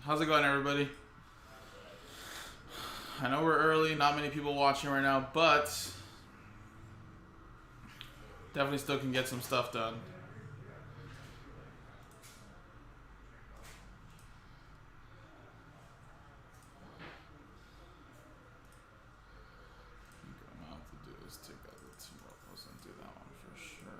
How's it going, everybody? I know we're early, not many people watching right now, but definitely still can get some stuff done. What I'm gonna have to do is take out the two logos and do that one for sure.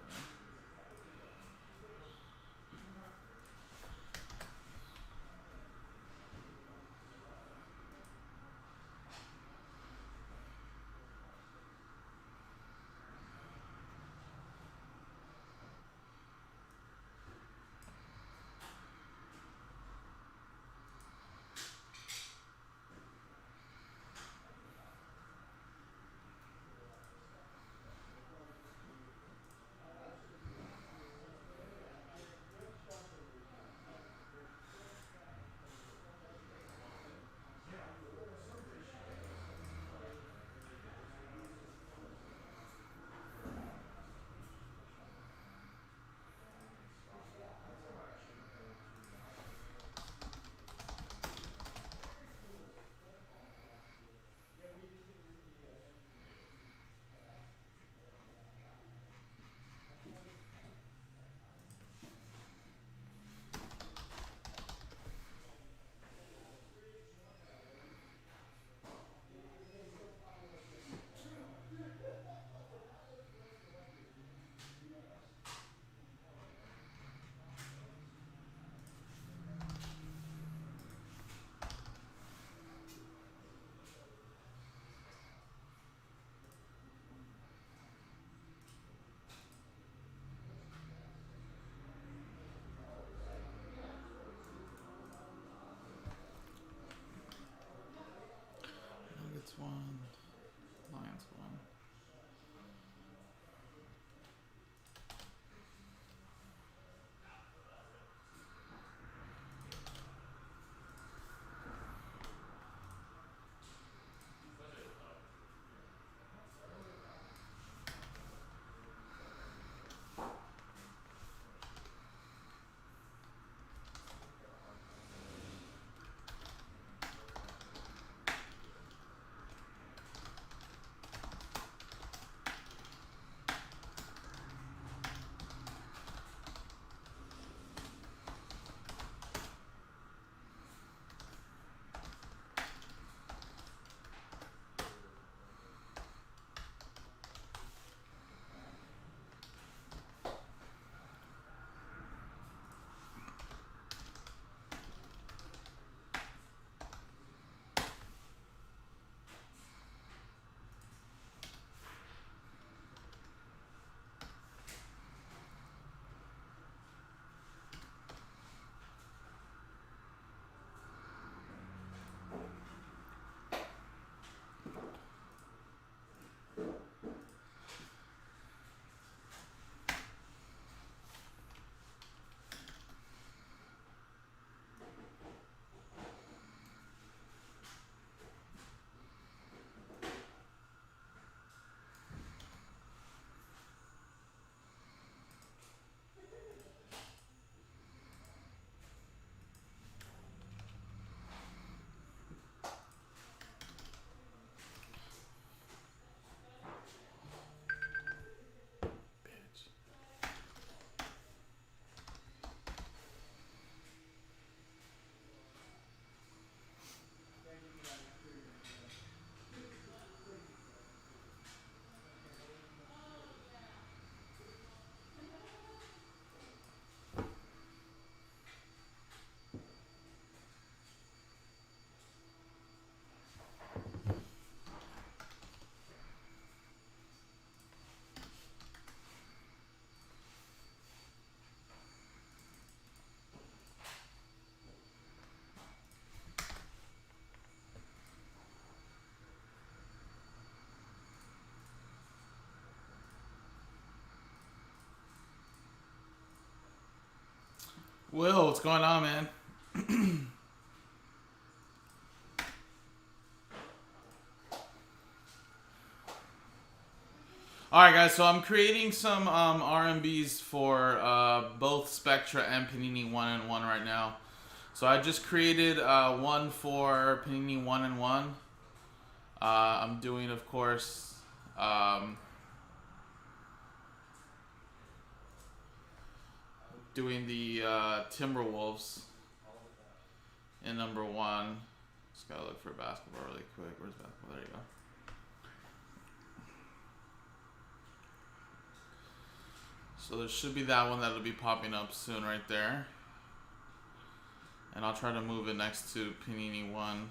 Nuggets one, Lions one. Bitch. Will, what's going on, man? All right, guys. So I'm creating some RMBs for both Spectra and Panini 1 and 1 right now. So I just created one for Panini 1 and 1. I'm doing, of course, doing the Timberwolves in number 1. Just gotta look for basketball really quick. Where's basketball? There you go. So there should be that one that'll be popping up soon right there. And I'll try to move it next to Panini 1.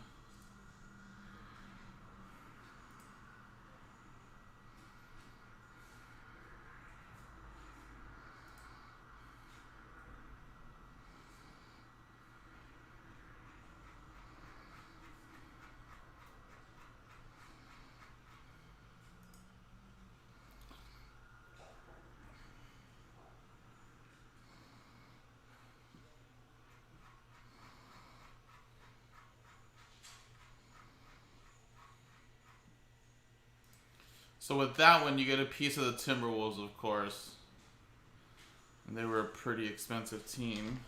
So with that one, you get a piece of the Timberwolves, of course. And they were a pretty expensive team.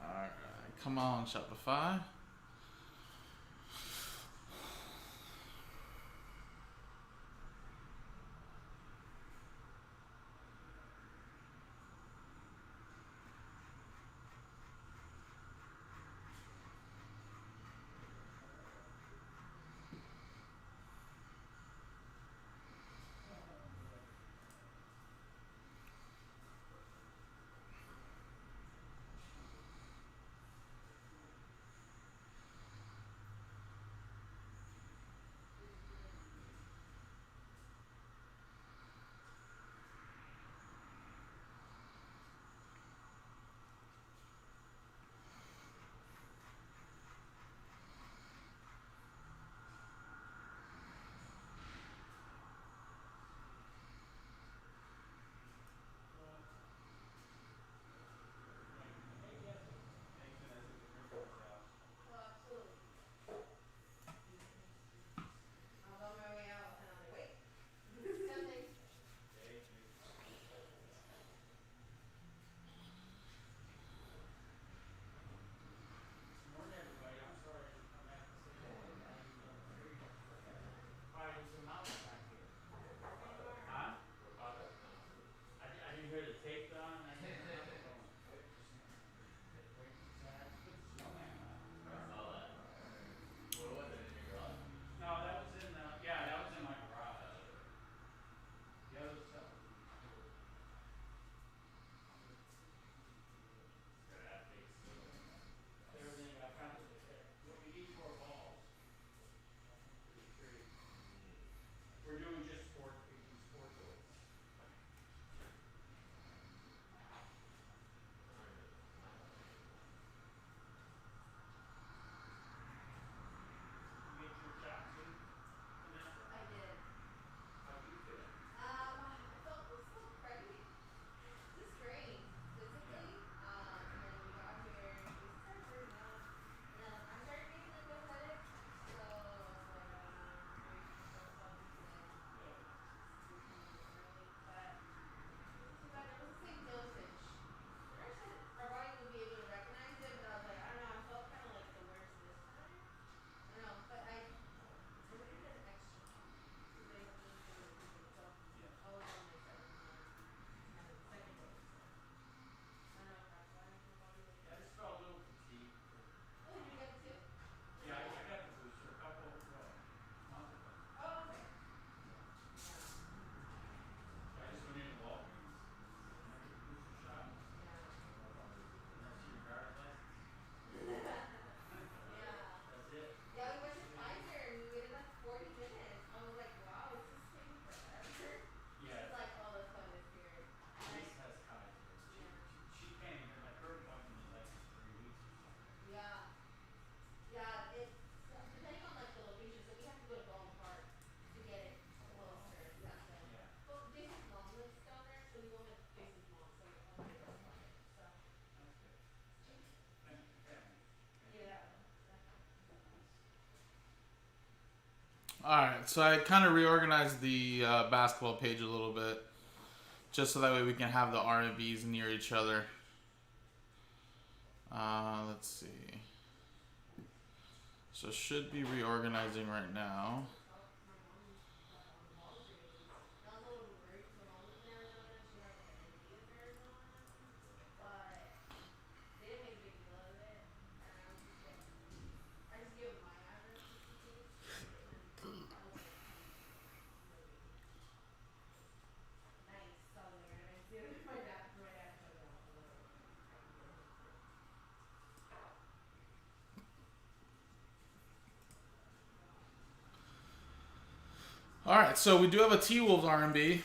Alright, come on, Shopify. Alright, so I kind of reorganized the basketball page a little bit. Just so that way we can have the R&Bs near each other. Let's see. So should be reorganizing right now. All right, so we do have a T-Wolves R&B.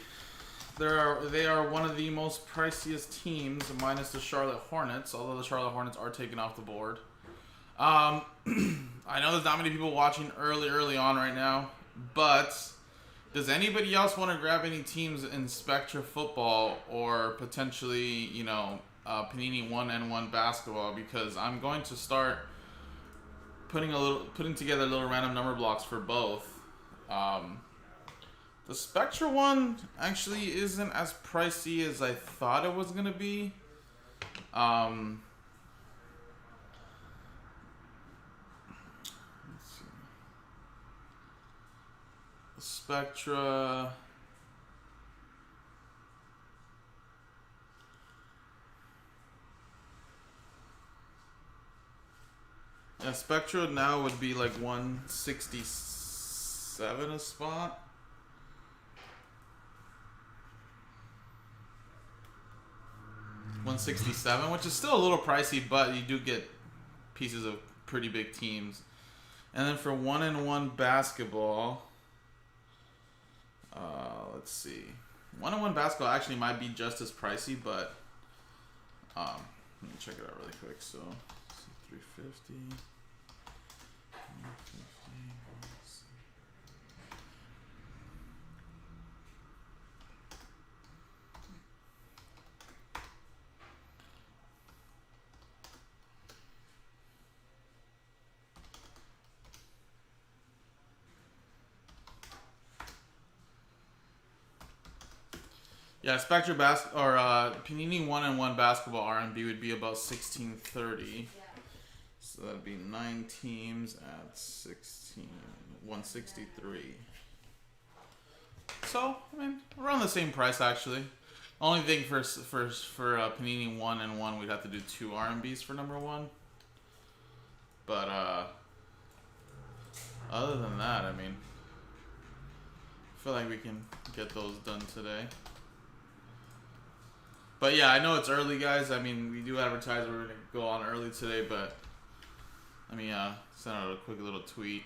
They are one of the most priciest teams, minus the Charlotte Hornets. Although the Charlotte Hornets are taken off the board. I know there's not many people watching early on right now, but does anybody else want to grab any teams in Spectra football or potentially, you know, Panini 1N1 basketball? Because I'm going to start putting together little random number blocks for both. The Spectra one actually isn't as pricey as I thought it was gonna be. Let's see. The Spectra. Yeah, Spectra now would be like 167 a spot. $167, which is still a little pricey, but you do get pieces of pretty big teams. And then for 1N1 basketball, let's see. 1N1 basketball actually might be just as pricey, but let me check it out really quick. So 350. Yeah, Spectra Panini 1N1 basketball R&B would be about 1630. So that'd be 9 teams at 163. So I mean, around the same price actually. Only thing for Panini 1N1, we'd have to do 2 R&Bs for number 1. But other than that, I mean, I feel like we can get those done today. But yeah, I know it's early, guys. I mean, we do advertise we're going to go on early today, but let me send out a quick little tweet.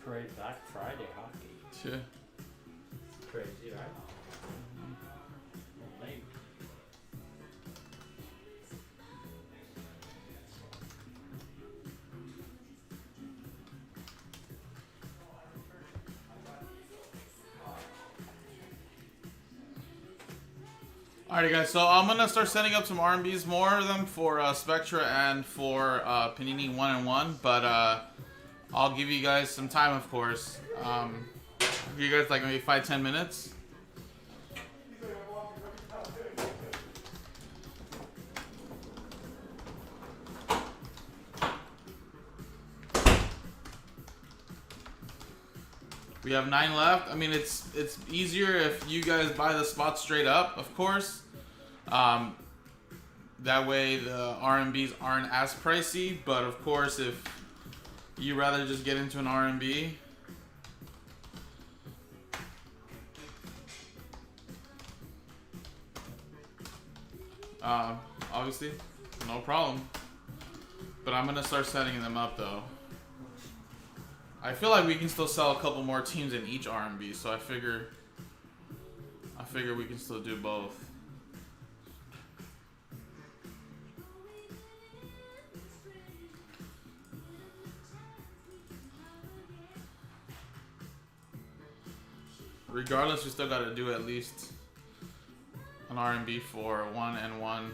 Great Black Friday hockey. Yeah. Crazy, right? Lame. Alrighty, guys. So I'm gonna start setting up some R&Bs, more of them for Spectra and for Panini 1-1. But I'll give you guys some time, of course. Give you guys like maybe 5-10 minutes. We have 9 left. I mean, it's easier if you guys buy the spot straight up, of course. That way the RMBs aren't as pricey. But of course, if you rather just get into an RMB, obviously, no problem. But I'm gonna start setting them up though. I feel like we can still sell a couple more teams in each RMB, so I figure we can still do both. Regardless, we still gotta do at least an RMB for 1-1.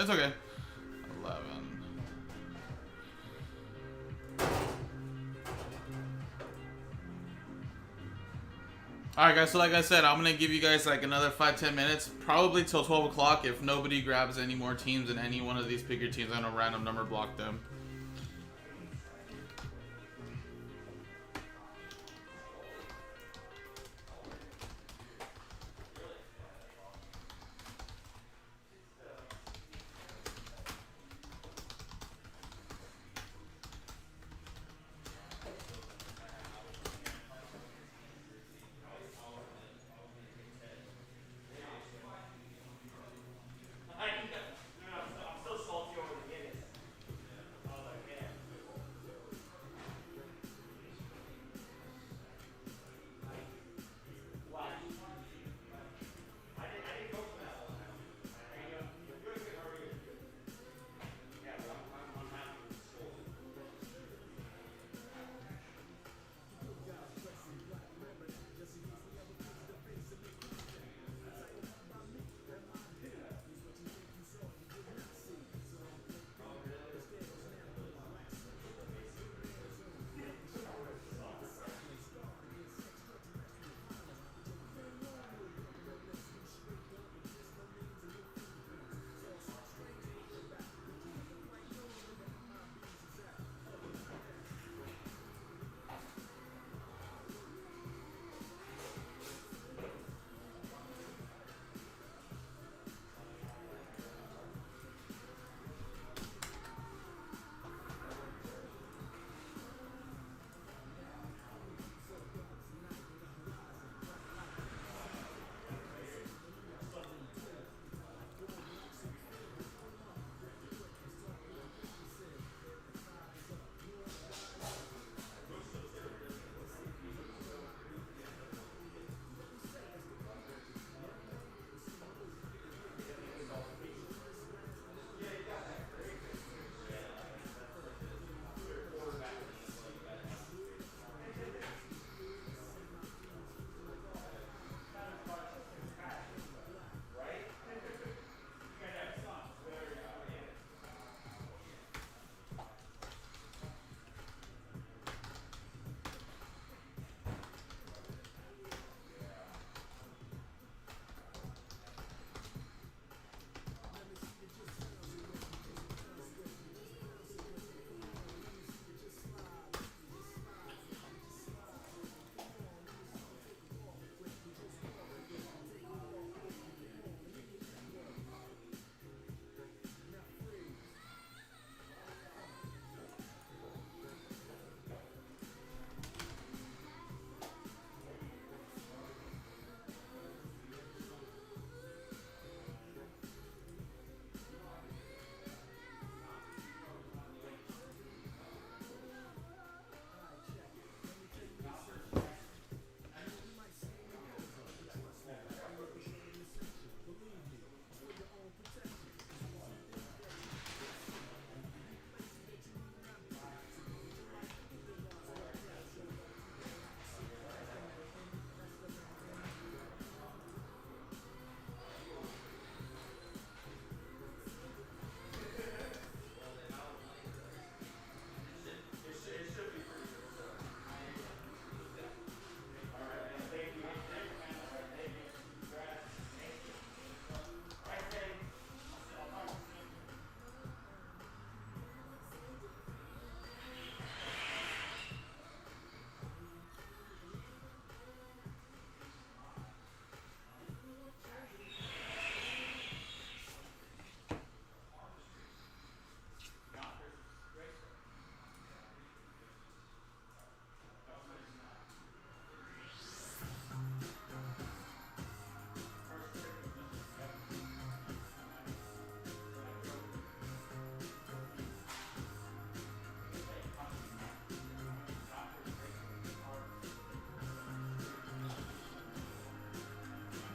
It's okay. 11. Alright guys, so like I said, I'm going to give you guys like another 5-10 minutes, probably till 12 o'clock. If nobody grabs any more teams in any one of these pick your teams, I'm going to random number block them.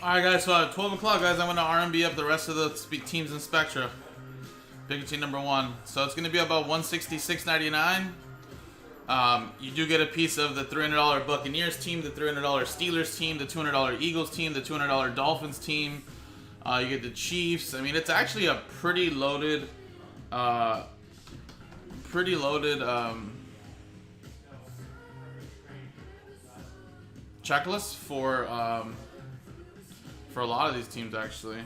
Alright guys, so at 12 o'clock guys, I'm going to R&B up the rest of the teams in Spectra. Pick team number 1. So it's going to be about $166.99. You do get a piece of the $300 Buccaneers team, the $300 Steelers team, the $200 Eagles team, the $200 Dolphins team, You get the Chiefs. I mean, it's actually a pretty loaded, uh, checklist for a lot of these teams actually.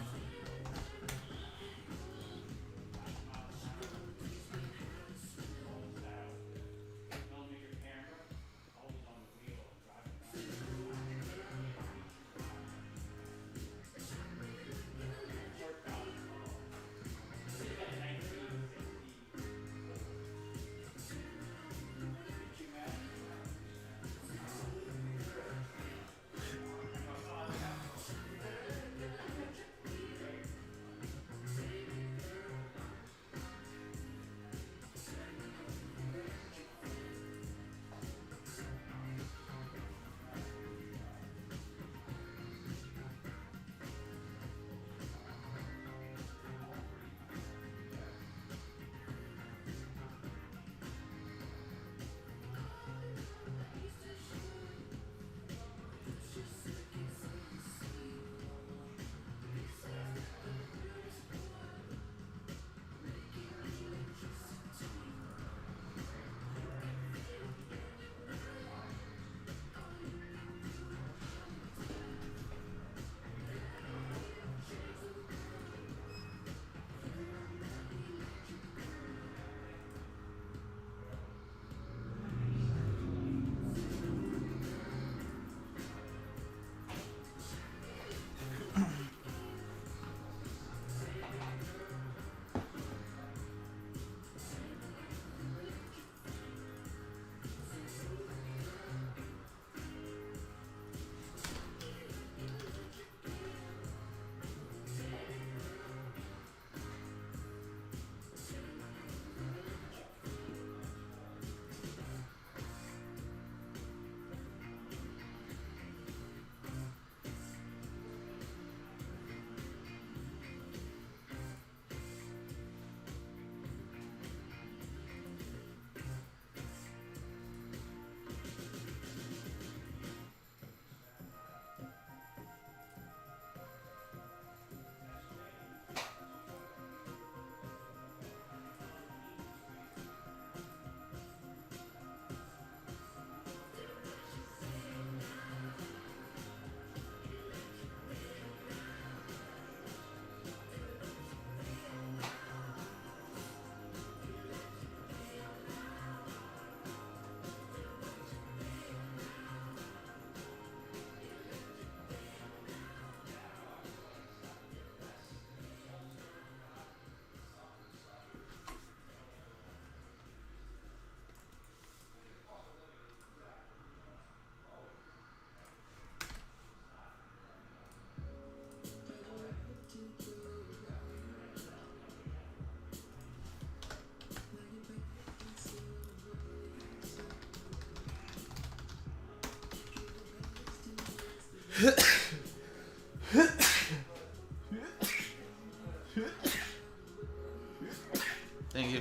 Thank you.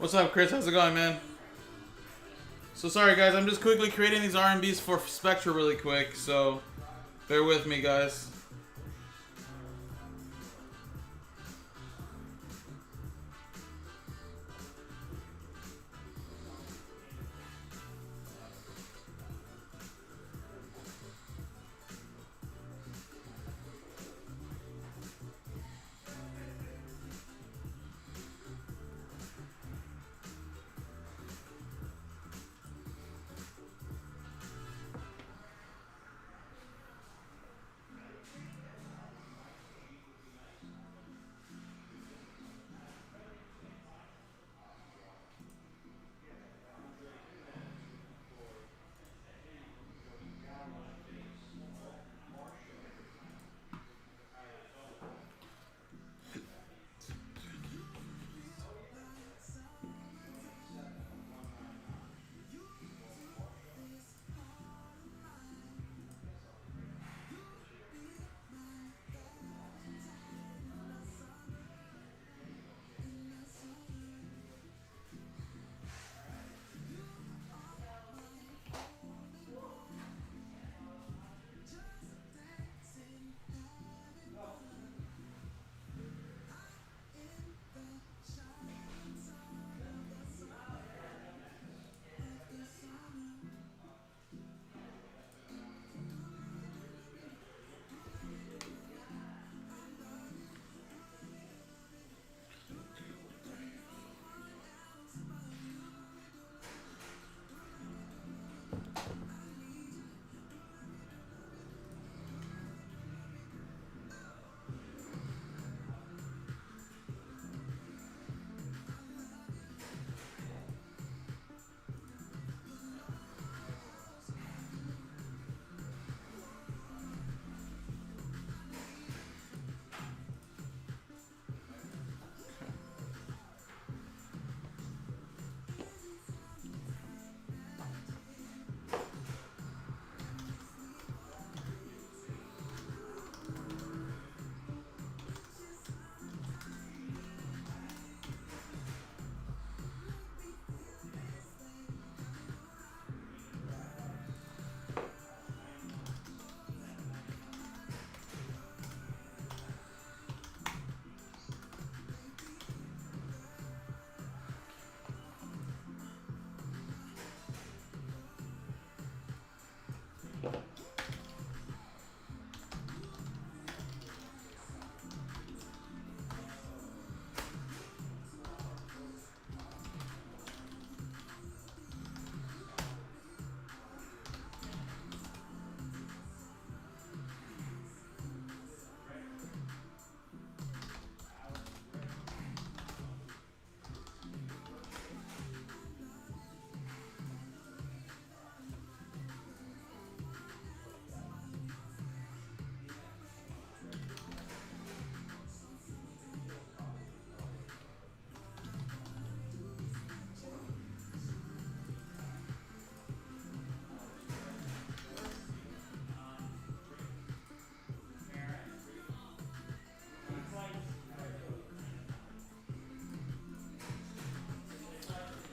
What's up, Chris? How's it going, man? So sorry, guys. I'm just quickly creating these RMBs for Spectra really quick, so bear with me, guys.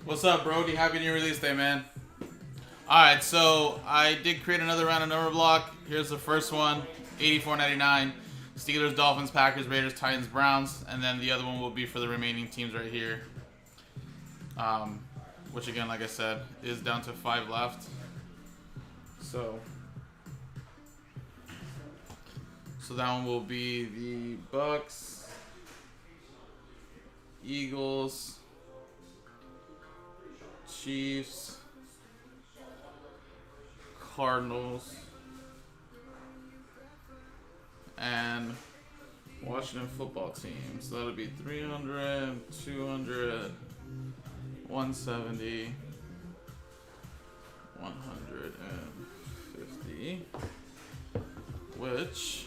What's up, Brody? Happy new release day, man. Alright, so I did create another round of number block. Here's the first one, 84.99. Steelers, Dolphins, Packers, Raiders, Titans, Browns. And then the other one will be for the remaining teams right here. Which again, like I said, is down to 5 left. So that one will be the Bucks, Eagles, Chiefs, Cardinals, and Washington football team. So that'll be 300, 200, 170, 150, which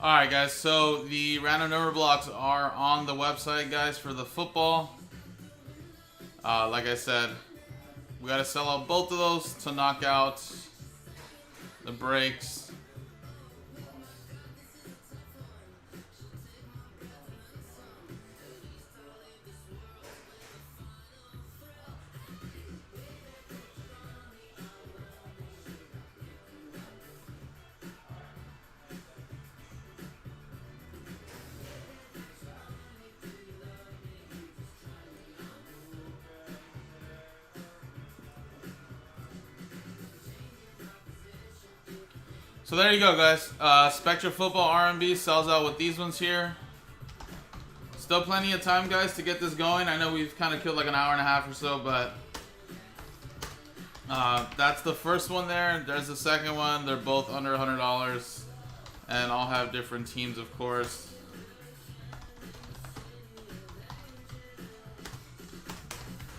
Alright, guys, so the random number blocks are on the website, guys, for the football. Like I said, we got to sell out both of those to knock out the breaks. So there you go, guys. Spectra Football R&B sells out with these ones here. Still plenty of time, guys, to get this going. I know we've kind of killed like an hour and a half or so, but that's the first one there. There's the second one. They're both under $100, and all have different teams, of course.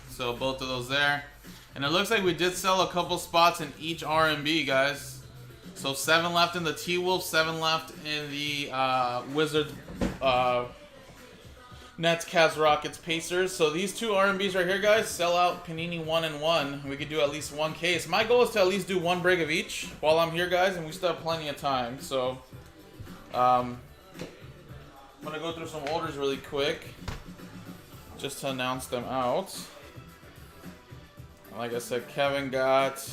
So both of those there. And it looks like we did sell a couple spots in each R&B, guys. So 7 left in the T-Wolves, 7 left in the Wizards, Nets, Cavs, Rockets, Pacers. So these two R&Bs right here, guys, sell out Panini 1 and 1. We could do at least one case. My goal is to at least do one break of each while I'm here, guys, and we still have plenty of time. So I'm going to go through some orders really quick just to announce them out. Like I said, Kevin got...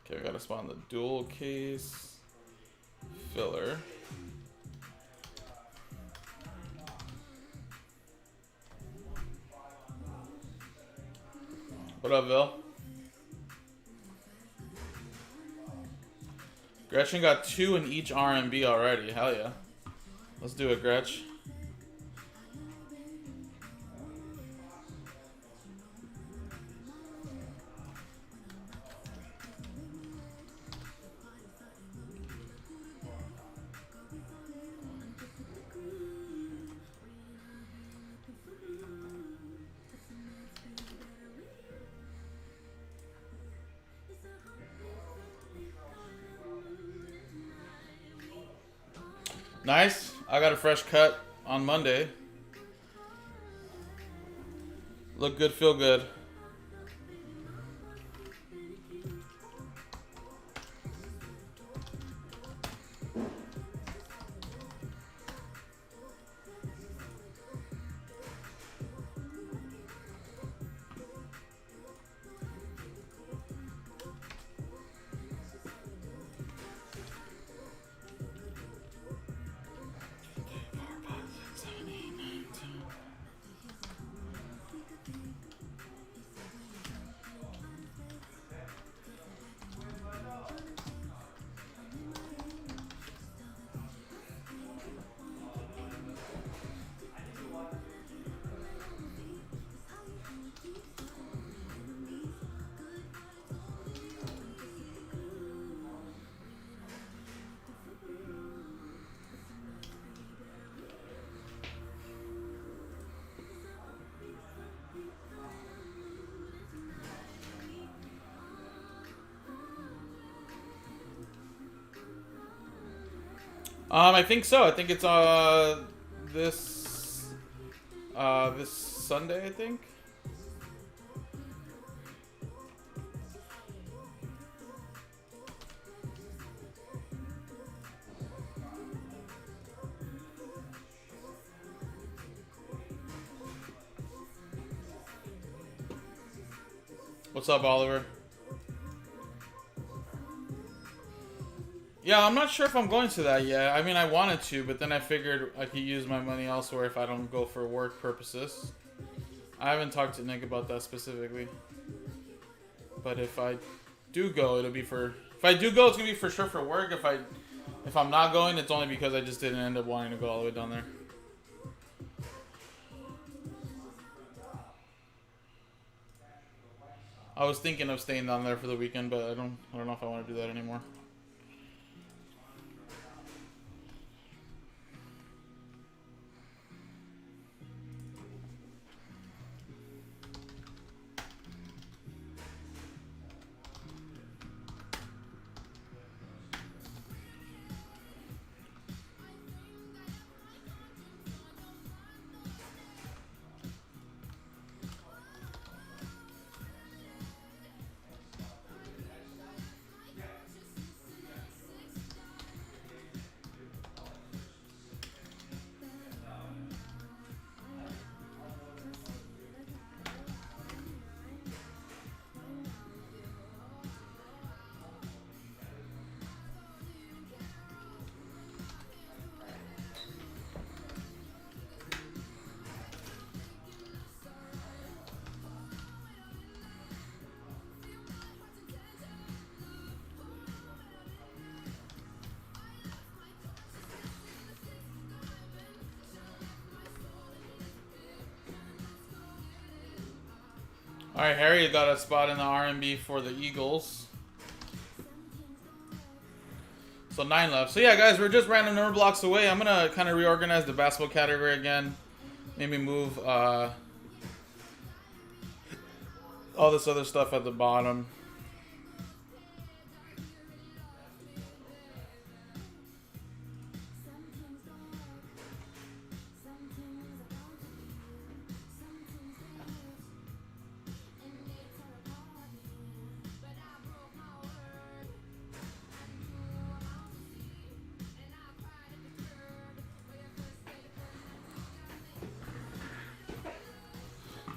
Okay, we got a spot on the dual case filler. What up, Bill? Gretchen got 2 in each R&B already. Hell yeah. Let's do it, Gretch. Nice. I got a fresh cut on Monday. Look good, feel good. I think so. I think it's this Sunday, I think. What's up, Oliver? Yeah, I'm not sure if I'm going to that yet. I mean, I wanted to, but then I figured I could use my money elsewhere if I don't go for work purposes. I haven't talked to Nick about that specifically. But if I do go, it'll be for... If I do go, it's going to be for sure for work. If I'm not going, it's only because I just didn't end up wanting to go all the way down there. I was thinking of staying down there for the weekend, but I don't know if I want to do that anymore. All right, Harry got a spot in the R&B for the Eagles. So 9 left. So yeah, guys, we're just random number blocks away. I'm gonna kind of reorganize the basketball category again. Maybe move all this other stuff at the bottom.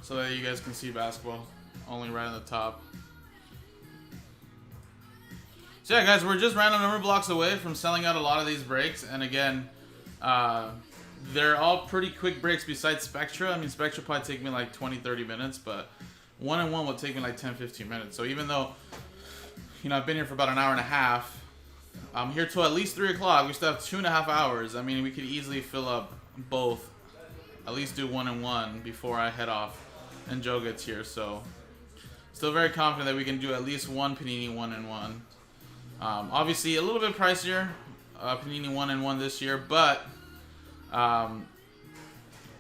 So that you guys can see basketball only right on the top. So yeah, guys, we're just random number blocks away from selling out a lot of these breaks. And again, they're all pretty quick breaks besides Spectra. I mean, Spectra probably take me like 20, 30 minutes, but 1-and-1 will take me like 10, 15 minutes. So even though, you know, I've been here for about an hour and a half, I'm here till at least 3 o'clock. We still have 2.5 hours. I mean, we could easily fill up both. At least do 1-and-1 before I head off and Joe gets here. So still very confident that we can do at least one Panini 1-and-1. Obviously a little bit pricier, Panini 1-and-1 this year, but at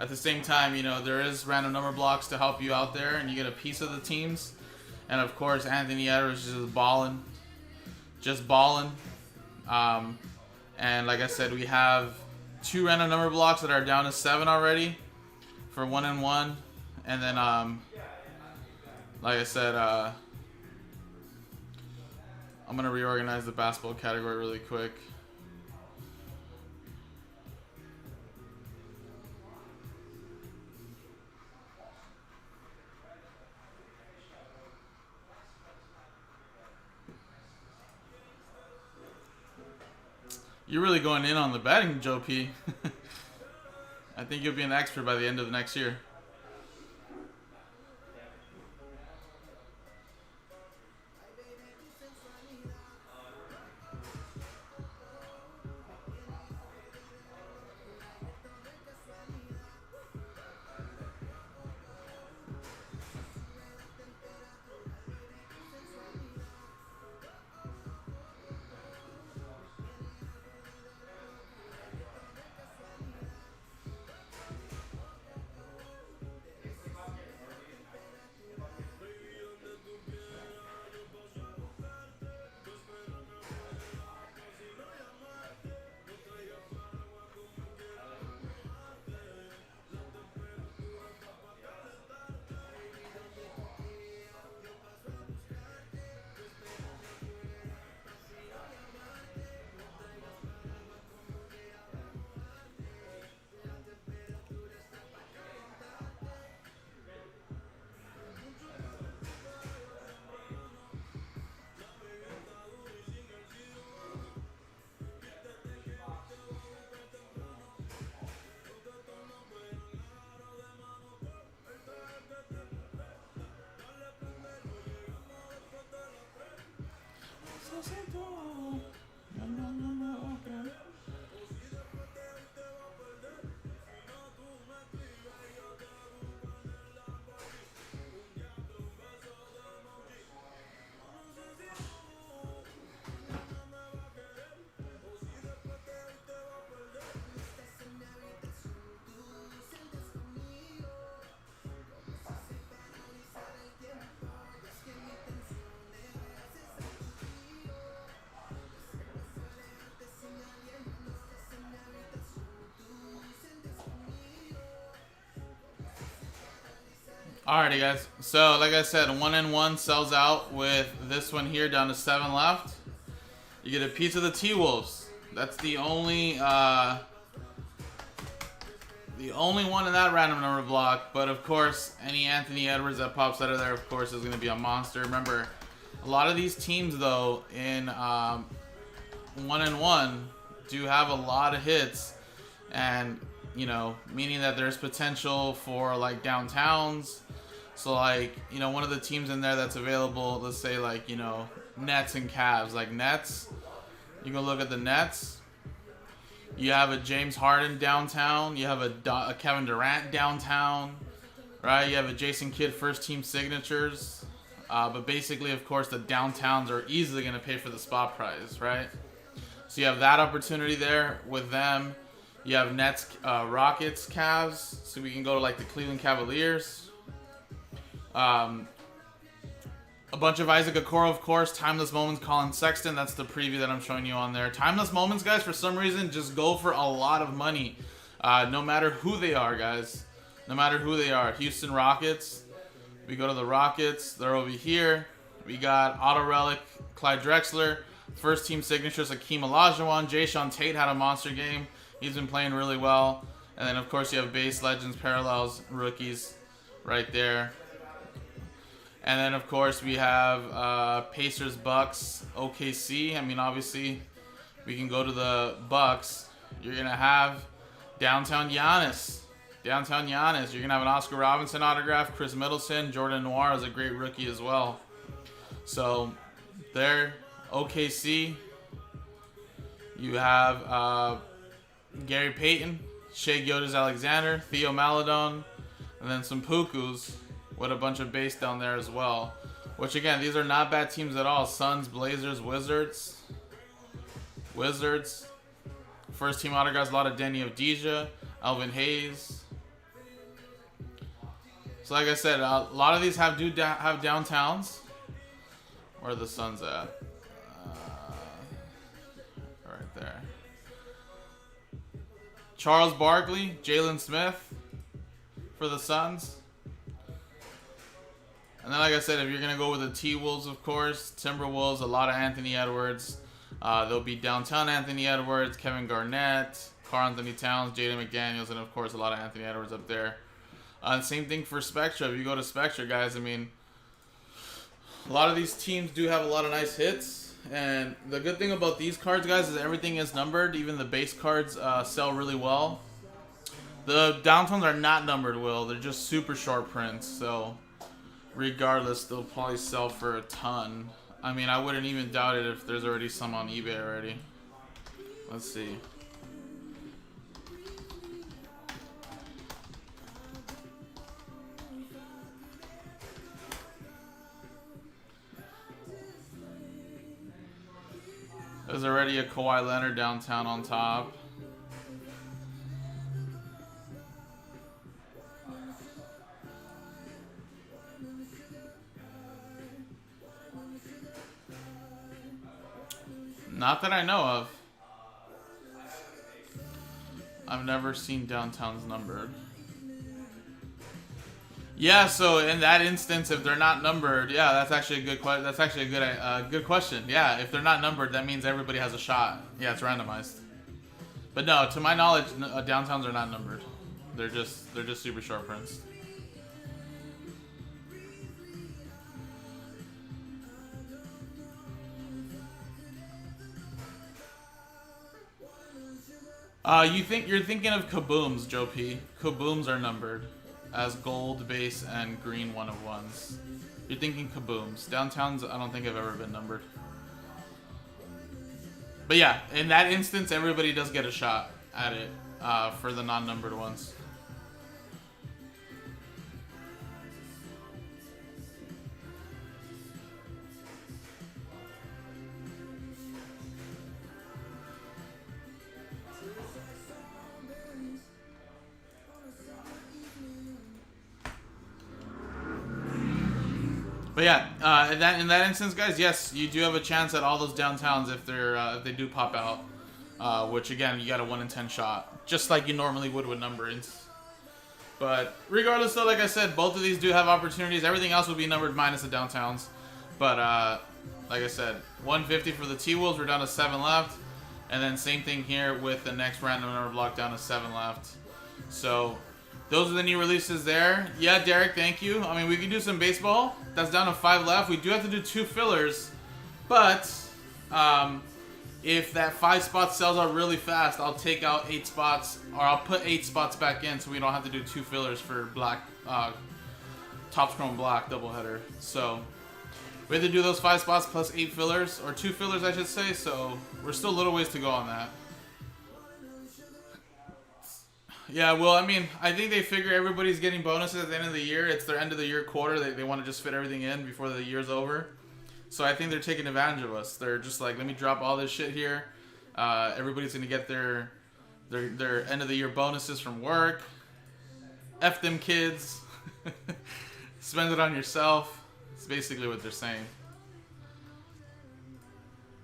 the same time, you know, there is random number blocks to help you out there, and you get a piece of the teams. And of course, Anthony Edwards is just balling. And like I said, we have 2 random number blocks that are down to 7 already for 1-and-1. And then, like I said, I'm going to reorganize the basketball category really quick. You're really going in on the betting, Joe P. I think you'll be an expert by the end of the next year. Alrighty, guys. So, like I said, 1-and-1 sells out with this one here down to 7 left. You get a piece of the T-Wolves. That's the only one in that random number block. But of course, any Anthony Edwards that pops out of there, of course, is going to be a monster. Remember, a lot of these teams, though, in 1-and-1 do have a lot of hits, and you know, meaning that there's potential for like downtowns. So like, you know, one of the teams in there that's available, let's say like, you know, Nets and Cavs. Like Nets, you can look at the Nets. You have a James Harden downtown. You have a Kevin Durant downtown, right? You have a Jason Kidd first team signatures. But basically, of course, the downtowns are easily going to pay for the spot prize, right? So you have that opportunity there with them. You have Nets, Rockets, Cavs. So we can go to like the Cleveland Cavaliers. A bunch of Isaac Okoro, of course. Timeless Moments, Colin Sexton. That's the preview that I'm showing you on there. Timeless Moments, guys, for some reason, just go for a lot of money. No matter who they are, guys. No matter who they are. Houston Rockets. We go to the Rockets. They're over here. We got Auto Relic, Clyde Drexler. First team signatures, Hakeem Olajuwon. Jayshawn Tate had a monster game. He's been playing really well. And then, of course, you have base, legends, parallels, rookies right there. And then, of course, we have Pacers, Bucks, OKC. I mean, obviously, we can go to the Bucks. You're going to have Downtown Giannis. Downtown Giannis. You're going to have an Oscar Robinson autograph. Chris Middleton. Jordan Noir is a great rookie as well. So, there, OKC. You have Gary Payton, Shai Gilgeous-Alexander, Theo Maledon, and then some Pukus with a bunch of base down there as well. Which, again, these are not bad teams at all. Suns, Blazers, Wizards. First team autographs, a lot of Denny Avdija, Alvin Hayes. So like I said, a lot of these have downtowns. Where are the Suns at? Right there. Charles Barkley, Jalen Smith for the Suns. And then, like I said, if you're going to go with the T-Wolves, of course, Timberwolves, a lot of Anthony Edwards. There'll be downtown Anthony Edwards, Kevin Garnett, Karl Anthony Towns, Jaden McDaniels, and, of course, a lot of Anthony Edwards up there. Same thing for Spectra. If you go to Spectra, guys, I mean, a lot of these teams do have a lot of nice hits. And the good thing about these cards, guys, is everything is numbered. Even the base cards sell really well. The downtowns are not numbered, Will. They're just super short prints. So, regardless, they'll probably sell for a ton. I mean, I wouldn't even doubt it if there's already some on eBay already. Let's see. There's already a Kawhi Leonard downtown on top. Not that I know of. I've never seen downtowns numbered. Yeah, so in that instance, if they're not numbered, yeah, that's actually a good question. That's actually a good question. Yeah, if they're not numbered, that means everybody has a shot. Yeah, it's randomized. But no, to my knowledge, downtowns are not numbered. They're just super short prints. You're thinking of Kabooms, Joe P. Kabooms are numbered as gold base and green 1/1s. You're thinking Kabooms. Downtowns, I don't think have ever been numbered. But yeah, in that instance, everybody does get a shot at it for the non-numbered ones. But yeah, in that instance, guys, yes, you do have a chance at all those downtowns if they do pop out. Which again, you got a 1 in 10 shot, just like you normally would with numberings. But regardless, though, like I said, both of these do have opportunities. Everything else will be numbered minus the downtowns. But like I said, 150 for the T-Wolves. We're down to 7 left, and then same thing here with the next random number block down to 7 left. So those are the new releases there. Yeah, Derek, thank you. I mean, we can do some baseball. That's down to 5 left. We do have to do 2 fillers, but if that 5 spot sells out really fast, I'll take out 8 spots, or I'll put 8 spots back in so we don't have to do 2 fillers for black, Topps Chrome Black doubleheader. So we have to do those 5 spots plus 8 fillers, or 2 fillers, I should say. So we're still a little ways to go on that. Yeah, well, I mean, I think they figure everybody's getting bonuses at the end of the year. It's their end of the year quarter. They want to just fit everything in before the year's over. So I think they're taking advantage of us. They're just like, let me drop all this shit here. Everybody's gonna get their end of the year bonuses from work. F them kids. Spend it on yourself. It's basically what they're saying.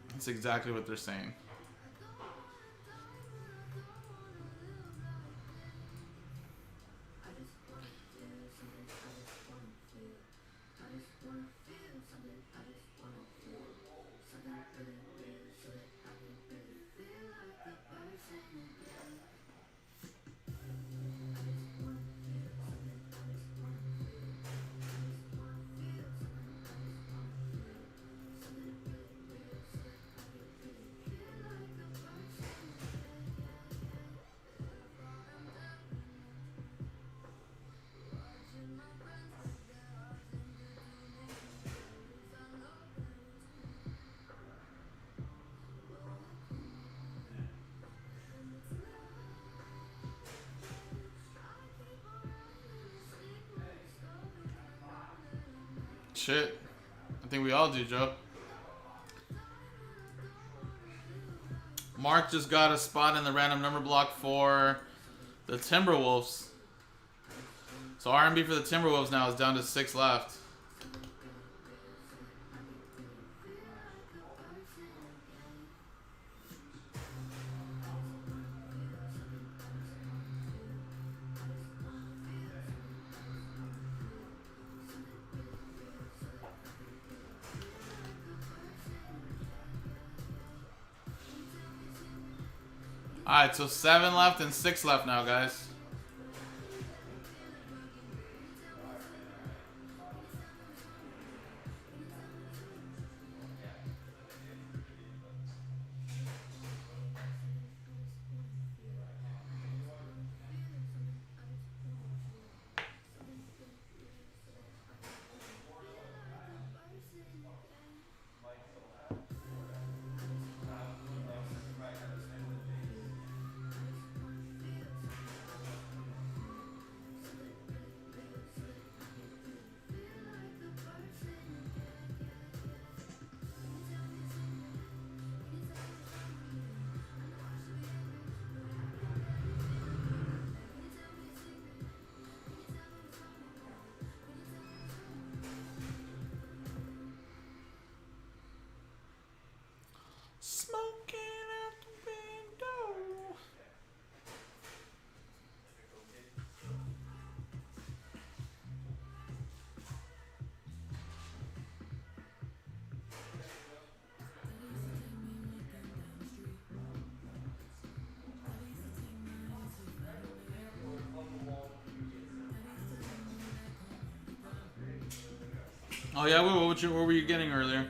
That's exactly what they're saying. Shit. I think we all do, Joe. Mark just got a spot in the random number block for the Timberwolves. So R&B for the Timberwolves now is down to 6 left. Alright, so 7 left and 6 left now, guys. Smoking out the window. Oh yeah, what were you getting earlier?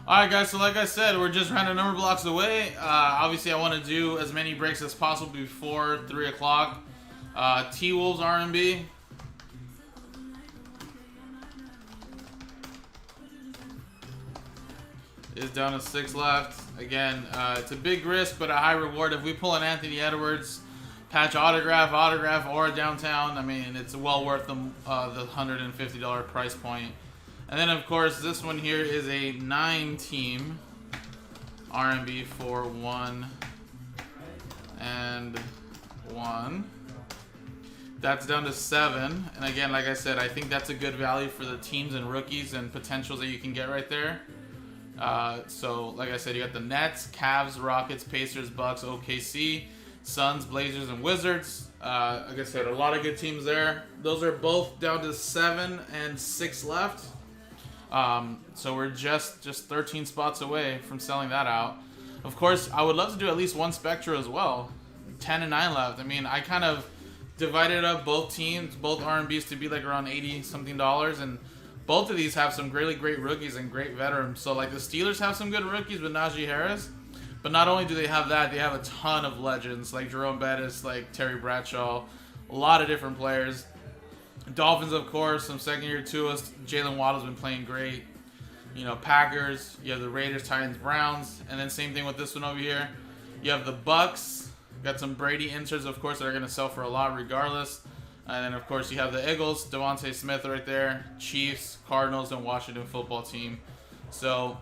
Alright guys, so like I said, we're just random number blocks away. Obviously I want to do as many breaks as possible before 3 o'clock. T-Wolves R&B. Is down to 6 left. Again, it's a big risk, but a high reward. If we pull an Anthony Edwards patch autograph, or a downtown, I mean, it's well worth the $150 price point. And then, of course, this one here is a 9-team R&B for 1 and 1. That's down to 7. And again, like I said, I think that's a good value for the teams and rookies and potentials that you can get right there. So, like I said, you got the Nets, Cavs, Rockets, Pacers, Bucks, OKC, Suns, Blazers, and Wizards. Like I said, a lot of good teams there. Those are both down to 7 and 6 left. So we're just 13 spots away from selling that out. Of course, I would love to do at least one Spectra as well. 10 and 9 left. I mean, I kind of divided up both teams, both R&Bs, to be like around $80 something, and both of these have some really great rookies and great veterans. So like the Steelers have some good rookies with Najee Harris, but not only do they have that, they have a ton of legends like Jerome Bettis, like Terry Bradshaw, a lot of different players. Dolphins, of course, some second-year Tua's. Jalen Waddle's been playing great. You know, Packers, you have the Raiders, Titans, Browns, and then same thing with this one over here. You have the Bucks, got some Brady inserts, of course, that are going to sell for a lot regardless. And then, of course, you have the Eagles, Devontae Smith right there, Chiefs, Cardinals, and Washington football team. So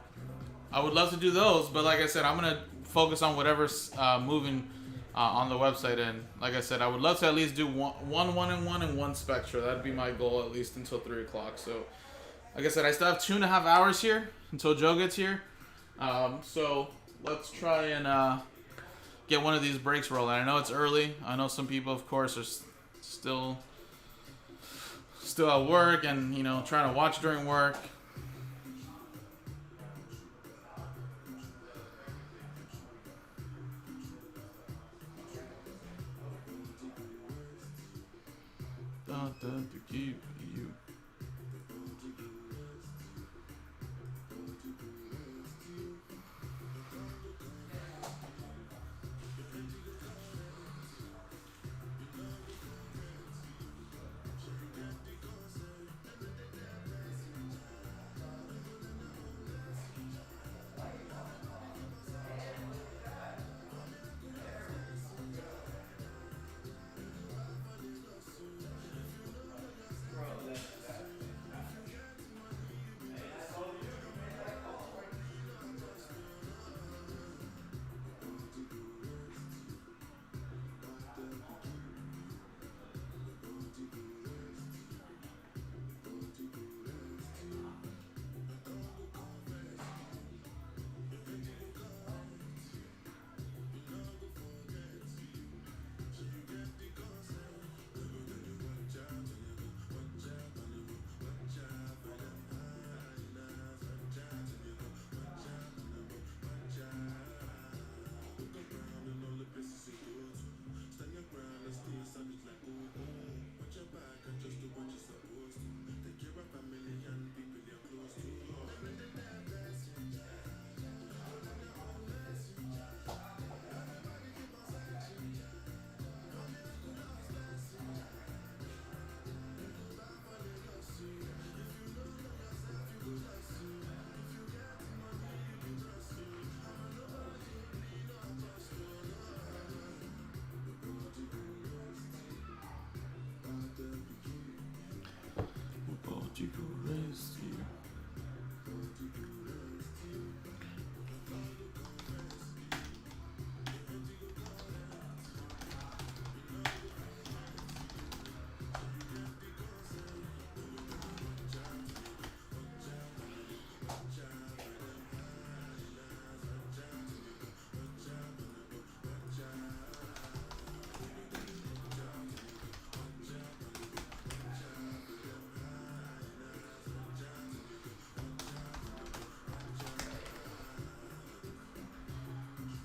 I would love to do those, but like I said, I'm going to focus on whatever's moving on the website. And like I said, I would love to at least do one and one Spectra. That'd be my goal at least until 3 o'clock. So like I said, I still have 2.5 hours here until Joe gets here. So let's try and get one of these breaks rolling. I know it's early. I know some people, of course, are still at work and, you know, trying to watch during work. To keep you.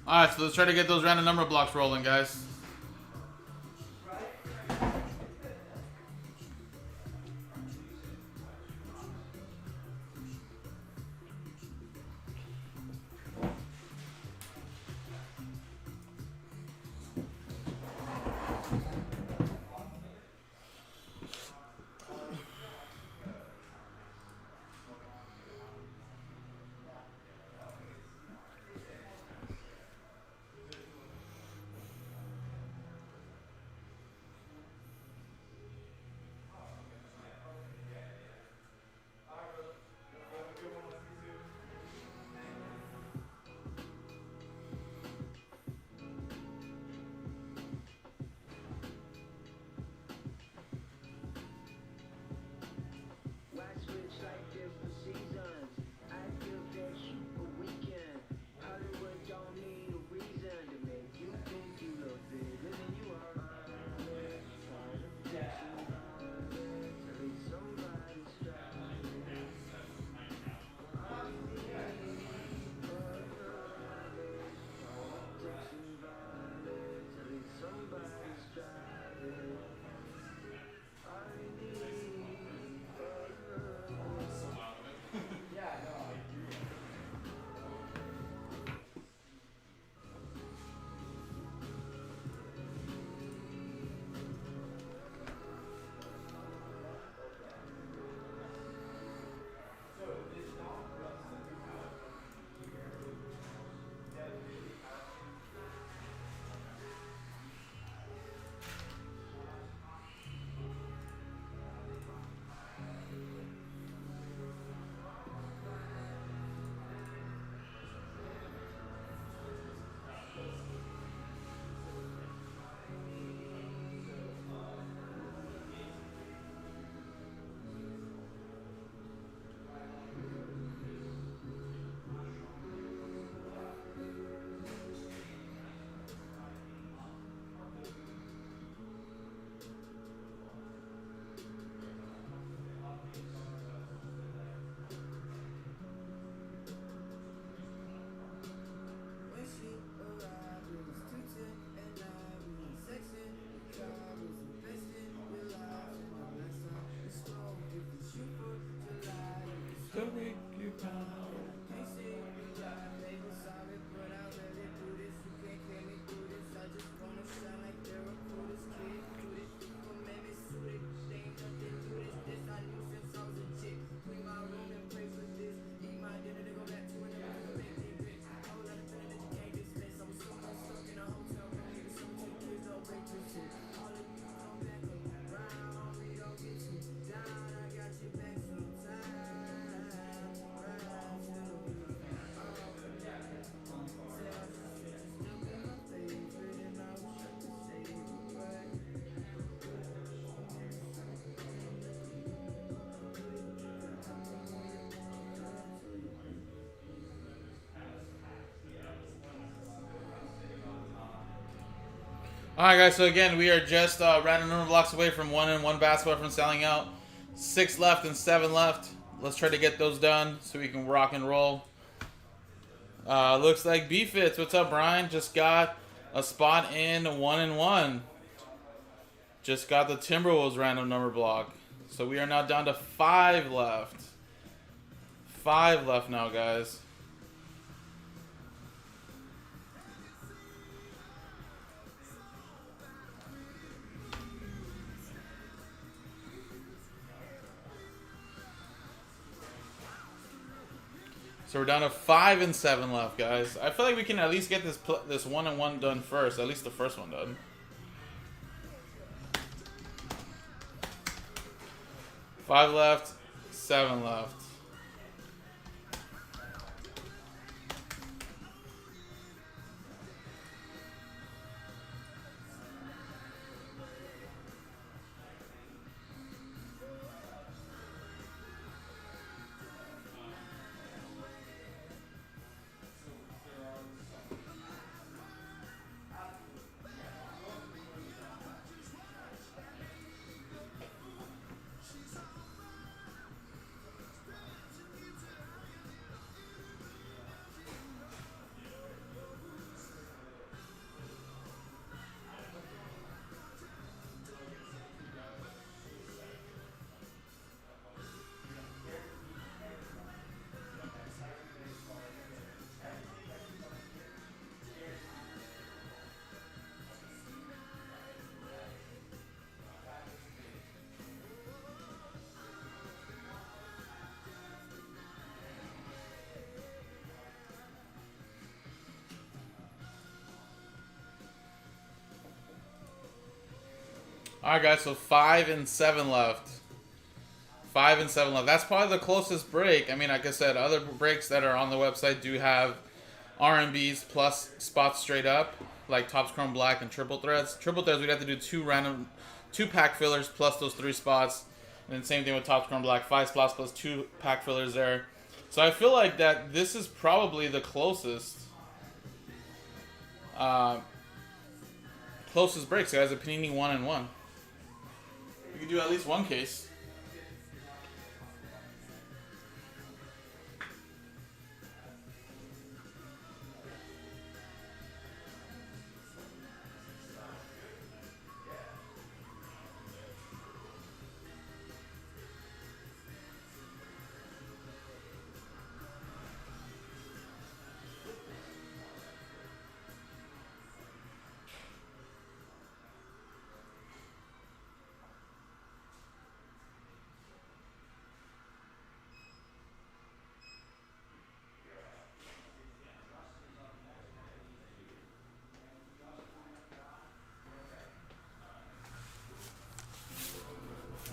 Alright, so let's try to get those random number blocks rolling, guys. All right, guys. So again, we are just random number blocks away from 1 and 1 basketball from selling out. 6 left and 7 left. Let's try to get those done so we can rock and roll. Looks like B-Fits. What's up, Brian? Just got a spot in 1 and 1. Just got the Timberwolves random number block. So we are now down to 5 left. 5 left now, guys. So we're down to 5 and 7 left, guys. I feel like we can at least get this 1 and 1 done first. At least the first one done. 5 left, 7 left. Alright, guys, so 5 and 7 left. 5 and 7 left. That's probably the closest break. I mean, like I said, other breaks that are on the website do have R&Bs plus spots straight up, like Topps Chrome Black and Triple Threads. Triple Threads, we'd have to do 2 pack fillers plus those 3 spots. And then same thing with Topps Chrome Black, 5 spots plus 2 pack fillers there. So I feel like that this is probably the closest closest breaks, guys. A Panini 1 and 1. We can do at least one case.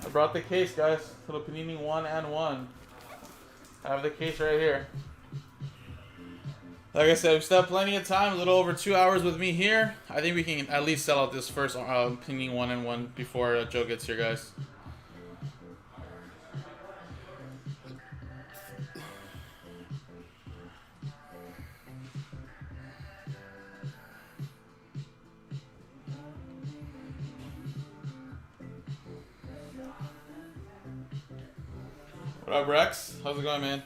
I brought the case, guys, for the Panini 1 and 1. I have the case right here. Like I said, we still have plenty of time, a little over 2 hours with me here. I think we can at least sell out this first Panini 1 and 1 before Joe gets here, guys. What up, Rex? How's it going, man?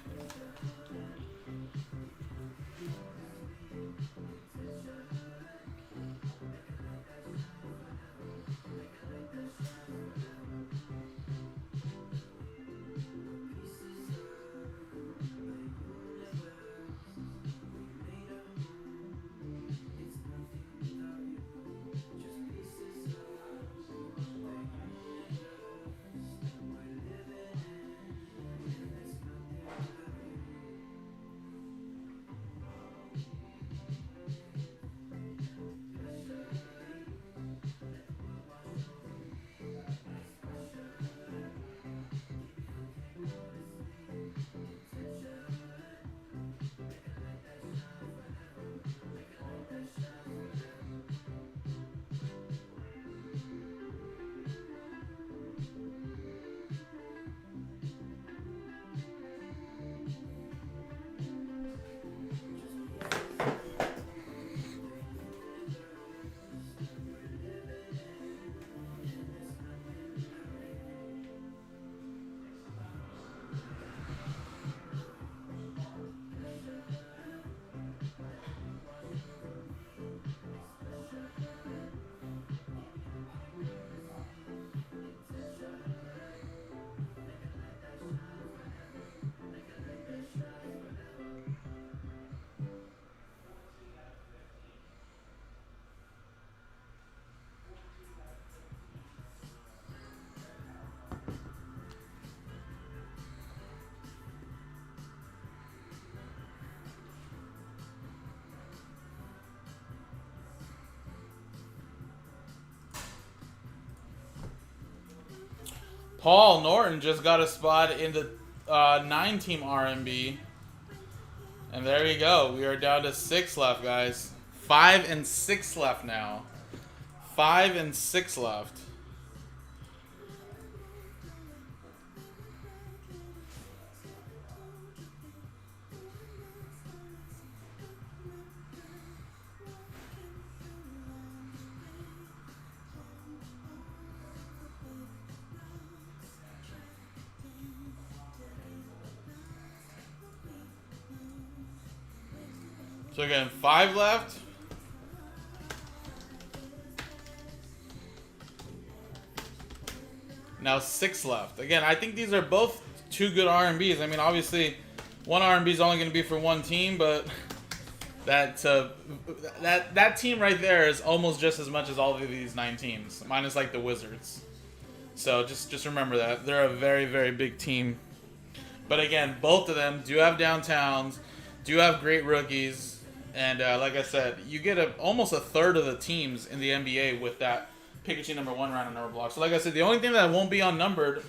Paul Norton just got a spot in the 9-team RMB. And there you go. We are down to 6 left, guys. 5 and 6 left now. 5 and 6 left. So again, 5 left. Now 6 left. Again, I think these are both 2 good R&Bs. I mean, obviously, one R&B is only going to be for one team, but that team right there is almost just as much as all of these 9 teams, minus like the Wizards. So just remember that they're a very, very big team. But again, both of them do have downtowns, do have great rookies, and like I said, you get almost a third of the teams in the NBA with that Pikachu #1 random number block. So like I said, the only thing that won't be unnumbered,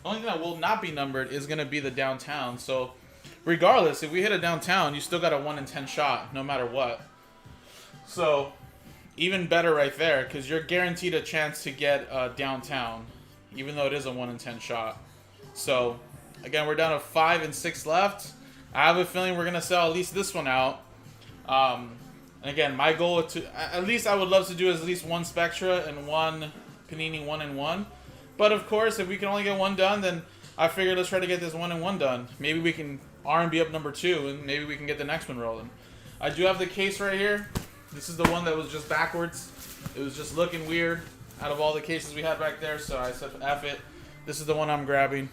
the only thing that will not be numbered is going to be the downtown. So regardless, if we hit a downtown, you still got a 1 in 10 shot no matter what. So even better right there, because you're guaranteed a chance to get downtown, even though it is a 1 in 10 shot. So again, we're down to 5 and 6 left. I have a feeling we're going to sell at least this one out. And again, my goal is to, at least I would love to do at least 1 Spectra and 1 Panini 1 in 1. But of course, if we can only get 1 done, then I figured let's try to get this 1 in 1 done. Maybe we can R&B up number 2, and maybe we can get the next one rolling. I do have the case right here. This is the one that was just backwards. It was just looking weird out of all the cases we had back there, so I said F it. This is the one I'm grabbing.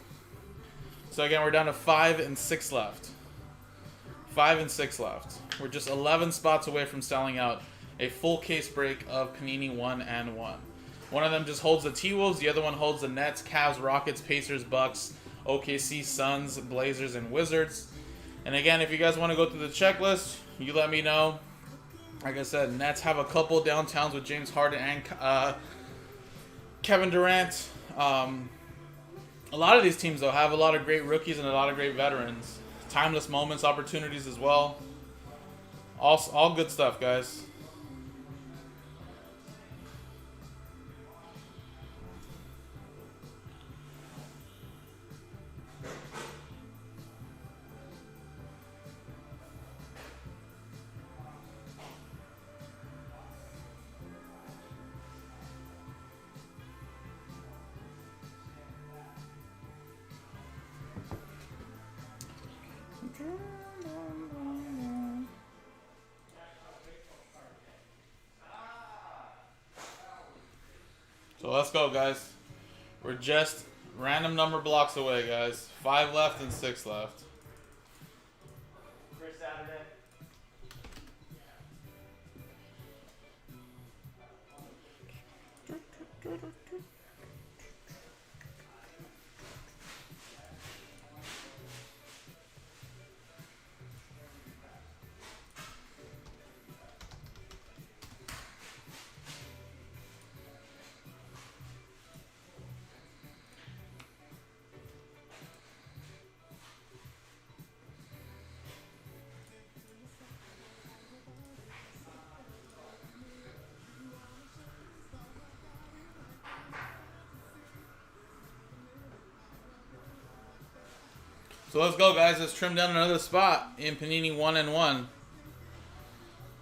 So again, we're down to 5 and 6 left. 5 and 6 left. We're just 11 spots away from selling out a full case break of Panini 1 and 1. One of them just holds the T-Wolves, the other one holds the Nets, Cavs, Rockets, Pacers, Bucks, OKC, Suns, Blazers, and Wizards. And again, if you guys want to go through the checklist, you let me know. Like I said, Nets have a couple downtowns with James Harden and Kevin Durant. A lot of these teams, though, have a lot of great rookies and a lot of great veterans. Timeless moments, opportunities as well. All good stuff, guys. So let's go, guys. We're just random number blocks away, guys. 5 left and 6 left. For Saturday. So let's go, guys. Let's trim down another spot in Panini 1 and 1.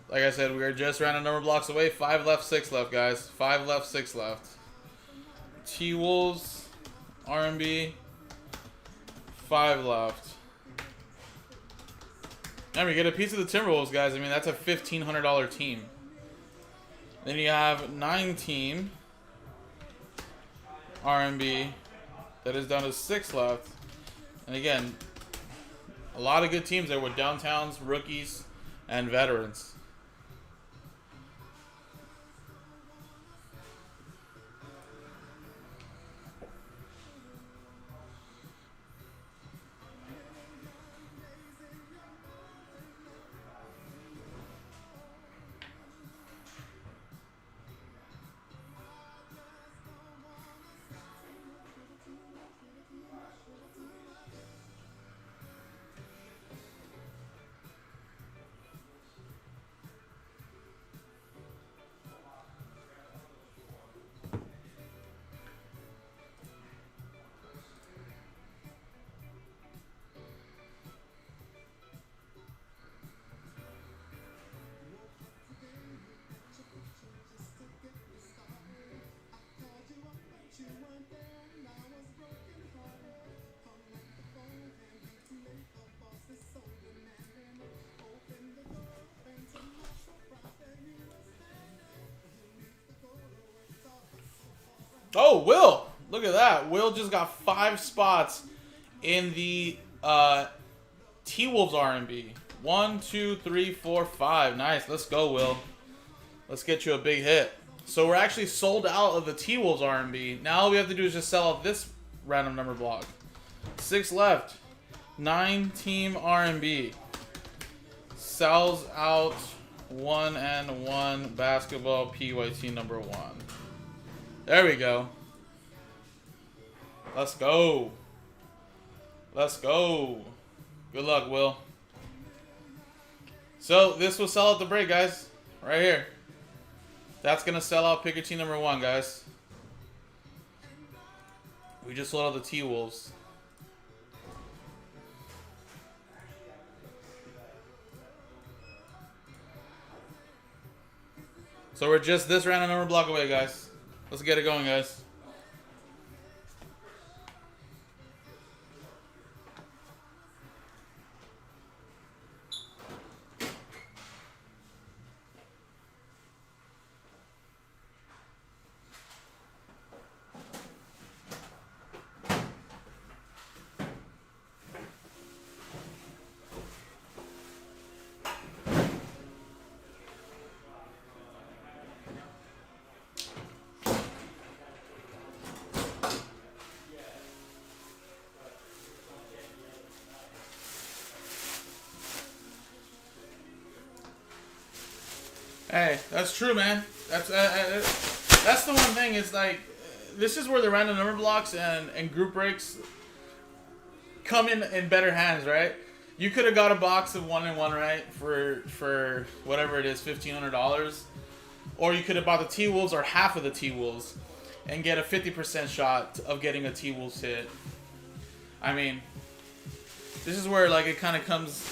Like I said, we are just random number blocks away. 5 left, 6 left, guys. 5 left, 6 left. T-Wolves, R&B, 5 left. Remember, you get a piece of the Timberwolves, guys. I mean, that's a $1,500 team. Then you have 9-team R&B. That is down to 6 left. And again, a lot of good teams there with downtowns, rookies, and veterans. Oh, Will. Look at that. Will just got 5 spots in the T-Wolves R&B. 1, 2, 3, 4, 5. Nice. Let's go, Will. Let's get you a big hit. So we're actually sold out of the T-Wolves R&B. Now all we have to do is just sell out this random number block. 6 left. 9 team R&B. Sells out 1 and 1 basketball PYT number 1. There we go. Let's go. Let's go. Good luck, Will. So this will sell out the break, guys. Right here. That's gonna sell out pick your team number 1, guys. We just sold out the T-Wolves. So we're just this random number block away, guys. Let's get it going, guys. Hey, that's true, man. That's the one thing. Is like, this is where the random number blocks and group breaks come in better hands, right? You could have got a box of 1 and 1, right, for whatever it is, $1,500, or you could have bought the T-Wolves or half of the T-Wolves and get a 50% shot of getting a T-Wolves hit. I mean, this is where like it kind of comes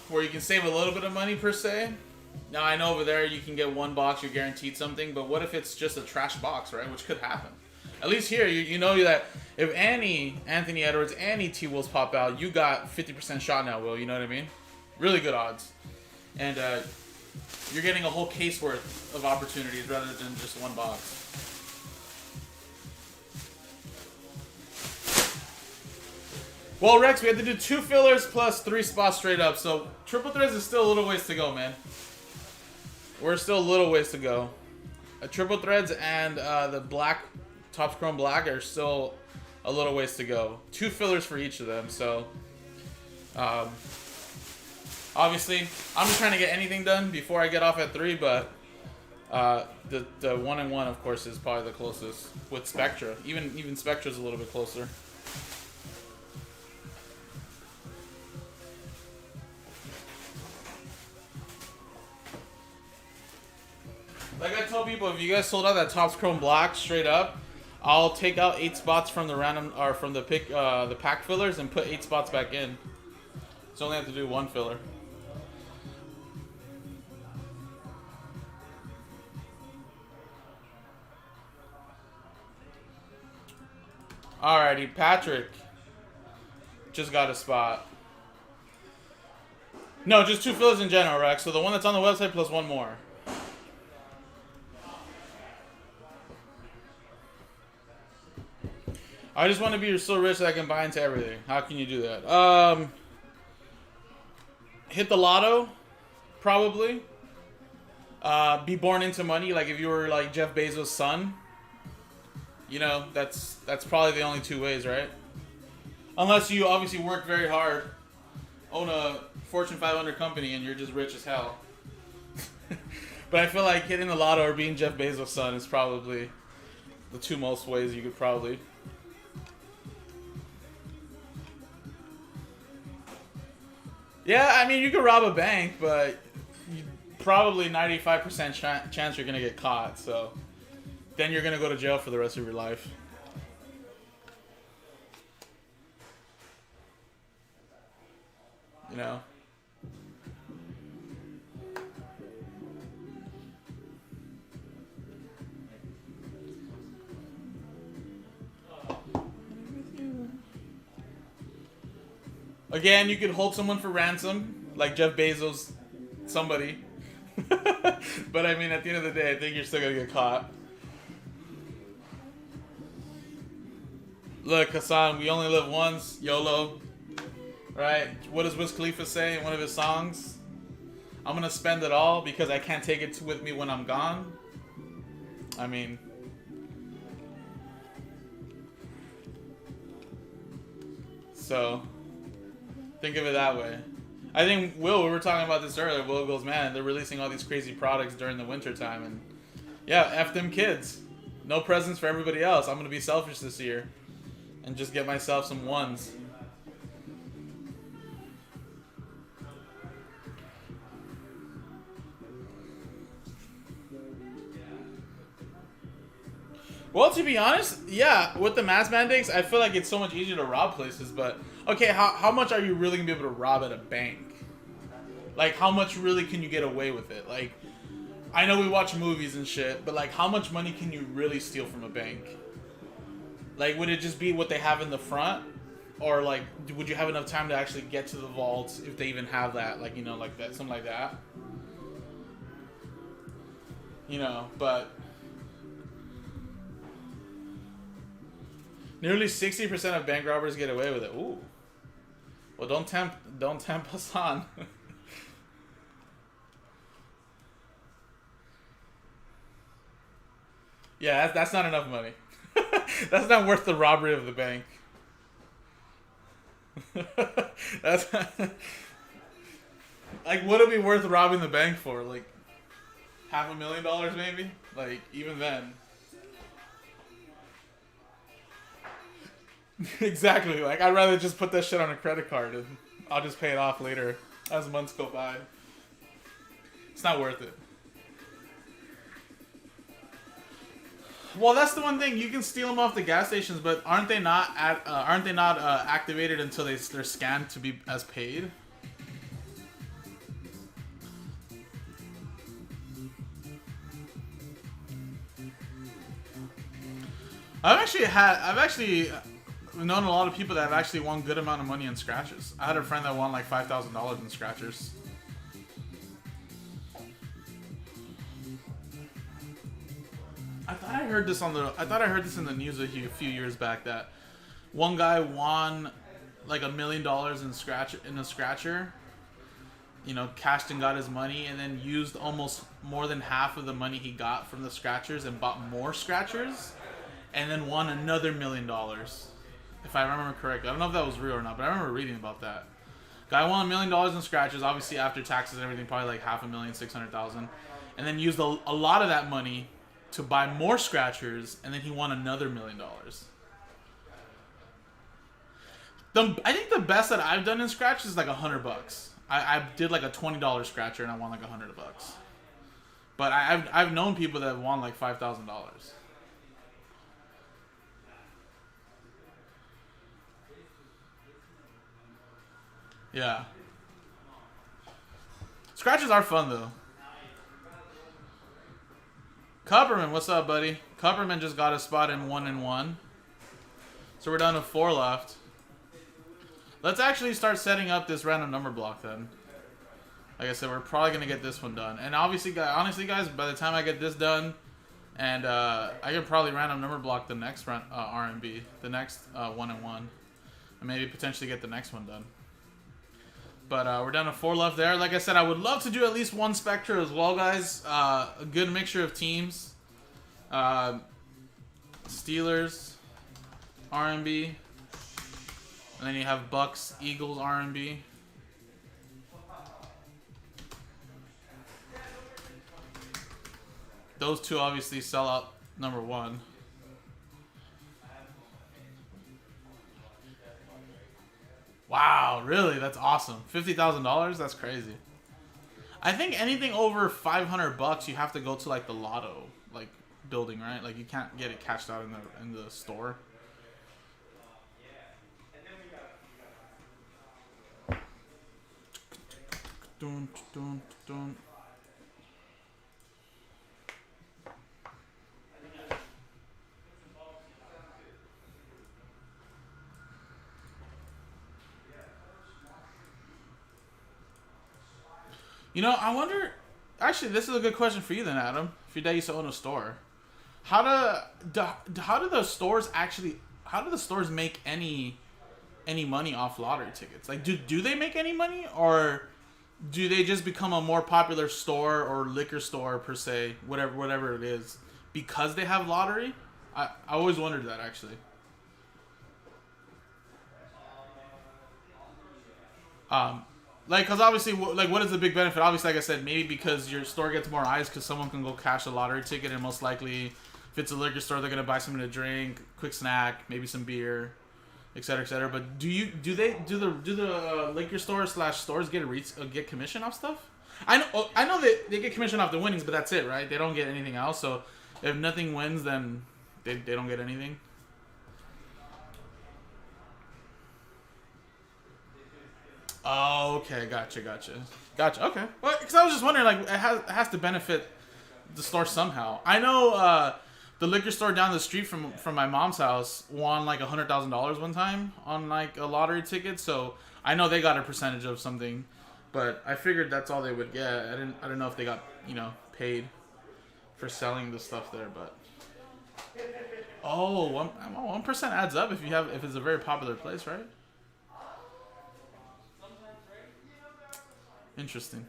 where you can save a little bit of money per se. Now, I know over there you can get 1 box, you're guaranteed something, but what if it's just a trash box, right? Which could happen. At least here, you know that if any Anthony Edwards, any T-Wolves pop out, you got 50% shot now, Will. You know what I mean? Really good odds. And you're getting a whole case worth of opportunities rather than just 1 box. Well, Rex, we had to do 2 fillers plus 3 spots straight up, so triple threads is still a little ways to go, man. We're still a little ways to go. Triple threads and the black, Topps Chrome Black are still a little ways to go. 2 fillers for each of them, so obviously I'm just trying to get anything done before I get off at 3, but the 1 and 1, of course, is probably the closest with Spectra. Even Spectra's a little bit closer. Like I tell people, if you guys sold out that Topps Chrome Black straight up, I'll take out 8 spots from the random or from the the pack fillers and put 8 spots back in. So only have to do 1 filler. Alrighty, Patrick just got a spot. No, just 2 fillers in general, Rex. So the one that's on the website plus 1 more. I just want to be so rich that I can buy into everything. How can you do that? Hit the lotto, probably. Be born into money, like if you were like Jeff Bezos' son. You know, that's probably the only 2 ways, right? Unless you obviously work very hard, own a Fortune 500 company, and you're just rich as hell. But I feel like hitting the lotto or being Jeff Bezos' son is probably the 2 most ways you could probably. Yeah, I mean, you could rob a bank, but you probably 95% chance you're going to get caught. So then you're going to go to jail for the rest of your life. You know? Again, you could hold someone for ransom, like Jeff Bezos, somebody. But I mean, at the end of the day, I think you're still gonna get caught. Look, Hassan, we only live once. YOLO. Right? What does Wiz Khalifa say in one of his songs? I'm gonna spend it all because I can't take it with me when I'm gone. I mean, so think of it that way. I think we were talking about this earlier. Will goes, man, they're releasing all these crazy products during the winter time, and yeah, F them kids. No presents for everybody else. I'm gonna be selfish this year and just get myself some ones. Well, to be honest, yeah, with the mask mandates, I feel like it's so much easier to rob places, but okay, how much are you really gonna be able to rob at a bank? Like, how much really can you get away with it? Like, I know we watch movies and shit, but like, how much money can you really steal from a bank? Like, would it just be what they have in the front? Or like, would you have enough time to actually get to the vaults if they even have that? Like, you know, like that, something like that. You know, but nearly 60% of bank robbers get away with it. Ooh. Well, don't tempt us on. Yeah, that's not enough money. That's not worth the robbery of the bank. That's like, what would it be worth robbing the bank for? Like $500,000 maybe? Like, even then. Exactly. Like, I'd rather just put that shit on a credit card and I'll just pay it off later as months go by. It's not worth it. Well, that's the one thing. You can steal them off the gas stations, but aren't they not activated until they're scanned to be as paid? I've actually known a lot of people that have actually won good amount of money in scratches. I had a friend that won like $5,000 in scratchers. I thought I heard this in the news a few years back that one guy won like $1 million in a scratcher. You know, cashed and got his money, and then used almost more than half of the money he got from the scratchers and bought more scratchers, and then won another $1 million. If I remember correctly, I don't know if that was real or not, but I remember reading about that. Guy won $1 million in scratches, obviously after taxes and everything, probably like $500,000, $600,000, and then used a lot of that money to buy more scratchers, and then he won another $1 million. I think the best that I've done in scratch is like $100. I did like a $20 scratcher and I won like $100. But I've known people that won like $5,000. Yeah. Scratches are fun though. Cupperman, what's up, buddy? Cupperman just got a spot in 1-1. So we're down to 4 left. Let's actually start setting up this random number block then. Like I said, we're probably going to get this one done. And honestly, guys, by the time I get this done, and I can probably random number block the next R&B, the next 1-1. And maybe potentially get the next one done. But we're down to 4 left there. Like I said, I would love to do at least one Spectre as well, guys. A good mixture of teams. Steelers, R&B. And then you have Bucks, Eagles, R&B. Those two obviously sell out number 1. Wow, really? That's awesome. $50,000? That's crazy. I think anything over $500, you have to go to like the lotto like building, right? Like you can't get it cashed out in the store. Dun, dun, dun. You know, I wonder. Actually, this is a good question for you then, Adam. If your dad used to own a store, how do the stores actually how do the stores make any money off lottery tickets? Like, do they make any money, or do they just become a more popular store or liquor store per se, whatever it is, because they have lottery? I always wondered that, actually. Um, like, cause obviously, like, what is the big benefit? Obviously, like I said, maybe because your store gets more eyes, because someone can go cash a lottery ticket, and most likely, if it's a liquor store, they're gonna buy something to drink, quick snack, maybe some beer, et cetera, et cetera. But do the liquor stores / stores get commission off stuff? I know that they get commission off the winnings, but that's it, right? They don't get anything else. So if nothing wins, then they don't get anything. Oh, okay, gotcha. Okay, well, because I was just wondering, like, it has to benefit the store somehow. I know the liquor store down the street from my mom's house won like $100,000 one time on like a lottery ticket, so I know they got a percentage of something. But I figured that's all they would get. I don't know if they got paid for selling the stuff there, but oh, 1% adds up if it's a very popular place, right? Interesting.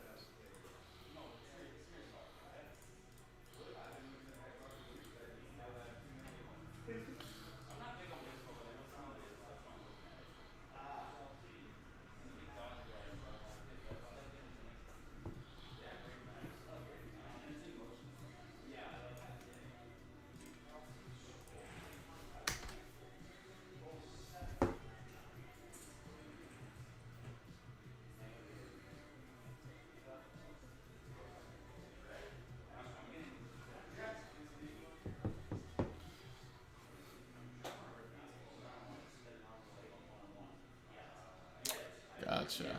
Gotcha.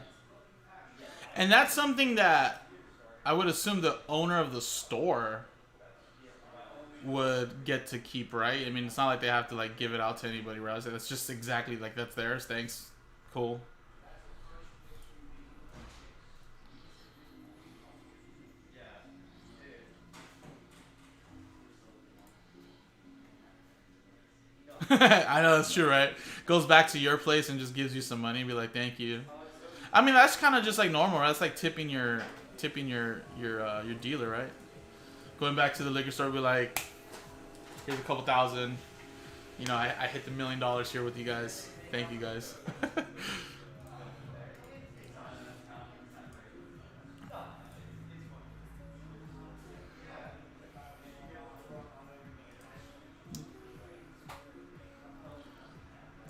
And that's something that I would assume the owner of the store would get to keep, right? I mean, it's not like they have to like give it out to anybody, right? It's just exactly like that's theirs. Thanks. Cool. I know that's true, right? Goes back to your place and just gives you some money. Be like, thank you. I mean, that's kind of just like normal, right? That's like tipping your dealer, right? Going back to the liquor store, be like, here's a couple thousand. I hit the $1 million here with you guys. Thank you guys.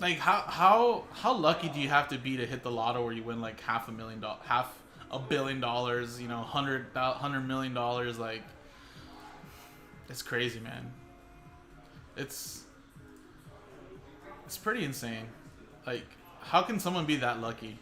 Like how lucky do you have to be to hit the lotto where you win like $500 million, $100 million? Like, it's crazy, man. It's it's pretty insane. Like, how can someone be that lucky?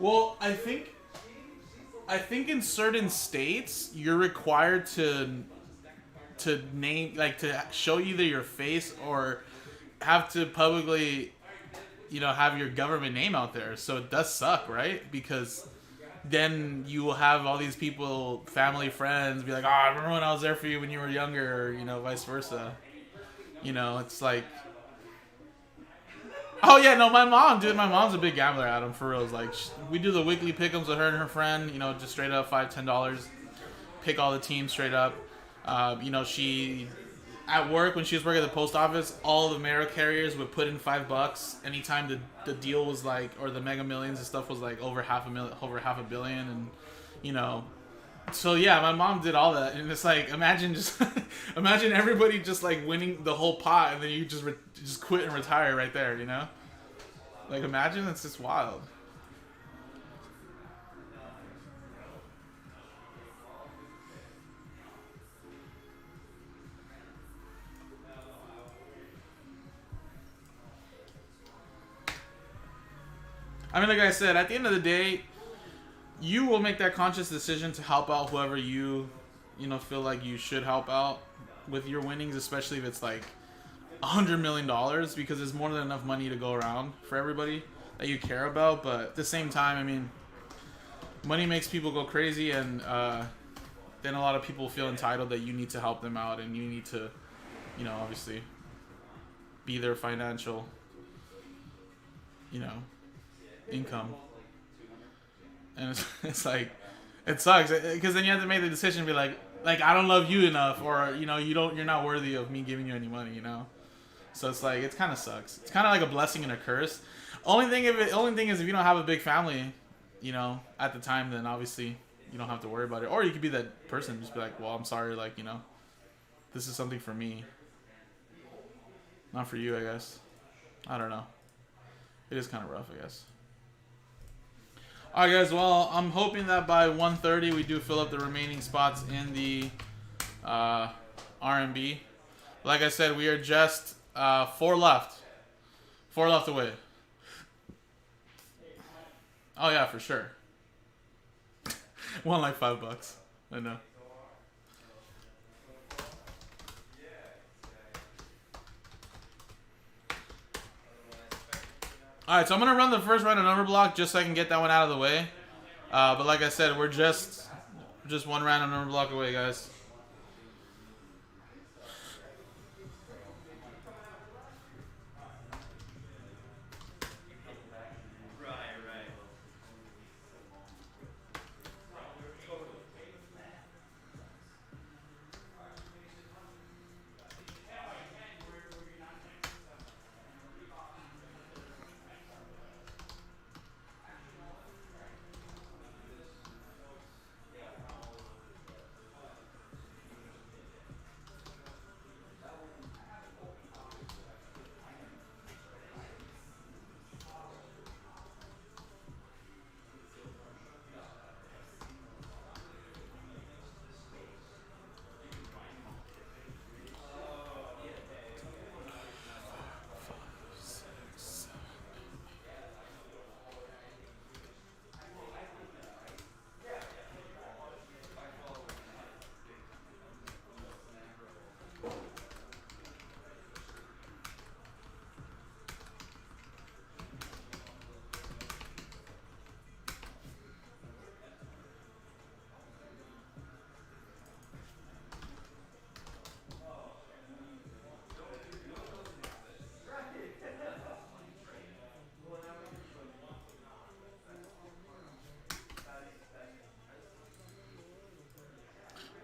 Well, I think in certain states you're required to name, like, to show either your face or have to publicly have your government name out there. So it does suck, right? Because then you will have all these people, family, friends, be like, "Oh, I remember when I was there for you when you were younger," or vice versa. It's like, oh yeah, no, my mom, dude, my mom's a big gambler, Adam, for real. It's like, we do the weekly pick'ems with her and her friend. Just straight up $5, $10, pick all the teams straight up. She at work, when she was working at the post office, all the mail carriers would put in $5 anytime the deal was like, or the Mega Millions and stuff was like over half a billion, and you know So yeah, my mom did all that, and it's like imagine just imagine everybody just like winning the whole pot, and then you just quit and retire right there, you know? Like imagine it's just wild. I mean, like I said, at the end of the day, you will make that conscious decision to help out whoever feel like you should help out with your winnings, especially if it's like $100 million, because there's more than enough money to go around for everybody that you care about. But at the same time, I mean, money makes people go crazy, and then a lot of people feel entitled that you need to help them out, and you need to, obviously be their financial, you know, income. And it's like, it sucks because then you have to make the decision, be like I don't love you enough, or you're not worthy of me giving you any money. So it's like, it kind of sucks. It's kind of like a blessing and a curse. Only thing is, if you don't have a big family, at the time, then obviously you don't have to worry about it. Or you could be that person, just be like, well, I'm sorry, like, this is something for me, not for you, I guess. I don't know. It is kind of rough, I guess. All right, guys. Well, I'm hoping that by 1:30 we do fill up the remaining spots in the R&B. Like I said, we are just 4 left. 4 left away. Oh yeah, for sure. Won like $5. I know. All right, so I'm gonna run the first round of number block just so I can get that one out of the way. But like I said, we're just 1 round of number block away, guys.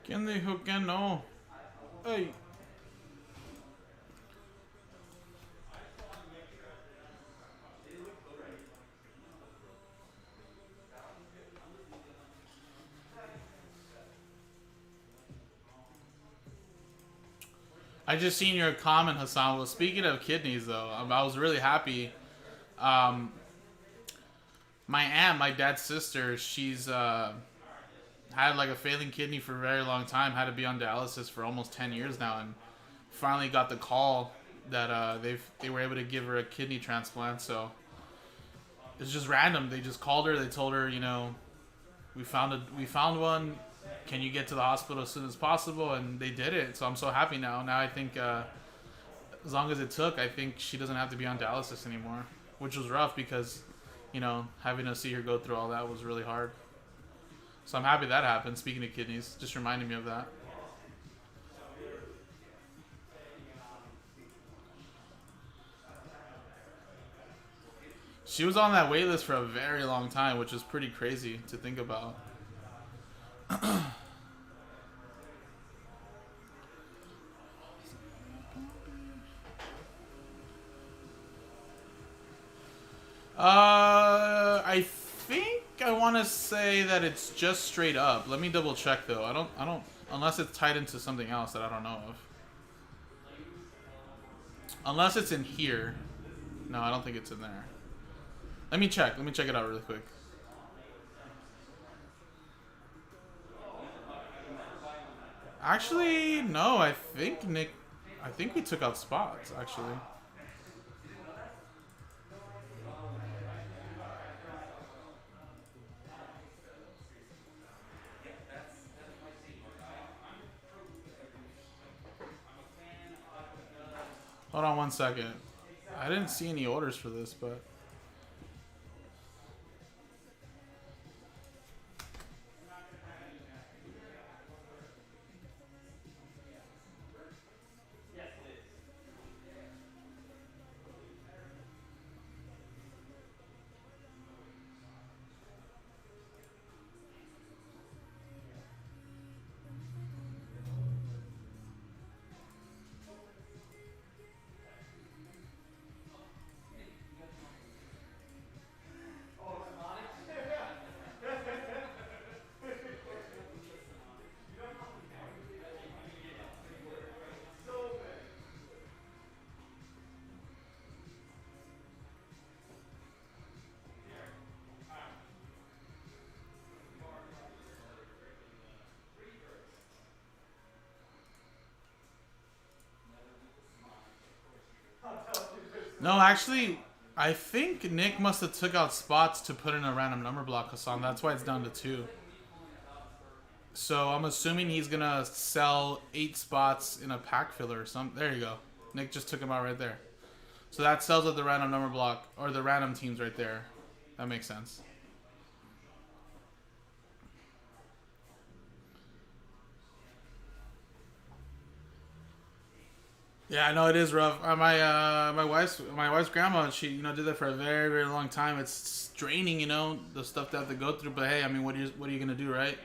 ¿Quién dijo que no? Hey. I just seen your comment, Hassan. Well, speaking of kidneys, though, I was really happy. My aunt, my dad's sister, she's had like a failing kidney for a very long time. Had to be on dialysis for almost 10 years now, and finally got the call that they were able to give her a kidney transplant. So it's just random. They just called her. They told her, we found one. Can you get to the hospital as soon as possible? And they did it. So I'm so happy now. Now I think as long as it took, I think she doesn't have to be on dialysis anymore, which was rough because, having to see her go through all that was really hard. So I'm happy that happened. Speaking of kidneys, just reminded me of that. She was on that wait list for a very long time, which is pretty crazy to think about. I I want to say that it's just straight up. Let me double check though. I don't unless it's tied into something else that I don't know of. Unless it's in here. No, I don't think it's in there. Let me check. Let me check it out really quick. Actually, no. I think we took out spots. Actually. Hold on one second. I didn't see any orders for this, but. No, actually, I think Nick must have took out spots to put in a random number block, Hassan. That's why it's down to 2. So I'm assuming he's gonna sell 8 spots in a pack filler or something. There you go. Nick just took him out right there. So that sells at the random number block or the random teams right there. That makes sense. Yeah, I know it is rough. My wife's grandma, she did that for a very very long time. It's draining, the stuff they have to go through. But hey, I mean, what are you gonna do, right?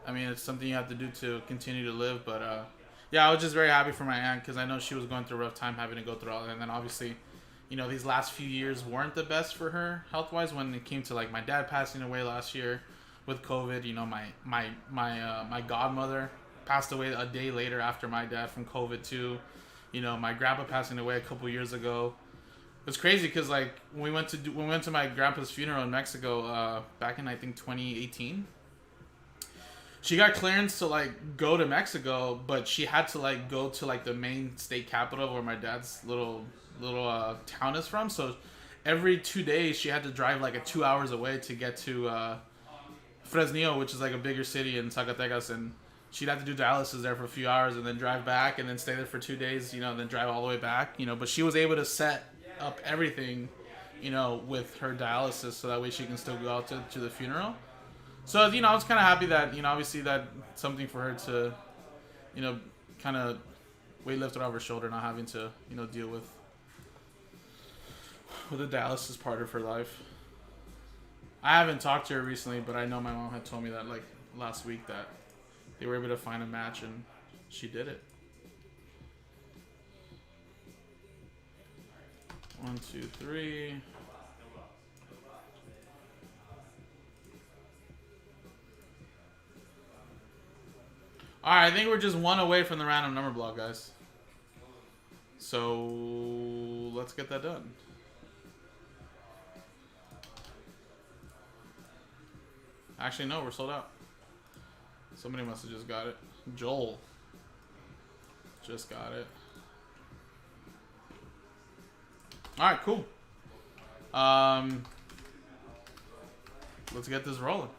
I mean, it's something you have to do to continue to live. But yeah, I was just very happy for my aunt because I know she was going through a rough time having to go through all that. And then obviously, these last few years weren't the best for her health wise when it came to like my dad passing away last year with COVID. My godmother passed away a day later after my dad from COVID too. My grandpa passing away a couple years ago. It was crazy because like when we went to my grandpa's funeral in Mexico back in I think 2018. She got clearance to like go to Mexico, but she had to like go to like the main state capital where my dad's little town is from. So every 2 days she had to drive like 2 hours away to get to Fresnillo, which is like a bigger city in Zacatecas, and she'd have to do dialysis there for a few hours and then drive back and then stay there for 2 days, then drive all the way back, but she was able to set up everything, with her dialysis so that way she can still go out to the funeral. So, I was kind of happy that, obviously that something for her to, kind of weight lifted off her shoulder, not having to, deal with the dialysis part of her life. I haven't talked to her recently, but I know my mom had told me that like last week that they were able to find a match and she did it. 1, 2, 3. Alright, I think we're just 1 away from the random number block, guys. So let's get that done. Actually, no, we're sold out. Somebody must have just got it. Joel just got it. Alright, cool. Let's get this rolling.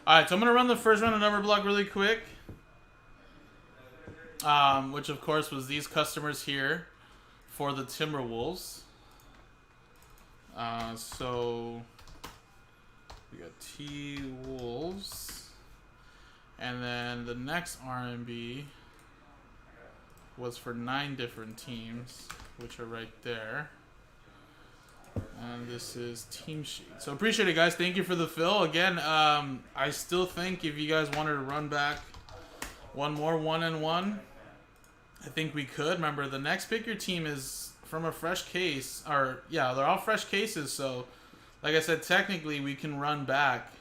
Alright, so I'm going to run the first round of number block really quick. Which, of course, was these customers here for the Timberwolves. So we got T-Wolves. And then the next RMB was for 9 different teams, which are right there. And this is team sheet. So appreciate it, guys. Thank you for the fill. Again, I still think if you guys wanted to run back one more 1-and-1, I think we could. Remember, the next pick your team is from a fresh case. Or, yeah, they're all fresh cases. So, like I said, technically we can run back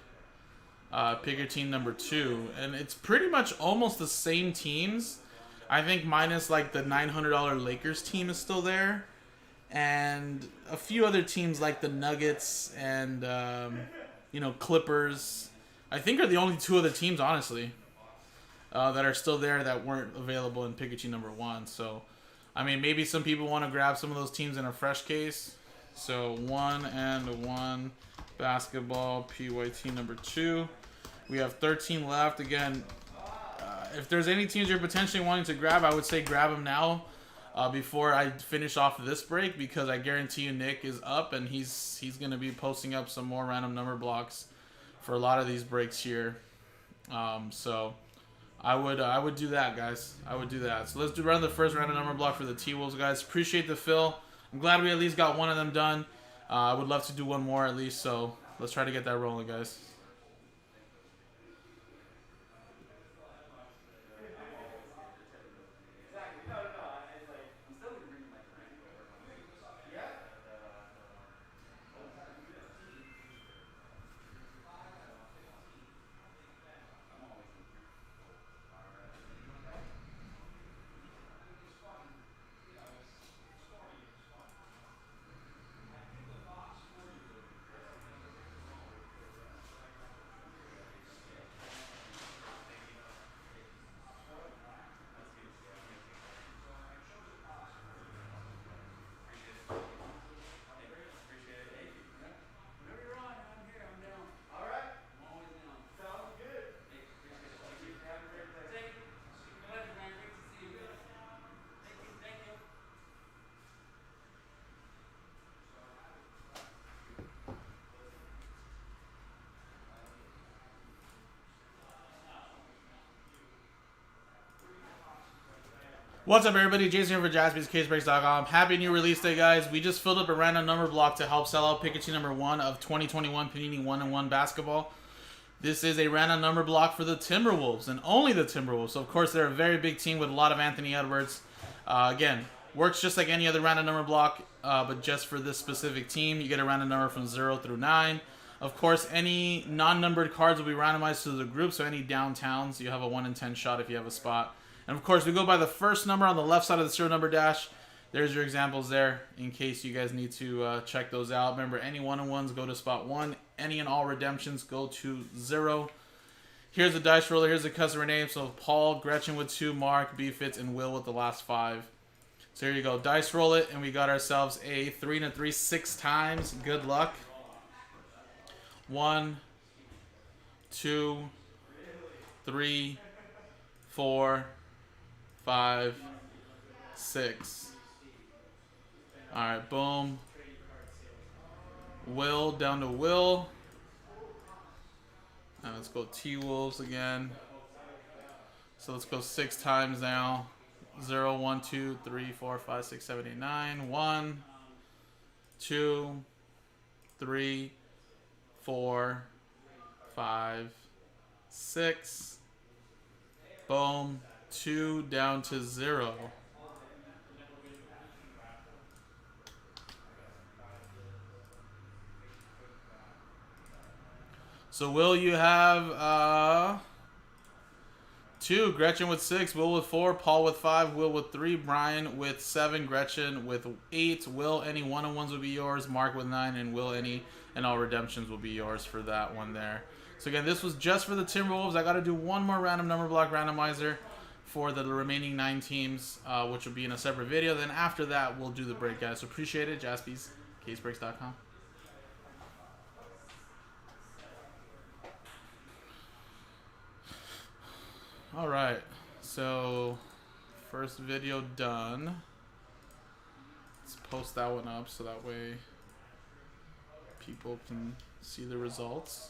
pick your team number 2. And it's pretty much almost the same teams. I think minus like the $900 Lakers team is still there. And a few other teams like the Nuggets and, Clippers. I think are the only 2 other teams, honestly, that are still there that weren't available in Pikachu number 1. So, I mean, maybe some people want to grab some of those teams in a fresh case. So, 1 and 1 basketball PYT number 2. We have 13 left. Again, if there's any teams you're potentially wanting to grab, I would say grab them now before I finish off this break, because I guarantee you Nick is up and he's going to be posting up some more random number blocks for a lot of these breaks here. So I would do that, guys. I would do that. So let's run the first random number block for the T-Wolves, guys. Appreciate the fill. I'm glad we at least got one of them done. I would love to do one more at least, so let's try to get that rolling, guys. What's up, everybody? Jason here for JaspysCaseBreaks.com. Happy new release day, guys. We just filled up a random number block to help sell out Pikachu number 1 of 2021 Panini 1-and-1 basketball. This is a random number block for the Timberwolves, and only the Timberwolves. So, of course, they're a very big team with a lot of Anthony Edwards. Again, works just like any other random number block, but just for this specific team. You get a random number from 0 through 9. Of course, any non-numbered cards will be randomized to the group, so any downtowns, you have a 1 in 10 shot if you have a spot. And, of course, we go by the first number on the left side of the serial number dash. There's your examples there in case you guys need to check those out. Remember, any 1-and-1s go to spot 1. Any and all redemptions go to 0. Here's the dice roller. Here's the customer name. So, Paul, Gretchen with 2, Mark, B-Fits, and Will with the last 5. So, here you go. Dice roll it, and we got ourselves a 3 and a 3 6 times. Good luck. 1, 2, 3, 4, 5, 6. Alright, boom. Will down to Will. And let's go T-Wolves again. So let's go 6 times now. 0, 1, 2, 3, 4, 5, 6, 7, 8, 9. 1, 2, 3, 4, 5, 6. Boom. 2 down to 0. So Will, you have 2, Gretchen with 6, Will with 4, Paul with 5, Will with 3, Brian with 7, Gretchen with 8. Will, any 1-on-1s will be yours, Mark with 9, and Will, any and all redemptions will be yours for that one there. So again, this was just for the Timberwolves. I got to do one more random number block randomizer for the remaining 9 teams, which will be in a separate video. Then after that, we'll do the break, guys. So appreciate it. JaspysCaseBreaks.com. All right. So first video done. Let's post that one up so that way people can see the results.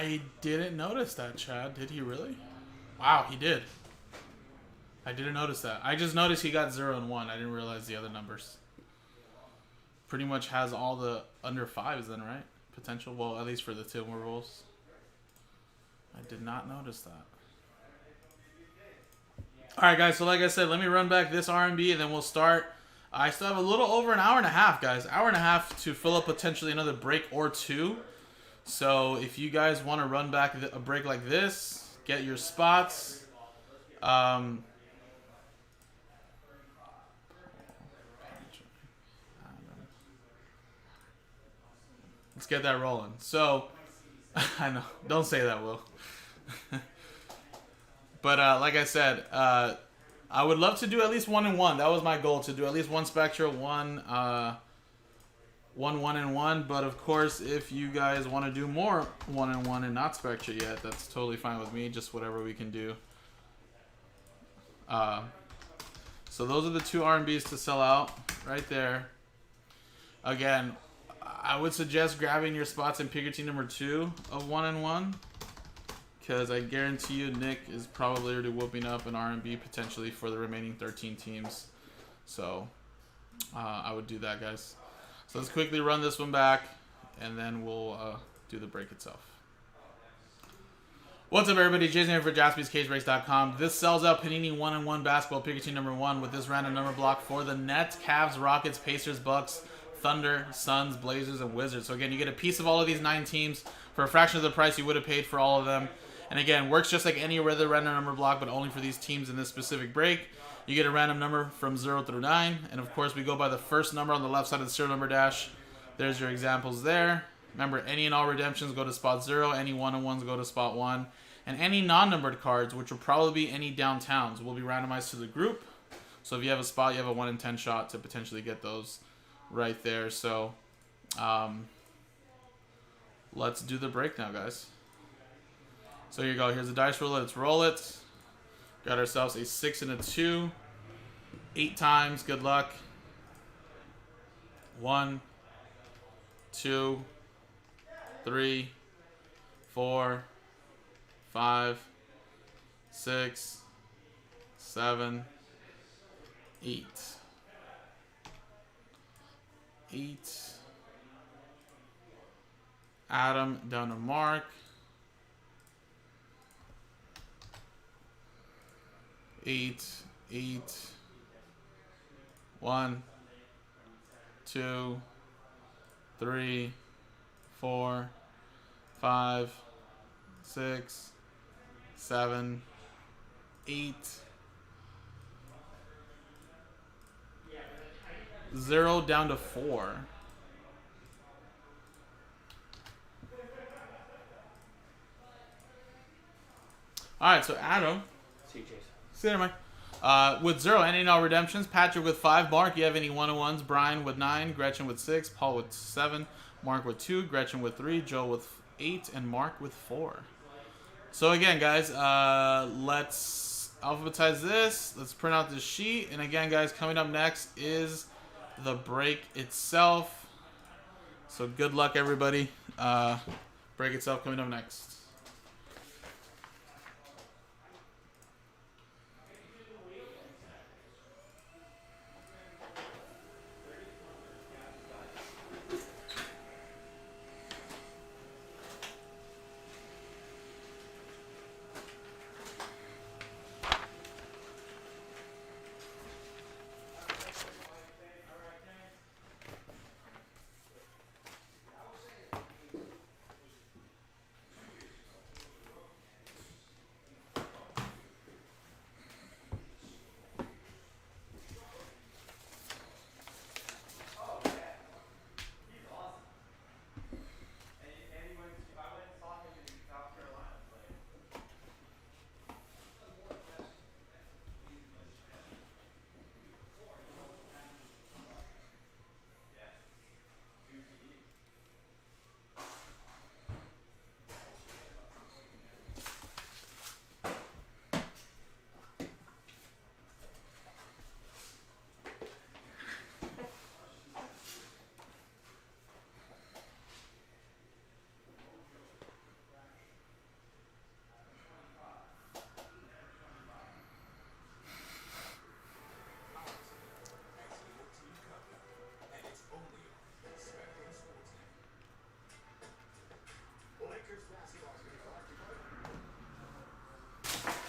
I didn't notice that, Chad. Did he really? Wow, he did. I didn't notice that. I just noticed he got 0 and 1. I didn't realize the other numbers. Pretty much has all the under 5s then, right? Potential. Well, at least for the Timberwolves. I did not notice that. Alright, guys. So like I said, let me run back this R&B and then we'll start. I still have a little over an hour and a half, guys. Hour and a half to fill up potentially another break or two. So if you guys want to run back a break like this, get your spots. Let's get that rolling. So, I know. Don't say that, Will. But like I said, I would love to do at least 1 and 1. That was my goal, to do at least one Spectra, one 1 and 1. But of course, if you guys want to do more 1 and 1 and not Spectra yet, that's totally fine with me. Just whatever we can do. So those are the 2 R&Bs to sell out right there. Again, I would suggest grabbing your spots in pick your team number 2 of 1 and 1. Because I guarantee you Nick is probably already whooping up an R&B potentially for the remaining 13 teams. So I would do that, guys. So let's quickly run this one back, and then we'll do the break itself. What's up, everybody? Jason here for JaspysCaseBreaks.com. This sells out Panini 1 and 1 basketball pick your team number 1 with this random number block for the Nets, Cavs, Rockets, Pacers, Bucks, Thunder, Suns, Blazers, and Wizards. So again, you get a piece of all of these 9 teams for a fraction of the price you would have paid for all of them. And again, works just like any other random number block, but only for these teams in this specific break. You get a random number from 0 through 9. And of course, we go by the first number on the left side of the serial number dash. There's your examples there. Remember, any and all redemptions go to spot 0. Any 1 and 1s go to spot 1. And any non-numbered cards, which will probably be any downtowns, will be randomized to the group. So if you have a spot, you have a 1 in 10 shot to potentially get those right there. So let's do the break now, guys. So here you go. Here's the dice roller. Let's roll it. Got ourselves a 6 and a 2. 8 times. Good luck. 1, 2, 3, 4, 5, 6, 7, 8. 8. Adam down to Mark. 8, 8, 1, 2, 3, 4, 5, 6, 7, 8. 0 down to 4. Alright, so Adam. See you, Jason. See you there, Mike. With 0, any and all redemptions. Patrick with 5. Mark, you have any 1 and 1s? Brian with 9. Gretchen with 6. Paul with 7. Mark with 2. Gretchen with 3. Joe with 8. And Mark with 4. So again, guys, let's alphabetize this. Let's print out this sheet. And again, guys, coming up next is the break itself. So good luck, everybody. Break itself coming up next.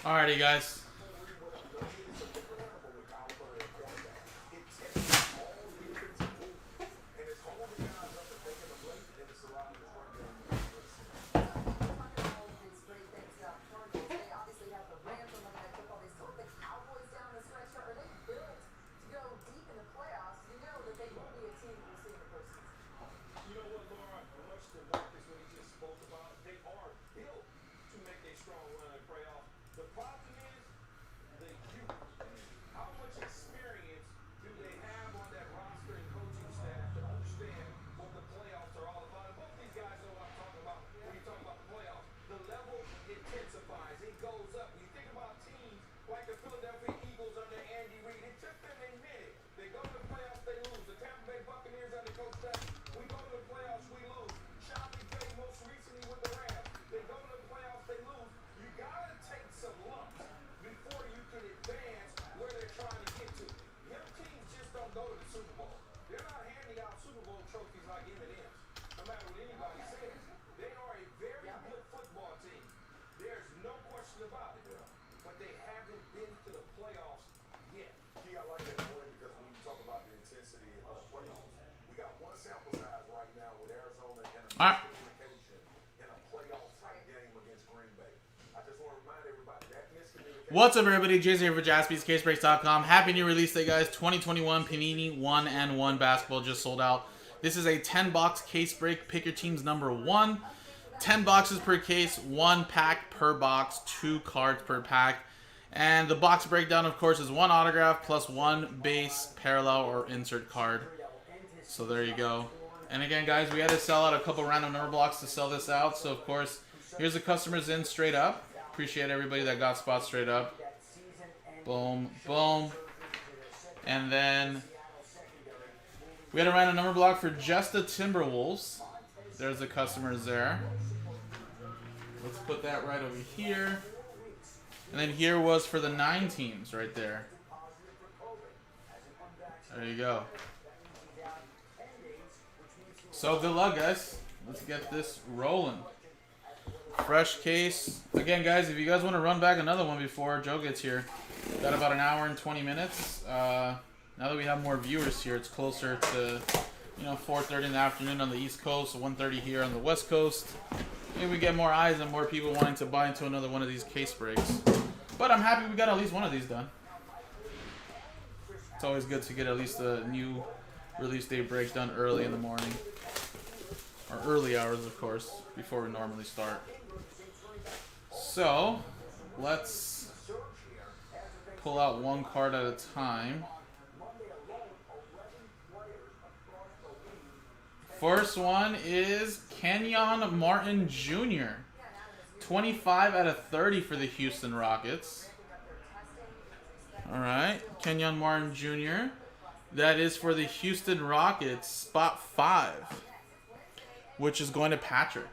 Alrighty, guys. All right. What's up, everybody? Jason here for JaspysCaseBreaks.com. Happy new release day, guys. 2021 Panini 1-and-1 basketball just sold out. This is a 10-box case break. Pick your team's number 1. 10 boxes per case, 1 pack per box, 2 cards per pack. And the box breakdown, of course, is 1 autograph plus 1 base, parallel, or insert card. So there you go. And again, guys, we had to sell out a couple random number blocks to sell this out. So, of course, here's the customers in straight up. Appreciate everybody that got spots straight up. Boom, boom. And then we had a random number block for just the Timberwolves. There's the customers there. Let's put that right over here. And then here was for the 9 teams right there. There you go. So good luck, guys. Let's get this rolling. Fresh case. Again, guys, if you guys want to run back another one before Joe gets here, got about an hour and 20 minutes. Now that we have more viewers here, it's closer to, 4:30 in the afternoon on the East Coast, 1:30 here on the West Coast. Maybe we get more eyes and more people wanting to buy into another one of these case breaks. But I'm happy we got at least one of these done. It's always good to get at least a new release day break done early in the morning. Or early hours, of course, before we normally start. So, let's pull out one card at a time. First one is Kenyon Martin Jr. 25 out of 30 for the Houston Rockets. Alright, Kenyon Martin Jr. That is for the Houston Rockets, spot 5. Which is going to Patrick.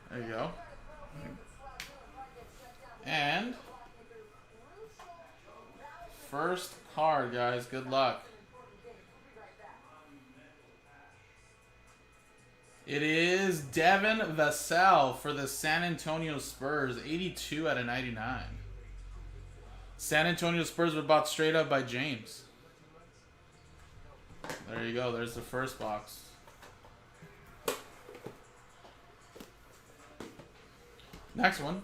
There you go. And first card, guys. Good luck. It is Devin Vassell for the San Antonio Spurs. 82 out of 99. San Antonio Spurs were bought straight up by James. There you go. There's the first box. Next one.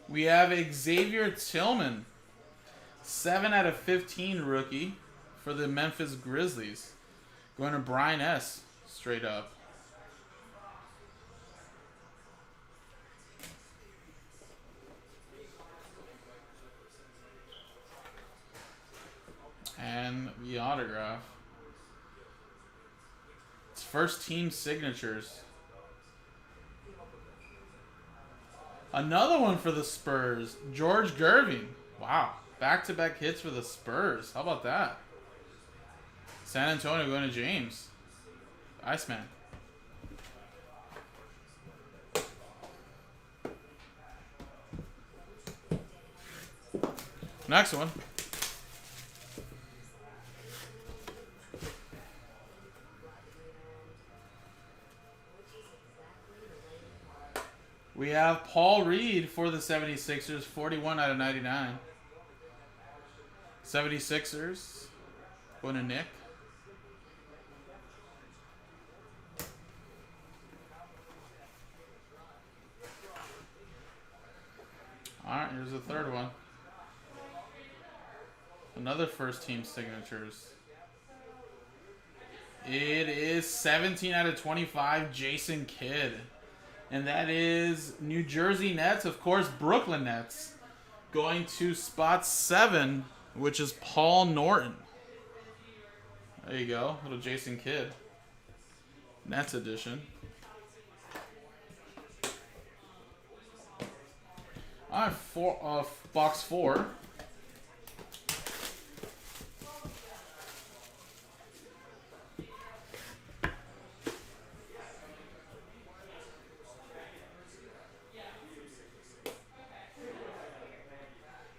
We have Xavier Tillman. 7 out of 15 rookie for the Memphis Grizzlies. Going to Brian S. Straight up. And the autograph. It's first team signatures. Another one for the Spurs. George Gervin. Wow. Back-to-back hits for the Spurs. How about that? San Antonio going to James. Iceman. Next one. We have Paul Reed for the 76ers, 41 out of 99. 76ers. Going to Nick. Alright, here's the third one. Another first team signatures. It is 17 out of 25, Jason Kidd. And that is New Jersey Nets, of course, Brooklyn Nets. Going to spot 7, which is Paul Norton. There you go, little Jason Kidd. Nets edition. All right, box 4.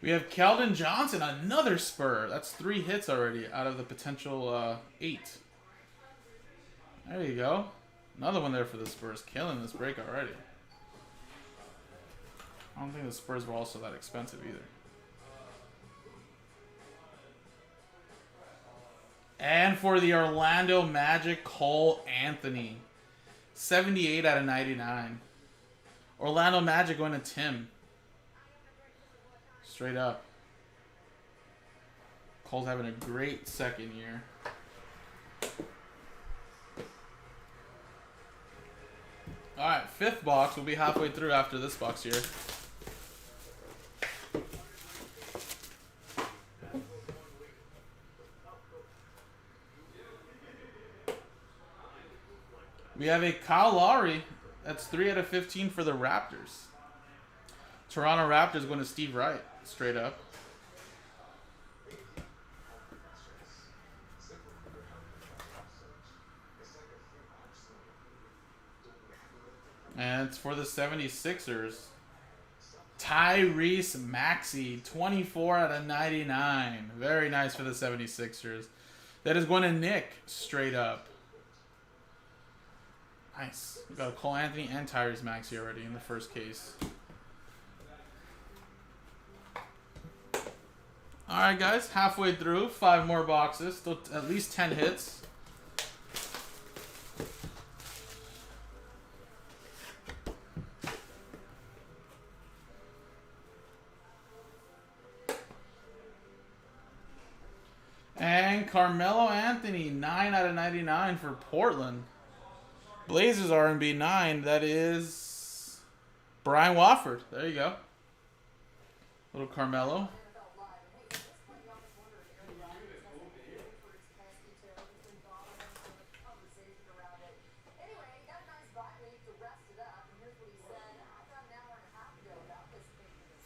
We have Keldon Johnson, another Spur. That's 3 hits already out of the potential 8. There you go. Another one there for the Spurs. Killing this break already. I don't think the Spurs were also that expensive either. And for the Orlando Magic, Cole Anthony. 78 out of 99. Orlando Magic going to Tim. Straight up. Cole's having a great second year. Alright, 5th box. We'll be halfway through after this box here. We have a Kyle Lowry. That's 3 out of 15 for the Raptors. Toronto Raptors going to Steve Wright. Straight up. And it's for the 76ers. Tyrese Maxey, 24 out of 99. Very nice for the 76ers. That is going to Nick, straight up. Nice. We got a Cole Anthony and Tyrese Maxey already in the first case. Alright guys, halfway through, 5 more boxes, still at least 10 hits. And Carmelo Anthony, 9 out of 99 for Portland. Blazers R&B 9, that is Brian Wofford. There you go. Little Carmelo.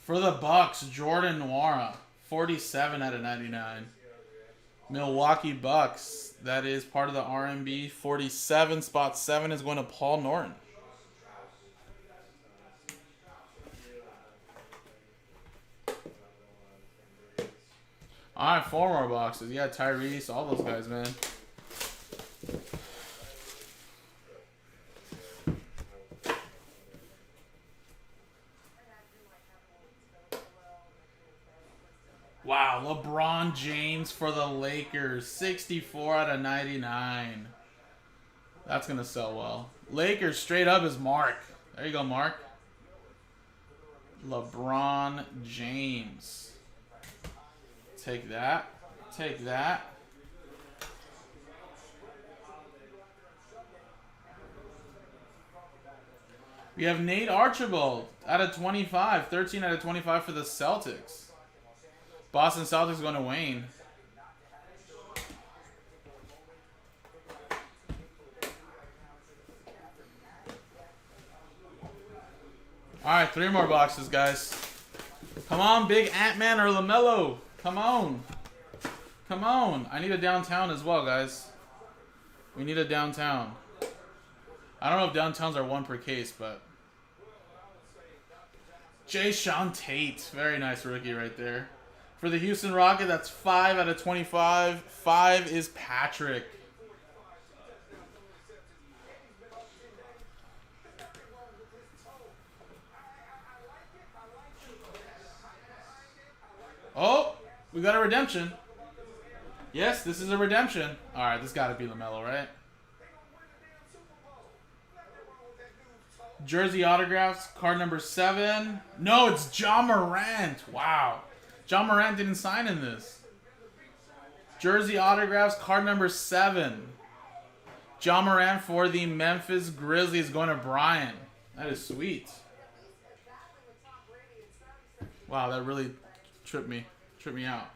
For the Bucks, Jordan Nwora, 47 out of 99. Milwaukee Bucks, that is part of the R&B. 47, spot 7 is going to Paul Norton. All right, 4 more boxes. Yeah, Tyrese, all those guys, man. Wow, LeBron James for the Lakers. 64 out of 99. That's going to sell well. Lakers straight up is Mark. There you go, Mark. LeBron James. Take that. Take that. We have Nate Archibald out of 25. 13 out of 25 for the Celtics. Boston Celtics going to Wayne. Alright, 3 more boxes, guys. Come on, big Ant-Man or LaMelo. Come on. Come on. I need a downtown as well, guys. We need a downtown. I don't know if downtowns are 1 per case, but... Jay Sean Tate. Very nice rookie right there. For the Houston Rocket, that's 5 out of 25. 5 is Patrick. Oh, we got a redemption. Yes, this is a redemption. All right, this got to be LaMelo, right? Jersey autographs, card number 7. No, it's Ja Morant. Wow. Ja Morant didn't sign in this. Jersey autographs, card number 7. Ja Morant for the Memphis Grizzlies going to Brian. That is sweet. Wow, that really tripped me out.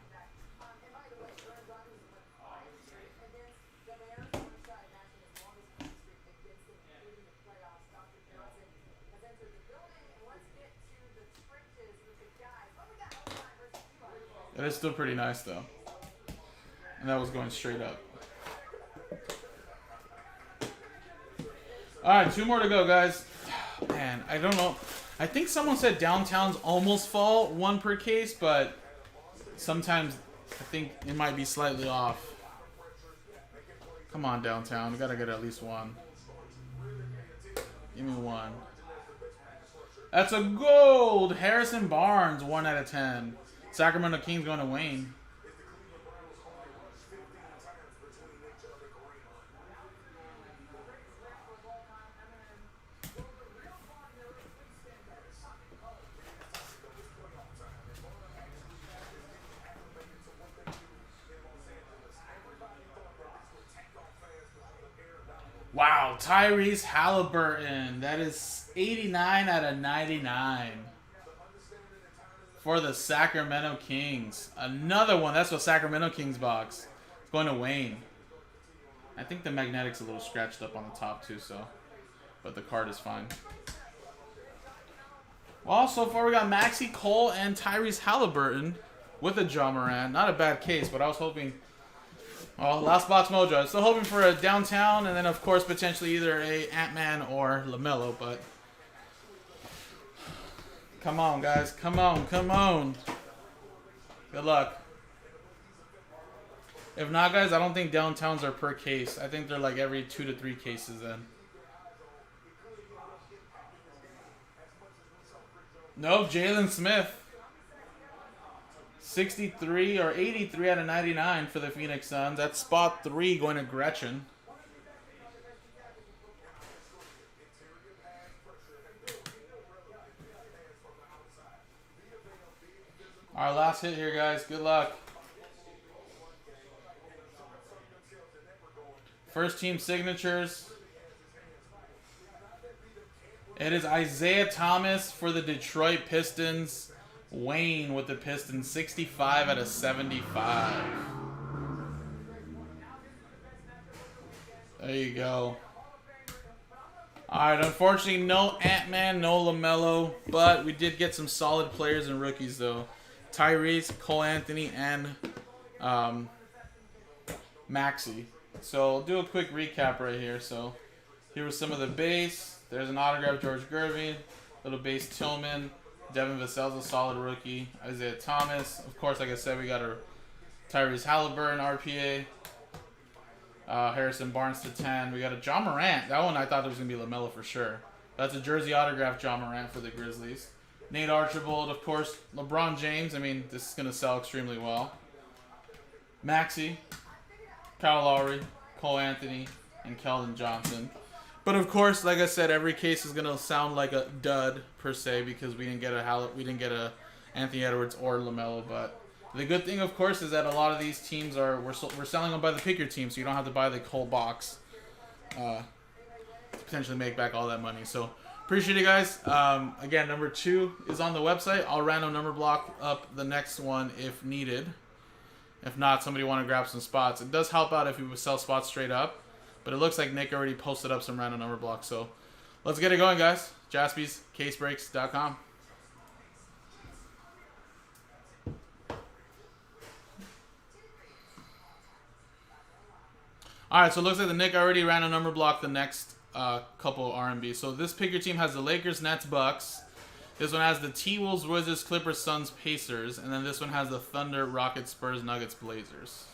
That is still pretty nice, though. And that was going straight up. All right, 2 more to go, guys. Man, I don't know. I think someone said downtowns almost fall 1 per case, but sometimes I think it might be slightly off. Come on, downtown. We got to get at least 1. Give me 1. That's a gold. Harrison Barnes, 1 out of 10. Sacramento Kings going to Wayne. Wow, Tyrese Halliburton. That is 89 out of 99 for the Sacramento Kings. Another one. That's a Sacramento Kings box. It's going to Wayne. I think the magnetic's a little scratched up on the top too, so, but the card is fine. Well, so far we got Maxey Cole and Tyrese Halliburton with a Ja Morant. Not a bad case, but I was hoping. Well, last box mojo. I'm still hoping for a downtown, and then of course potentially either a Ant-Man or LaMelo. But come on, guys, come on, come on. Good luck. If not, guys, I don't think downtowns are per case. I think they're like every 2 to 3 cases then. Nope, Jalen Smith. 63 or 83 out of 99 for the Phoenix Suns. That's spot 3 going to Gretchen. Our last hit here, guys. Good luck. First team signatures. It is Isaiah Thomas for the Detroit Pistons. Wayne with the Pistons, 65 out of 75. There you go. Alright, unfortunately, no Ant-Man, no LaMelo, but we did get some solid players and rookies, though. Tyrese, Cole Anthony, and Maxey. So, I'll do a quick recap right here. So, here was some of the base. There's an autograph, George Gervin. Little base, Tillman. Devin Vassell's a solid rookie. Isaiah Thomas. Of course, like I said, we got our Tyrese Halliburton RPA. Harrison Barnes to 10. We got a Ja Morant. That one I thought there was going to be LaMelo for sure. That's a jersey autograph Ja Morant for the Grizzlies. Nate Archibald, of course. LeBron James. I mean, this is going to sell extremely well. Maxey. Kyle Lowry. Cole Anthony. And Keldon Johnson. But of course, like I said, every case is gonna sound like a dud per se because we didn't get a Anthony Edwards or LaMelo. But the good thing, of course, is that a lot of these teams we're selling them by the pick your team, so you don't have to buy the whole box to potentially make back all that money. So appreciate it, guys. Again, number 2 is on the website. I'll random number block up the next one if needed. If not, somebody want to grab some spots. It does help out if you sell spots straight up. But it looks like Nick already posted up some random number blocks. So let's get it going, guys. JaspysCaseBreaks.com. All right, so it looks like the Nick already ran a number block the next couple R&B. So this pick your team has the Lakers, Nets, Bucks. This one has the T-Wolves, Wizards, Clippers, Suns, Pacers. And then this one has the Thunder, Rockets, Spurs, Nuggets, Blazers.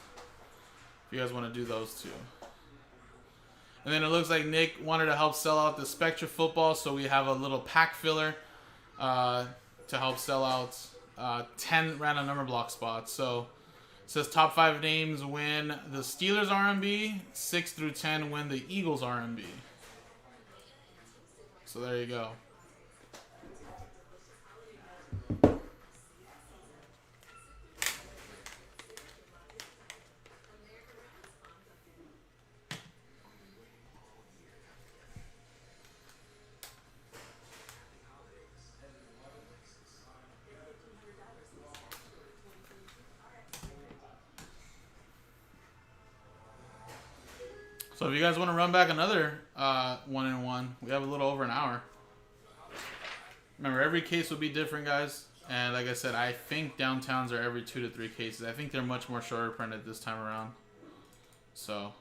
If you guys want to do those two. And then it looks like Nick wanted to help sell out the Spectra football. So we have a little pack filler to help sell out 10 random number block spots. So it says top 5 names win the Steelers R&B. 6 through 10 win the Eagles R&B. So there you go. So if you guys want to run back another 1-in-1, we have a little over an hour. Remember, every case will be different, guys. And like I said, I think downtowns are every 2 to 3 cases. I think they're much more shorter printed this time around. So,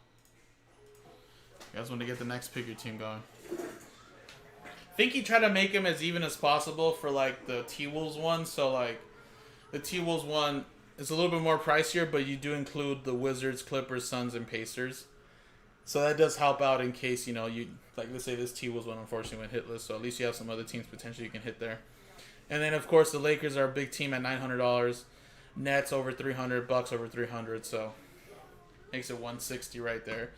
you guys want to get the next pick your team going. I think he tried to make them as even as possible for like the T-Wolves one. So like, the T-Wolves one is a little bit more pricier, but you do include the Wizards, Clippers, Suns, and Pacers. So that does help out in case, you know, you like, let's say this T-Wolves one unfortunately went hitless. So at least you have some other teams potentially you can hit there. And then, of course, the Lakers are a big team at $900. Nets over $300. Bucks over $300. So makes it $160 right there.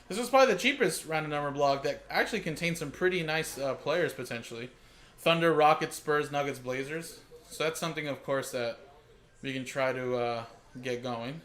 This was probably the cheapest random number block that actually contains some pretty nice players potentially. Thunder, Rockets, Spurs, Nuggets, Blazers. So that's something, of course, that we can try to get going.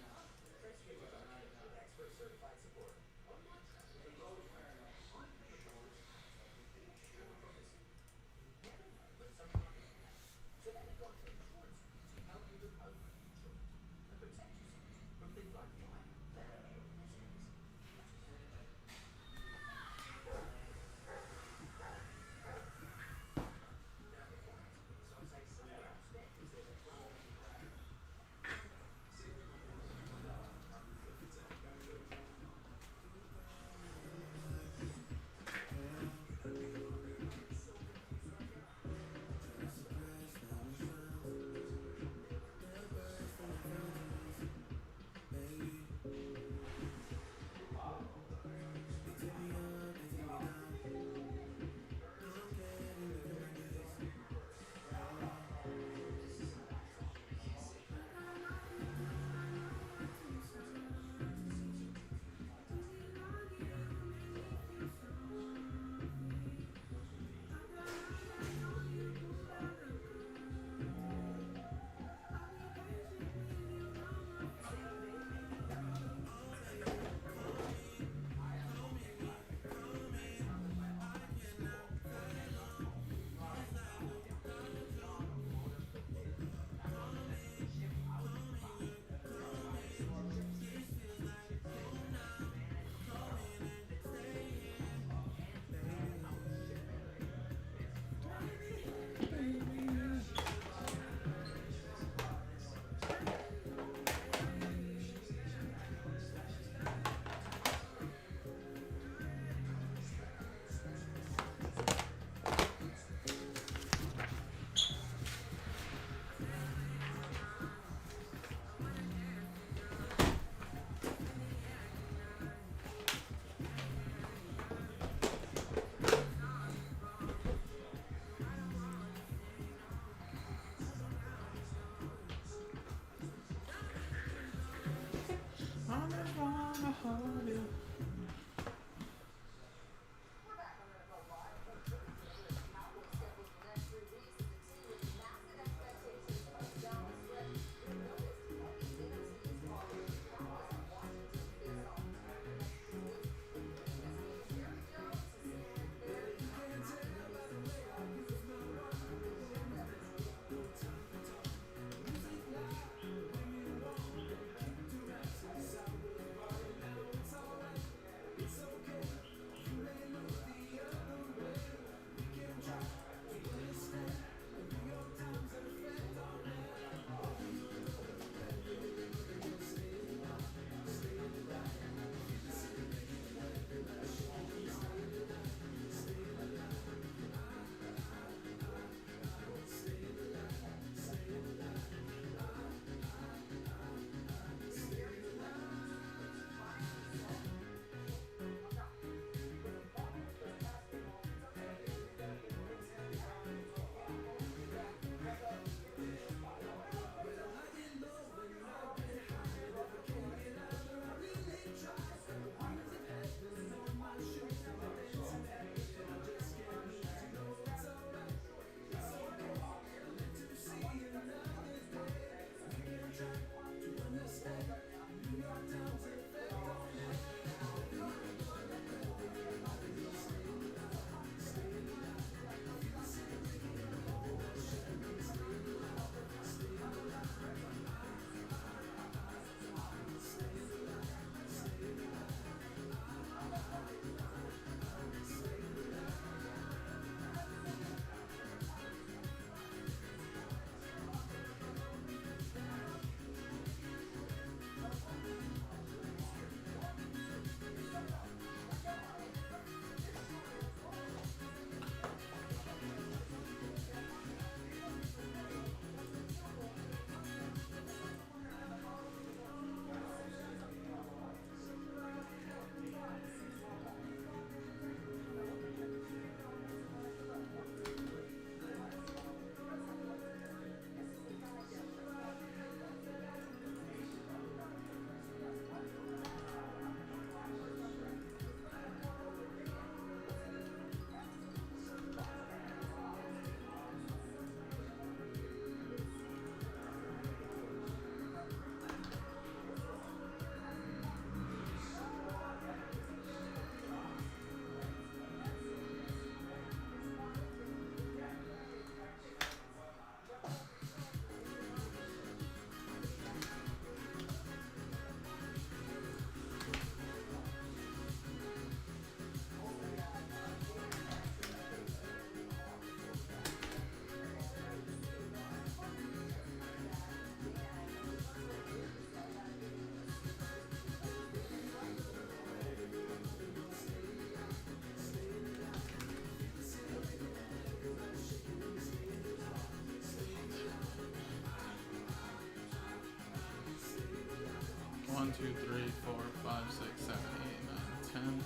1, 2, 3, 4, 5, 6, 7, 8, 9, 10.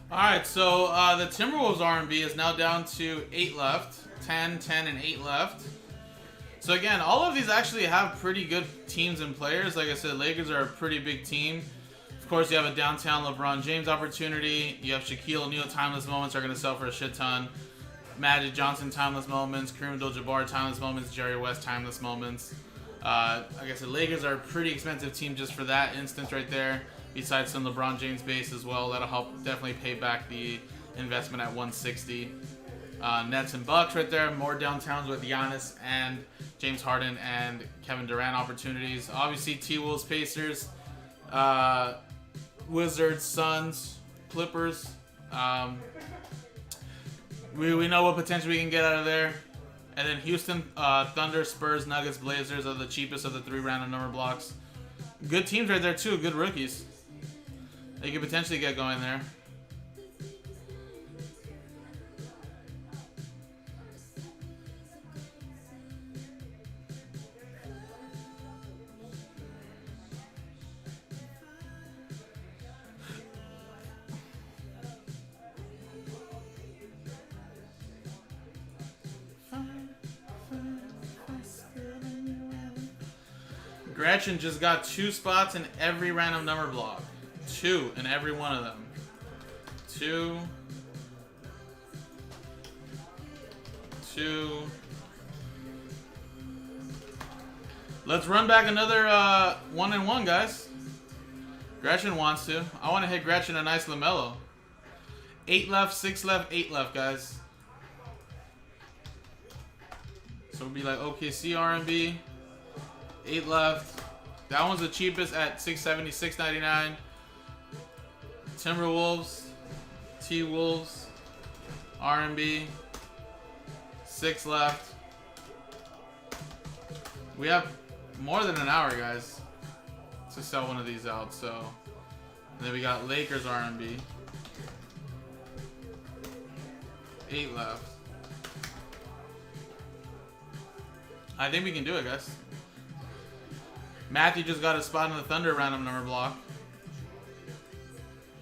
All right, so the Timberwolves R&B is now down to 8 left. 10, 10, and 8 left. So again, all of these actually have pretty good teams and players. Like I said, Lakers are a pretty big team. Of Of course, you have a downtown LeBron James opportunity. You have Shaquille O'Neal timeless moments are going to sell for a shit ton. Magic Johnson timeless moments. Kareem Abdul-Jabbar timeless moments. Jerry West timeless moments. I guess the Lakers are a pretty expensive team just for that instance right there. Besides some LeBron James base as well. That'll help definitely pay back the investment at 160. Nets and Bucks right there. More downtowns with Giannis and James Harden and Kevin Durant opportunities. Obviously, T-Wolves, Pacers, Wizards, Suns, Clippers. We know what potential we can get out of there. And then Houston, Thunder, Spurs, Nuggets, Blazers are the cheapest of the 3 random number blocks. Good teams right there too. Good rookies. They could potentially get going there. Gretchen just got 2 spots in every random number block. 2 in every one of them. 2. 2. Let's run back another 1-and-1, guys. Gretchen wants to. I want to hit Gretchen a nice LaMelo. 8 left, 6 left, 8 left, guys. So it'll be like OKC R&B. 8 left. That one's the cheapest at $670, $699. Timberwolves, T-Wolves, R&B. 6 left. We have more than an hour, guys, to sell one of these out. So, and then we got Lakers R&B. 8 left. I think we can do it, guys. Matthew just got a spot in the Thunder random number block.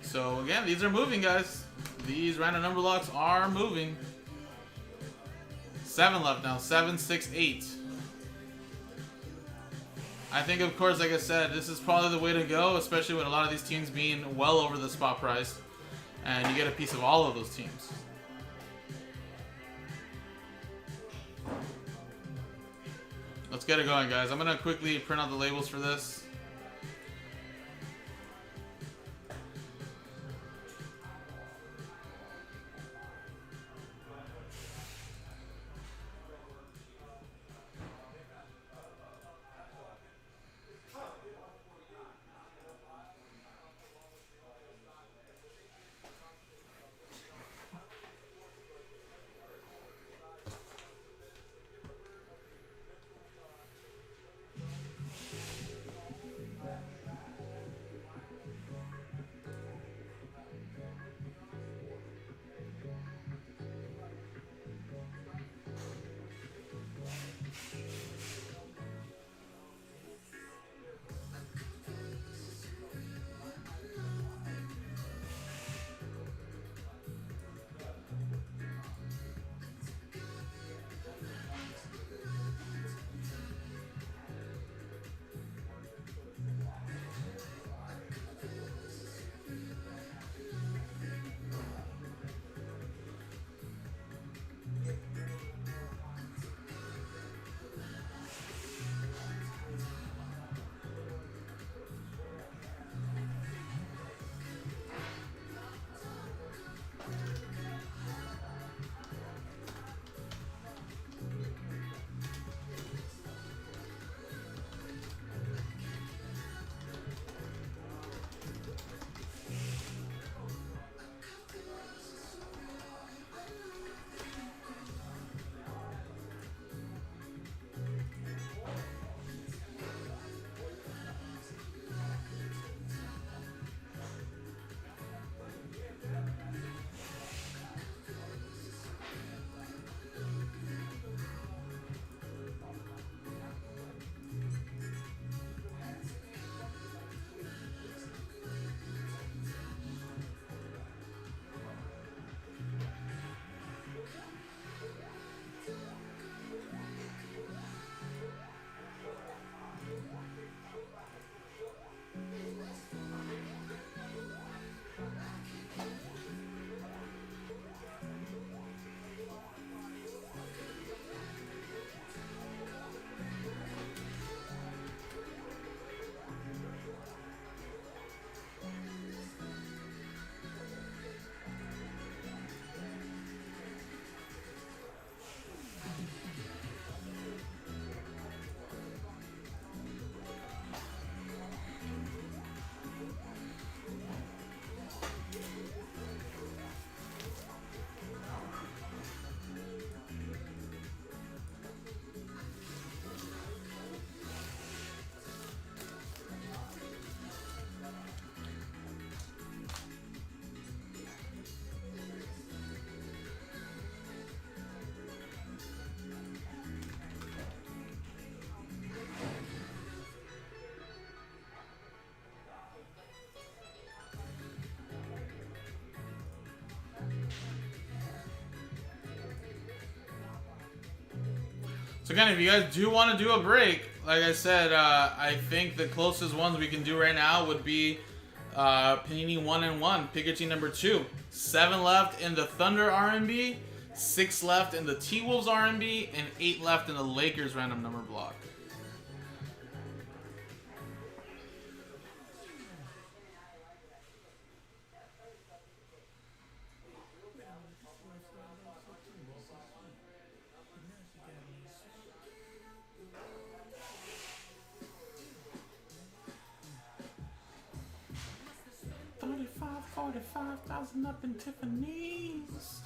So again, these are moving, guys. These random number blocks are moving. 7 left now. 7, 6, 8. I think, of course, like I said, this is probably the way to go, especially with a lot of these teams being well over the spot price. And you get a piece of all of those teams. Let's get it going, guys. I'm going to quickly print out the labels for this. So again, if you guys do want to do a break, like I said, I think the closest ones we can do right now would be Panini 1-1, pick your team number 2. 7 left in the Thunder R&B, 6 left in the T-Wolves R&B, and 8 left in the Lakers random number block. $45,000 up in Tiffany's.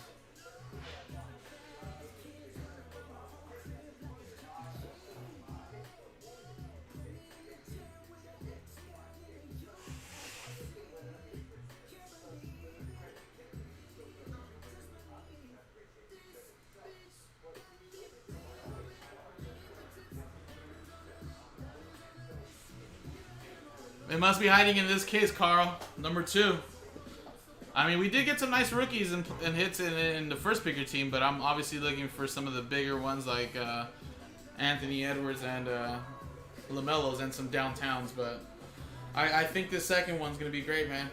They must be hiding in this case, Carl. Number 2. I mean, we did get some nice rookies and hits in the first picker team, but I'm obviously looking for some of the bigger ones like Anthony Edwards and LaMelo's and some downtowns. But I think the second one's going to be great, man.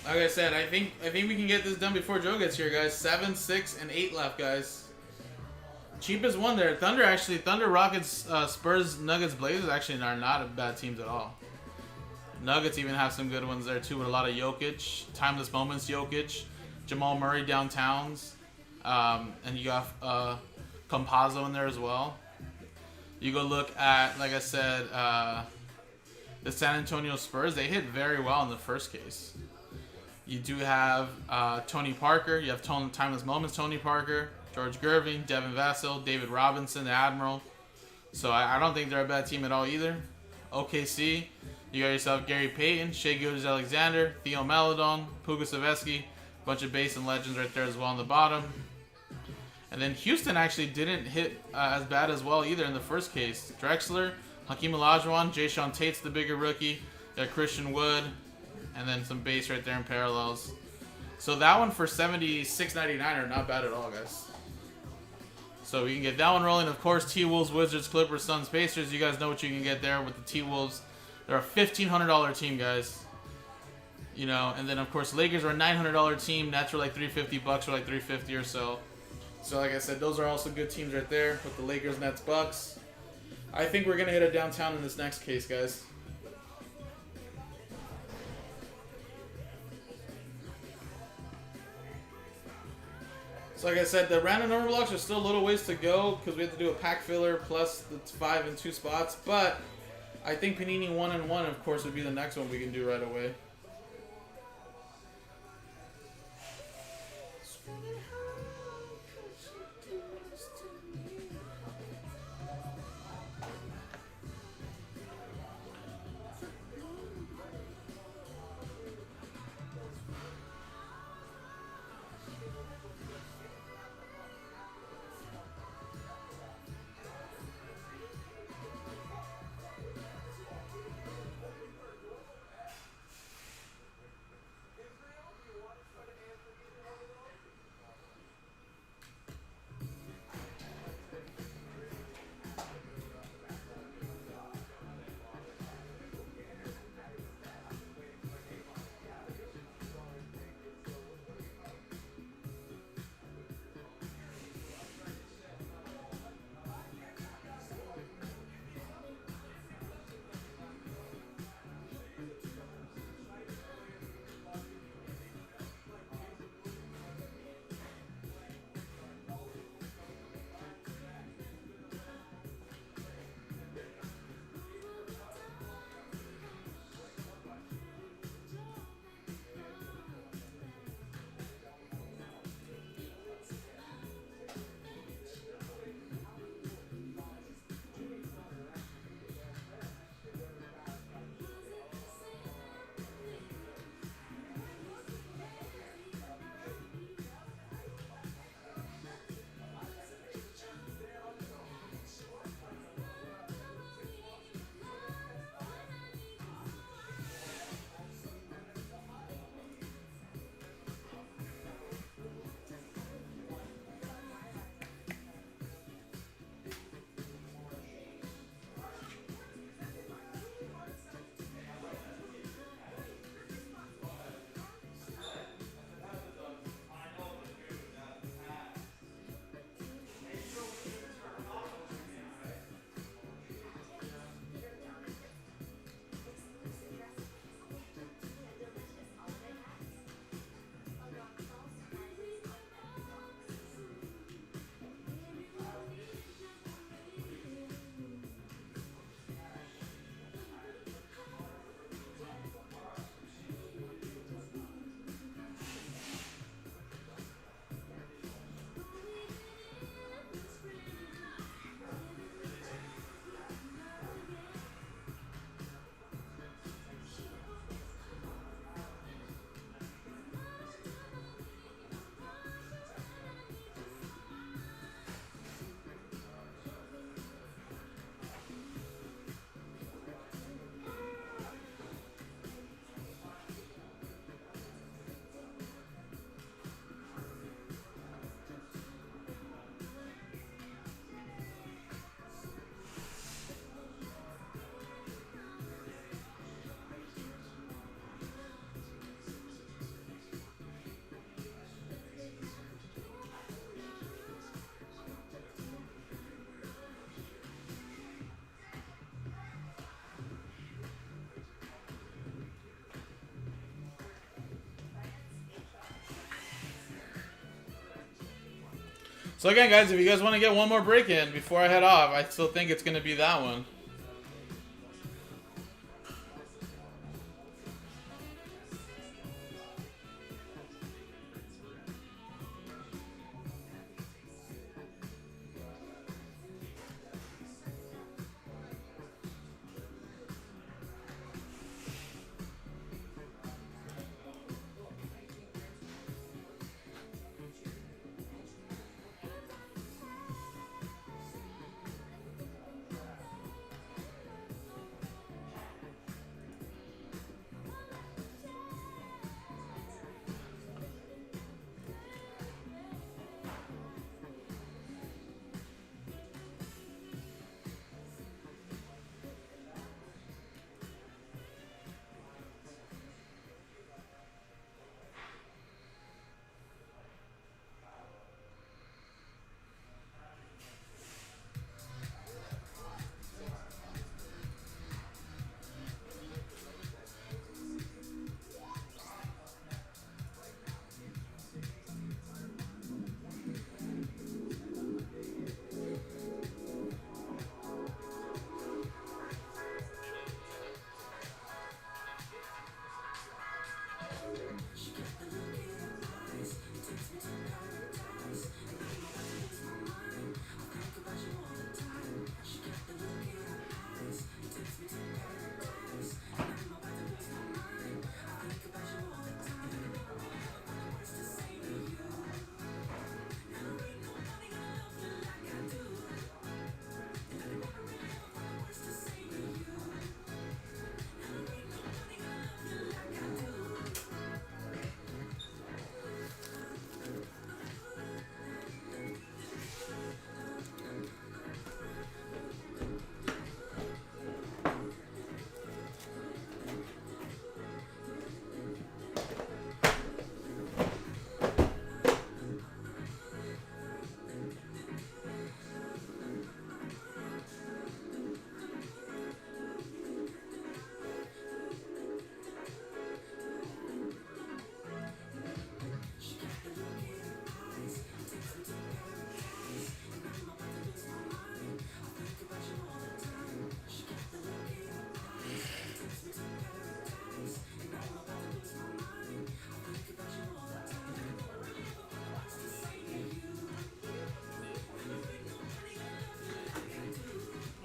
Like I said, I think we can get this done before Joe gets here, guys. 7, 6, and 8 left, guys. Cheapest one there. Thunder, Rockets, Spurs, Nuggets, Blazers actually are not bad teams at all. Nuggets even have some good ones there too, with a lot of Jokic, timeless moments Jokic, Jamal Murray downtowns, and you got Campazzo in there as well. You go look at, like I said, the San Antonio Spurs. They hit very well in the first case. You do have Tony Parker. You have timeless moments Tony Parker, George Gervin, Devin Vassell, David Robinson, the Admiral. So I don't think they're a bad team at all either. OKC. You got yourself Gary Payton, Shai Gilgeous-Alexander, Theo Maledon, Puka Savetsky, bunch of base and legends right there as well on the bottom. And then Houston actually didn't hit as bad as well either in the first case. Drexler, Hakeem Olajuwon, Jayshawn Tate's the bigger rookie, got Christian Wood, and then some base right there in parallels. So that one for $76.99 are not bad at all, guys. So we can get that one rolling. Of course, T-Wolves, Wizards, Clippers, Suns, Pacers. You guys know what you can get there with the T-Wolves. They're a $1,500 team, guys. You know, and then of course Lakers are a $900 team. Nets are like $350 or like $350 or so. So like I said, those are also good teams right there with the Lakers, Nets, Bucks. I think we're gonna hit a downtown in this next case, guys. So like I said, the random number blocks are still a little ways to go because we have to do a pack filler plus the 5 and 2 spots, but I think Panini 1-1, of course, would be the next one we can do right away. So again, guys, if you guys want to get one more break in before I head off, I still think it's going to be that one.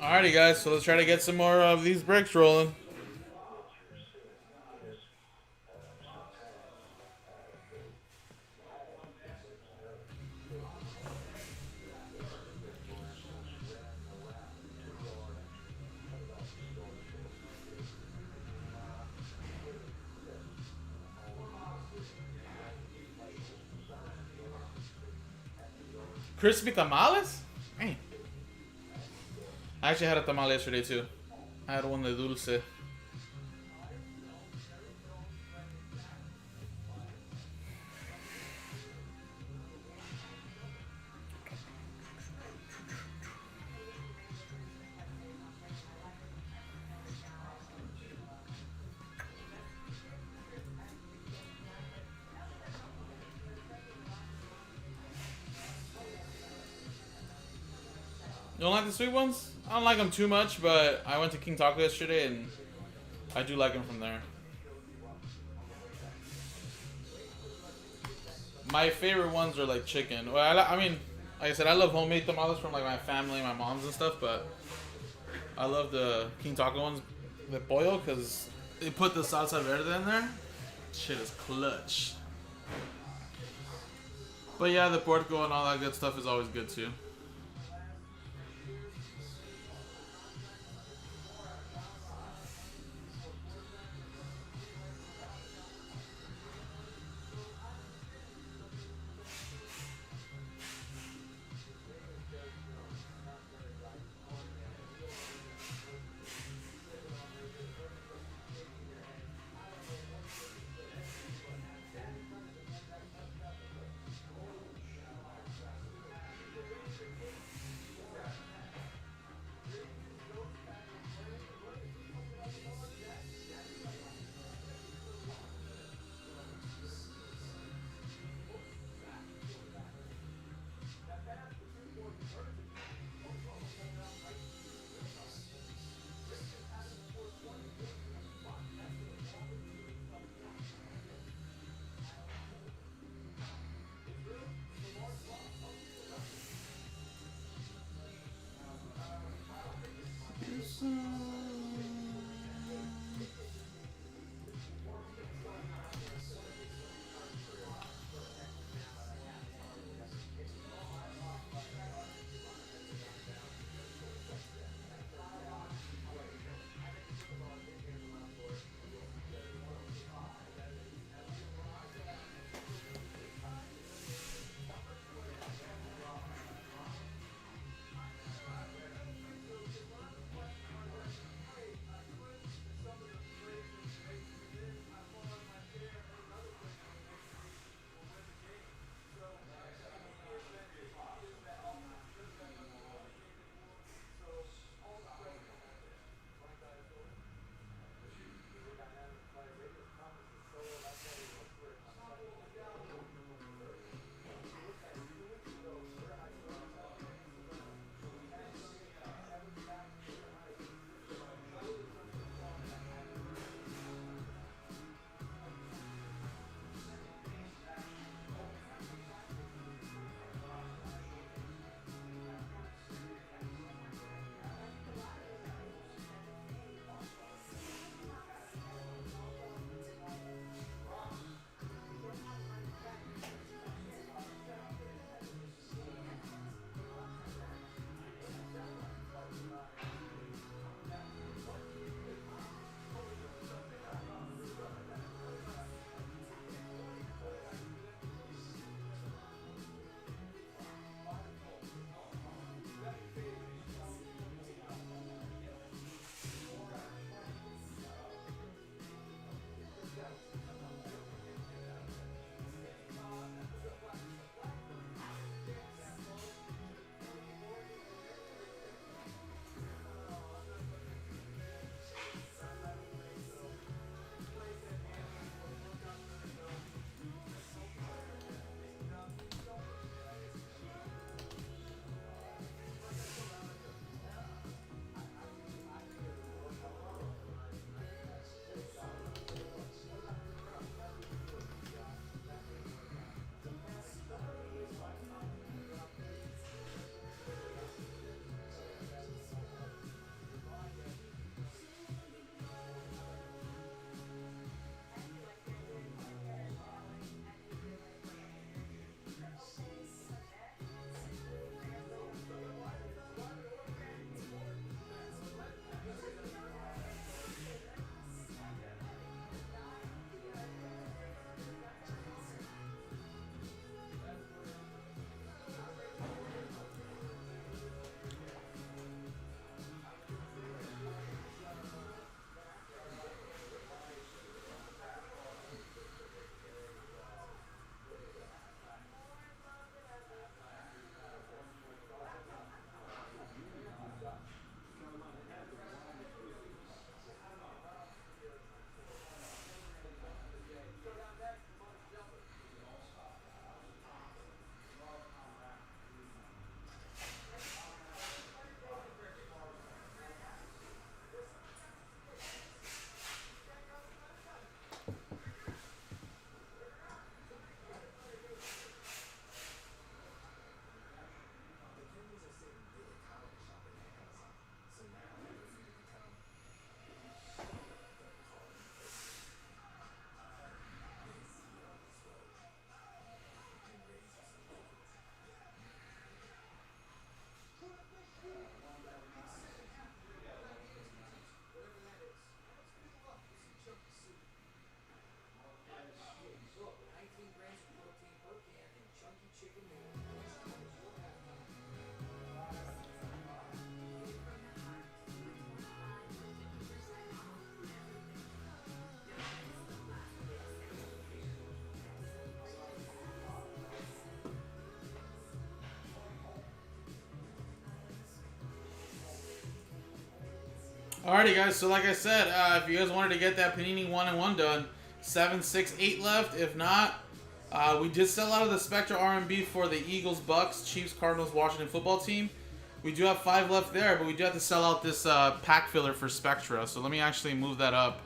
Alrighty, guys, so let's try to get some more of these bricks rolling. Crispy tamales? Man. I actually had a tamal yesterday too. I had one de dulce. You don't like the sweet ones? I don't like them too much, but I went to King Taco yesterday and I do like them from there. My favorite ones are like chicken. Well, I mean, like I said, I love homemade tamales from like my family, my mom's and stuff, but I love the King Taco ones, the pollo, because they put the salsa verde in there. Shit is clutch. But yeah, the porco and all that good stuff is always good too. Alrighty, guys. So like I said, if you guys wanted to get that Panini 1-1 done, 7, 6, 8 left. If not, we did sell out of the Spectra R&B for the Eagles, Bucks, Chiefs, Cardinals, Washington football team. We do have 5 left there, but we do have to sell out this pack filler for Spectra. So let me actually move that up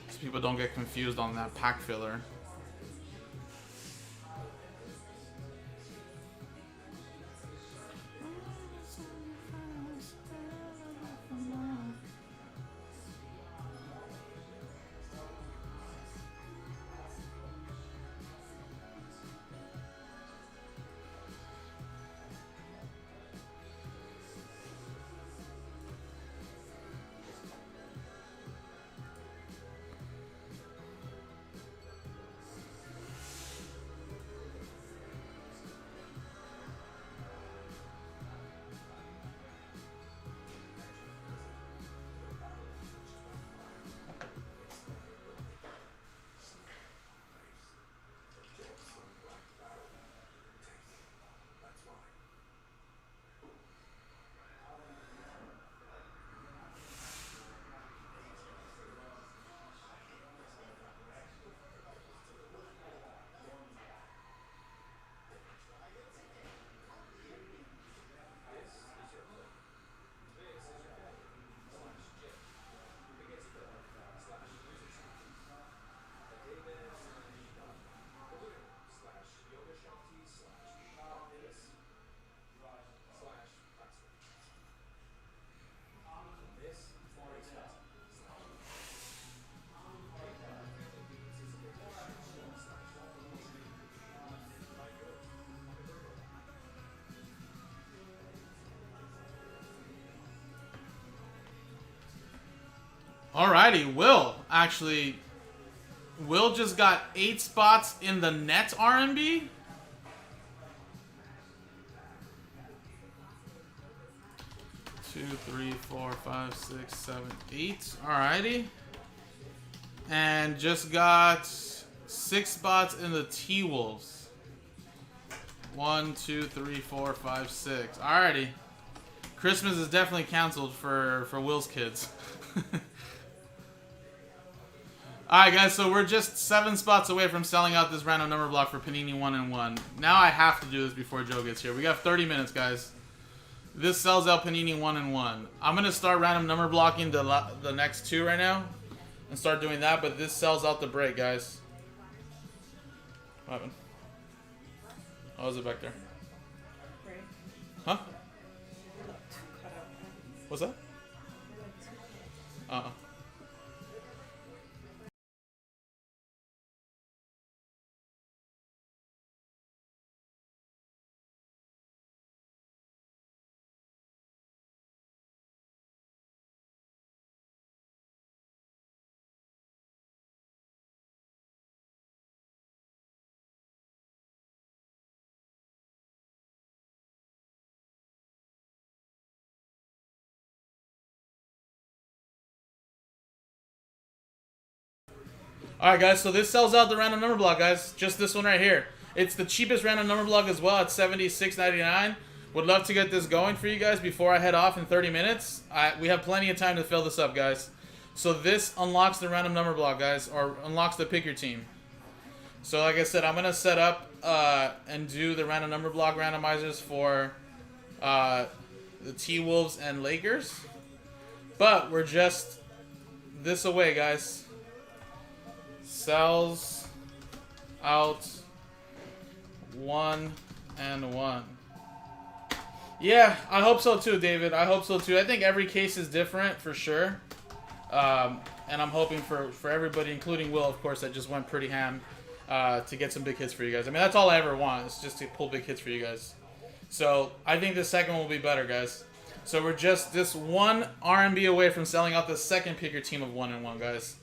so people don't get confused on that pack filler. Alrighty, Will just got 8 spots in the net R&B. Two, 3, 4, 5, 6, 7, 8. Alrighty. And just got 6 spots in the T-Wolves. 1, 2, 3, 4, 5, 6. Alrighty. Christmas is definitely canceled for Will's kids. Alright guys, so we're just 7 spots away from selling out this random number block for Panini 1-1. Now I have to do this before Joe gets here. We got 30 minutes, guys. This sells out Panini 1-1. I'm going to start random number blocking the next 2 right now. And start doing that, but this sells out the break, guys. What happened? How was it back there? Huh? What's that? Uh-uh. Alright guys, so this sells out the random number block, guys. Just this one right here. It's the cheapest random number block as well at $76.99. Would love to get this going for you guys before I head off in 30 minutes. We have plenty of time to fill this up, guys. So this unlocks the random number block, guys, or unlocks the pick your team. So like I said, I'm going to set up and do the random number block randomizers for the T-Wolves and Lakers. But we're just this away, guys. Sells out 1-1. Yeah, I hope so too, David. I hope so too. I think every case is different for sure. And I'm hoping for everybody, including Will, of course, that just went pretty ham to get some big hits for you guys. I mean, that's all I ever want, is just to pull big hits for you guys. So I think the second one will be better, guys. So we're just this one R&B away from selling out the second pick your team of 1-1, guys.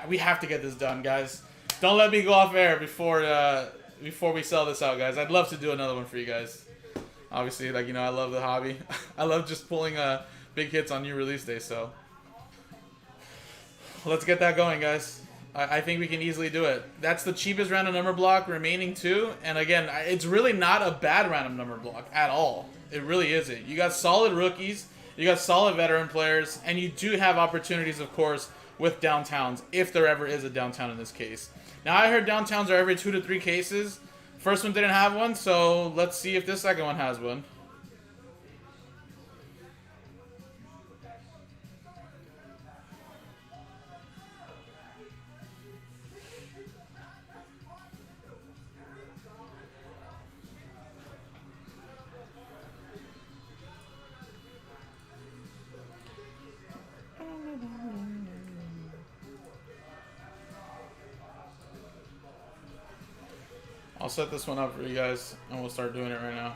We have to get this done, guys. Don't let me go off air before we sell this out, guys. I'd love to do another one for you guys. Obviously, like, you know, I love the hobby. I love just pulling big hits on new release day, so let's get that going, guys. I think we can easily do it. That's the cheapest random number block remaining too. And again, it's really not a bad random number block at all. It really isn't. You got solid rookies. You got solid veteran players, and you do have opportunities, of course, with downtowns, if there ever is a downtown in this case. Now, I heard downtowns are every 2 to 3 cases. First one didn't have one, so let's see if this second one has one. I'll set this one up for you guys, and we'll start doing it right now.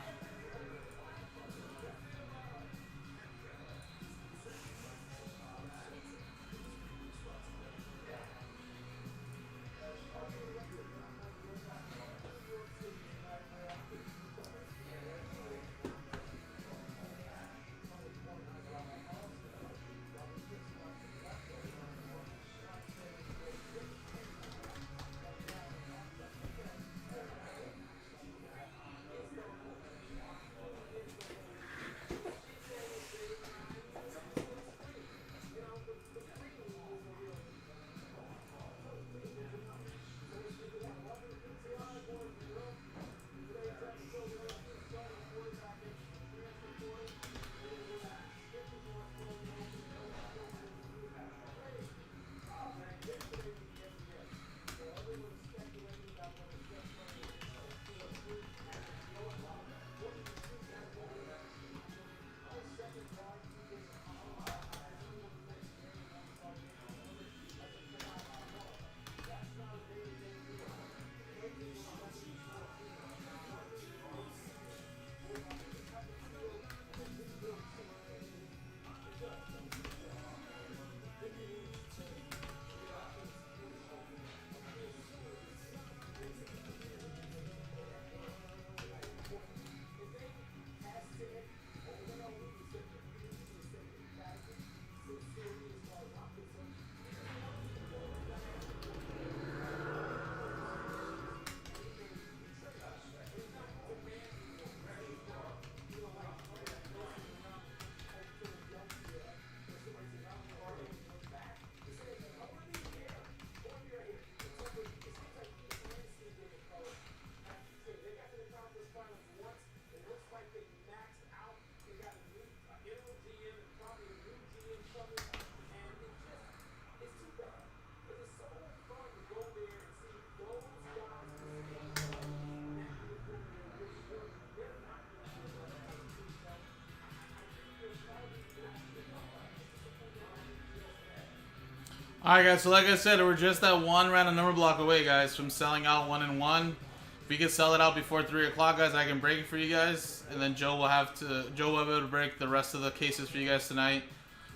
Alright guys, so like I said, we're just that one random number block away, guys, from selling out 1 and 1. If we can sell it out before 3 o'clock, guys, I can break it for you guys. And then Joe will be able to break the rest of the cases for you guys tonight,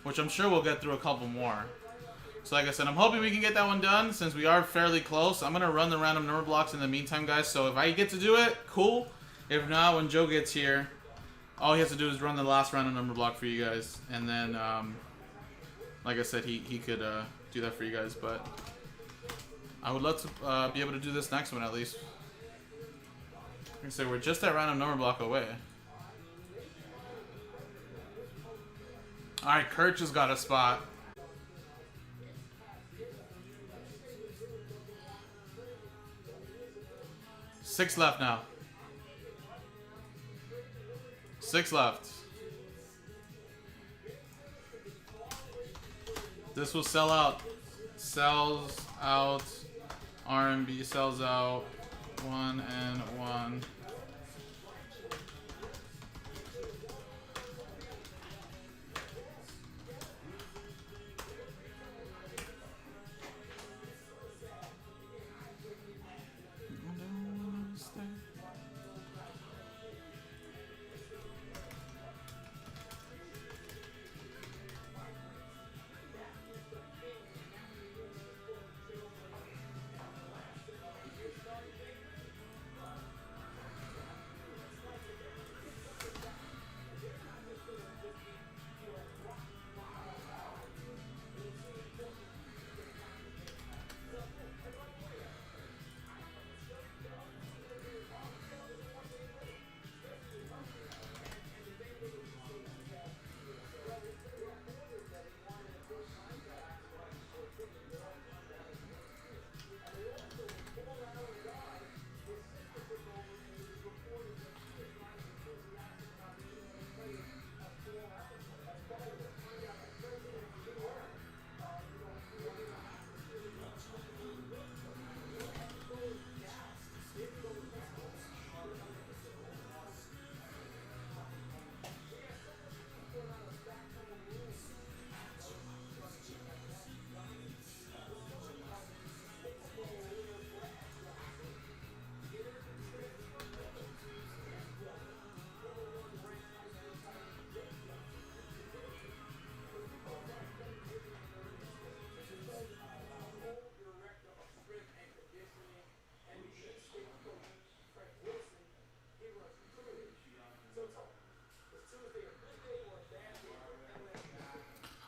which I'm sure we'll get through a couple more. So like I said, I'm hoping we can get that one done since we are fairly close. I'm going to run the random number blocks in the meantime, guys. So if I get to do it, cool. If not, when Joe gets here, all he has to do is run the last random number block for you guys. And then, like I said, he could do that for you guys. But I would love to be able to do this next one at least. Like I said, we're just that random number block away. Alright, Kurt just got a spot. Six left now. 6 left. This will sell out. Sells out. R&B sells out. 1 and 1.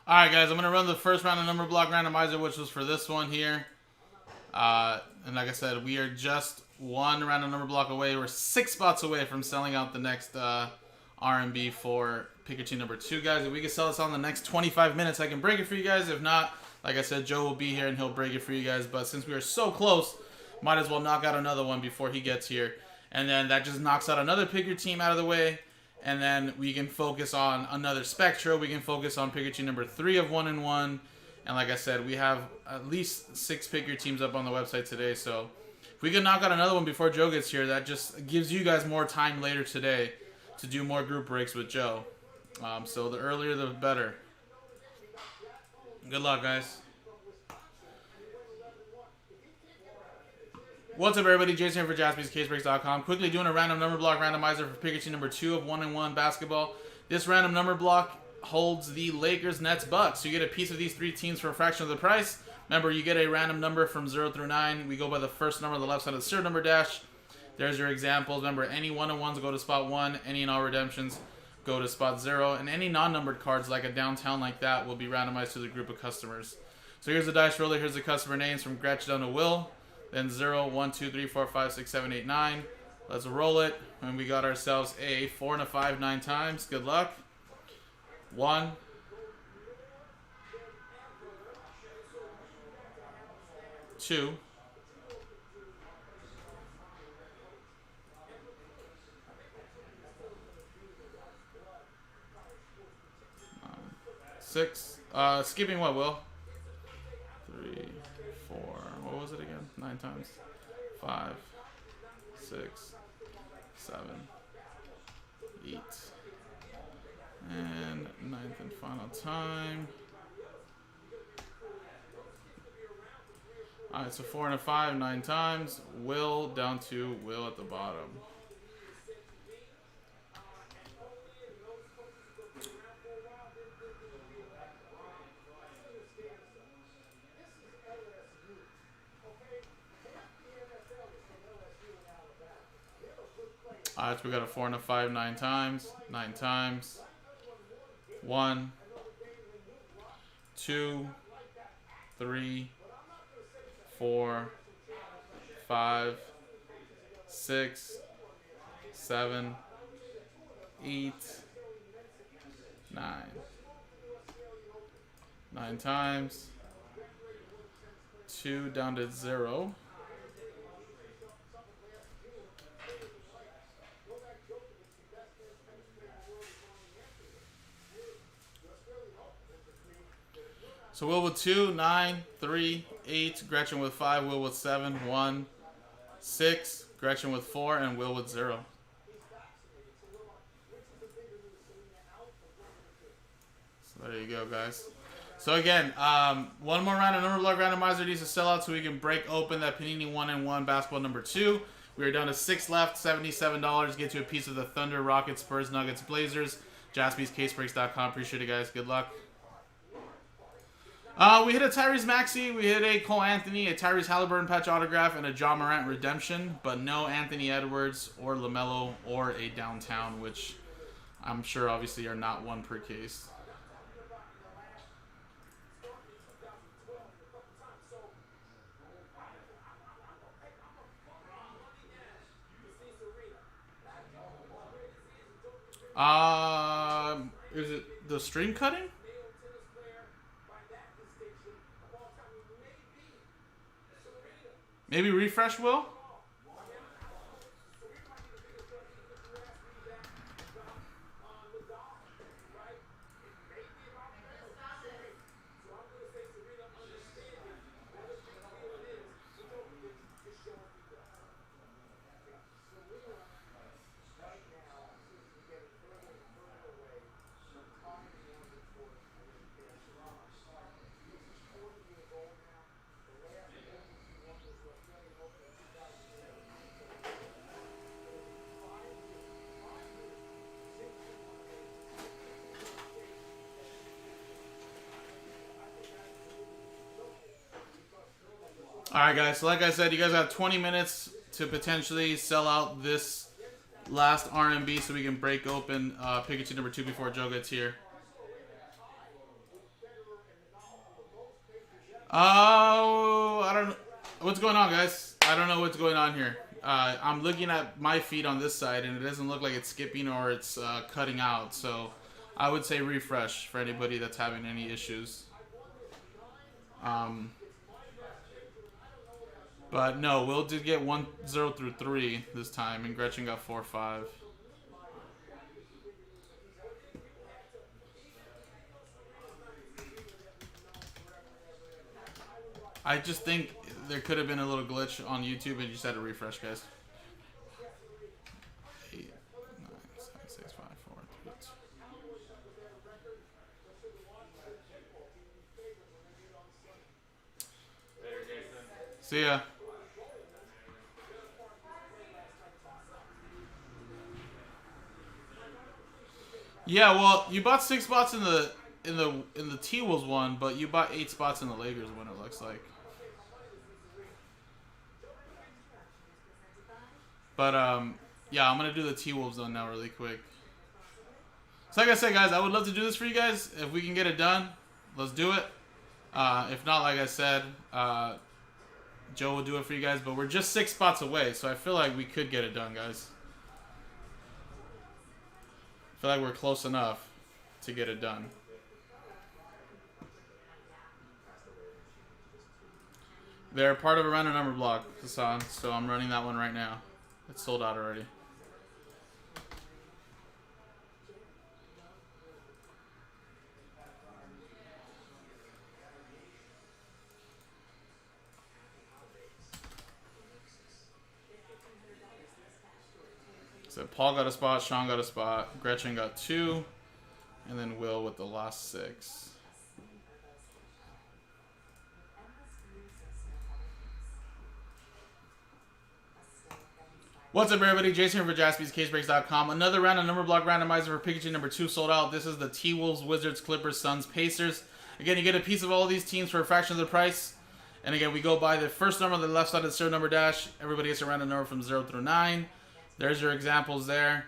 All right, guys, I'm going to run the first round of number block randomizer, which was for this one here. And like I said, we are just one random number block away. We're 6 spots away from selling out the next R&B for pick your team number 2, guys. If we can sell this out in the next 25 minutes, I can break it for you guys. If not, like I said, Joe will be here and he'll break it for you guys. But since we are so close, might as well knock out another one before he gets here. And then that just knocks out another pick your team out of the way. And then we can focus on another Spectra. We can focus on pick your team number 3 of 1 and 1. And like I said, we have at least 6 pick your teams up on the website today. So if we can knock out another one before Joe gets here, that just gives you guys more time later today to do more group breaks with Joe. So the earlier, the better. Good luck, guys. What's up, everybody? Jason here for JaspysCaseBreaks.com. Quickly doing a random number block randomizer for pick your team number 2 of 1 and 1 basketball. This random number block holds the Lakers, Nets, Bucks. So you get a piece of these 3 teams for a fraction of the price. Remember, you get a random number from 0 through 9. We go by the first number on the left side of the serial number dash. There's your examples. Remember, any 1 and 1s go to spot 1. Any and all redemptions go to spot 0. And any non-numbered cards, like a downtown like that, will be randomized to the group of customers. So here's the dice roller. Here's the customer names from Gretchen down to Will. Then 0, 1, 2, 3, 4, 5, 6, 7, 8, 9. Let's roll it. And we got ourselves a 4 and a 5 9 times. Good luck. 1. 2. 6. Skipping what, Will? 3, 4. What was it again? 9 times. 5, 6, 7, 8. And 9th and final time. Alright, so 4 and a 5, 9 times. Will down to Will at the bottom. Alright, so we got a 4 and a 5, 9 times. 9 times. 1, 2, 3, 4, 5, 6, 7, 8, 9. 9 times. 2 down to 0. So Will with 2, 9, 3, 8, Gretchen with 5, Will with 7, 1, 6, Gretchen with 4, and Will with 0. So there you go, guys. So again, one more round of number block randomizer needs to sell out so we can break open that Panini 1 and 1 basketball number 2. We are down to 6 left, $77. Get you a piece of the Thunder, Rockets, Spurs, Nuggets, Blazers. JaspysCaseBreaks.com. Appreciate it, guys. Good luck. We hit a Tyrese Maxey, we hit a Cole Anthony, a Tyrese Halliburton patch autograph, and a John Morant redemption, but no Anthony Edwards or LaMelo or a downtown, which I'm sure obviously are not 1 per case. Is it the stream cutting? Maybe refresh, Will? Alright, guys, so like I said, you guys have 20 minutes to potentially sell out this last R&B so we can break open Pikachu number 2 before Joe gets here. Oh, I don't know. What's going on, guys? I don't know what's going on here. I'm looking at my feed on this side, and it doesn't look like it's skipping or it's cutting out. So I would say refresh for anybody that's having any issues. But no, Will did get 1-0 through 3 this time, and Gretchen got 4-5. I just think there could have been a little glitch on YouTube, and you just had to refresh, guys. 8, 9, 7, 6, 5, 4, 3, 2. Later, Jason. See ya. Yeah, well, you bought 6 spots in the T-Wolves one, but you bought 8 spots in the Lakers one. It looks like. But yeah, I'm gonna do the T-Wolves one now really quick. So like I said, guys, I would love to do this for you guys. If we can get it done, let's do it. If not, like I said, Joe will do it for you guys. But we're just 6 spots away, so I feel like we could get it done, guys. I feel like we're close enough to get it done. They're part of a random number block, Hassan, so I'm running that one right now. It's sold out already. So Paul got a spot, Sean got a spot, Gretchen got 2, and then Will with the last 6. What's up, everybody? Jason here for JaspysCaseBreaks.com. Another round of number block randomizer for Pikachu number 2 sold out. This is the T-Wolves, Wizards, Clippers, Suns, Pacers. Again, you get a piece of all of these teams for a fraction of the price. And again, we go by the first number on the left side of the serial number dash. Everybody gets a random number from 0 through 9. There's your examples there.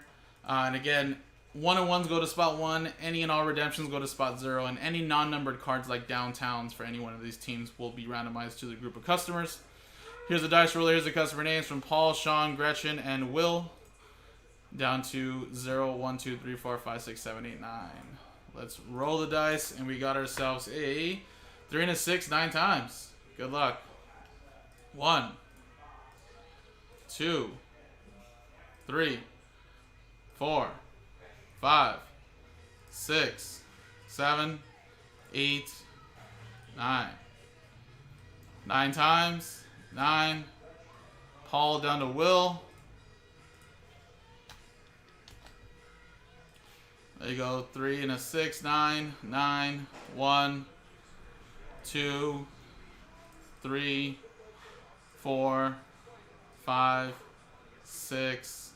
And again, 1 and 1s go to spot 1. Any and all redemptions go to spot 0. And any non-numbered cards like downtowns for any one of these teams will be randomized to the group of customers. Here's the dice roller. Here's the customer names from Paul, Sean, Gretchen, and Will. Down to 0, 1, 2, 3, 4, 5, 6, 7, 8, 9. Let's roll the dice, and we got ourselves a 3 and a 6, 9 times. Good luck. 1, 2, 3, 4, 5, 6, 7, 8, 9. 9 times. 9. Paul down to Will. There you go. 3 and a 6, 9. 9. 1, 2, 3, 4, 5, 6,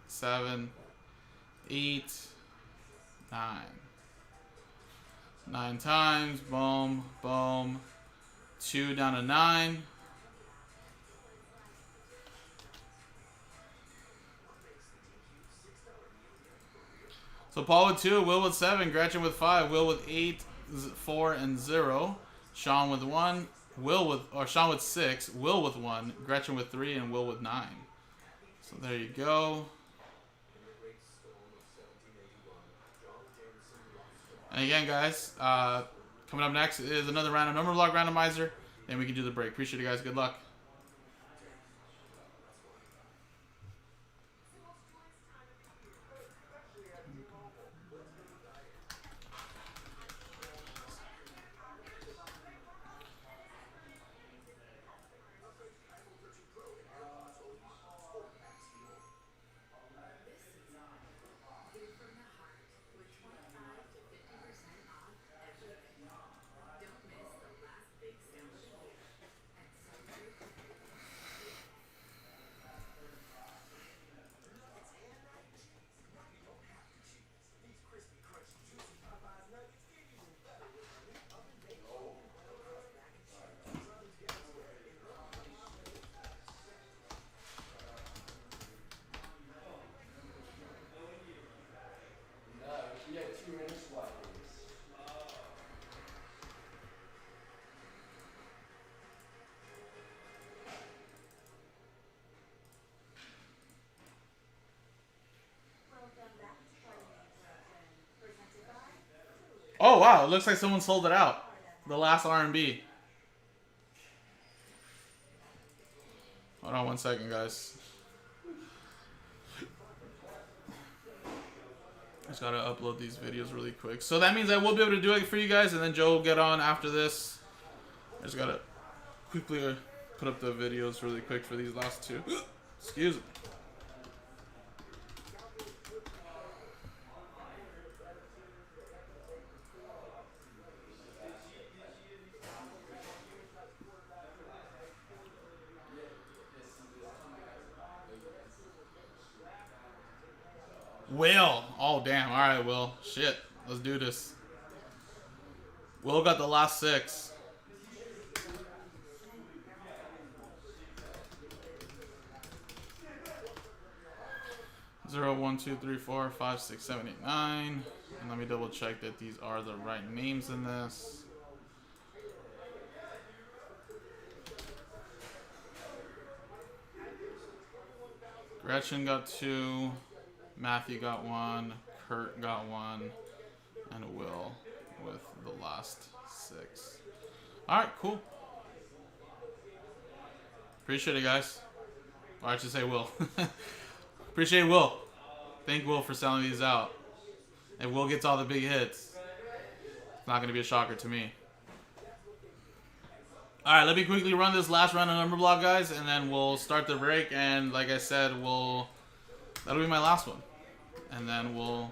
7, 8, 9. 9 times. Boom. Boom. 2 down to 9. So Paul with 2, Will with 7, Gretchen with 5, Will with 8, 4, and 0. Sean with 1, Sean with 6, Will with 1, Gretchen with 3, and Will with 9. So there you go. And again, guys, coming up next is another random number block randomizer. Then we can do the break. Appreciate it, guys. Good luck. wow. It looks like someone sold it out. The last R&B. Hold on 1 second, guys. I just gotta upload these videos really quick. So that means I will be able to do it for you guys, and then Joe will get on after this. I just gotta quickly put up the videos really quick for these last two. Excuse me. Will. Oh, damn. All right, Will. Shit. Let's do this. Will got the last 6. 0, 1, 2, 3, 4, 5, 6, 7, 8, 9. And let me double check that these are the right names in this. Gretchen got 2. Matthew got 1. Kurt got 1. And Will with the last 6. Alright, cool. Appreciate it, guys. Or I should say Will. Appreciate Will. Thank Will for selling these out. If Will gets all the big hits, it's not going to be a shocker to me. Alright, let me quickly run this last round of number block, guys, and then we'll start the break. And like I said, that'll be my last one. And then we'll...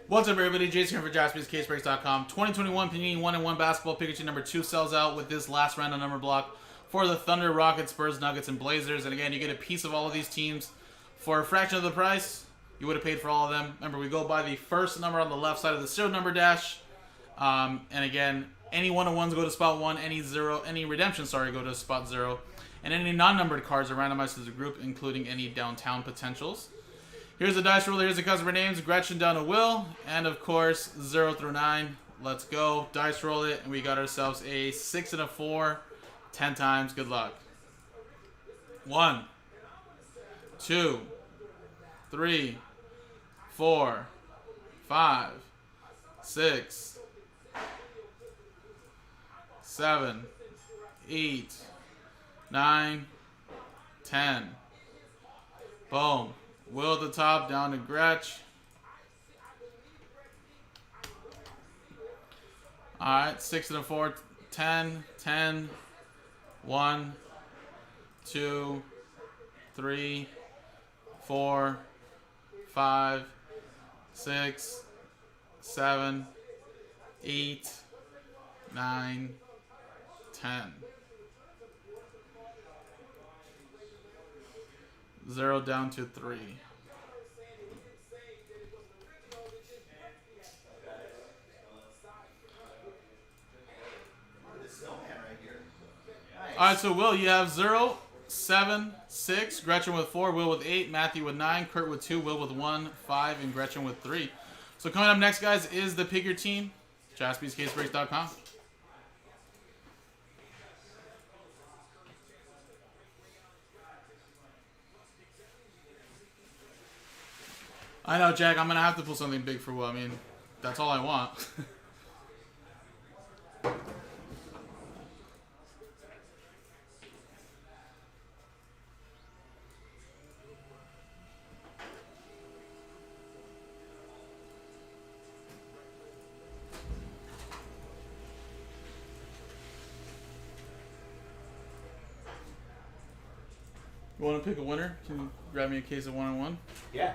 What's up, everybody? Jason here for JaspysCaseBreaks.com. 2021 Panini 1-and-1 basketball Pikachu number 2 sells out with this last round of number block for the Thunder, Rockets, Spurs, Nuggets, and Blazers. And again, you get a piece of all of these teams for a fraction of the price you would have paid for all of them. Remember, we go by the first number on the left side of the serial number dash. And again, any 1-on-1s go to spot 1, any redemptions, go to spot 0. And any non-numbered cards are randomized as a group, including any downtown potentials. Here's the dice roller. Here's the customer names. Gretchen down to Will. And, of course, 0 through 9. Let's go. Dice roll it. And we got ourselves a 6 and a 4. 10 times. Good luck. 1, 2, 3, 4, 5, 6, 7, 8, 9, 10. Boom. Will at the top, down to Gretch. Alright, 6 and a 4, 10, 10, 1, 2, 3, 4, 5, 6, 7, 8, 9, 10. 0 down to 3. Alright, so Will, you have 0, 7, 6, Gretchen with 4, Will with 8, Matthew with 9, Kurt with 2, Will with 1, 5, and Gretchen with 3. So coming up next, guys, is the Pick Your Team. JaspysCaseBreaks.com. I know, Jack. I'm going to have to pull something big for Will. I mean, that's all I want. You want to pick a winner? Can you grab me a case of 1-on-1? Yeah.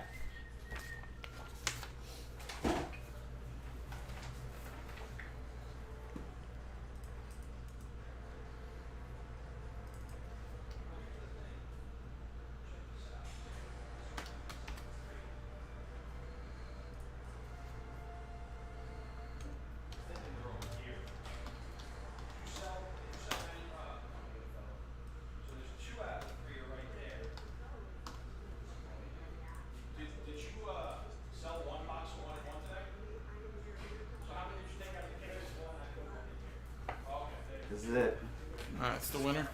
is it. All right, it's the winner.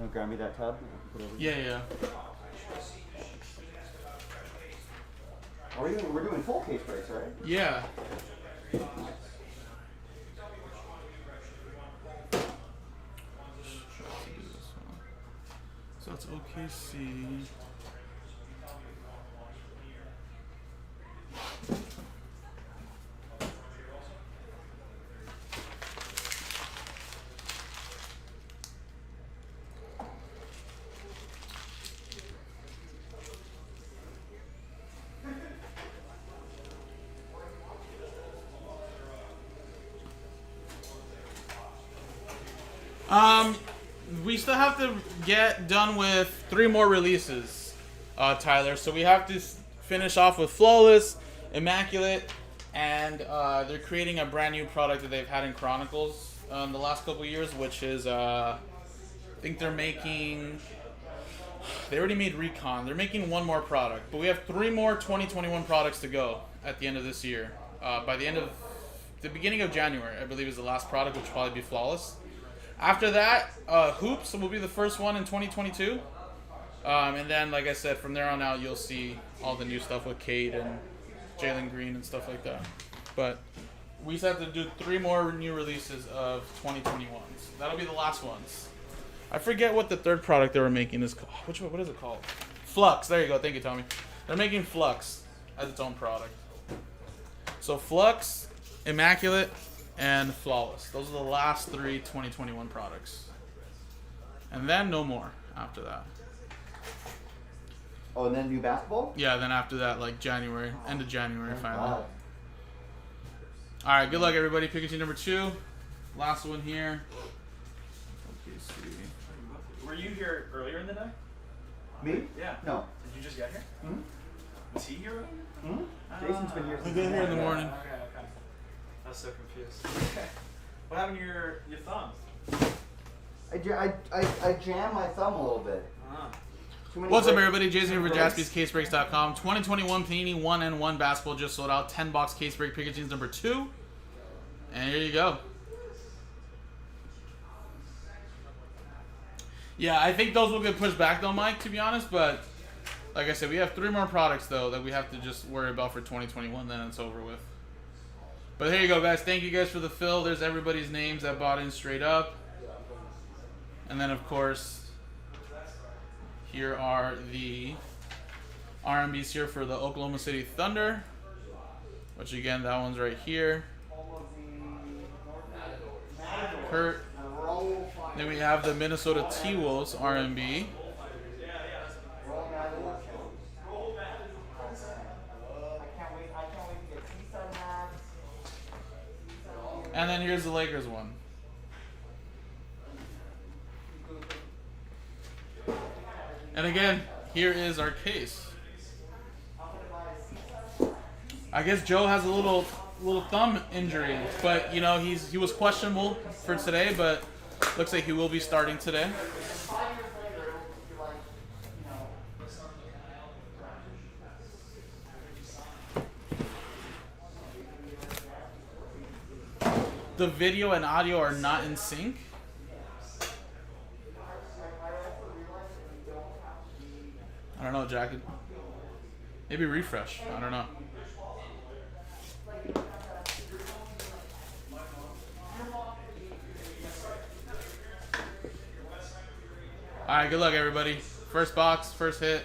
You grab me that tub? Put it over Yeah, yeah. We're doing full case breaks, right? Yeah. So it's OKC. We still have to get done with 3 more releases, Tyler. So we have to finish off with Flawless, Immaculate, and they're creating a brand new product that they've had in Chronicles the last couple years, which is, I think they're making, they already made Recon. They're making 1 more product, but we have 3 more 2021 products to go at the end of this year. By the beginning of January, I believe is the last product, which will probably be Flawless. After that, Hoops will be the first one in 2022. And then, like I said, from there on out, you'll see all the new stuff with Cade and Jalen Green and stuff like that. But we just have to do 3 more new releases of 2021s. That'll be the last ones. I forget what the third product they were making is called. What is it called? Flux. There you go. Thank you, Tommy. They're making Flux as its own product. So Flux, Immaculate, and Flawless. Those are the last 3 2021 products. And then no more after that. Oh, and then new basketball? Yeah, then after that, like January, end of January, finally. Wow. Alright, good luck, everybody. Pikachu number 2. Last one here. OKC. Were you here earlier in the day? Me? Yeah. No. Did you just get here? Hmm? Was he here? Hmm? Jason's been here I've since been here in the morning. Okay. I was so confused. What happened to your thumb? I jammed my thumb a little bit. Too many What's up, breaks. everybody? Jason here for Breaks. JaspysCaseBreaks.com. 2021 Panini 1-and-1 basketball just sold out. 10-box case break Pikachu's number 2. And here you go. Yeah, I think those will get pushed back though, Mike, to be honest. But like I said, we have 3 more products though that we have to just worry about for 2021. Then it's over with. But here you go, guys. Thank you guys for the fill. There's everybody's names that bought in straight up. And then, of course, here are the RMBs here for the Oklahoma City Thunder. Which, again, that one's right here. Kurt. Then we have the Minnesota T-Wolves RMB. And then here's the Lakers one. And again, here is our case. I guess Joe has a little thumb injury, but you know he was questionable for today, but looks like he will be starting today. The video and audio are not in sync. I don't know, Jack. Maybe refresh. I don't know. Alright, good luck, everybody. First box, first hit.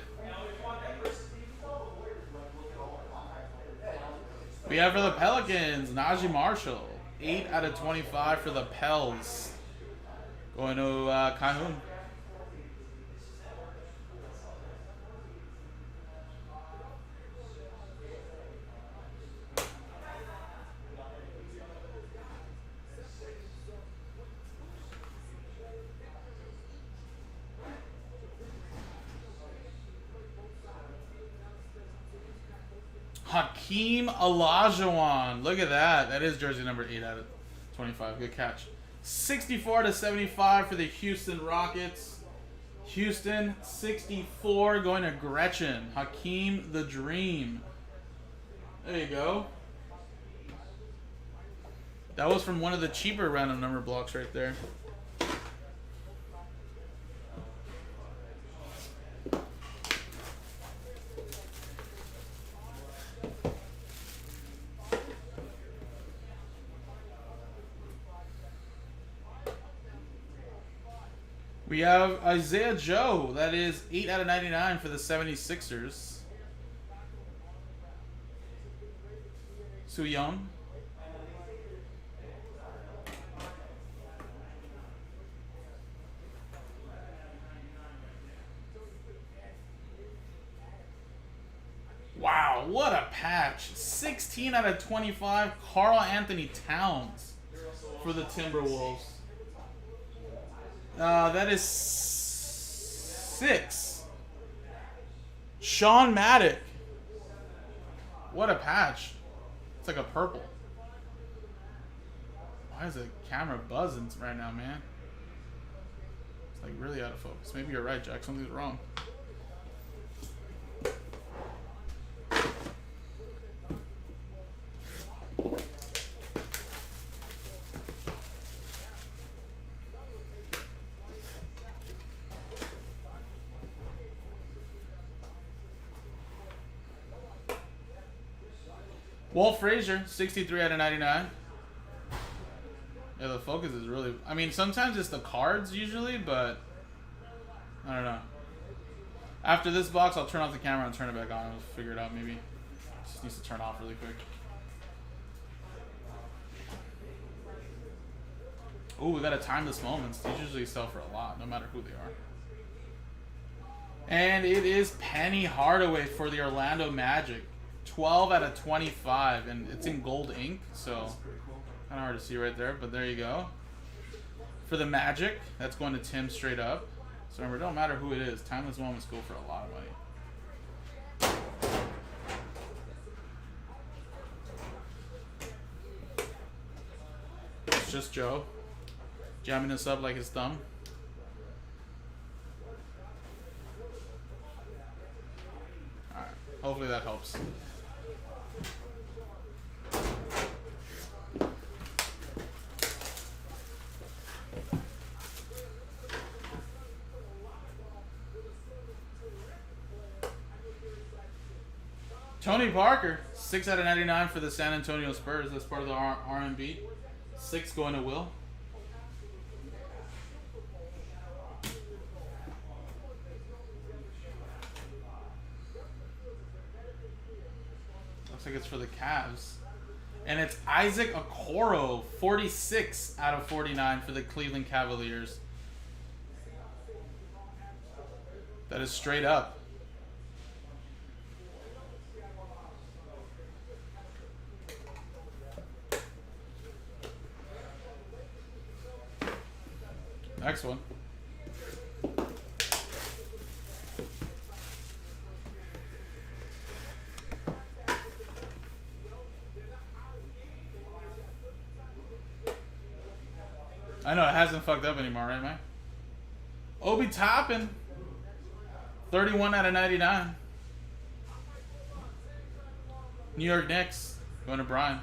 We have for the Pelicans, Najee Marshall. 8 out of 25 for the Pels. Going to Kahun. Hakeem Olajuwon. Look at that. That is jersey number 8 out of 25. Good catch. 64 to 75 for the Houston Rockets. Houston, 64 going to Gretchen. Hakeem the Dream. There you go. That was from one of the cheaper random number blocks right there. We have Isaiah Joe. That is 8 out of 99 for the 76ers. Su Young. Wow, what a patch. 16 out of 25. Karl Anthony Towns for the Timberwolves. That is 6. Sean Maddock. What a patch. It's like a purple. Why is the camera buzzing right now, man? It's like really out of focus. Maybe you're right, Jack. Something's wrong. Walt Frazier, 63 out of 99. Yeah, the focus is really... I mean, sometimes it's the cards usually, but... I don't know. After this box, I'll turn off the camera and turn it back on. We'll figure it out maybe. It just needs to turn off really quick. Oh, we got a timeless moments. These usually sell for a lot, no matter who they are. And it is Penny Hardaway for the Orlando Magic. 12 out of 25, and it's in gold ink, so That's pretty cool. kind of hard to see right there, but there you go. For the Magic, that's going to Tim straight up. So remember, it don't matter who it is. Timeless moments go for a lot of money. It's just Joe jamming this up like his thumb. Alright, hopefully that helps. Tony Parker, 6 out of 99 for the San Antonio Spurs. That's part of the R&B. 6 going to Will. Looks like it's for the Cavs. And it's Isaac Okoro, 46 out of 49 for the Cleveland Cavaliers. That is straight up. Next one. I know it hasn't fucked up anymore, right, man? Obi Toppin, 31 out of 99. New York Knicks, going to Brian.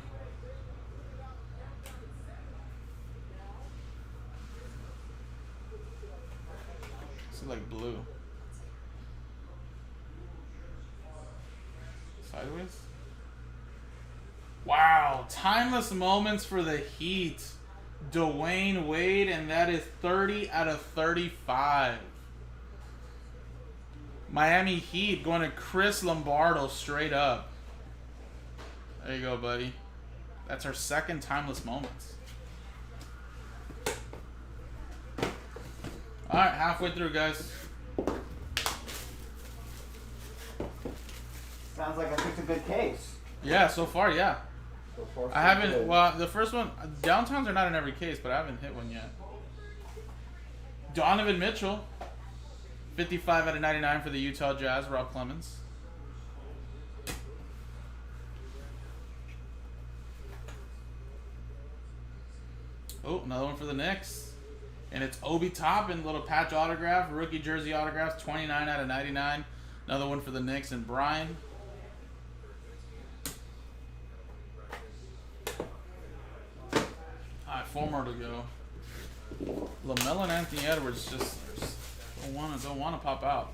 Like blue. Sideways. Wow, timeless moments for the Heat. Dwayne Wade, and that is 30 out of 35. Miami Heat going to Chris Lombardo straight up. There you go, buddy. That's our second timeless moments. Alright, halfway through, guys. Sounds like I picked a good case. Yeah, so far, yeah. So far, so I haven't, good. well, the first one, downtowns are not in every case, but I haven't hit one yet. Donovan Mitchell, 55 out of 99 for the Utah Jazz, Rob Clemens. Oh, another one for the Knicks. And it's Obi Toppin, little patch autograph, rookie jersey autographs, 29 out of 99. Another one for the Knicks and Brian. 4 more to go. LaMelo and Anthony Edwards just don't wanna pop out.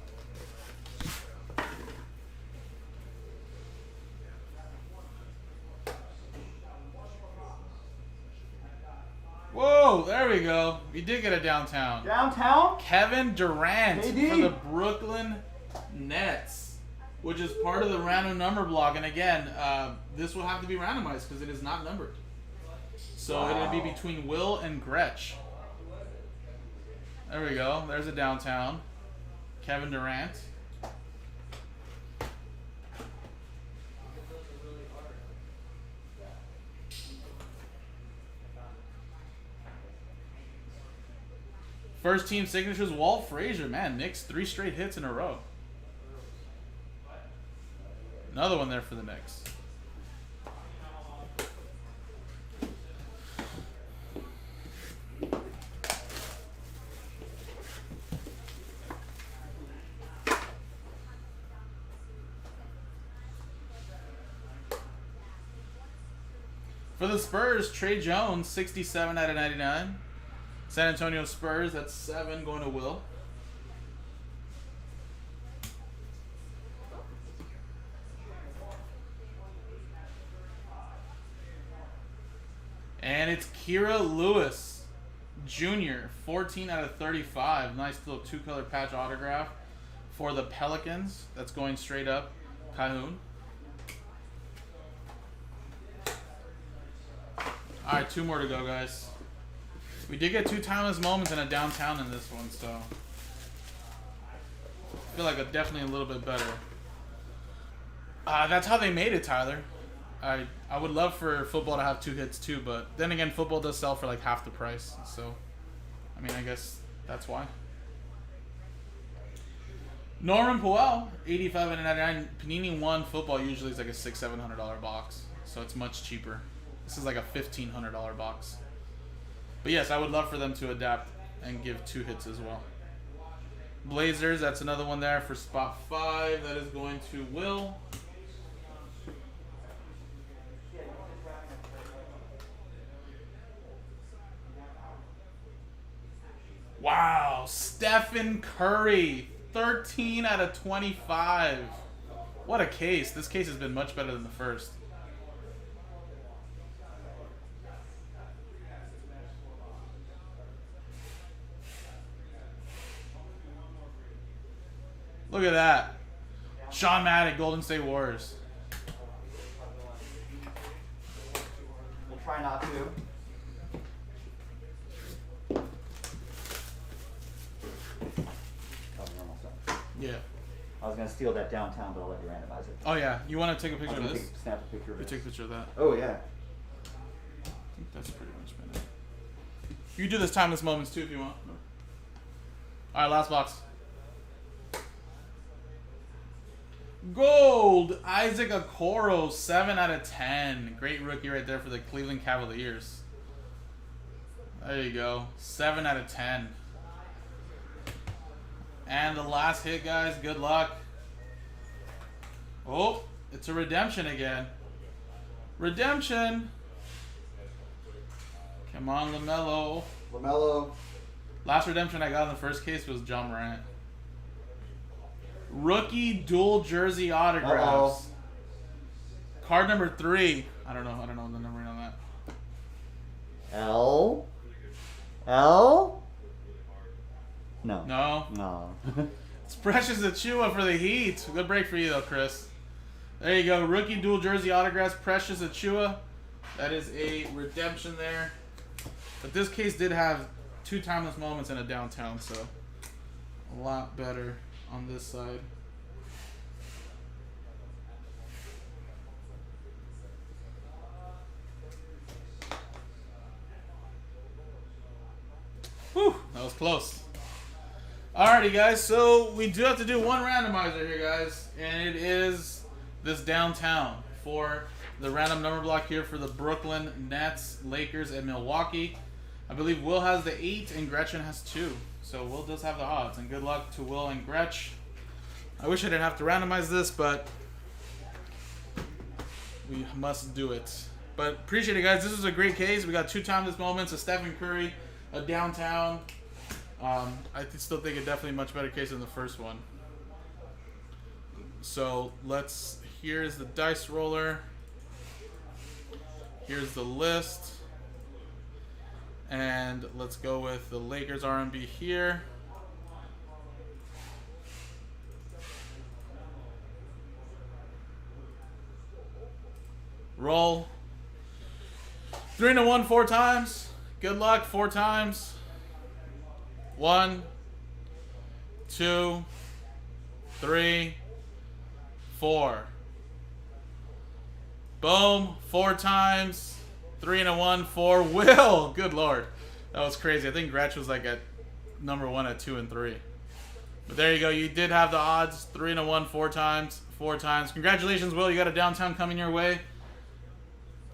Whoa, there we go. We did get a downtown. Downtown? Kevin Durant KD. for the Brooklyn Nets, which is part of the random number block. And again, this will have to be randomized because it is not numbered. So Wow. it'll be between Will and Gretch. There we go. There's a downtown. Kevin Durant. First team signatures, Walt Frazier. Man, Knicks 3 straight hits in a row. Another one there for the Knicks. For the Spurs, Trey Jones, 67 out of 99. San Antonio Spurs, that's 7 going to Will. And it's Kira Lewis Jr., 14 out of 35. Nice little 2-color patch autograph for the Pelicans. That's going straight up. Cahoon. All right, 2 more to go, guys. We did get 2 timeless moments and a downtown in this one, so I feel like definitely a little bit better. That's how they made it, Tyler. I would love for football to have 2 hits too, but then again, football does sell for like half the price, so I mean, I guess that's why. Norman Powell, 85 and 99. Panini One football usually is like a $600-700 box, so it's much cheaper. This is like a $1,500 box. But yes, I would love for them to adapt and give 2 hits as well. Blazers, that's another one there for spot 5. That is going to Will. Wow, Stephen Curry, 13 out of 25. What a case. This case has been much better than the first. Look at that. Sean Maddox, Golden State Warriors. We'll try not to. Oh, we're almost done. Yeah. I was going to steal that downtown, but I'll let you randomize it. Oh, yeah. You want to take a picture I'm of gonna this? snap a picture of You it. take a picture of that. Oh, yeah. I think that's pretty much been it. You do this timeless moments too if you want. All right, last box. Gold, Isaac Okoro, 7 out of 10. Great rookie right there for the Cleveland Cavaliers. There you go, 7 out of 10. And the last hit, guys, good luck. Oh, it's a redemption again. Redemption. Come on, LaMelo. LaMelo. Last redemption I got in the first case was John Morant. Rookie dual jersey autographs. Card number 3. I don't know the numbering on that. L? L? No. No. No. It's Precious Achiuwa for the Heat. Good break for you though, Chris. There you go. Rookie dual jersey autographs, Precious Achiuwa. That is a redemption there. But this case did have 2 timeless moments and a downtown, so a lot better on this side. Whew, that was close. Alrighty, guys, so we do have to do one randomizer here, guys, and it is this downtown for the random number block here for the Brooklyn Nets, Lakers, and Milwaukee. I believe Will has the 8 and Gretchen has 2. So Will does have the odds, and good luck to Will and Gretch. I wish I didn't have to randomize this, but we must do it. But appreciate it, guys. This is a great case. We got 2 timeless moments, a Stephen Curry, a downtown. I still think a definitely much better case than the first one. So here's the dice roller. Here's the list. And let's go with the Lakers R&B here. Roll. 3 and a 1 4 times. Good luck 4 times. 1, 2, 3, 4. Boom. 4 times. 3 and a 1 4. Will. Good lord. That was crazy. I think Gretsch was like at number 1 at 2 and 3. But there you go. You did have the odds. 3 and a 1 4 times. 4 times. Congratulations, Will. You got a downtown coming your way.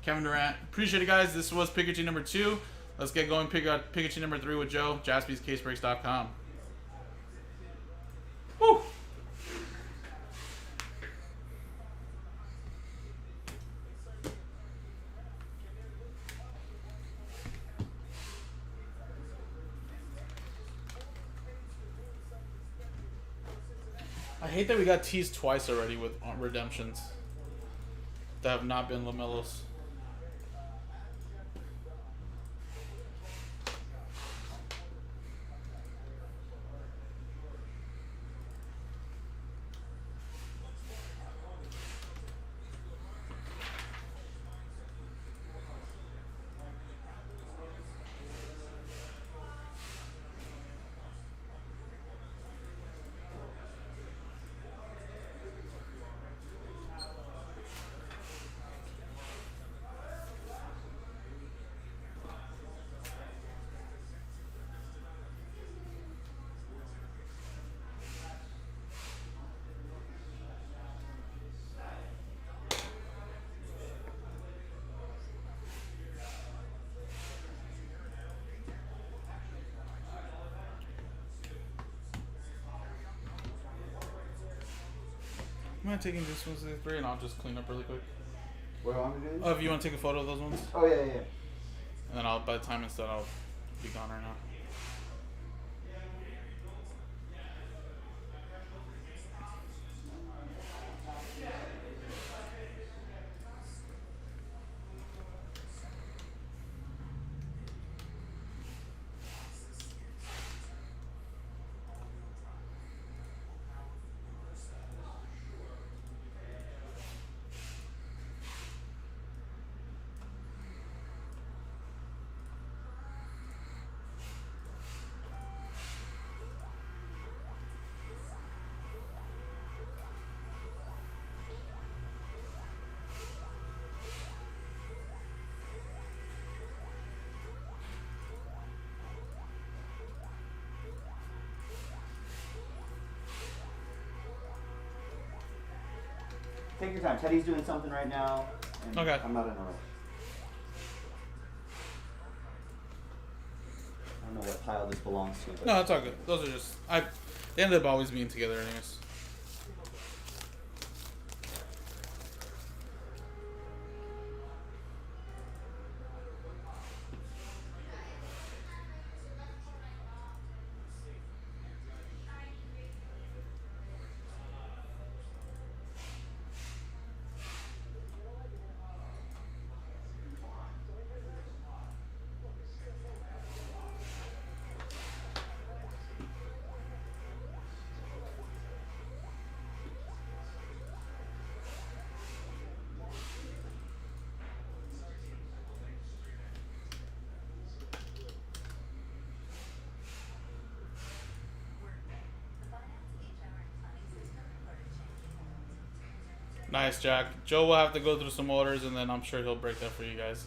Kevin Durant. Appreciate it, guys. This was Pikachu number 2. Let's get going. Pick out Pikachu number 3 with Joe. JaspysCaseBreaks.com. Woo! I hate that we got teased twice already with redemptions that have not been LaMelo's. I'm not taking this one to the 3 and I'll just clean up really quick. What do I want to do? Oh, if you want to take a photo of those ones? Oh, yeah. And then by the time it's done, I'll be gone right now. Take your time. Teddy's doing something right now. And Okay. I'm not in a rush. I don't know what pile this belongs to. But No, it's all good. Those are just... they ended up always being together anyways. Nice, Jack. Joe will have to go through some orders, and then I'm sure he'll break that for you guys.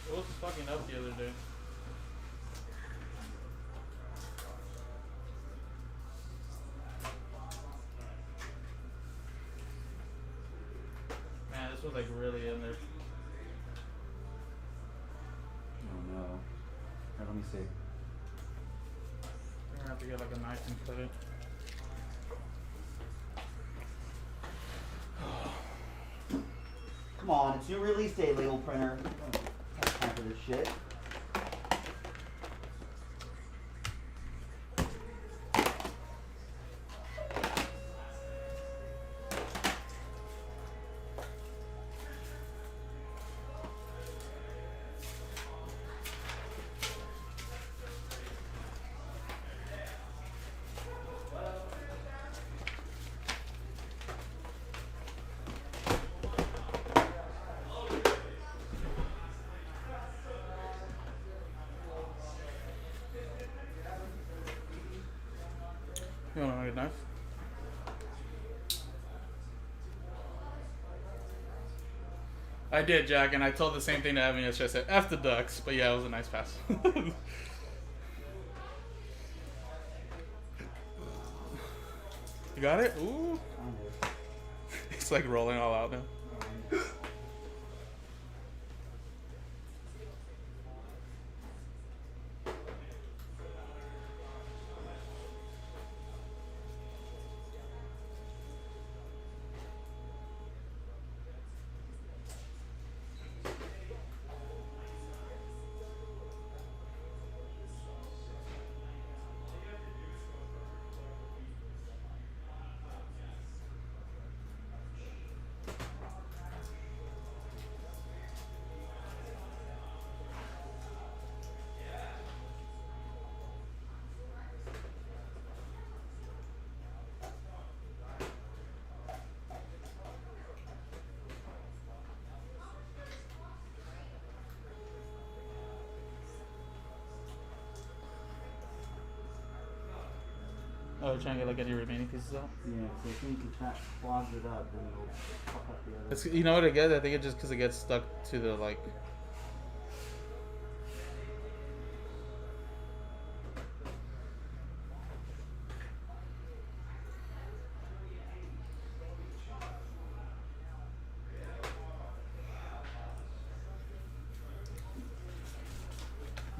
It was fucking up the other day. Man, this was like really in there. Oh no. Here, let me see. You're gonna have to get like a knife and cut it. Come on, it's new release day, label printer. I don't have time for this shit. You want to make a knife? I did, Jack, and I told the same thing to Evan yesterday. I said, F the Ducks. But yeah, it was a nice pass. You got it? Ooh. It's like rolling all out now. Oh, you're trying to get like any remaining pieces out? Yeah, so I think you can close it up, then it'll fuck up the other. It's, you know what I get? I think it's just because it gets stuck to the like.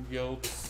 Yolks.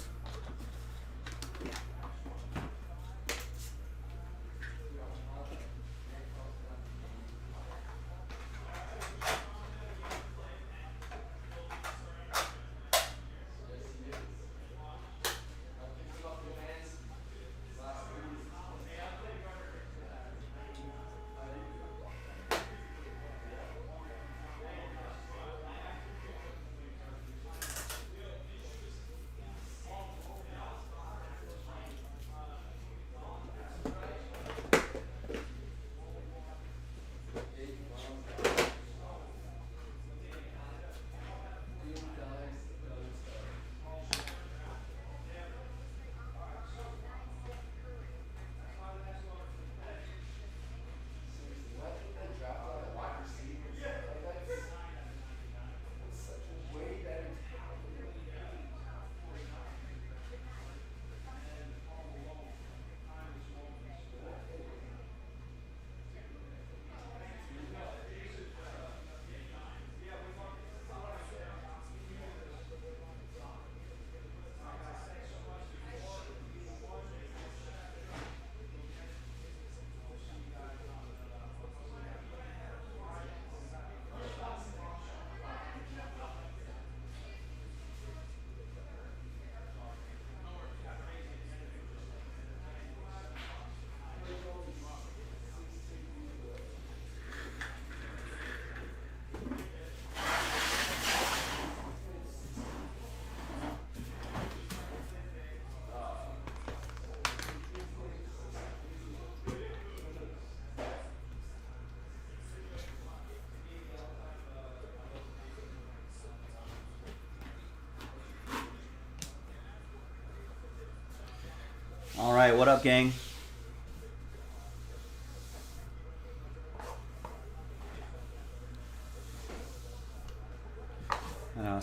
All right, what up, gang?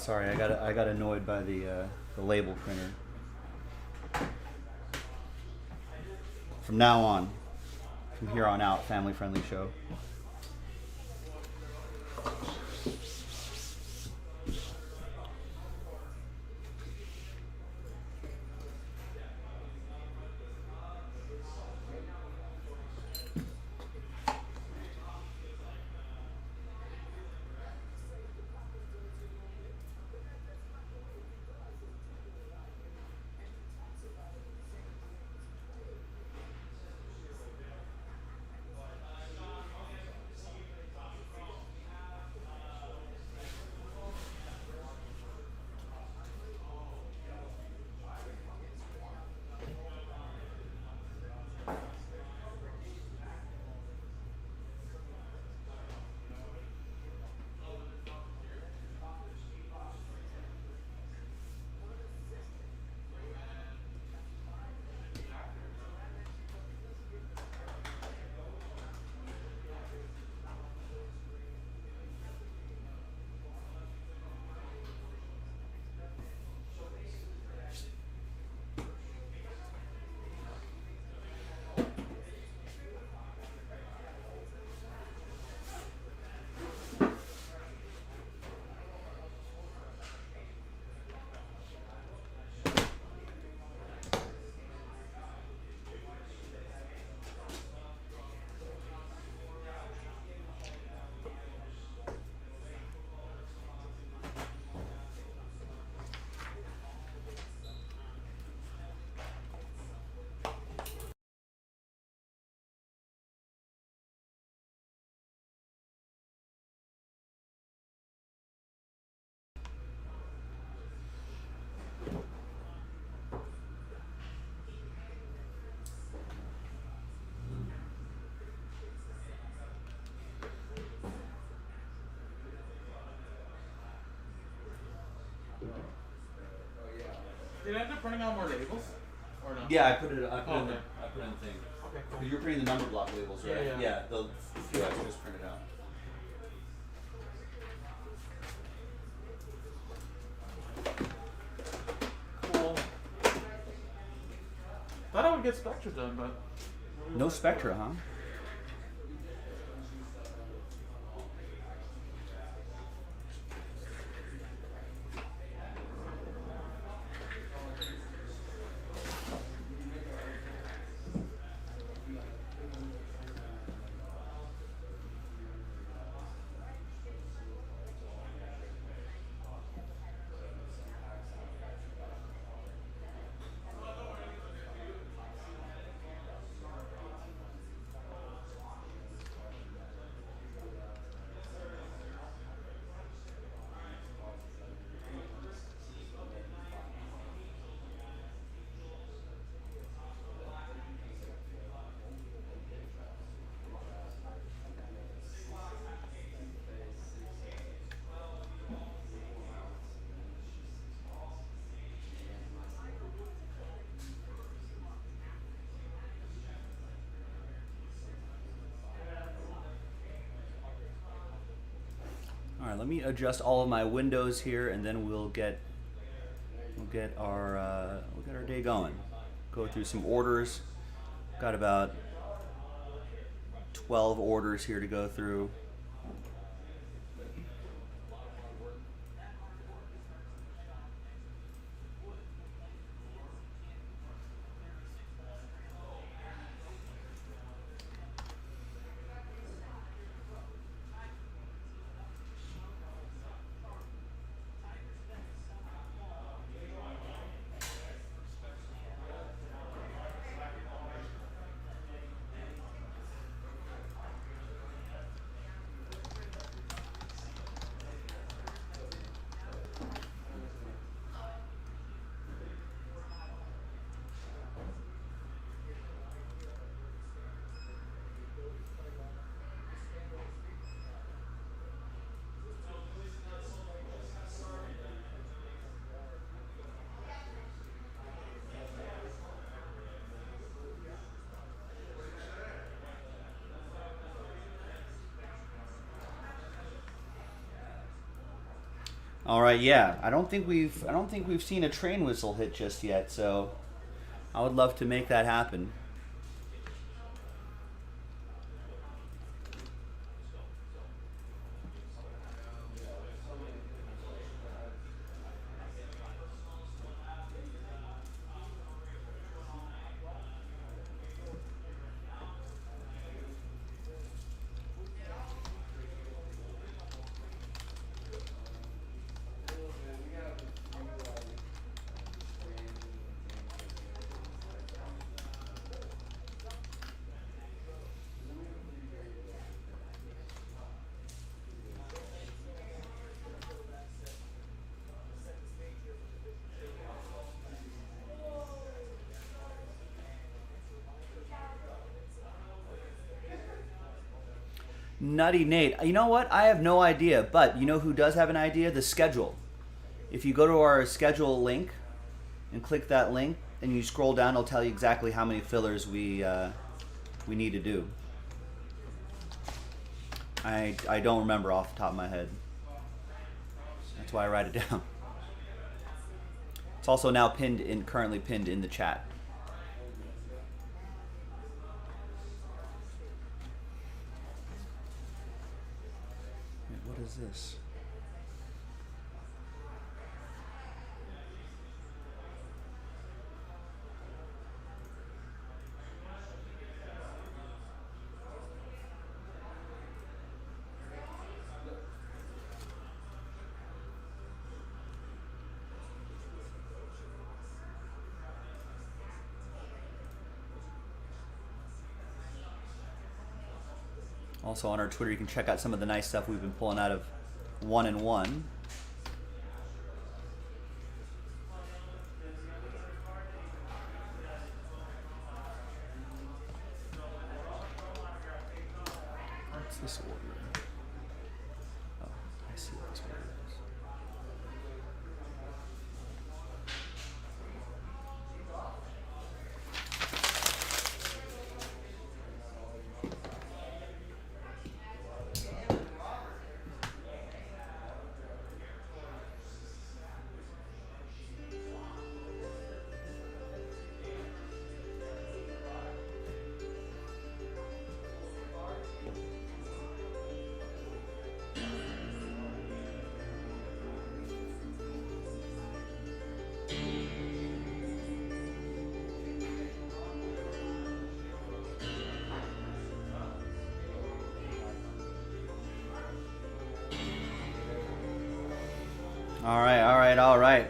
sorry. I got annoyed by the label printer. From now on, from here on out, family-friendly show. Did I end up printing out more labels? Or no? Yeah, I put it in the thing. Okay, cool. You're printing the number block labels, right? Yeah. The few extras printed out. Cool. Thought I would get Spectra done, but No Spectra, huh? All right, let me adjust all of my windows here, and then we'll get our day going. Go through some orders. Got about 12 orders here to go through. All right, yeah. I don't think we've seen a train whistle hit just yet, so I would love to make that happen. Nutty Nate. You know what? I have no idea, but you know who does have an idea? The schedule. If you go to our schedule link and click that link and you scroll down, it'll tell you exactly how many fillers we need to do. I don't remember off the top of my head. That's why I write it down. It's also now currently pinned in the chat. What is this? Also on our Twitter, you can check out some of the nice stuff we've been pulling out of 1 and 1. What's this order? Oh, I see what this order is. All right.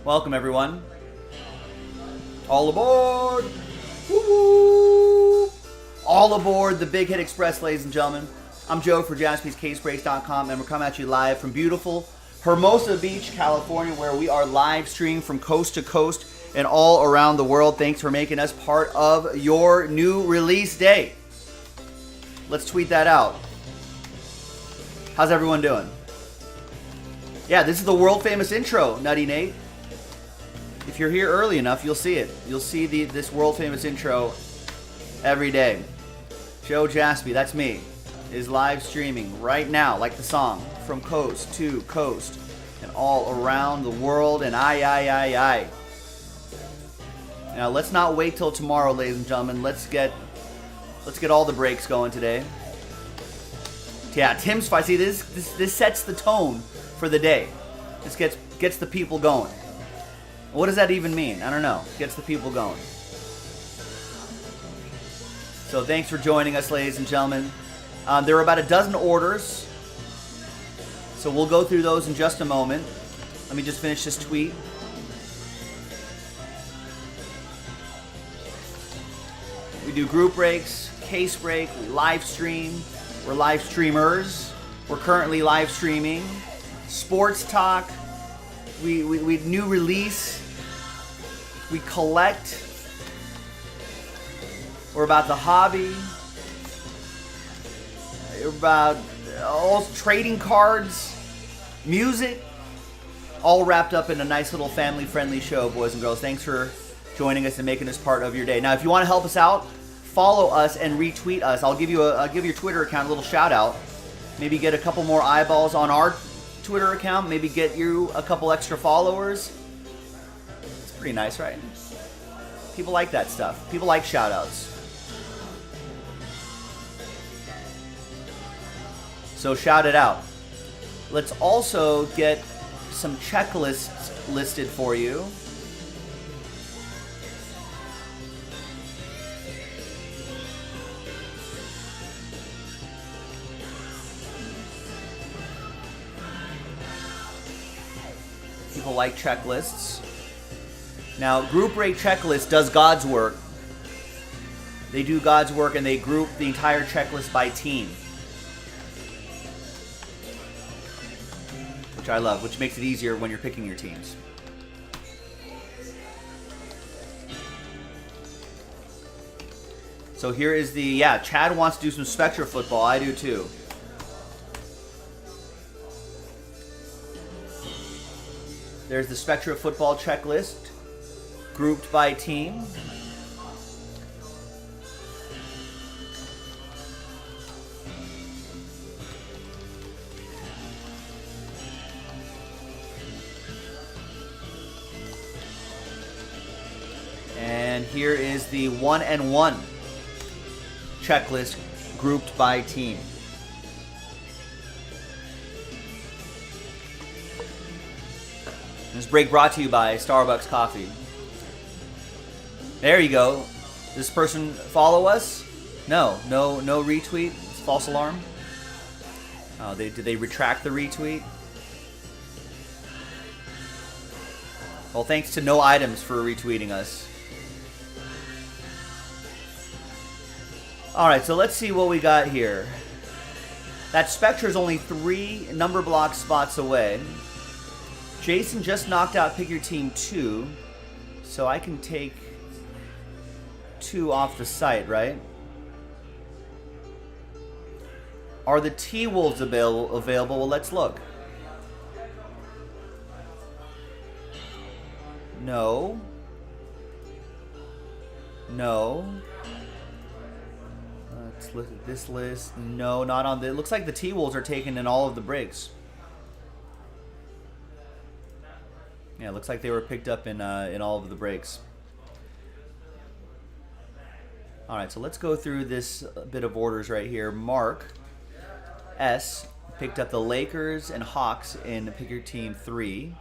Welcome, everyone. All aboard! Woo! All aboard the Big Hit Express, ladies and gentlemen. I'm Joe for jaspyscasebreaks.com, and we're coming at you live from beautiful Hermosa Beach, California, where we are live streaming from coast to coast and all around the world. Thanks for making us part of your new release day. Let's tweet that out. How's everyone doing? Yeah, this is the world famous intro, Nutty Nate. If you're here early enough, you'll see it. You'll see this world famous intro every day. Joe Jaspy, that's me, is live streaming right now, like the song, from coast to coast and all around the world. And I. Now let's not wait till tomorrow, ladies and gentlemen. Let's get all the breaks going today. Yeah, Tim's fight. See, this sets the tone for the day. This gets the people going. What does that even mean? I don't know. Gets the people going. So thanks for joining us, ladies and gentlemen. There are about a dozen orders, so we'll go through those in just a moment. Let me just finish this tweet. We do group breaks, case break, we live stream. We're live streamers. We're currently live streaming. Sports talk. We new release. We collect. We're about the hobby. We're about all trading cards, music, all wrapped up in a nice little family-friendly show, boys and girls. Thanks for joining us and making us part of your day. Now, if you want to help us out, follow us and retweet us. I'll give your Twitter account a little shout out. Maybe get a couple more eyeballs on our Twitter account. Maybe get you a couple extra followers. It's pretty nice, right? People like that stuff. People like shout-outs. So shout it out. Let's also get some checklists listed for you. People like checklists. Now, Group Rate Checklist does God's work. They do God's work and they group the entire checklist by team. Which I love, which makes it easier when you're picking your teams. So here is the, yeah, Chad wants to do some Spectra football. I do too. There's the Spectra football checklist, grouped by team. And here is the 1-and-1 checklist grouped by team. This break brought to you by Starbucks Coffee. There you go. This person follow us? No retweet. It's false alarm. Oh, did they retract the retweet? Well, thanks to No Items for retweeting us. Alright, so let's see what we got here. That Spectra is only 3 number block spots away. Jason just knocked out Pick Your Team 2, so I can take 2 off the site, right? Are the T-Wolves available? Well, let's look. No. No. Let's look at this list. No, not on the... It looks like the T-Wolves are taken in all of the breaks. Yeah, it looks like they were picked up in all of the breaks. All right, so let's go through this bit of orders right here. Mark S. picked up the Lakers and Hawks in Pick Your Team 3.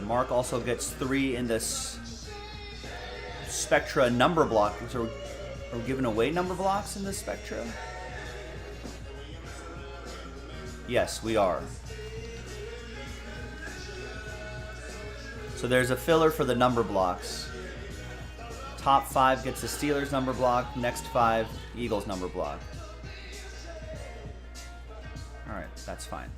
Mark also gets 3 in this Spectra number block. So are we giving away number blocks in this Spectra? Yes, we are. So there's a filler for the number blocks. Top 5 gets the Steelers number block. Next 5, Eagles number block. Alright, that's fine.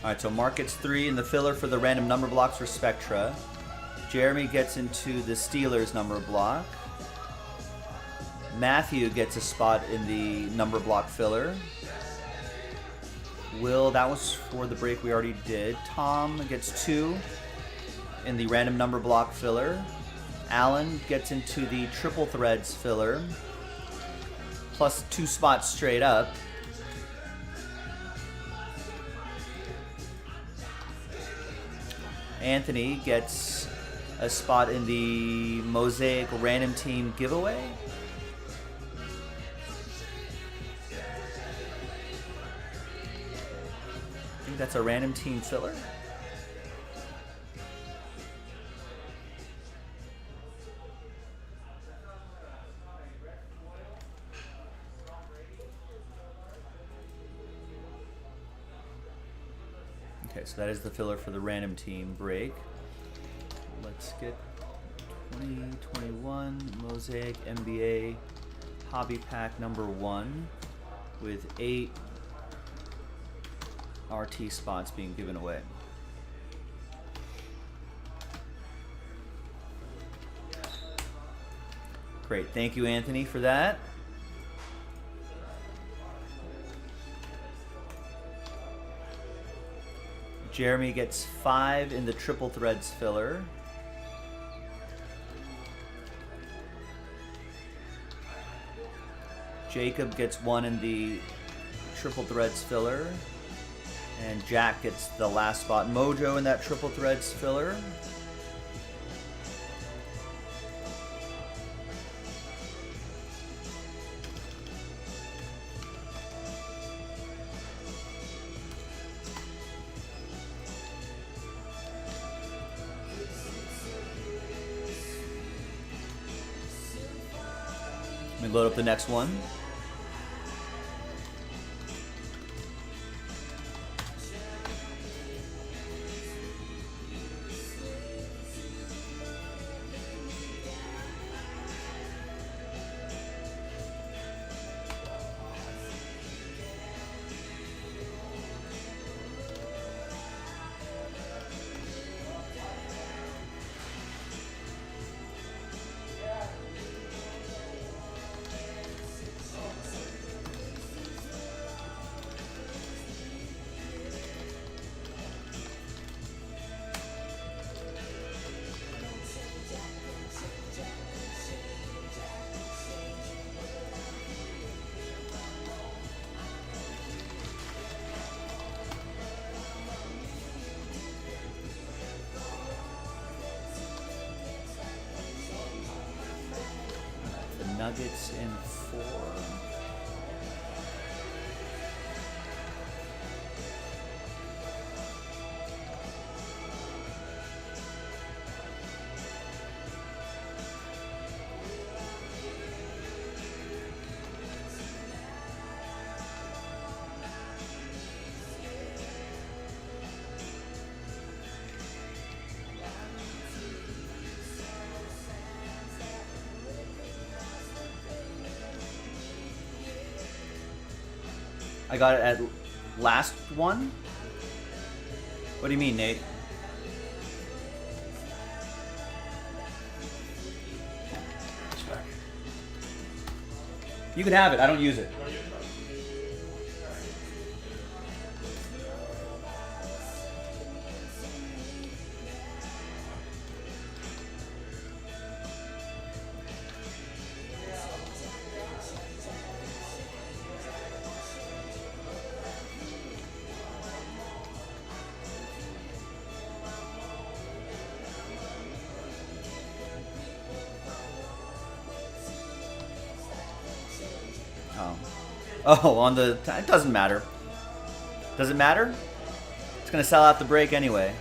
All right, so Mark gets 3 in the filler for the random number blocks for Spectra. Jeremy gets into the Steelers number block. Matthew gets a spot in the number block filler. Will, that was for the break we already did. Tom gets 2 in the random number block filler. Alan gets into the triple threads filler, plus 2 spots straight up. Anthony gets a spot in the Mosaic random team giveaway. I think that's a random team filler. Okay, so that is the filler for the random team break. Let's get 2021 Mosaic NBA Hobby Pack number 1 with 8 RT spots being given away. Great, thank you Anthony for that. Jeremy gets 5 in the triple threads filler. Jacob gets 1 in the triple threads filler. And Jack gets the last spot. Mojo in that triple threads filler. Let me load up the next one. Nuggets in 4. I got it at last one? What do you mean, Nate? You can have it. I don't use it. Oh, on the... It doesn't matter. Does it matter? It's going to sell out the break anyway.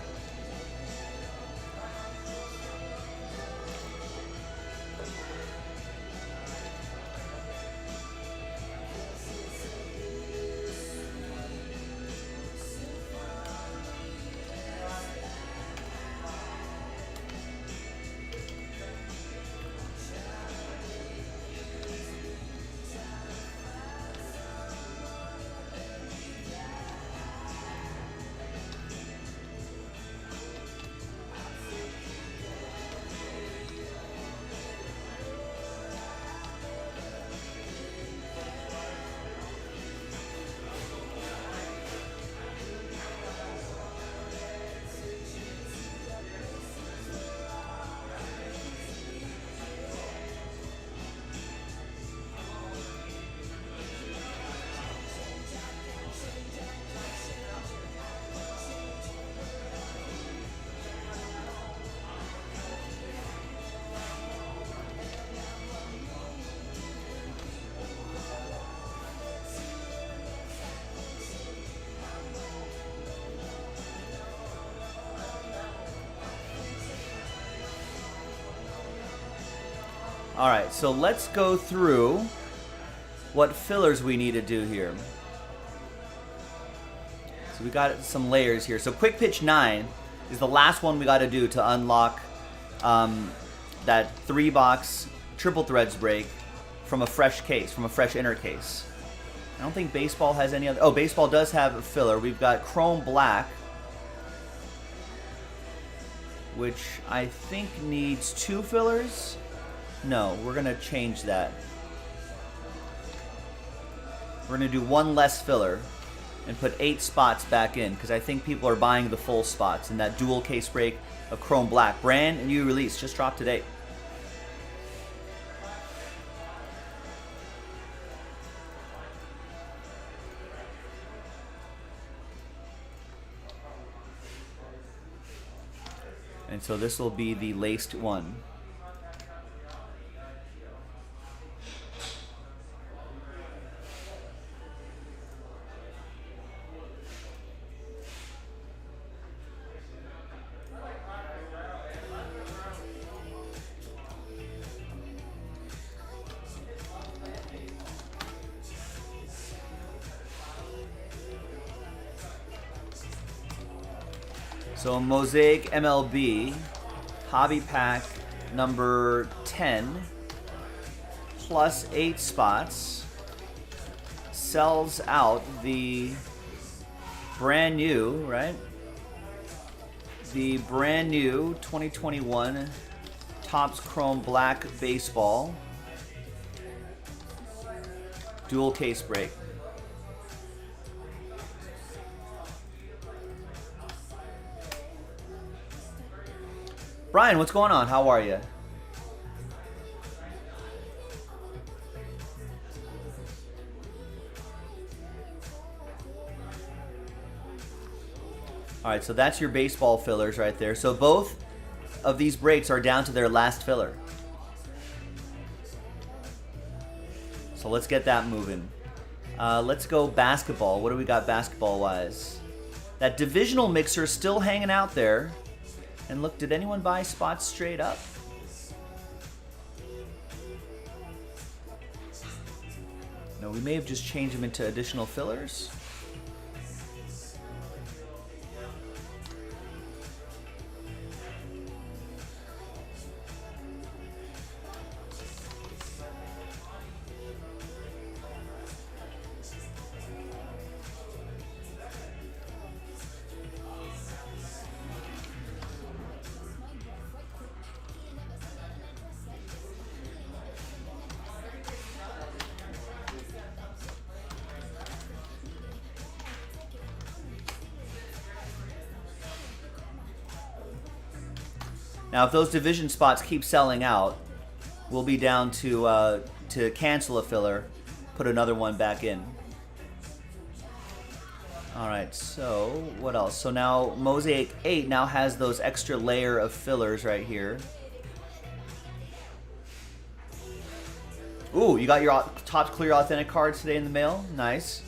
All right, so let's go through what fillers we need to do here. So we got some layers here. So quick pitch 9 is the last one we got to do to unlock that 3-box triple threads break from a fresh case, from a fresh inner case. I don't think baseball has any other. Oh, baseball does have a filler. We've got chrome black, which I think needs 2 fillers. No, we're going to change that. We're going to do 1 less filler and put 8 spots back in because I think people are buying the full spots in that dual case break of chrome black. Brand new release, just dropped today. And so this will be the laced one. So Mosaic MLB Hobby Pack number 10 plus 8 spots sells out the brand new, right? The brand new 2021 Topps Chrome Black Baseball dual case break. Brian, what's going on? How are you? All right, so that's your baseball fillers right there. So both of these breaks are down to their last filler. So let's get that moving. Let's go basketball. What do we got basketball-wise? That divisional mixer is still hanging out there. And look, did anyone buy spots straight up? No, we may have just changed them into additional fillers. Now, if those division spots keep selling out, we'll be down to cancel a filler, put another one back in. All right, so what else? So now Mosaic 8 now has those extra layer of fillers right here. Ooh, you got your Topps Clear Authentic cards today in the mail. Nice.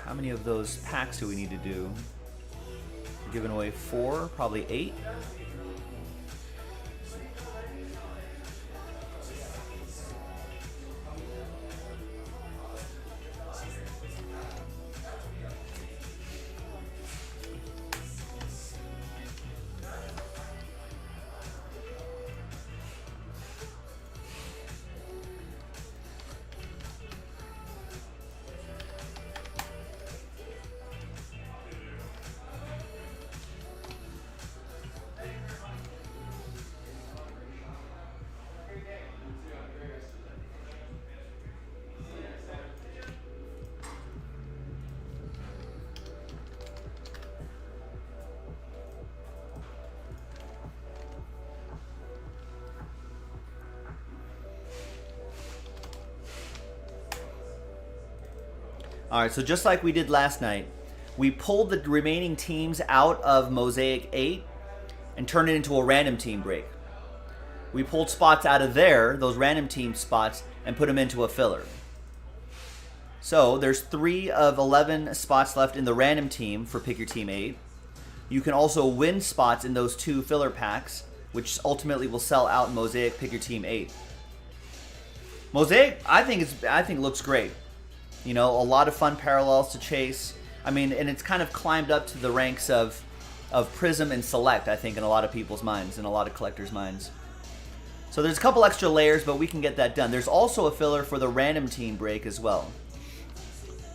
How many of those packs do we need to do? We're giving away 4, probably 8. All right, so just like we did last night, we pulled the remaining teams out of Mosaic 8 and turned it into a random team break. We pulled spots out of there, those random team spots, and put them into a filler. So there's 3 of 11 spots left in the random team for Pick Your Team 8. You can also win spots in those 2 filler packs, which ultimately will sell out in Mosaic Pick Your Team 8. Mosaic, I think looks great. You know, a lot of fun parallels to chase. I mean, and it's kind of climbed up to the ranks of Prism and Select, I think, in a lot of people's minds, in a lot of collectors' minds. So there's a couple extra layers, but we can get that done. There's also a filler for the random team break as well.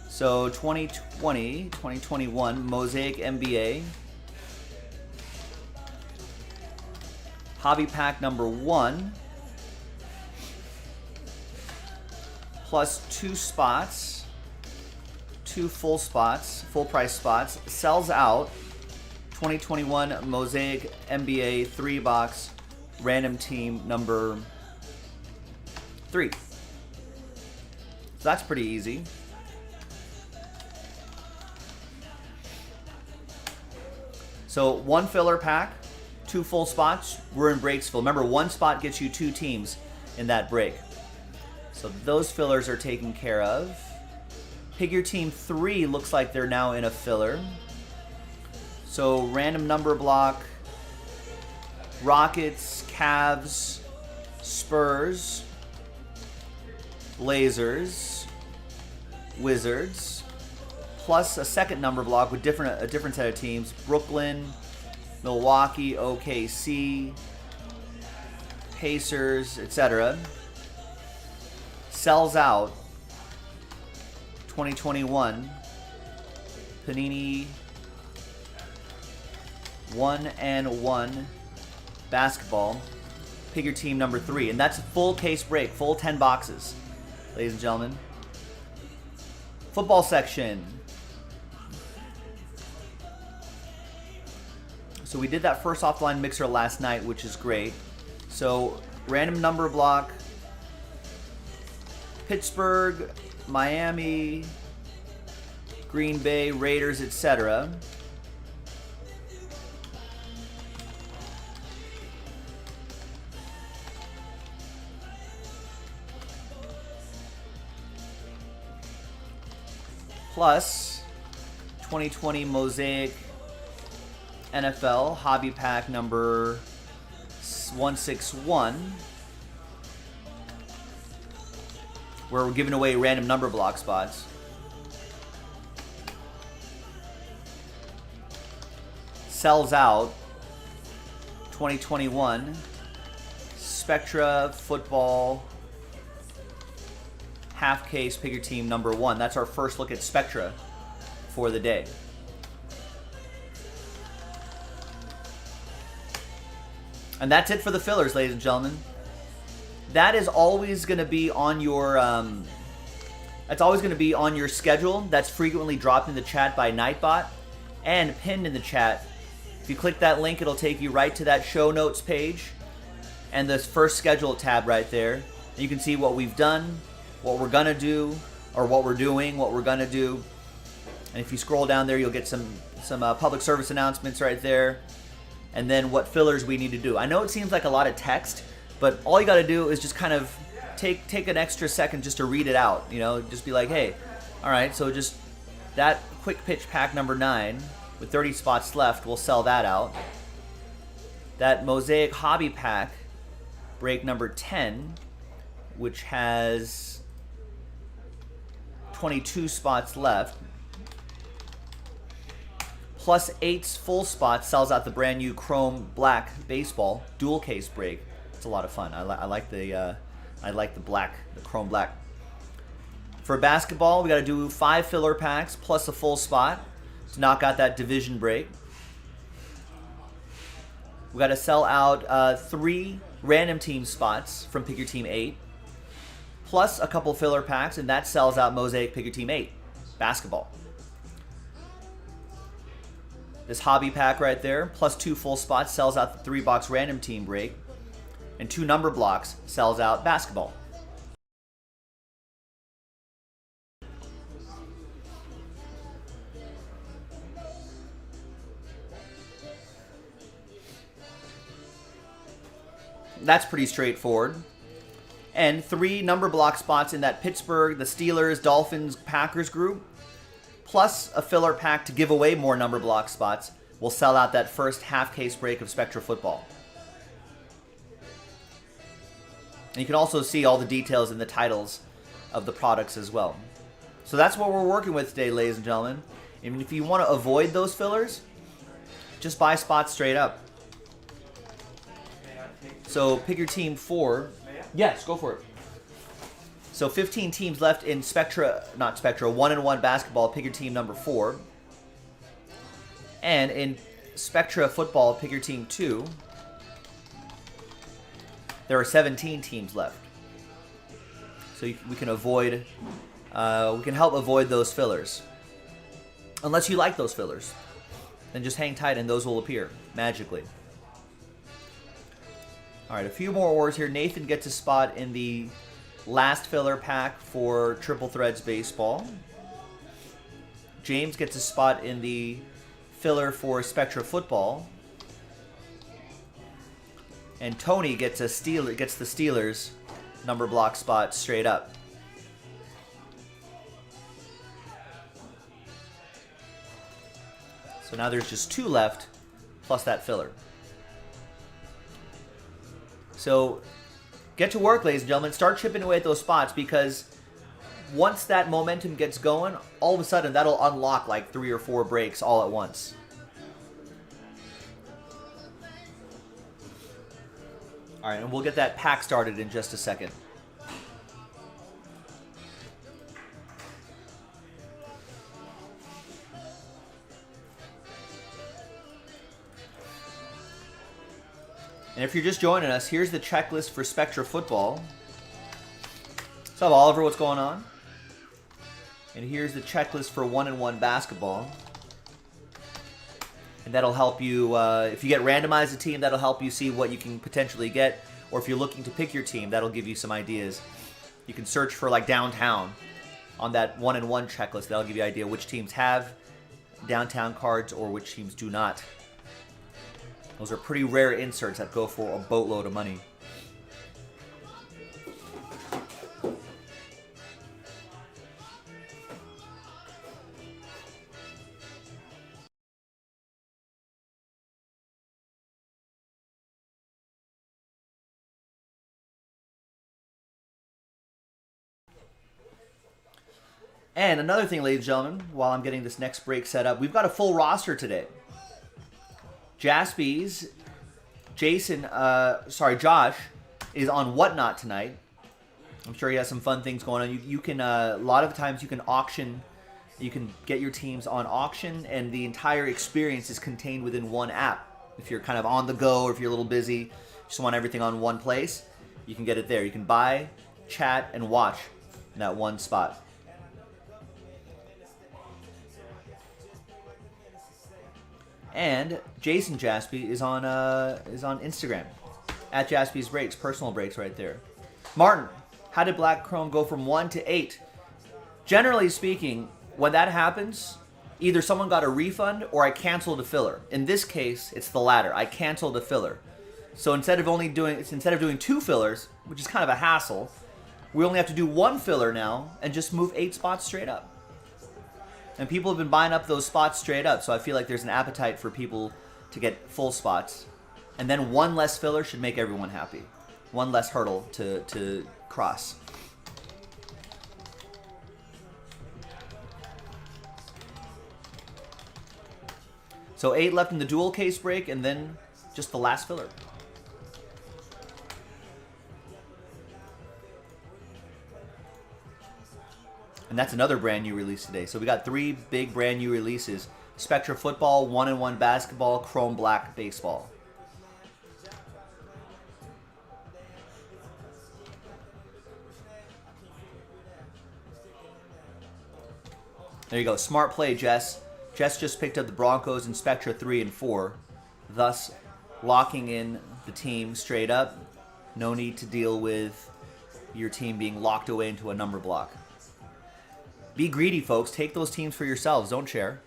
So 2020, 2021, Mosaic NBA. Hobby pack number 1. Plus 2 spots. 2 full spots, full price spots. Sells out. 2021 Mosaic NBA 3-box random team number 3. So that's pretty easy. So 1 filler pack, 2 full spots. We're in Breaksville. Remember, 1 spot gets you 2 teams in that break. So those fillers are taken care of. Pick Your Team 3 looks like they're now in a filler. So random number block, Rockets, Cavs, Spurs, Blazers, Wizards, plus a second number block with a different set of teams: Brooklyn, Milwaukee, OKC, Pacers, etc. Sells out. 2021 Panini 1-and-1 basketball. Pick Your Team number 3, and that's a full case break, full 10 boxes, ladies and gentlemen. Football section. So we did that first offline mixer last night, which is great. So random number block: Pittsburgh, Miami, Green Bay, Raiders, etc. Plus 2020 Mosaic NFL Hobby Pack number 161, where we're giving away random number block spots. Sells out. 2021 Spectra Football half case Pick Your Team number 1. That's our first look at Spectra for the day. And that's it for the fillers, ladies and gentlemen. That is always going to be on your schedule. That's frequently dropped in the chat by Nightbot and pinned in the chat. If you click that link, it'll take you right to that show notes page and this first schedule tab right there. You can see what we've done, what we're gonna do, or what we're doing, what we're gonna do. And if you scroll down there, you'll get some public service announcements right there, and then what fillers we need to do. I know it seems like a lot of text, but all you got to do is just kind of take an extra second just to read it out. You know, just be like, hey, all right, so just that quick pitch pack number 9 with 30 spots left, we'll sell that out. That Mosaic Hobby Pack break number 10, which has 22 spots left, plus 8 full spots, sells out the brand new Chrome Black Baseball dual case break. It's a lot of fun. I like the black, the Chrome Black. For basketball, we got to do 5 filler packs plus a full spot to knock out that division break. We got to sell out 3 random team spots from Pick Your Team 8, plus a couple filler packs, and that sells out Mosaic Pick Your Team 8 basketball. This hobby pack right there, plus 2 full spots, sells out the 3-box random team break, and 2 number blocks sells out basketball. That's pretty straightforward. And 3 number block spots in that Pittsburgh, the Steelers, Dolphins, Packers group, plus a filler pack to give away more number block spots, will sell out that first half case break of Spectra Football. And you can also see all the details in the titles of the products as well. So that's what we're working with today, ladies and gentlemen. And if you want to avoid those fillers, just buy spots straight up. So pick your team 4. Yes, go for it. So 15 teams left in Spectra, not Spectra, 1-in-1 basketball. Pick your team number 4. And in Spectra football, pick your team 2. There are 17 teams left. So we can avoid, we can help avoid those fillers. Unless you like those fillers. Then just hang tight and those will appear magically. Alright, a few more awards here. Nathan gets a spot in the last filler pack for Triple Threads Baseball. James gets a spot in the filler for Spectra Football. And Tony gets the Steelers number block spot straight up. So now there's just 2 left, plus that filler. So get to work, ladies and gentlemen. Start chipping away at those spots, because once that momentum gets going, all of a sudden that'll unlock like 3 or 4 breaks all at once. All right, and we'll get that pack started in just a second. And if you're just joining us, here's the checklist for Spectra Football. What's up, Oliver? What's going on? And here's the checklist for 1-in-1 basketball. And that'll help you, if you get randomized a team, that'll help you see what you can potentially get. Or if you're looking to pick your team, that'll give you some ideas. You can search for like downtown on that 1-in-1 checklist. That'll give you an idea which teams have downtown cards or which teams do not. Those are pretty rare inserts that go for a boatload of money. And another thing, ladies and gentlemen, while I'm getting this next break set up, we've got a full roster today. Jaspy's, Josh is on Whatnot tonight. I'm sure he has some fun things going on. You can, a lot of times you can auction, you can get your teams on auction, and the entire experience is contained within one app. If you're kind of on the go, or if you're a little busy, just want everything on one place, you can get it there. You can buy, chat, and watch in that one spot. And Jason Jaspy is on Instagram at Jaspy's Breaks, personal breaks right there. Martin, how did Black Chrome go from 1 to 8? Generally speaking, when that happens, either someone got a refund or I canceled a filler. In this case, it's the latter. I canceled a filler. So instead of doing 2 fillers, which is kind of a hassle, we only have to do 1 filler now and just move 8 spots straight up. And people have been buying up those spots straight up, so I feel like there's an appetite for people to get full spots. And then 1 less filler should make everyone happy. 1 less hurdle to cross. So 8 left in the dual case break, and then just the last filler. And that's another brand new release today. So we got 3 big brand new releases. Spectra Football, 1-in-1 Basketball, Chrome Black Baseball. There you go. Smart play, Jess. Jess just picked up the Broncos in Spectra 3 and 4, thus locking in the team straight up. No need to deal with your team being locked away into a number block. Be greedy, folks. Take those teams for yourselves. Don't share.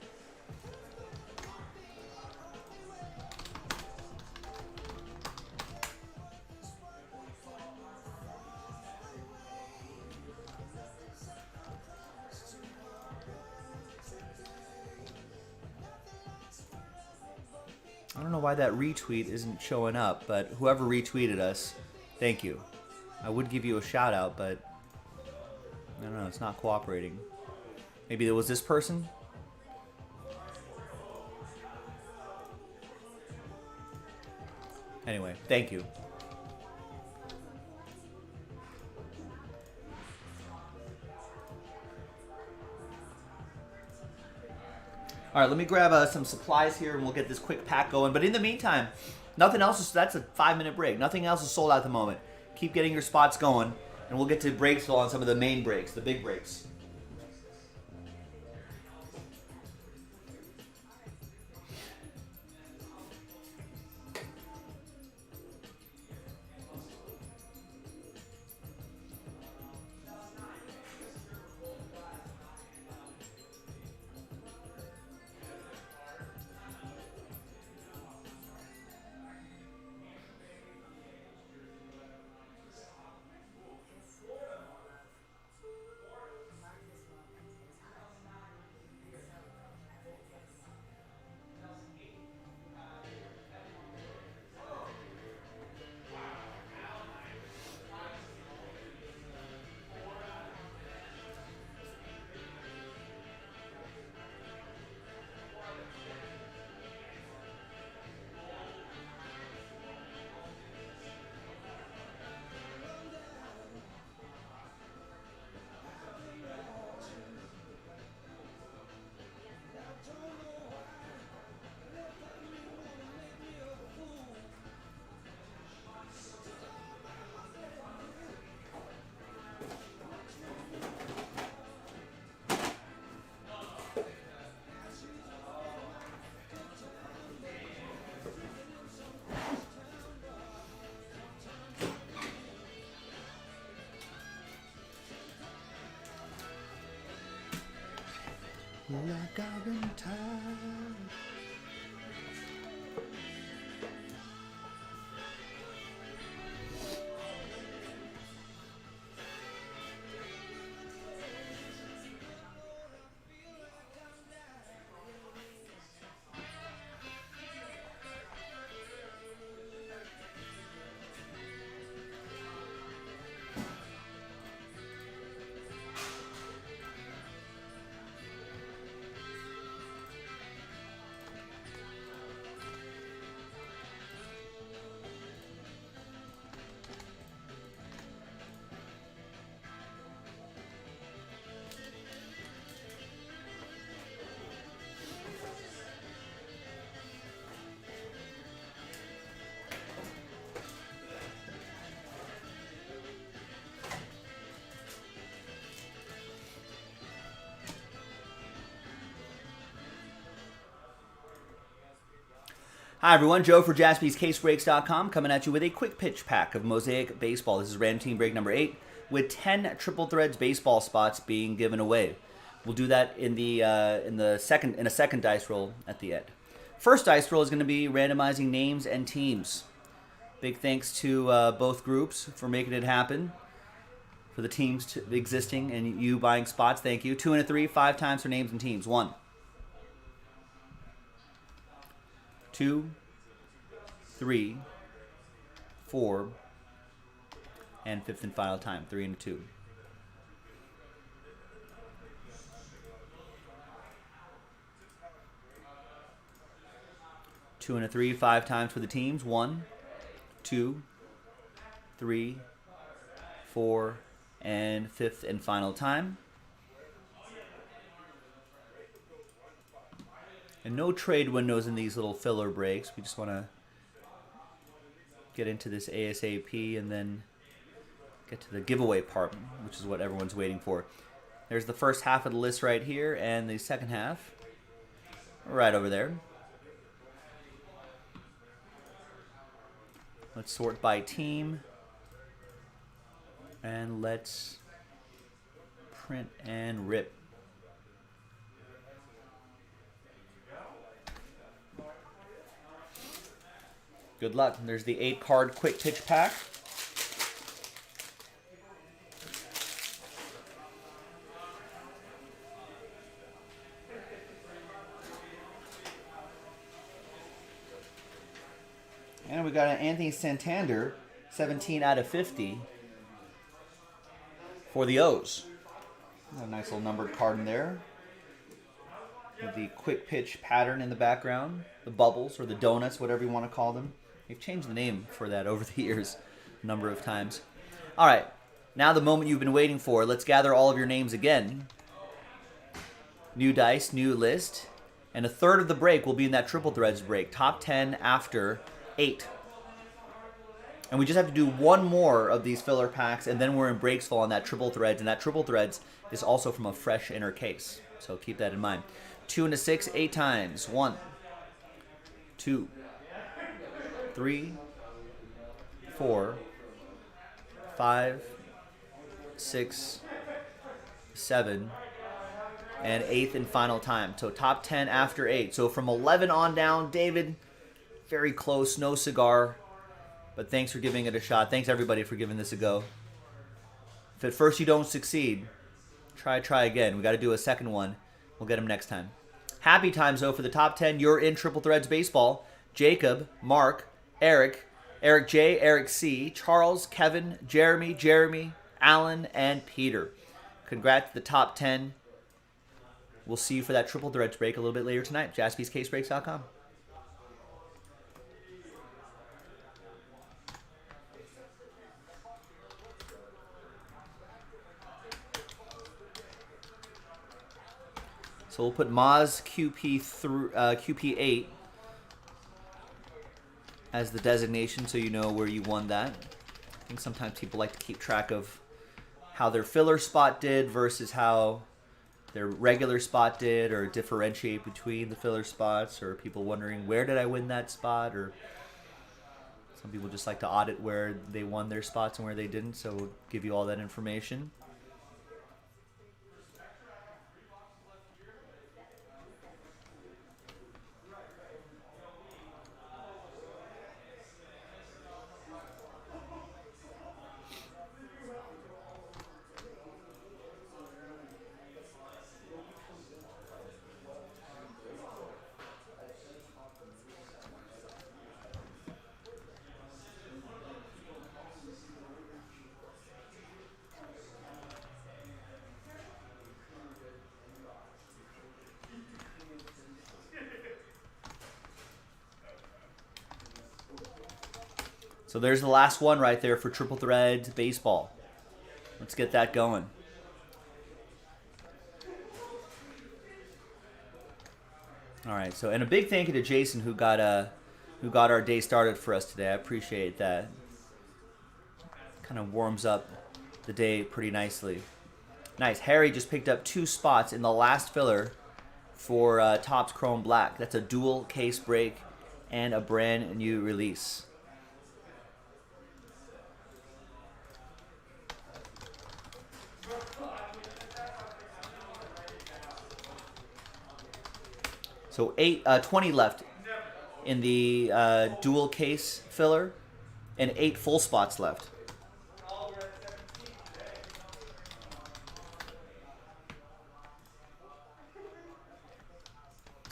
I don't know why that retweet isn't showing up, but whoever retweeted us, thank you. I would give you a shout out, but I don't know, it's not cooperating. Maybe it was this person? Anyway, thank you. All right, let me grab some supplies here and we'll get this quick pack going. But in the meantime, nothing else is, that's a 5-minute break. Nothing else is sold out at the moment. Keep getting your spots going and we'll get to breaks on some of the main breaks, the big breaks. Like I've been tired. Hi everyone, Joe for JaspysCaseBreaks.com coming at you with a quick pitch pack of Mosaic Baseball. This is random team break number 8 with 10 Triple Threads baseball spots being given away. We'll do that in a second dice roll at the end. First dice roll is going to be randomizing names and teams. Big thanks to both groups for making it happen. For the teams existing and you buying spots, thank you. 2 and a 3, 5 times for names and teams. 1, 2, 3, 4, and 5th and final time. 3 and 2. Two and a 3, 5 times for the teams. 1, 2, 3, 4, and 5th and final time. And no trade windows in these little filler breaks. We just want to get into this ASAP and then get to the giveaway part, which is what everyone's waiting for. There's the first half of the list right here, and the second half right over there. Let's sort by team. And let's print and rip. Good luck. There's the 8-card quick pitch pack. And we got an Anthony Santander, 17 out of 50 for the O's. A nice little numbered card in there. With the quick pitch pattern in the background. The bubbles or the donuts, whatever you want to call them. They've changed the name for that over the years a number of times. All right, now the moment you've been waiting for. Let's gather all of your names again. New dice, new list. And a third of the break will be in that Triple Threads break. Top 10 after 8. And we just have to do one more of these filler packs, and then we're in Breaksfall on that Triple Threads. And that Triple Threads is also from a fresh inner case. So keep that in mind. 2 and a 6, 8 times. 1, 2, 3, 4, 5, 6, 7, and 8th and final time. So top 10 after 8. So from 11 on down, David, very close, no cigar. But thanks for giving it a shot. Thanks everybody for giving this a go. If at first you don't succeed, try again. We got to do a second one. We'll get them next time. Happy times though for the top 10. You're in Triple Threads Baseball. Jacob, Mark, Eric, Eric J, Eric C, Charles, Kevin, Jeremy, Alan, and Peter. Congrats to the top 10. We'll see you for that Triple Threads break a little bit later tonight. JaspysCaseBreaks.com. So we'll put Moz QP8 as the designation so you know where you won that. I think sometimes people like to keep track of how their filler spot did versus how their regular spot did, or differentiate between the filler spots, or people wondering where did I win that spot, or some people just like to audit where they won their spots and where they didn't, so we'll give you all that information. So there's the last one right there for Triple Threads Baseball. Let's get that going. All right. So, and a big thank you to Jason who got our day started for us today. I appreciate that. Kind of warms up the day pretty nicely. Nice. Harry just picked up 2 spots in the last filler for Topps Chrome Black. That's a dual case break and a brand new release. So 20 left in the dual case filler, and 8 full spots left.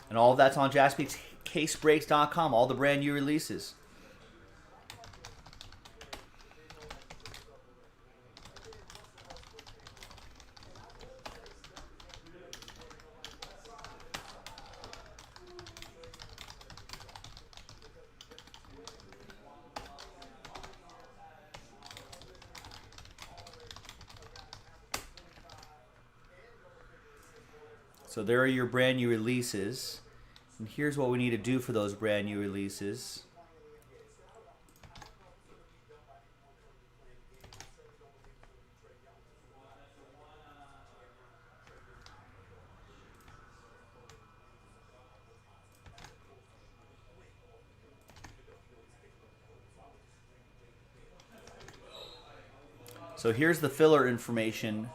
And all of that's on JaspysCaseBreaks.com, all the brand new releases. So there are your brand new releases. And here's what we need to do for those brand new releases. So here's the filler information.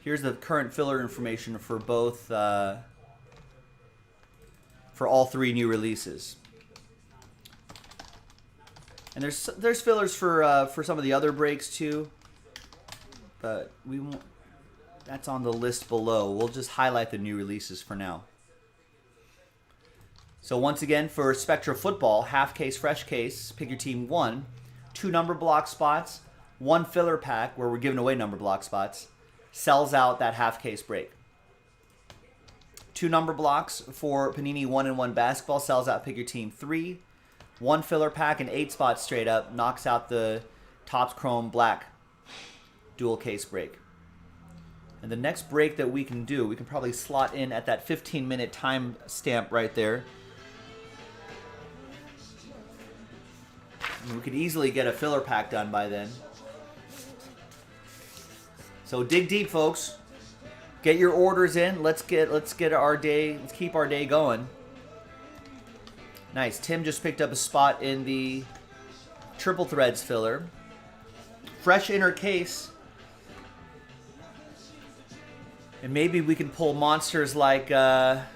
Here's the current filler information for both, for all 3 new releases. And there's fillers for some of the other breaks too, but we won't. That's on the list below. We'll just highlight the new releases for now. So once again, for Spectra Football, half case, fresh case, pick your team 1, 2 number block spots, 1 filler pack where we're giving away number block spots, sells out that half case break. 2 number blocks for Panini 1-in-1 basketball, sells out pick your team 3. 1 filler pack and 8 spots straight up, knocks out the Topps Chrome Black dual case break. And the next break that we can do, we can probably slot in at that 15-minute time stamp right there. And we could easily get a filler pack done by then. So dig deep, folks. Get your orders in. Let's get our day. Let's keep our day going. Nice. Tim just picked up a spot in the Triple Threads filler. Fresh inner case. And maybe we can pull monsters like that.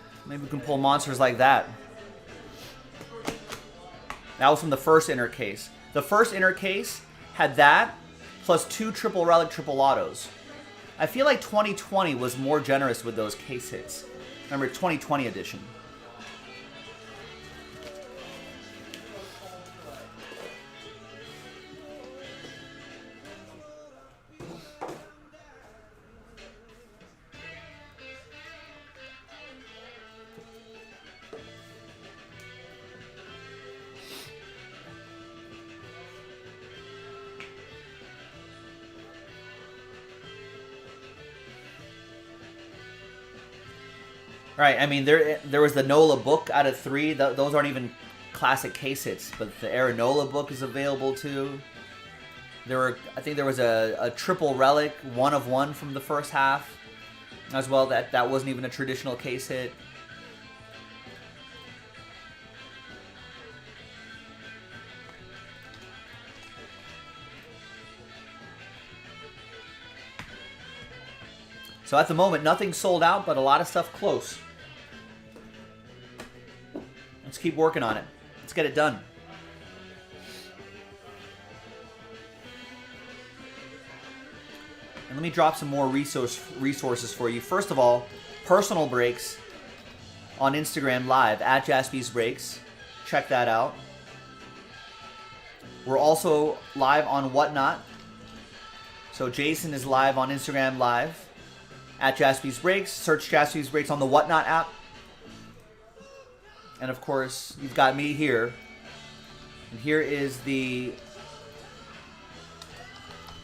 That was from the first inner case. The first inner case had that plus 2 triple relic triple autos. I feel like 2020 was more generous with those case hits. Remember, 2020 edition. Right, I mean, there was the NOLA book out of 3. Those aren't even classic case hits, but the Aaronola book is available too. I think there was a triple relic 1-of-1 from the first half as well. That wasn't even a traditional case hit. So at the moment, nothing's sold out, but a lot of stuff close. Let's keep working on it. Let's get it done. And let me drop some more resources for you. First of all, personal breaks on Instagram Live at Jaspy's Breaks. Check that out. We're also live on Whatnot. So Jason is live on Instagram Live at Jaspy's Breaks. Search Jaspy's Breaks on the Whatnot app. And of course, you've got me here. And here is the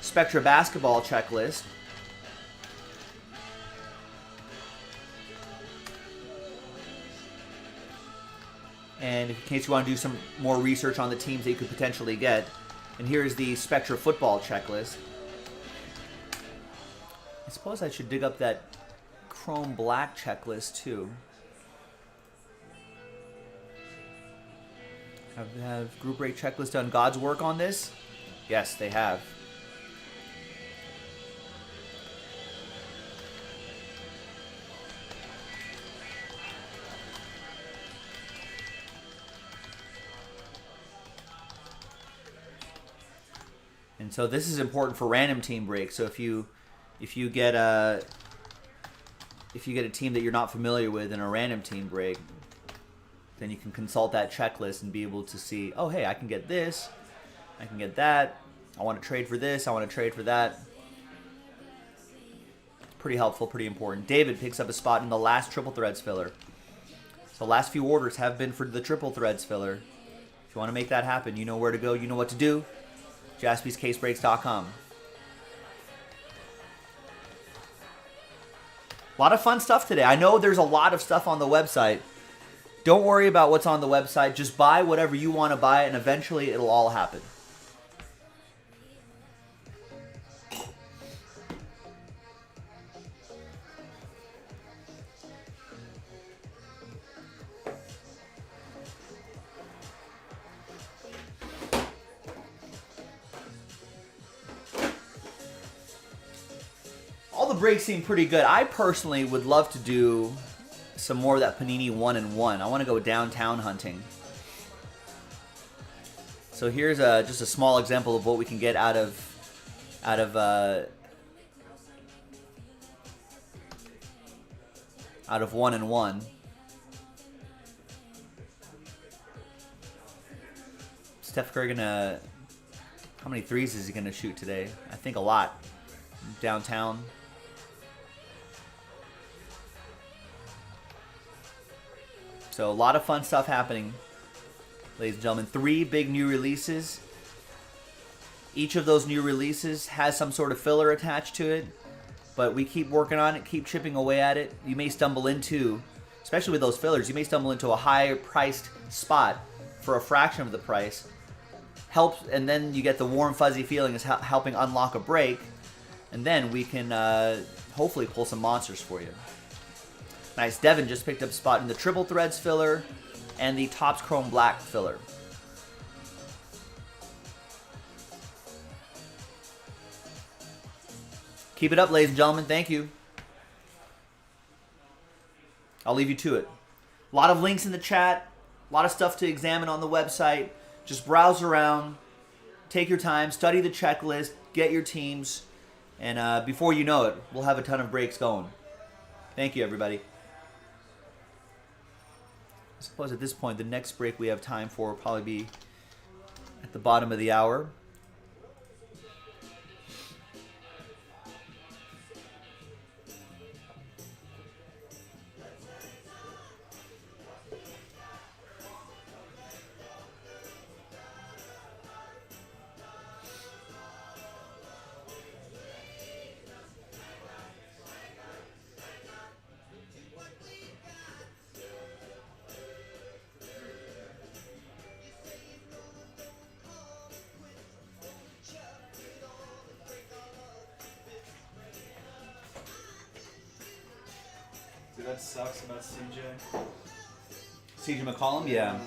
Spectra basketball checklist. And in case you want to do some more research on the teams that you could potentially get. And here's the Spectra football checklist. I suppose I should dig up that Chrome Black checklist too. Have Group Break Checklist done God's work on this? Yes, they have. And so this is important for random team breaks. So if you get a team that you're not familiar with in a random team break, then you can consult that checklist and be able to see, oh, hey, I can get this, I can get that, I want to trade for this, I want to trade for that. Pretty helpful, pretty important. David picks up a spot in the last Triple Threads filler. So last few orders have been for the Triple Threads filler. If you want to make that happen, you know where to go, you know what to do. JaspysCaseBreaks.com. A lot of fun stuff today. I know there's a lot of stuff on the website. Don't worry about what's on the website. Just buy whatever you want to buy, and eventually it'll all happen. All the breaks seem pretty good. I personally would love to do some more of that Panini 1-in-1. I want to go downtown hunting. So here's just a small example of what we can get out of 1-in-1. Steph Curry gonna? How many threes is he gonna shoot today? I think a lot. Downtown. So a lot of fun stuff happening, ladies and gentlemen. 3 big new releases. Each of those new releases has some sort of filler attached to it, but we keep working on it, keep chipping away at it. You may stumble into, especially with those fillers, you may stumble into a higher priced spot for a fraction of the price. Helps, and then you get the warm fuzzy feeling is helping unlock a break, and then we can hopefully pull some monsters for you. Nice. Devin just picked up a spot in the Triple Threads filler and the Topps Chrome Black filler. Keep it up, ladies and gentlemen. Thank you. I'll leave you to it. A lot of links in the chat. A lot of stuff to examine on the website. Just browse around. Take your time. Study the checklist. Get your teams. And before you know it, we'll have a ton of breaks going. Thank you, everybody. I suppose at this point, the next break we have time for will probably be at the bottom of the hour. Dude, that sucks about CJ. CJ McCollum, yeah.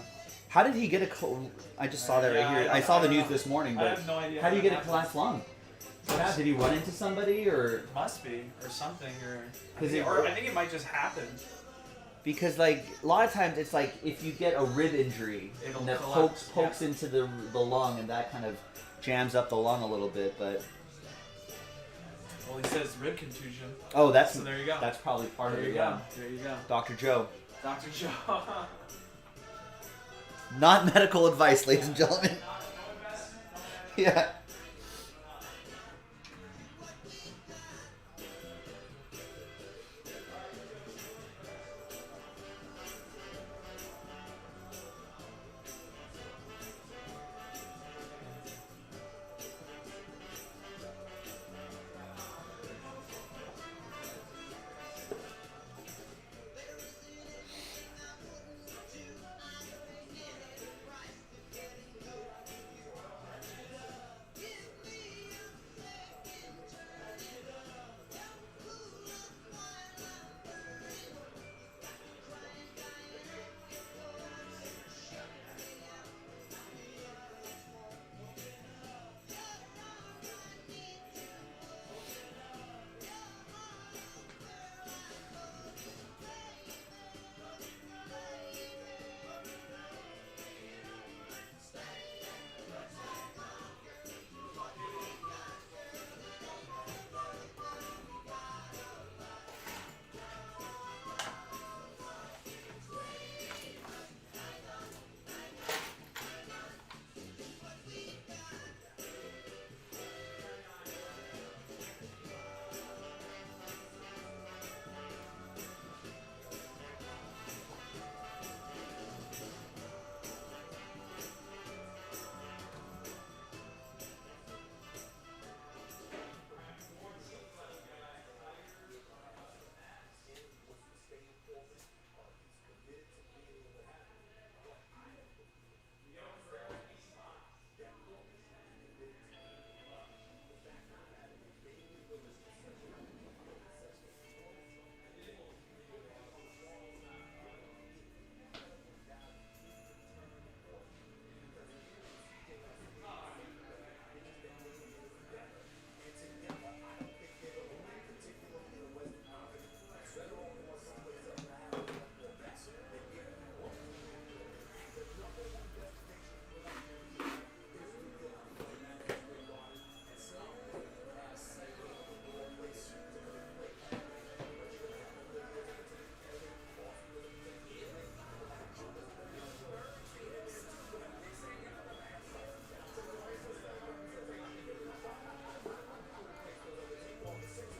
How did he get a? I just saw that right here. I saw the news this morning, but I have no idea how do you get a happened. collapsed lung? Did he run into somebody or? Must be, or something, or I I think it might just happen. Because like a lot of times it's like if you get a rib injury It'll and that collapse, pokes into the lung and that kind of jams up the lung a little bit, but Well, he says rib contusion. oh, that's So there you go. That's probably part There of you it. go. Yeah. There you go. Dr. Joe. Dr. Joe. Not medical advice, ladies and gentlemen. Yeah.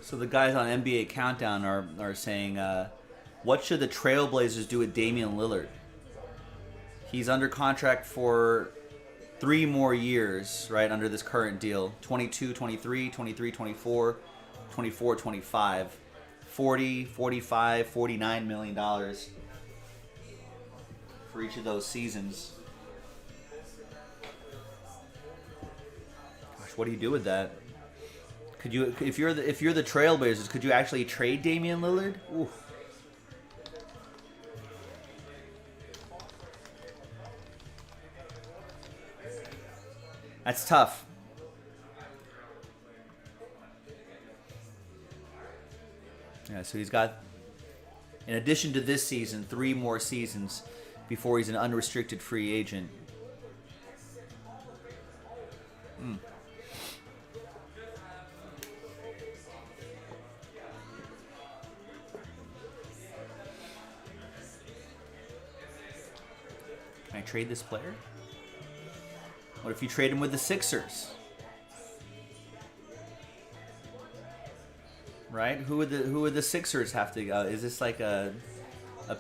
So the guys on NBA Countdown are saying, what should the Trailblazers do with Damian Lillard? He's under contract for 3 more years, right, under this current deal. 22, 23, 23, 24, 24, 25. 40, 45, $49 million for each of those seasons. Gosh, what do you do with that? Could you, if you're the Trailblazers, could you actually trade Damian Lillard? Ooh. That's tough. Yeah, so he's got, in addition to this season, 3 more seasons before he's an unrestricted free agent. Can I trade this player? What if you trade him with the Sixers? Right? Who would the Sixers have to? Is this like a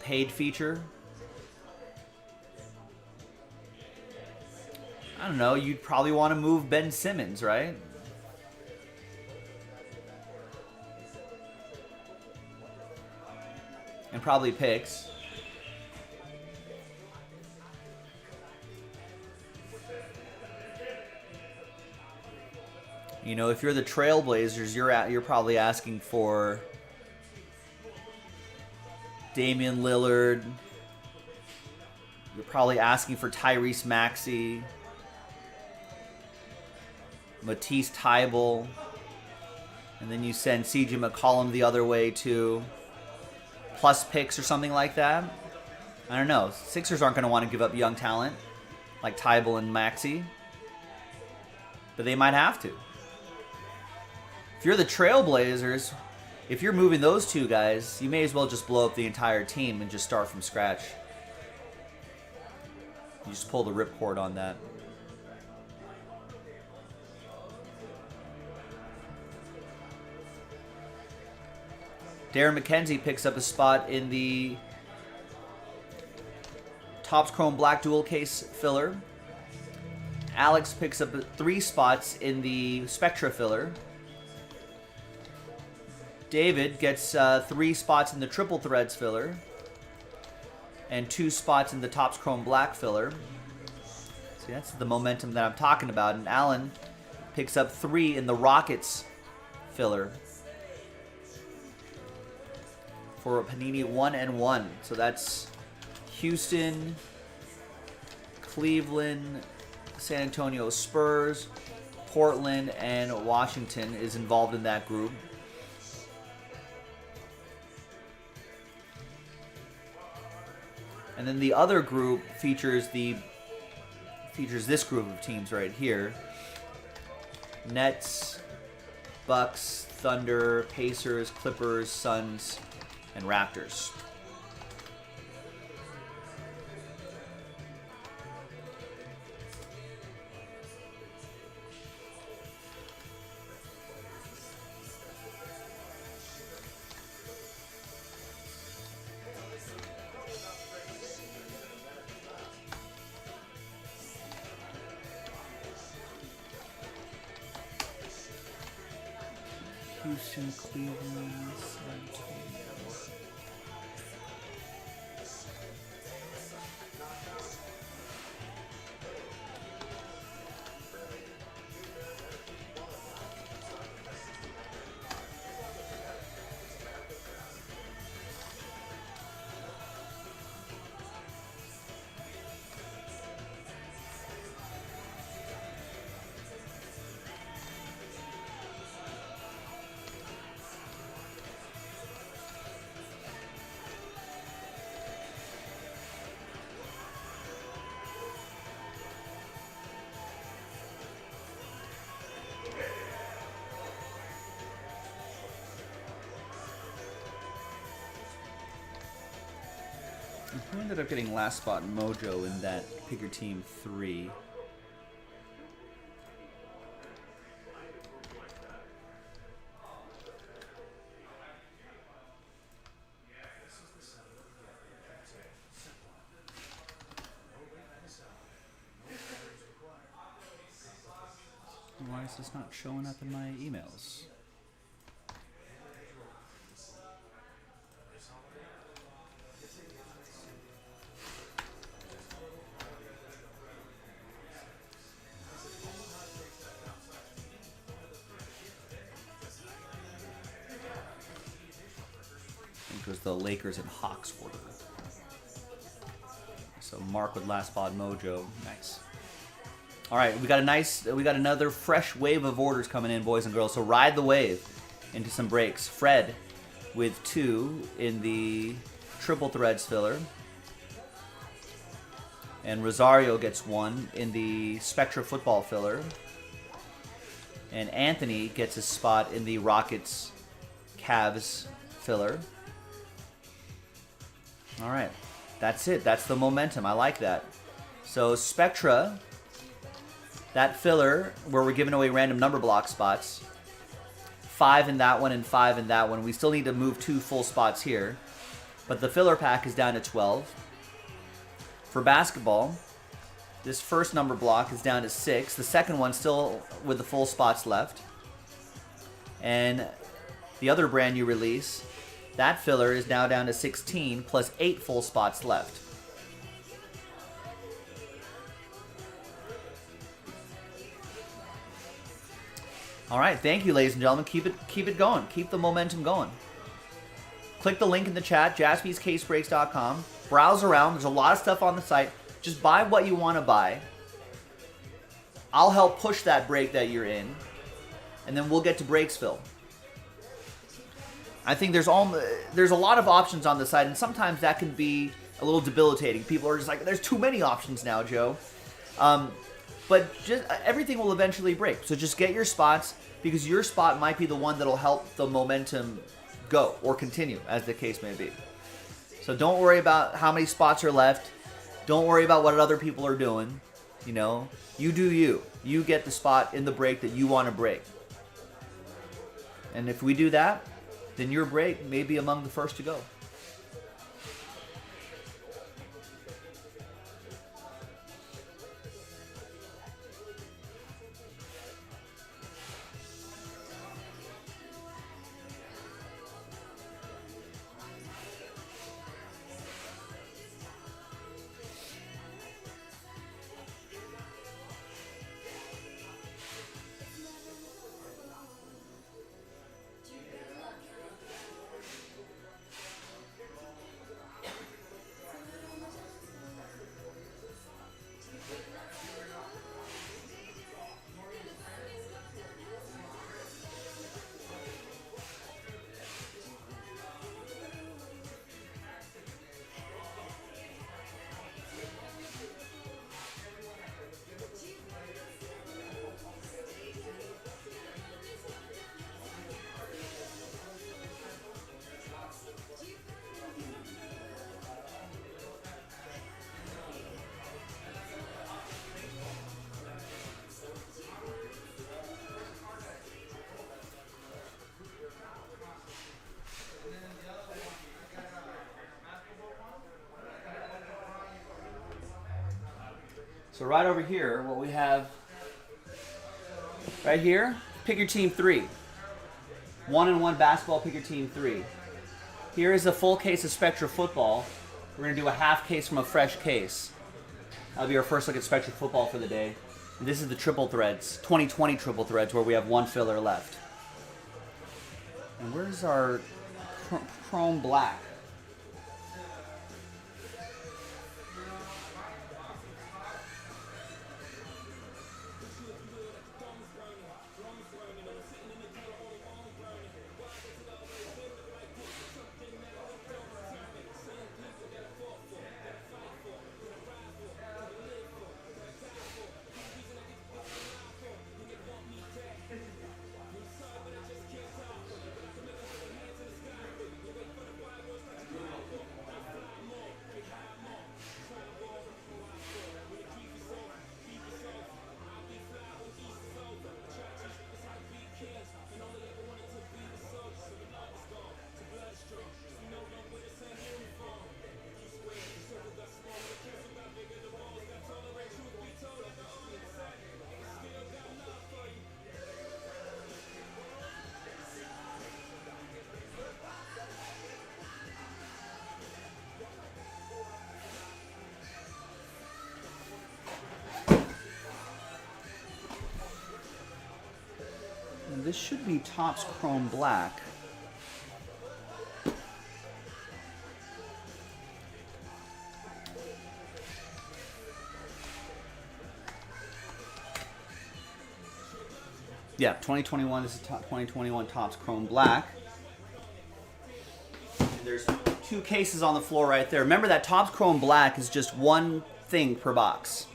paid feature? I don't know. You'd probably want to move Ben Simmons, right? And probably picks. You know, if you're the Trailblazers, you're probably asking for Damian Lillard. You're probably asking for Tyrese Maxey, Matisse Thybulle, and then you send CJ McCollum the other way too, plus picks or something like that. I don't know. Sixers aren't going to want to give up young talent like Thybulle and Maxey, but they might have to. If you're the Trailblazers, if you're moving those 2 guys, you may as well just blow up the entire team and just start from scratch. You just pull the ripcord on that. Darren McKenzie picks up a spot in the Topps Chrome Black Dual Case filler. Alex picks up 3 spots in the Spectra filler. David gets 3 spots in the Triple Threads filler and 2 spots in the Topps Chrome Black filler. See, that's the momentum that I'm talking about. And Alan picks up 3 in the Rockets filler for a Panini 1-1. So that's Houston, Cleveland, San Antonio Spurs, Portland, and Washington is involved in that group. And then the other group features this group of teams right here. Nets, Bucks, Thunder, Pacers, Clippers, Suns, and Raptors. Houston, Cleveland, San Antonio. Who ended up getting last spot Mojo in that Pick Your Team 3? is this not showing up in my emails? I think it was the Lakers and Hawks order. So Mark with Last Spot Mojo. Nice. All right, we got another fresh wave of orders coming in, boys and girls. So ride the wave into some breaks. Fred with 2 in the triple threads filler. And Rosario gets 1 in the Spectra football filler. And Anthony gets a spot in the Rockets Cavs filler. All right, that's it. That's the momentum. I like that. So Spectra, that filler where we're giving away random number block spots, 5 in that one and 5 in that one. We still need to move 2 full spots here, but the filler pack is down to 12. For basketball, this first number block is down to 6. The second one still with the full spots left. And the other brand new release, that filler is now down to 16 plus 8 full spots left. All right, thank you, ladies and gentlemen. Keep it going. Keep the momentum going. Click the link in the chat, jaspyscasebreaks.com. Browse around. There's a lot of stuff on the site. Just buy what you want to buy. I'll help push that break that you're in, and then we'll get to Breaksville. I think there's a lot of options on the site, and sometimes that can be a little debilitating. People are just like, there's too many options now, Joe. But just everything will eventually break. So just get your spots, because your spot might be the one that'll help the momentum go or continue, as the case may be. So don't worry about how many spots are left. Don't worry about what other people are doing. You know, you do you. You get the spot in the break that you want to break. And if we do that, then your break may be among the first to go. So right over here, what we have right here, pick your team 3. 1-on-1 basketball, pick your team 3. Here is a full case of Spectra football. We're going to do a half case from a fresh case. That'll be our first look at Spectra football for the day. And this is the triple threads, 2020 triple threads, where we have 1 filler left. And where's our chrome black? this should be Topps Chrome Black. Yeah, 2021. This is 2021 Topps Chrome Black. And there's 2 cases on the floor right there. Remember that Topps Chrome Black is just one thing per box.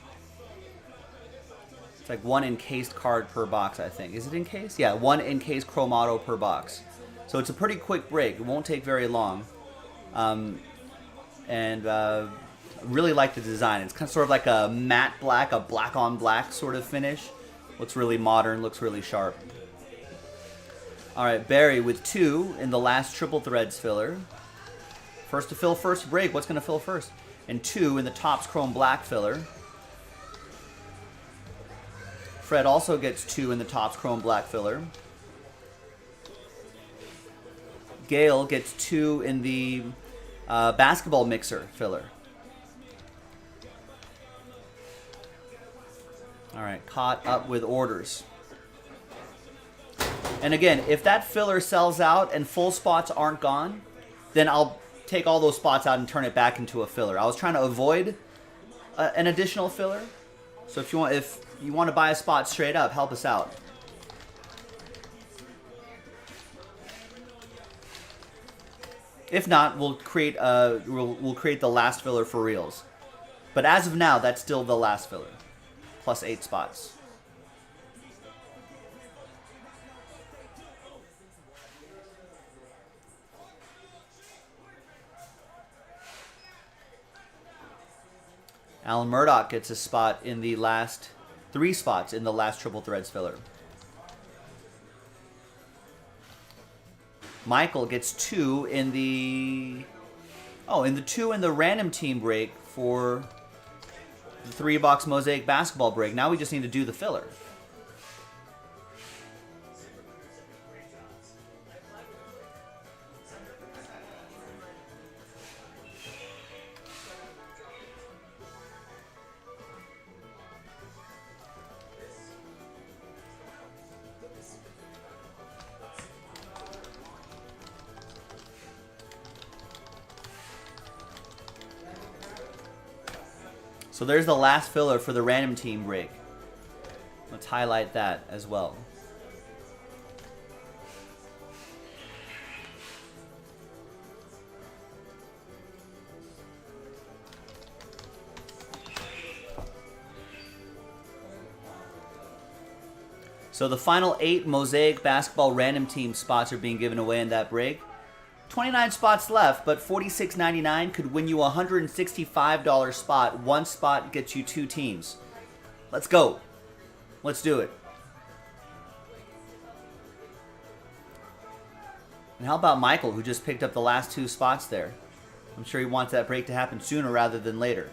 It's like 1 encased card per box, I think. Is it encased? Yeah, 1 encased Chrome Auto per box. So it's a pretty quick break. It won't take very long. Really like the design. It's kind of sort of like a matte black, a black on black sort of finish. Looks really modern, looks really sharp. All right, Barry with 2 in the last triple threads filler. First to fill, first to break. What's going to fill first? And 2 in the Topps Chrome Black filler. Fred also gets 2 in the Topps Chrome Black filler. Gail gets 2 in the Basketball Mixer filler. All right, caught up with orders. And again, if that filler sells out and full spots aren't gone, then I'll take all those spots out and turn it back into a filler. I was trying to avoid an additional filler. So if you want to buy a spot straight up, help us out. If not, we'll create the last filler for reals. But as of now, that's still the last filler. Plus 8 spots. Alan Murdoch gets a spot in the last 3 spots in the last triple threads filler. Michael gets 2 in the 2 in the random team break for the 3-box Mosaic basketball break. Now we just need to do the filler. So there's the last filler for the random team break. Let's highlight that as well. So the final 8 Mosaic basketball random team spots are being given away in that break. 29 spots left, but $46.99 could win you a $165 spot. 1 spot gets you 2 teams. Let's go. Let's do it. And how about Michael, who just picked up the last 2 spots there? I'm sure he wants that break to happen sooner rather than later.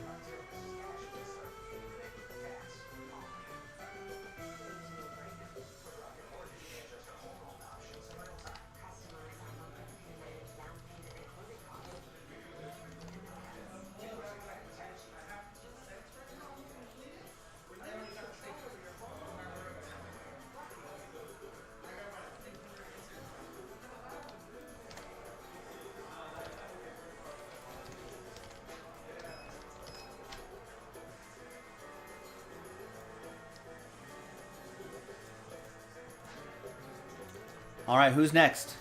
All right, who's next?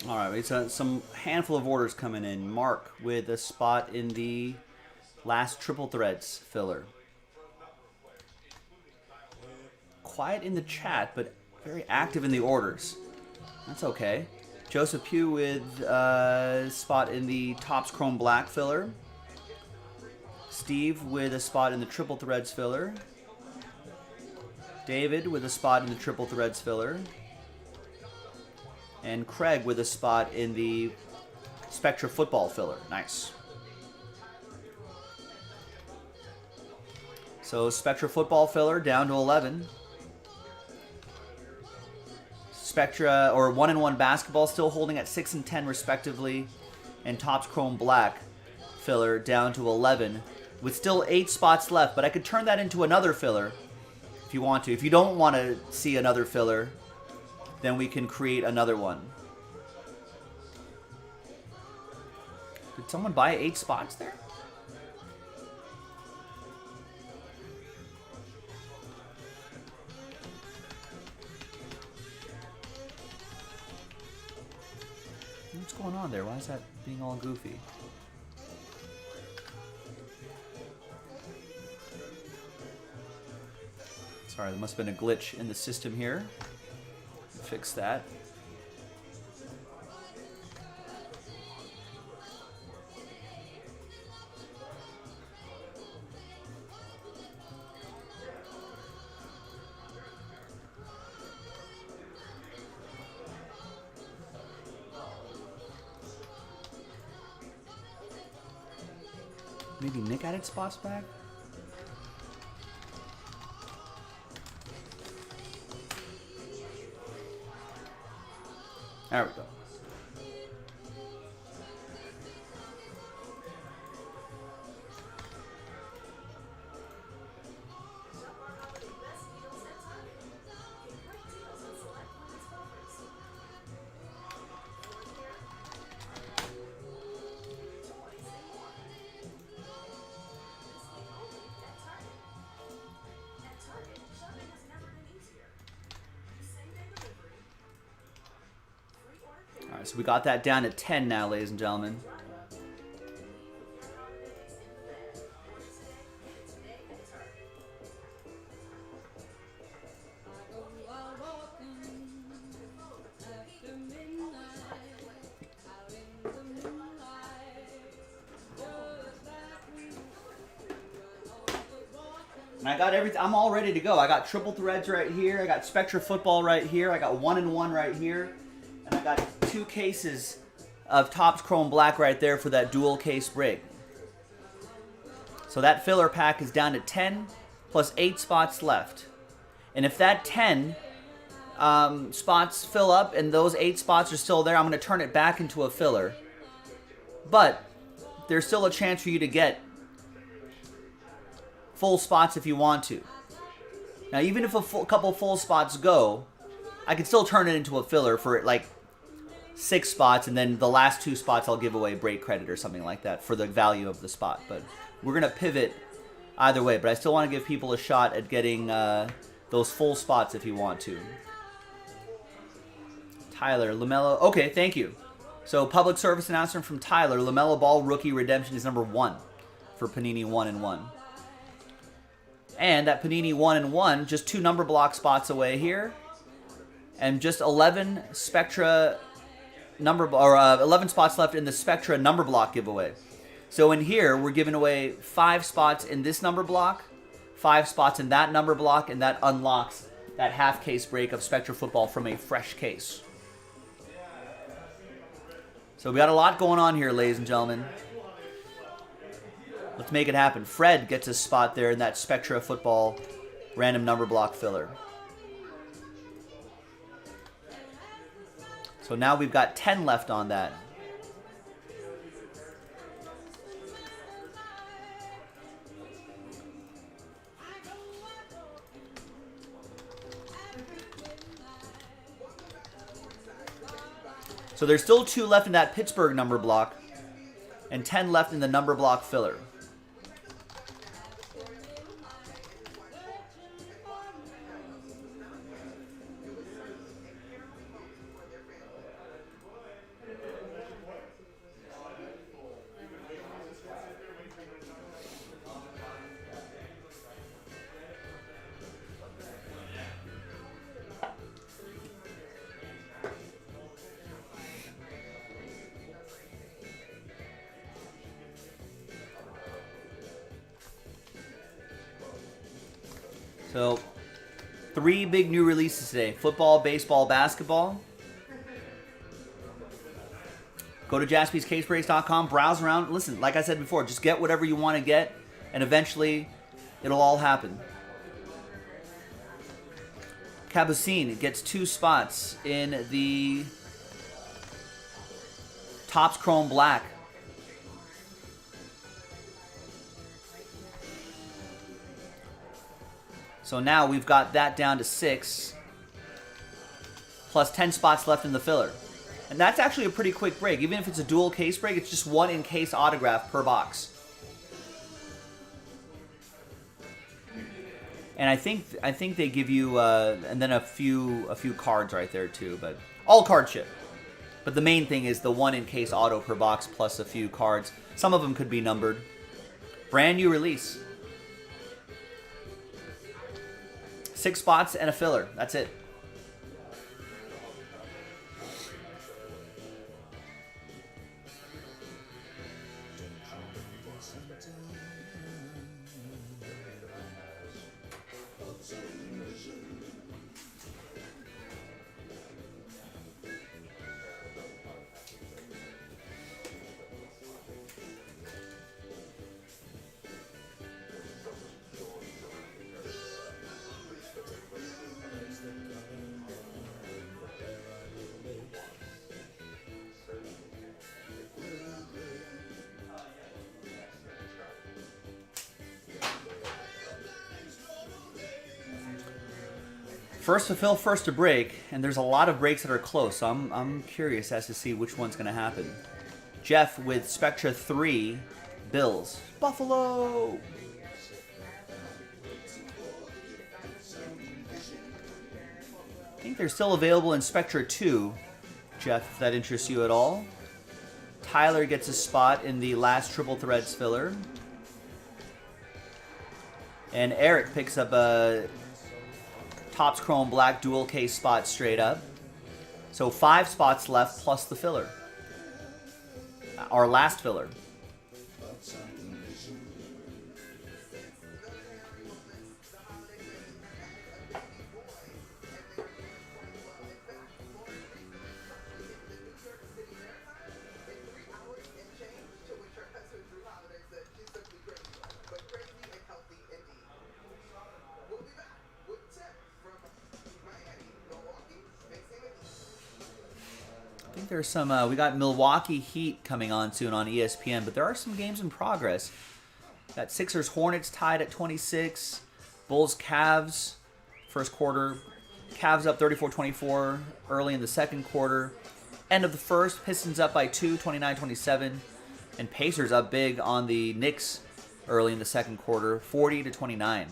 All right, we got some handful of orders coming in. Mark with a spot in the last triple threads filler. Quiet in the chat, but very active in the orders. That's okay. Joseph Pugh with a spot in the Topps Chrome Black filler. Steve with a spot in the triple threads filler. David with a spot in the triple threads filler. And Craig with a spot in the Spectra football filler. Nice. So Spectra football filler down to 11. Spectra or 1-in-1 basketball still holding at 6 and 10 respectively. And Topps Chrome Black filler down to 11 with still 8 spots left. But I could turn that into another filler if you want to. If you don't want to see another filler, then we can create another one. Did someone buy 8 spots there? What's going on there? Why is that being all goofy? Sorry, there must have been a glitch in the system here. Fix that. Maybe Nick added spots back? There we go. All right, so we got that down to 10 now, ladies and gentlemen. And I got everything. I'm all ready to go. I got triple threads right here. I got Spectra football right here. I got 1-in-1 right here. And I got 2 cases of Topps Chrome Black right there for that dual case break. So that filler pack is down to 10 plus 8 spots left. And if that 10 spots fill up and those 8 spots are still there, I'm going to turn it back into a filler. But there's still a chance for you to get full spots if you want to. Now, even if a couple full spots go, I can still turn it into a filler for like 6 spots, and then the last 2 spots I'll give away break credit or something like that for the value of the spot. But we're going to pivot either way. But I still want to give people a shot at getting those full spots if you want to. Tyler, LaMelo. Okay, thank you. So public service announcement from Tyler. LaMelo Ball rookie redemption is number 1 for Panini 1-in-1. And that Panini 1-in-1, just 2 number block spots away here. And just 11 Spectra 11 spots left in the Spectra number block giveaway. So in here, we're giving away 5 spots in this number block, 5 spots in that number block, and that unlocks that half case break of Spectra football from a fresh case. So we got a lot going on here, ladies and gentlemen. Let's make it happen. Fred gets a spot there in that Spectra football random number block filler. So now we've got 10 left on that. So there's still 2 left in that Pittsburgh number block and 10 left in the number block filler. So, 3 big new releases today. Football, baseball, basketball. Go to jaspyscasebreaks.com, browse around. Listen, like I said before, just get whatever you want to get, and eventually it'll all happen. Cabossine gets 2 spots in the Topps Chrome Black. So now we've got that down to 6, plus 10 spots left in the filler. And that's actually a pretty quick break. Even if it's a dual case break, it's just 1 in-case autograph per box. And I think they give you and then a few cards right there too, but all card ship. But the main thing is the 1 in-case auto per box plus a few cards. Some of them could be numbered. Brand new release. 6 spots and a filler. That's it. First to fill, first to break, and there's a lot of breaks that are close, so I'm curious as to see which one's going to happen. Jeff with Spectra 3, Bills. Buffalo! I think they're still available in Spectra 2, Jeff, if that interests you at all. Tyler gets a spot in the last Triple Threads filler. And Eric picks up a Topps Chrome Black dual case spot straight up. So 5 spots left plus the filler. Our last filler. I think there's some, we got Milwaukee Heat coming on soon on ESPN, but there are some games in progress. Got Sixers Hornets tied at 26. Bulls Cavs, first quarter. Cavs up 34-24 early in the second quarter. End of the first, Pistons up by 2, 29-27. And Pacers up big on the Knicks early in the second quarter, 40-29.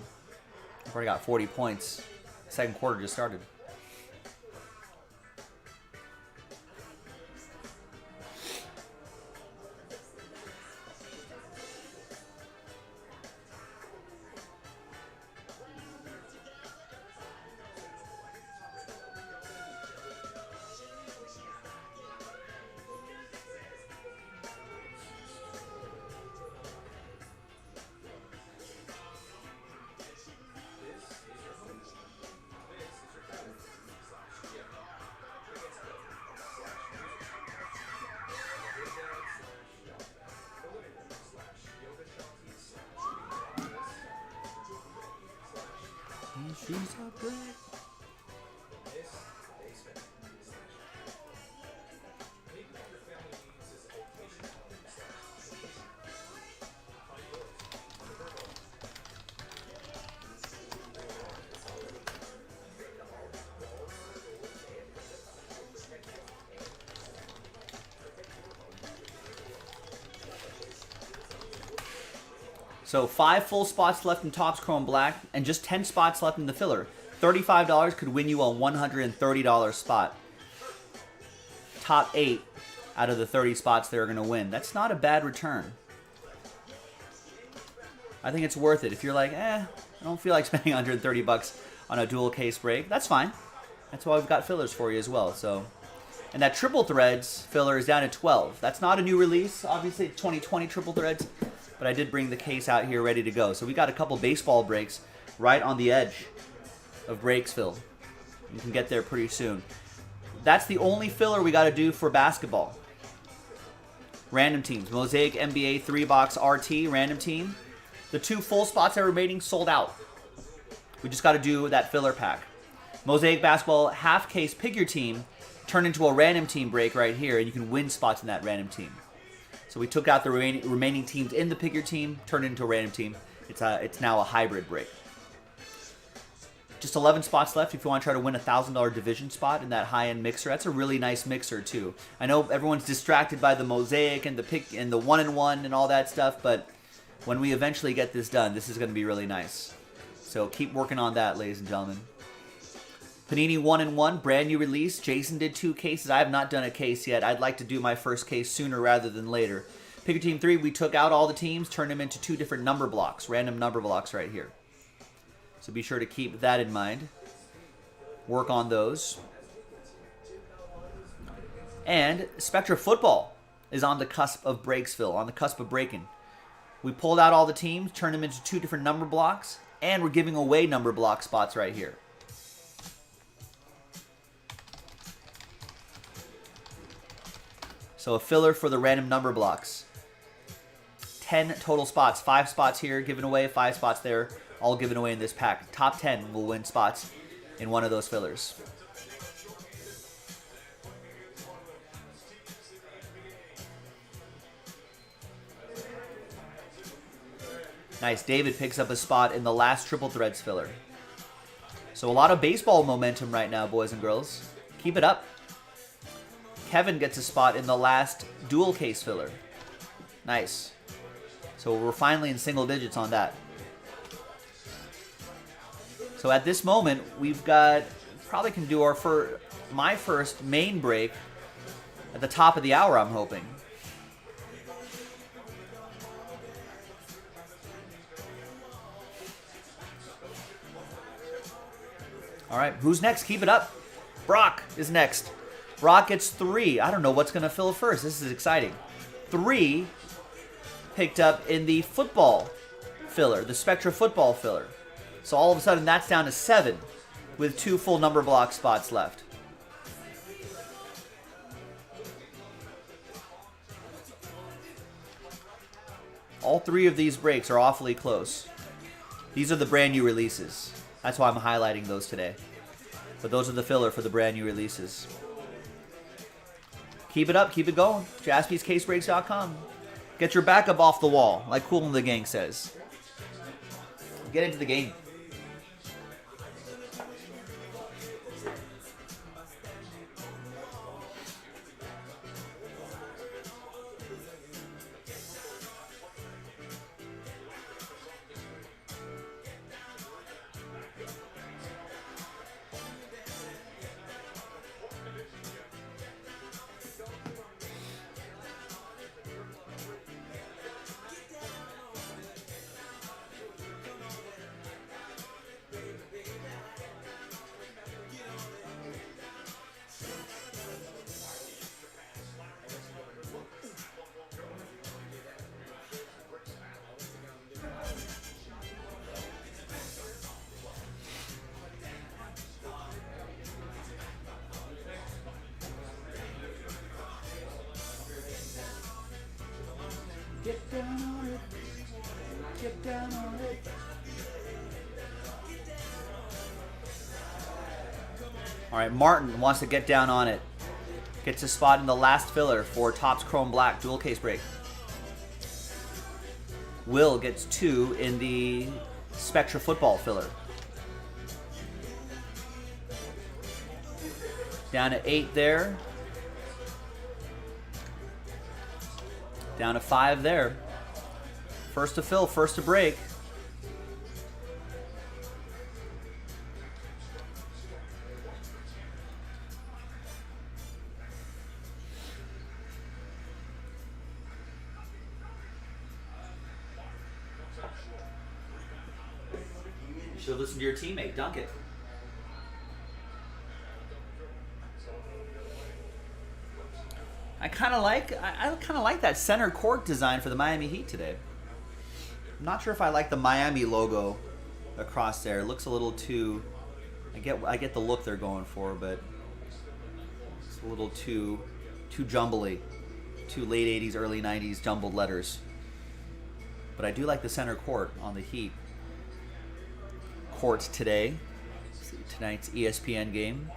We've already got 40 points. Second quarter just started. She's a break. So 5 full spots left in Topps Chrome Black and just 10 spots left in the filler. $35 could win you a $130 spot. Top 8 out of the 30 spots they're going to win. That's not a bad return. I think it's worth it. If you're like, I don't feel like spending $130 on a dual case break, that's fine. That's why we've got fillers for you as well. So, and that Triple Threads filler is down to 12. That's not a new release. Obviously, 2020 Triple Threads. But I did bring the case out here ready to go. So we got a couple baseball breaks. right on the edge of Breaksville. You can get there pretty soon. That's the only filler we got to do for basketball. Random teams. Mosaic NBA 3-box RT random team. The 2 full spots that are remaining sold out. We just got to do that filler pack. Mosaic basketball half case pick your team. Turn into a random team break right here, and you can win spots in that random team. So we took out the remaining teams in the pick your team, turned it into a random team. It's now a hybrid break. Just 11 spots left if you want to try to win a $1,000 division spot in that high-end mixer. That's a really nice mixer too. I know everyone's distracted by the Mosaic and the pick and the 1-in-1 and all that stuff, but when we eventually get this done, this is going to be really nice. So keep working on that, ladies and gentlemen. Panini 1-in-1, brand new release. Jason did 2 cases. I have not done a case yet. I'd like to do my first case sooner rather than later. Pick your team 3, we took out all the teams, turned them into 2 different number blocks, random number blocks right here. So be sure to keep that in mind. Work on those. And Spectra Football is on the cusp of Breaksville, on the cusp of breaking. We pulled out all the teams, turned them into 2 different number blocks, and we're giving away number block spots right here. So a filler for the random number blocks. 10 total spots. 5 spots here given away, 5 spots there, all given away in this pack. Top 10 will win spots in one of those fillers. Nice. David picks up a spot in the last Triple Threads filler. So a lot of baseball momentum right now, boys and girls. Keep it up. Kevin gets a spot in the last dual case filler. Nice. So we're finally in single digits on that. So at this moment, we've got, probably can do my first main break at the top of the hour, I'm hoping. All right, who's next? Keep it up. Brock is next. Brock gets 3. I don't know what's going to fill first. This is exciting. 3 picked up in the football filler, the Spectra football filler. So all of a sudden, that's down to 7 with 2 full number block spots left. All 3 of these breaks are awfully close. These are the brand new releases. That's why I'm highlighting those today. But those are the filler for the brand new releases. Keep it up, keep it going. JaspysCaseBreaks.com. Get your backup off the wall, like Cool in the Gang says. Get into the game. Get down on it. Get down on it. All right, Martin wants to get down on it. Gets a spot in the last filler for Topps Chrome Black dual case break. Will gets 2 in the Spectra football filler. Down to 8 there. Down to 5 there. First to fill, first to break. You should listen to your teammate, dunk it. I kind of like that center court design for the Miami Heat today. I'm not sure if I like the Miami logo across there. It looks a little too. I get the look they're going for, but it's a little too jumbly, too late '80s, early '90s jumbled letters. But I do like the center court on the Heat. Court today, tonight's ESPN game.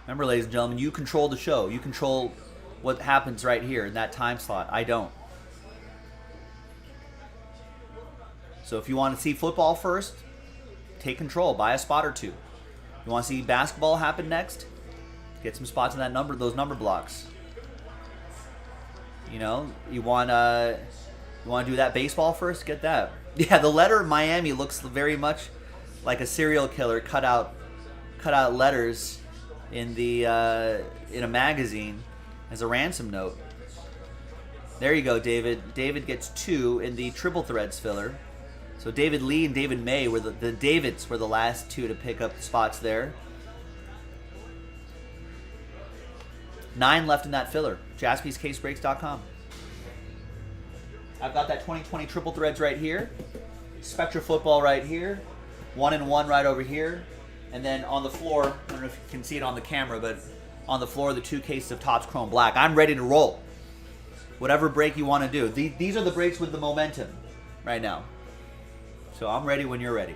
Remember, ladies and gentlemen, you control the show. You control what happens right here in that time slot. I don't. So if you want to see football first, take control. Buy a spot or two. You want to see basketball happen next? Get some spots in those number blocks. You know, you want to do that baseball first? Get that. Yeah, the letter Miami looks very much like a serial killer cut out letters in a magazine as a ransom note. There you go, David. David gets 2 in the triple threads filler. So David Lee and David May were the Davids were the last 2 to pick up the spots there. 9 left in that filler. JaspysCaseBreaks.com. I've got that 2020 triple threads right here. Spectra football right here. 1 and 1 right over here. And then on the floor, I don't know if you can see it on the camera, but on the floor, the 2 cases of Topps Chrome Black. I'm ready to roll. Whatever break you want to do. These are the breaks with the momentum right now. So I'm ready when you're ready.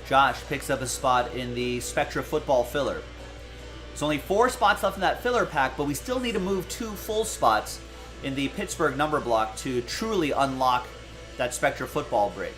Josh picks up a spot in the Spectra football filler. There's only 4 spots left in that filler pack, but we still need to move 2 full spots in the Pittsburgh number block to truly unlock that Spectra football break.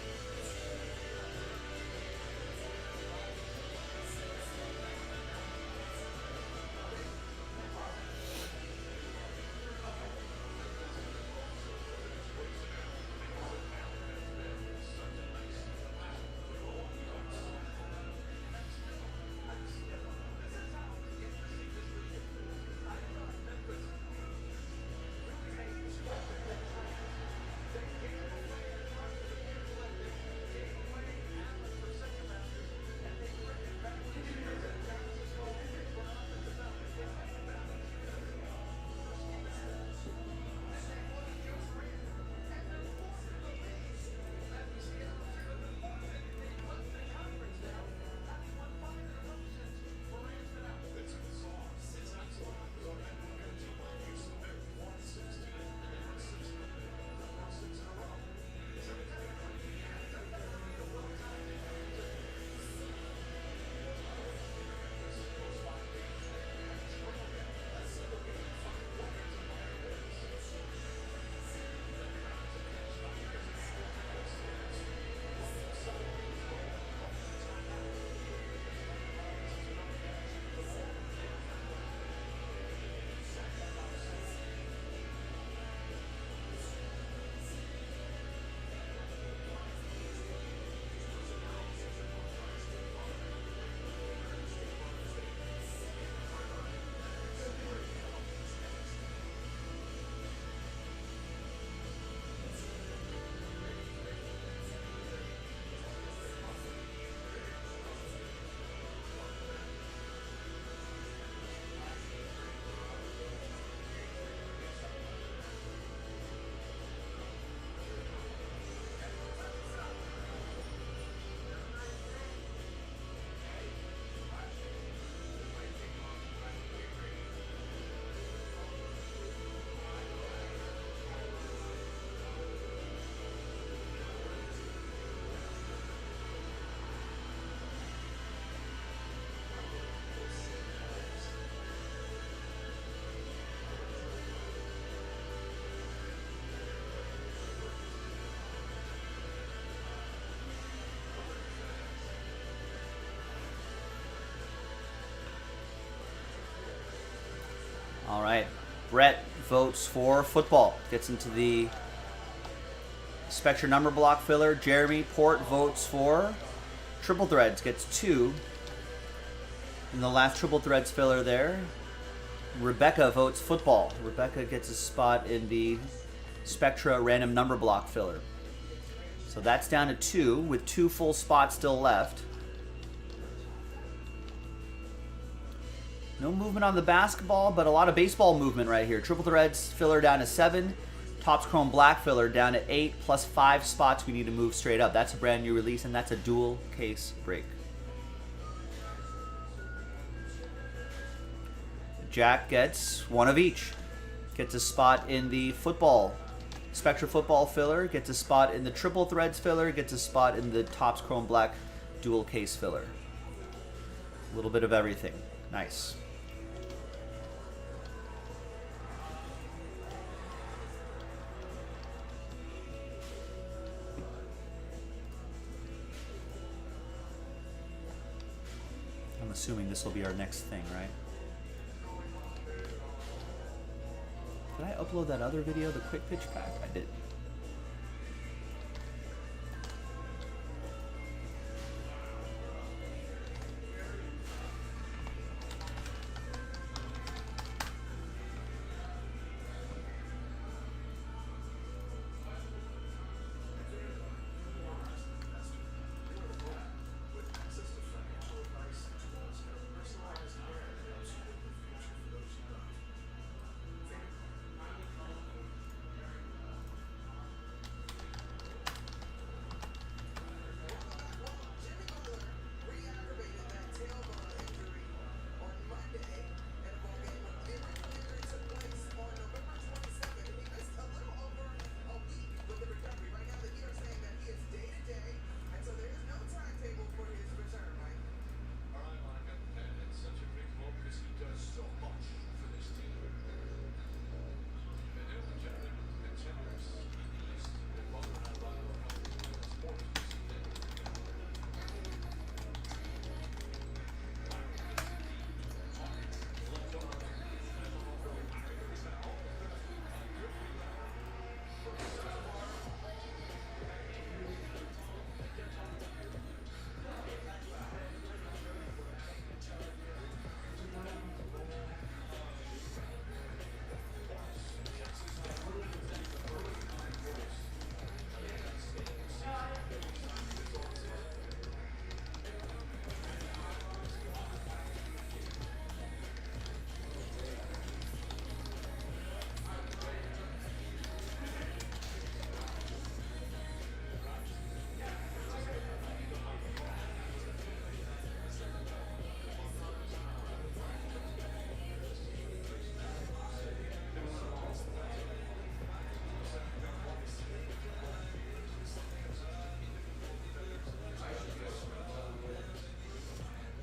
All right. Brett votes for football. Gets into the Spectra number block filler. Jeremy Port votes for triple threads. Gets 2 in the last triple threads filler there. Rebecca votes football. Rebecca gets a spot in the Spectra random number block filler. So that's down to 2 with 2 full spots still left. No movement on the basketball, but a lot of baseball movement right here. Triple threads filler down to 7. Topps Chrome Black filler down to 8, plus 5 spots we need to move straight up. That's a brand new release, and that's a dual case break. Jack gets 1 of each. Gets a spot in the football, Spectra football filler. Gets a spot in the triple threads filler. Gets a spot in the Topps Chrome Black dual case filler. A little bit of everything. Nice. I'm assuming this will be our next thing, right? Did I upload that other video, the quick pitch pack? I did.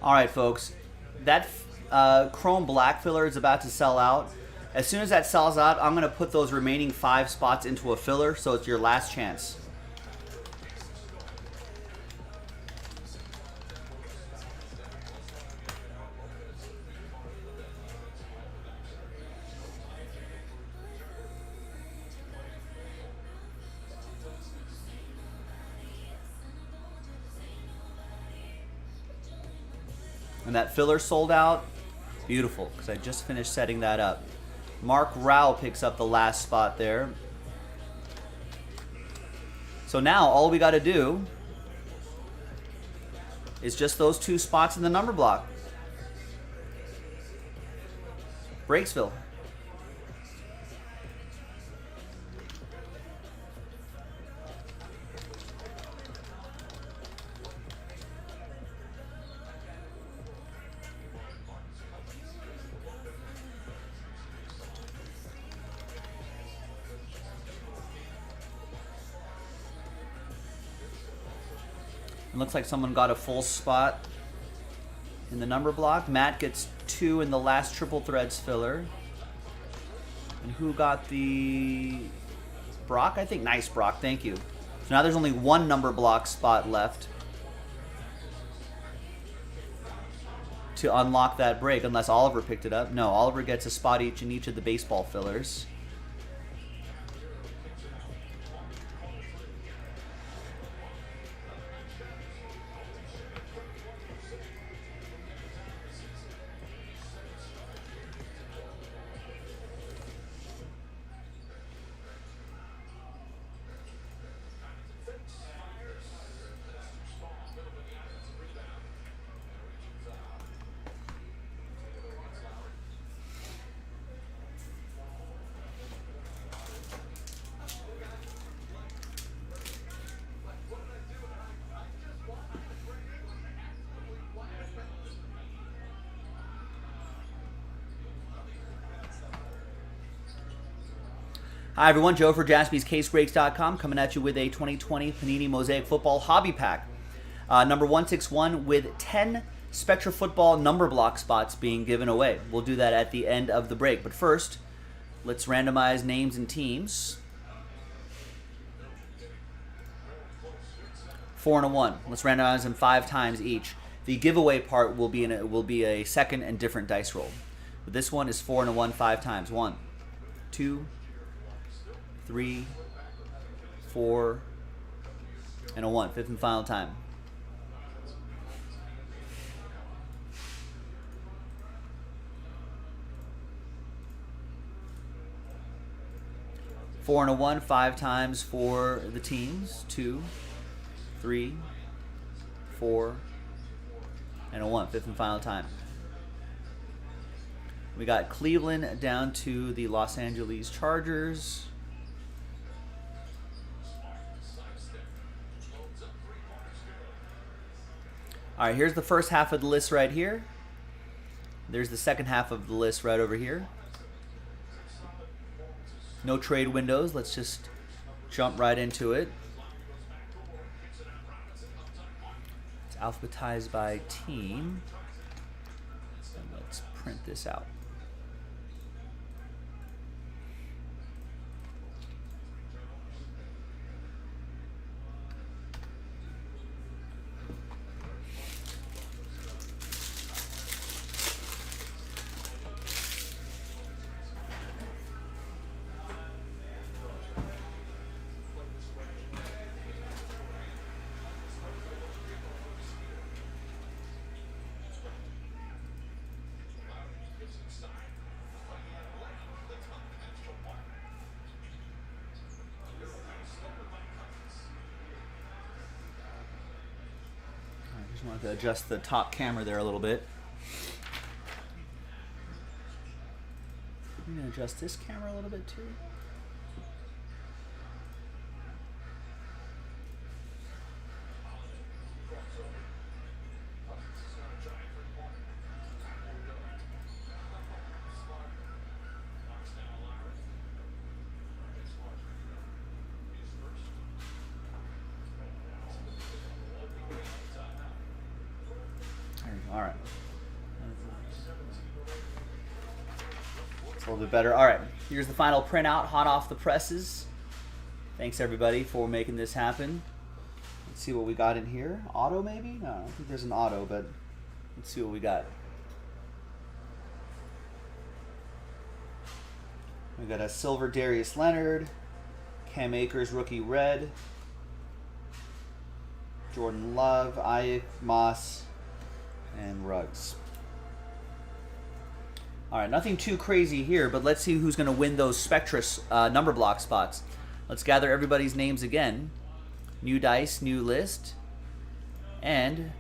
All right, folks. That Chrome Black filler is about to sell out. As soon as that sells out, I'm going to put those remaining 5 spots into a filler, so it's your last chance. And that filler sold out. Beautiful, because I just finished setting that up. Mark Rao picks up the last spot there. So now all we got to do is just those 2 spots in the number block. Breaksville. It looks like someone got a full spot in the number block. Matt gets 2 in the last triple threads filler. And who got the... Brock, I think? Nice, Brock. Thank you. So now there's only 1 number block spot left to unlock that break, unless Oliver picked it up. No, Oliver gets a spot each in each of the baseball fillers. Hi everyone, Joe for JaspysCaseBreaks.com coming at you with a 2020 Panini Mosaic Football Hobby Pack. Number 161 with 10 Spectra Football number block spots being given away. We'll do that at the end of the break. But first, let's randomize names and teams. 4 and a 1. Let's randomize them 5 times each. The giveaway part will be a second and different dice roll. But this one is 4 and a 1 5 times. 1, 2, 3, 4, and a 1. Fifth and final time. Four and a 1 5 times for the teams. 2, 3, 4, and a 1. Fifth and final time. We got Cleveland down to the Los Angeles Chargers. All right, here's the first half of the list right here. There's the second half of the list right over here. No trade windows. Let's just jump right into it. It's alphabetized by team. And let's print this out. I want to adjust the top camera there a little bit. I'm going to adjust this camera a little bit too. All right. It's a little bit better. All right. Here's the final printout, hot off the presses. Thanks everybody for making this happen. Let's see what we got in here. Auto maybe? No, I don't think there's an auto, but let's see what we got. We got a silver Darius Leonard, Cam Akers rookie red, Jordan Love, Ayuk, Moss, and Ruggs. All right, nothing too crazy here, but let's see who's going to win those Spectra number block spots. Let's gather everybody's names again. New dice, new list. And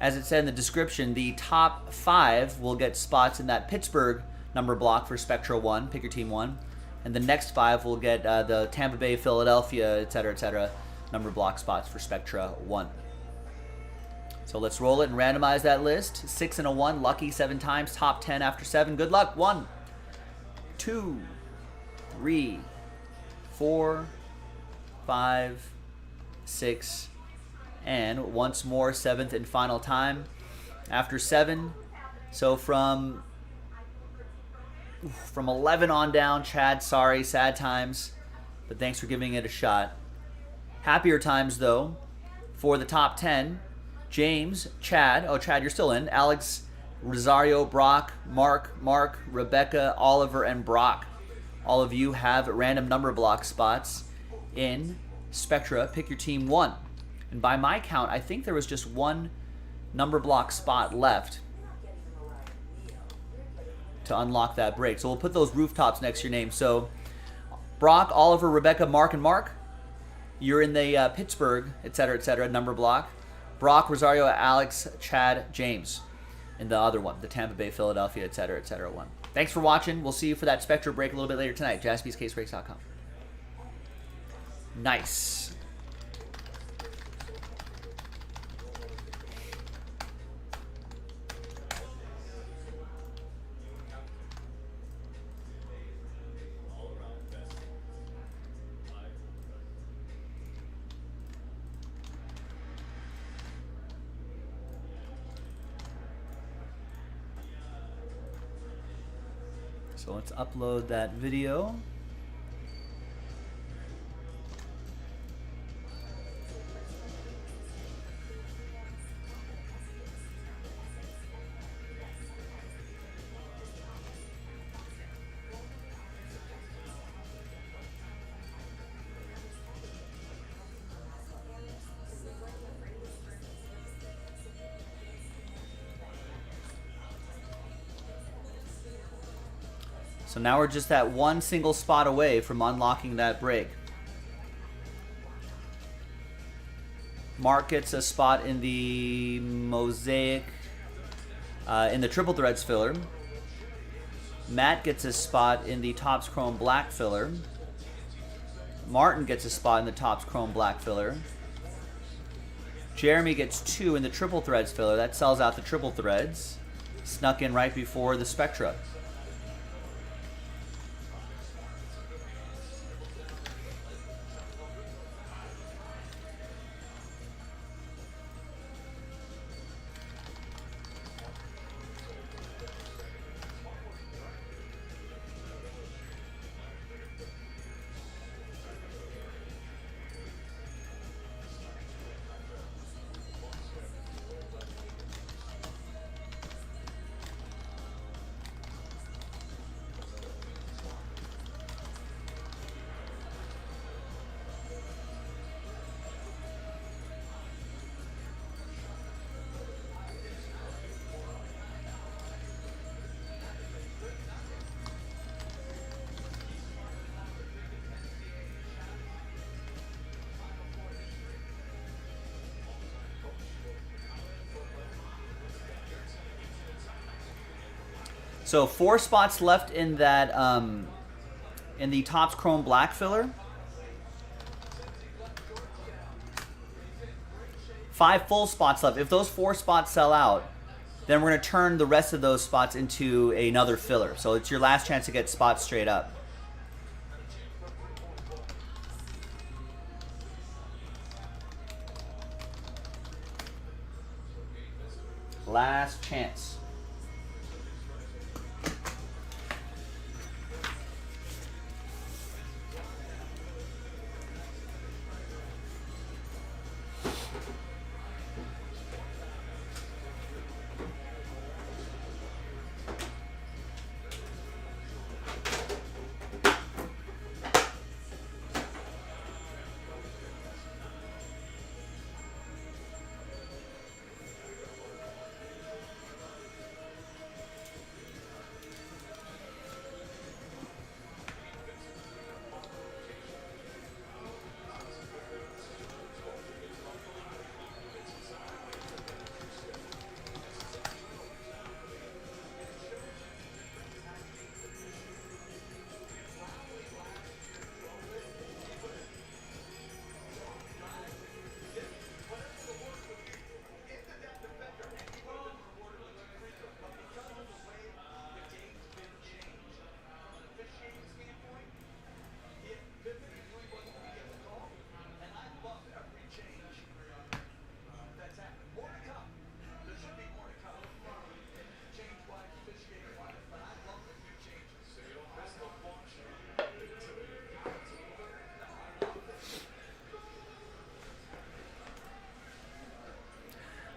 as it said in the description, the top 5 will get spots in that Pittsburgh number block for Spectra 1, pick your team 1. And the next 5 will get the Tampa Bay, Philadelphia, etc., number block spots for Spectra 1. So let's roll it and randomize that list. 6 and a 1, lucky 7 times, top 10 after 7. Good luck. 1, 2, 3, 4, 5, 6, and once more, 7th and final time after 7. So from 11 on down, Chad, sorry, sad times, but thanks for giving it a shot. Happier times, though, for the top 10. James, Chad, oh, Chad, you're still in. Alex, Rosario, Brock, Mark, Rebecca, Oliver, and Brock. All of you have random number block spots in Spectra. Pick your team 1. And by my count, I think there was just one number block spot left to unlock that break. So we'll put those rooftops next to your name. So Brock, Oliver, Rebecca, Mark, and Mark, you're in the Pittsburgh, etc., number block. Brock, Rosario, Alex, Chad, James in the other one, the Tampa Bay, Philadelphia, etc. one. Thanks for watching. We'll see you for that Spectra break a little bit later tonight. JaspysCaseBreaks.com. Nice. So let's upload that video. So now we're just that one single spot away from unlocking that break. Mark gets a spot in the Mosaic, in the Triple Threads filler. Matt gets a spot in the Topps Chrome Black filler. Martin gets a spot in the Topps Chrome Black filler. Jeremy gets 2 in the Triple Threads filler. That sells out the Triple Threads. Snuck in right before the Spectra. So 4 spots left in that, in the Topps Chrome Black filler. 5 full spots left. If those 4 spots sell out, then we're going to turn the rest of those spots into another filler. So it's your last chance to get spots straight up. Last chance.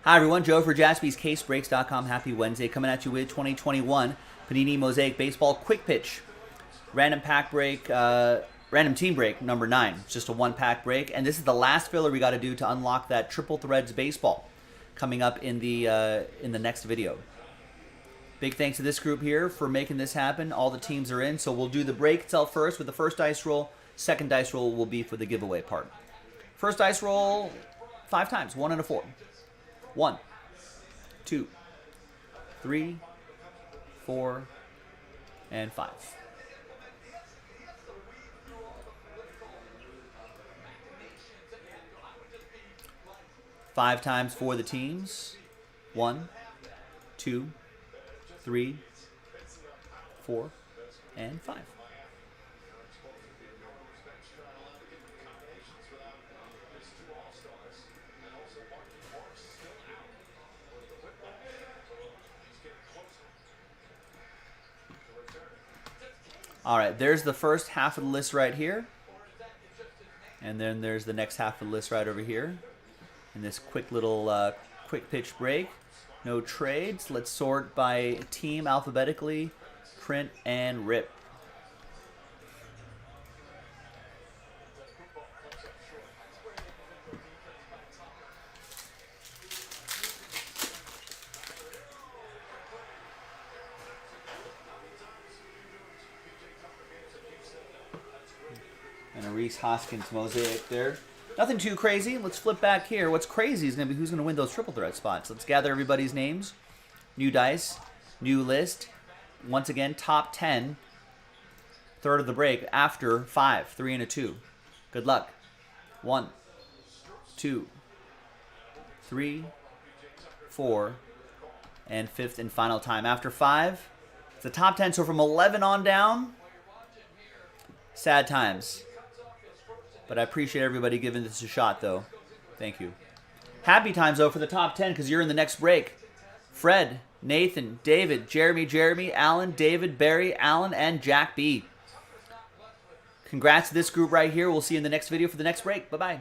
Hi everyone, Joe for JaspysCaseBreaks.com. Happy Wednesday, coming at you with 2021 Panini Mosaic Baseball Quick Pitch. Random pack break, random team break number 9. It's just a 1-pack break, and this is the last filler we got to do to unlock that Triple Threads baseball coming up in the next video. Big thanks to this group here for making this happen. All the teams are in, so we'll do the break itself first with the first dice roll. Second dice roll will be for the giveaway part. First dice roll 5 times, 1 and a 4. 1, 2, 3, 4, and 5. Five times for the teams. 1, 2, 3, 4, and 5. All right, there's the first half of the list right here. And then there's the next half of the list right over here. In this quick little quick pitch break. No trades. Let's sort by team alphabetically. Print and rip. And a Reese Hoskins mosaic there. Nothing too crazy. Let's flip back here. What's crazy is going to be who's going to win those triple threat spots. Let's gather everybody's names. New dice. New list. Once again, top 10. Third of the break after 5. 3 and a 2. Good luck. 1, 2, 3, 4, and fifth and final time. After 5, it's the top 10. So from 11 on down, sad times. But I appreciate everybody giving this a shot, though. Thank you. Happy times, though, for the top 10, because you're in the next break. Fred, Nathan, David, Jeremy, Alan, David, Barry, Alan, and Jack B. Congrats to this group right here. We'll see you in the next video for the next break. Bye-bye.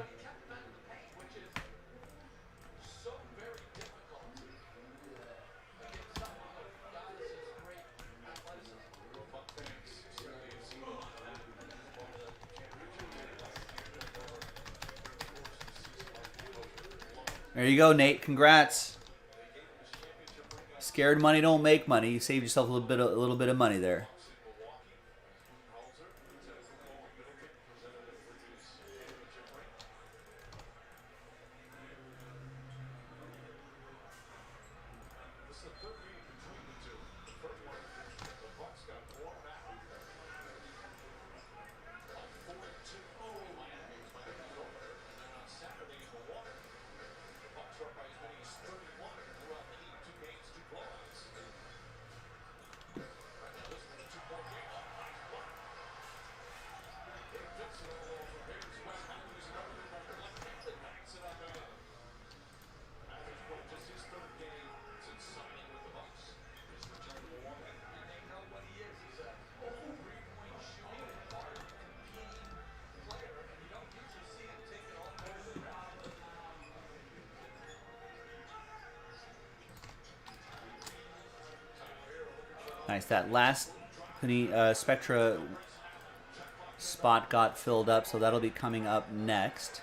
There you go, Nate. Congrats. Scared money don't make money. You saved yourself a little bit of money there. Nice. That last Spectra spot got filled up, so that'll be coming up next.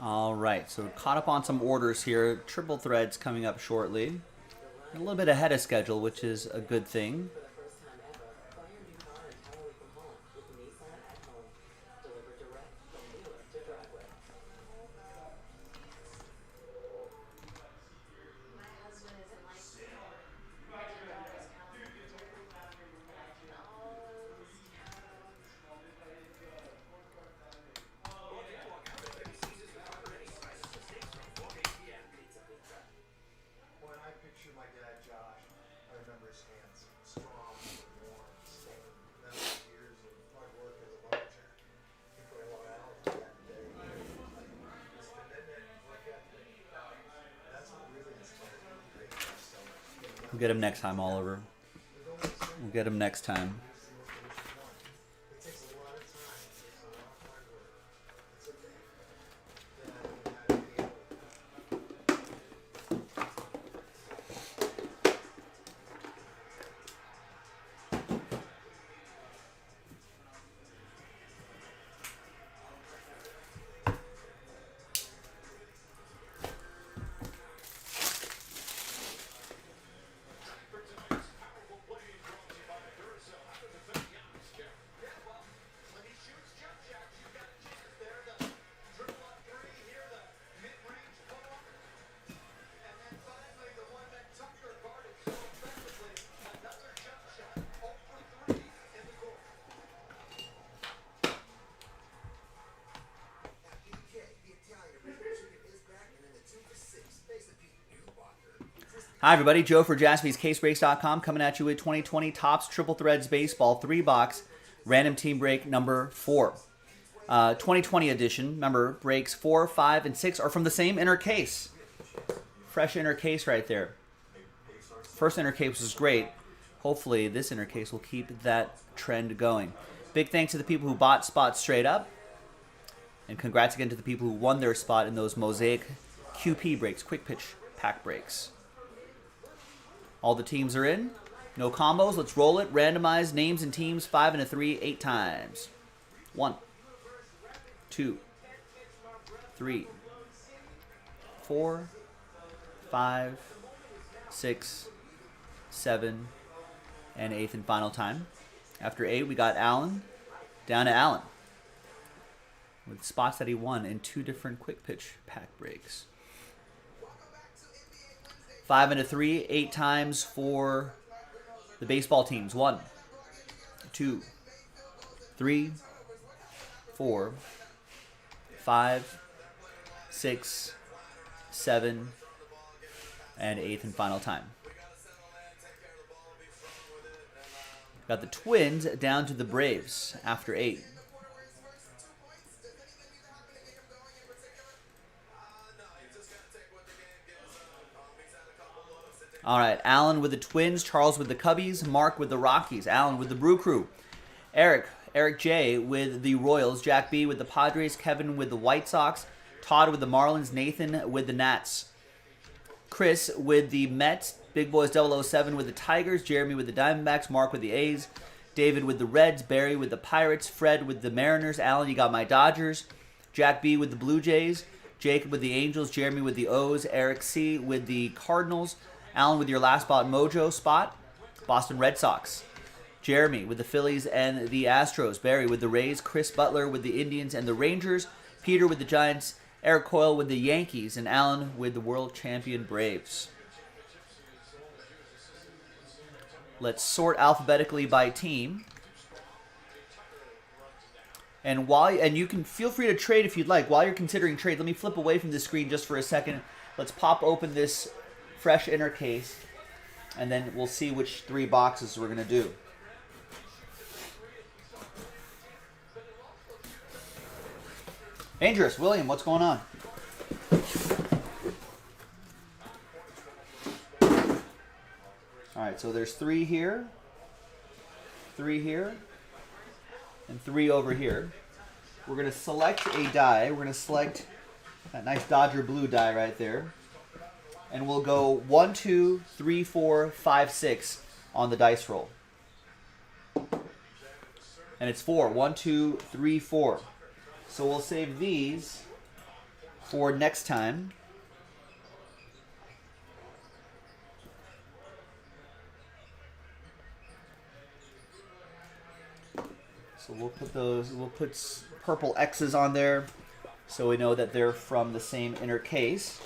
All right, so caught up on some orders here. Triple threads coming up shortly. A little bit ahead of schedule, which is a good thing. We'll get him next time, Oliver. We'll get him next time. Hi, everybody. Joe for JaspysCaseBreaks.com coming at you with 2020 Topps Triple Threads Baseball 3-box random team break number 4. 2020 edition. Remember, breaks 4, 5, and 6 are from the same inner case. Fresh inner case right there. First inner case was great. Hopefully, this inner case will keep that trend going. Big thanks to the people who bought spots straight up. And congrats again to the people who won their spot in those Mosaic QP breaks, quick pitch pack breaks. All the teams are in. No combos. Let's roll it. Randomize names and teams 5 and a 3, 8 times. 1, 2, 3, 4, 5, 6, 7, and 8th and final time. After 8, we got Allen. Down to Allen. With spots that he won in 2 different quick pitch pack breaks. 5 and a 3, 8 times for the baseball teams. 1, 2, 3, 4, 5, 6, 7, and 8th and final time. Got the Twins down to the Braves after 8. All right, Alan with the Twins, Charles with the Cubbies, Mark with the Rockies, Alan with the Brew Crew, Eric J with the Royals, Jack B with the Padres, Kevin with the White Sox, Todd with the Marlins, Nathan with the Nats, Chris with the Mets, Big Boys 007 with the Tigers, Jeremy with the Diamondbacks, Mark with the A's, David with the Reds, Barry with the Pirates, Fred with the Mariners, Alan, you got my Dodgers, Jack B with the Blue Jays, Jacob with the Angels, Jeremy with the O's, Eric C with the Cardinals, Alan with your last spot, Mojo spot, Boston Red Sox. Jeremy with the Phillies and the Astros. Barry with the Rays. Chris Butler with the Indians and the Rangers. Peter with the Giants. Eric Coyle with the Yankees. And Alan with the world champion Braves. Let's sort alphabetically by team. And you can feel free to trade if you'd like. While you're considering trade, let me flip away from the screen just for a second. Let's pop open this fresh inner case, and then we'll see which 3 boxes we're going to do. Dangerous, William, what's going on? All right, so there's 3 here, 3 here, and 3 over here. We're going to select a die. We're going to select that nice Dodger blue die right there. And we'll go 1, 2, 3, 4, 5, 6 on the dice roll. And it's 4. 1, 2, 3, 4. So we'll save these for next time. So we'll put purple X's on there so we know that they're from the same inner case.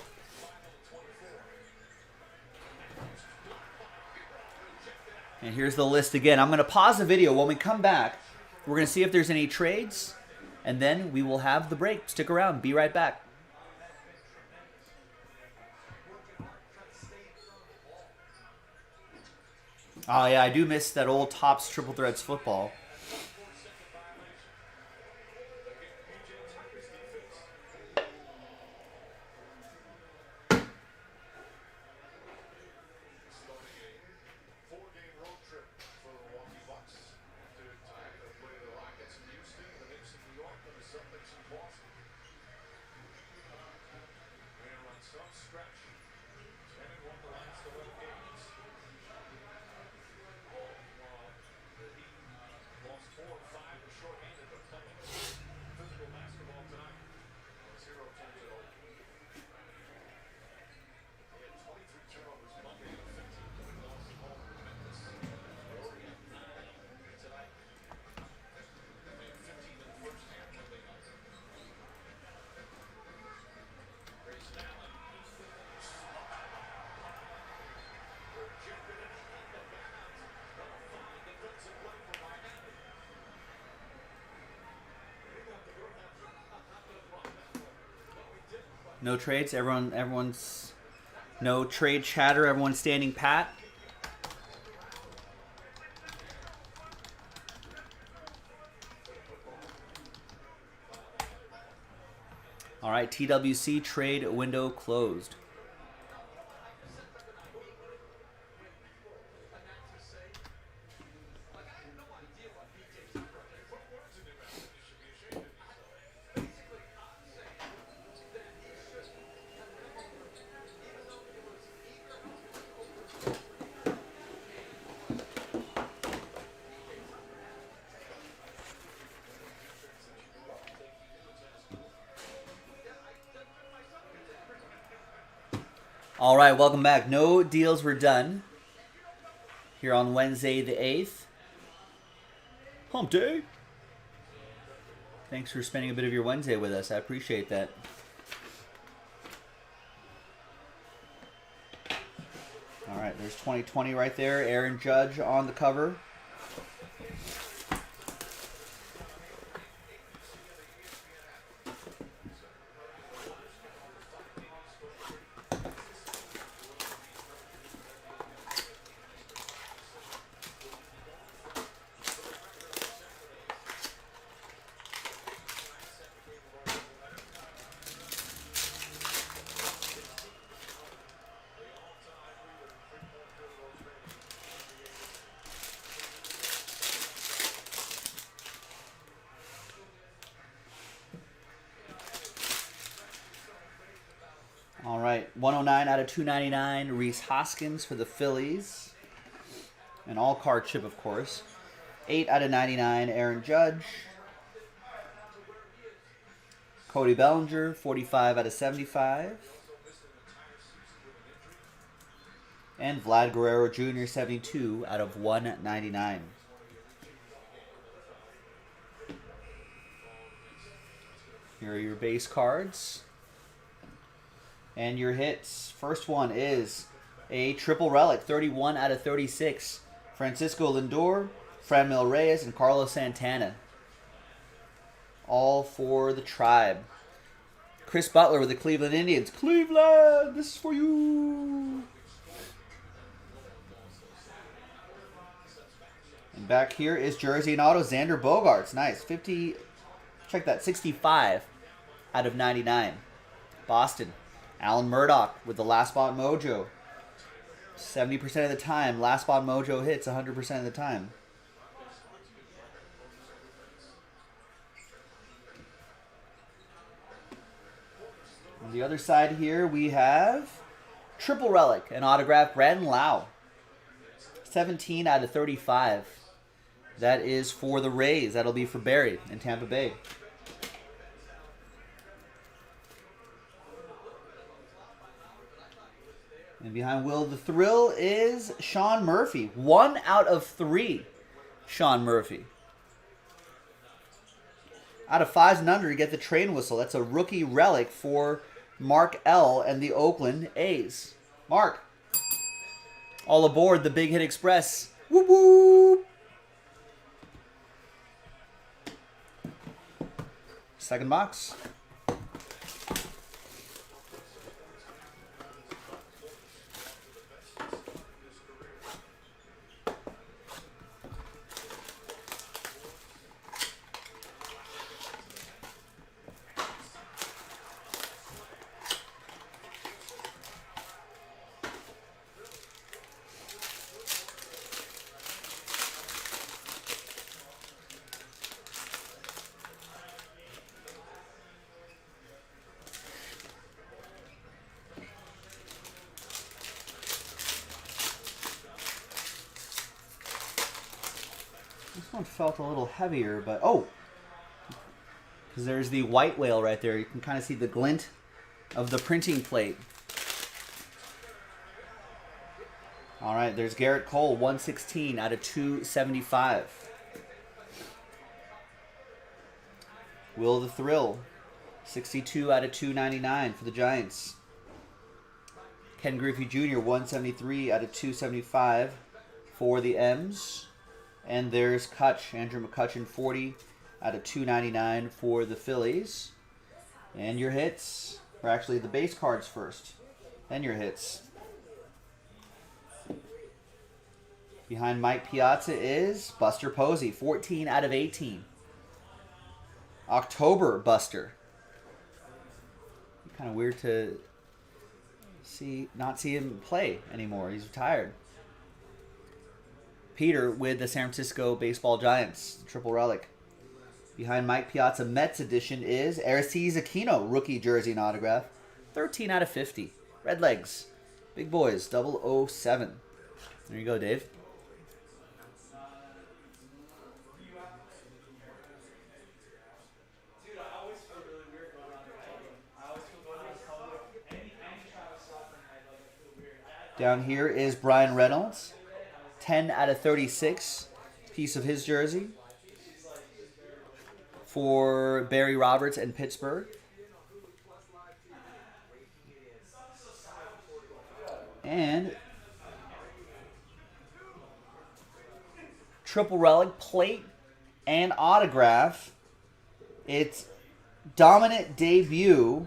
And here's the list again. I'm going to pause the video. When we come back, we're going to see if there's any trades, and then we will have the break. Stick around. Be right back. Oh, yeah, I do miss that old Topps Triple Threads football. No trades. Everyone's no trade chatter. Everyone's standing pat. All right, TWC trade window closed. All right, welcome back. No deals were done here on Wednesday the 8th. Hump day. Thanks for spending a bit of your Wednesday with us. I appreciate that. All right, there's 2020 right there. Aaron Judge on the cover. All right, 109 out of 299, Reese Hoskins for the Phillies. An all-card chip, of course. 8 out of 99, Aaron Judge. Cody Bellinger, 45 out of 75. And Vlad Guerrero Jr., 72 out of 199. Here are your base cards. And your hits. First one is a triple relic, 31 out of 36. Francisco Lindor, Franmil Reyes, and Carlos Santana. All for the Tribe. Chris Butler with the Cleveland Indians. Cleveland, this is for you. And back here is jersey and auto, Xander Bogaerts. Nice. 50, check that, 65 out of 99. Boston. Alan Murdoch with the Last Spot Mojo. 70% of the time, Last Spot Mojo hits 100% of the time. On the other side here, we have triple relic, an autograph, Brandon Lau. 17 out of 35. That is for the Rays. That'll be for Barry in Tampa Bay. And behind Will the Thrill is Sean Murphy. 1 out of 3, Sean Murphy. Out of 5s and under, you get the train whistle. That's a rookie relic for Mark L. and the Oakland A's. Mark, all aboard the Big Hit Express. Whoop whoop. Second box. This one felt a little heavier, but oh, because there's the white whale right there. You can kind of see the glint of the printing plate. All right, there's Garrett Cole, 116 out of 275. Will the Thrill, 62 out of 299 for the Giants. Ken Griffey Jr., 173 out of 275 for the M's. And there's Kutch, Andrew McCutchen, 40 out of 299 for the Phillies. And your hits, or actually the base cards first, then your hits. Behind Mike Piazza is Buster Posey, 14 out of 18. October Buster. Kind of weird to not see him play anymore. He's retired. Peter with the San Francisco Baseball Giants, triple relic. Behind Mike Piazza Mets edition is Aristides Aquino, rookie jersey and autograph, 13 out of 50. Red Legs, Big Boys, 007. There you go, Dave. Down here is Brian Reynolds, 10 out of 36, piece of his jersey for Barry Roberts and Pittsburgh. And triple relic plate and autograph. It's dominant debut,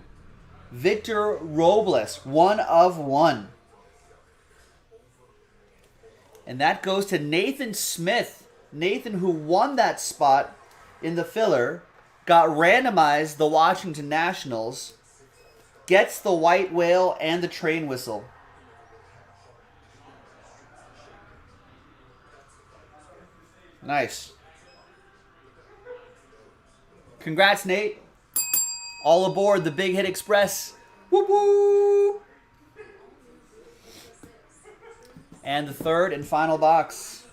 Victor Robles, 1 of 1. And that goes to Nathan Smith. Nathan, who won that spot in the filler, got randomized the Washington Nationals, gets the white whale and the train whistle. Nice. Congrats, Nate. All aboard the Big Hit Express. Whoop whoop. And the third and final box.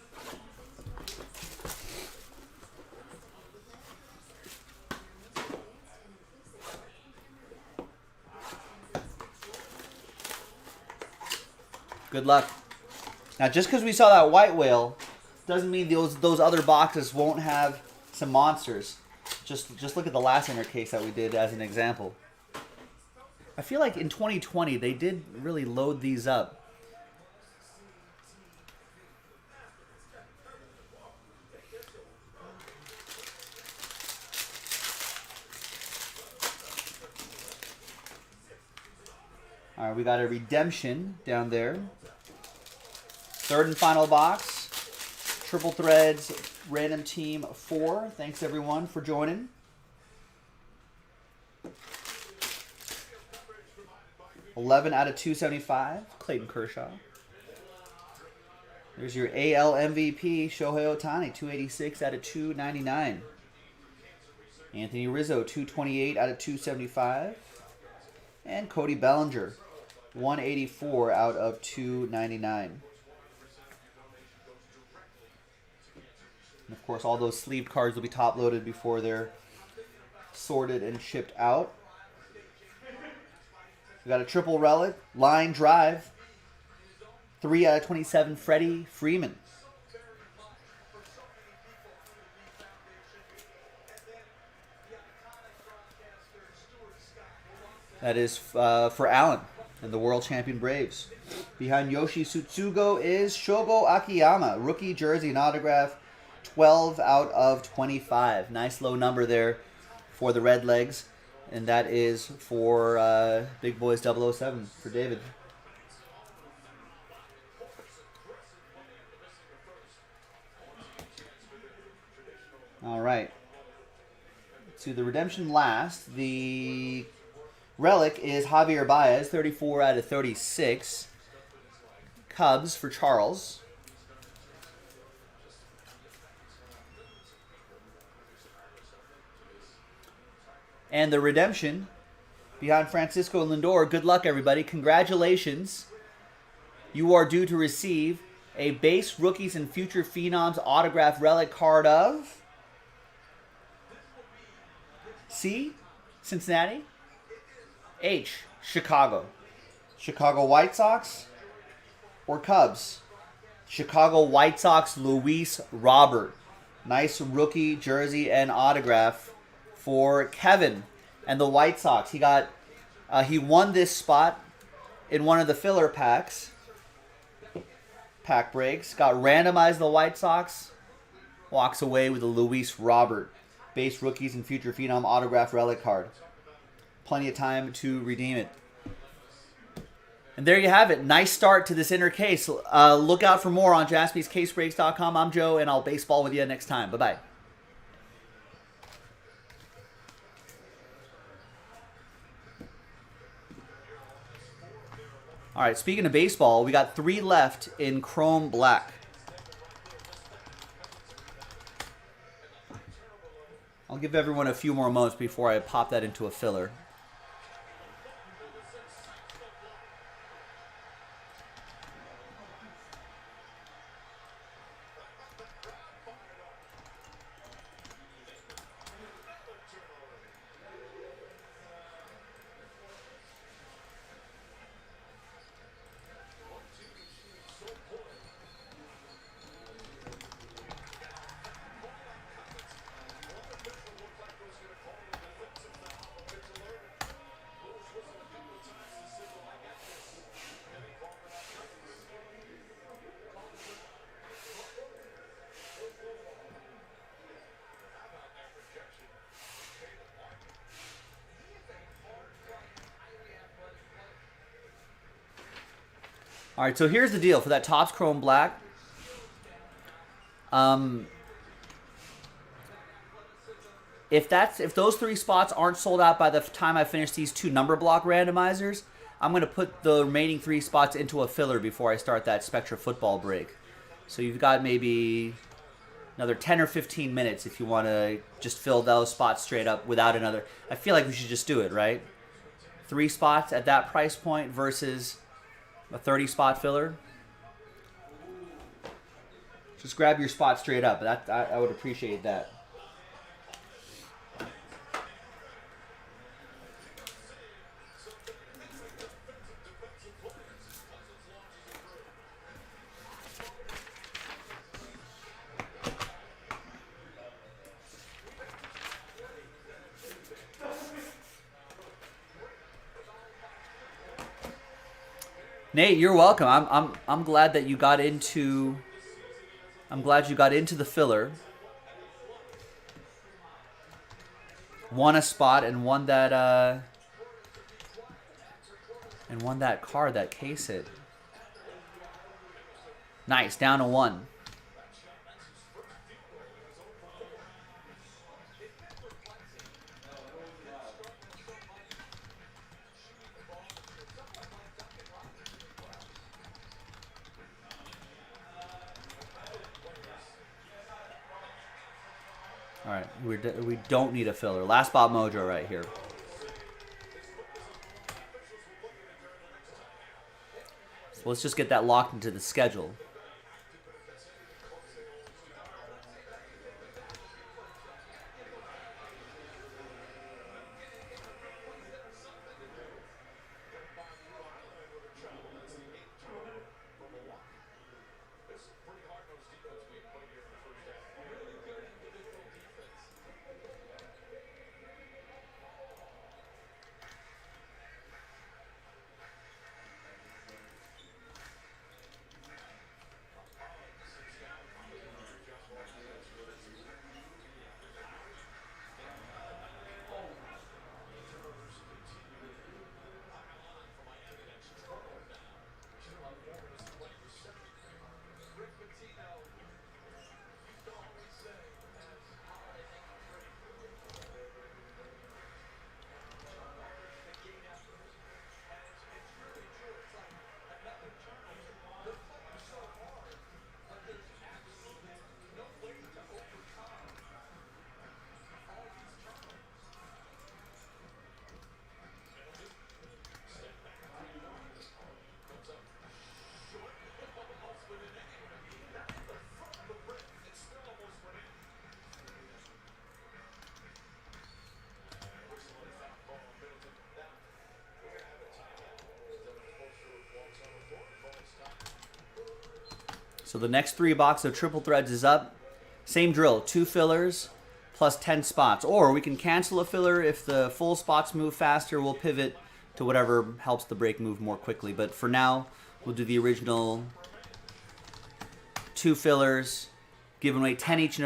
Good luck. Now, just because we saw that white whale doesn't mean those other boxes won't have some monsters. Just look at the last inner case that we did as an example. I feel like in 2020 they did really load these up. All right, we got a redemption down there. Third and final box. Triple Threads, random team 4. Thanks everyone for joining. $11 out of 275, Clayton Kershaw. There's your AL MVP, Shohei Ohtani, 286 out of 299. Anthony Rizzo, 228 out of 275. And Cody Bellinger, 184 out of 299. And of course, all those sleeved cards will be top loaded before they're sorted and shipped out. We got a triple relic, line drive, 3 out of 27, Freddie Freeman. That is for Allen and the world champion Braves. Behind Yoshi Tsutsugo is Shogo Akiyama. Rookie jersey and autograph, 12 out of 25. Nice low number there for the Red Legs. And that is for Big Boys 007 for David. All right. To the redemption last, the relic is Javier Baez, 34 out of 36. Cubs for Charles. And the redemption behind Francisco Lindor. Good luck, everybody. Congratulations. You are due to receive a base rookies and future phenoms autograph relic card of C, Cincinnati. H, Chicago. Chicago White Sox or Cubs? Chicago White Sox, Luis Robert. Nice rookie jersey and autograph for Kevin and the White Sox. He won this spot in one of the filler pack breaks. Got randomized the White Sox. Walks away with a Luis Robert base rookies and future phenom autograph relic card. Plenty of time to redeem it. And there you have it. Nice start to this inner case. Look out for more on jaspyscasebreaks.com. I'm Joe, and I'll baseball with you next time. Bye-bye. All right, speaking of baseball, we got 3 left in Chrome Black. I'll give everyone a few more moments before I pop that into a filler. All right, so here's the deal for that Topps Chrome Black. If those 3 spots aren't sold out by the time I finish these 2 number block randomizers, I'm going to put the remaining 3 spots into a filler before I start that Spectra football break. So you've got maybe another 10 or 15 minutes if you want to just fill those spots straight up without another. I feel like we should just do it, right? 3 spots at that price point versus a 30-spot filler. Just grab your spot straight up. I would appreciate that. Nate, you're welcome. I'm glad that you got into. I'm glad you got into the filler. Won a spot and won that card, that case hit. Nice, down to 1. All right, we don't need a filler. Last spot mojo right here. So let's just get that locked into the schedule. So the next 3 boxes of triple threads is up. Same drill, 2 fillers plus 10 spots. Or we can cancel a filler. If the full spots move faster, we'll pivot to whatever helps the break move more quickly. But for now, we'll do the original 2 fillers, giving away 10 each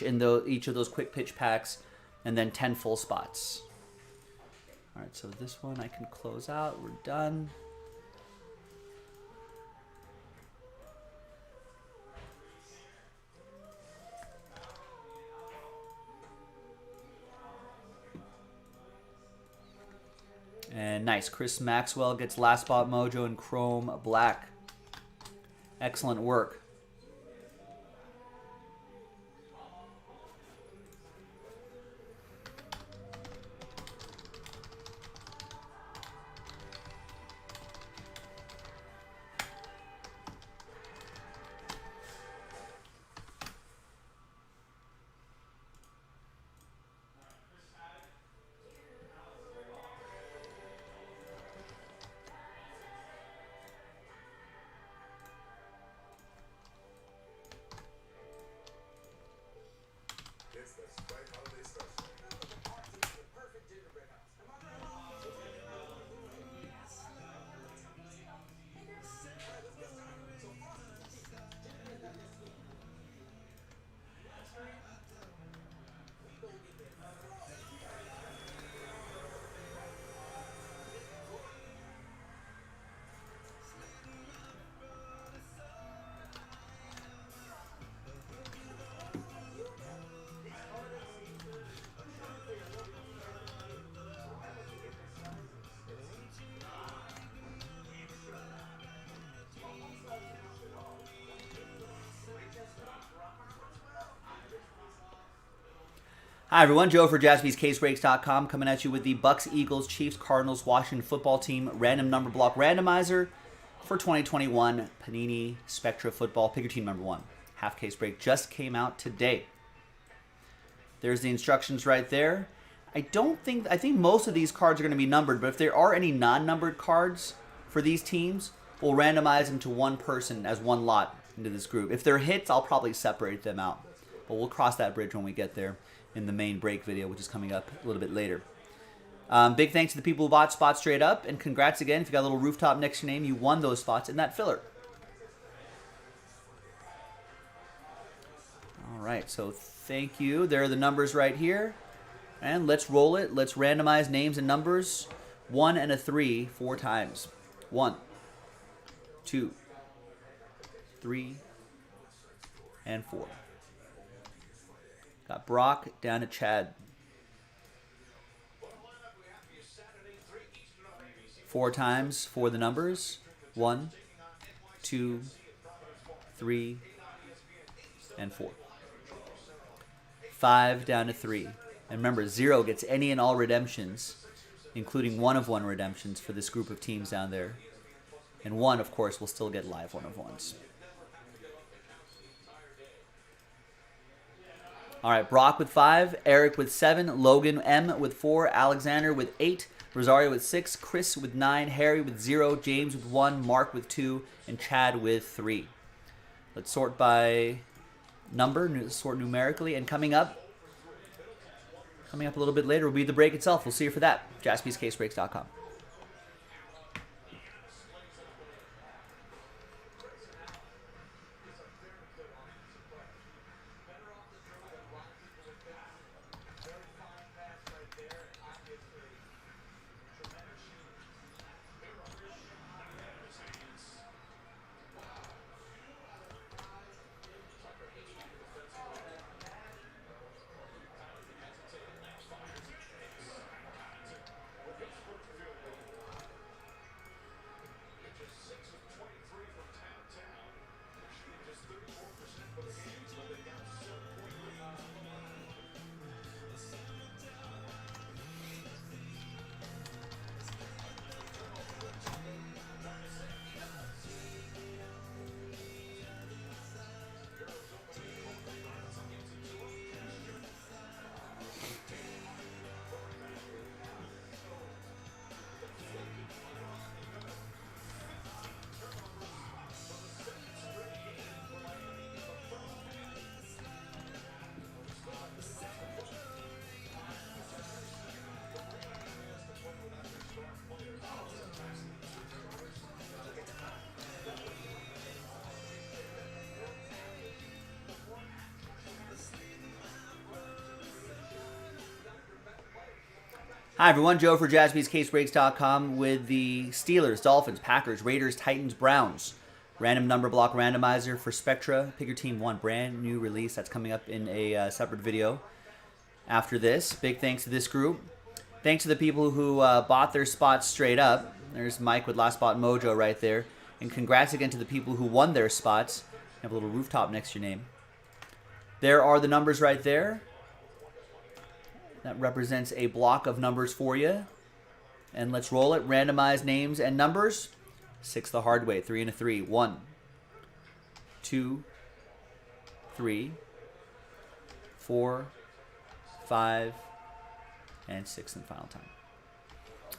in each of those quick pitch packs, and then 10 full spots. All right, so this one I can close out. We're done. And nice, Chris Maxwell gets last spot mojo in chrome black. Excellent work. Hi everyone, Joe for jaspyscasebreaks.com coming at you with the Bucks, Eagles, Chiefs, Cardinals, Washington football team random number block randomizer for 2021 Panini Spectra Football. Pick your team number 1. Half case break just came out today. There's the instructions right there. I think most of these cards are going to be numbered, but if there are any non-numbered cards for these teams, we'll randomize them to one person as one lot into this group. If they're hits, I'll probably separate them out, but we'll cross that bridge when we get there in the main break video, which is coming up a little bit later. Big thanks to the people who bought spots straight up, and congrats again. If you got a little rooftop next to your name, you won those spots in that filler. All right, so thank you. There are the numbers right here. And let's roll it. Let's randomize names and numbers. 1 and a 3 4 times. 1, 2, 3, and 4. Got Brock down to Chad. 4 times for the numbers. 1, 2, 3, and 4. 5 down to 3. And remember, 0 gets any and all redemptions, including 1-of-1 redemptions for this group of teams down there. And 1, of course, will still get live 1-of-1s. All right, Brock with 5, Eric with 7, Logan M with 4, Alexander with 8, Rosario with 6, Chris with 9, Harry with 0, James with 1, Mark with 2, and Chad with 3. Let's sort by number, sort numerically, and coming up a little bit later will be the break itself. We'll see you for that. jaspyscasebreaks.com. Hi, everyone. Joe for jaspyscasebreaks.com with the Steelers, Dolphins, Packers, Raiders, Titans, Browns. Random number block randomizer for Spectra. Pick your team one. Brand new release. That's coming up in a separate video after this. Big thanks to this group. Thanks to the people who bought their spots straight up. There's Mike with Last Spot Mojo right there. And congrats again to the people who won their spots. You have a little rooftop next to your name. There are the numbers right there. That represents a block of numbers for you. And let's roll it. Randomize names and numbers. 6 the hard way. 3 and a 3. 1, 2, 3, 4, 5, and 6 in final time.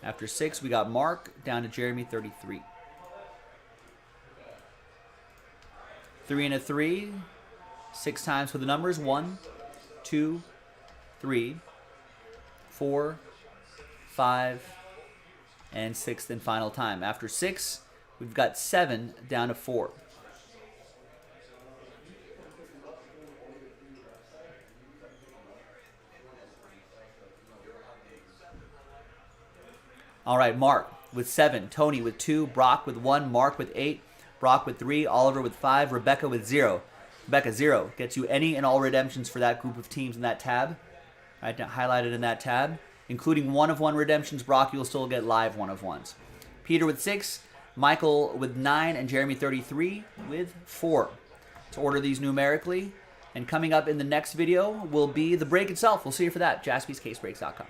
After 6, we got Mark down to Jeremy 33. 3 and a 3. 6 times for the numbers. 1, 2, 3, 4, 5, and 6th and final time. After 6, we've got 7 down to 4. All right, Mark with 7, Tony with 2, Brock with 1, Mark with 8, Brock with 3, Oliver with 5, Rebecca with 0. Rebecca, 0 gets you any and all redemptions for that group of teams in that tab. Right now, highlighted in that tab, including 1 of 1 redemptions. Brock, you'll still get live 1 of 1s. Peter with 6, Michael with 9, and Jeremy 33 with 4. Let's order these numerically. And coming up in the next video will be the break itself. We'll see you for that. jaspyscasebreaks.com.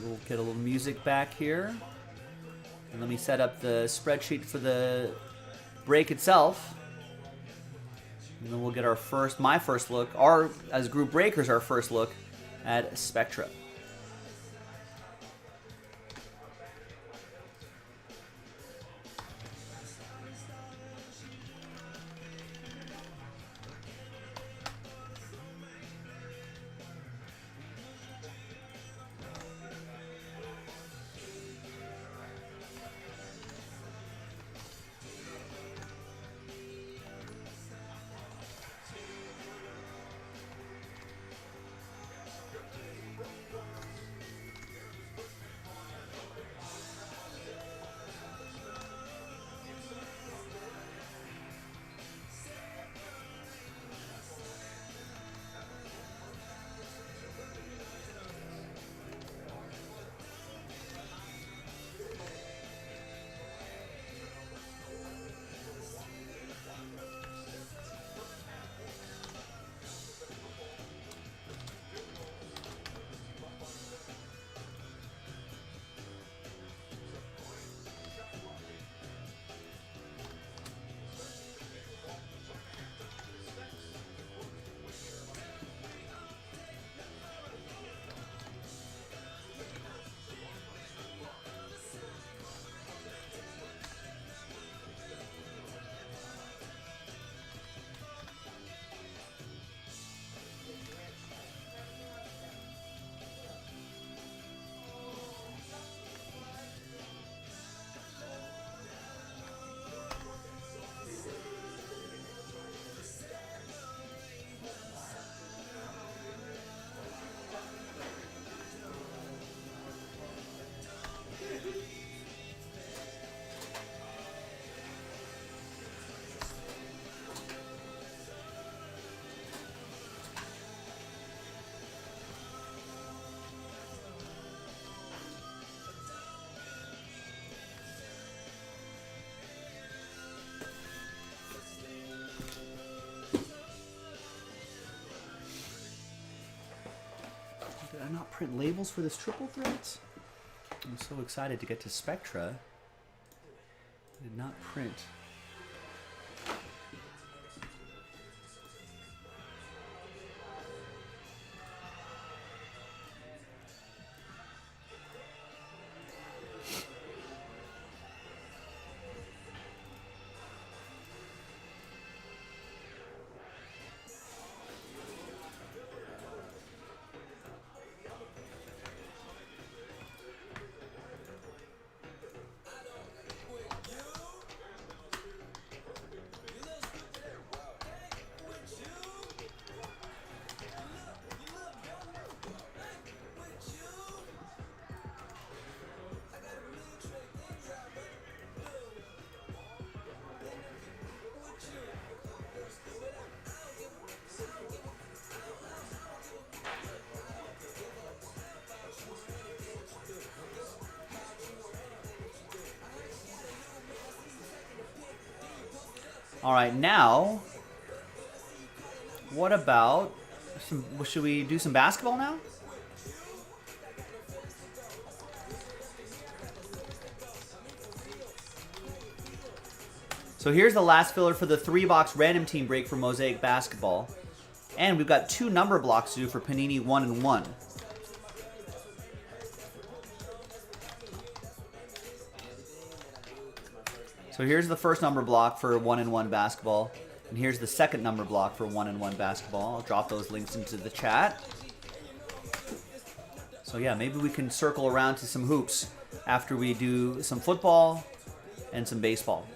We'll get a little music back here. And let me set up the spreadsheet for the break itself. And then we'll get my first look, as group breakers, our first look at Spectra. Did I not print labels for this triple threats? I'm so excited to get to Spectra. I did not print. All right, now, what about should we do some basketball now? So here's the last filler for the 3-box random team break for Mosaic Basketball. And we've got 2 number blocks to do for Panini 1 and 1. So here's the first number block for 1 and 1 basketball. And here's the second number block for 1 and 1 basketball. I'll drop those links into the chat. So yeah, maybe we can circle around to some hoops after we do some football and some baseball.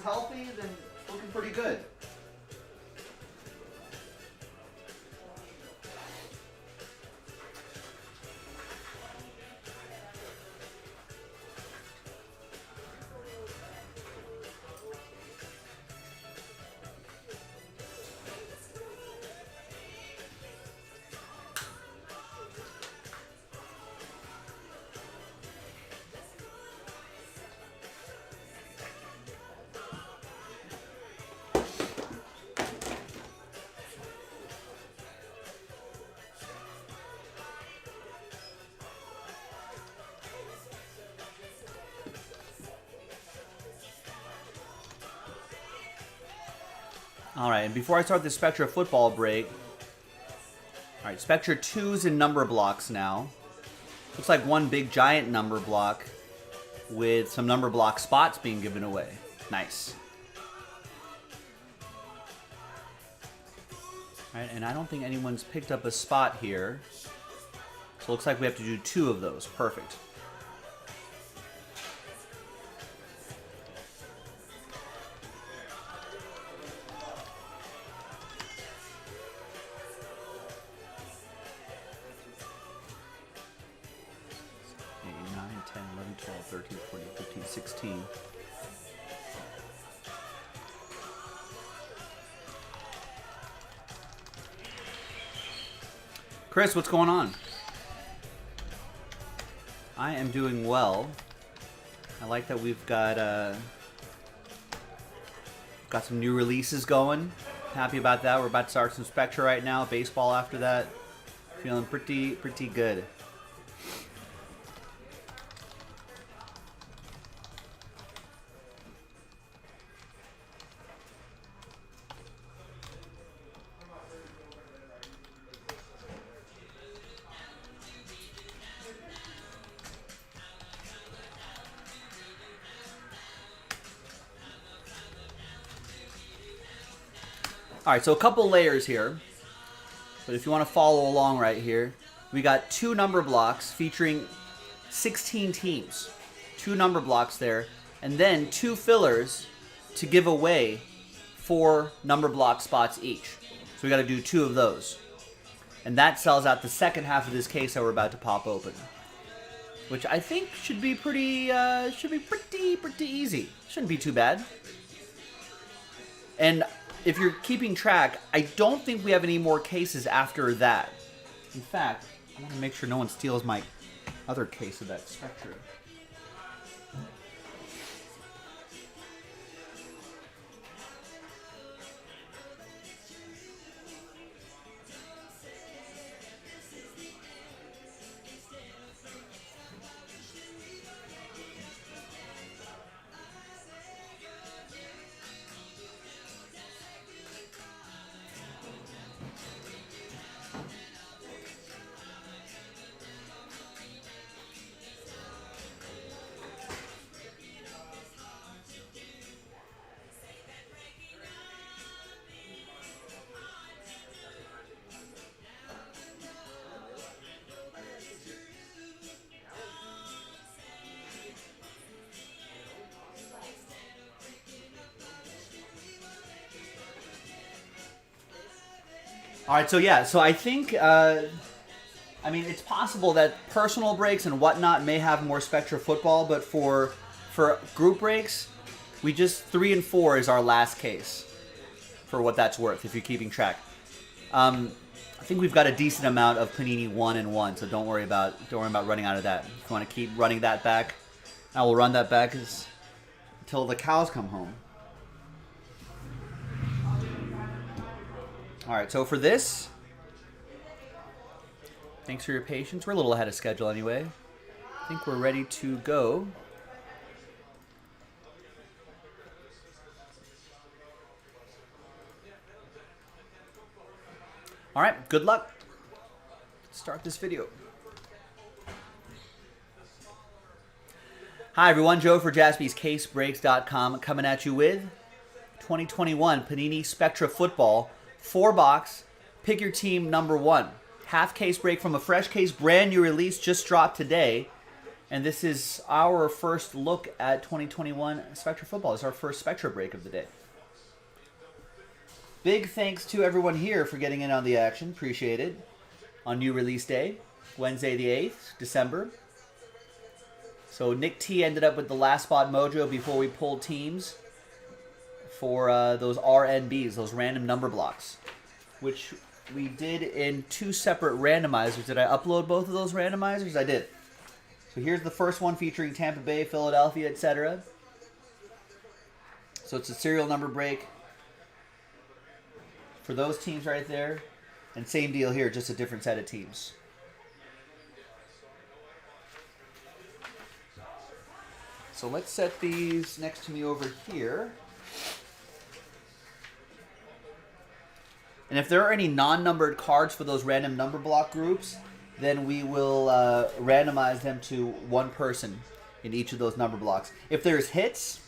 everyone's healthy, then it's looking pretty good. All right, and before I start the Spectra football break, all right, Spectra 2's in number blocks now. Looks like one big giant number block with some number block spots being given away. Nice. All right, and I don't think anyone's picked up a spot here. So it looks like we have to do 2 of those. Perfect. Chris, what's going on? I am doing well. I like that we've got some new releases going. Happy about that. We're about to start some Spectra right now. Baseball after that. Feeling pretty good. All right, so a couple layers here, but if you want to follow along right here, we got 2 number blocks featuring 16 teams. 2 number blocks there, and then 2 fillers to give away 4 number block spots each. So we got to do 2 of those. And that sells out the second half of this case that we're about to pop open, which I think should be pretty easy. Shouldn't be too bad. And if you're keeping track, I don't think we have any more cases after that. In fact, I want to make sure no one steals my other case of that Spectra. All right, so I think, I mean, it's possible that personal breaks and whatnot may have more Spectra football, but for group breaks, we just 3 and 4 is our last case, for what that's worth, if you're keeping track. I think we've got a decent amount of Panini 1 and 1, so don't worry about running out of that. If you want to keep running that back, I will run that back until the cows come home. All right, so for this, thanks for your patience. We're a little ahead of schedule anyway. I think we're ready to go. All right, good luck. Let's start this video. Hi everyone, Joe for JaspysCaseBreaks.com coming at you with 2021 Panini Spectra Football 4-box. Pick your team number 1. Half case break from a fresh case, brand new release, just dropped today. And this is our first look at 2021 Spectra football. It's our first Spectra break of the day. Big thanks to everyone here for getting in on the action. Appreciate it. On new release day, Wednesday the 8th, December. So Nick T ended up with the last spot mojo before we pulled teams for those RNBs, those random number blocks, which we did in 2 separate randomizers. Did I upload both of those randomizers? I did. So here's the first one featuring Tampa Bay, Philadelphia, etc. So it's a serial number break for those teams right there. And same deal here, just a different set of teams. So let's set these next to me over here. And if there are any non-numbered cards for those random number block groups, then we will randomize them to one person in each of those number blocks. If there's hits,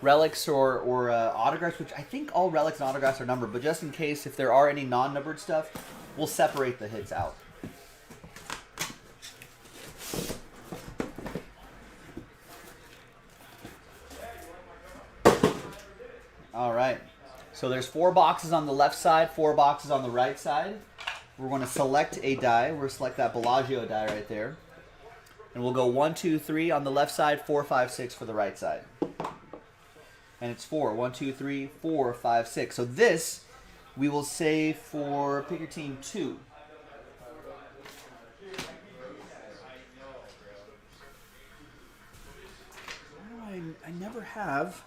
relics, or autographs, which I think all relics and autographs are numbered, but just in case, if there are any non-numbered stuff, we'll separate the hits out. All right. So there's 4 boxes on the left side, 4 boxes on the right side. We're going to select a die. We're going to select that Bellagio die right there. And we'll go 1, 2, 3 on the left side, 4, 5, 6 for the right side. And it's 4. 1, 2, 3, 4, 5, 6. So this we will save for pick your team 2. I never have.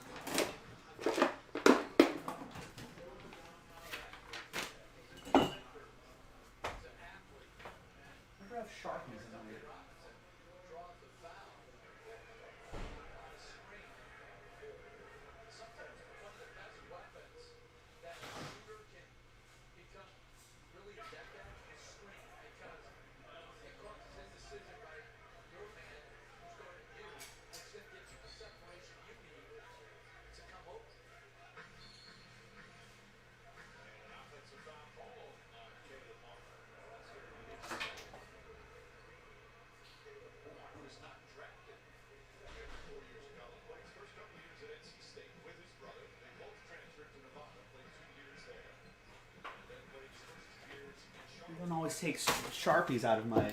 I don't always take Sharpies out of my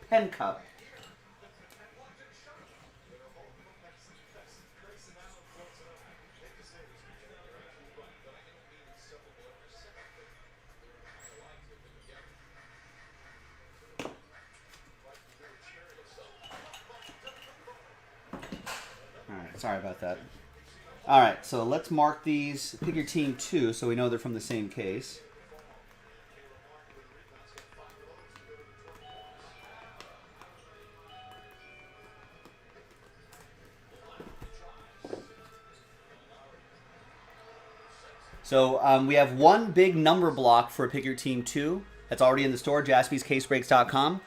pen cup. All right, sorry about that. All right, so let's mark these. Pick your team 2 so we know they're from the same case. So we have one big number block for Pick Your Team 2. That's already in the store, jaspyscasebreaks.com.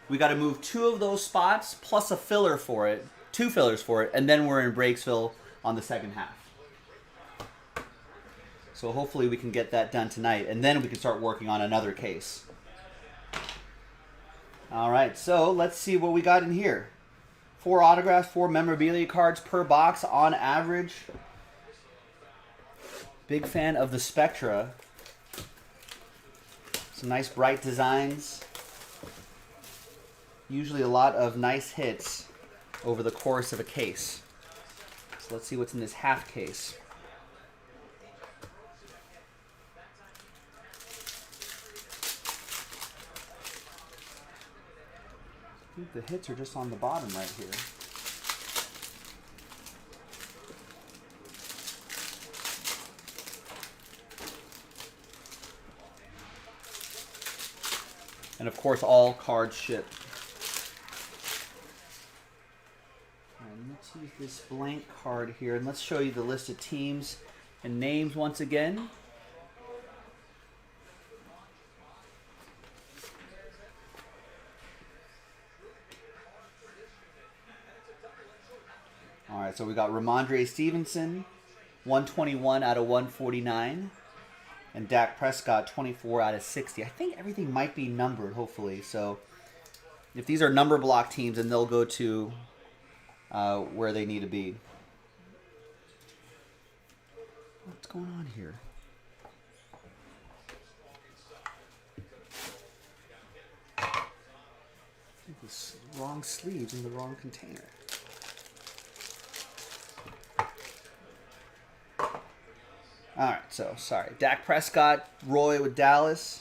We got to move 2 of those spots plus a filler for it, 2 fillers for it, and then we're in Breaksville on the second half. So hopefully we can get that done tonight, and then we can start working on another case. All right, so let's see what we got in here. 4 autographs, 4 memorabilia cards per box on average. Big fan of the Spectra. Some nice bright designs. Usually a lot of nice hits over the course of a case. So let's see what's in this half case. I think the hits are just on the bottom right here. And of course, all cards ship. And let's use this blank card here, and let's show you the list of teams and names once again. All right, so we got Ramondre Stevenson, 121 out of 149. And Dak Prescott, 24 out of 60. I think everything might be numbered, hopefully. So if these are number block teams, then they'll go to where they need to be. What's going on here? I think it's wrong sleeves in the wrong container. All right, so sorry. Dak Prescott, Roy with Dallas.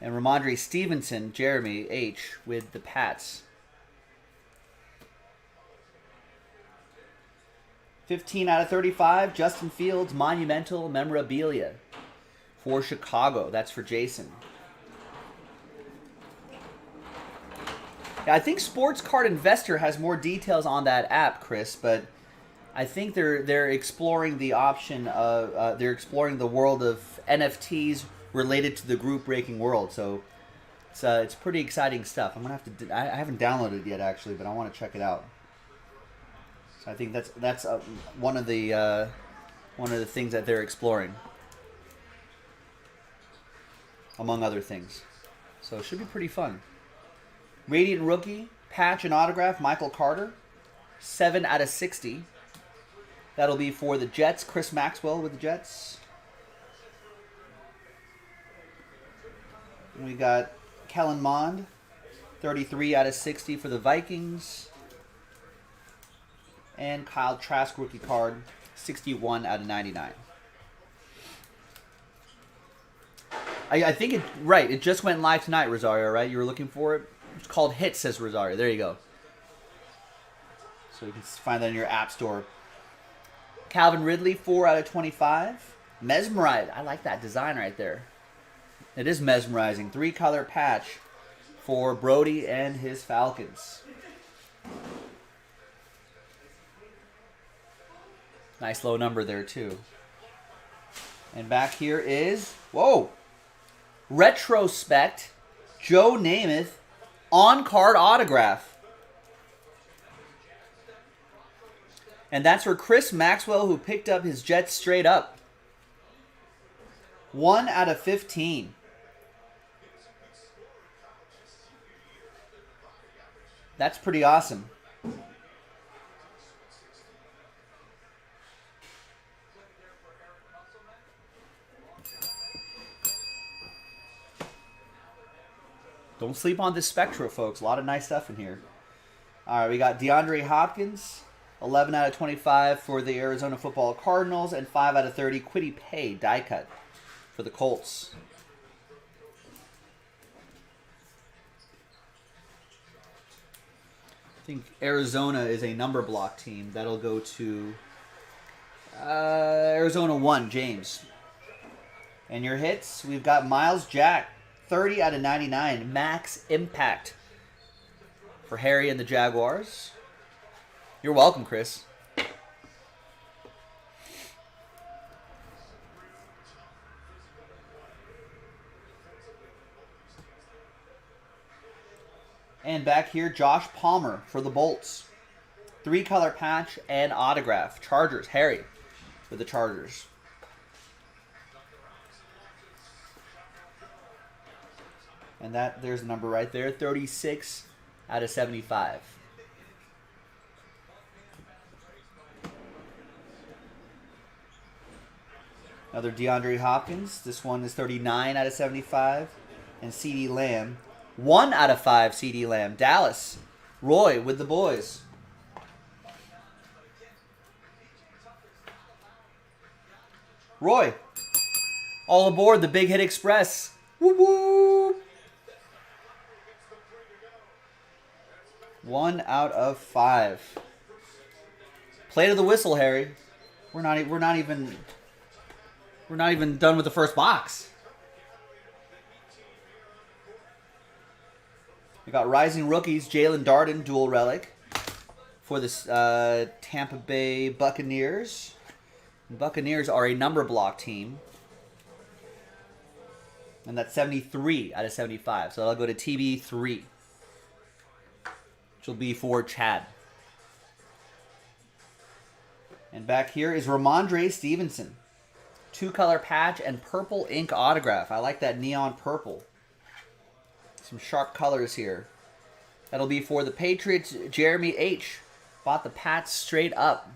And Ramondre Stevenson, Jeremy H. with the Pats. 15 out of 35, Justin Fields, monumental memorabilia for Chicago. That's for Jason. Yeah, I think Sports Card Investor has more details on that app, Chris, but I think they're exploring the option of they're exploring the world of NFTs related to the group breaking world. So it's pretty exciting stuff. I'm gonna have to. I haven't downloaded it yet actually, but I want to check it out. So I think that's one of the things that they're exploring, among other things. So it should be pretty fun. Radiant rookie patch and autograph Michael Carter, 7 out of 60. That'll be for the Jets. Chris Maxwell with the Jets. And we got Kellen Mond, 33 out of 60 for the Vikings. And Kyle Trask rookie card, 61 out of 99. I think it, right, it just went live tonight, Rosario, right? You were looking for it? It's called Hits, says Rosario. There you go. So you can find that in your app store. Calvin Ridley, 4 out of 25. Mesmerized. I like that design right there. It is mesmerizing. 3-color patch for Brody and his Falcons. Nice low number there, too. And back here is, whoa, Retrospect, Joe Namath, on-card autograph. And that's for Chris Maxwell, who picked up his Jets straight up. 1 out of 15. That's pretty awesome. Don't sleep on this Spectra, folks. A lot of nice stuff in here. All right, we got DeAndre Hopkins, 11 out of 25 for the Arizona Football Cardinals, and 5 out of 30 Kwity Paye die cut for the Colts. I think Arizona is a number block team. That'll go to Arizona 1, James. And your hits, we've got Miles Jack, 30 out of 99, max impact for Harry and the Jaguars. You're welcome, Chris. And back here, Josh Palmer for the Bolts. 3-color patch and autograph. Chargers, Harry with the Chargers. And there's the number right there, 36 out of 75. Another DeAndre Hopkins. This one is 39 out of 75. And CeeDee Lamb, 1 out of 5 CeeDee Lamb. Dallas, Roy with the boys. Roy, all aboard the Big Hit Express. Woo woo! 1 out of 5. Play to the whistle, Harry. We're not even done with the first box. We got Rising Rookies, Jalen Darden, dual relic for the Tampa Bay Buccaneers. Buccaneers are a number block team. And that's 73 out of 75. So that'll go to TB3. Which will be for Chad. And back here is Ramondre Stevenson. 2-color patch and purple ink autograph. I like that neon purple. Some sharp colors here. That'll be for the Patriots. Jeremy H. Bought the Pats straight up.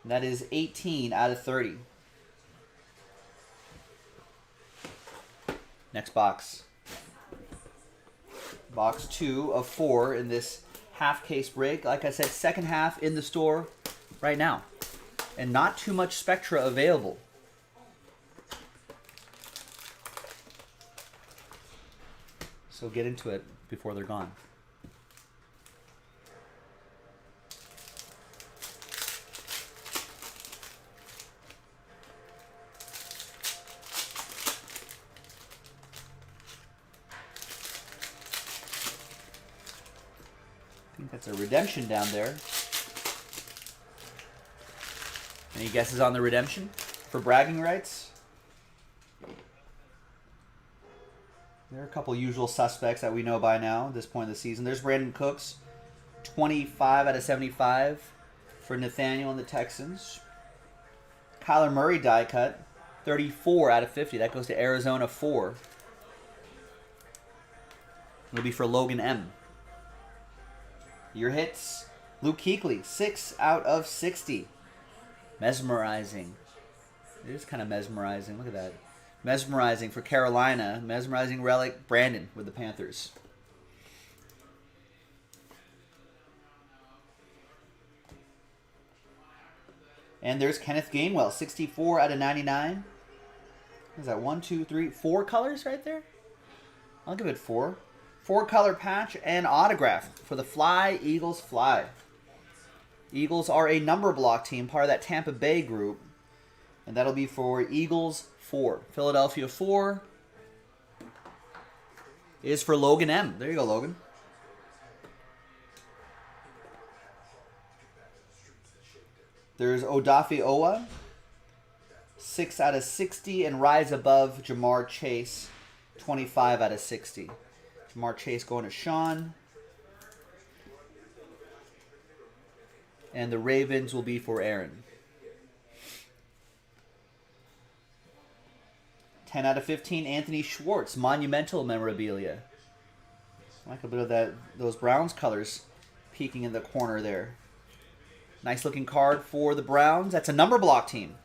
And that is 18 out of 30. Next box. Box 2 of 4 in this half case break. Like I said, second half in the store right now. And not too much Spectra available. So get into it before they're gone. I think that's a redemption down there. Any guesses on the redemption for bragging rights? There are a couple usual suspects that we know by now at this point in the season. There's Brandon Cooks, 25 out of 75 for Nathaniel and the Texans. Kyler Murray die cut, 34 out of 50. That goes to Arizona 4. It'll be for Logan M. Your hits, Luke Kuechly, 6 out of 60. Mesmerizing. It is kind of mesmerizing. Look at that. Mesmerizing for Carolina. Mesmerizing relic, Brandon with the Panthers. And there's Kenneth Gainwell, 64 out of 99. What is that? 1, 2, 3, 4 colors right there? I'll give it 4. 4-color patch and autograph for the Fly Eagles Fly. Eagles are a number block team, part of that Tampa Bay group. And that'll be for Eagles 4. Philadelphia 4 is for Logan M. There you go, Logan. There's Odafe Owa, 6 out of 60, and rise above Jamar Chase, 25 out of 60. Jamar Chase going to Sean. And the Ravens will be for Aaron. 10 out of 15, Anthony Schwartz, monumental memorabilia. I like a bit of that, those Browns colors peeking in the corner there. Nice looking card for the Browns. That's a number block team.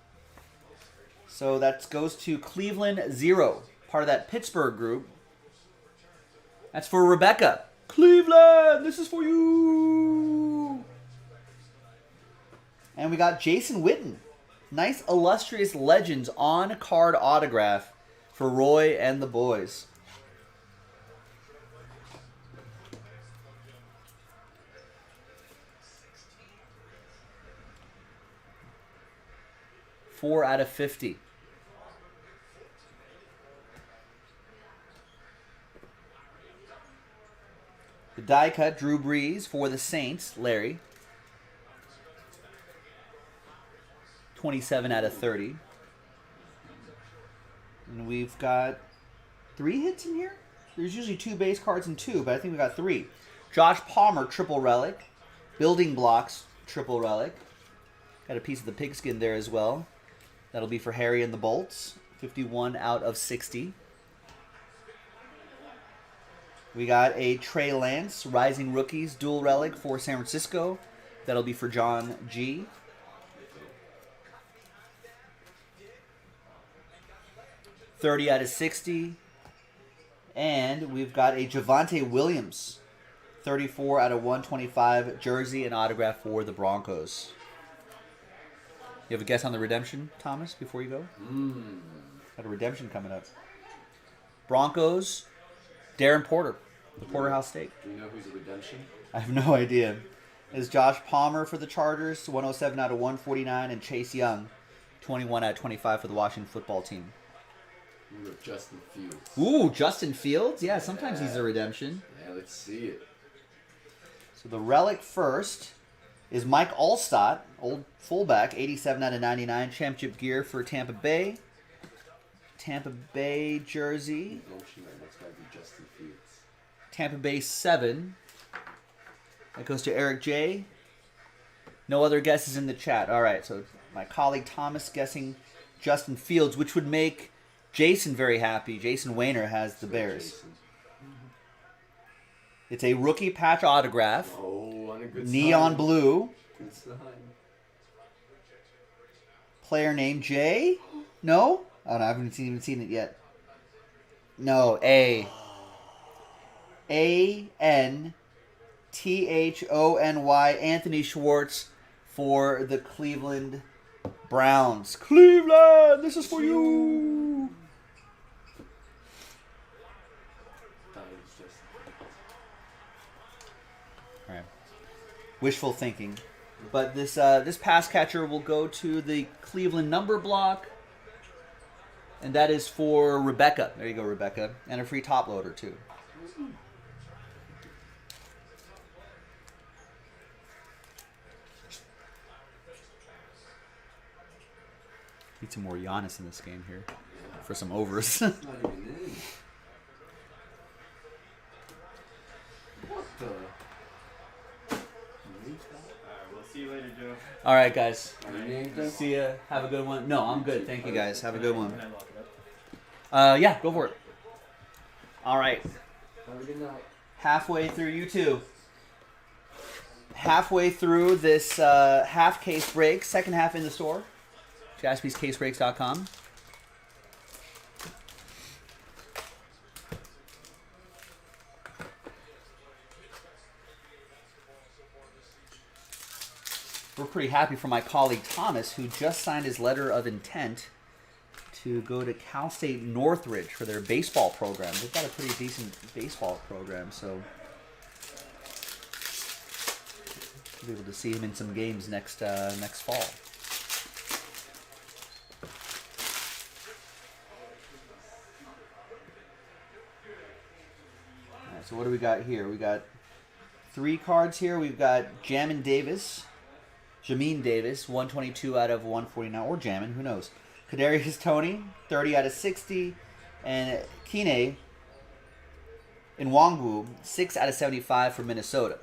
So that goes to Cleveland 0, part of that Pittsburgh group. That's for Rebecca. Cleveland, this is for you. And we got Jason Witten. Nice illustrious Legends on card autograph for Roy and the boys. Four out of 50. The die cut Drew Brees for the Saints, Larry. 27 out of 30. And we've got 3 hits in here? There's usually 2 base cards and 2, but I think we got 3. Josh Palmer, triple relic. Building Blocks, triple relic. Got a piece of the pigskin there as well. That'll be for Harry and the Bolts. 51 out of 60. We got a Trey Lance, Rising Rookies, dual relic for San Francisco. That'll be for John G. $30 out of 60. And we've got a Javonte Williams, 34 out of 125 jersey and autograph for the Broncos. You have a guess on the redemption, Thomas, before you go? Got a redemption coming up. Broncos, Darren Porter, the Porterhouse Steak. Do you know who's a redemption? I have no idea. Is Josh Palmer for the Chargers, 107 out of 149, and Chase Young, 21 out of 25 for the Washington football team. We have Justin Fields. Ooh, Justin Fields? Yeah, sometimes he's a redemption. Yeah, let's see it. So the relic first is Mike Allstott, old fullback, 87 out of 99, championship gear for Tampa Bay. Tampa Bay jersey. That's got to be Justin Fields. Tampa Bay 7. That goes to Eric J. No other guesses in the chat. All right, so my colleague Thomas guessing Justin Fields, which would make Jason very happy. Jason Wayner has the Bears. Jason. It's a rookie patch autograph. Oh, on a good Neon sign. blue. Good sign. Player name Jay? No? Oh, no, I haven't even seen it yet. No, A-N-T-H-O-N-Y, Anthony Schwartz for the Cleveland Browns. Cleveland, this is for you. Thought it was just All right. Wishful thinking. But this pass catcher will go to the Cleveland number block. And that is for Rebecca. There you go, Rebecca. And a free top loader, too. Need some more Giannis in this game here for some overs. not even in. What the? Alright, we'll see you later, Joe. All right, guys. Are you named them? See ya. Have a good one. No, I'm good. Thank you, guys. Have a good one. Can I lock it up? Yeah, go for it. All right. Have a good night. Halfway through, you two. Halfway through this half case break, second half in the store. JaspysCaseBreaks.com. We're pretty happy for my colleague Thomas, who just signed his letter of intent to go to Cal State Northridge for their baseball program. They've got a pretty decent baseball program, so we'll be able to see him in some games next fall. All right, so what do we got here? We got 3 cards here. We've got Jamin Davis. Jamin Davis, 122 out of 149, or Jamin, who knows. Kadarius Toney, 30 out of 60, and Kine Nwangwu, 6 out of 75 for Minnesota.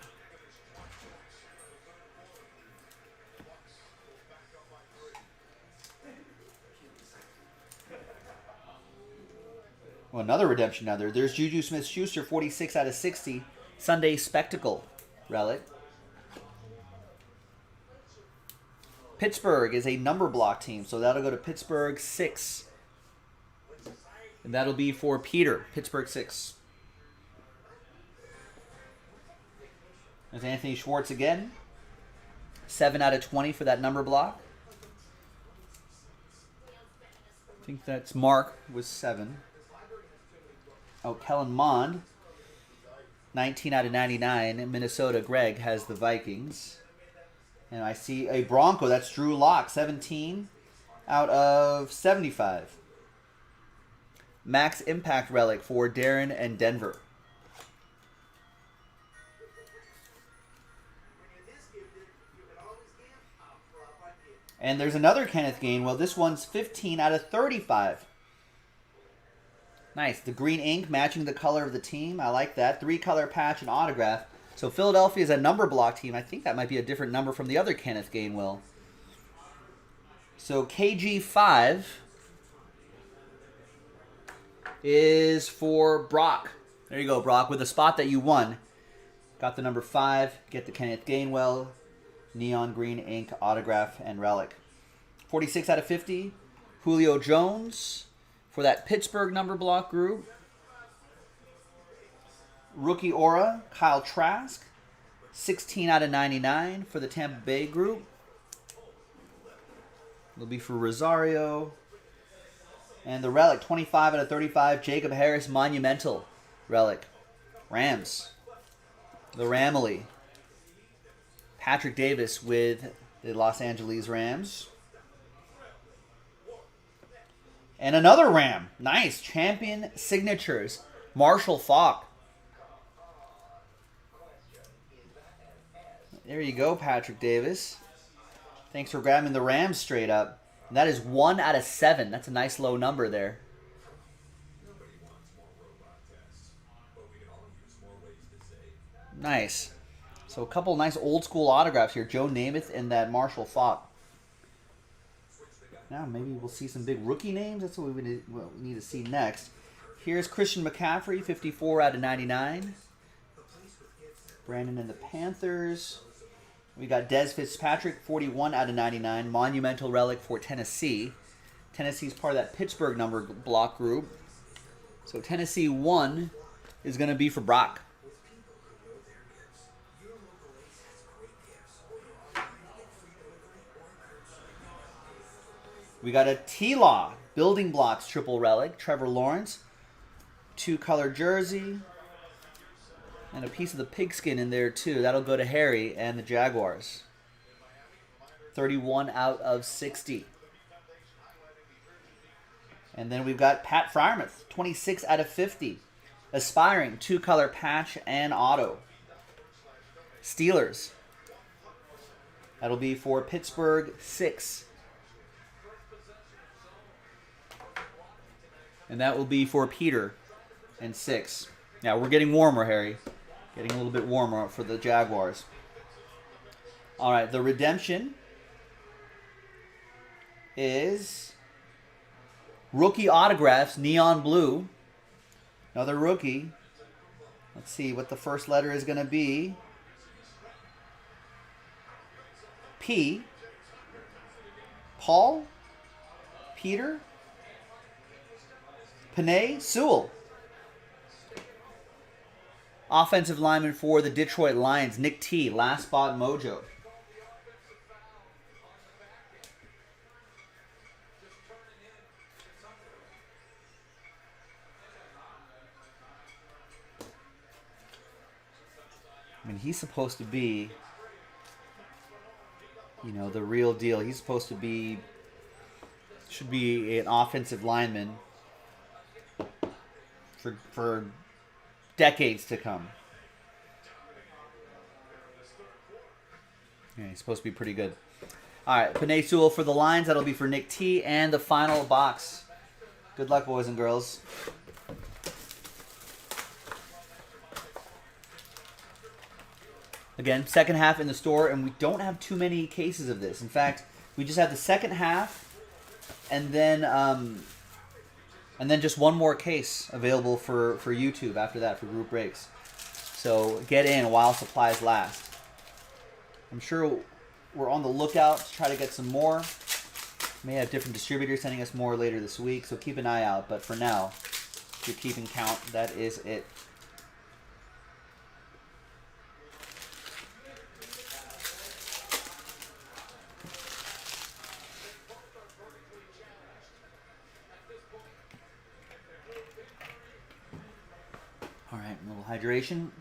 Well, another redemption now there. There's Juju Smith-Schuster, 46 out of 60, Sunday Spectacle relic. Pittsburgh is a number block team, so that'll go to Pittsburgh 6. And that'll be for Peter, Pittsburgh 6. There's Anthony Schwartz again. 7 out of 20 for that number block. I think that's Mark was 7. Oh, Kellen Mond, 19 out of 99. Minnesota Greg has the Vikings. And I see a Bronco. That's Drew Lock, 17 out of 75. Max Impact Relic for Darren and Denver. And there's another Kenneth Gainwell. This one's 15 out of 35. Nice. The green ink matching the color of the team. I like that. 3-color patch and autograph. So Philadelphia is a number block team. I think that might be a different number from the other Kenneth Gainwell. So KG5 is for Brock. There you go, Brock, with a spot that you won. Got the number 5. Get the Kenneth Gainwell neon green ink autograph and relic. 46 out of 50. Julio Jones for that Pittsburgh number block group. Rookie Aura, Kyle Trask, 16 out of 99 for the Tampa Bay group. It'll be for Rosario. And the relic, 25 out of 35, Jacob Harris, monumental relic. Rams, the Ramily. Patrick Davis with the Los Angeles Rams. And another Ram. Nice. Champion signatures. Marshall Faulk. There you go, Patrick Davis. Thanks for grabbing the Rams straight up. And that is 1 out of 7. That's a nice low number there. Nice. So a couple nice old school autographs here. Joe Namath and that Marshall Faulk. Now maybe we'll see some big rookie names. That's what we need to see next. Here's Christian McCaffrey, 54 out of 99. Brandon and the Panthers. We got Dez Fitzpatrick, 41 out of 99. Monumental relic for Tennessee. Tennessee's part of that Pittsburgh number block group. So Tennessee 1 is going to be for Brock. We got a T-Law Building Blocks triple relic. Trevor Lawrence. 2-color jersey. And a piece of the pigskin in there too. That'll go to Harry and the Jaguars. 31 out of 60. And then we've got Pat Freiermuth, 26 out of 50. Aspiring, 2-color patch and auto. Steelers. That'll be for Pittsburgh, 6. And that will be for Peter and 6. Now, we're getting warmer, Harry. Getting a little bit warmer for the Jaguars. All right, the redemption is rookie autographs, neon blue. Another rookie. Let's see what the first letter is going to be. P. Paul. Peter. Penei Sewell. Offensive lineman for the Detroit Lions, Nick T. Last spot mojo. I mean, he's supposed to be, you know, the real deal. He's supposed to be, should be an offensive lineman for decades to come. Yeah, he's supposed to be pretty good. All right, Penei Sewell for the Lions. That'll be for Nick T. And the final box. Good luck, boys and girls. Again, second half in the store, and we don't have too many cases of this. In fact, we just have the second half, and then just one more case available for YouTube after that for group breaks. So get in while supplies last. I'm sure we're on the lookout to try to get some more. May have different distributors sending us more later this week, so keep an eye out. But for now, if you're keeping count, that is it. All right, a little hydration,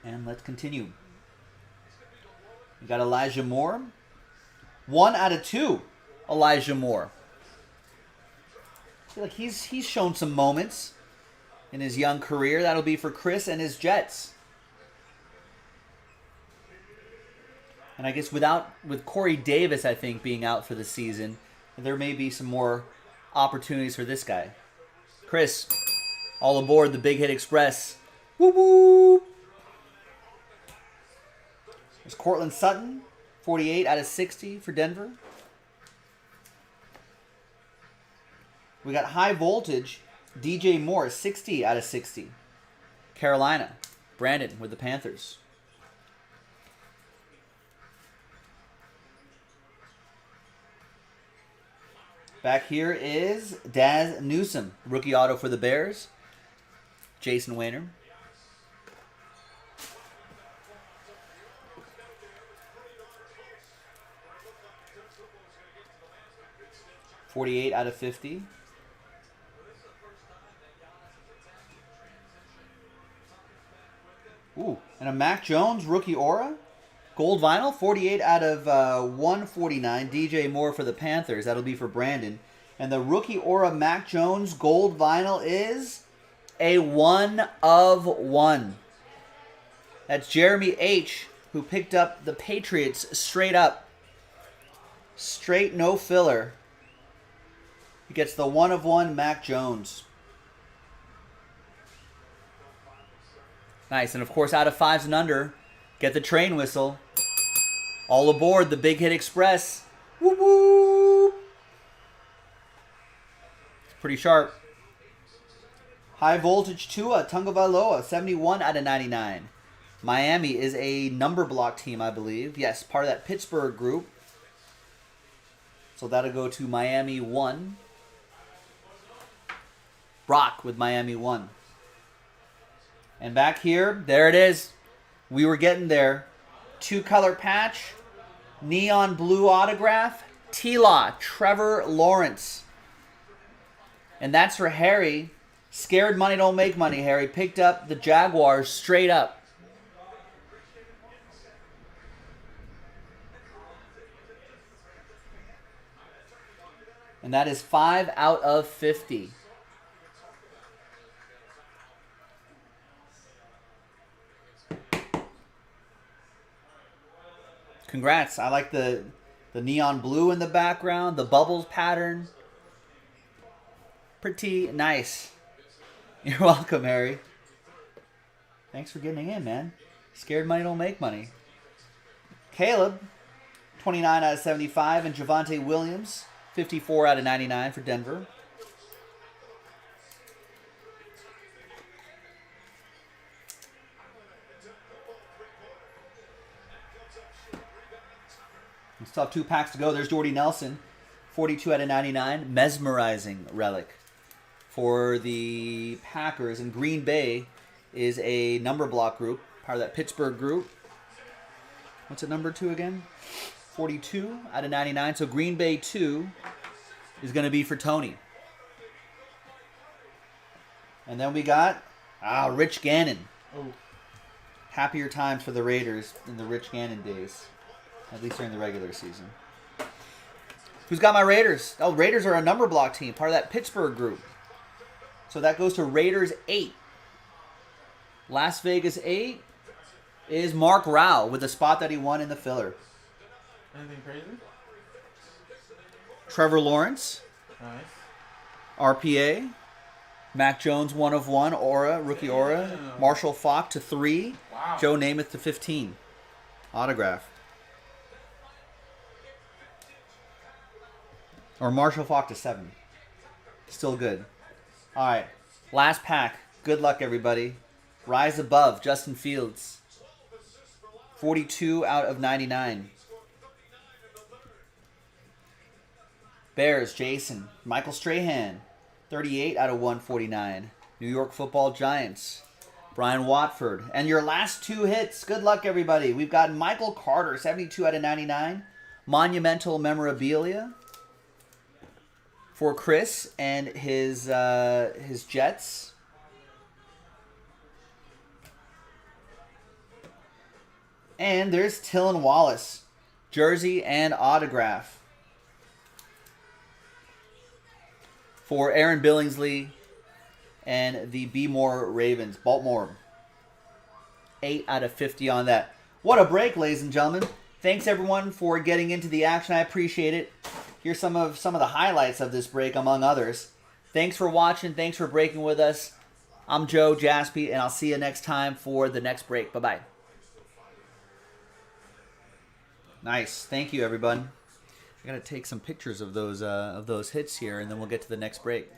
and let's continue. We got Elijah Moore. 1 out of 2, Elijah Moore. I feel like he's shown some moments in his young career. That'll be for Chris and his Jets. And I guess with Corey Davis, I think, being out for the season, there may be some more opportunities for this guy. Chris, all aboard the Big Hit Express. Woo woo! There's Cortland Sutton, 48 out of 60 for Denver. We got high voltage, DJ Moore, 60 out of 60. Carolina, Brandon with the Panthers. Back here is Daz Newsome, rookie auto for the Bears. Jason Wayner. .48 out of 50. Ooh, and a Mac Jones rookie aura. Gold vinyl, 48 out of 149. DJ Moore for the Panthers. That'll be for Brandon. And the rookie aura Mac Jones gold vinyl is a 1 of 1. That's Jeremy H., who picked up the Patriots straight up. Straight, no filler. He gets the 1 of 1 Mac Jones. Nice. And of course, out of 5s and under, Get the train whistle. All aboard the Big Hit Express. Woo woo! It's pretty sharp. High voltage Tua Tagovailoa, 71 out of 99. Miami is a number block team, I believe. Yes, part of that Pittsburgh group. So that'll go to Miami 1. Brock with Miami 1. And back here, there it is. We were getting there. 2-color patch. Neon blue autograph. T-Law, Trevor Lawrence. And that's for Harry. Scared money don't make money, Harry. Picked up the Jaguars straight up. And that is 5 out of 50. Congrats. I like the neon blue in the background, the bubbles pattern. Pretty nice. You're welcome, Harry. Thanks for getting in, man. Scared money don't make money. Caleb, 29 out of 75. And Javonte Williams, 54 out of 99 for Denver. We still have 2 packs to go. There's Jordy Nelson, 42 out of 99. Mesmerizing relic for the Packers. And Green Bay is a number block group, part of that Pittsburgh group. What's it number 2 again? 42 out of 99. So Green Bay 2 is going to be for Tony. And then we got Rich Gannon. Oh. Happier times for the Raiders in the Rich Gannon days. At least during the regular season. Who's got my Raiders? Oh, Raiders are a number block team, part of that Pittsburgh group. So that goes to Raiders 8. Las Vegas 8 is Mark Rao with the spot that he won in the filler. Anything crazy? Trevor Lawrence. Nice. RPA. Mac Jones 1 of 1. Aura, rookie Aura. Damn. Marshall Faulk to 3. Wow. Joe Namath to 15. Autograph. Or Marshall Faulk to 7. Still good. All right. Last pack. Good luck, everybody. Rise above. Justin Fields. 42 out of 99. Bears, Jason. Michael Strahan. 38 out of 149. New York Football Giants. Brian Watford. And your last 2 hits. Good luck, everybody. We've got Michael Carter. 72 out of 99. Monumental memorabilia for Chris and his Jets. And there's Tylan Wallace, jersey and autograph for Aaron Billingsley and the B. Moore Ravens. Baltimore. 8 out of 50 on that. What a break, ladies and gentlemen. Thanks everyone for getting into the action. I appreciate it. Here's some of the highlights of this break, among others. Thanks for watching. Thanks for breaking with us. I'm Joe Jaspy, and I'll see you next time for the next break. Bye-bye. Nice. Thank you, everyone. I got to take some pictures of those hits here, and then we'll get to the next break.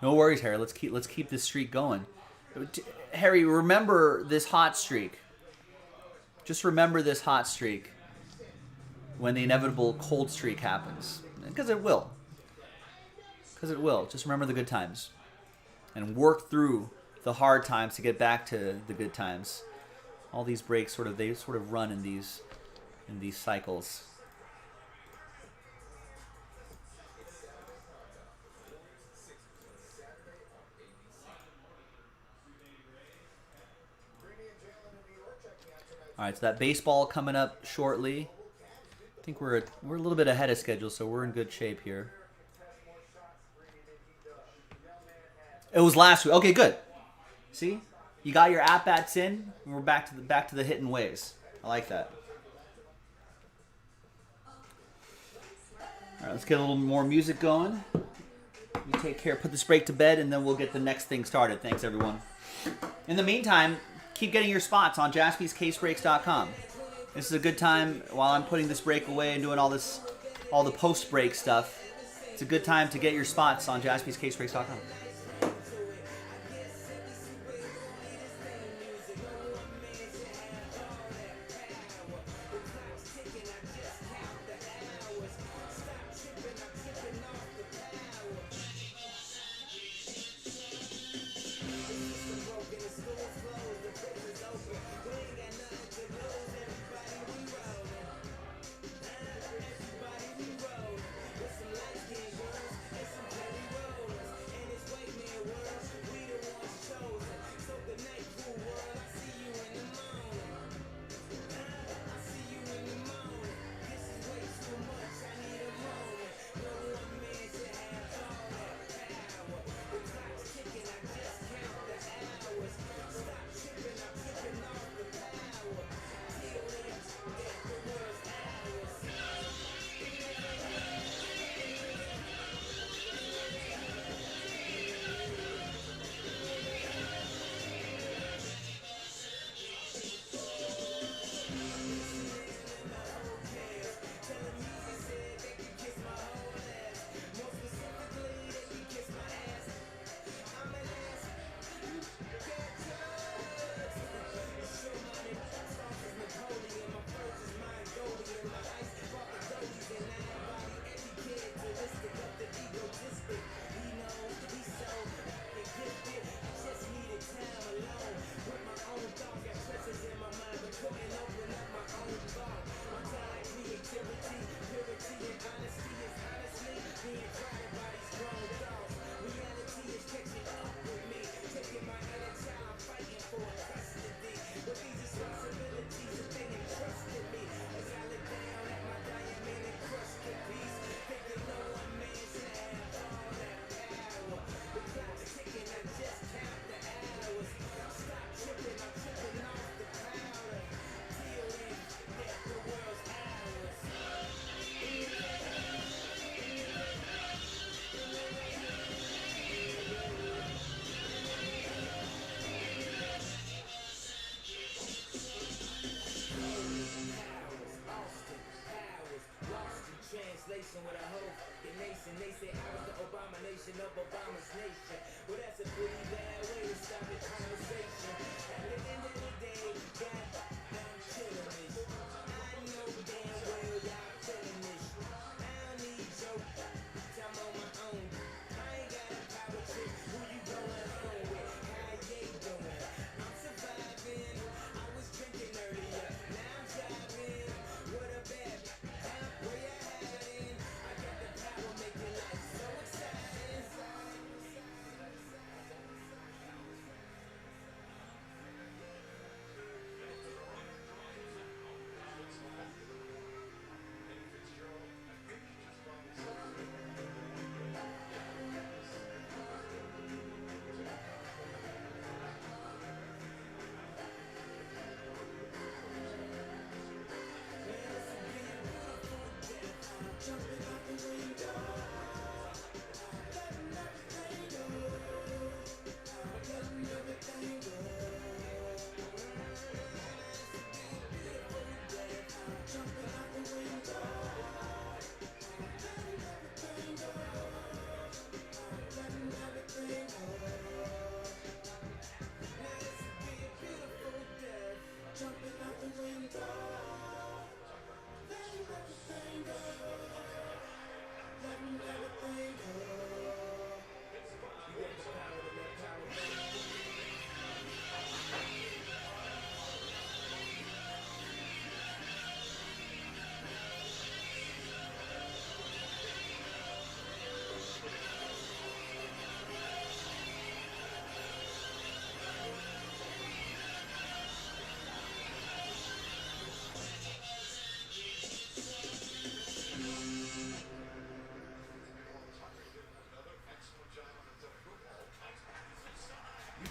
No worries, Harry. Let's keep this streak going. Harry, remember this hot streak. Just remember this hot streak when the inevitable cold streak happens. Because it will. Just remember the good times. And work through the hard times to get back to the good times. All these breaks sort of run in these cycles. All right, so that baseball coming up shortly. I think we're a little bit ahead of schedule, so we're in good shape here. It was last week. Okay, good. See, you got your at-bats in, and we're back to the hitting ways. I like that. right, let's get a little more music going. You take care, put this break to bed, and then we'll get the next thing started. Thanks, everyone. In the meantime, keep getting your spots on jaspyscasebreaks.com. This is a good time while I'm putting this break away and doing all the post-break stuff. It's a good time to get your spots on jaspyscasebreaks.com.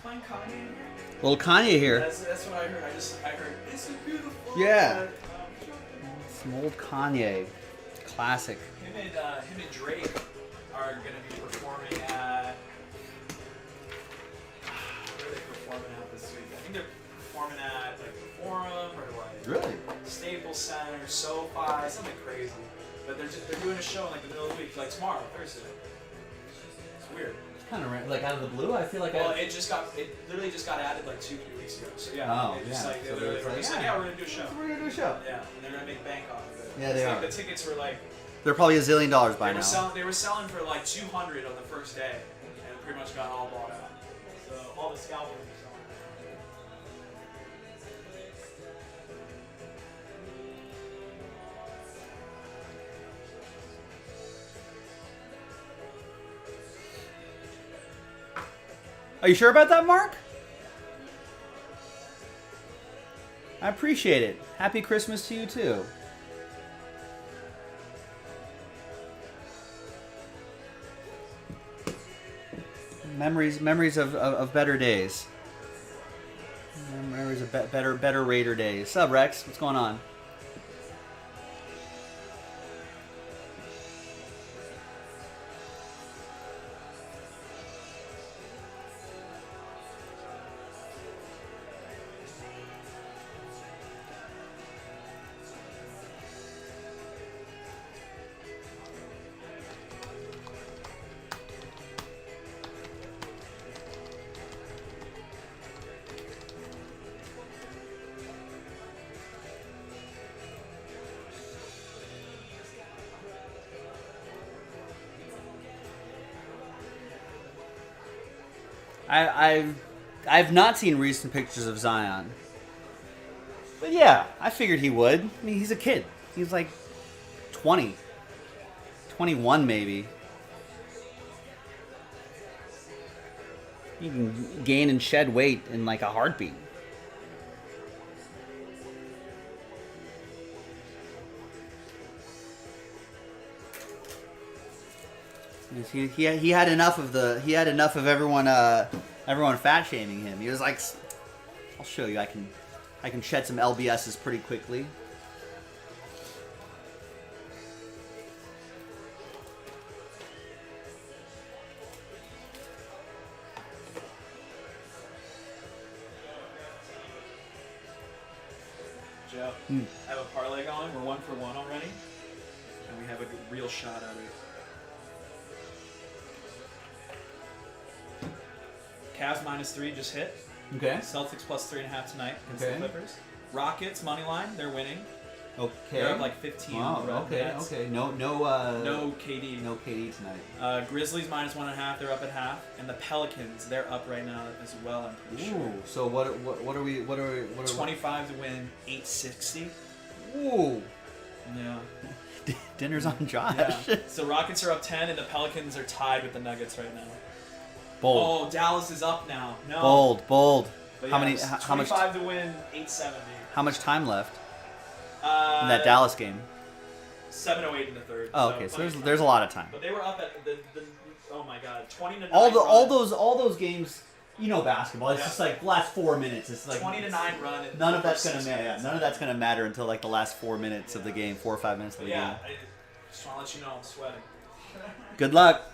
Find Kanye. Little Kanye here. That's what I heard. I heard this is beautiful. Yeah. Some old Kanye. Classic. him and Drake are gonna be performing at. Where are they performing at this week? I think they're performing at like the Forum or like Really? Staples Center, SoFi, something crazy. But they're doing a show in like the middle of the week, like tomorrow, Thursday. It's weird. Kind of like out of the blue. I feel like. Well, it literally just got added like 2-3 weeks ago. So yeah, Oh, it just yeah. like they So literally it's like, said, yeah. yeah, we're gonna do a show. We're gonna do a show. Yeah, and they're gonna make bank off of it. Yeah, they Like, are. the tickets were like They're probably $1 zillion by now. they were selling for like 200 on the first day, and pretty much got all bought out. So all the scalpers are selling. Are you sure about that, Mark? I appreciate it. Happy Christmas to you too. Memories of better days. Memories of better Raider days. Sup, Rex? What's going on? I've not seen recent pictures of Zion. But yeah, I figured he would. I mean, he's a kid. He's like 20. 21 maybe. You can gain and shed weight in like a heartbeat. He had enough of everyone fat shaming him. He was like, I'll show you. I can shed some LBSs pretty quickly. Joe, I have a parlay going. We're 1 for 1 already, and we have a real shot at it. Cavs -3 just hit. Okay. Celtics +3.5 tonight against Okay. the Clippers. Rockets money line, they're winning. Okay. They're up like 15. Wow. on the Red Nets. Okay. No KD. No KD tonight. Grizzlies -1.5. They're up at half, and the Pelicans they're up right now as well. I'm pretty sure. Ooh. So what are we? 25 to win, 860. Ooh. Yeah. Dinner's on Josh. Yeah. So Rockets are up 10, and the Pelicans are tied with the Nuggets right now. Bold. Oh, Dallas is up now. No. Bold. But How yeah, many? it's How much? 25 to win, 870. How much time left in that Dallas game? 7:08 in the third. Oh, okay. So there's a lot of time. But they were up at the oh my god, 20 to 9. All those games, you know, basketball. It's Yeah. just like last 4 minutes. It's like 20 to 9 run. And none of that's gonna six matter. minutes. None of that's gonna matter until like the last 4 minutes of the game, 4 or 5 minutes of But the yeah, game. I just want to let you know I'm sweating. Good luck.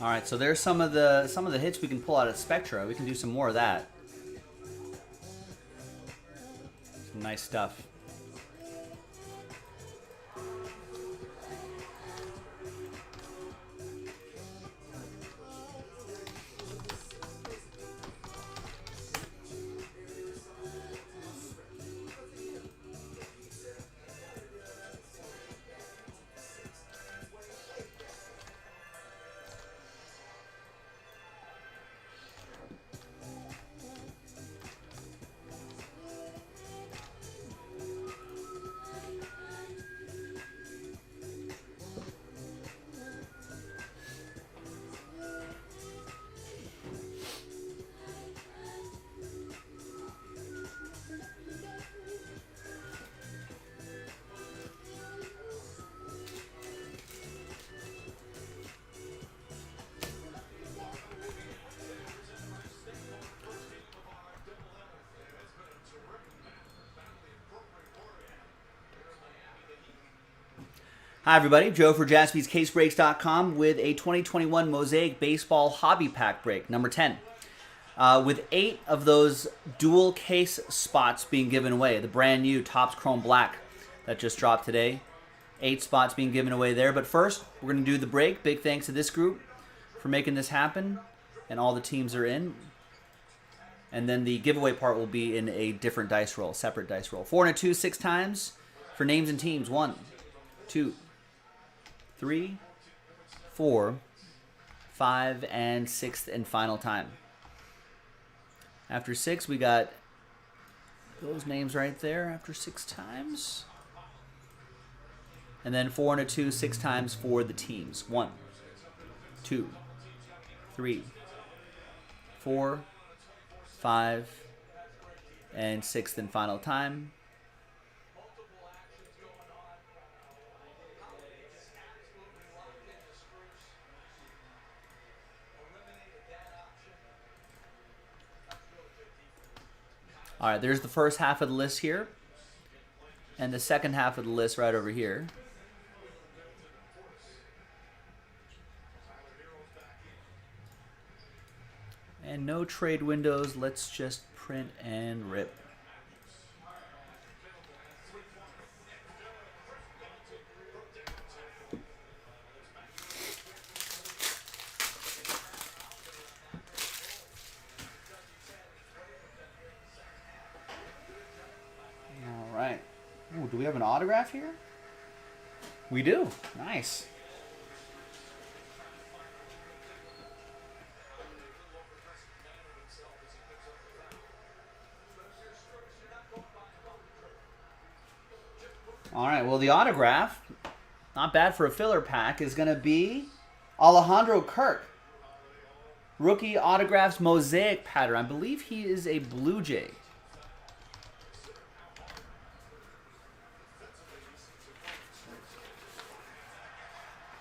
All right, so there's some of the hits we can pull out of Spectra. We can do some more of that. Some nice stuff. Hi, everybody. Joe for JaspysCaseBreaks.com with a 2021 Mosaic Baseball Hobby Pack break, number 10. With 8 of those dual case spots being given away. The brand new Topps Chrome Black that just dropped today. 8 spots being given away there. But first, we're going to do the break. Big thanks to this group for making this happen. And all the teams are in. And then the giveaway part will be in a different dice roll, separate dice roll. 4 and a 2, 6 times for names and teams. 1, 2, 3, 4, 5, and 6th and final time. After 6, we got those names right there after 6 times. And then 4 and a 2, 6 times for the teams. 1, 2, 3, 4, 5, and 6th and final time. All right, there's the first half of the list here, and the second half of the list right over here. And no trade windows, let's just print and rip. All right. Ooh, do we have an autograph here? We do. Nice. All right, well, the autograph, not bad for a filler pack, is going to be Alejandro Kirk. Rookie autographs mosaic pattern. I believe he is a Blue Jay.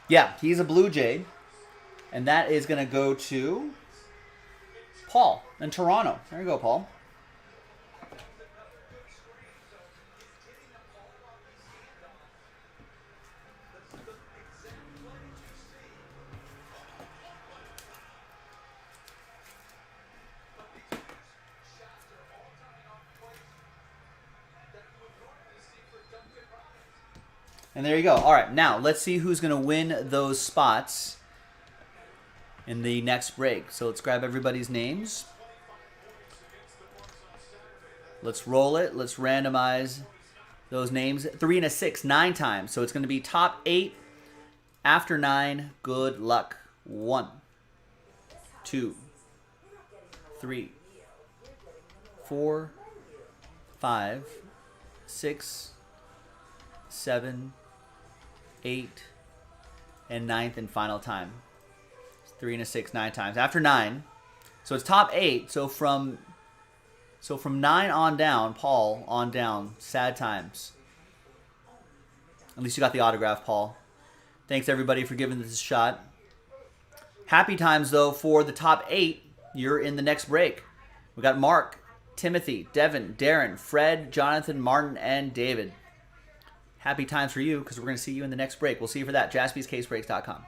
Yeah, he's a Blue Jay. And that is going to go to Paul in Toronto. There you go, Paul. And there you go. All right, now let's see who's going to win those spots in the next break. So let's grab everybody's names. Let's roll it. Let's randomize those names. 3 and a 6, 9 times. So it's going to be top 8 after 9. Good luck. 1, 2, 3, 4, 5, 6, 7, 8, and 9th and final time. 3 and a 6, 9 times. After 9, so it's top 8. So from 9 on down, Paul on down, sad times. At least you got the autograph, Paul. Thanks everybody for giving this a shot. Happy times though for the top 8. You're in the next break. We got Mark, Timothy, Devin, Darren, Fred, Jonathan, Martin, and David. Happy times for you because we're going to see you in the next break. We'll see you for that. JaspysCaseBreaks.com.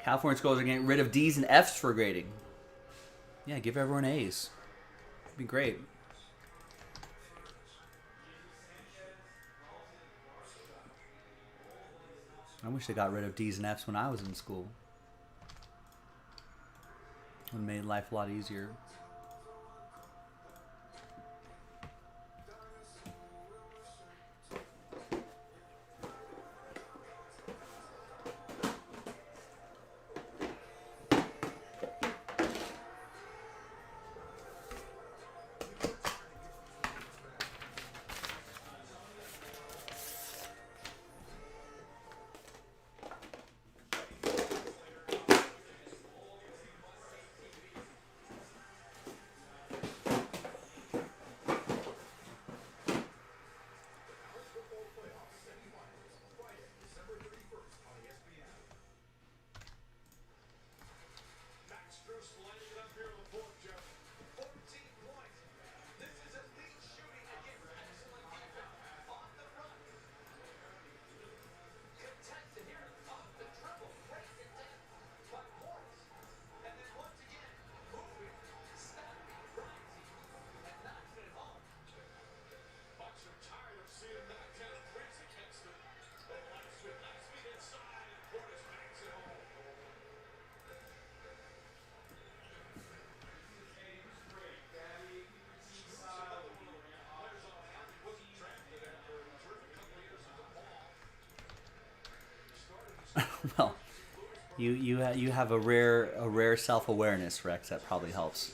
California schools are getting rid of D's and F's for grading. Yeah, give everyone A's. It'd be great. I wish they got rid of D's and F's when I was in school. It would have made life a lot easier. Well, you have a rare self-awareness, Rex. That probably helps.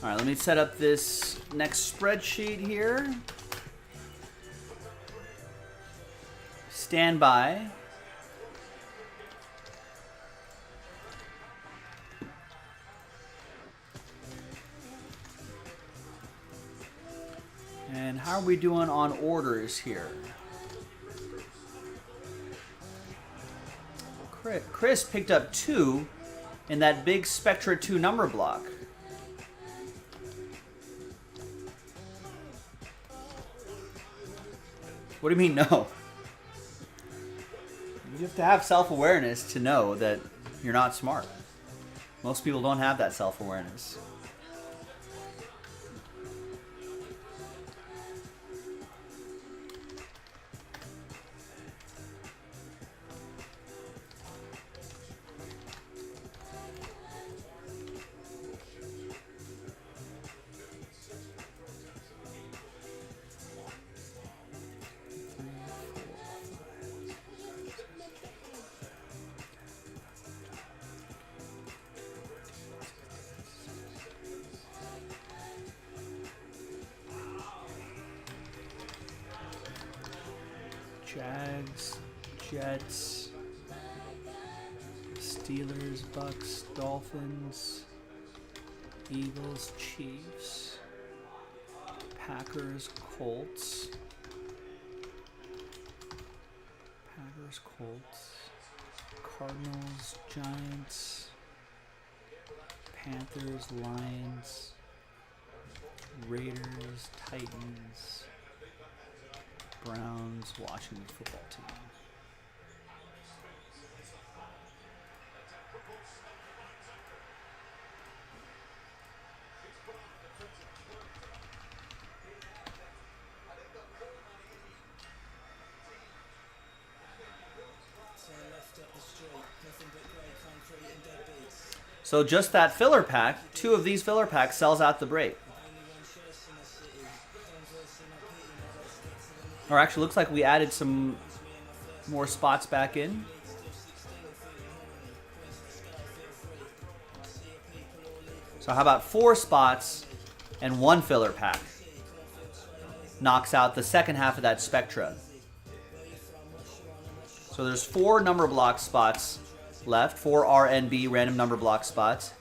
All right, let me set up this next spreadsheet here. Stand by. And how are we doing on orders here? Chris picked up 2 in that big Spectra 2 number block. What do you mean, no? You have to have self-awareness to know that you're not smart. Most people don't have that self-awareness. Jags, Jets, Steelers, Bucks, Dolphins, Eagles, Chiefs, Packers, Colts, Cardinals, Giants, Panthers, Lions, Raiders, Titans, Browns, Washington football team. So just that filler pack, 2 of these filler packs sells out the break. Or actually, looks like we added some more spots back in. So how about 4 spots and 1 filler pack? Knocks out the second half of that Spectra. So there's 4 number block spots left, 4 RNB random number block spots.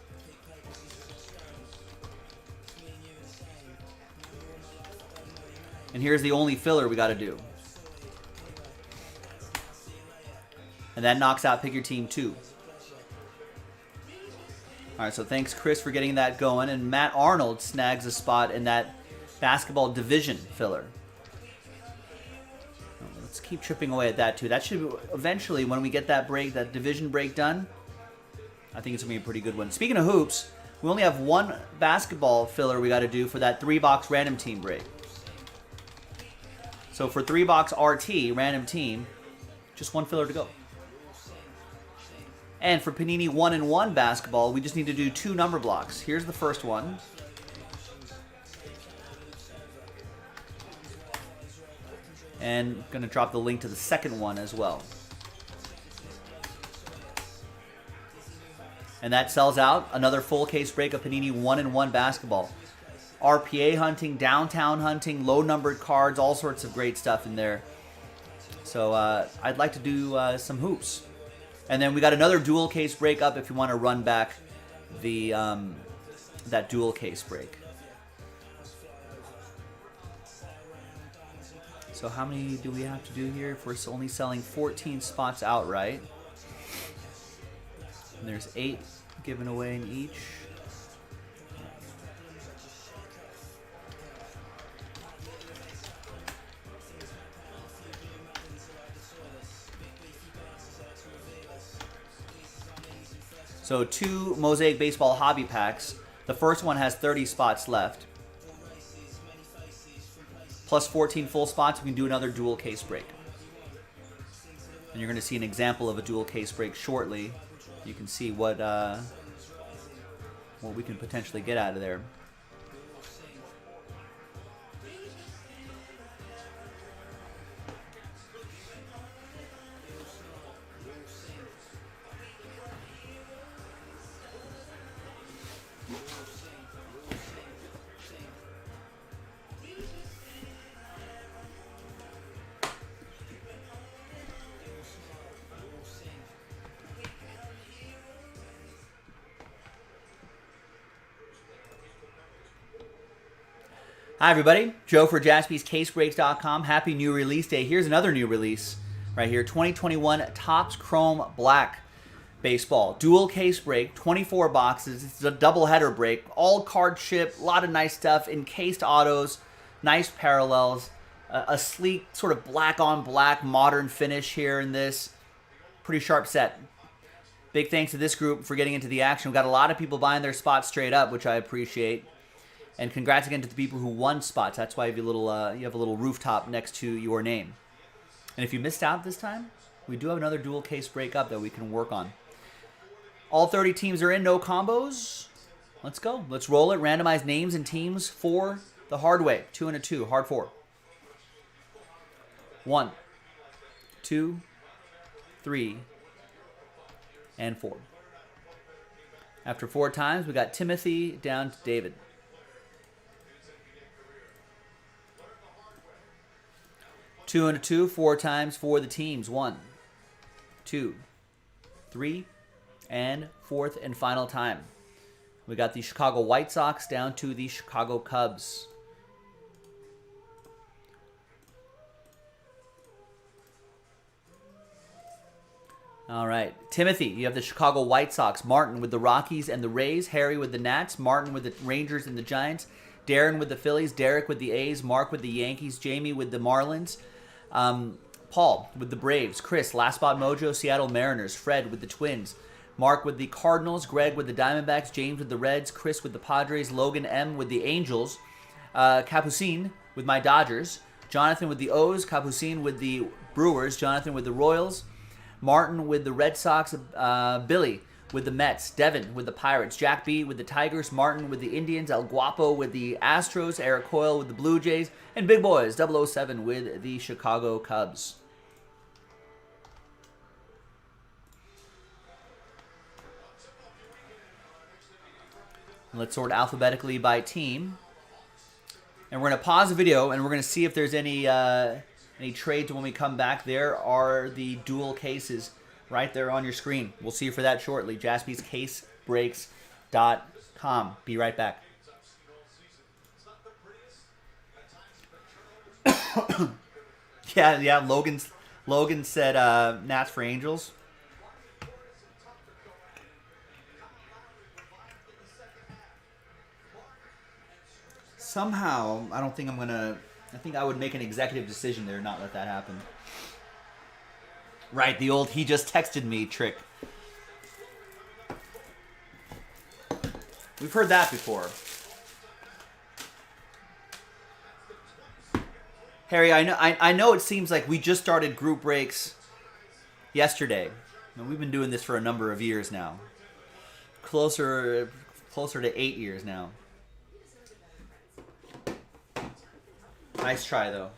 And here's the only filler we got to do. And that knocks out Pick Your Team 2. All right, so thanks, Chris, for getting that going. And Matt Arnold snags a spot in that basketball division filler. Let's keep chipping away at that, too. That should eventually, when we get that break, that division break done, I think it's going to be a pretty good one. Speaking of hoops, we only have one basketball filler we got to do for that 3-box random team break. So for 3-box RT, random team, just one filler to go. And for Panini 1-in-1 basketball, we just need to do 2 number blocks. Here's the first one. And I'm going to drop the link to the second one as well. And that sells out. Another full case break of Panini 1-in-1 basketball. RPA hunting, downtown hunting, low-numbered cards, all sorts of great stuff in there. So I'd like to do some hoops. And then we got another dual case break up if you want to run back the that dual case break. So how many do we have to do here if we're only selling 14 spots outright? And there's 8 given away in each. So 2 Mosaic Baseball hobby packs. The first one has 30 spots left. Plus 14 full spots, we can do another dual case break. And you're going to see an example of a dual case break shortly. You can see what we can potentially get out of there. Hi, everybody. Joe for JaspysCaseBreaks.com. Happy new release day. Here's another new release right here. 2021 Topps Chrome Black Baseball. Dual case break, 24 boxes. It's a double-header break. All card chip, a lot of nice stuff. Encased autos, nice parallels. A sleek sort of black-on-black modern finish here in this. Pretty sharp set. Big thanks to this group for getting into the action. We've got a lot of people buying their spots straight up, which I appreciate. And congrats again to the people who won spots. That's why you have a little rooftop next to your name. And if you missed out this time, we do have another dual case break up that we can work on. All 30 teams are in, no combos. Let's go. Let's roll it. Randomize names and teams for the hard way. 2 and a 2, hard 4. 1, 2, 3, and 4. After 4 times, we got Timothy down to David. 2 and a 2, 4 times for the teams. 1, 2, 3, and 4th and final time. We got the Chicago White Sox down to the Chicago Cubs. All right. Timothy, you have the Chicago White Sox. Martin with the Rockies and the Rays. Harry with the Nats. Martin with the Rangers and the Giants. Darren with the Phillies. Derek with the A's. Mark with the Yankees. Jamie with the Marlins. Paul with the Braves. Chris, Last Spot Mojo, Seattle Mariners. Fred with the Twins. Mark with the Cardinals. Greg with the Diamondbacks. James with the Reds. Chris with the Padres. Logan M with the Angels. Capucine with my Dodgers. Jonathan with the O's. Capucine with the Brewers. Jonathan with the Royals. Martin with the Red Sox. Billy with the Mets. Devin with the Pirates. Jack B with the Tigers. Martin with the Indians. El Guapo with the Astros. Eric Coyle with the Blue Jays. And Big Boys 007 with the Chicago Cubs. Let's sort alphabetically by team. And we're going to pause the video and we're going to see if there's any trades when we come back. There are the dual cases right there on your screen. We'll see you for that shortly. JaspysCaseBreaks.com. Be right back. yeah. Logan said Nats for Angels. somehow, I don't think I'm gonna. I think I would make an executive decision there, not let that happen. Right, the old "he just texted me" trick. We've heard that before. Harry, I know it seems like we just started group breaks yesterday. And we've been doing this for a number of years now. Closer to 8 years now. Nice try, though.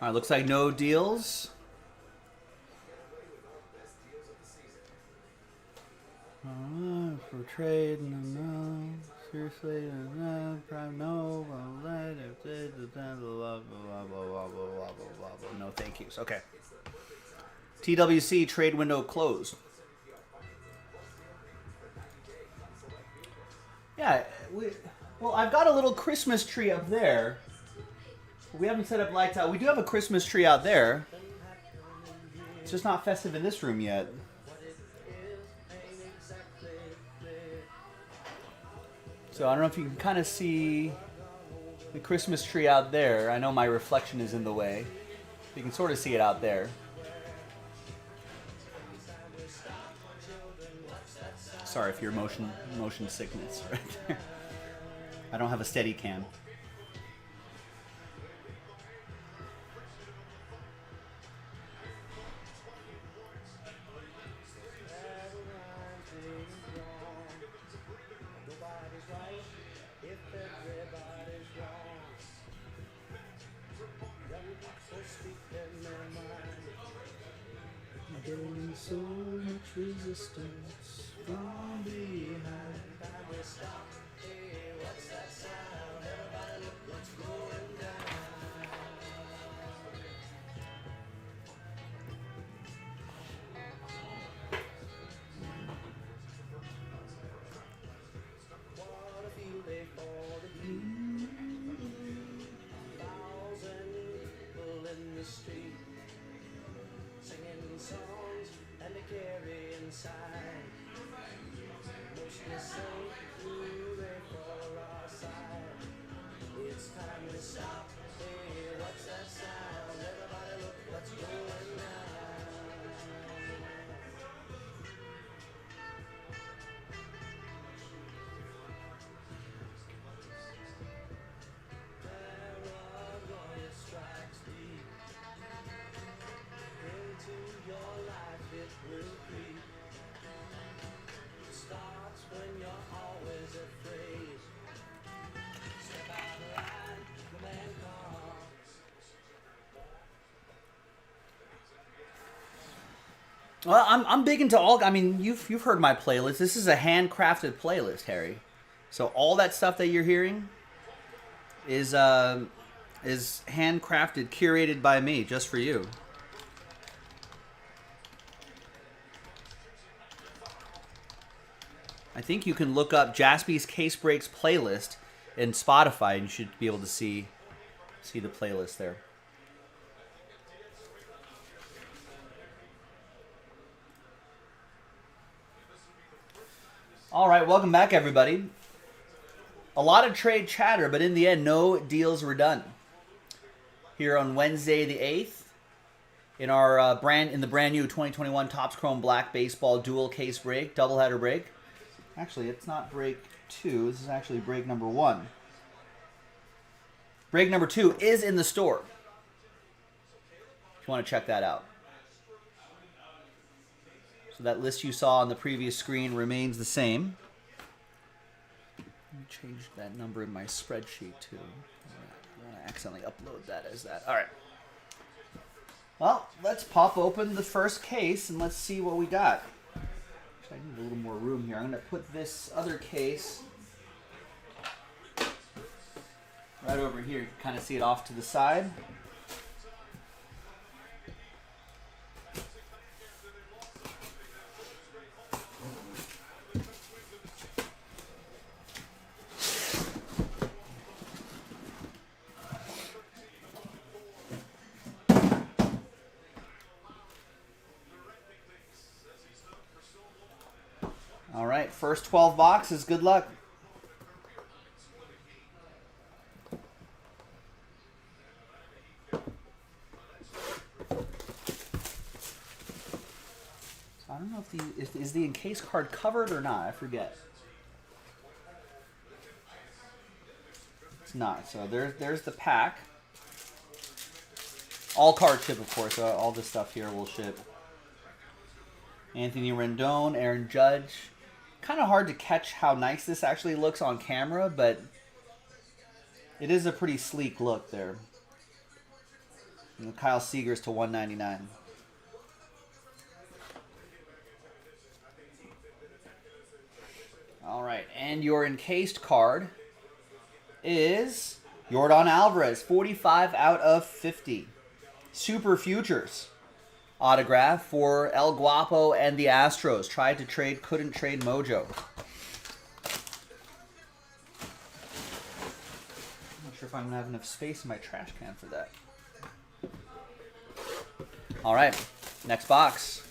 All right, looks like no deals. For trade, no. Seriously, prime, no. No, thank yous. Okay. TWC trade window closed. Yeah, well, I've got a little Christmas tree up there. We haven't set up lights out. We do have a Christmas tree out there. It's just not festive in this room yet. So I don't know if you can kind of see the Christmas tree out there. I know my reflection is in the way. You can sort of see it out there. Sorry for your motion sickness right there. I don't have a steady cam. So much resistance from behind. What's that sound? Everybody look what's going down. What a field day for the blue. 1,000 people in the street singing songs and they carry inside. Mostly sing hooray for our side. It's time to stop. Hey, what's that sound? Everybody look what's going on. Paranoia strikes deep into your life, it will creep. It starts when you're always afraid. Step out of line, the man comes. Well, I'm big into all. I mean, you've heard my playlist. This is a handcrafted playlist, Harry. So all that stuff that you're hearing is handcrafted, curated by me, just for you. I think you can look up Jaspy's Case Breaks playlist in Spotify, and you should be able to see the playlist there. All right, welcome back, everybody. A lot of trade chatter, but in the end, no deals were done. Here on Wednesday the 8th, in our brand new 2021 Topps Chrome Black Baseball dual case break, doubleheader break. Actually, it's not break 2. This is actually break number 1. Break number 2 is in the store, if you want to check that out. So that list you saw on the previous screen remains the same. Let me change that number in my spreadsheet too. I want to accidentally upload that as that. All right. Well, let's pop open the first case and let's see what we got. Actually, I need a little more room here. I'm going to put this other case right over here. You can kind of see it off to the side. All right, first 12 boxes. Good luck. I don't know if is the encased card covered or not. I forget. It's not. So there's the pack. All card ship, of course. All this stuff here will ship. Anthony Rendon, Aaron Judge. Kind of hard to catch how nice this actually looks on camera, but it is a pretty sleek look there. And Kyle Seegers to 199. All right, and your encased card is Yordan Alvarez, 45 out of 50. Super Futures autograph for El Guapo and the Astros. Tried to trade, couldn't trade Mojo. I'm not sure if I'm going to have enough space in my trash can for that. All right, next box.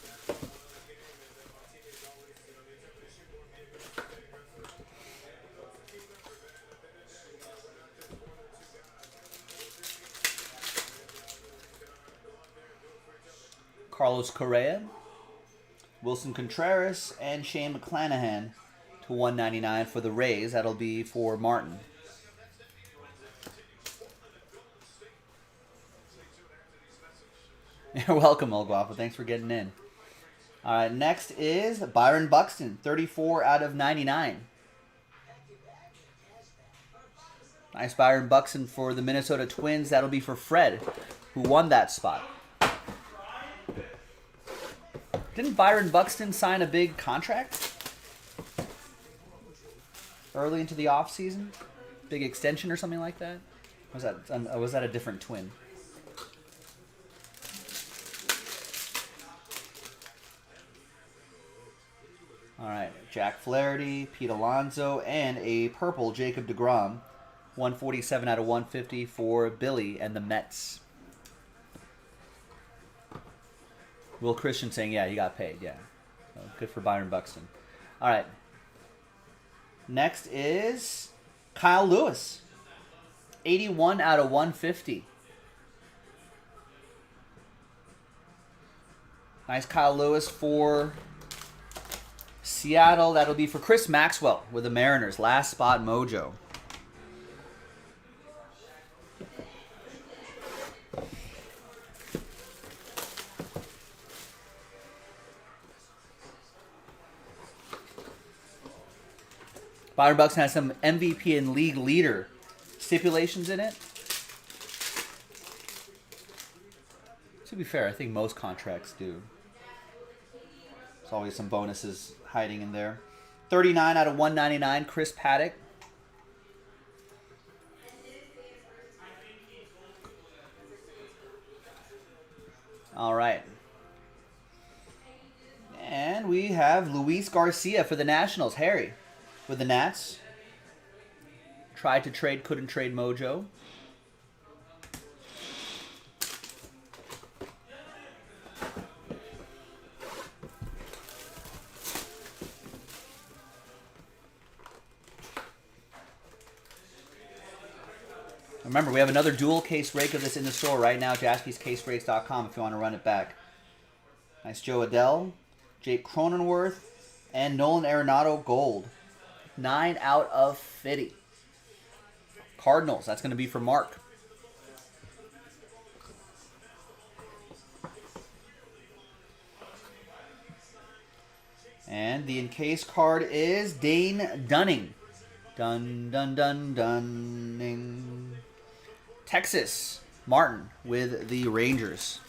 Carlos Correa, Wilson Contreras, and Shane McClanahan to 199 for the Rays. That'll be for Martin. You're welcome, El Guapo. Thanks for getting in. All right, next is Byron Buxton, 34 out of 99. Nice Byron Buxton for the Minnesota Twins. That'll be for Fred, who won that spot. Didn't Byron Buxton sign a big contract early into the offseason? Big extension or something like that? Was that a different Twin? All right, Jack Flaherty, Pete Alonso, and a purple Jacob deGrom. 147 out of 150 for Billy and the Mets. Will Christian saying, yeah, he got paid, yeah. So good for Byron Buxton. All right. Next is Kyle Lewis. 81 out of 150. Nice Kyle Lewis for Seattle. That'll be for Chris Maxwell with the Mariners. Last spot mojo. Byron Buxton has some MVP and league leader stipulations in it. To be fair, I think most contracts do. There's always some bonuses hiding in there. 39 out of 199, Chris Paddock. All right. And we have Luis Garcia for the Nationals. Harry with the Nats. Tried to trade, couldn't trade Mojo. Remember, we have another dual case break of this in the store right now, jaspyscasebreaks.com if you want to run it back. Nice Joe Adele, Jake Cronenworth, and Nolan Arenado Gold. 9 out of 50. Cardinals, that's going to be for Mark. And the encased card is Dane Dunning. Dunning. Texas, Martin with the Rangers.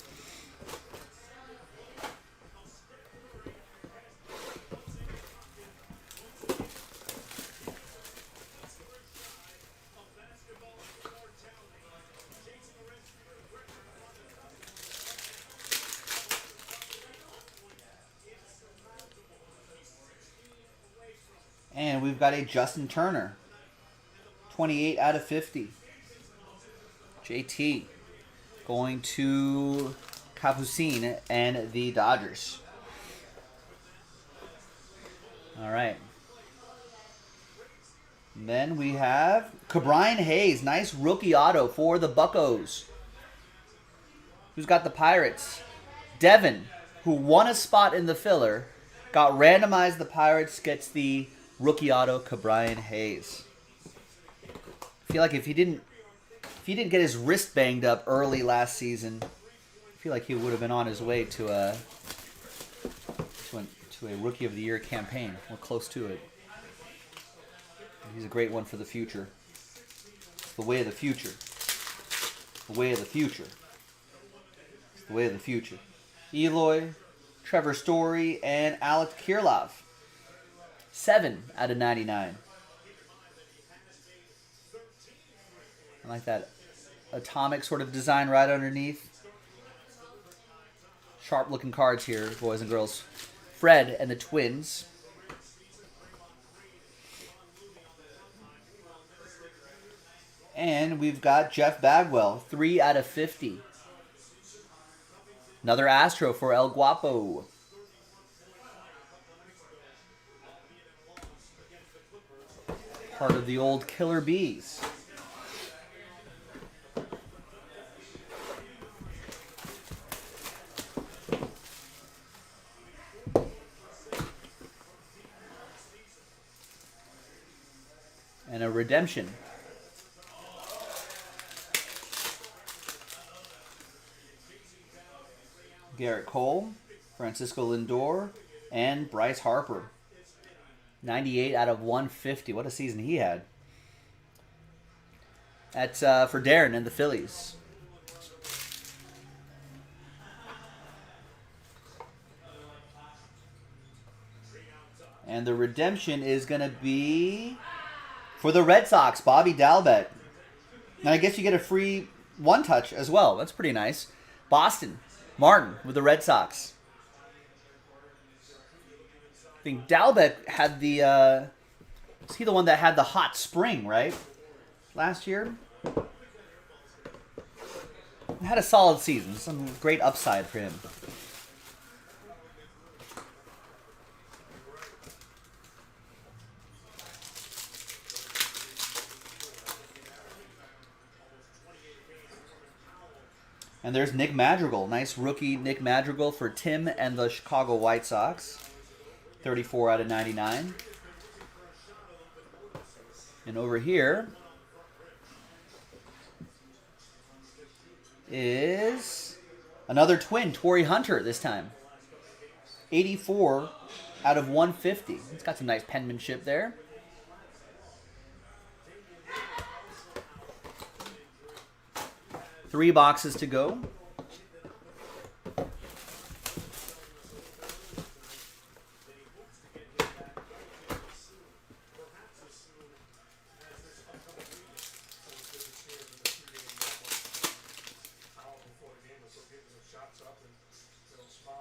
And we've got a Justin Turner, 28 out of 50. JT going to Capucine and the Dodgers. All right. And then we have Ke'Bryan Hayes, nice rookie auto for the Buccos. Who's got the Pirates? Devin, who won a spot in the filler, got randomized. The Pirates gets the rookie auto, Ke'Bryan Hayes. I feel like if he didn't get his wrist banged up early last season, I feel like he would have been on his way to a Rookie of the Year campaign. We're close to it. He's a great one for the future. The way of the future. The way of the future. The way of the future. Eloy, Trevor Story, and Alex Kirilov. 7 out of 99. I like that atomic sort of design right underneath. Sharp looking cards here, boys and girls. Fred and the Twins. And we've got Jeff Bagwell, 3 out of 50. Another Astro for El Guapo. Part of the old Killer Bees. And a redemption. Garrett Cole, Francisco Lindor, and Bryce Harper. 98 out of 150. What a season he had. That's for Darren and the Phillies. And the redemption is going to be for the Red Sox, Bobby Dalbec. And I guess you get a free one-touch as well. That's pretty nice. Boston, Martin with the Red Sox. I think Dalbec had the... is he the one that had the hot spring, right? Last year? Had a solid season. Some great upside for him. And there's Nick Madrigal. Nice rookie Nick Madrigal for Tim and the Chicago White Sox. 34 out of 99. And over here is another twin, Torrey Hunter this time. 84 out of 150. He's got some nice penmanship there. Three boxes to go.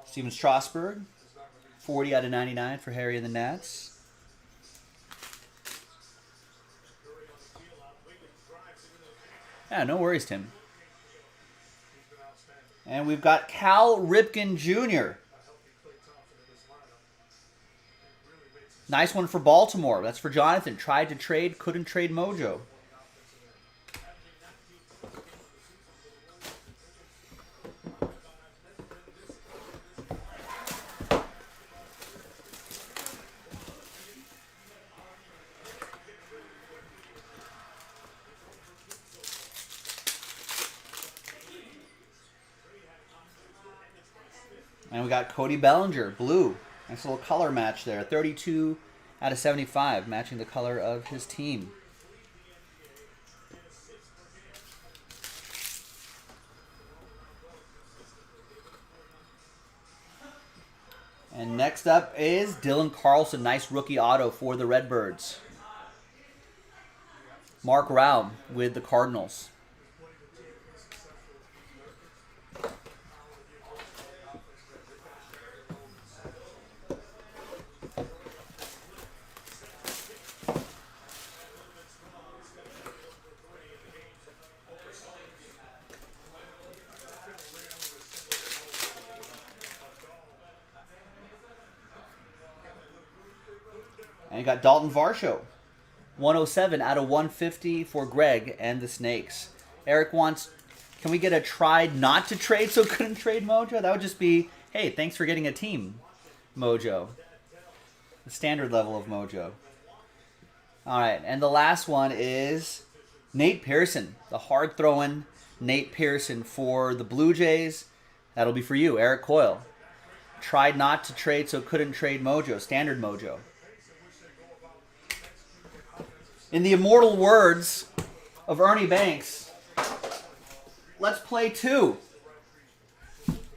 Steven Strasburg, 40 out of 99 for Harry and the Nats. Yeah, no worries, Tim. And we've got Cal Ripken Jr. Nice one for Baltimore. That's for Jonathan. Tried to trade, couldn't trade Mojo. And we got Cody Bellinger, blue. Nice little color match there. 32 out of 75, matching the color of his team. And next up is Dylan Carlson. Nice rookie auto for the Redbirds. Mark Rao with the Cardinals. And you got Dalton Varsho. 107 out of 150 for Greg and the Snakes. Eric wants, can we get a tried not to trade so couldn't trade Mojo? That would just be, hey, thanks for getting a team, Mojo. The standard level of Mojo. All right, and the last one is Nate Pearson. The hard-throwing Nate Pearson for the Blue Jays. That'll be for you, Eric Coyle. Tried not to trade so couldn't trade Mojo, standard Mojo. In the immortal words of Ernie Banks, let's play two.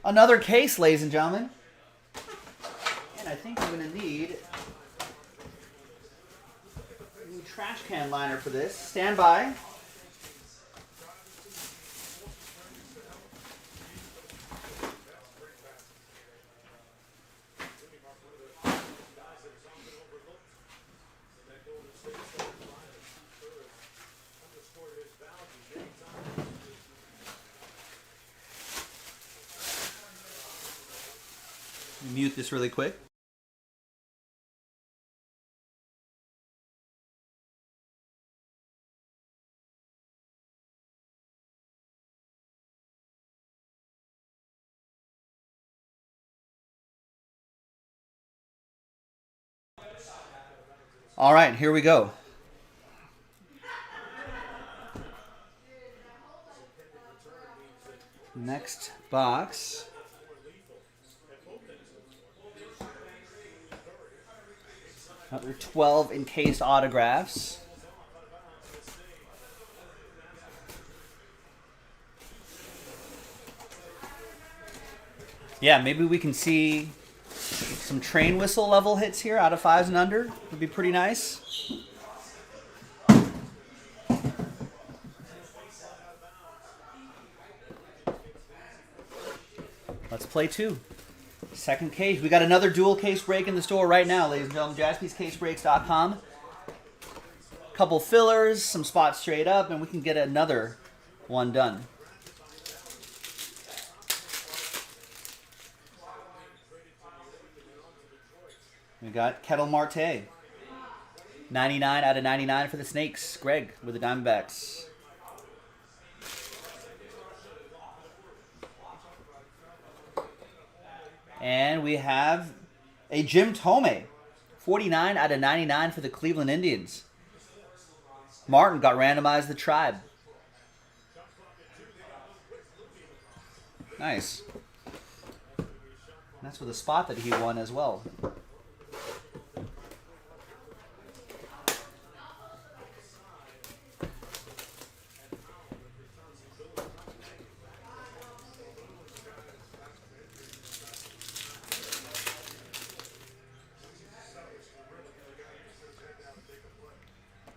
Another case, ladies and gentlemen. And I think I'm going to need a new trash can liner for this. Stand by. Mute this really quick. All right, here we go. Next box. Another 12 encased autographs. Yeah, maybe we can see some train whistle level hits here out of 5s and under. Would be pretty nice. Let's play 2. Second case. We got another dual case break in the store right now, ladies and gentlemen. JaspysCaseBreaks.com. Couple fillers, some spots straight up, and we can get another one done. We got Kettle Marte. 99 out of 99 for the Snakes. Greg with the Diamondbacks. And we have a Jim Thome. 49 out of 99 for the Cleveland Indians. Martin got randomized the Tribe. Nice. And that's with a spot that he won as well.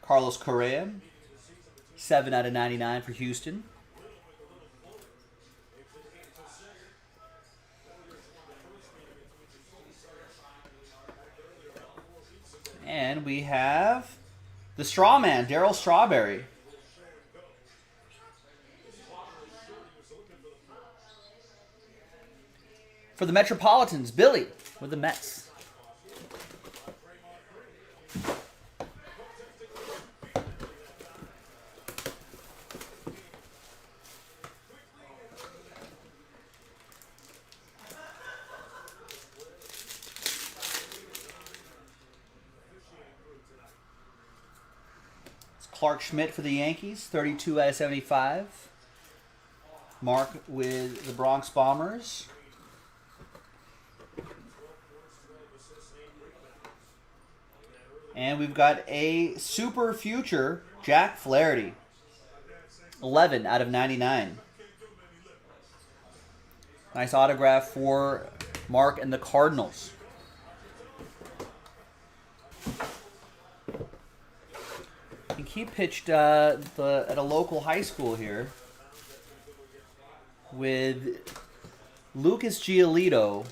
Carlos Correa, 7 out of 99 for Houston. And we have the Straw Man, Darryl Strawberry. For the Metropolitans, Billy with the Mets. Clark Schmidt for the Yankees, 32 out of 75. Mark with the Bronx Bombers. And we've got a Super Future Jack Flaherty, 11 out of 99. Nice autograph for Mark and the Cardinals. I think he pitched at a local high school here with Lucas Giolito. It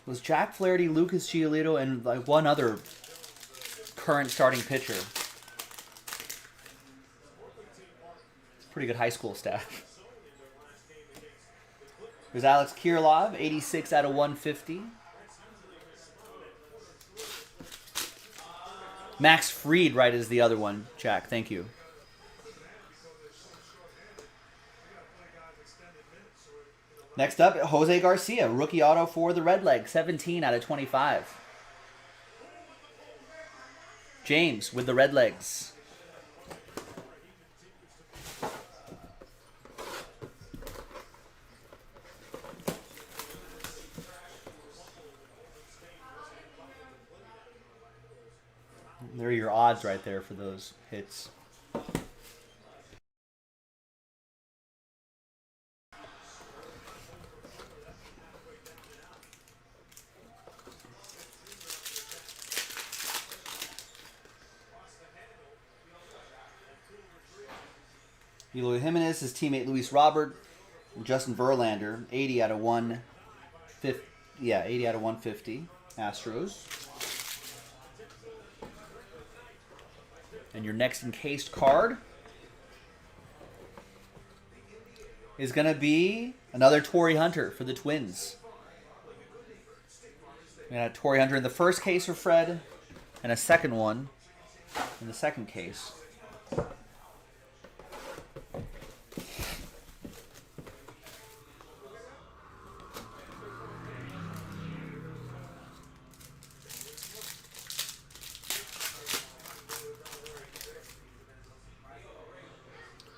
was Jack Flaherty, Lucas Giolito, and like one other current starting pitcher. It's a pretty good high school staff. There's Alex Kirilov, 86 out of 150. Max Fried, right, is the other one, Jack. Thank you. Next up, Jose Garcia, rookie auto for the Redlegs, 17 out of 25. James with the Redlegs. There are your odds right there for those hits. Eloy Jimenez, his teammate Luis Robert, and Justin Verlander, 80 out of 150. Yeah, 80 out of 150. Astros. And your next encased card is going to be another Torrey Hunter for the Twins. We got a Torrey Hunter in the first case for Fred, and a second one in the second case.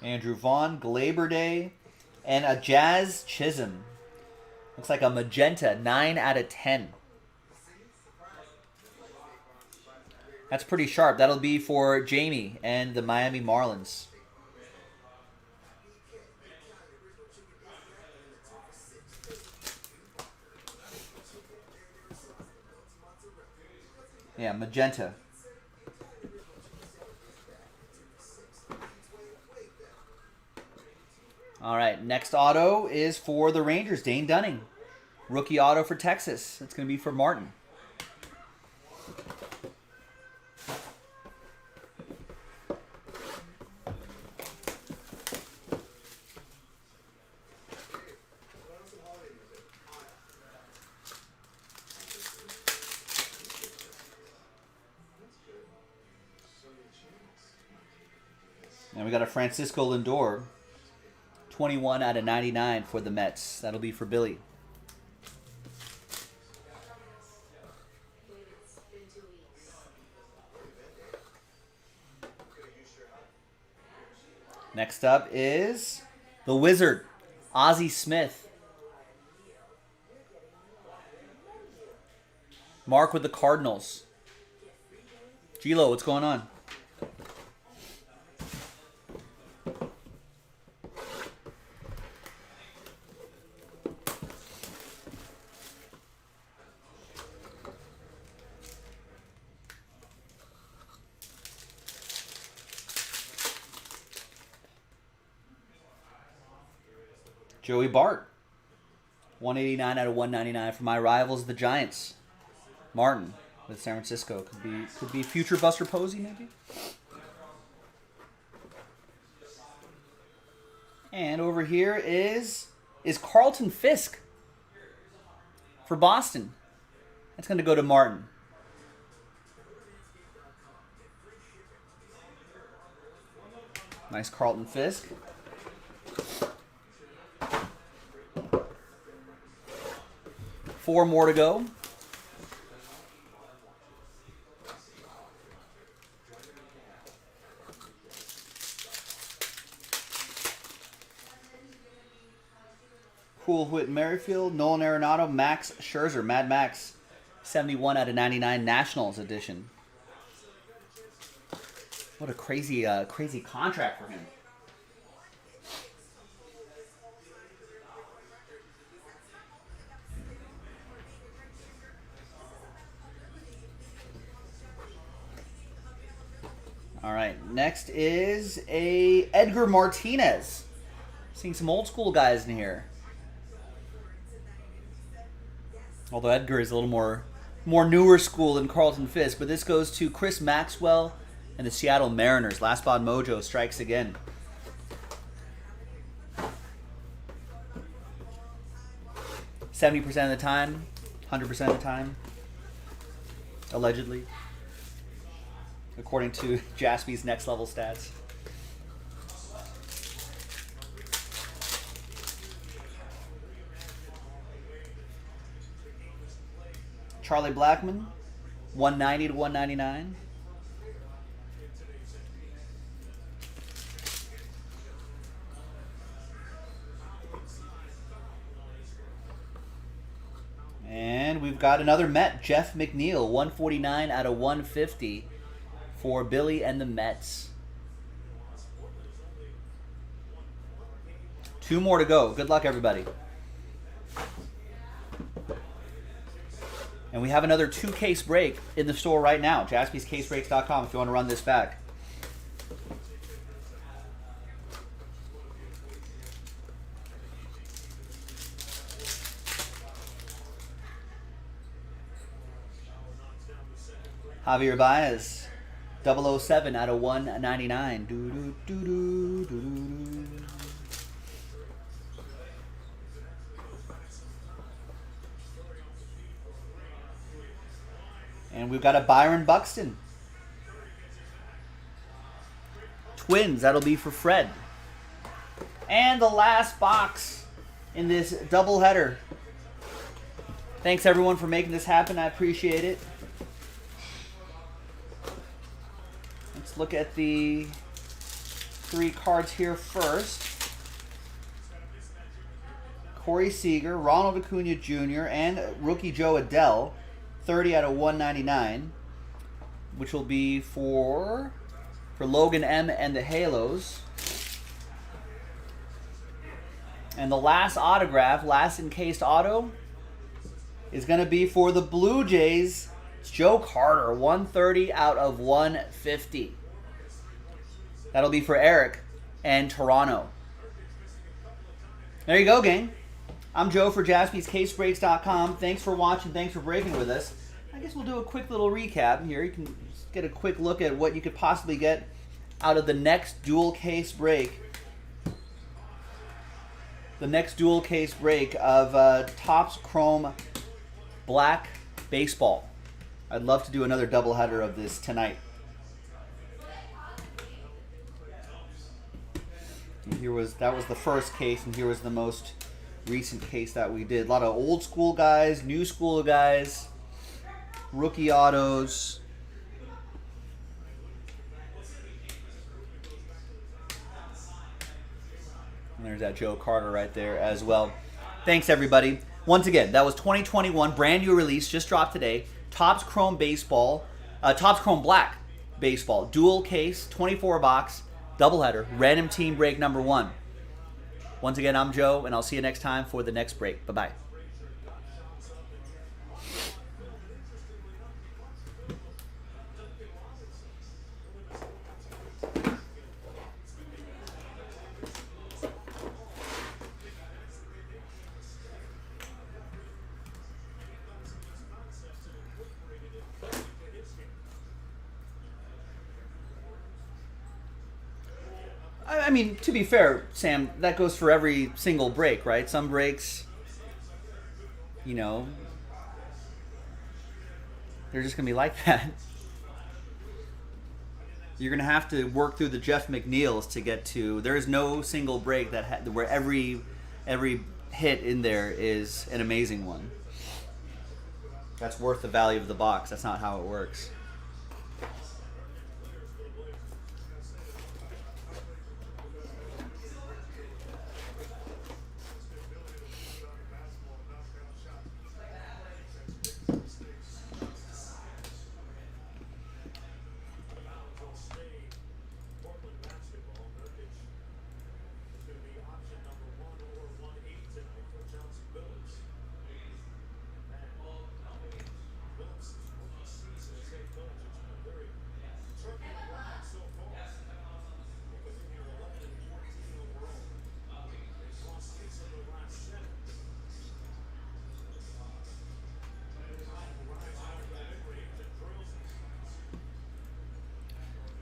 Andrew Vaughn, Glaber Day, and a Jazz Chisholm. Looks like a magenta, 9 out of 10. That's pretty sharp. That'll be for Jamie and the Miami Marlins. Yeah, magenta. All right, next auto is for the Rangers, Dane Dunning. Rookie auto for Texas. It's going to be for Martin. And we got a Francisco Lindor. 21 out of 99 for the Mets. That'll be for Billy. Next up is the Wizard, Ozzie Smith. Mark with the Cardinals. Gilo, what's going on? Joey Bart, 189 out of 199 for my rivals, the Giants. Martin with San Francisco could be future Buster Posey maybe. And over here is Carlton Fisk for Boston. That's going to go to Martin. Nice Carlton Fisk. Four more to go. Cool Whit Merrifield, Nolan Arenado, Max Scherzer, Mad Max, 71 out of 99 Nationals edition. What a crazy contract for him. All right, next is a Edgar Martinez. Seeing some old school guys in here. Although Edgar is a little more newer school than Carlton Fisk, but this goes to Chris Maxwell and the Seattle Mariners. Last Bod Mojo strikes again. "70% of the time, 100% of the time, allegedly, according to Jaspy's Next Level Stats. Charlie Blackmon, 190 to 199. And we've got another Met, Jeff McNeil, 149 out of 150 for Billy and the Mets. Two more to go. Good luck, everybody. And we have another 2-case break in the store right now. JaspysCaseBreaks.com if you want to run this back. Javier Baez, 007 out of 199. Doo, doo, doo, doo, doo, doo. And we've got a Byron Buxton. Twins, that'll be for Fred. And the last box in this doubleheader. Thanks everyone for making this happen. I appreciate it. Let's look at the 3 cards here first. Corey Seager, Ronald Acuna Jr., and rookie Joe Adele, 30 out of 199, which will be for Logan M. and the Halos. And the last autograph, last encased auto, is going to be for the Blue Jays. It's Joe Carter, 130 out of 150. That'll be for Eric and Toronto. There you go, gang. I'm Joe for JaspysCaseBreaks.com. Thanks for watching. Thanks for breaking with us. I guess we'll do a quick little recap here. You can get a quick look at what you could possibly get out of the next dual case break. The next dual case break of Topps Chrome Black Baseball. I'd love to do another doubleheader of this tonight. And that was the first case, and here was the most recent case that we did. A lot of old school guys, new school guys, rookie autos. And there's that Joe Carter right there as well. Thanks, everybody. Once again, that was 2021, brand new release, just dropped today. Topps Chrome Baseball, Topps Chrome Black Baseball, dual case, 24 box, doubleheader, random team break number 1. Once again, I'm Joe, and I'll see you next time for the next break. Bye-bye. I mean, to be fair, Sam, that goes for every single break, right? Some breaks, you know, they're just going to be like that. You're going to have to work through the Jeff McNeils to get to. There is no single break where every hit in there is an amazing one. That's worth the value of the box. That's not how it works.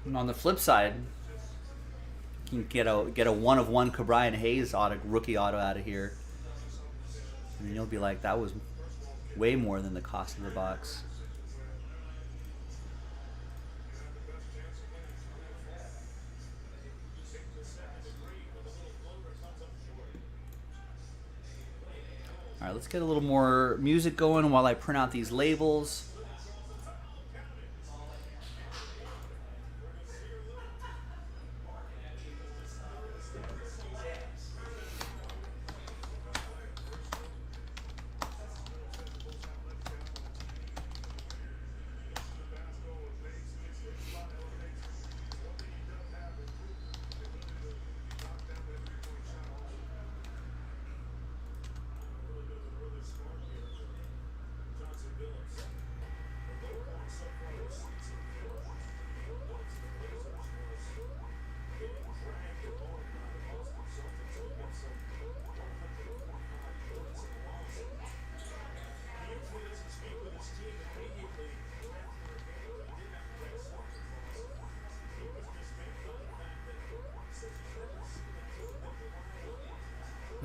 And on the flip side, you can get a 1/1 Cabrian Hayes rookie auto out of here. And you'll be like, that was way more than the cost of the box. All right, let's get a little more music going while I print out these labels.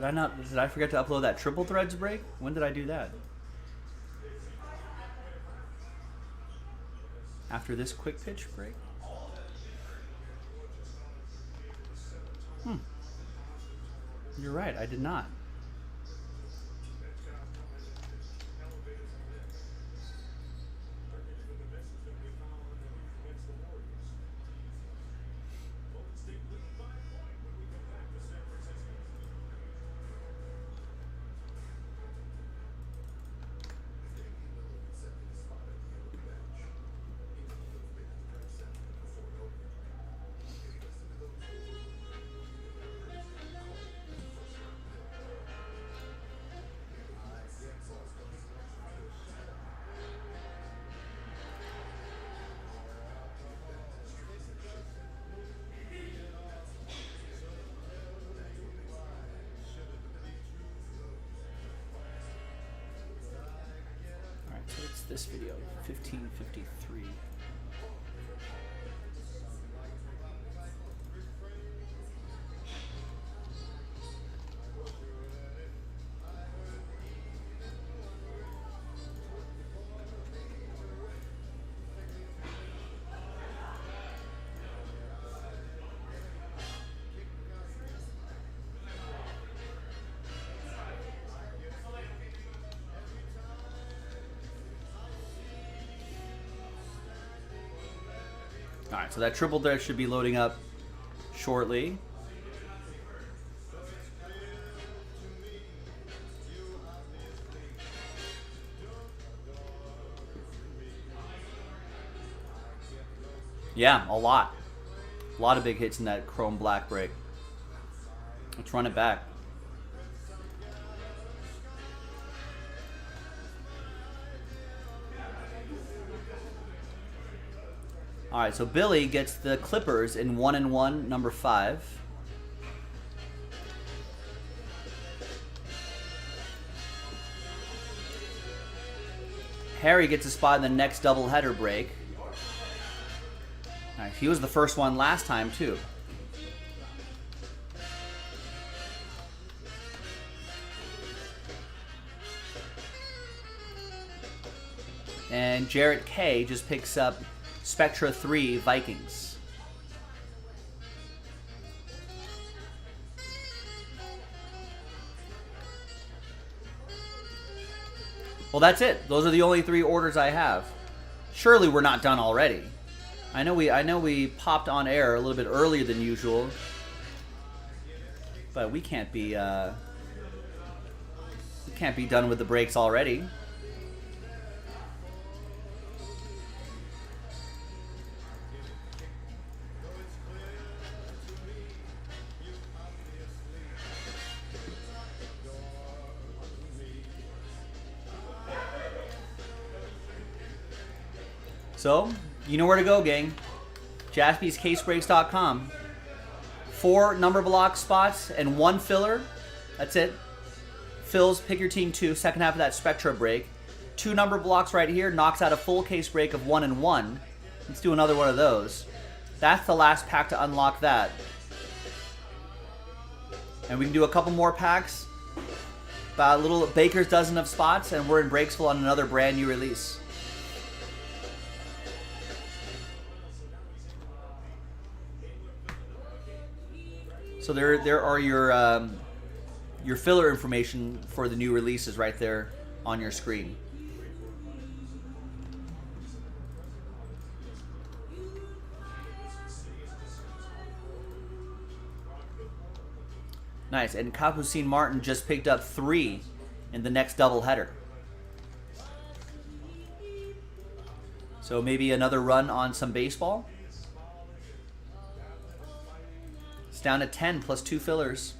Did I forget to upload that triple threads break? When did I do that? After this quick pitch break? You're right, I did not. So it's this video, 1553. All right, so that triple thread should be loading up shortly. Yeah, a lot. A lot of big hits in that chrome black break. Let's run it back. All right, so Billy gets the Clippers in 1-1, number 5. Harry gets a spot in the next doubleheader break. Nice. He was the first one last time, too. And Jarrett K just picks up Spectra 3 Vikings. Well, that's it. Those are the only 3 orders I have. Surely we're not done already. I know we popped on air a little bit earlier than usual, but we can't be done with the breaks already. So, you know where to go, gang. JaspysCaseBreaks.com. 4 number block spots and 1 filler. That's it. Fills, pick your team 2, second half of that Spectra break. 2 number blocks right here, knocks out a full case break of 1-1. Let's do another one of those. That's the last pack to unlock that. And we can do a couple more packs. About a little baker's dozen of spots, and we're in Breaksville on another brand new release. So there are your filler information for the new releases right there on your screen. Nice, and Capucine Martin just picked up 3 in the next doubleheader. So maybe another run on some baseball. Down to 10 plus 2 fillers.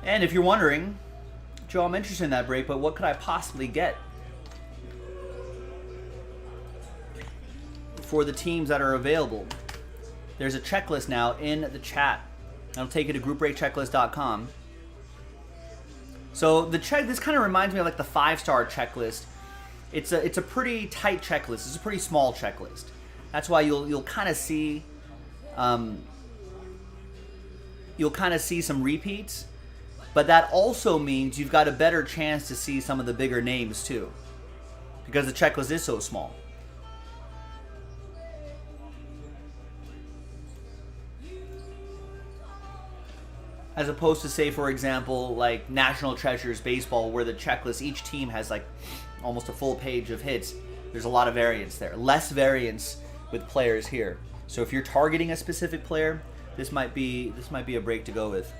And if you're wondering, Joe, I'm interested in that break, but what could I possibly get for the teams that are available? There's a checklist now in the chat. I'll take you to groupbreakchecklist.com. So the this kind of reminds me of like the 5-star checklist. It's a pretty tight checklist. It's a pretty small checklist. That's why you'll kind of see some repeats, but that also means you've got a better chance to see some of the bigger names too, because the checklist is so small. As opposed to, say, for example, like National Treasures Baseball, where the checklist, each team has like almost a full page of hits. There's a lot of variance there. Less variance with players here. So if you're targeting a specific player, this might be a break to go with.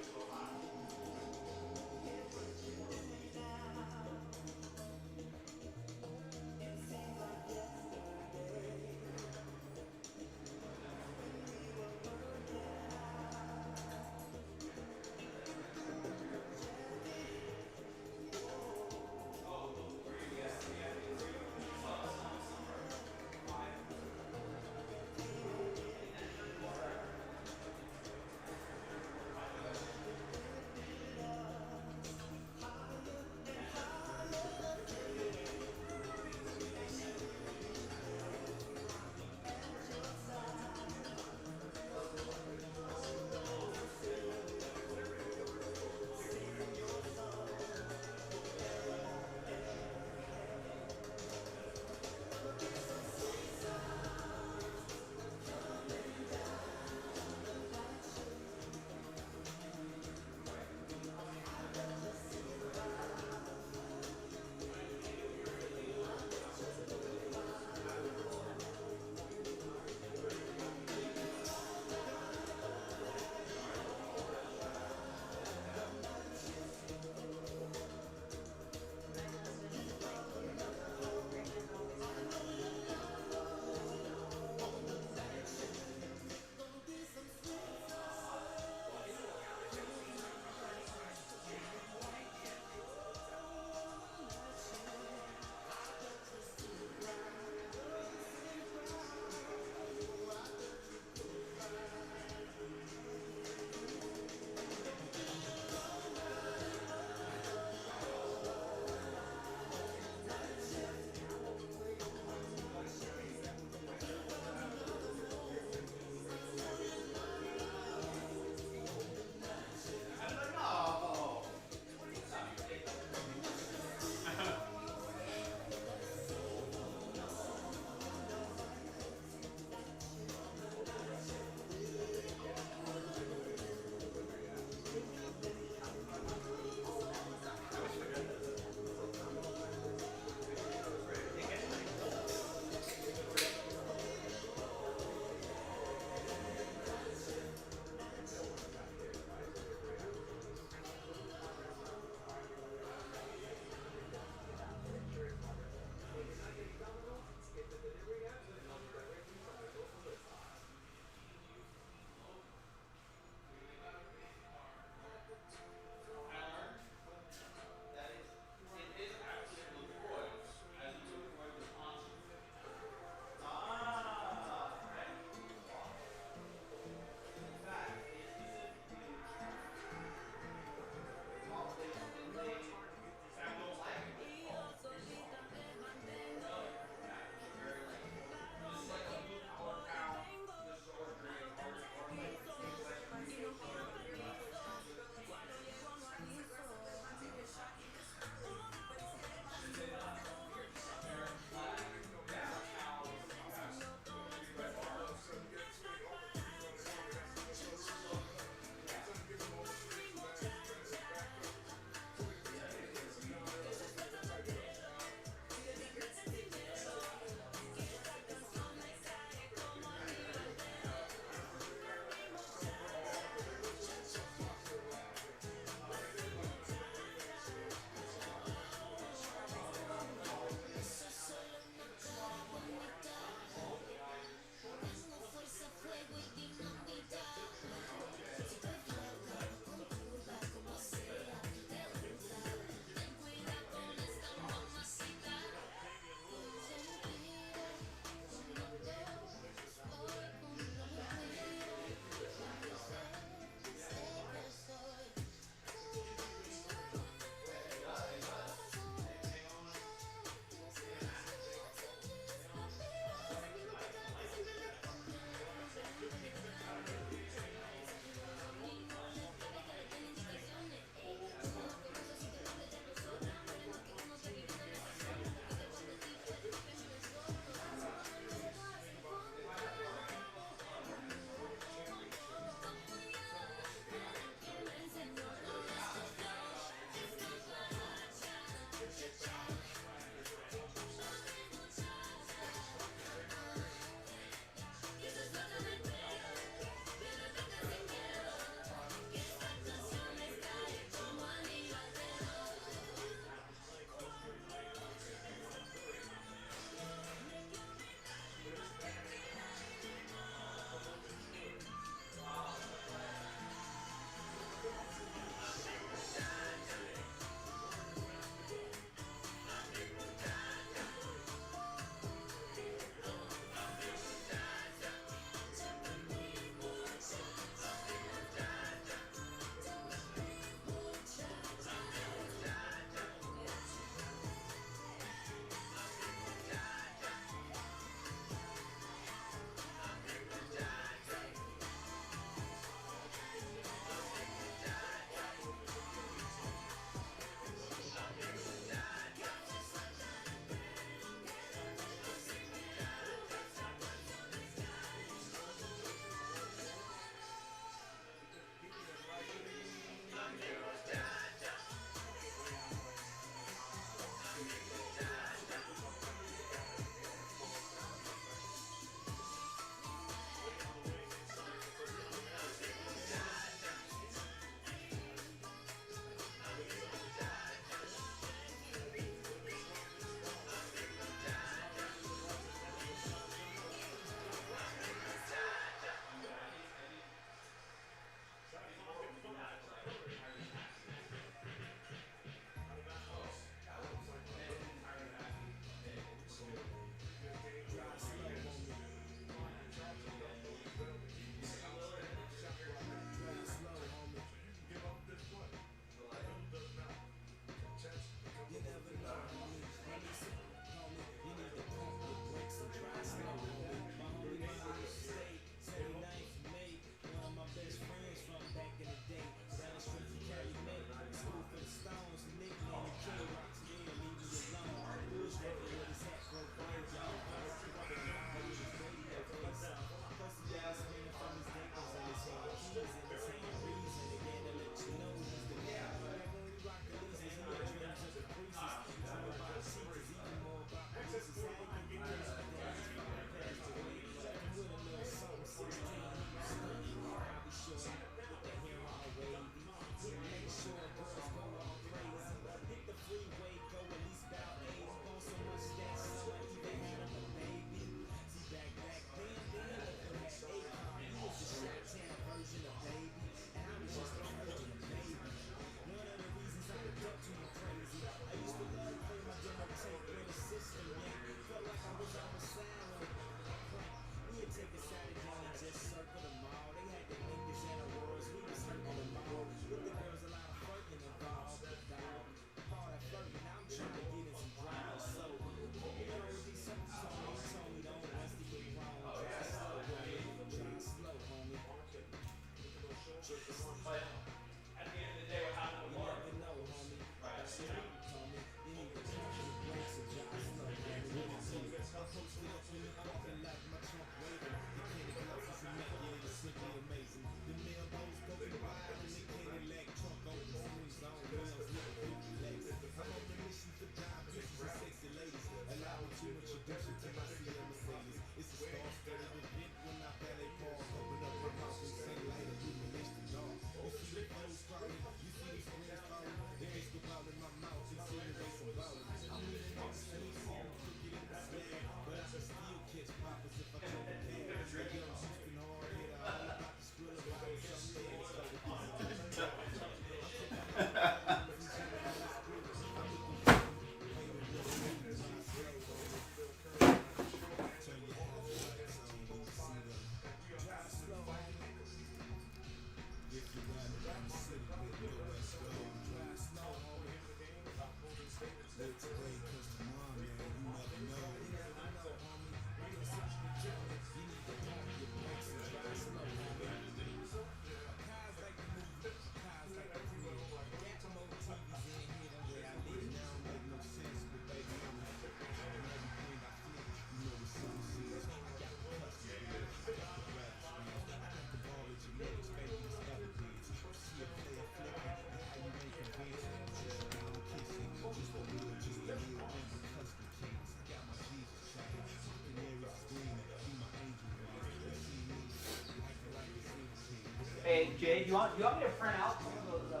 Jay, do you want me to print out some of those?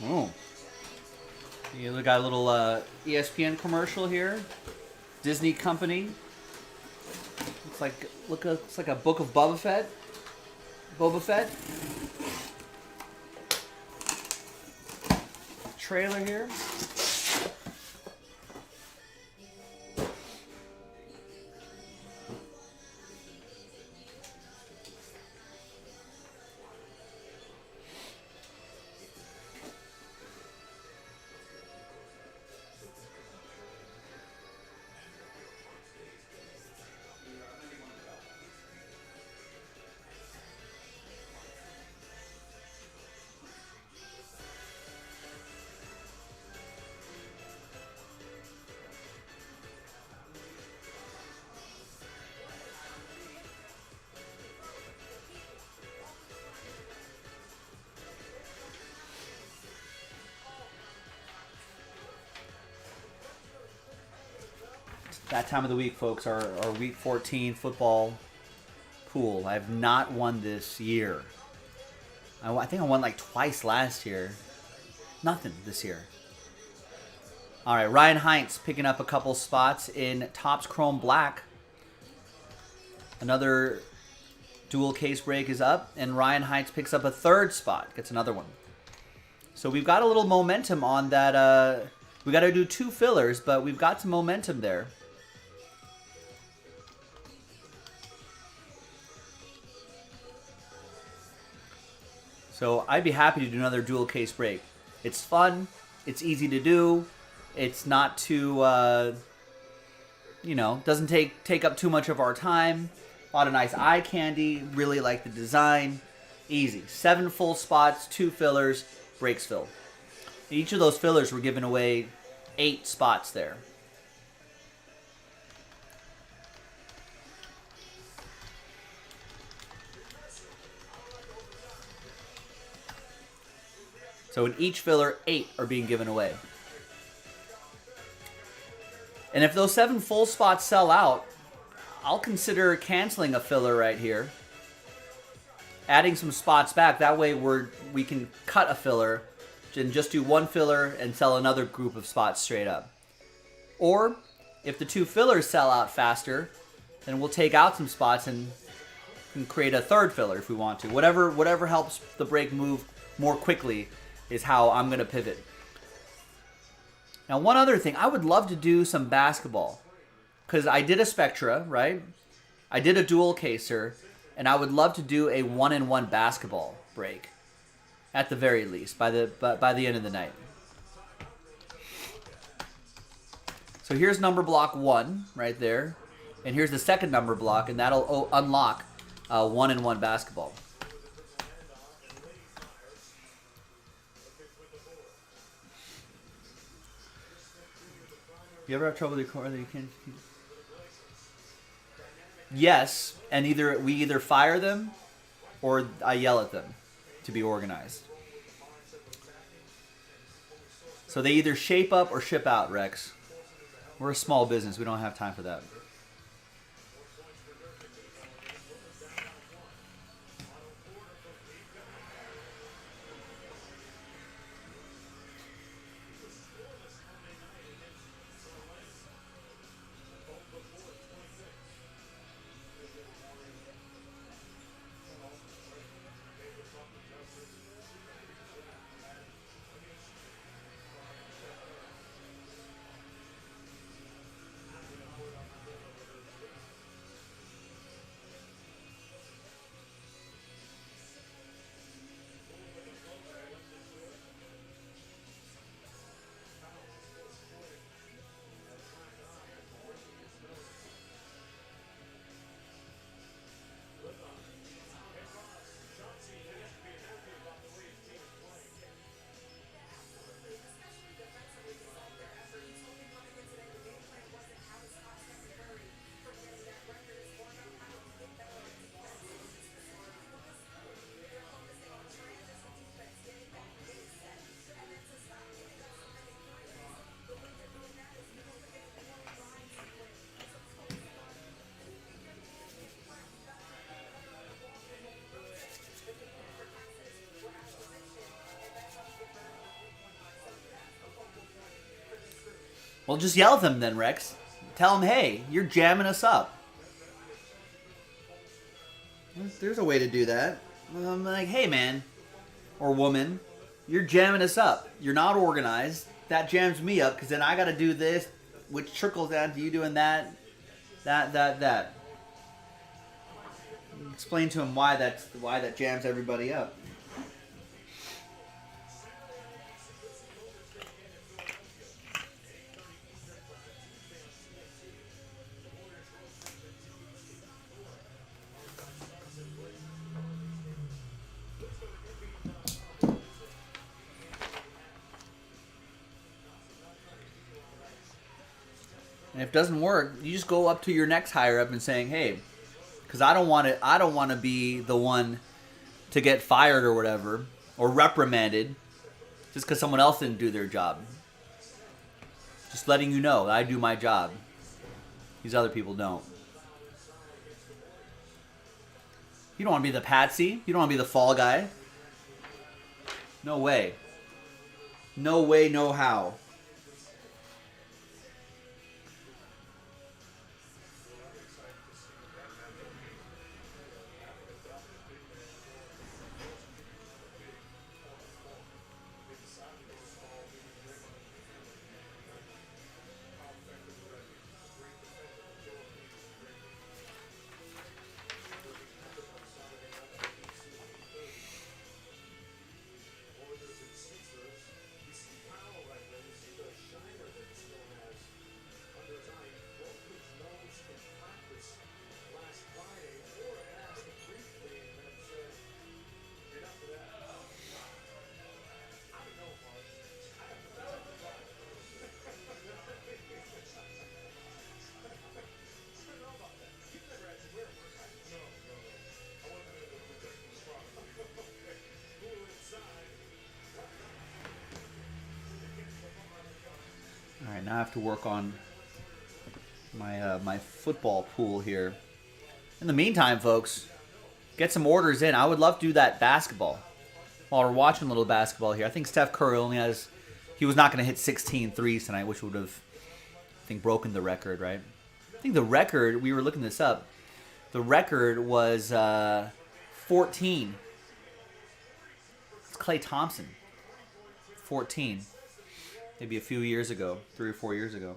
Oh. You got a little ESPN commercial here. Disney company. Looks like a book of Boba Fett. Boba Fett. Trailer here. That time of the week, folks, our Week 14 football pool. I have not won this year. I think I won like twice last year. Nothing this year. All right, Ryan Heinz picking up a couple spots in Topps Chrome Black. Another dual case break is up, and Ryan Heinz picks up a third spot, gets another one. So we've got a little momentum on that. We got to do 2 fillers, but we've got some momentum there. So I'd be happy to do another dual case break. It's fun. It's easy to do. It's not too, doesn't take up too much of our time. A lot of nice eye candy. Really like the design. Easy. 7 full spots, 2 fillers, breaks filled. Each of those fillers were giving away 8 spots there. So in each filler, 8 are being given away. And if those 7 full spots sell out, I'll consider canceling a filler right here. Adding some spots back. That way we can cut a filler and just do 1 filler and sell another group of spots straight up. Or if the 2 fillers sell out faster, then we'll take out some spots and create a third filler if we want to. Whatever helps the break move more quickly is how I'm going to pivot. Now, one other thing, I would love to do some basketball, because I did a Spectra, right? I did a dual caser, and I would love to do a 1-in-1 basketball break, at the very least, by the end of the night. So here's number block 1 right there, and here's the second number block, and that'll unlock 1-in-1 basketball. You ever have trouble with your car that you can't? Yes, and we either fire them or I yell at them to be organized. So they either shape up or ship out, Rex. We're a small business. We don't have time for that. Well, just yell at them then, Rex. Tell them, hey, you're jamming us up. There's a way to do that. I'm like, hey, man, or woman, you're jamming us up. You're not organized. That jams me up because then I got to do this, which trickles down to you doing that. Explain to him why that jams everybody up. And if it doesn't work, you just go up to your next higher up and saying, hey, because I don't want to be the one to get fired or whatever, or reprimanded just because someone else didn't do their job. Just letting you know that I do my job. These other people don't. You don't want to be the patsy. You don't want to be the fall guy. No way. No way, no how. All right, now I have to work on my football pool here. In the meantime, folks, get some orders in. I would love to do that basketball. While we're watching a little basketball here, I think Steph Curry he was not going to hit 16 threes tonight, which would have, I think, broken the record, right? I think the record, we were looking this up, the record was 14. It's Klay Thompson. 14. Maybe a few years ago, 3 or 4 years ago.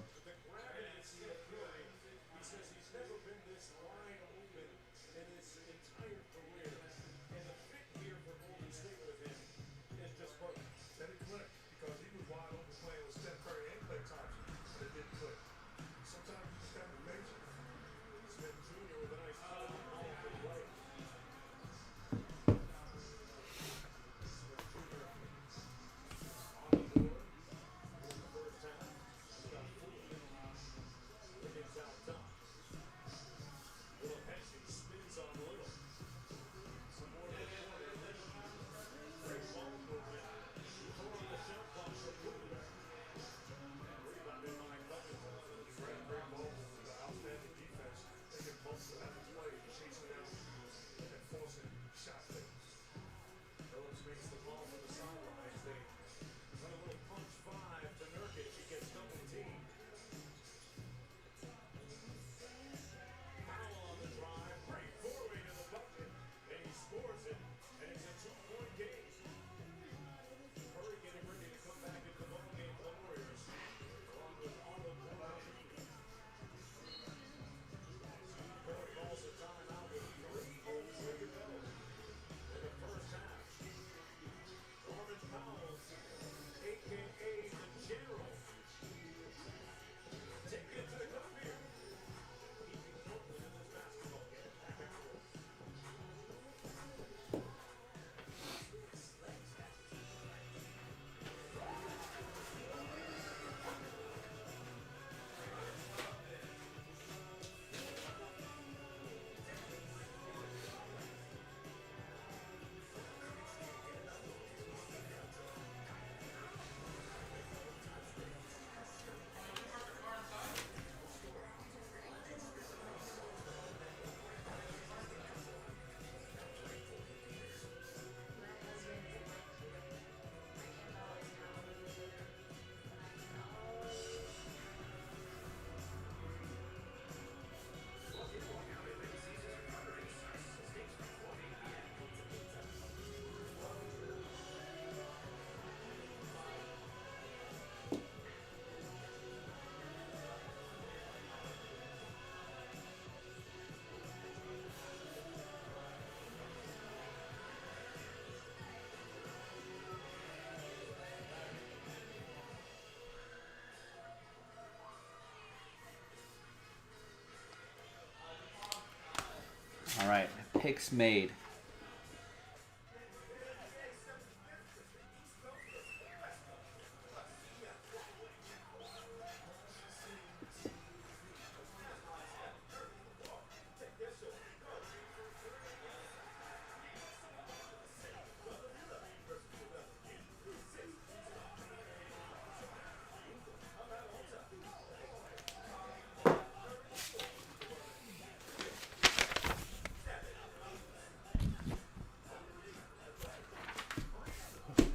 picks made.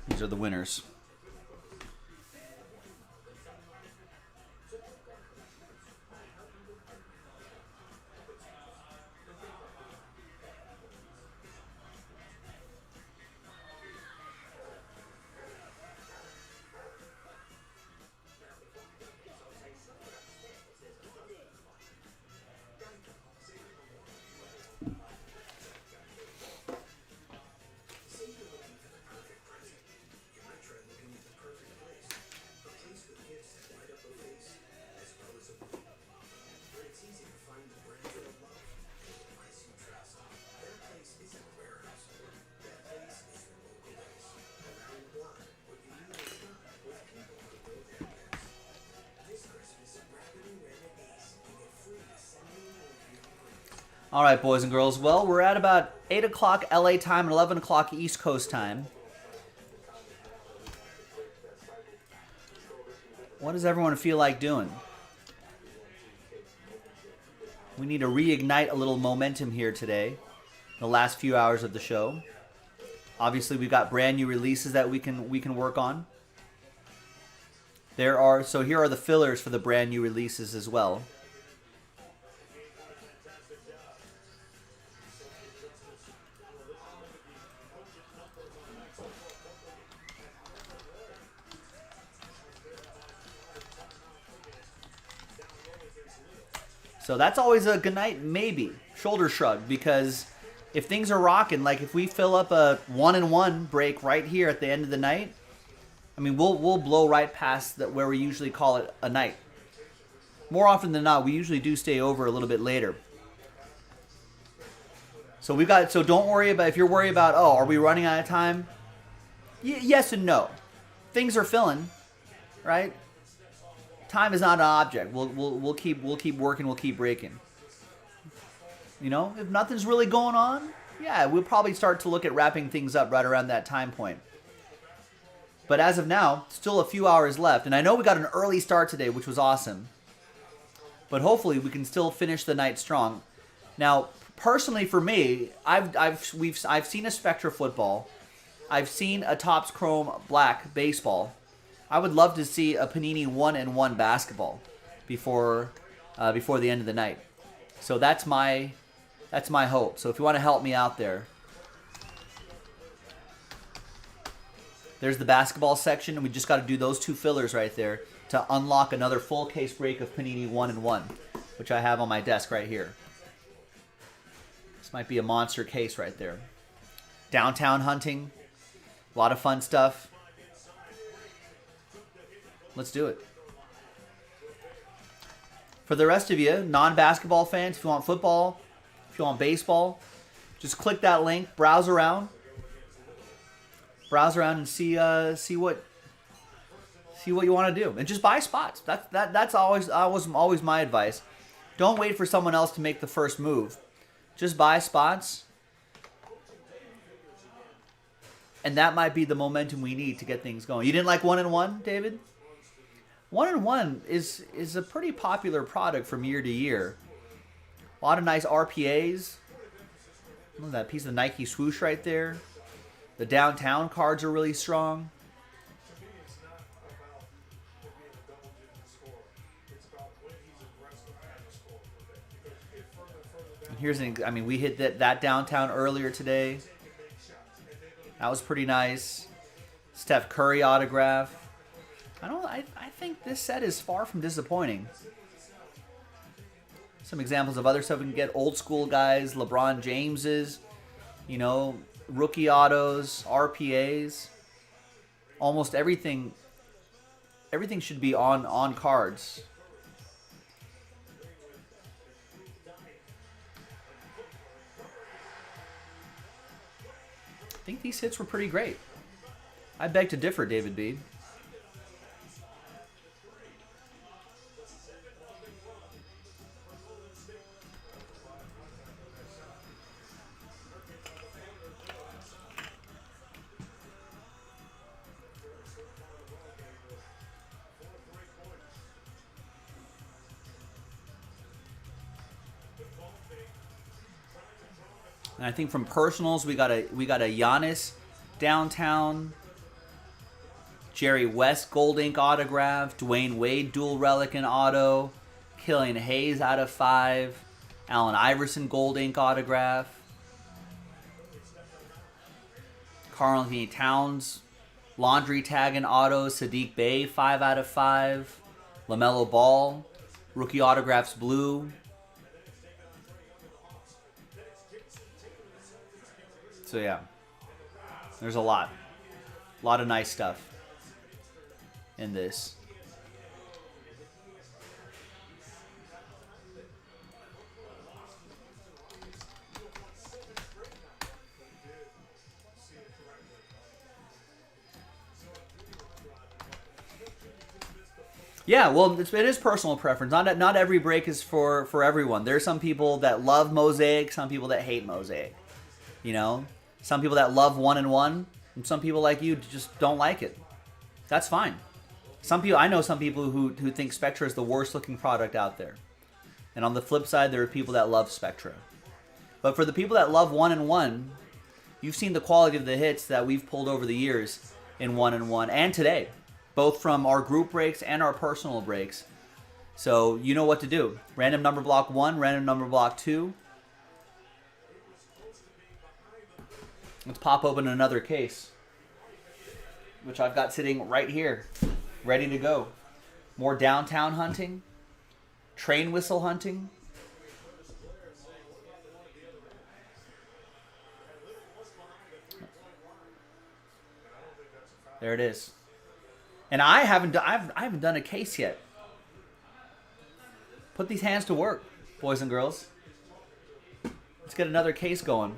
These are the winners. All right, boys and girls. Well, we're at about 8 o'clock LA time and 11 o'clock East Coast time. What does everyone feel like doing? We need to reignite a little momentum here today, the last few hours of the show. Obviously, we've got brand new releases that we can work on. So here are the fillers for the brand new releases as well. So that's always a good night, maybe. Shoulder shrug, because if things are rocking, like if we fill up a 1-and-1 break right here at the end of the night, I mean, we'll blow right past where we usually call it a night. More often than not, we usually do stay over a little bit later. So don't worry about, if you're worried about, oh, are we running out of time? Yes and no. Things are filling, right? Time is not an object. We'll keep working. We'll keep breaking. You know, if nothing's really going on, yeah, we'll probably start to look at wrapping things up right around that time point. But as of now, still a few hours left, and I know we got an early start today, which was awesome. But hopefully, we can still finish the night strong. Now, personally, for me, I've seen a Spectra football, I've seen a Topps Chrome Black baseball. I would love to see a Panini 1-and-1 basketball before the end of the night. So that's my hope. So if you want to help me out there, there's the basketball section, and we just got to do those two fillers right there to unlock another full case break of Panini 1-and-1, which I have on my desk right here. This might be a monster case right there. Downtown hunting, a lot of fun stuff. Let's do it. For the rest of you, non-basketball fans, if you want football, if you want baseball, just click that link, browse around and see what you want to do, and just buy spots. That's always my advice. Don't wait for someone else to make the first move. Just buy spots, and that might be the momentum we need to get things going. You didn't like 1-and-1, David? 1-and-1 is a pretty popular product from year to year. A lot of nice RPAs. Look at that piece of Nike swoosh right there. The downtown cards are really strong. And we hit that downtown earlier today. That was pretty nice. Steph Curry autograph. I think this set is far from disappointing. Some examples of other stuff we can get. Old school guys, LeBron James's, rookie autos, RPAs. Almost everything should be on cards. I think these hits were pretty great. I beg to differ, David B. And I think from personals, we got a Giannis downtown, Jerry West gold ink autograph, Dwayne Wade dual relic and auto, Killian Hayes out of 5, Allen Iverson gold ink autograph, Karl Anthony Towns laundry tag and auto, Sadiq Bey 5 out of 5, LaMelo Ball rookie autographs blue. So yeah, there's a lot of nice stuff in this. Yeah, well, it is personal preference. Not every break is for everyone. There's some people that love Mosaic, some people that hate Mosaic. You know, some people that love 1-in-1, and some people like you just don't like it. That's fine. I know some people who think Spectra is the worst looking product out there. And on the flip side, there are people that love Spectra. But for the people that love 1-in-1, you've seen the quality of the hits that we've pulled over the years in 1-in-1 and today, both from our group breaks and our personal breaks. So you know what to do. Random number block 1, random number block 2. Let's pop open another case, which I've got sitting right here, ready to go. More downtown hunting, train whistle hunting. There it is. And I haven't done a case yet. Put these hands to work, boys and girls. Let's get another case going.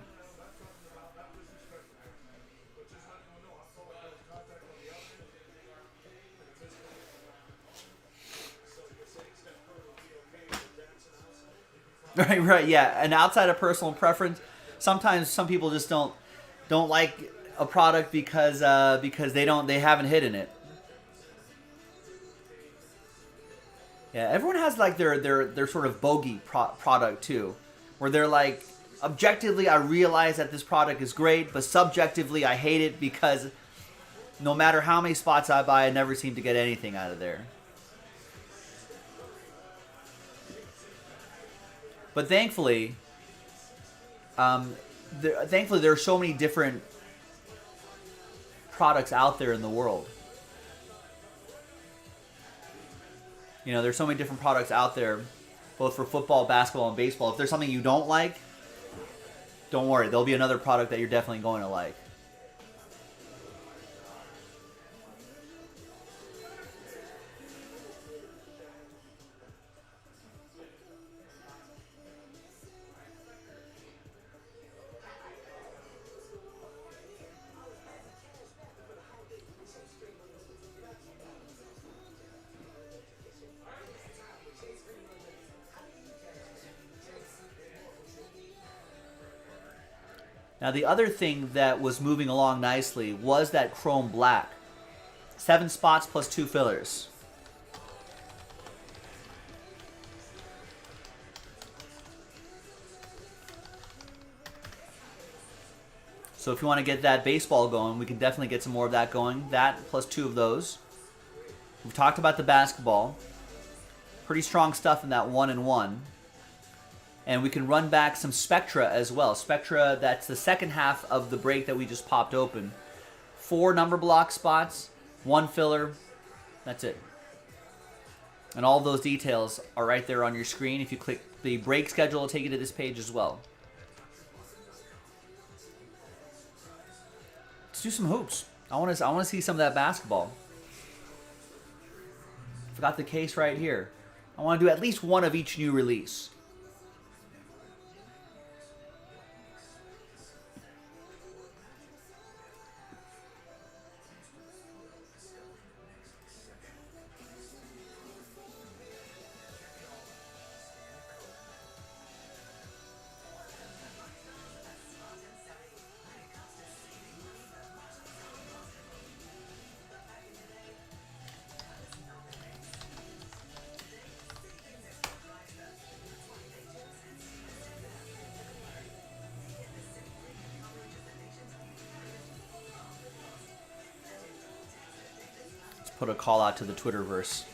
Right, yeah. And outside of personal preference, sometimes some people just don't like a product because they haven't hit in it. Yeah, everyone has like their sort of bogey product too, where they're like, objectively I realize that this product is great, but subjectively I hate it because no matter how many spots I buy, I never seem to get anything out of there. But thankfully, there are so many different products out there in the world. You know, there's so many different products out there, both for football, basketball, and baseball. If there's something you don't like, don't worry. There'll be another product that you're definitely going to like. Now, the other thing that was moving along nicely was that chrome black. 7 spots plus 2 fillers. So if you want to get that baseball going, we can definitely get some more of that going. That plus 2 of those. We've talked about the basketball. Pretty strong stuff in that 1-in-1. And we can run back some Spectra as well. Spectra, that's the second half of the break that we just popped open. 4 number block spots, 1 filler. That's it. And all those details are right there on your screen. If you click the break schedule, it'll take you to this page as well. Let's do some hoops. I want to see some of that basketball. Forgot the case right here. I want to do at least one of each new release. put a call out to the Twitterverse.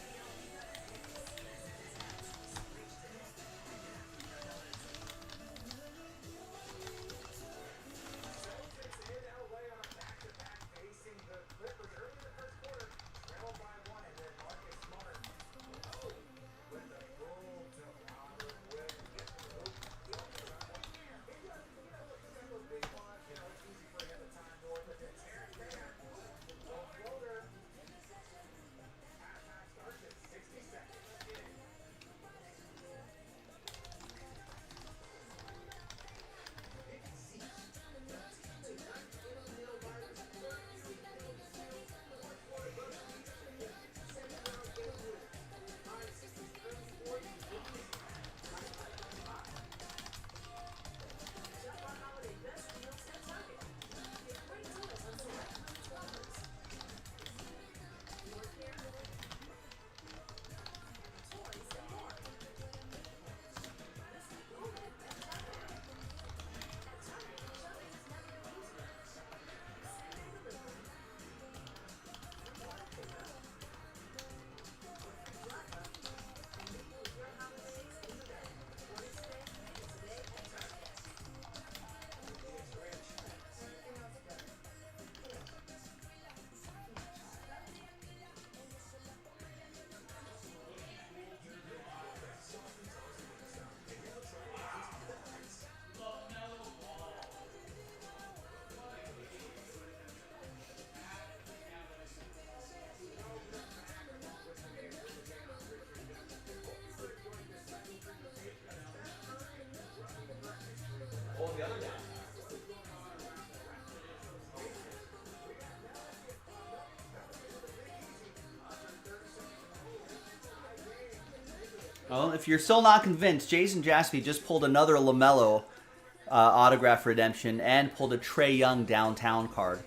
Well, if you're still not convinced, Jason Jaspy just pulled another LaMelo autograph redemption and pulled a Trae Young downtown card.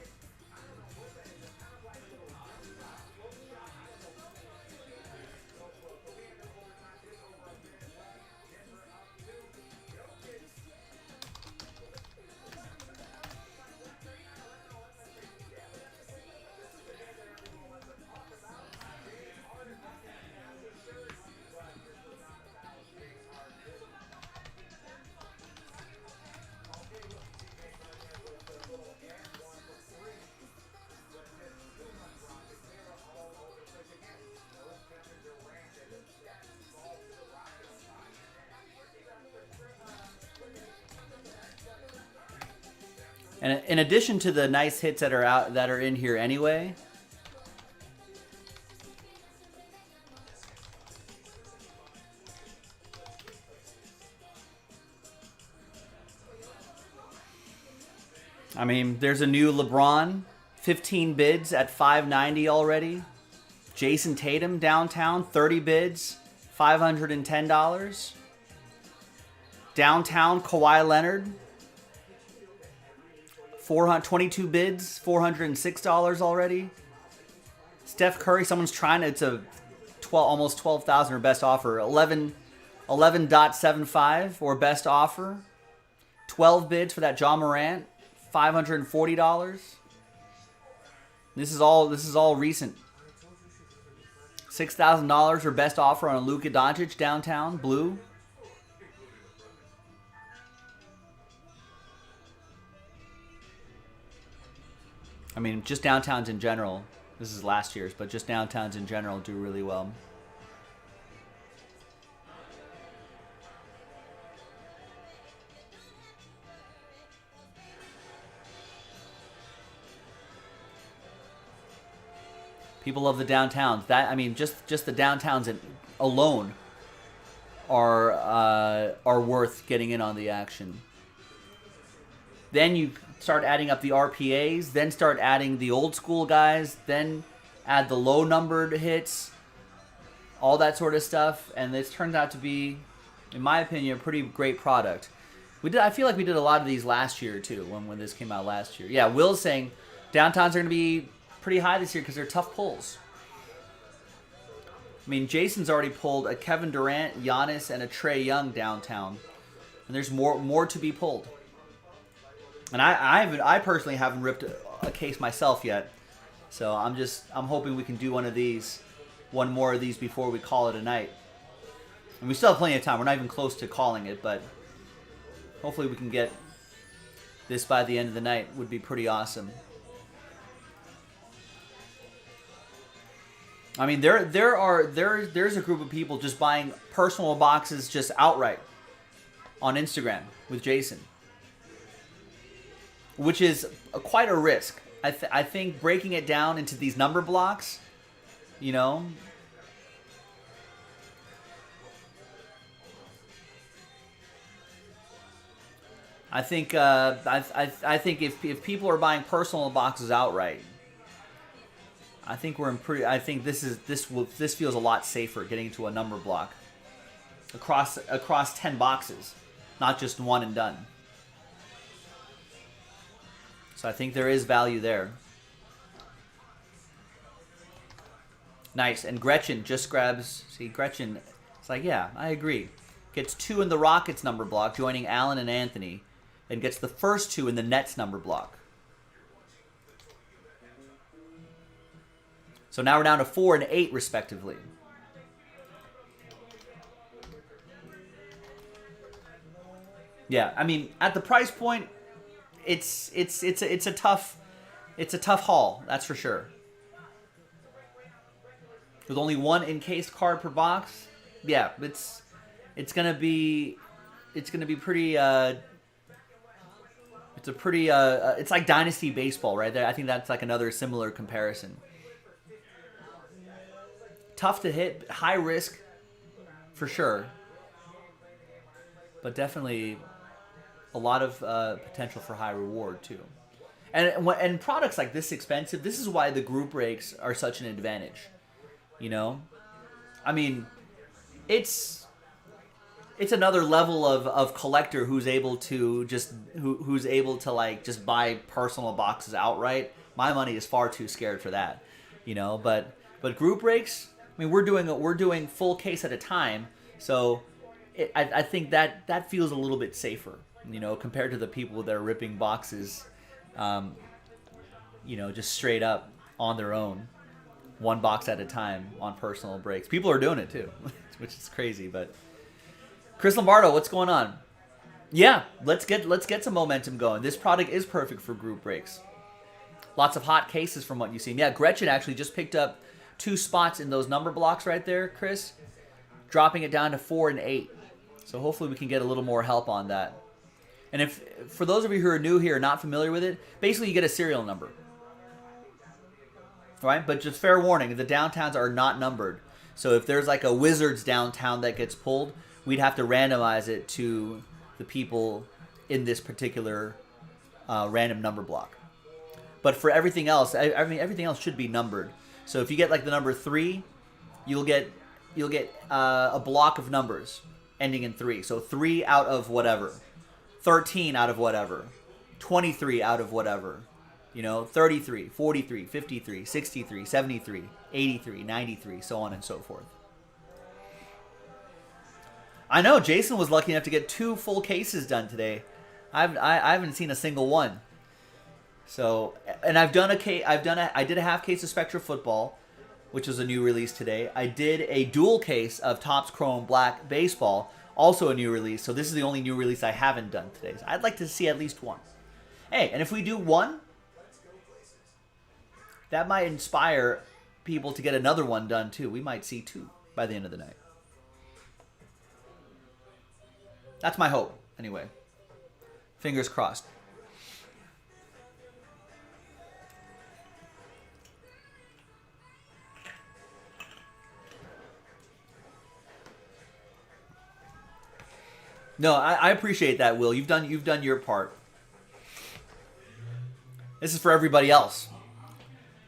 And in addition to the nice hits that are in here anyway, I mean, there's a new LeBron, 15 bids at $590 already. Jason Tatum downtown, 30 bids, $510. Downtown Kawhi Leonard, 422 bids, $406 already. Steph Curry, someone's trying to, it's a 12, almost 12,000 or best offer. 11.75 or best offer. 12 bids for that Ja Morant, $540. This is all recent. $6,000 or best offer on a Luka Doncic downtown blue. I mean, just downtowns in general. This is last year's, but just downtowns in general do really well. People love the downtowns. That, I mean, just the downtowns alone are worth getting in on the action. Then you start adding up the RPAs, then start adding the old school guys, then add the low numbered hits, all that sort of stuff, and this turns out to be, in my opinion, a pretty great product. I feel like we did a lot of these last year too, when this came out last year. Yeah, Will's saying downtowns are going to be pretty high this year because they're tough pulls. I mean, Jason's already pulled a Kevin Durant, Giannis, and a Trae Young downtown, and there's more to be pulled. And I personally haven't ripped a case myself yet, So I'm hoping we can do one more of these before we call it a night. And we still have plenty of time. We're not even close to calling it, but hopefully we can get this by the end of the night. Would be pretty awesome. I mean, there's a group of people just buying personal boxes just outright on Instagram with Jason, which is quite a risk. I think breaking it down into these number blocks, you know, I think I think if people are buying personal boxes outright, I think we're in pretty. I think this feels a lot safer getting into a number block across 10 boxes, not just one and done. So I think there is value there. Nice. And Gretchen just grabs. See, Gretchen. It's like, yeah, I agree. Gets 2 in the Rockets number block, joining Allen and Anthony, and gets the first 2 in the Nets number block. So now we're down to 4 and 8 respectively. Yeah, I mean, at the price point, it's a tough haul, that's for sure. With only 1 encased card per box, yeah, it's gonna be pretty. It's like Dynasty Baseball, right there. I think that's like another similar comparison. Tough to hit, high risk, for sure, but definitely a lot of potential for high reward too. And products like this expensive, this is why the group breaks are such an advantage. You know, I mean, it's another level of collector who's able to who's able to like just buy personal boxes outright. My money is far too scared for that, you know. But group breaks, I mean, we're doing full case at a time, so I think that feels a little bit safer, you know, compared to the people that are ripping boxes, you know, just straight up on their own, 1 box at a time on personal breaks. People are doing it too, which is crazy. But Chris Lombardo, what's going on? Yeah, let's get some momentum going. This product is perfect for group breaks. Lots of hot cases from what you've seen. Yeah, Gretchen actually just picked up 2 spots in those number blocks right there, Chris, dropping it down to 4 and 8. So hopefully we can get a little more help on that. And if for those of you who are new here, not familiar with it, basically you get a serial number. Right? But just fair warning, the downtowns are not numbered. So if there's like a Wizards downtown that gets pulled, we'd have to randomize it to the people in this particular random number block. But for everything else, I mean, everything else should be numbered. So if you get like the number 3, you'll get a block of numbers ending in 3. So 3 out of whatever, 13 out of whatever, 23 out of whatever, you know, 33, 43, 53, 63, 73, 83, 93, so on and so forth. I know Jason was lucky enough to get 2 full cases done today. I haven't seen a single one. So, and I did a half case of Spectra Football, which was a new release today. I did a dual case of Topps Chrome Black Baseball, also a new release. So this is the only new release I haven't done today. So I'd like to see at least 1. Hey, and if we do 1, that might inspire people to get another one done too. We might see 2 by the end of the night. That's my hope, anyway. Fingers crossed. No, I appreciate that, Will. You've done your part. This is for everybody else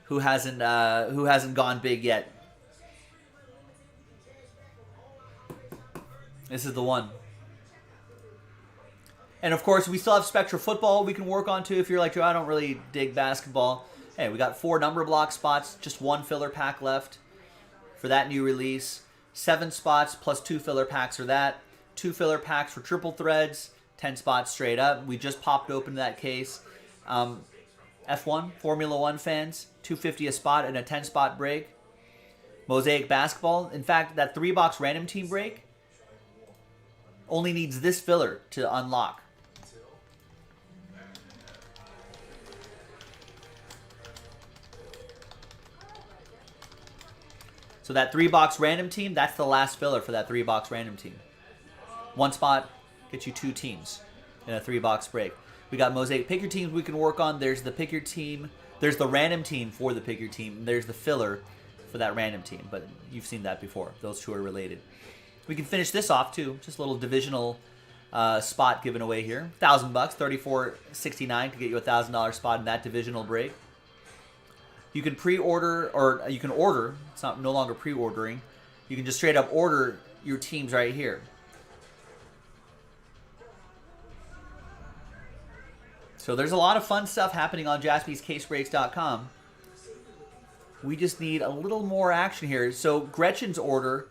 who hasn't gone big yet. This is the one. And of course, we still have Spectra Football we can work on too. If you're like, Joe, I don't really dig basketball. Hey, we got 4 number block spots, just 1 filler pack left for that new release. 7 spots plus 2 filler packs for that. 2 filler packs for triple threads. 10 spots straight up. We just popped open that case. F1, Formula One fans, $250 a spot and a 10-spot break. Mosaic basketball. In fact, that 3-box random team break only needs this filler to unlock. So that 3-box random team, that's the last filler for that 3-box random team. 1 spot gets you 2 teams in a 3-box break. We got Mosaic pick your teams we can work on. There's the pick your team. There's the random team for the pick your team. And there's the filler for that random team. But you've seen that before. Those two are related. We can finish this off too. Just a little divisional spot given away here. $1,000, $34.69 to get you a $1,000 spot in that divisional break. You can pre-order, or you can order. It's not no longer pre-ordering. You can just straight up order your teams right here. So there's a lot of fun stuff happening on jaspyscasebreaks.com. We just need a little more action here. So Gretchen's order,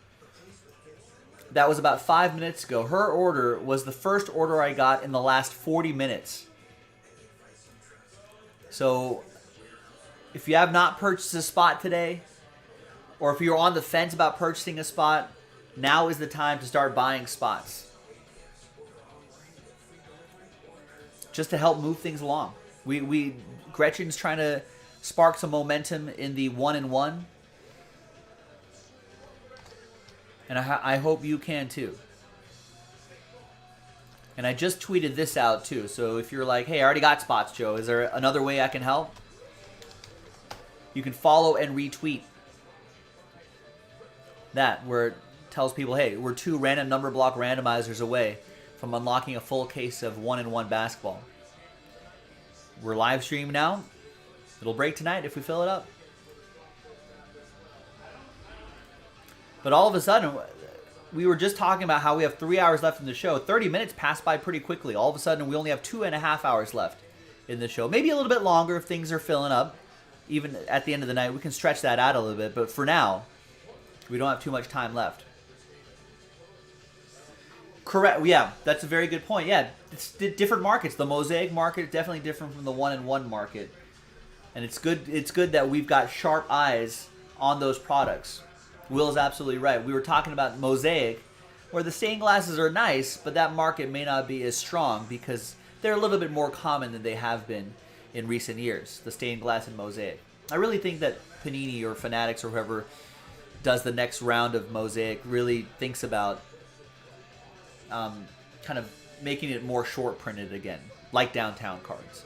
that was about 5 minutes ago. Her order was the first order I got in the last 40 minutes. So if you have not purchased a spot today, or if you're on the fence about purchasing a spot, now is the time to start buying spots. Just to help move things along. Gretchen's trying to spark some momentum in the 1-in-1. And I hope you can too. And I just tweeted this out too. So if you're like, hey, I already got spots, Joe. Is there another way I can help? You can follow and retweet that, where it tells people, hey, we're 2 random number block randomizers away from unlocking a full case of 1-in-1 basketball. We're live streaming now. It'll break tonight if we fill it up. But all of a sudden, we were just talking about how we have 3 hours left in the show. 30 minutes passed by pretty quickly. All of a sudden, we only have 2.5 hours left in the show. Maybe a little bit longer if things are filling up. Even at the end of the night, we can stretch that out a little bit. But for now, we don't have too much time left. Correct. Yeah, that's a very good point. Yeah, it's different markets. The Mosaic market is definitely different from the 1-in-1 market. And it's good. It's good that we've got sharp eyes on those products. Will is absolutely right. We were talking about Mosaic, where the stained glasses are nice, but that market may not be as strong because they're a little bit more common than they have been in recent years, the stained glass and Mosaic. I really think that Panini or Fanatics or whoever does the next round of Mosaic really thinks about kind of making it more short printed again, like downtown cards.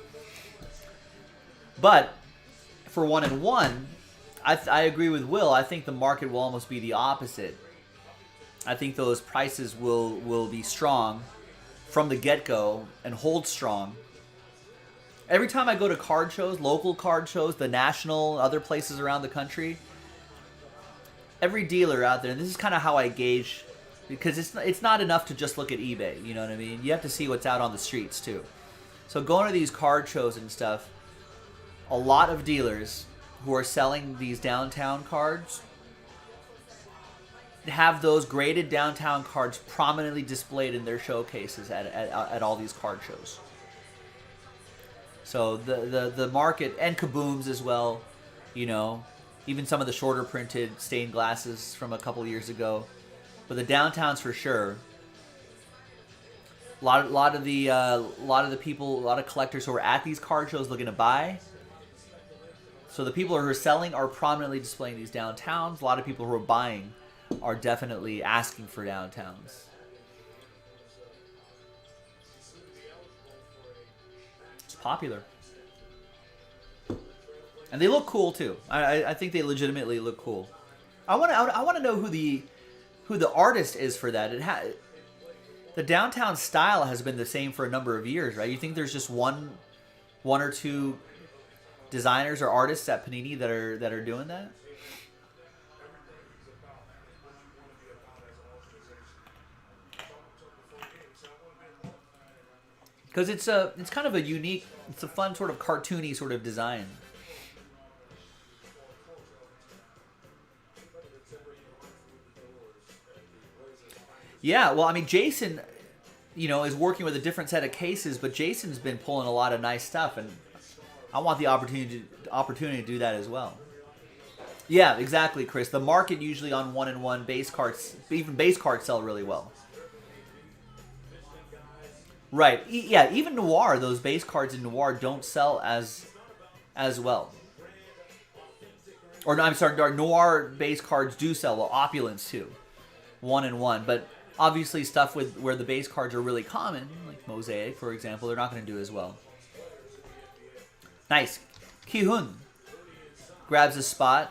But for 1-in-1, I agree with Will. I think the market will almost be the opposite. I think those prices will be strong from the get-go and hold strong. Every time I go to card shows, local card shows, the national, other places around the country, every dealer out there, and this is kind of how I gauge, because it's not enough to just look at eBay, you know what I mean? You have to see what's out on the streets too. So going to these card shows and stuff, a lot of dealers who are selling these downtown cards have those graded downtown cards prominently displayed in their showcases at all these card shows. So the market, and Kabooms as well, you know, even some of the shorter printed stained glasses from a couple years ago. But the downtowns for sure. A lot of the people, a lot of collectors who are at these card shows looking to buy. So the people who are selling are prominently displaying these downtowns. A lot of people who are buying are definitely asking for downtowns. It's popular. And they look cool too. I think they legitimately look cool. I want to know who the artist is for that. The downtown style has been the same for a number of years, right? You think there's just one or two designers or artists at Panini that are doing that? Because it's kind of a unique, it's a fun sort of cartoony sort of design. Yeah, well, I mean, Jason, you know, is working with a different set of cases, but Jason's been pulling a lot of nice stuff, and I want the opportunity to do that as well. Yeah, exactly, Chris. The market usually on 1-in-1 base cards, even base cards sell really well. Right. Yeah, even Noir, those base cards in Noir don't sell as well. Or no, I'm sorry, Noir base cards do sell well. Opulence too. 1-in-1, but obviously stuff with where the base cards are really common, like Mosaic, for example, they're not going to do as well. Nice. Ki-hun grabs a spot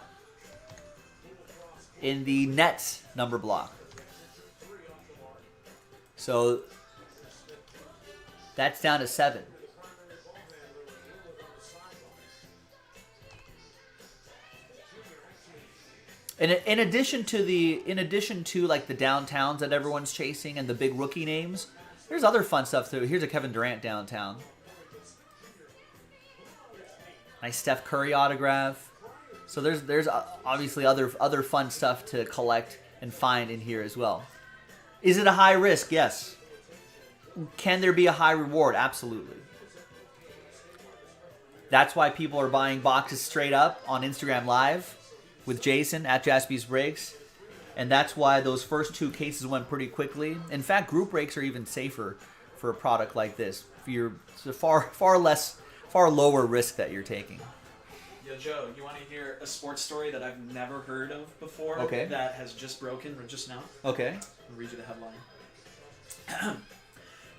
in the Nets number block. So that's down to 7. In addition to like the downtowns that everyone's chasing and the big rookie names, there's other fun stuff too. Here's a Kevin Durant downtown. Nice Steph Curry autograph. So there's obviously other fun stuff to collect and find in here as well. Is it a high risk? Yes. Can there be a high reward? Absolutely. That's why people are buying boxes straight up on Instagram Live with Jason at Jaspy's Breaks. And that's why those first 2 cases went pretty quickly. In fact, group breaks are even safer for a product like this. It's a far lower risk that you're taking. Yo, Joe, you want to hear a sports story that I've never heard of before? Okay. That has just broken just now? Okay. I'll read you the headline.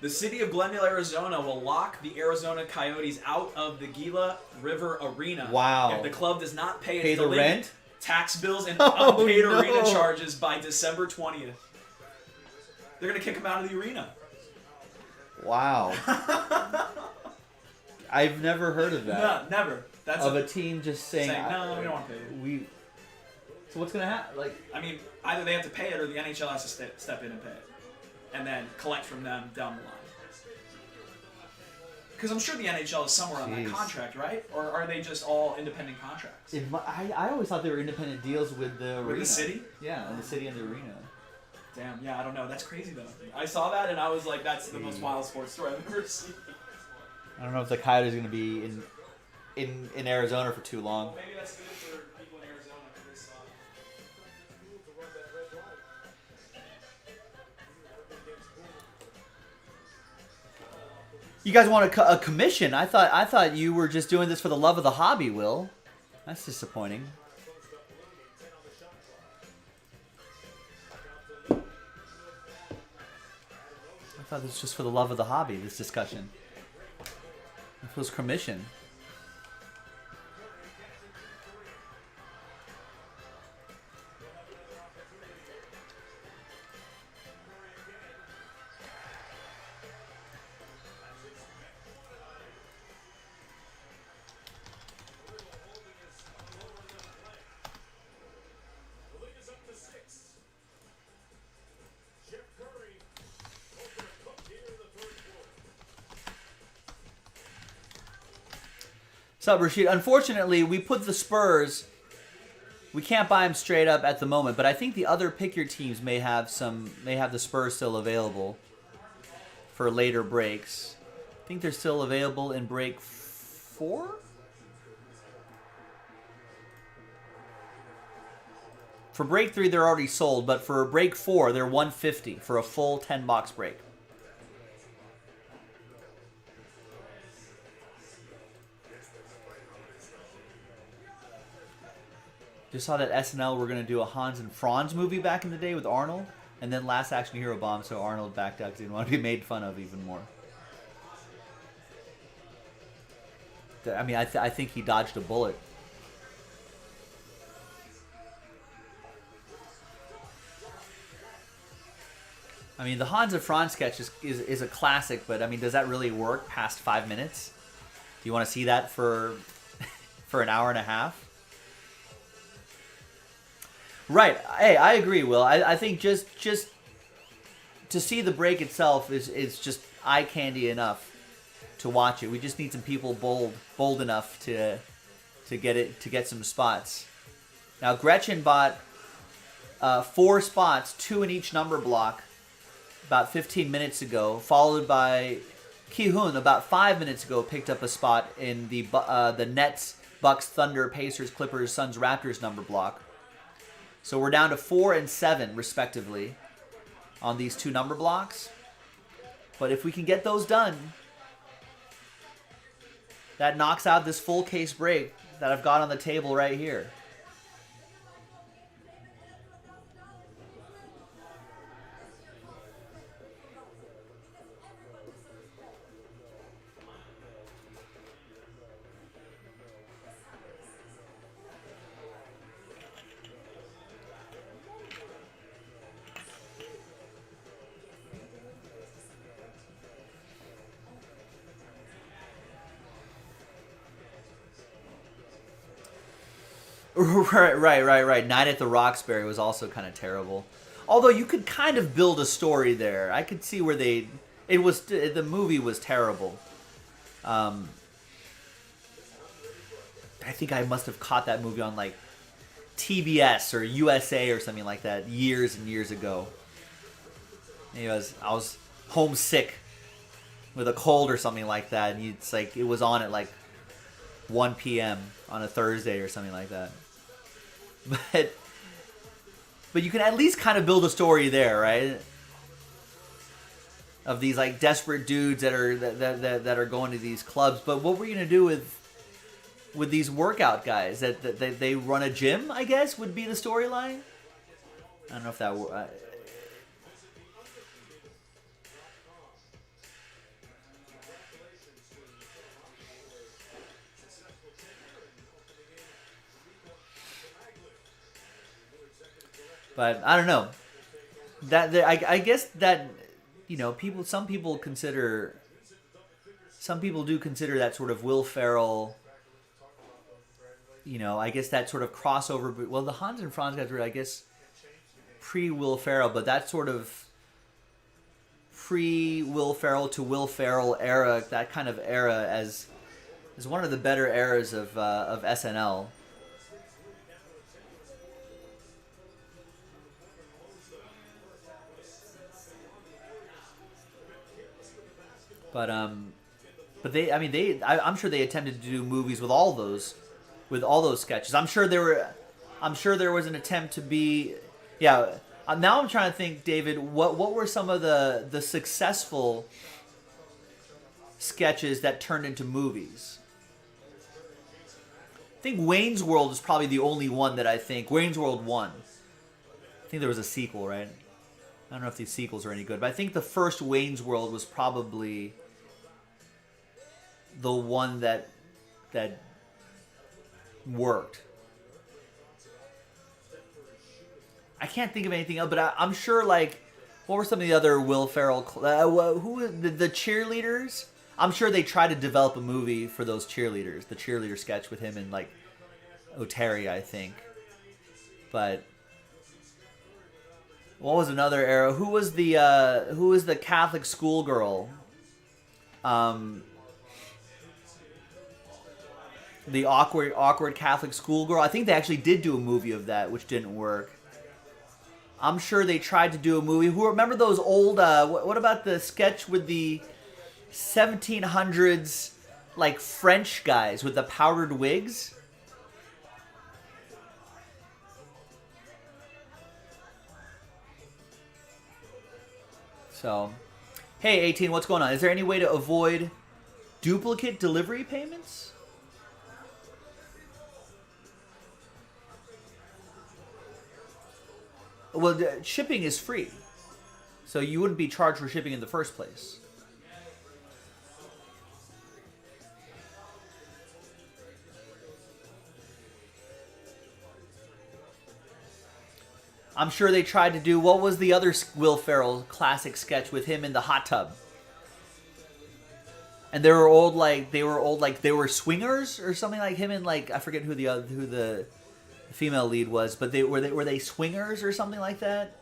The city of Glendale, Arizona will lock the Arizona Coyotes out of the Gila River Arena. Wow. If the club does not pay Pay its the delinquent rent? tax bills and Oh, unpaid no. arena charges by December 20th. They're going to kick them out of the arena. Wow. I've never heard of that. No, never. That's Of a team just saying, no, we don't want to pay you. So what's gonna happen? Like, I mean, either they have to pay it or the NHL has to step in and pay it. And then collect from them down the line. Because I'm sure the NHL is somewhere on that Jeez. contract, right? Or are they just all independent contracts? I always thought they were independent deals with the arena. With the city? Yeah, the city and the arena. Damn, yeah, I don't know. That's crazy, though. I saw that and I was like, that's the most wild sports story I've ever seen. I don't know if the Coyotes are gonna be in Arizona for too long. Maybe that's good for people in Arizona because they saw You guys want a commission? I thought you were just doing this for the love of the hobby, Will. That's disappointing. I thought this was just for the love of the hobby, this discussion. It feels commission. What's up, Rashid? Unfortunately, we put the Spurs. We can't buy them straight up at the moment, but I think the other pick your teams may have the Spurs still available for later breaks. I think they're still available in break 4. For break 3, they're already sold, but for break 4, they're $150 for a full 10-box break. Just saw that SNL were going to do a Hans and Franz movie back in the day with Arnold, and then Last Action Hero bombed, so Arnold backed out because he didn't want to be made fun of even more. I mean, I think he dodged a bullet. I mean, the Hans and Franz sketch is a classic, but I mean, does that really work past 5 minutes? Do you want to see that for an hour and a half? Right. Hey, I agree, Will. I think just to see the break itself is just eye candy enough to watch it. We just need some people bold enough to get some spots. Now Gretchen bought 4 spots, 2 in each number block, about 15 minutes ago, followed by Ki-Hun, about 5 minutes ago, picked up a spot in the Nets, Bucks, Thunder, Pacers, Clippers, Suns, Raptors number block. So we're down to 4 and 7, respectively, on these two number blocks. But if we can get those done, that knocks out this full case break that I've got on the table right here. Right. Night at the Roxbury was also kind of terrible. Although you could kind of build a story there. I could see where the movie was terrible. I think I must have caught that movie on like TBS or USA or something like that years and years ago. I was homesick with a cold or something like that, and it's like it was on at like 1 p.m. on a Thursday or something like that. But you can at least kind of build a story there, right? Of these like desperate dudes that are going to these clubs. But what were you gonna do with these workout guys? That they run a gym, I guess, would be the storyline. I don't know if that. But I don't know. I guess that some people do consider that sort of Will Ferrell. I guess that sort of crossover. Well, the Hans and Franz guys were, I guess, pre-Will Ferrell, but that sort of pre-Will Ferrell to Will Ferrell era, that kind of era, as one of the better eras of SNL. But I'm sure they attempted to do movies with all those sketches. I'm sure there was an attempt to be, yeah. Now I'm trying to think, David, what were some of the successful sketches that turned into movies? I think Wayne's World is probably the only one that I think. Wayne's World 1. I think there was a sequel, right? I don't know if these sequels are any good, but I think the first Wayne's World was probably the one that worked. I can't think of anything else, but I'm sure, like, what were some of the other Will Ferrell... who the cheerleaders? I'm sure they tried to develop a movie for those cheerleaders. The cheerleader sketch with him and, like, O'Terry, I think. But... what was another era? Who was the Catholic schoolgirl? The awkward Catholic schoolgirl. I think they actually did do a movie of that, which didn't work. I'm sure they tried to do a movie. Who remember those old? What about the sketch with the 1700s, like French guys with the powdered wigs? So, hey, 18, what's going on? Is there any way to avoid duplicate delivery payments? Well, shipping is free, so you wouldn't be charged for shipping in the first place. I'm sure they tried to do, what was the other Will Ferrell classic sketch with him in the hot tub? And they were swingers or something, like him and, like, I forget who the female lead was, but were they swingers or something like that?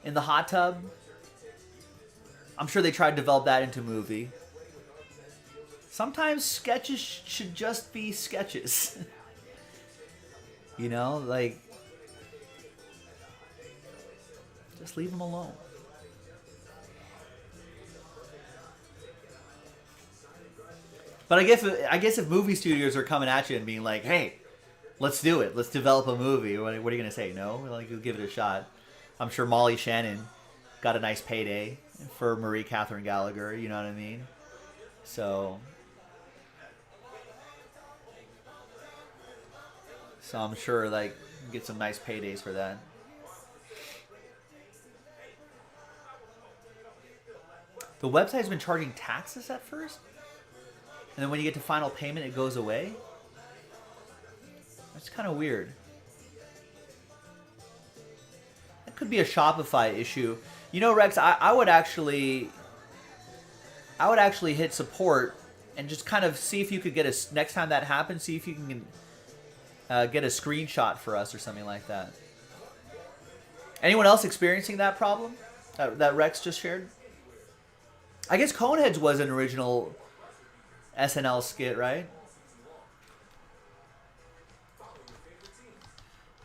In the hot tub? I'm sure they tried to develop that into a movie. Sometimes sketches should just be sketches. Like, just leave them alone. But I guess if movie studios are coming at you and being like, "Hey, let's do it. Let's develop a movie," what are you gonna say? No, like you'll give it a shot. I'm sure Molly Shannon got a nice payday for Marie Catherine Gallagher. You know what I mean? So I'm sure like get some nice paydays for that. The website's been charging taxes at first, and then when you get to final payment, it goes away. That's kind of weird. That could be a Shopify issue. You know, Rex, I would actually hit support and just kind of see if you could get a next time that happens. See if you can get a screenshot for us or something like that. Anyone else experiencing that problem that Rex just shared? I guess Coneheads was an original SNL skit, right?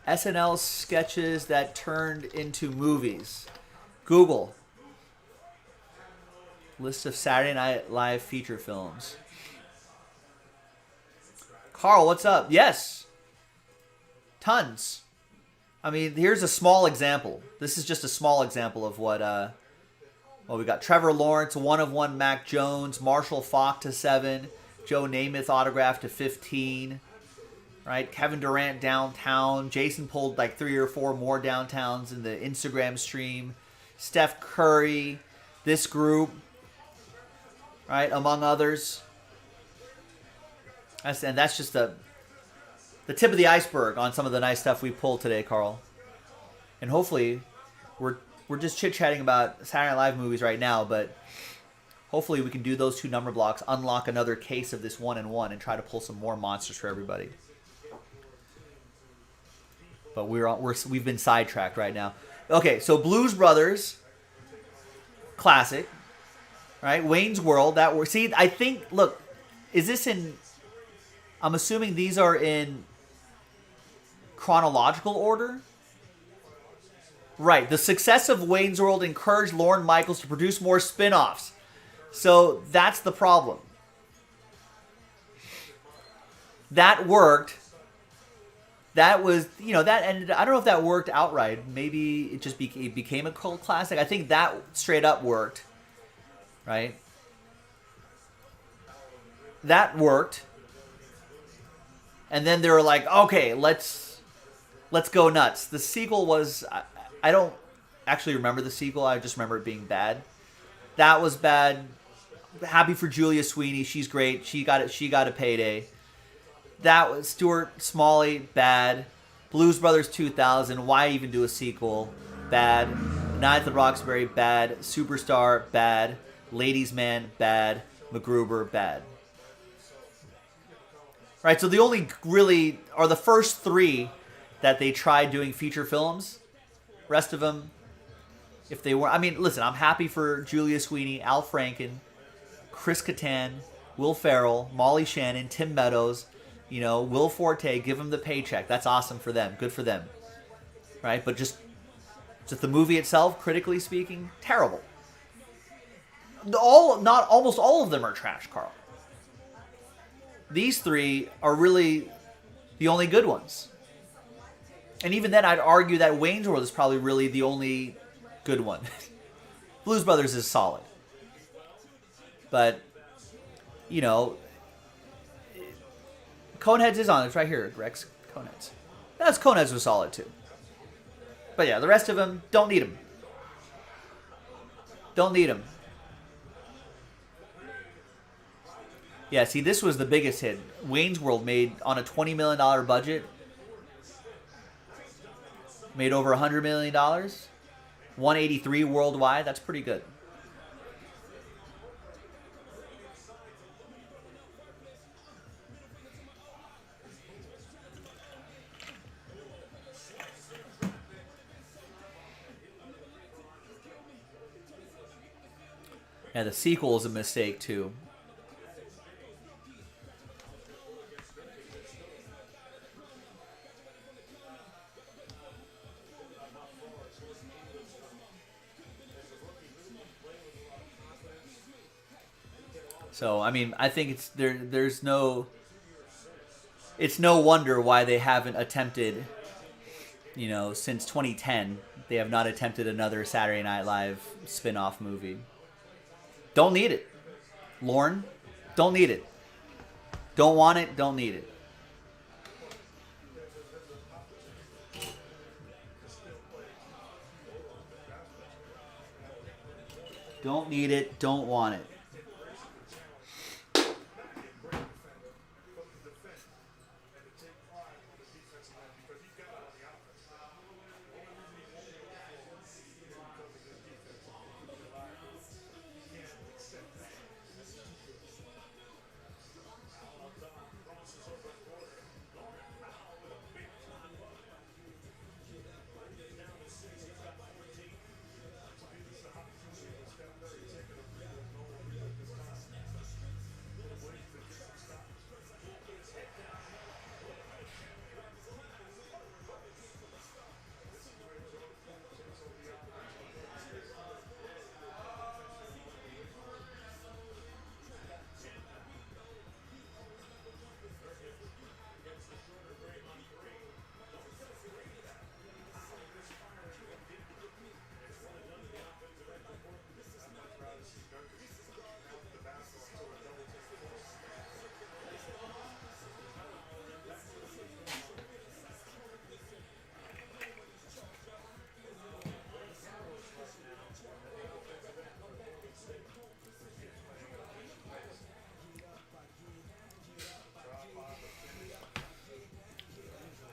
SNL sketches that turned into movies. Google. List of Saturday Night Live feature films. Carl, what's up? Yes. Tons. I mean, here's a small example. This is just a small example of what... well, we got Trevor Lawrence, 1 of 1 Mac Jones, Marshall Faulk to 7, Joe Namath autograph to 15, right? Kevin Durant downtown. Jason pulled like 3 or 4 more downtowns in the Instagram stream. Steph Curry, this group, right? Among others. And that's just the tip of the iceberg on some of the nice stuff we pulled today, Carl. And hopefully we're just chit-chatting about Saturday Night Live movies right now, but hopefully we can do those 2 number blocks, unlock another case of this 1 and 1, and try to pull some more monsters for everybody. But we've been sidetracked right now. Okay, so Blues Brothers, classic, right? Wayne's World, see, I think, look, is this in... I'm assuming these are in chronological order? Right. The success of Wayne's World encouraged Lorne Michaels to produce more spin-offs. So that's the problem. That worked. That was, that ended. I don't know if that worked outright. Maybe it just became a cult classic. I think that straight up worked. Right? That worked. And then they were like, okay, let's go nuts. The sequel was... I don't actually remember the sequel. I just remember it being bad. That was bad. Happy for Julia Sweeney. She's great. She got a payday. That was Stuart Smalley. Bad. Blues Brothers 2000. Why even do a sequel? Bad. Night at the Roxbury. Bad. Superstar. Bad. Ladies Man. Bad. MacGruber. Bad. Right. So the only really are the first 3 that they tried doing feature films. Rest of them, if they were... I mean, listen, I'm happy for Julia Sweeney, Al Franken, Chris Kattan, Will Ferrell, Molly Shannon, Tim Meadows, Will Forte. Give them the paycheck. That's awesome for them. Good for them. Right? But just the movie itself, critically speaking, terrible. Almost all of them are trash, Carl. These 3 are really the only good ones. And even then, I'd argue that Wayne's World is probably really the only good one. Blues Brothers is solid. But, Coneheads is on. It's right here, Rex. Coneheads. Coneheads was solid, too. But yeah, the rest of them, don't need them. Don't need them. Yeah, see, this was the biggest hit. Wayne's World made, on a $20 million budget... Made over $100 million. 183 worldwide. That's pretty good. Yeah, the sequel is a mistake, too. So I mean, I think it's there. There's no. It's no wonder why they haven't attempted. Since 2010, they have not attempted another Saturday Night Live spin-off movie. Don't need it, Lauren. Don't need it. Don't want it. Don't need it. Don't need it. Don't want it.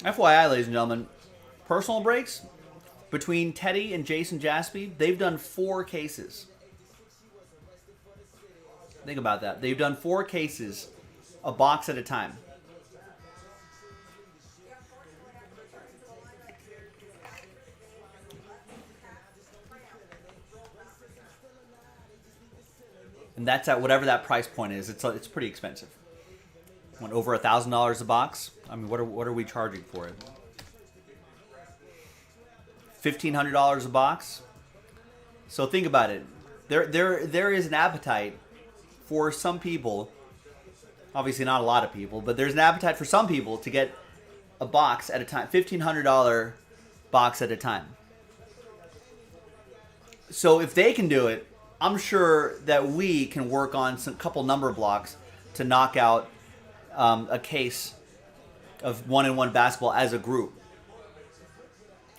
FYI, ladies and gentlemen, personal breaks between Teddy and Jason Jaspy, they've done 4 cases. Think about that. They've done 4 cases, a box at a time. And that's at whatever that price point is. It's pretty expensive. Went over $1,000 a box. I mean, what are we charging for it? $1,500 a box. So think about it. There is an appetite for some people. Obviously, not a lot of people, but there's an appetite for some people to get a box at a time. $1,500 box at a time. So if they can do it, I'm sure that we can work on some couple number blocks to knock out a case of 1-on-1 basketball as a group.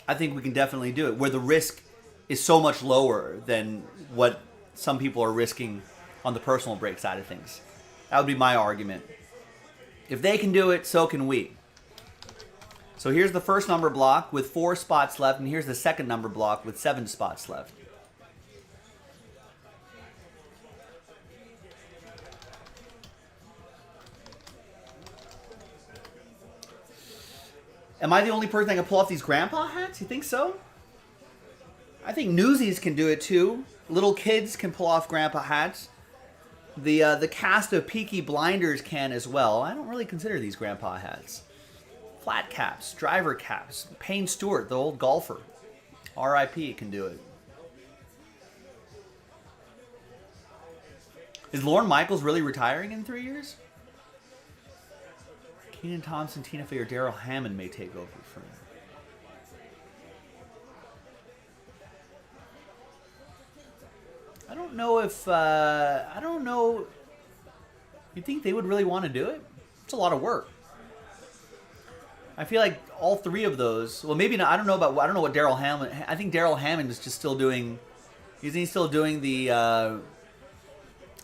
I think we can definitely do it, where the risk is so much lower than what some people are risking on the personal break side of things. That would be my argument. If they can do it, so can we. So here's the first number block with 4 spots left, and here's the second number block with 7 spots left. Am I the only person that can pull off these grandpa hats? You think so? I think newsies can do it too. Little kids can pull off grandpa hats. The cast of Peaky Blinders can as well. I don't really consider these grandpa hats. Flat caps, driver caps. Payne Stewart, the old golfer. R.I.P. can do it. Is Lorne Michaels really retiring in 3 years? Kenan Thompson, Tina Fey, or Daryl Hammond may take over for him. I don't know if... I don't know... You think they would really want to do it? It's a lot of work. I feel like all 3 of those... Well, maybe not. I don't know what Daryl Hammond... I think Daryl Hammond is just still doing... Isn't he still doing the...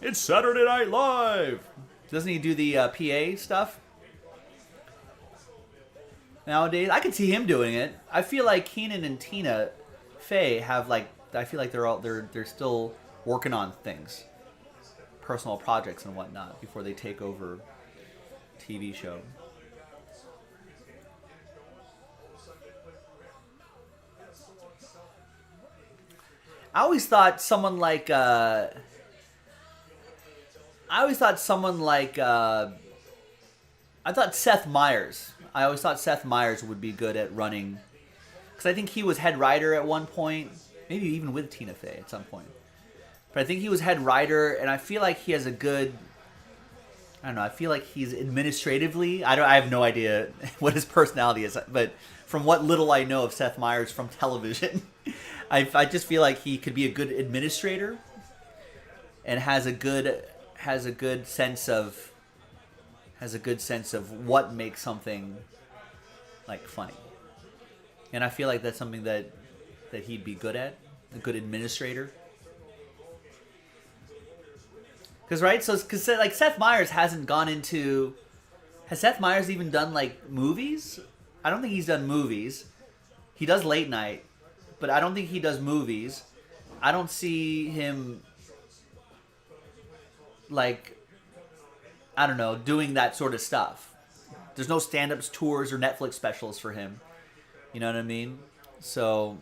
It's Saturday Night Live! Doesn't he do the PA stuff? Nowadays, I could see him doing it. I feel like Kenan and Tina Fey have I feel like they're still working on things, personal projects and whatnot before they take over TV show. I always thought someone like I thought Seth Meyers. I always thought Seth Meyers would be good at running, because I think he was head writer at one point, maybe even with Tina Fey at some point. But I think he was head writer, and I feel like he has a good I don't know. I feel like he's administratively. I have no idea what his personality is, but from what little I know of Seth Meyers from television, I just feel like he could be a good administrator, and has a good sense of what makes something like funny. And I feel like that's something that he'd be good at, a good administrator. Because like Seth Meyers hasn't gone into. Has Seth Meyers even done like movies? I don't think he's done movies. He does late night, but I don't think he does movies. I don't see him like, I don't know, doing that sort of stuff. There's no stand-ups tours or Netflix specials for him. You know what I mean? So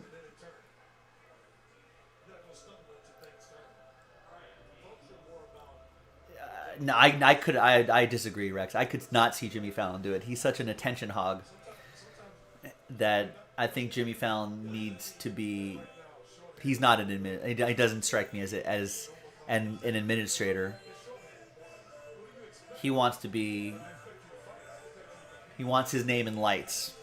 no, I disagree, Rex. I could not see Jimmy Fallon do it. He's such an attention hog that I think Jimmy Fallon needs to be. He's not an admin. He doesn't strike me as an administrator. He wants to be. He wants his name in lights.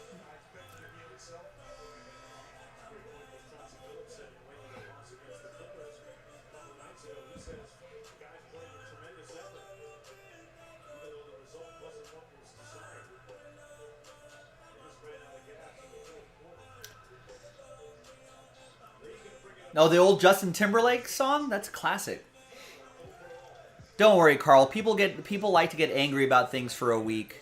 Oh, the old Justin Timberlake song? That's a classic. Don't worry, Carl. People like to get angry about things for a week,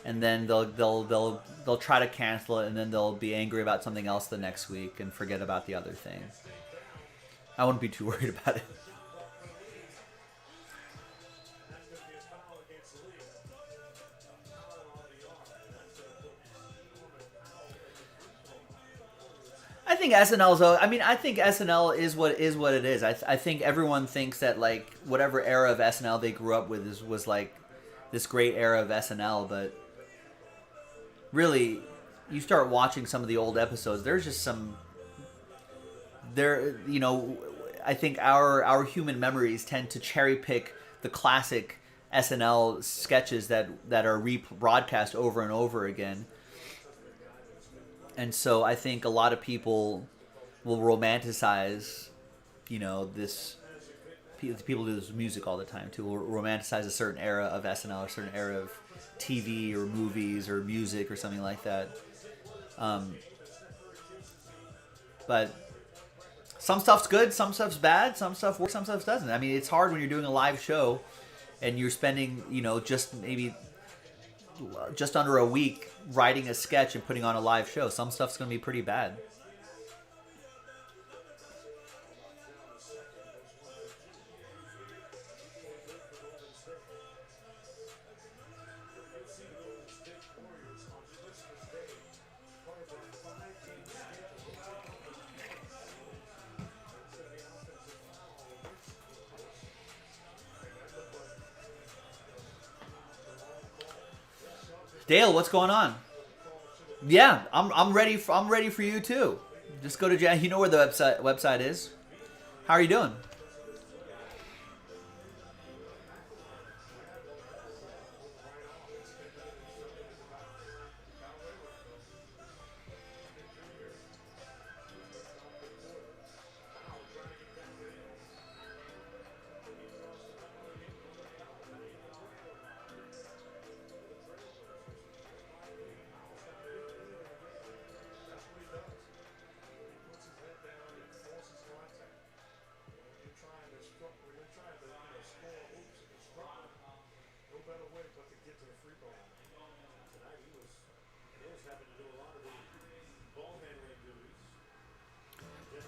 and then they'll try to cancel it, and then they'll be angry about something else the next week and forget about the other thing. I wouldn't be too worried about it. I think SNL's. I think SNL is what it is. I think everyone thinks that like whatever era of SNL they grew up with was like this great era of SNL, but really, you start watching some of the old episodes. There's just some. I think our human memories tend to cherry pick the classic SNL sketches that are rebroadcast over and over again. And so I think a lot of people will romanticize, this. People do this with music all the time too. Will romanticize a certain era of SNL, a certain era of TV or movies or music or something like that. But some stuff's good, some stuff's bad, some stuff works, some stuff doesn't. I mean, it's hard when you're doing a live show and you're spending, just under a week writing a sketch and putting on a live show. Some stuff's going to be pretty bad. Dale, what's going on? Yeah, I'm ready. I'm ready for you too. Just go to you know where the website is. How are you doing?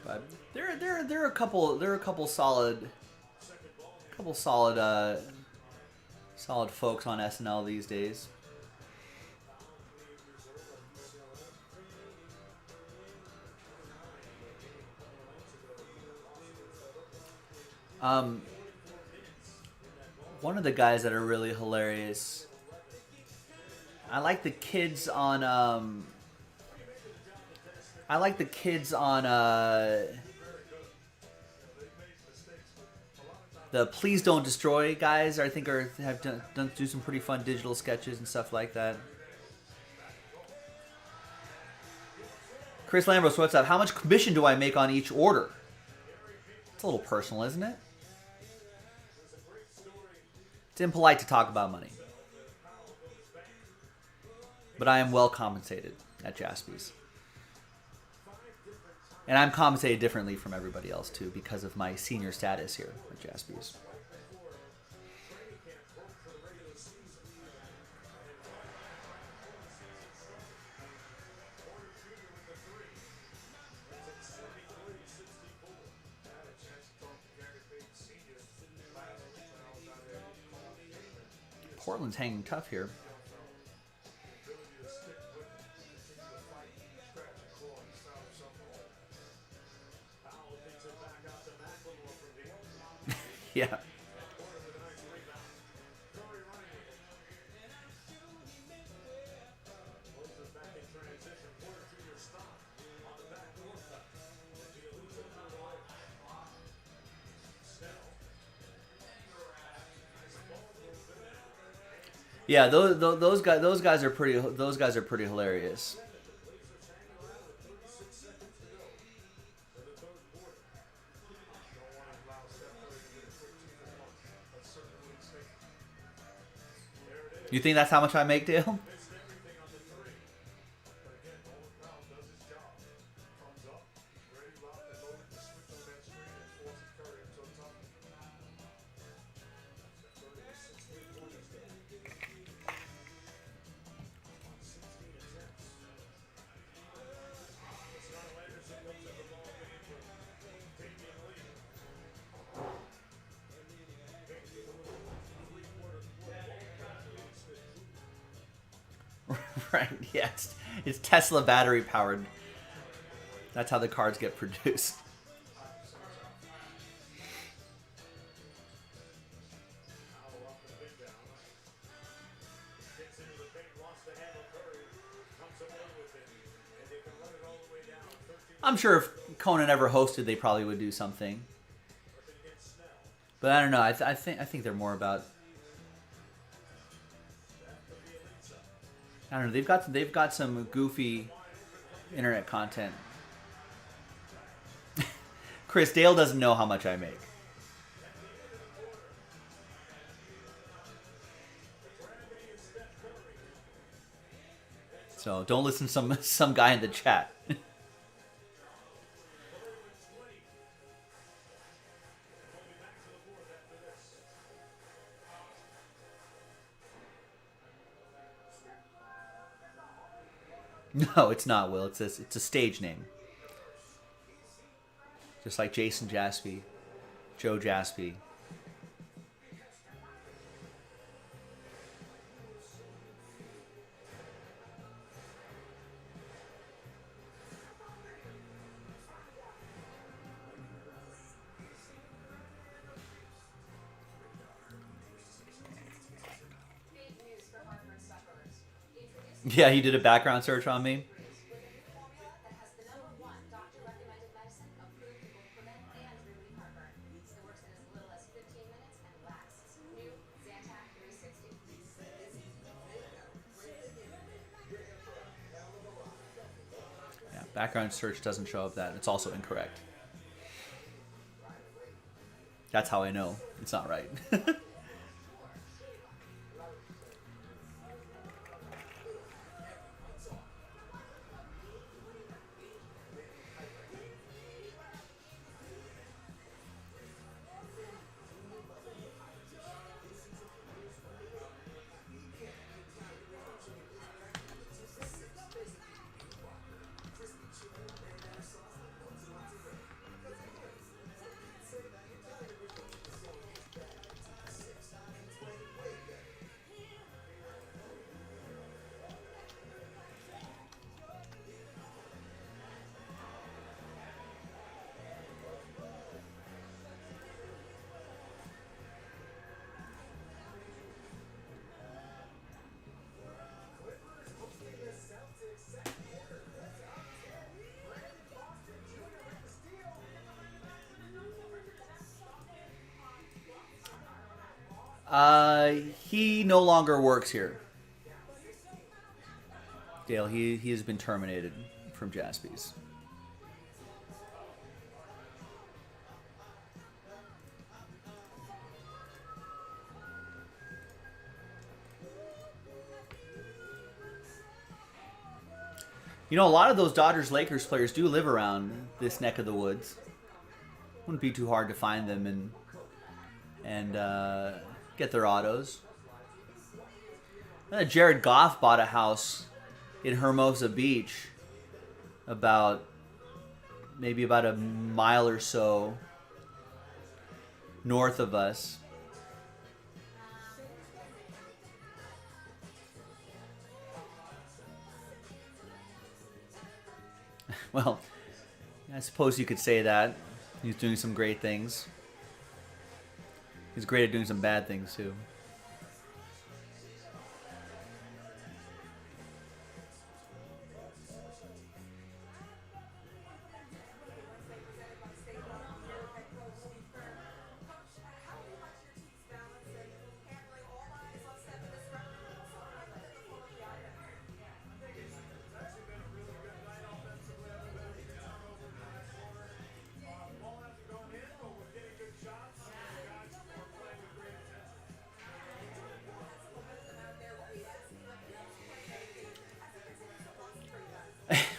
But there are a couple solid folks on SNL these days. One of the guys that are really hilarious. I like the kids on The Please Don't Destroy guys, I think, have do some pretty fun digital sketches and stuff like that. Chris Lambros, what's up? How much commission do I make on each order? It's a little personal, isn't it? It's impolite to talk about money. But I am well compensated at Jaspy's. And I'm compensated differently from everybody else, too, because of my senior status here at Jaspy's. Portland's hanging tough here. Yeah. Yeah, those guys are pretty hilarious. You think that's how much I make, Dale? Right, yeah, it's Tesla battery powered. That's how the cards get produced. I'm sure if Conan ever hosted, they probably would do something. But I don't know. I think they're more about. I don't know. They've got some goofy internet content. Chris Dale doesn't know how much I make. So don't listen to some guy in the chat. No, it's not, Will. It's a stage name. Just like Jason Jaspy, Joe Jaspy. Yeah, he did a background search on me. Yeah, background search doesn't show up that. It's also incorrect. That's how I know it's not right. He no longer works here. Dale, he has been terminated from Jaspy's. You know, a lot of those Dodgers-Lakers players do live around this neck of the woods. Wouldn't be too hard to find them and get their autos. Jared Goff bought a house in Hermosa Beach, maybe about a mile or so north of us. Well, I suppose you could say that. He's doing some great things. He's great at doing some bad things, too.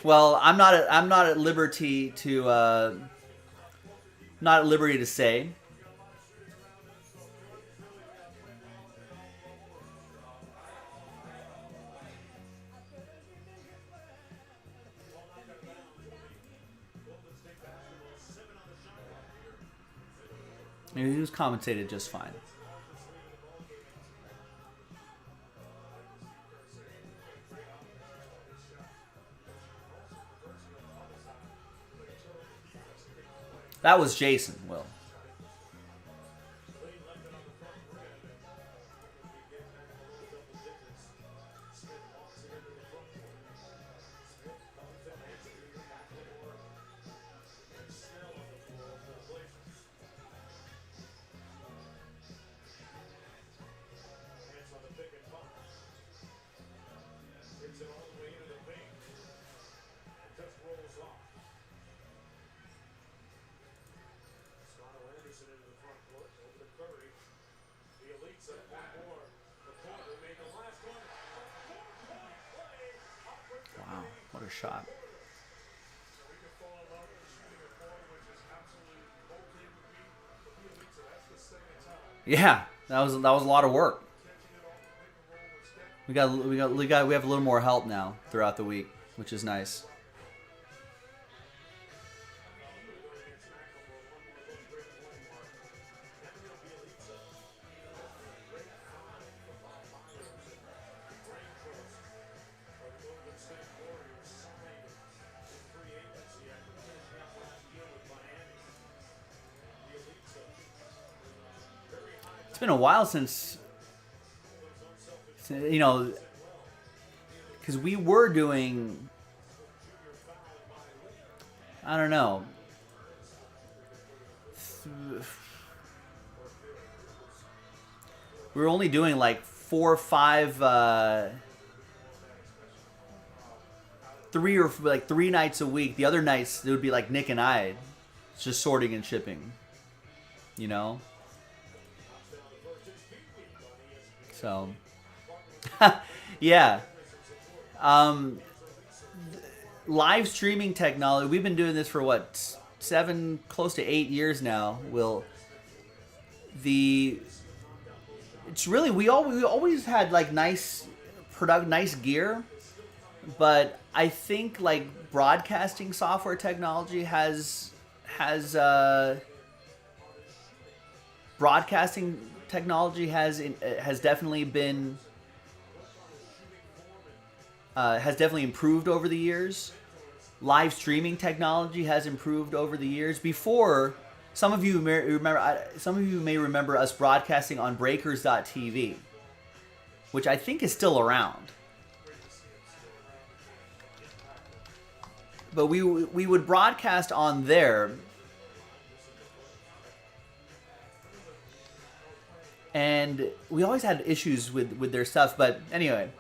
Well, I'm not at liberty to say. He was compensated just fine. That was Jason, Will. Wow, what a shot. Yeah, that was a lot of work. We have a little more help now throughout the week, which is nice. It's been a while since, you know, because we were doing, I don't know, we were only doing like 4 or 5, 3 nights a week. The other nights it would be like Nick and I, just sorting and shipping, you know. So, yeah. Live streaming technology. We've been doing this for what, 7, close to 8 years now. It's really we always had like nice gear, but I think like broadcasting software technology has definitely been has definitely improved over the years. Live streaming technology has improved over the years. Before, some of you may remember us broadcasting on Breakers.tv, which I think is still around. But we would broadcast on there. and we always had issues with their stuff. But anyway,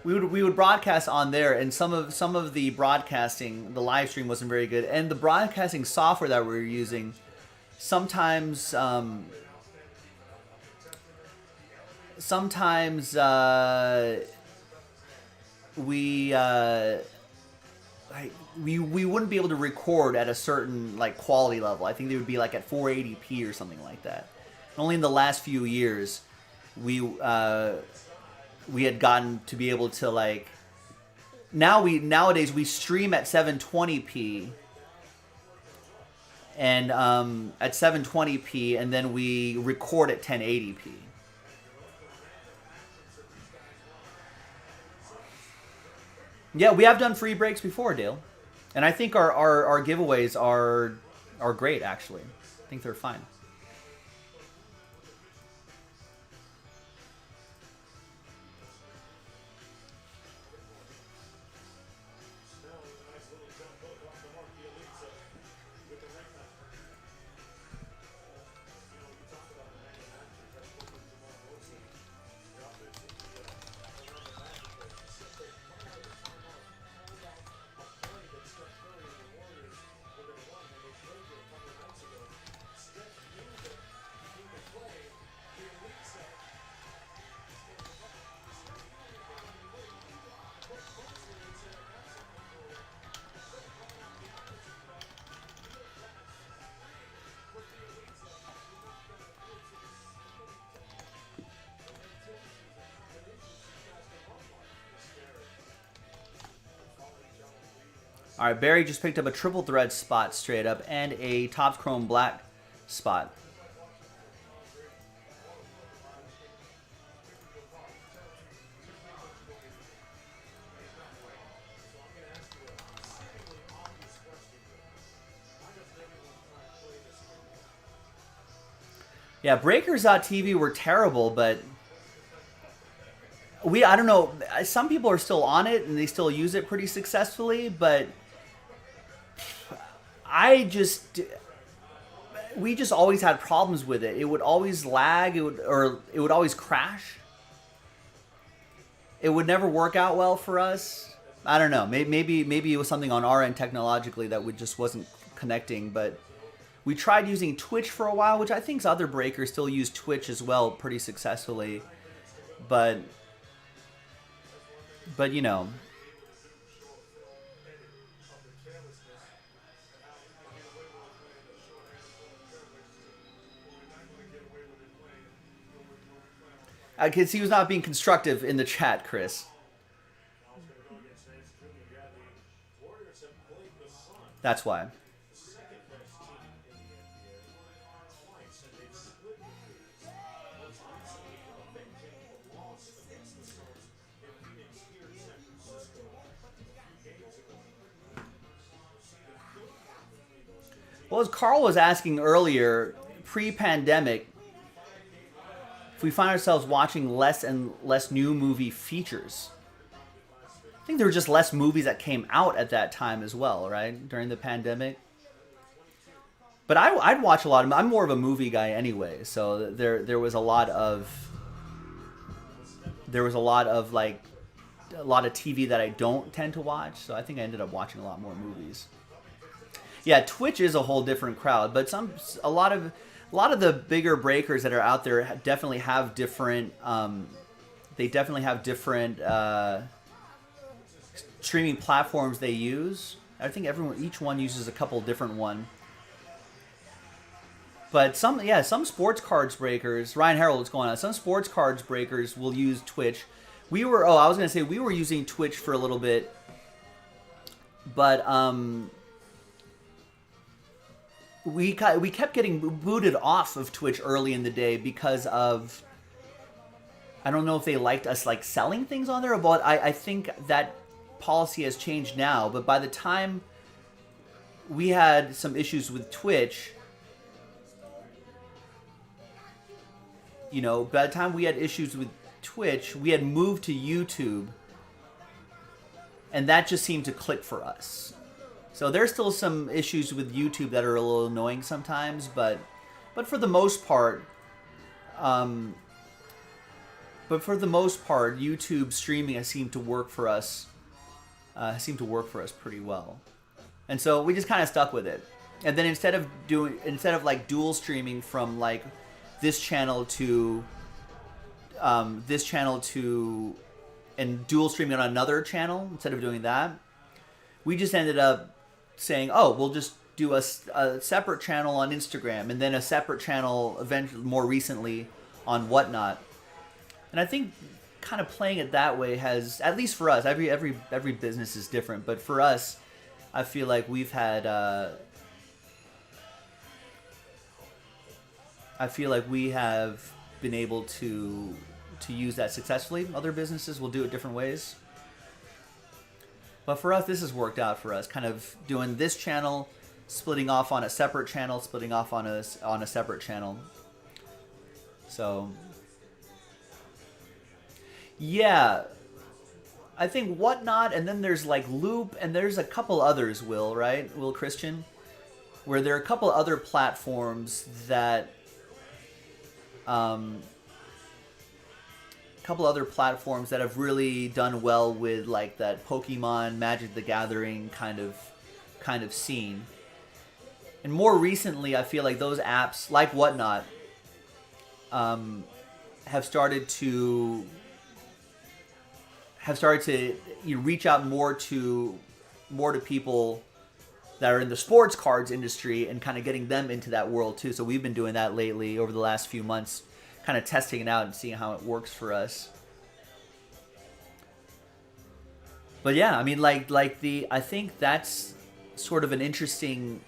we would broadcast on there, and some of the broadcasting, the live stream wasn't very good, and the broadcasting software that we were using sometimes we we wouldn't be able to record at a certain like quality level. I think they would be like at 480p or something like that. Only in the last few years we had gotten to be able to like nowadays we stream at 720p and at 720p, and then we record at 1080p. Yeah, we have done free breaks before, Dale. And I think our giveaways are great, actually. I think they're fine. All right, Barry just picked up a triple thread spot straight up and a Topps Chrome Black spot. Yeah, Breakers.tv were terrible, but I don't know, some people are still on it and they still use it pretty successfully, but we just always had problems with it. It would always lag, it would always crash. It would never work out well for us. I don't know, maybe it was something on our end technologically that just wasn't connecting, but we tried using Twitch for a while, which I think other breakers still use Twitch as well pretty successfully, but you know. I can see he was not being constructive in the chat, Chris. That's why. Well, as Carl was asking earlier, pre-pandemic, if we find ourselves watching less and less new movie features. I think there were just less movies that came out at that time as well, right? During the pandemic. But I'd watch a lot of. I'm more of a movie guy anyway, so there was a lot of like a lot of TV that I don't tend to watch. So I think I ended up watching a lot more movies. Yeah, Twitch is a whole different crowd, but a lot of the bigger breakers that are out there definitely have different. They definitely have different streaming platforms they use. I think each one uses a couple different one. But some sports cards breakers. Ryan Harold, what's going on? Some sports cards breakers will use Twitch. We were using Twitch for a little bit, but we kept getting booted off of Twitch early in the day because of, I don't know if they liked us like selling things on there, but I think that policy has changed now. But by the time we had some issues with Twitch, by the time we had issues with Twitch, we had moved to YouTube, and that just seemed to click for us. So there's still some issues with YouTube that are a little annoying sometimes, but for the most part, but for the most part, YouTube streaming has seemed to work for us. Pretty well, and so we just kind of stuck with it. And then instead of like dual streaming from like this channel to and dual streaming on another channel, instead of doing that, we just ended up saying, oh, we'll just do a separate channel on Instagram and then a separate channel eventually, more recently, on Whatnot. And I think kind of playing it that way has, at least for us, every business is different, but for us, I feel like we've had we have been able to use that successfully. Other businesses will do it different ways. But for us, this has worked out for us, kind of doing this channel, splitting off on a separate channel, splitting off on a separate channel. So, yeah, I think Whatnot, and then there's like Loop, and there's a couple others, Will Christian, where there are a couple other platforms that have really done well with like that Pokemon, Magic the Gathering kind of scene. And more recently, I feel like those apps, like Whatnot, have started to reach out more to people that are in the sports cards industry and kind of getting them into that world too. So we've been doing that lately over the last few months, kind of testing it out and seeing how it works for us. But yeah, I mean, I think that's sort of an interesting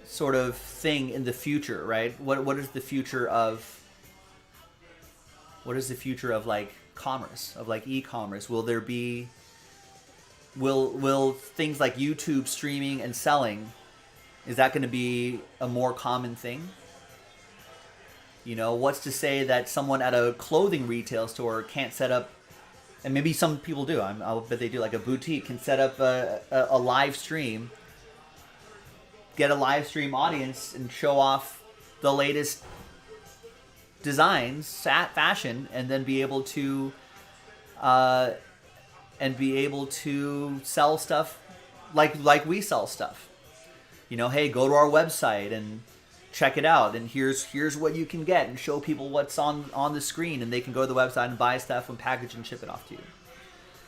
sort of thing in the future, right? What is the future of like commerce, of like e-commerce? Will things like YouTube streaming and selling, is that going to be a more common thing? You know, what's to say that someone at a clothing retail store can't set up, and maybe some people do, I'll bet they do, like a boutique can set up a live stream, get a live stream audience and show off the latest designs, fashion, and then be able to sell stuff like we sell stuff. You know, hey, go to our website and check it out, and here's what you can get, and show people what's on the screen, and they can go to the website and buy stuff and package and ship it off to you.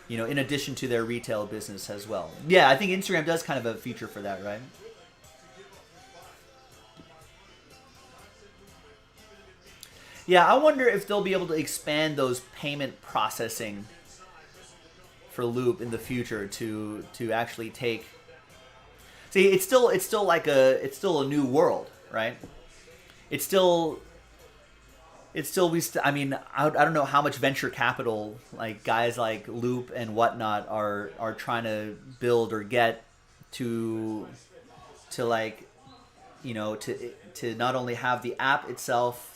You know, in addition to their retail business as well. Yeah, I think Instagram does kind of a feature for that, right? Yeah, I wonder if they'll be able to expand those payment processing for Loop in the future to actually take. See, it's still a new world, right? I don't know how much venture capital like guys like Loop and Whatnot are trying to build or get to like, you know, to not only have the app itself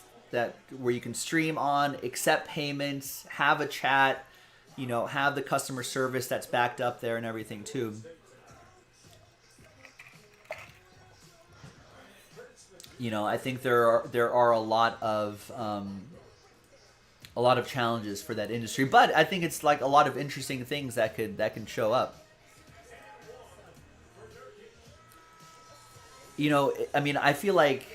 where you can stream on, accept payments, have a chat, you know, have the customer service that's backed up there and everything too. You know, I think there are a lot of challenges for that industry, but I think it's like a lot of interesting things that can show up. You know, I mean, I feel like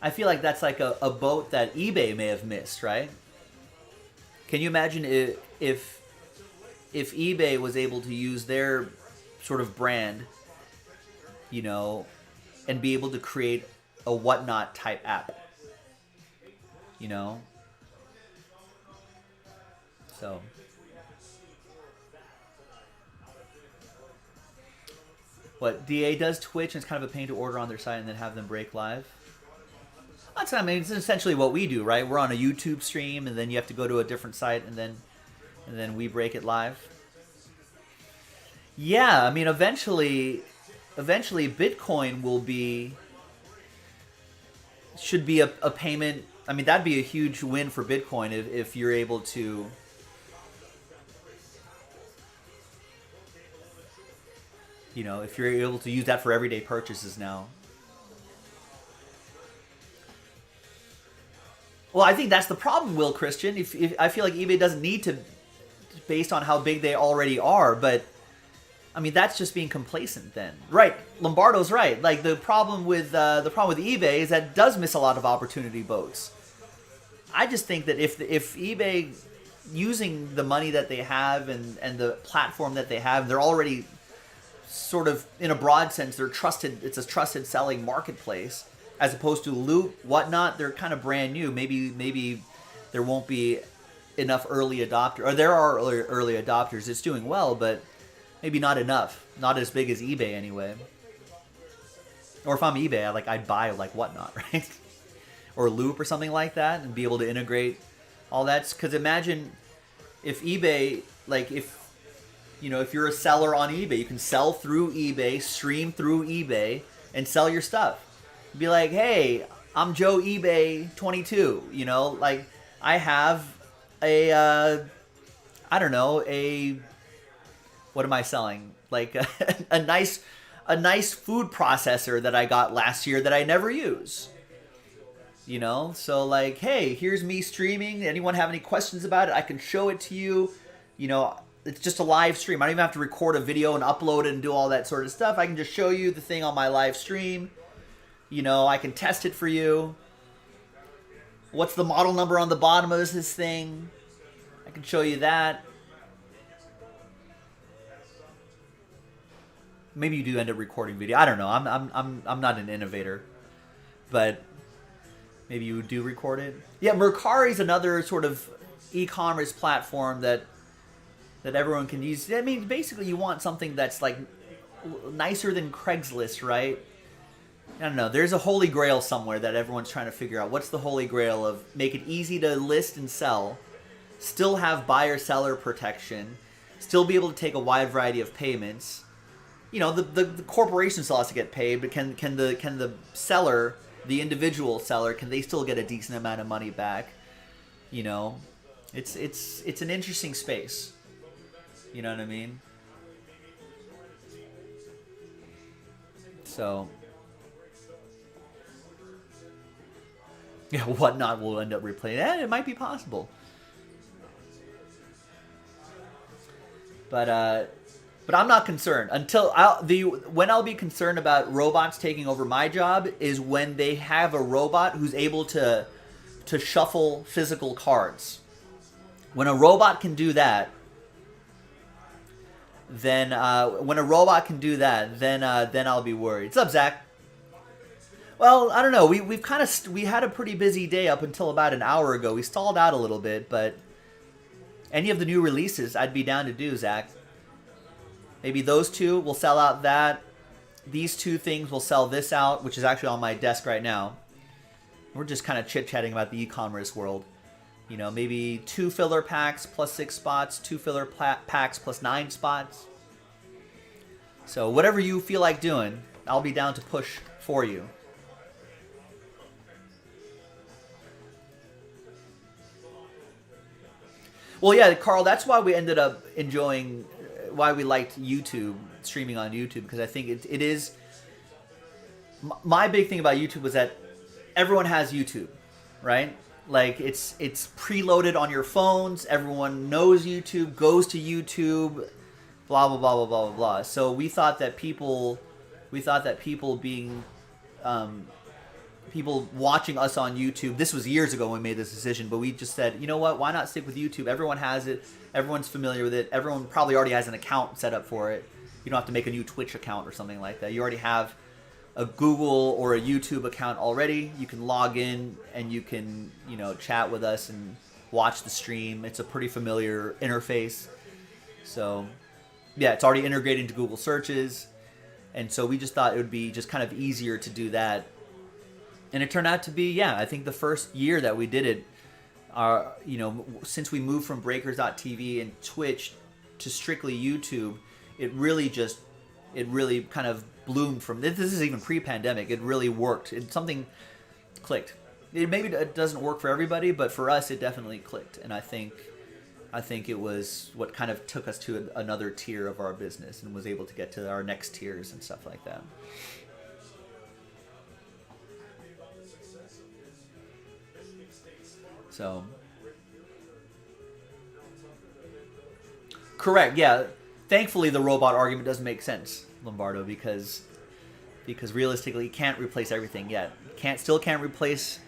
that's like a boat that eBay may have missed, right? Can you imagine if eBay was able to use their sort of brand, you know, and be able to create a Whatnot type app, you know? So what DA does Twitch, and it's kind of a pain to order on their site and then have them break live. That's, I mean, it's essentially what we do, right? We're on a YouTube stream, and then you have to go to a different site, and then we break it live. Yeah, I mean, eventually, Bitcoin should be a payment. I mean, that'd be a huge win for Bitcoin if you're able to. You know, if you're able to use that for everyday purchases now. Well, I think that's the problem, Will Christian. If I feel like eBay doesn't need to, based on how big they already are, but I mean that's just being complacent. Then, right? Lombardo's right. Like the problem with eBay is that it does miss a lot of opportunity boats. I just think that if eBay, using the money that they have and the platform that they have, they're already sort of, in a broad sense, they're trusted. It's a trusted selling marketplace, as opposed to Loot, Whatnot. They're kind of brand new. Maybe there won't be enough early adopter, or there are early adopters. It's doing well, but maybe not enough. Not as big as eBay anyway. Or if I'm eBay, I'd buy Whatnot, right? Or Loop or something like that, and be able to integrate all that. Because imagine if eBay, if you're a seller on eBay, you can sell through eBay, stream through eBay, and sell your stuff. Be like, hey, I'm Joe eBay 22. I have what am I selling? A nice food processor that I got last year that I never use. So hey, here's me streaming. Anyone have any questions about it? I can show it to you. It's just a live stream. I don't even have to record a video and upload it and do all that sort of stuff. I can just show you the thing on my live stream. I can test it for you. What's the model number on the bottom of this thing? I can show you that. Maybe you do end up recording video. I don't know. I'm not an innovator, but maybe you do record it. Yeah, Mercari's another sort of e-commerce platform that everyone can use. I mean, basically, you want something that's nicer than Craigslist, right? I don't know. There's a holy grail somewhere that everyone's trying to figure out. What's the holy grail of make it easy to list and sell, still have buyer-seller protection, still be able to take a wide variety of payments. The corporation still has to get paid, but can the seller, the individual seller, can they still get a decent amount of money back? It's an interesting space. You know what I mean? So, yeah, Whatnot will end up replaying. It might be possible. But I'm not concerned when I'll be concerned about robots taking over my job is when they have a robot who's able to shuffle physical cards. When a robot can do that, then I'll be worried. What's up, Zach? Well, I don't know. We had a pretty busy day up until about an hour ago. We stalled out a little bit, but any of the new releases, I'd be down to do, Zach. Maybe those two will sell out that. These two things will sell this out, which is actually on my desk right now. We're just kind of chit-chatting about the e-commerce world. Maybe 2 filler packs plus 6 spots, 2 filler packs plus 9 spots. So whatever you feel like doing, I'll be down to push for you. Well, yeah, Carl, that's why we ended up enjoying, why we liked YouTube, streaming on YouTube, because I think it is, my big thing about YouTube was that everyone has YouTube, right? It's preloaded on your phones, everyone knows YouTube, goes to YouTube, blah, blah, blah, blah, blah, blah, blah. So we thought that people being, people watching us on YouTube, this was years ago when we made this decision, but we just said, you know what, why not stick with YouTube? Everyone has it. Everyone's familiar with it. Everyone probably already has an account set up for it. You don't have to make a new Twitch account or something like that. You already have a Google or a YouTube account already. You can log in and you can, chat with us and watch the stream. It's a pretty familiar interface. So, yeah, it's already integrated into Google searches. And so we just thought it would be just kind of easier to do that. And it turned out to be, I think the first year that we did it, since we moved from Breakers.tv and Twitch to strictly YouTube, it really kind of bloomed from this. This is even pre-pandemic. It really worked. Something clicked. Maybe it doesn't work for everybody, but for us, it definitely clicked. And I think it was what kind of took us to another tier of our business and was able to get to our next tiers and stuff like that. So, correct. Yeah. Thankfully, the robot argument doesn't make sense, Lombardo, because realistically, you can't replace everything yet. Still can't replace,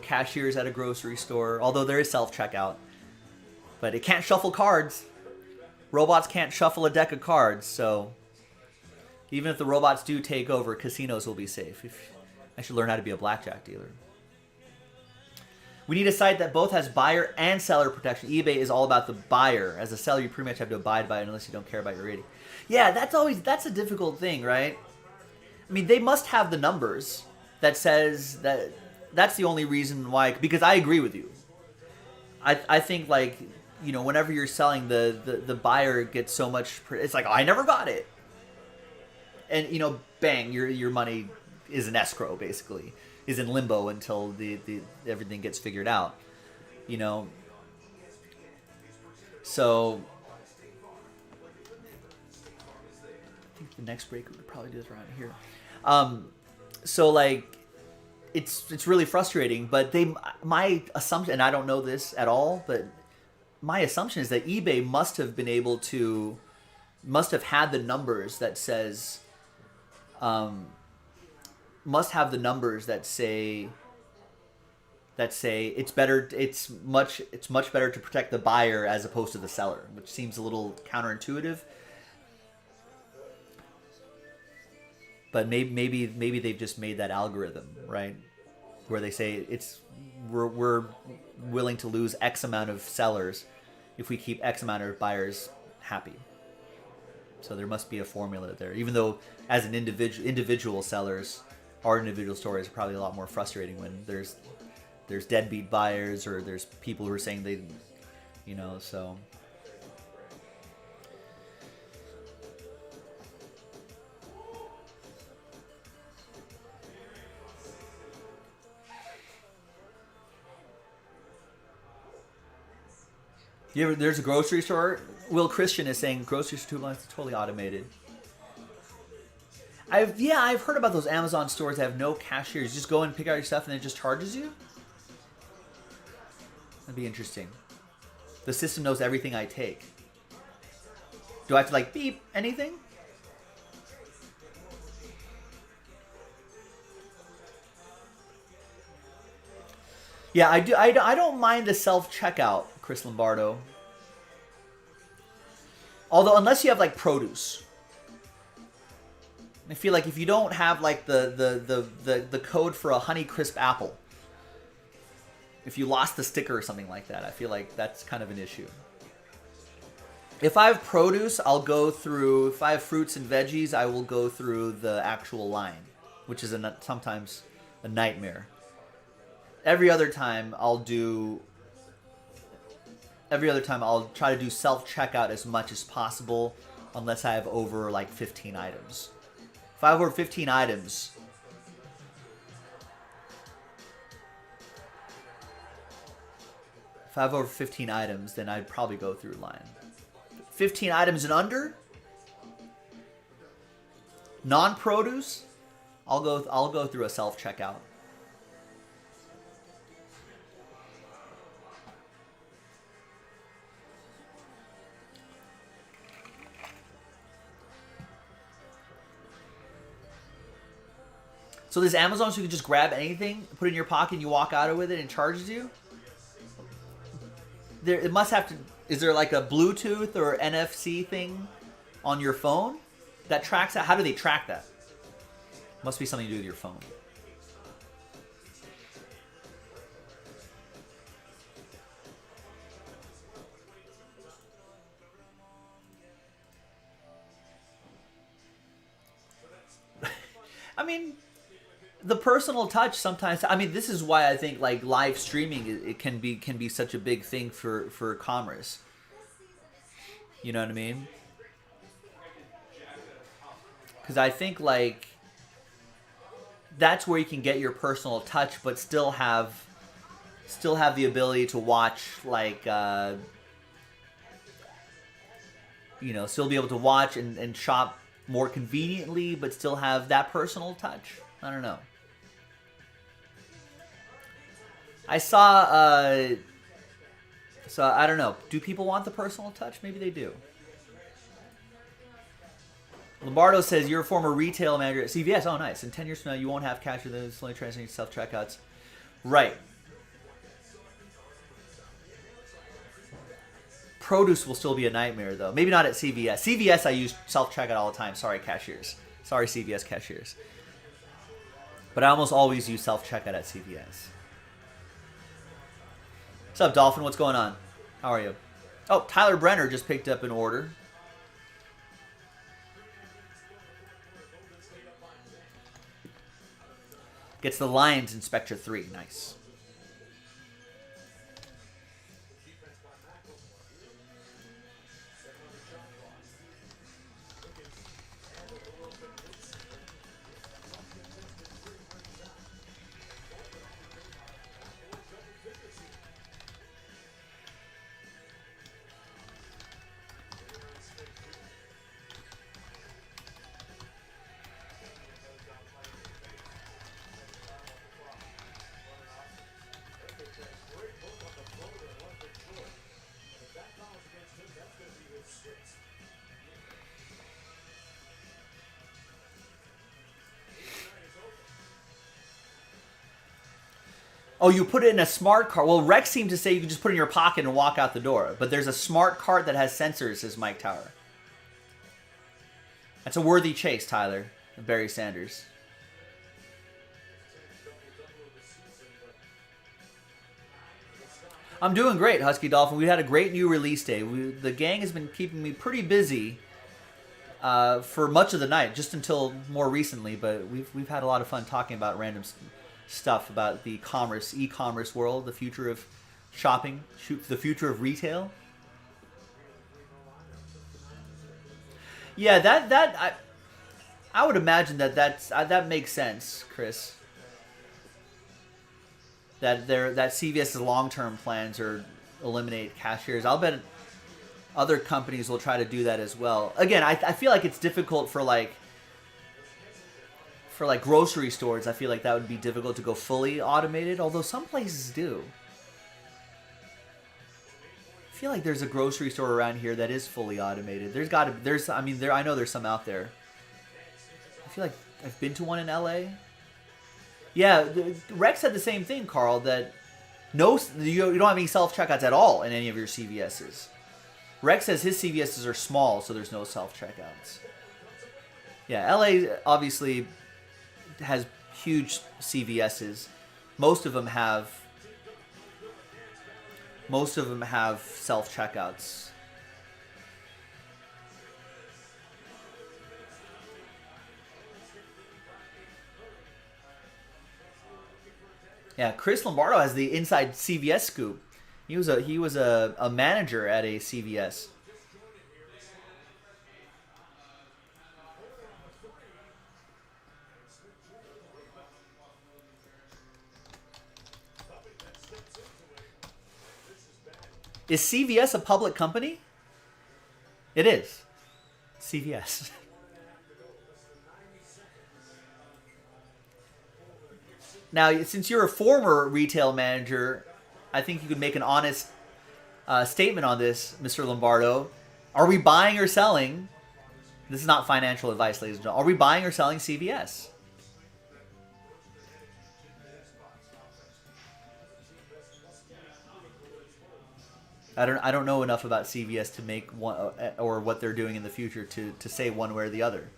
cashiers at a grocery store. Although there is self-checkout, but it can't shuffle cards. Robots can't shuffle a deck of cards, so even if the robots do take over, casinos will be safe. I should learn how to be a blackjack dealer. We need a site that both has buyer and seller protection. eBay is all about the buyer. As a seller, you pretty much have to abide by it unless you don't care about your rating. Yeah, that's a difficult thing, right? I mean, they must have the numbers that says that. That's the only reason why. Because I agree with you. I think whenever you're selling, the buyer gets so much. It's like, oh, I never got it, and bang, your money is in escrow, basically, is in limbo until the everything gets figured out, So I think the next break we would probably do this around here. So it's really frustrating, but my assumption, and I don't know this at all, but my assumption is that eBay must have had the numbers that says, must have the numbers that say it's much better to protect the buyer as opposed to the seller, which seems a little counterintuitive. But maybe they've just made that algorithm, right, where they say we're willing to lose X amount of sellers if we keep X amount of buyers happy. So there must be a formula there, even though as an individual sellers, our individual stories are probably a lot more frustrating when there's deadbeat buyers or there's people who are saying they, so. There's a grocery store. Will Christian is saying grocery store is totally automated. I've heard about those Amazon stores that have no cashiers. You just go and pick out your stuff and it just charges you? That'd be interesting. The system knows everything I take. Do I have to beep anything? Yeah, I do. I don't mind the self-checkout, Chris Lombardo. Although, unless you have produce, I feel like if you don't have the code for a Honeycrisp apple, if you lost the sticker or something like that, I feel like that's kind of an issue. If I have produce, I'll go through. If I have fruits and veggies, I will go through the actual line, which is sometimes a nightmare. Every other time I'll try to do self-checkout as much as possible, unless I have over 15 items. If I have over 15 items, then I'd probably go through line. 15 items and under, non-produce, I'll go through a self-checkout. So there's Amazon, so you can just grab anything, put it in your pocket, and you walk out with it, and it charges you. It must have to. Is there a Bluetooth or NFC thing on your phone that tracks that? How do they track that? Must be something to do with your phone. I mean, the personal touch sometimes. I mean, this is why I think live streaming it can be such a big thing for commerce. You know what I mean? Because I think that's where you can get your personal touch, but still have the ability to watch still be able to watch and shop more conveniently, but still have that personal touch. I don't know. I saw. So I don't know. Do people want the personal touch? Maybe they do. Lombardo says you're a former retail manager at CVS. Oh, nice. In 10 years from now, you won't have cash with those only translating self checkouts. Right. Produce will still be a nightmare, though. Maybe not at CVS. CVS, I use self checkout all the time. Sorry, cashiers. Sorry, CVS cashiers. But I almost always use self checkout at CVS. What's up, Dolphin? What's going on? How are you? Oh, Tyler Brenner just picked up an order. Gets the Lions in Spectre 3. Nice. Oh, you put it in a smart cart. Well, Rex seemed to say you can just put it in your pocket and walk out the door. But there's a smart cart that has sensors, says Mike Tower. That's a worthy chase, Tyler. Barry Sanders. I'm doing great, Husky Dolphin. We had a great new release day. The gang has been keeping me pretty busy for much of the night, just until more recently. But we've had a lot of fun talking about random stuff about the e-commerce world, the future of shopping, the future of retail. Yeah, I would imagine that makes sense, Chris. That CVS's long-term plans are eliminate cashiers. I'll bet other companies will try to do that as well. Again, I feel like it's difficult for grocery stores. I feel like that would be difficult to go fully automated, although some places do. I feel like there's a grocery store around here that is fully automated. I know there's some out there. I feel like I've been to one in LA. Yeah, Rex said the same thing, Carl, that you don't have any self-checkouts at all in any of your CVS's. Rex says his CVS's are small, so there's no self-checkouts. Yeah, LA obviously has huge CVS's. Most of them have self-checkouts. Yeah, Chris Lombardo has the inside CVS scoop. He was a manager at a CVS. Is CVS a public company? It is. CVS. Now, since you're a former retail manager, I think you could make an honest statement on this, Mr. Lombardo. Are we buying or selling? This is not financial advice, ladies and gentlemen. Are we buying or selling CVS? I don't know enough about CVS to make one or what they're doing in the future to say one way or the other.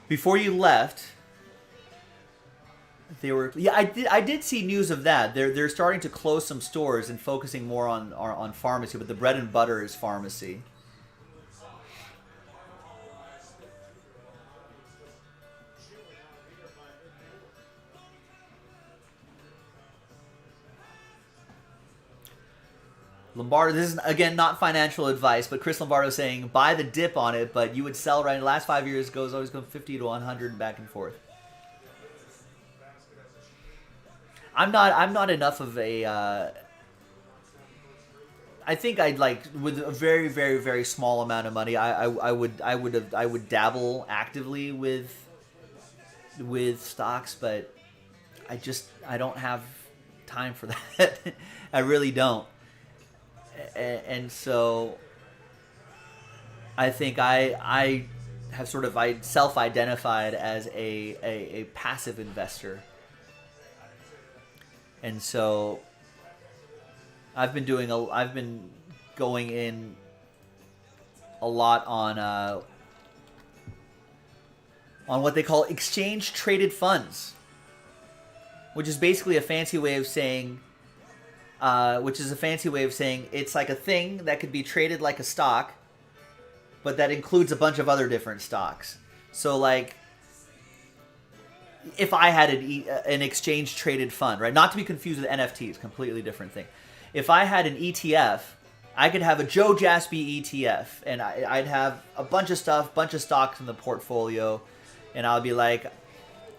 Before you left, they were. Yeah, I did see news of that. They're starting to close some stores and focusing more on pharmacy, but the bread and butter is pharmacy. Lombardo, this is, again, not financial advice, but Chris Lombardo saying, buy the dip on it, but you would sell right. The last 5 years always go 50 to 100 and back and forth. I'm not enough of a... I think I'd like with a very, very, very small amount of money. I would dabble actively with stocks, but I don't have time for that. I really don't. And so I think I have sort of self-identified as a passive investor, and so I've been going in a lot on what they call exchange traded funds, which is basically a fancy way of saying it's like a thing that could be traded like a stock, but that includes a bunch of other different stocks. So like if I had an exchange traded fund, right? Not to be confused with NFTs, completely different thing. If I had an ETF, I could have a Joe Jaspy ETF, and I'd have a bunch of stocks in the portfolio, and I'll be like,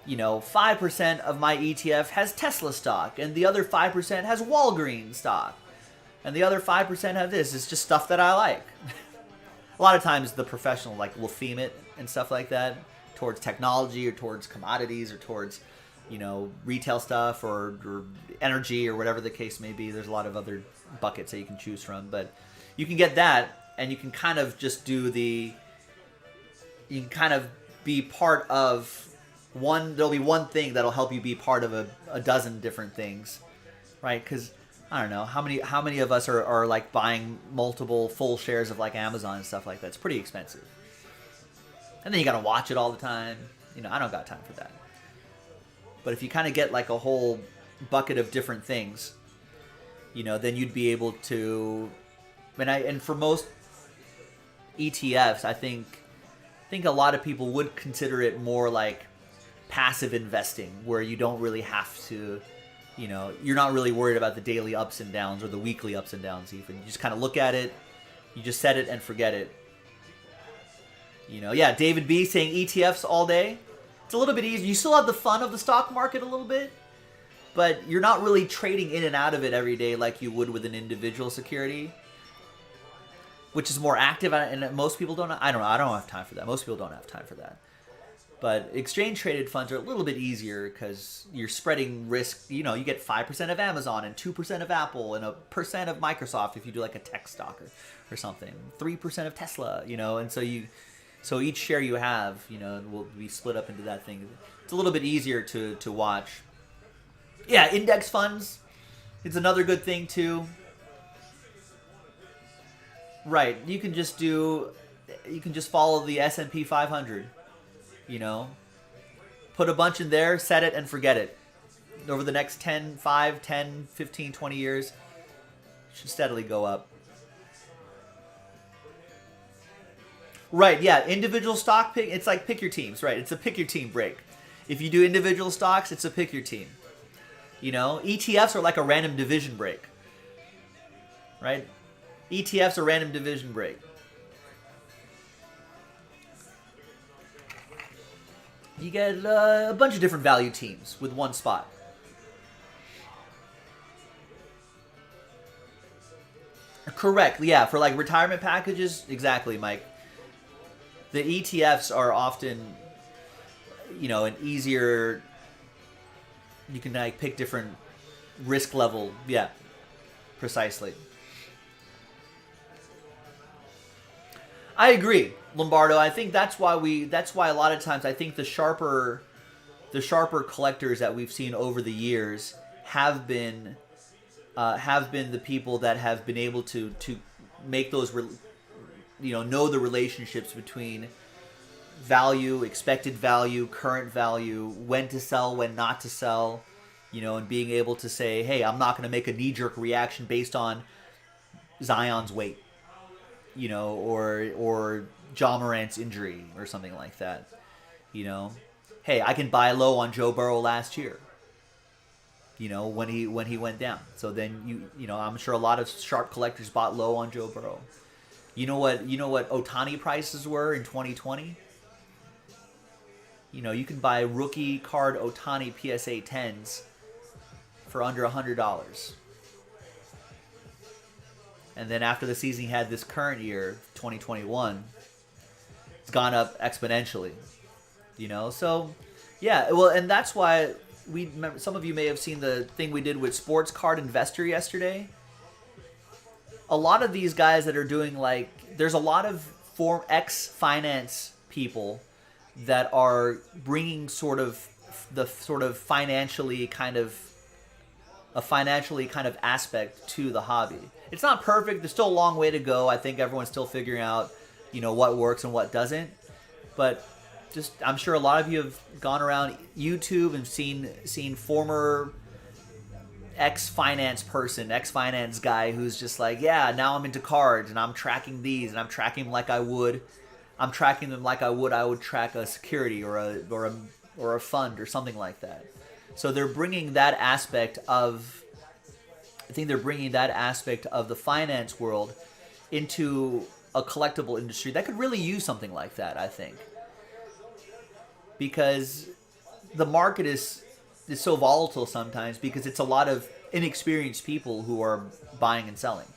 5% of my ETF has Tesla stock, and the other 5% has Walgreens stock, and the other 5% have this. It's just stuff that I like. A lot of times the professional will theme it and stuff like that towards technology or towards commodities or towards retail stuff or energy or whatever the case may be. There's a lot of other buckets that you can choose from, but you can get that, and you can kind of just you can kind of be part of there'll be one thing that'll help you be part of a dozen different things, right? Because I don't know how many of us are like buying multiple full shares of like Amazon and stuff like that. It's pretty expensive, and then you gotta watch it all the time. I don't got time for that. But if you kind of get like a whole bucket of different things, then you'd be able to. And for most ETFs, I think a lot of people would consider it more like passive investing, where you don't really have to, you're not really worried about the daily ups and downs or the weekly ups and downs even. You just kind of look at it, you just set it and forget it. Yeah, David B saying ETFs all day. It's a little bit easier. You still have the fun of the stock market a little bit, but you're not really trading in and out of it every day like you would with an individual security, which is more active, and most people don't. I don't know. I don't have time for that. Most people don't have time for that. But exchange traded funds are a little bit easier because you're spreading risk. You get 5% of Amazon and 2% of Apple and 1% of Microsoft if you do like a tech stock or something. 3% of Tesla, and so each share you have, will be split up into that thing. It's a little bit easier to watch. Yeah, index funds. It's another good thing too. Right, you can just follow the S&P 500. Put a bunch in there, set it, and forget it. Over the next 5, 10, 15, 20 years, it should steadily go up. Right, yeah, individual stock pick, it's like pick your teams, right? It's a pick your team break. If you do individual stocks, it's a pick your team. ETFs are like a random division break. Right? ETFs are random division break. You get a bunch of different value teams with one spot. Correct, yeah, for like retirement packages, exactly, Mike. The ETFs are often, an easier, you can like pick different risk level. Yeah, precisely. I agree, Lombardo. I think that's why a lot of times I think the sharper collectors that we've seen over the years have been the people that have been able to make those know the relationships between value, expected value, current value, when to sell, when not to sell, and being able to say, hey, I'm not going to make a knee-jerk reaction based on Zion's weight, or Ja Morant's injury or something like that. Hey, I can buy low on Joe Burrow last year, when he went down. So then I'm sure a lot of sharp collectors bought low on Joe Burrow. You know what Ohtani prices were in 2020? You can buy rookie card Ohtani PSA 10s for under $100. And then after the season he had this current year, 2021, it's gone up exponentially. You know, so yeah, well, and that's why some of you may have seen the thing we did with Sports Card Investor yesterday. A lot of these guys that are doing there's a lot of ex-finance people that are bringing financially kind of aspect to the hobby. It's not perfect. There's still a long way to go. I think everyone's still figuring out, what works and what doesn't. But I'm sure a lot of you have gone around YouTube and seen former ex-finance guy who's just like, yeah, now I'm into cards and I'm tracking these and I'm tracking them like I would I would track a security or a fund or something like that. So they're bringing that aspect of the finance world into a collectible industry that could really use something like that, I think. Because the market is so volatile sometimes because it's a lot of inexperienced people who are buying and selling.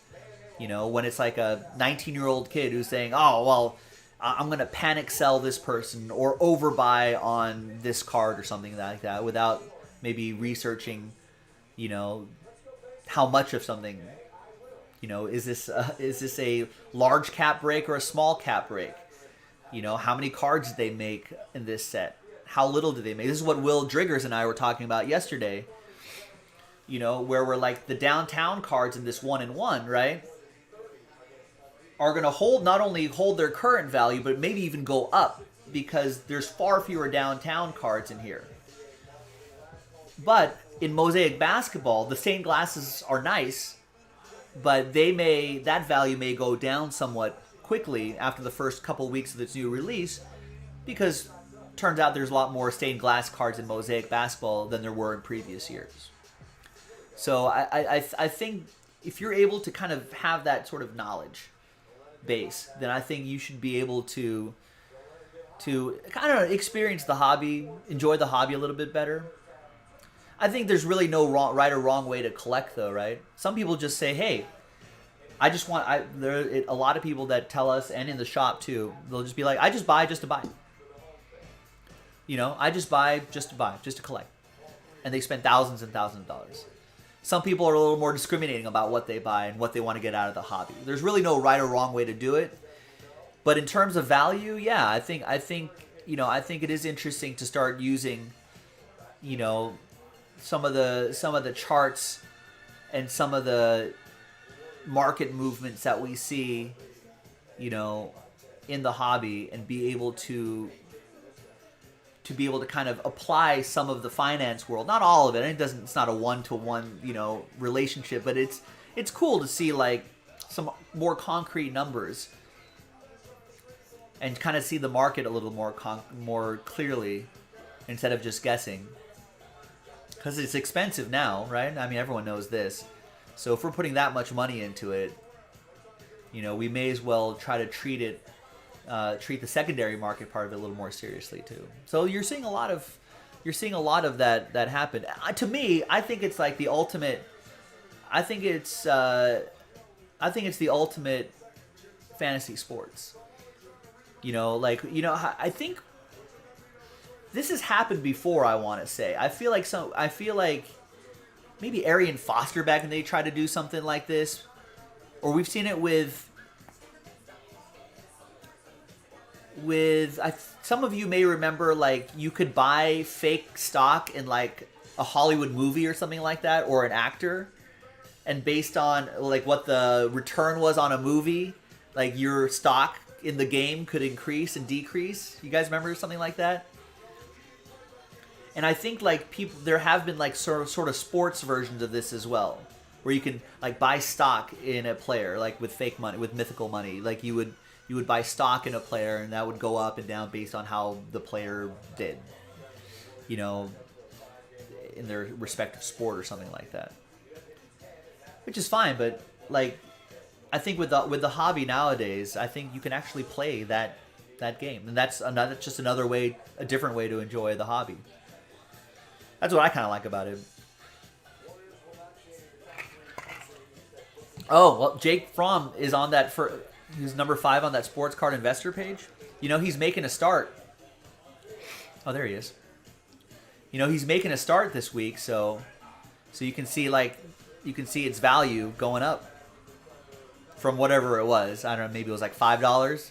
When it's like a 19-year-old kid who's saying, oh, well, I'm going to panic sell this person or overbuy on this card or something like that without maybe researching, how much of something, is this a large cap break or a small cap break? How many cards did they make in this set? How little did they make? This is what Will Driggers and I were talking about yesterday, where we're like the downtown cards in this 1-in-1, right, are going to not only hold their current value, but maybe even go up because there's far fewer downtown cards in here. But in Mosaic Basketball, the stained glasses are nice, but that value may go down somewhat quickly after the first couple of weeks of its new release because turns out there's a lot more stained glass cards in Mosaic Basketball than there were in previous years. So I think if you're able to kind of have that sort of knowledge base, then I think you should be able to kind of experience the hobby, enjoy the hobby a little bit better. I think there's really no right or wrong way to collect, though, right? Some people just say, "Hey, I just want." There are a lot of people that tell us, and in the shop too, they'll just be like, "I just buy just to buy." I just buy just to buy, just to collect, and they spend thousands and thousands of dollars. Some people are a little more discriminating about what they buy and what they want to get out of the hobby. There's really no right or wrong way to do it, but in terms of value, yeah, I think it is interesting to start using, some of the charts and some of the market movements that we see, in the hobby and be able to kind of apply some of the finance world, not all of it. It's not a one-to-one, relationship, but it's cool to see like some more concrete numbers and kind of see the market a little more clearly instead of just guessing. Because it's expensive now, right? I mean, everyone knows this. So if we're putting that much money into it, we may as well try to treat the secondary market part of it a little more seriously too. So you're seeing a lot of that happen. To me, I think it's like the ultimate. I think it's the ultimate fantasy sports. I think this has happened before, I want to say. I feel like maybe Arian Foster back when they tried to do something like this, or we've seen it with some of you may remember, like, you could buy fake stock in like a Hollywood movie or something like that, or an actor, and based on like what the return was on a movie, like your stock in the game could increase and decrease. You guys remember something like that? And I think like there have been like sort of sports versions of this as well, where you can like buy stock in a player, like with fake money, with mythical money. Like you would buy stock in a player, and that would go up and down based on how the player did, in their respective sport or something like that. Which is fine, but like I think with the hobby nowadays, I think you can actually play that game, and that's just another way, a different way to enjoy the hobby. That's what I kind of like about it. Oh, well, Jake Fromm is on that he's number 5 on that sports card investor page. You know, he's making a start. Oh, there he is. You know, he's making a start this week, so you can see its value going up from whatever it was. I don't know, maybe it was like $5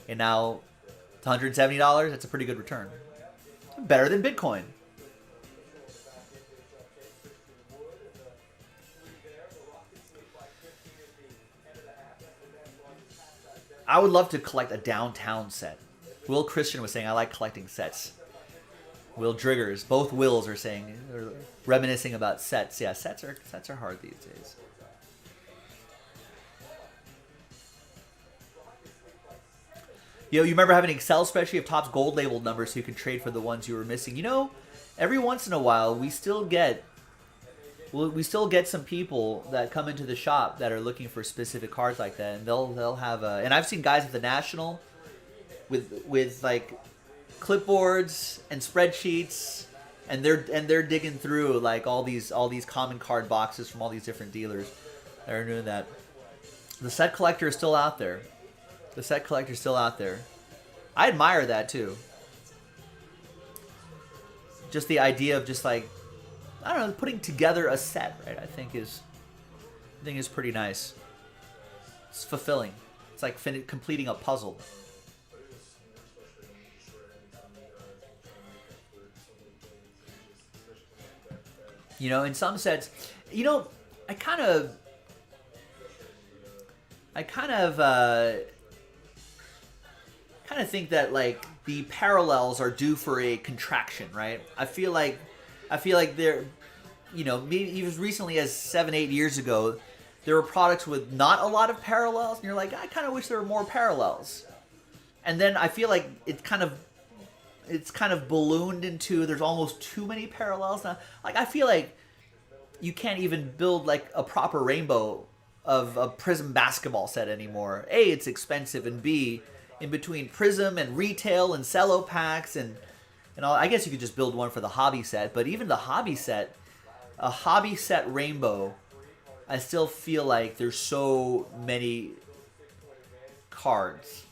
and now it's $170. That's a pretty good return. Better than Bitcoin. I would love to collect a downtown set. Will Christian was saying, I like collecting sets. Will Driggers, both Wills are saying, are reminiscing about sets. Yeah, sets are hard these days. You remember having an Excel spreadsheet of Topps gold labeled numbers so you can trade for the ones you were missing. You know, every once in a while we still get some people that come into the shop that are looking for specific cards like that, and they'll have and I've seen guys at the National with like clipboards and spreadsheets, and they're digging through like all these common card boxes from all these different dealers. They're doing that. The set collector is still out there. I admire that too. Just the idea of just like, I don't know, putting together a set, right? I think is pretty nice. It's fulfilling. It's like completing a puzzle. You know, in some sets, you know, I kind of think that like the parallels are due for a contraction, right? I feel like they're, you know, maybe even as recently as 7-8 years ago, there were products with not a lot of parallels, and you're like, I kind of wish there were more parallels. And then I feel like it's kind of ballooned into there's almost too many parallels now. Like I feel like you can't even build like a proper rainbow of a Prism basketball set anymore. A, it's expensive, and B, in between Prism and retail and cello packs and all, I guess you could just build one for the hobby set, but even the hobby set, a hobby set rainbow, I still feel like there's so many cards.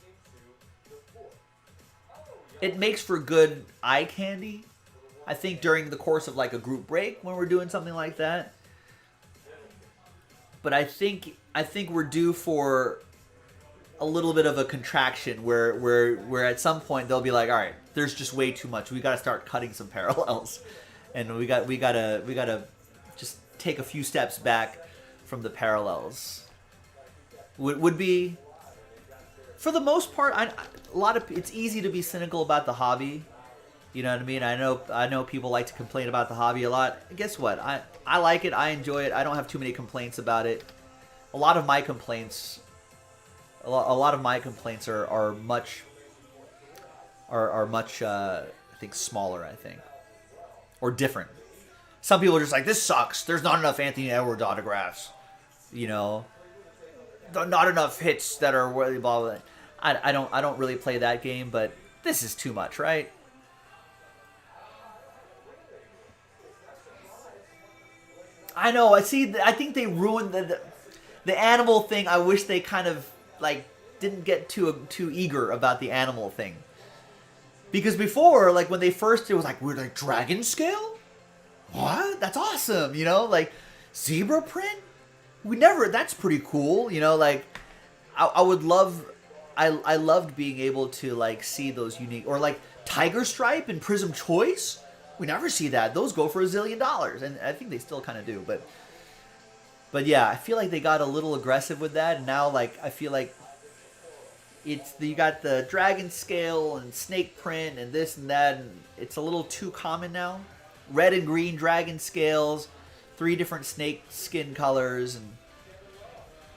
It makes for good eye candy, I think, during the course of like a group break when we're doing something like that. But I think we're due for a little bit of a contraction where at some point they'll be like, all right, there's just way too much. We got to start cutting some parallels, and we gotta just take a few steps back from the parallels. Would be, for the most part, it's easy to be cynical about the hobby. You know what I mean? I know people like to complain about the hobby a lot. Guess what? I like it. I enjoy it. I don't have too many complaints about it. A lot of my complaints are much I think smaller, I think, or different. Some people are just like, this sucks. There's not enough Anthony Edwards autographs. You know, not enough hits that are worthy. Blah blah. I don't really play that game, but this is too much, right? I know. I think they ruined the animal thing. I wish they kind of like didn't get too eager about the animal thing. Because before, like when they first, it was like, we're like dragon scale? What? That's awesome, you know? Like zebra print? That's pretty cool, you know? Like I loved being able to like see those unique, or like tiger stripe and prism choice. We never see that. Those go for $1 zillion, and I think they still kind of do. But yeah, I feel like they got a little aggressive with that, and now like I feel like you got the dragon scale and snake print and this and that, and it's a little too common now. Red and green dragon scales, 3 different snake skin colors, and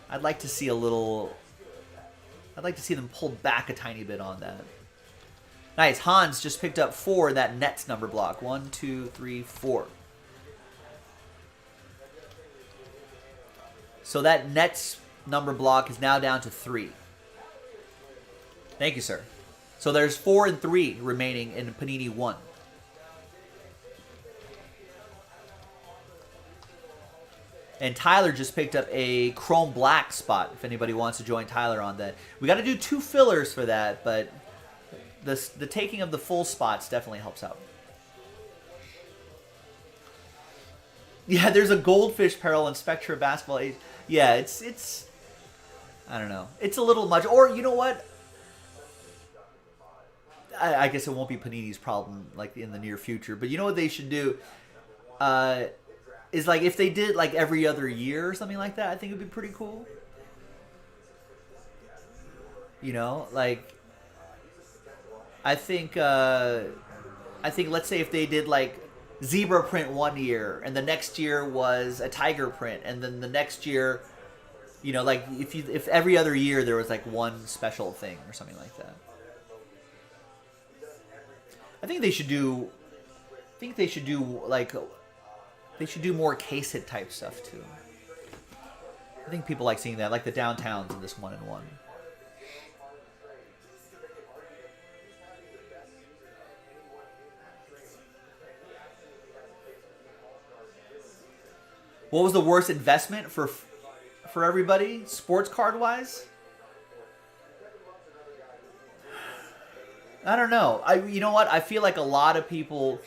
I'd like to see them pull back a tiny bit on that. Nice. Hans just picked up 4 in that Nets number block. 1, 2, 3, 4. So that Nets number block is now down to 3. Thank you, sir. So there's 4 and 3 remaining in Panini 1. And Tyler just picked up a chrome black spot. If anybody wants to join Tyler on that, we got to do 2 fillers for that, but the taking of the full spots definitely helps out. Yeah, there's a goldfish peril in Spectra basketball. Yeah, it's I don't know. It's a little much. Or you know what? I guess it won't be Panini's problem like in the near future. But you know what they should do? Is like if they did like every other year or something like that, I think it'd be pretty cool. You know, like I think let's say if they did like zebra print one year and the next year was a tiger print and then the next year, you know, like if every other year there was like one special thing or something like that. I think they should do more case hit type stuff too. I think people like seeing that, like the downtowns in this 1-in-1. What was the worst investment for everybody, sports card wise? I don't know. You know what? I feel like a lot of people.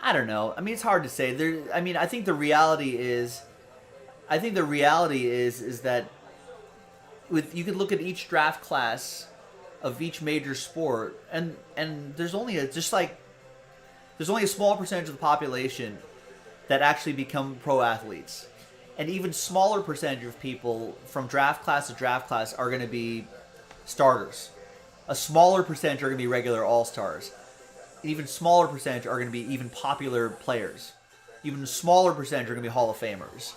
I don't know. I mean, it's hard to say. I think the reality is that you could look at each draft class of each major sport, and there's only a small percentage of the population that actually become pro athletes. An even smaller percentage of people from draft class to draft class are going to be starters. A smaller percentage are going to be regular all-stars. An even smaller percentage are going to be even popular players. Even a smaller percentage are going to be Hall of Famers.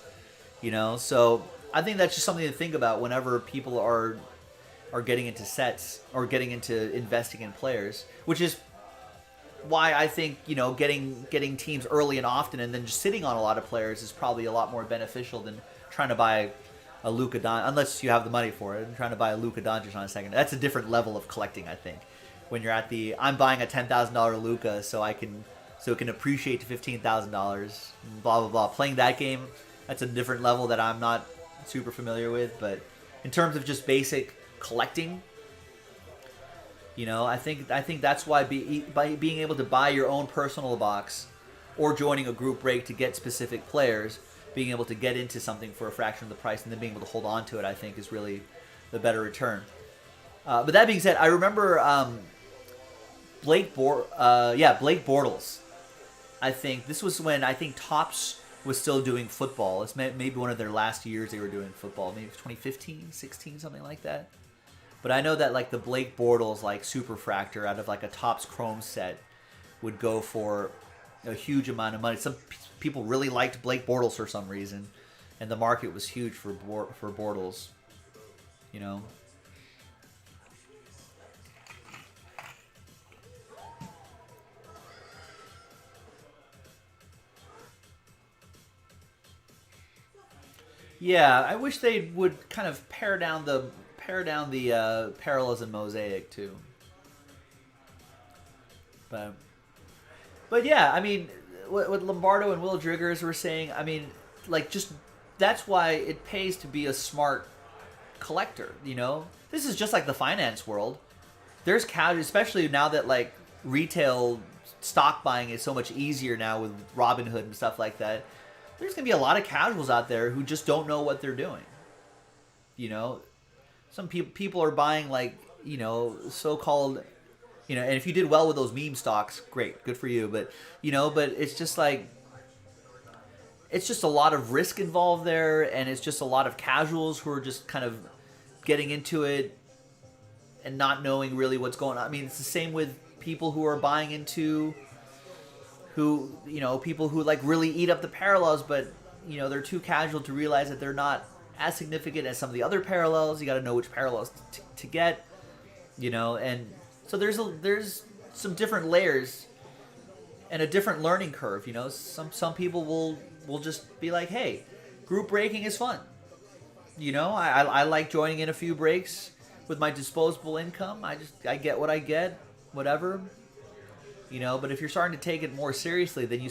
You know, so I think that's just something to think about whenever people are getting into sets or getting into investing in players, which is why I think, you know, getting teams early and often and then just sitting on a lot of players is probably a lot more beneficial than trying to buy a Luka Doncic, unless you have the money for it, and trying to buy a Luka Doncic on a second. That's a different level of collecting, I think. When you're at I'm buying a $10,000 Luka so it can appreciate to $15,000, blah, blah, blah. Playing that game, that's a different level that I'm not super familiar with. But in terms of just basic collecting, you know, I think that's why by being able to buy your own personal box or joining a group break to get specific players, being able to get into something for a fraction of the price and then being able to hold on to it, I think is really the better return. But that being said, I remember Blake Bortles. I think this was when Topps was still doing football. It's maybe one of their last years they were doing football. Maybe 2015, 16, something like that. But I know that like the Blake Bortles like superfractor out of like a Topps Chrome set would go for a huge amount of money. Some people really liked Blake Bortles for some reason, and the market was huge for Bortles. You know. Yeah, I wish they would kind of pare down the parallels in Mosaic too. But yeah, I mean, what Lombardo and Will Driggers were saying, I mean, like just that's why it pays to be a smart collector. You know, this is just like the finance world. There's casual, especially now that like retail stock buying is so much easier now with Robinhood and stuff like that. There's going to be a lot of casuals out there who just don't know what they're doing. You know, some people are buying like, you know, so-called, you know, and if you did well with those meme stocks, great, good for you. But, you know, but it's just like, it's just a lot of risk involved there. And it's just a lot of casuals who are just kind of getting into it and not knowing really what's going on. I mean, it's the same with people who are buying into people who like really eat up the parallels, but you know they're too casual to realize that they're not as significant as some of the other parallels. You got to know which parallels to get, you know, and so there's some different layers and a different learning curve. You know, some people will just be like, hey, group breaking is fun. You know, I like joining in a few breaks with my disposable income. I get what I get, whatever. But if you're starting to take it more seriously, then you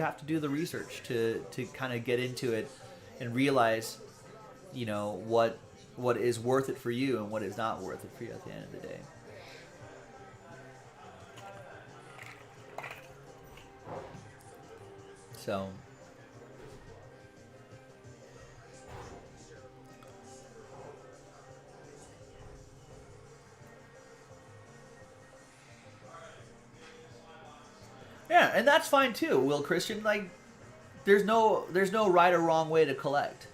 have to do the research to kind of get into it and realize, what is worth it for you and what is not worth it for you at the end of the day. So. Yeah, and that's fine too, Will Christian. Like, there's no right or wrong way to collect.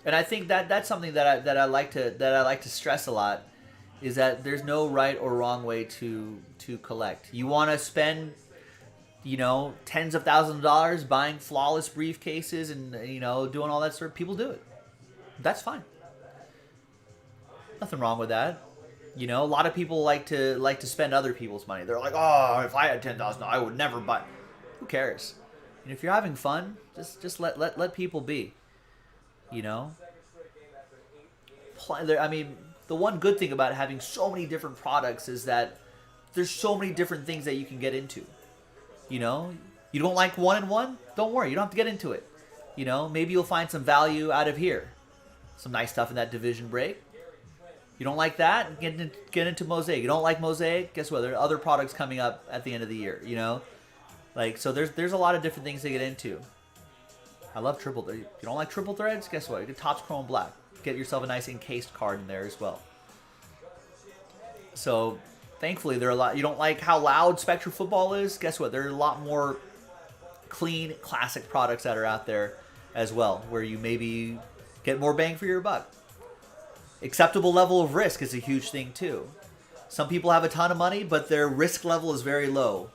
And I think that's something that I like to stress a lot, is that there's no right or wrong way to collect. You want to spend, tens of thousands of dollars buying flawless briefcases and doing all that sort. People do it. That's fine. Nothing wrong with that. A lot of people like to spend other people's money. They're like, oh, if I had $10,000, I would never buy. Who cares? And if you're having fun, just let people be. I mean, the one good thing about having so many different products is that there's so many different things that you can get into. You don't like one and one? Don't worry, you don't have to get into it. Maybe you'll find some value out of here. Some nice stuff in that division break. You don't like that? Get into Mosaic. You don't like Mosaic? Guess what? There are other products coming up at the end of the year, So there's a lot of different things to get into. I love triple threads. If you don't like triple threads, guess what? You get Topps Chrome Black. Get yourself a nice encased card in there as well. So, thankfully, there are a lot. You don't like how loud Spectra Football is? Guess what? There are a lot more clean, classic products that are out there as well, where you maybe get more bang for your buck. Acceptable level of risk is a huge thing too. Some people have a ton of money, but their risk level is very low.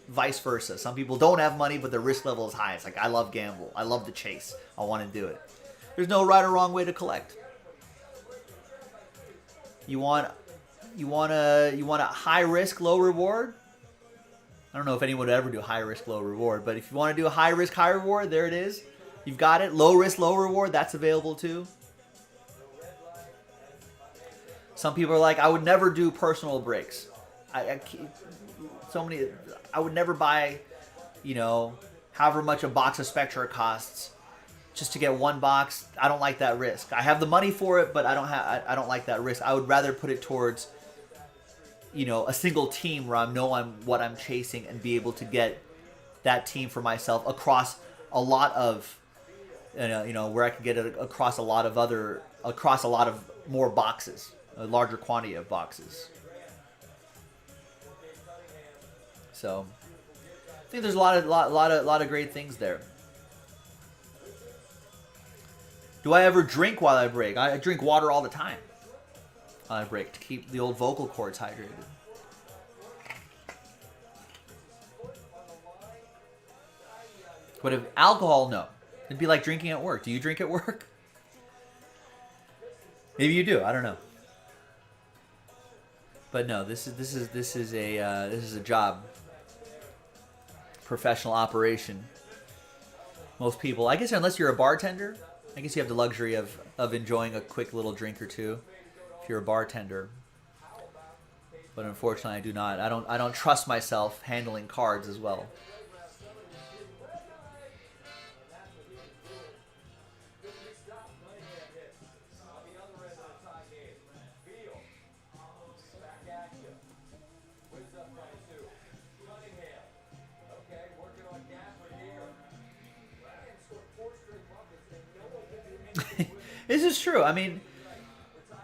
Vice versa. Some people don't have money, but their risk level is high. It's like, I love gamble. I love the chase. I want to do it. There's no right or wrong way to collect. You want a high risk, low reward? I don't know if anyone would ever do high risk, low reward, but if you want to do a high risk, high reward, there it is. You've got it. Low risk, low reward, that's available too. Some people are like, I would never do personal breaks. I would never buy, however much a box of Spectra costs just to get one box. I don't like that risk. I have the money for it, but I don't like that risk. I would rather put it towards, a single team where I know what I'm chasing and be able to get that team for myself across a lot of, where I can get it across a lot of more boxes. A larger quantity of boxes. So, I think there's a lot of great things there. Do I ever drink while I break? I drink water all the time while I break to keep the old vocal cords hydrated. But if alcohol, no. It'd be like drinking at work. Do you drink at work? Maybe you do. I don't know. But no, this is a job, professional operation. Most people, I guess, unless you're a bartender, I guess you have the luxury of enjoying a quick little drink or two if you're a bartender. But unfortunately, I do not. I don't trust myself handling cards as well. This is true. I mean,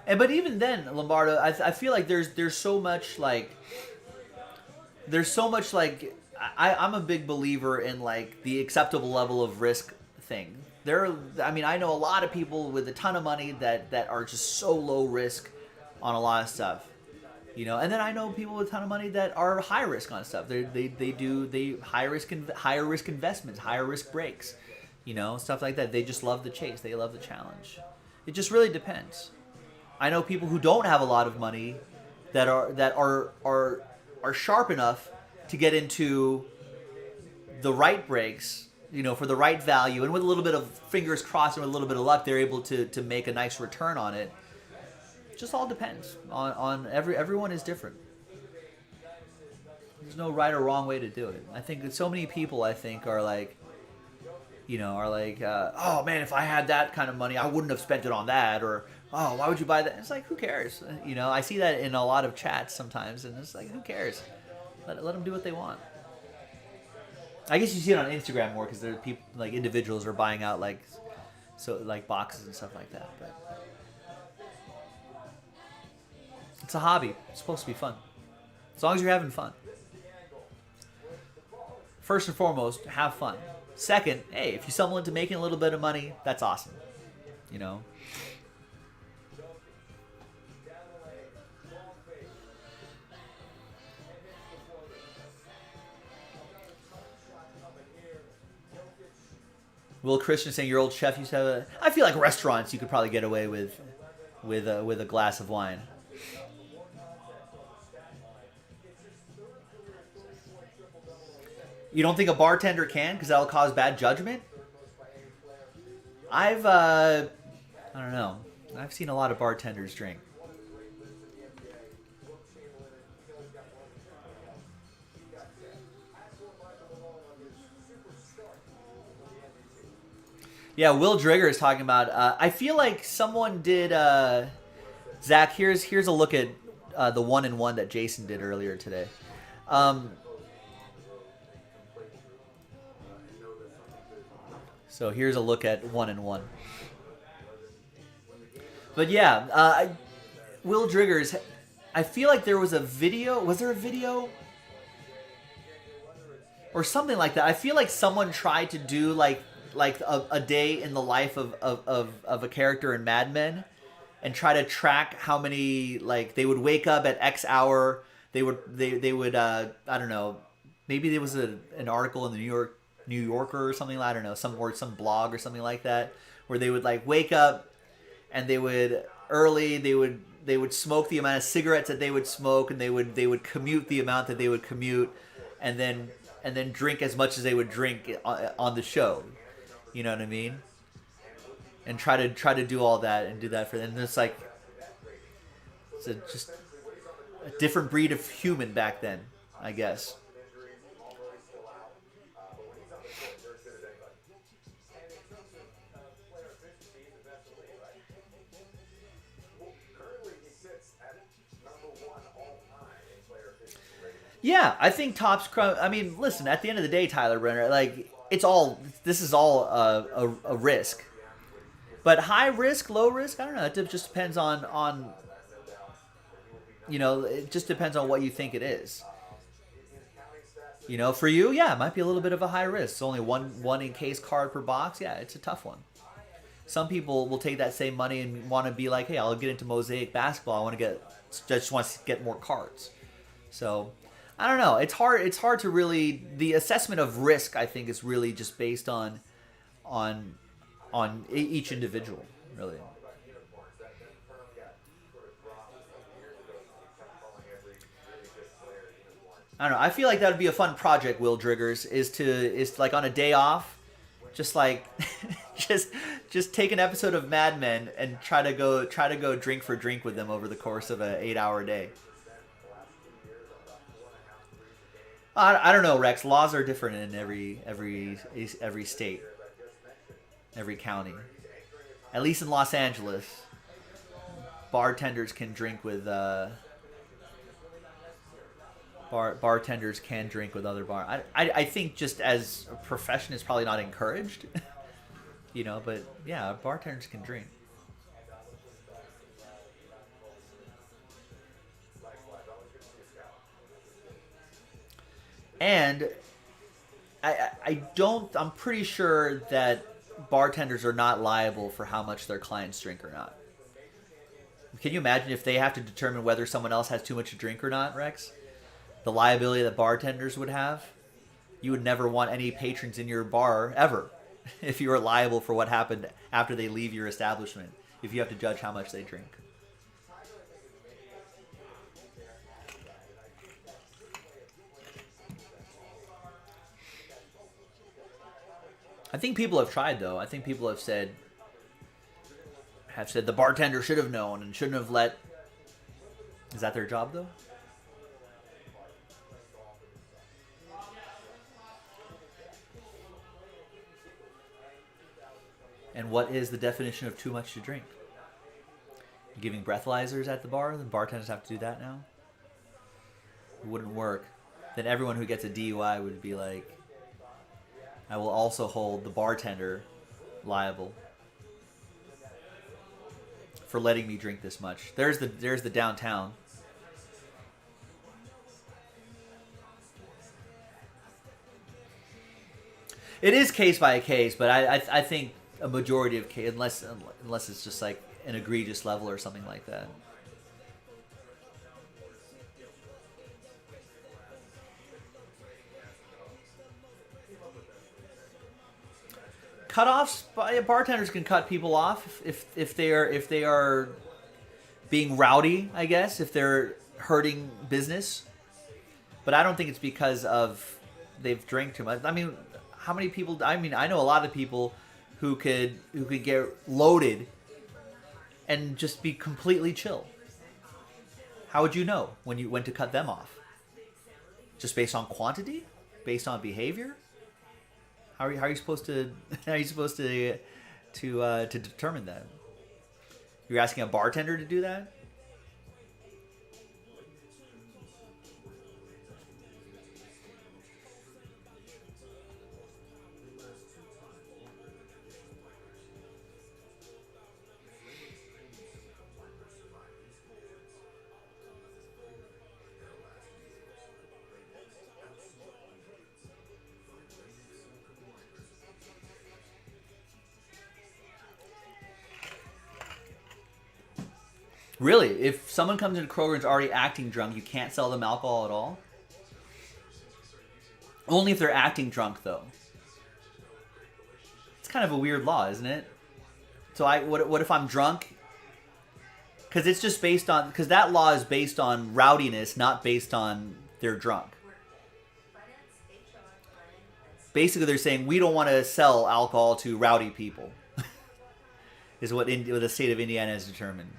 but even then, Lombardo, I feel like there's so much like I'm a big believer in like the acceptable level of risk thing. I know a lot of people with a ton of money that are just so low risk on a lot of stuff, And then I know people with a ton of money that are high risk on stuff. They do higher risk investments, higher risk breaks. Stuff like that. They just love the chase. They love the challenge. It just really depends. I know people who don't have a lot of money that are sharp enough to get into the right breaks, for the right value, and with a little bit of fingers crossed and with a little bit of luck, they're able to make a nice return on it. It just all depends on everyone is different. There's no right or wrong way to do it. I think that so many people, I think, are like, oh man, if I had that kind of money, I wouldn't have spent it on that, or oh, why would you buy that? It's like, who cares? I see that in a lot of chats sometimes, and it's like, who cares? Let them do what they want. I guess you see it on Instagram more because there are people, like individuals, are buying out like boxes and stuff like that. But it's a hobby. It's supposed to be fun, as long as you're having fun. First and foremost, have fun. Second, hey, if you stumble into making a little bit of money, that's awesome. Will Christian saying your old chef used to have a... I feel like restaurants you could probably get away with a glass of wine. You don't think a bartender can because that'll cause bad judgment? I don't know. I've seen a lot of bartenders drink. Yeah, Will Drigger is talking about. I feel like someone did. Zach, here's a look at the 1-in-1 that Jason did earlier today. So here's a look at 1-in-1. But yeah, Will Driggers. I feel like there was a video. Was there a video? Or something like that. I feel like someone tried to do like a day in the life of a character in Mad Men, and try to track how many, like, they would wake up at X hour. They would I don't know, maybe there was an article in the New Yorker or something, I don't know, some blog or something like that, where they would like wake up and they would smoke the amount of cigarettes that they would smoke, and they would commute the amount that they would commute, and then drink as much as they would drink on the show. You know what I mean? And try to do all that and do that for them. And it's like just a different breed of human back then, I guess. Yeah, I think Topps Chrome. I mean, listen. At the end of the day, Tyler Brenner, like, this is all a risk. But high risk, low risk, I don't know. It just depends on it just depends on what you think it is. For you, yeah, it might be a little bit of a high risk. It's only one encase card per box. Yeah, it's a tough one. Some people will take that same money and want to be like, hey, I'll get into Mosaic basketball. I just want to get more cards. So I don't know. It's hard to really. The assessment of risk, I think, is really just based on each individual, really. I don't know. I feel like that would be a fun project, Will Driggers, is like on a day off, just like just take an episode of Mad Men and try to go drink for drink with them over the course of an 8-hour day. I don't know, Rex. Laws are different in every state, every county. At least in Los Angeles, bartenders can drink with bartenders can drink with other bar. I think just as a profession, it's probably not encouraged, But yeah, bartenders can drink. And I'm pretty sure that bartenders are not liable for how much their clients drink or not. Can you imagine if they have to determine whether someone else has too much to drink or not, Rex? The liability that bartenders would have? You would never want any patrons in your bar ever if you were liable for what happened after they leave your establishment, if you have to judge how much they drink. I think people have tried, though. I think people have said the bartender should have known and shouldn't have let... Is that their job, though? And what is the definition of too much to drink? Giving breathalyzers at the bar? The bartenders have to do that now? It wouldn't work. Then everyone who gets a DUI would be like, I will also hold the bartender liable for letting me drink this much. There's the downtown. It is case by case, but I think a majority of case, unless it's just like an egregious level or something like that. Cutoffs, bartenders can cut people off if they are being rowdy, I guess, if they're hurting business. But I don't think it's because of they've drank too much. I mean, how many people? I mean, I know a lot of people who could get loaded and just be completely chill. How would you know when to cut them off? Just based on quantity, based on behavior. How are you supposed to determine that? You're asking a bartender to do that? Really? If someone comes into Kroger and is already acting drunk, you can't sell them alcohol at all? Only if they're acting drunk, though. It's kind of a weird law, isn't it? So what if I'm drunk? Because it's just based on... Because that law is based on rowdiness, not based on they're drunk. Basically, they're saying we don't want to sell alcohol to rowdy people. Is what the state of Indiana has determined.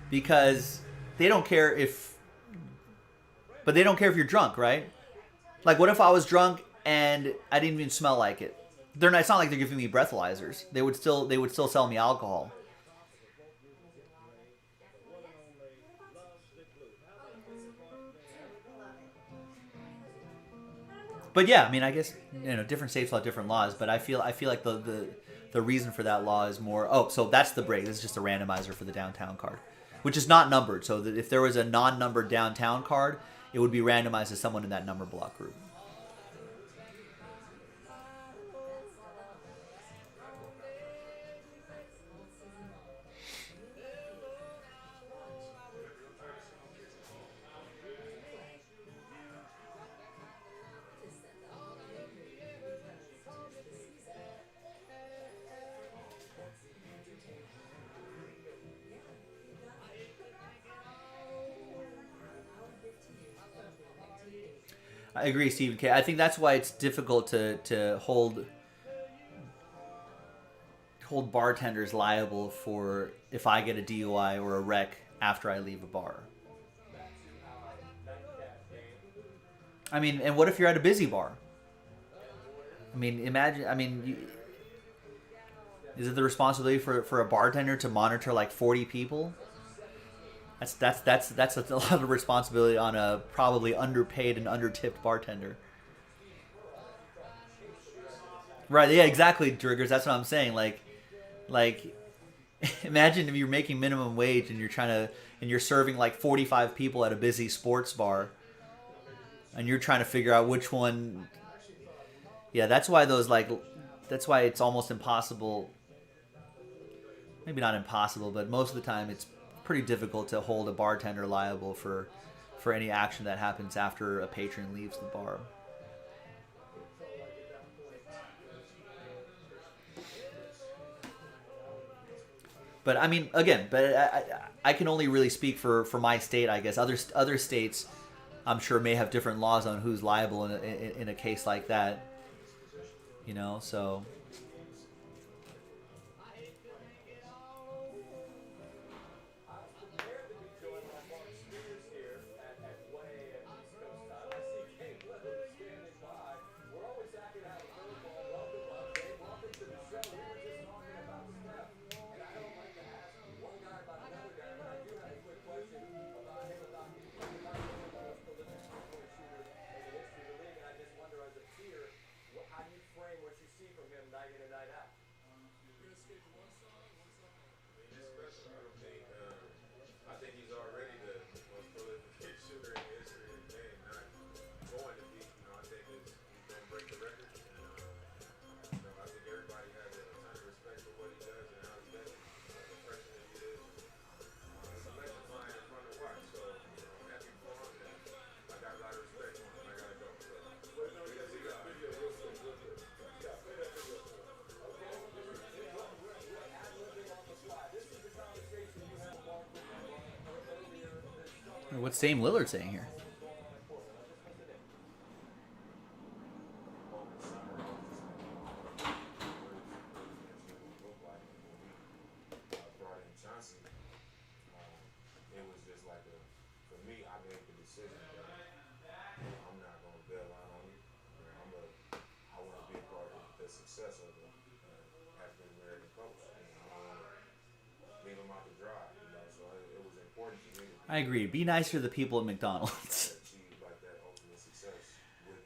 Because they don't care if... But they don't care if you're drunk, right? Like, what if I was drunk and I didn't even smell like it? It's not like they're giving me breathalyzers. They would still sell me alcohol. But yeah, I mean, I guess different states will have different laws. But I feel like the reason for that law is more. Oh, so that's the break. This is just a randomizer for the downtown card, which is not numbered. So that if there was a non-numbered downtown card, it would be randomized to someone in that number block group. I agree, Stephen K. I think that's why it's difficult to hold bartenders liable for if I get a DUI or a wreck after I leave a bar. I mean, and what if you're at a busy bar? I mean, imagine. I mean, is it the responsibility for a bartender to monitor like 40 people? That's a lot of responsibility on a probably underpaid and undertipped bartender. Right? Yeah, exactly, Driggers. That's what I'm saying. Like, imagine if you're making minimum wage and you're serving like 45 people at a busy sports bar, and you're trying to figure out which one. Yeah, that's why it's almost impossible. Maybe not impossible, but most of the time it's pretty difficult to hold a bartender liable for any action that happens after a patron leaves the bar. But I mean, again, I can only really speak for my state, I guess. Other states, I'm sure, may have different laws on who's liable in a case like that. So. What's Dame Lillard saying here? It was just like for me, I made the decision that I'm not going to bail out on it. I want to be a part of the success of the African American coach. I don't want to leave him out to dry. So it was important to me to I agree. Be nicer to the people at McDonald's. achieve like that ultimate success with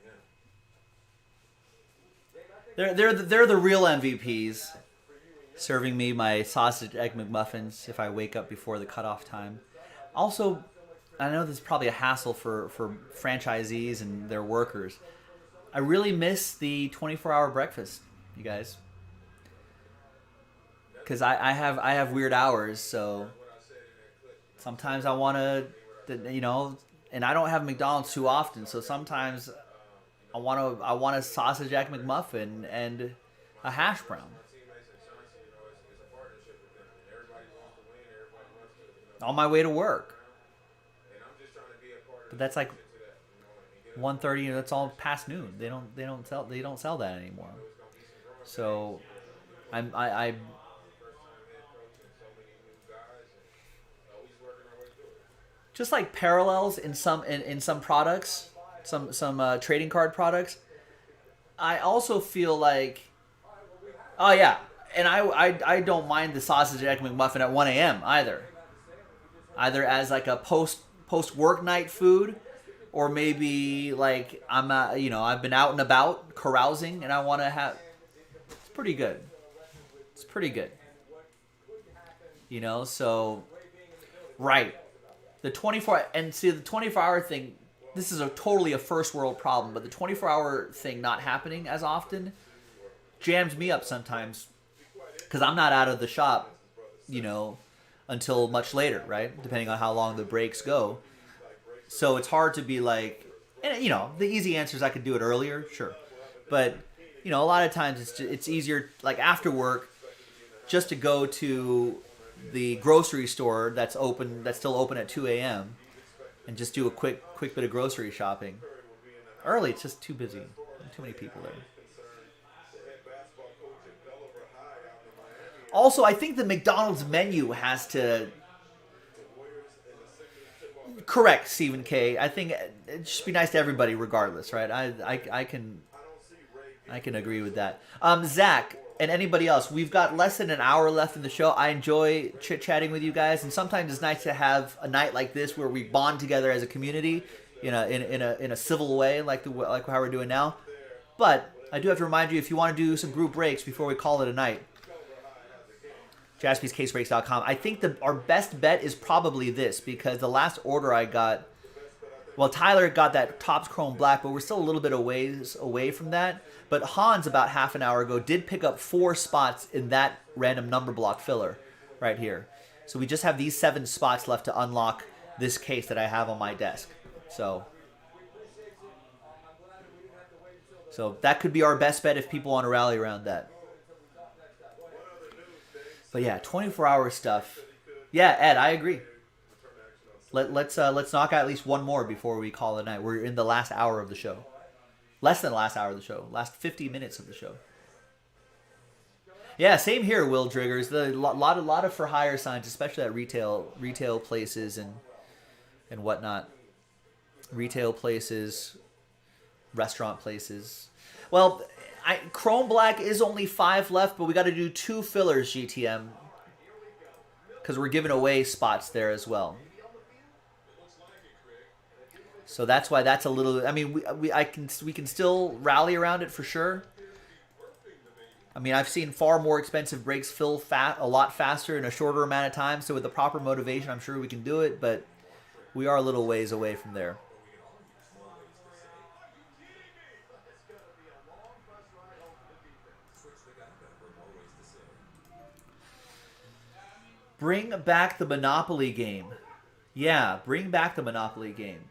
him. They're the real MVPs. Serving me my sausage egg McMuffins if I wake up before the cutoff time. Also, I know this is probably a hassle for franchisees and their workers. I really miss the 24-hour breakfast, you guys. Because I have weird hours, so sometimes I want to, and I don't have McDonald's too often, so sometimes I want a sausage egg McMuffin and a hash brown. On my way to work. But that's like 1:30. That's all past noon. They don't sell that anymore. So I just like parallels in some products, some trading card products. I also feel like, oh yeah, and I don't mind the sausage egg McMuffin at 1 a.m. either as like a post work night food, or maybe like I've been out and about carousing and I want to have. It's pretty good. So right, the 24-hour thing. This is totally a first world problem, but the 24-hour thing not happening as often jams me up sometimes because I'm not out of the shop, until much later, right? Depending on how long the breaks go. So it's hard to be like, and the easy answer is I could do it earlier, sure. But, a lot of times it's easier, like after work, just to go to the grocery store that's still open at 2 a.m. and just do a quick bit of grocery shopping. Early, it's just too busy. Too many people there. Also, I think the McDonald's menu has to... Correct, Stephen K. I think it should be nice to everybody regardless, right? I can agree with that. Zach, and anybody else, we've got less than an hour left in the show. I enjoy chit-chatting with you guys, and sometimes it's nice to have a night like this where we bond together as a community in a civil way like how we're doing now. But I do have to remind you, if you want to do some group breaks before we call it a night, jaspyscasebreaks.com. I think our best bet is probably this, because the last order I got, well, Tyler got that Topps Chrome Black, but we're still a little bit away from that. But Hans, about half an hour ago, did pick up 4 spots in that random number block filler right here. So we just have these 7 spots left to unlock this case that I have on my desk. So that could be our best bet if people want to rally around that. But yeah, 24-hour stuff. Yeah, Ed, I agree. Let's knock out at least one more before we call it a night. We're in the last hour of the show. Less than the last hour of the show. Last 50 minutes of the show. Yeah, same here, Will Driggers. A lot of for hire signs, especially at retail places and whatnot. Retail places, restaurant places. Well, Chrome Black is only 5 left, but we got to do 2 fillers, GTM, because we're giving away spots there as well. So that's why that's a little. I mean, we can still rally around it for sure. I mean, I've seen far more expensive breaks fill a lot faster in a shorter amount of time. So with the proper motivation, I'm sure we can do it. But we are a little ways away from there. Bring back the Monopoly game. Yeah, bring back the Monopoly game.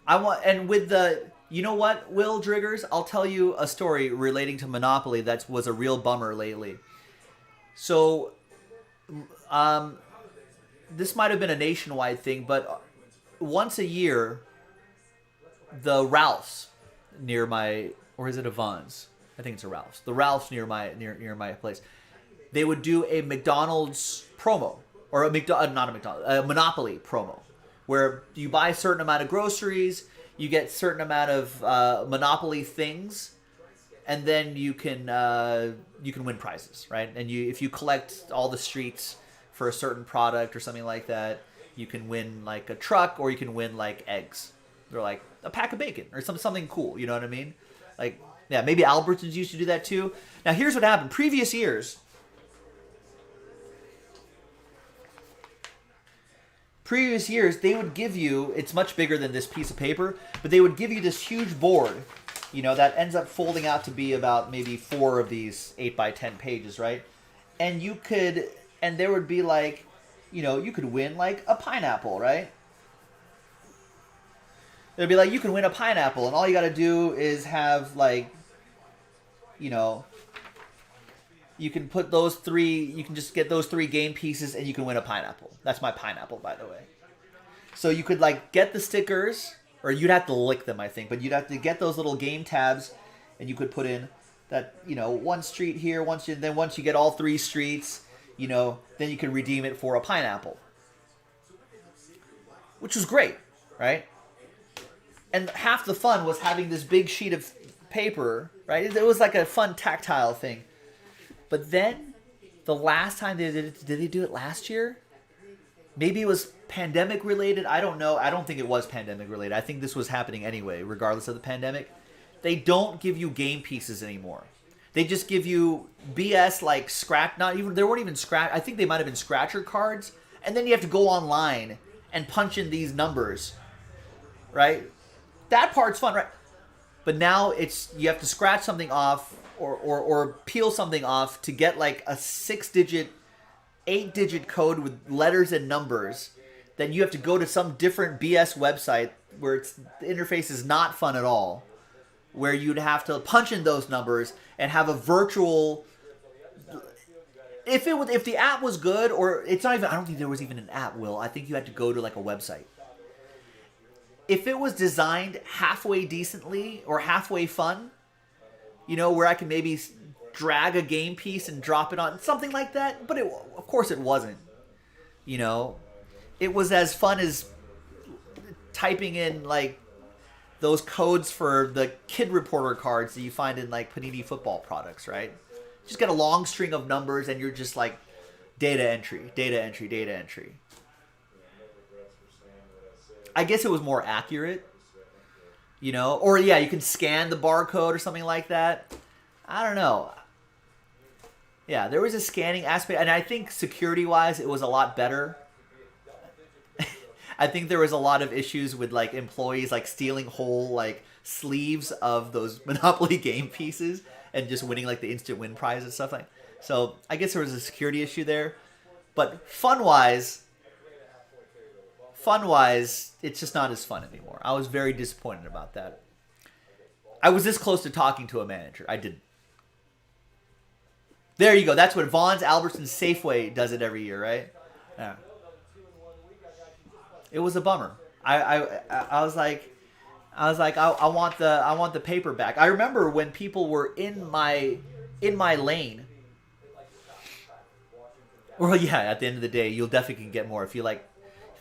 You know what, Will Driggers? I'll tell you a story relating to Monopoly that was a real bummer lately. So, this might have been a nationwide thing, but once a year, the Ralphs near my, or is it a Vons? I think it's a Ralph's. The Ralphs near my place. They would do a McDonald's promo, or a Monopoly promo, where you buy a certain amount of groceries, you get a certain amount of Monopoly things, and then you can win prizes, right? And if you collect all the streets for a certain product or something like that, you can win like a truck, or you can win like eggs. They're like a pack of bacon or something cool. You know what I mean? Like, yeah, maybe Albertsons used to do that too. Now here's what happened. Previous years, they would give you, it's much bigger than this piece of paper, but they would give you this huge board, you know, that ends up folding out to be about maybe 4 of these 8x10 pages, right? And there would be like, you know, you could win like a pineapple, right? It'd be like, you can win a pineapple, and all you got to do is have like, you know, you can put those 3, you can just get those 3 game pieces and you can win a pineapple. That's my pineapple, by the way. So you could like get the stickers, or you'd have to lick them, I think, but you'd have to get those little game tabs, and you could put in that, you know, 1 street here, once you get all 3 streets, you know, then you can redeem it for a pineapple. Which was great, right? And half the fun was having this big sheet of paper, right? It was like a fun tactile thing. But then, the last time they did they do it last year? Maybe it was pandemic related. I don't know. I don't think it was pandemic related. I think this was happening anyway, regardless of the pandemic. They don't give you game pieces anymore. They just give you BS like scratch. There weren't even scratch. I think they might have been scratcher cards, and then you have to go online and punch in these numbers, right? That part's fun, right? But now you have to scratch something off or peel something off to get like a 6-digit, 8-digit code with letters and numbers. Then you have to go to some different BS website where the interface is not fun at all, where you'd have to punch in those numbers and have a virtual. If the app was good, or it's not even. I don't think there was even an app. Will, I think you had to go to like a website. If it was designed halfway decently or halfway fun, you know, where I can maybe drag a game piece and drop it on, something like that. But of course it wasn't. You know, it was as fun as typing in like those codes for the kid reporter cards that you find in like Panini football products, right? Just get a long string of numbers and you're just like data entry, data entry, data entry. I guess it was more accurate, you know? Or yeah, you can scan the barcode or something like that. I don't know. Yeah, there was a scanning aspect, and I think security-wise it was a lot better. I think there was a lot of issues with like employees like stealing whole like sleeves of those Monopoly game pieces and just winning like the instant win prize and stuff like. So I guess there was a security issue there, but fun-wise, it's just not as fun anymore. I was very disappointed about that. I was this close to talking to a manager. I didn't. There you go. That's what Vons, Albertsons, Safeway does it every year, right? Yeah. It was a bummer. I was like, I want the paper back. I remember when people were in my lane. Well, yeah. At the end of the day, you'll definitely get more if you like,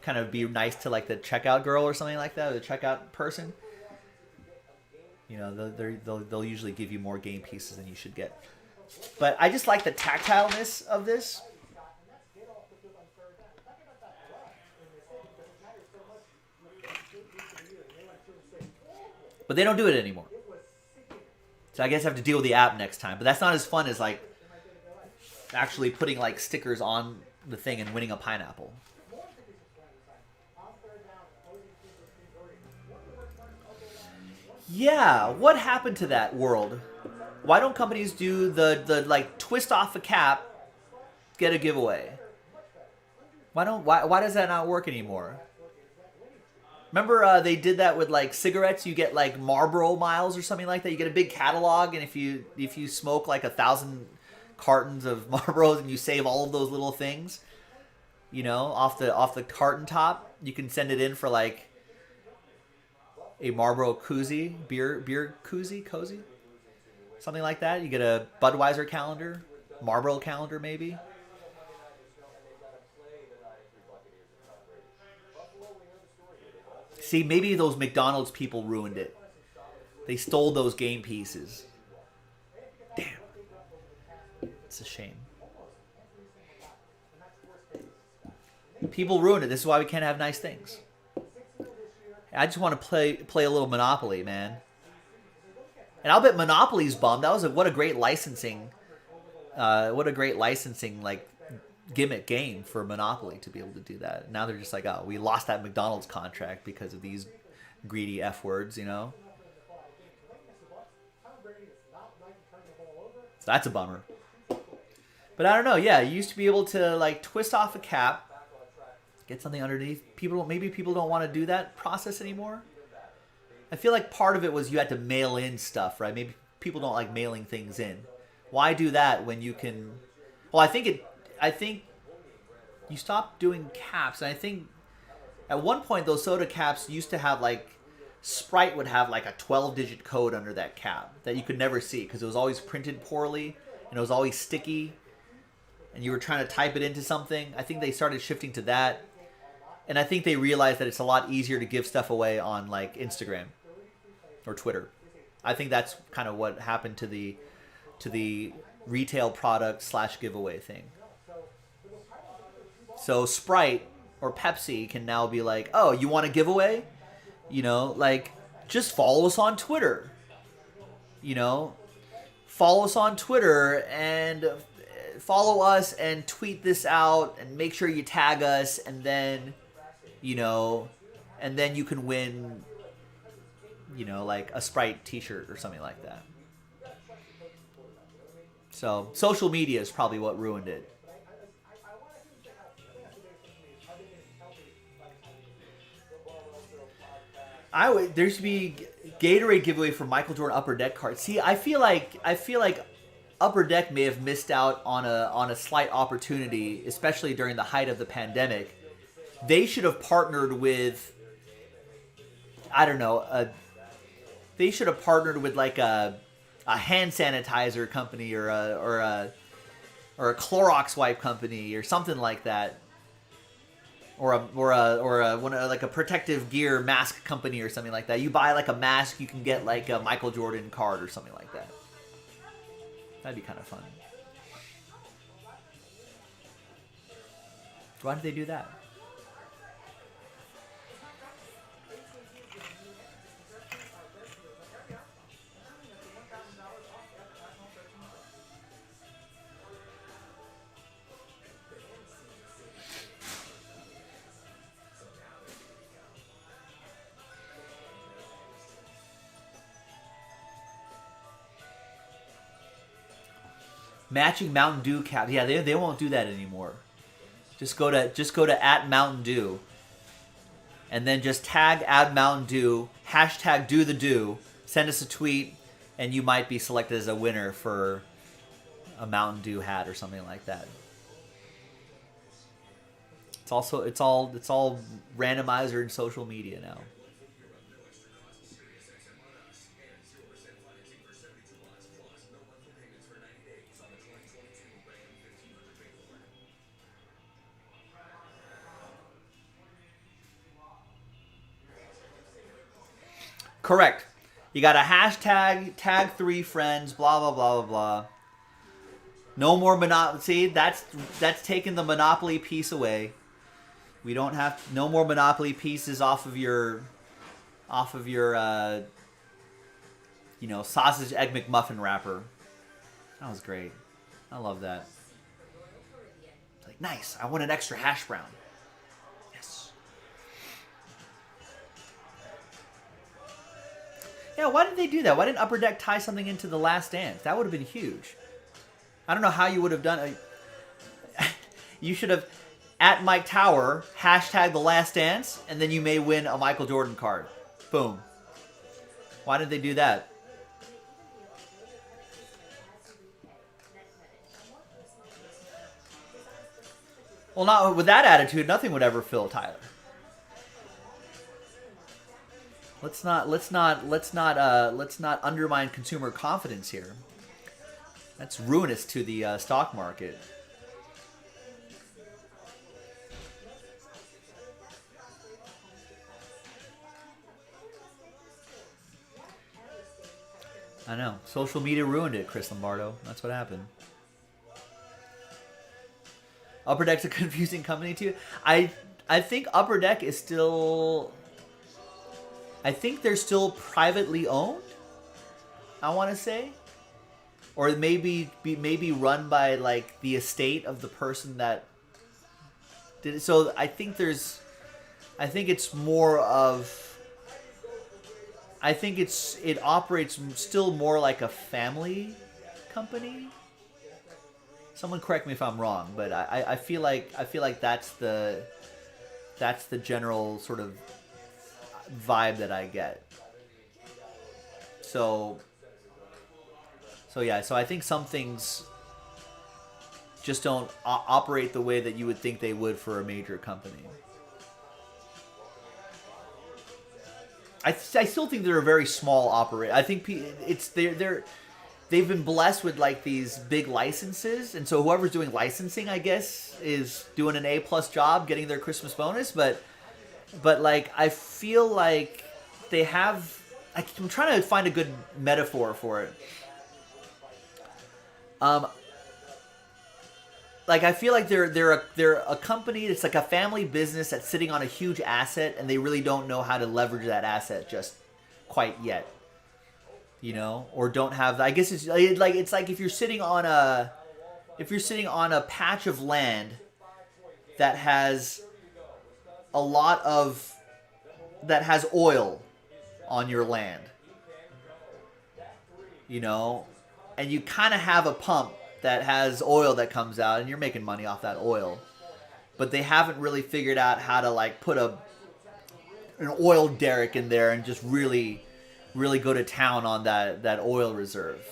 kind of be nice to like the checkout girl or something like that, or the checkout person. You know, they'll usually give you more game pieces than you should get. But I just like the tactileness of this. But they don't do it anymore. So I guess I have to deal with the app next time. But that's not as fun as like actually putting like stickers on the thing and winning a pineapple. Yeah, what happened to that world? Why don't companies do the like twist off a cap, get a giveaway? Why does that not work anymore? Remember they did that with like cigarettes. You get like Marlboro miles or something like that. You get a big catalog, and if you smoke like 1,000 cartons of Marlboros and you save all of those little things, you know, off the carton top, you can send it in for like a Marlboro koozie, beer koozie, cozy, something like that. You get a Budweiser calendar, Marlboro calendar, maybe. See, maybe those McDonald's people ruined it. They stole those game pieces. Damn. It's a shame. People ruined it. This is why we can't have nice things. I just want to play a little Monopoly, man. And I'll bet Monopoly's bummed. That was what a great licensing, like gimmick game for Monopoly to be able to do that. Now they're just like, oh, we lost that McDonald's contract because of these greedy F words, you know. So that's a bummer. But I don't know. Yeah, you used to be able to like twist off a cap. Get something underneath. Maybe people don't want to do that process anymore. I feel like part of it was you had to mail in stuff, right? Maybe people don't like mailing things in. Why do that when you can? Well, I think you stopped doing caps, and I think at one point those soda caps used to have like Sprite would have like a 12-digit code under that cap that you could never see because it was always printed poorly and it was always sticky, and you were trying to type it into something. I think they started shifting to that. And I think they realized that it's a lot easier to give stuff away on like Instagram or Twitter. I think that's kind of what happened to the retail product / giveaway thing. So Sprite or Pepsi can now be like, oh, you want a giveaway? You know, like just follow us on Twitter. You know, follow us on Twitter and follow us and tweet this out and make sure you tag us, and then you know, and then you can win, you know, like a Sprite t-shirt or something like that. So social media is probably what ruined it. There used to be Gatorade giveaway for Michael Jordan Upper Deck cards. See, I feel like Upper Deck may have missed out on a slight opportunity, especially during the height of the pandemic. They should have partnered with, I don't know, they should have partnered with like a hand sanitizer company or a Clorox wipe company or something like that, or a protective gear mask company or something like that. You buy like a mask, you can get like a Michael Jordan card or something like that. That'd be kind of fun. Why did they do that? Matching Mountain Dew cap. Yeah, they won't do that anymore. Just go to @MountainDew, and then just tag @MountainDew, hashtag do the do, send us a tweet, and you might be selected as a winner for a Mountain Dew hat or something like that. It's all randomizer in social media now. Correct. You got a hashtag, tag 3 friends, blah, blah, blah, blah, blah. No more Monopoly. See, that's taking the Monopoly piece away. We don't have no more Monopoly pieces off of your sausage egg McMuffin wrapper. That was great. I love that. It's like, nice. I want an extra hash brown. Yes. Yeah, why did they do that? Why didn't Upper Deck tie something into The Last Dance? That would have been huge. I don't know how you would have done it. You should have, @Mike Tower, hashtag The Last Dance, and then you may win a Michael Jordan card. Boom. Why did they do that? Well, not with that attitude, nothing would ever fill Tyler. let's not undermine consumer confidence here. That's ruinous to the stock market. I know. Social media ruined it, Chris Lombardo. That's what happened. Upper Deck's a confusing company too. I think Upper Deck is still. I think they're still privately owned. I want to say, or maybe run by like the estate of the person that did it. So I think it's more of. I think it operates still more like a family company. Someone correct me if I'm wrong, but I feel like that's the general sort of vibe that I get. So yeah, so I think some things just don't operate the way that you would think they would for a major company. I still think they're a very small operator. I think they've been blessed with like these big licenses, and so whoever's doing licensing, I guess, is doing an A+ job, getting their Christmas bonus. But like I feel like they have. I'm trying to find a good metaphor for it. Like I feel like they're a company that's like a family business that's sitting on a huge asset, and they really don't know how to leverage that asset just quite yet, you know, or don't have. I guess it's like if you're sitting on a patch of land that has oil on your land, you know, and you kind of have a pump that has oil that comes out, and you're making money off that oil, but they haven't really figured out how to like put an oil derrick in there and just really go to town on that oil reserve.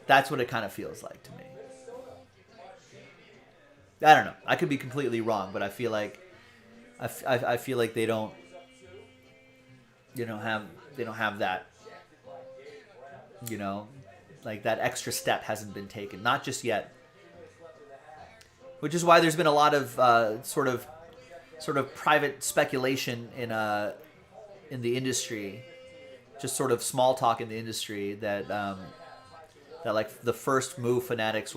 That's what it kind of feels like to me. I don't know. I could be completely wrong, but I feel like I feel like they don't have that, you know. Like that extra step hasn't been taken, not just yet. Which is why there's been a lot of sort of private speculation in the industry, just sort of small talk in the industry that like the first move Fanatics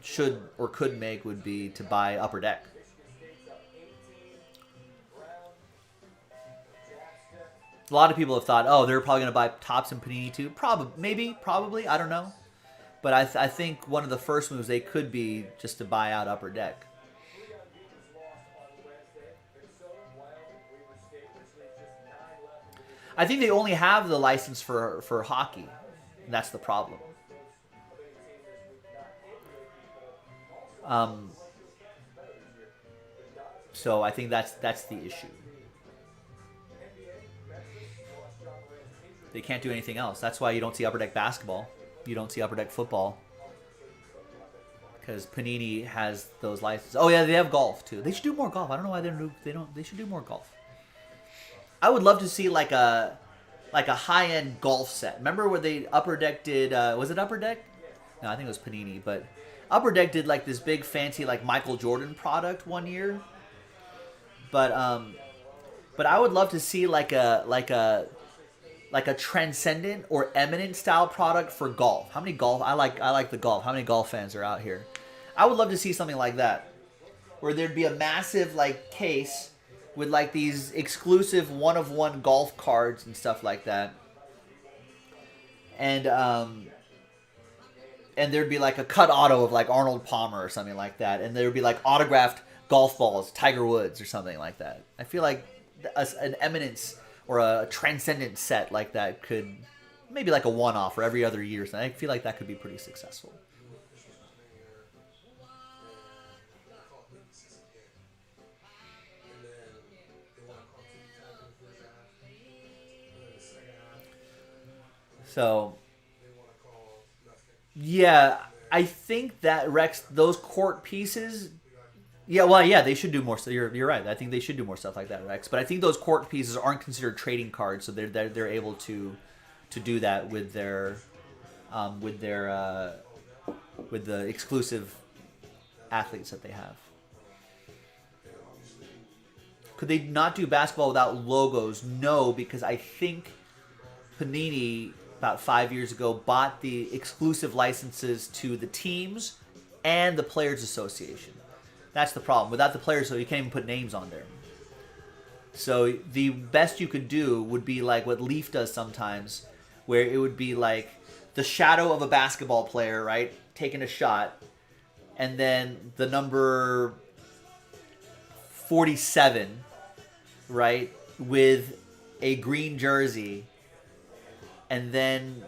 should or could make would be to buy Upper Deck. A lot of people have thought, oh, they're probably going to buy Topps and Panini too. Probably, I don't know. But I think one of the first moves they could be just to buy out Upper Deck. I think they only have the license for hockey. And that's the problem. So I think that's the issue. They can't do anything else. That's why you don't see Upper Deck basketball. You don't see Upper Deck football. Because Panini has those licenses. Oh yeah, they have golf too. They should do more golf. I don't know why they don't. They should do more golf. I would love to see like a high-end golf set. Remember where they Upper Deck did? Was it Upper Deck? No, I think it was Panini. But Upper Deck did like this big fancy like Michael Jordan product one year. But I would love to see like a transcendent or eminent style product for golf. How many golf? I like the golf. How many golf fans are out here? I would love to see something like that, where there'd be a massive like case with like these exclusive one-of-one golf cards and stuff like that, and there'd be like a cut auto of like Arnold Palmer or something like that, and there'd be like autographed golf balls, Tiger Woods or something like that. I feel like an eminence or a transcendent set like that could, maybe like a one-off or every other year. I feel like that could be pretty successful. So, yeah, I think that Rex, those court pieces, Yeah, well, yeah, they should do more. So you're right. I think they should do more stuff like that, Rex. But I think those court pieces aren't considered trading cards, so they're able to do that with their with the exclusive athletes that they have. Could they not do basketball without logos? No, because I think Panini about 5 years ago bought the exclusive licenses to the teams and the Players Association. That's the problem. Without the Players, so you can't even put names on there. So the best you could do would be like what Leaf does sometimes, where it would be like the shadow of a basketball player, right, taking a shot, and then the number 47, right, with a green jersey, and then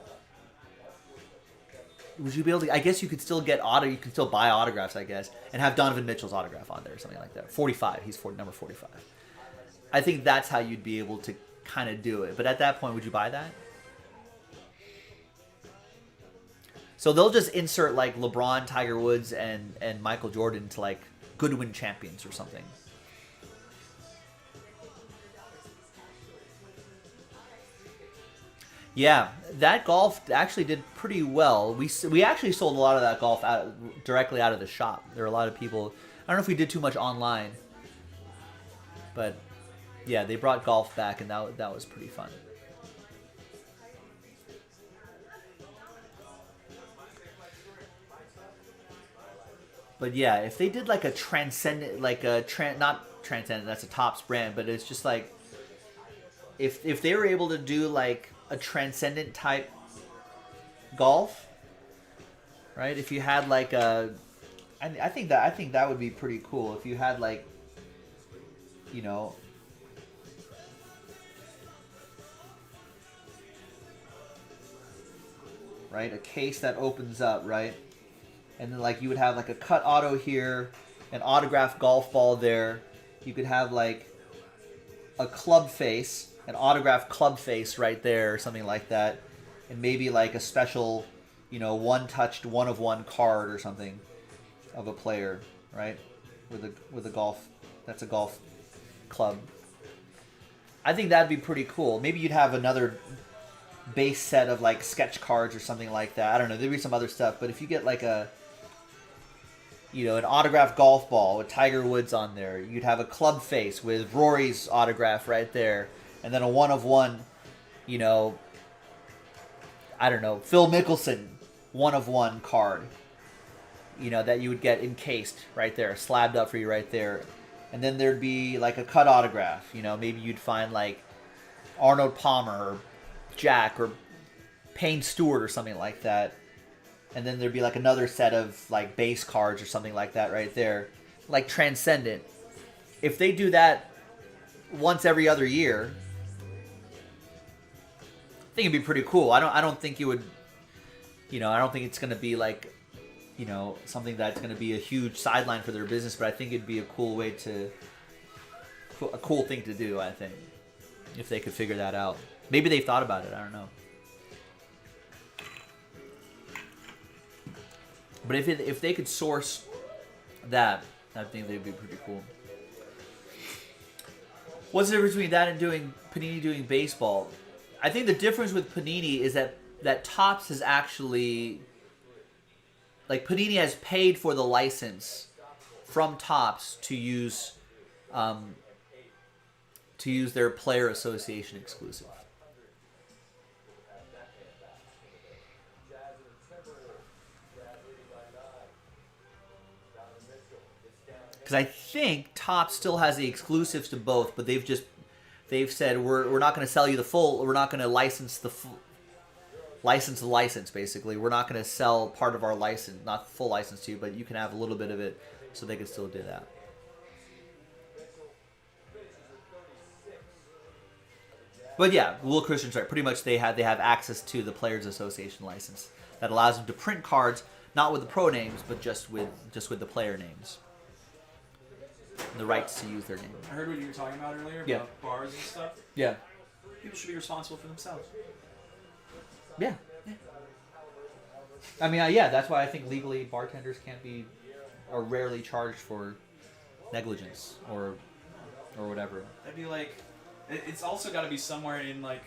would you be able to? I guess you could still get you can still buy autographs, I guess, and have Donovan Mitchell's autograph on there or something like that. 45, he's number 45. I think that's how you'd be able to kind of do it. But at that point, would you buy that? So they'll just insert like LeBron, Tiger Woods, and Michael Jordan to like Goodwin champions or something. Yeah, that golf actually did pretty well. We actually sold a lot of that golf directly out of the shop. There were a lot of people. I don't know if we did too much online, but yeah, they brought golf back, and that was pretty fun. But yeah, if they did like a transcendent, like a not transcendent, that's a Topps brand, but it's just like if they were able to do like a transcendent type golf, right? If you had like I think that would be pretty cool. If you had like, you know, right, a case that opens up, right? And then like you would have like a cut auto here, an autographed golf ball there. You could have like a club face, an autographed club face right there or something like that. And maybe like a special, you know, one-touched one-of-one card or something of a player, right? With a golf, that's a golf club. I think that'd be pretty cool. Maybe you'd have another base set of like sketch cards or something like that. I don't know, there'd be some other stuff, but if you get like a, you know, an autographed golf ball with Tiger Woods on there, you'd have a club face with Rory's autograph right there, and then a one-of-one, you know, I don't know, Phil Mickelson one-of-one card, you know, that you would get encased right there, slabbed up for you right there. And then there'd be like a cut autograph, you know, maybe you'd find like Arnold Palmer or Jack or Payne Stewart or something like that. And then there'd be like another set of like base cards or something like that right there. Like transcendent. If they do that once every other year, I think it'd be pretty cool. I don't think you would, you know, I don't think it's going to be like, you know, something that's going to be a huge sideline for their business, but I think it'd be a cool way a cool thing to do, I think, if they could figure that out. Maybe they've thought about it, I don't know. But if they could source that, I think they'd be pretty cool. What's the difference between that and Panini doing baseball? I think the difference with Panini is that Topps has actually, like, Panini has paid for the license from Topps to use their Player Association exclusive. Because I think Topps still has the exclusives to both, but they've said we're not going to sell you the full. We're not going to license the license basically. We're not going to sell part of our license, not full license to you, but you can have a little bit of it, so they can still do that. But yeah, Will Christian's right. Pretty much they have access to the Players Association license that allows them to print cards, not with the pro names, but just with the player names. The rights to use their name. I heard what you were talking about earlier about bars and stuff. Yeah. People should be responsible for themselves. Yeah. I mean, yeah, that's why I think legally bartenders can't be, or rarely charged for negligence or whatever. That'd be like, it's also got to be somewhere in like,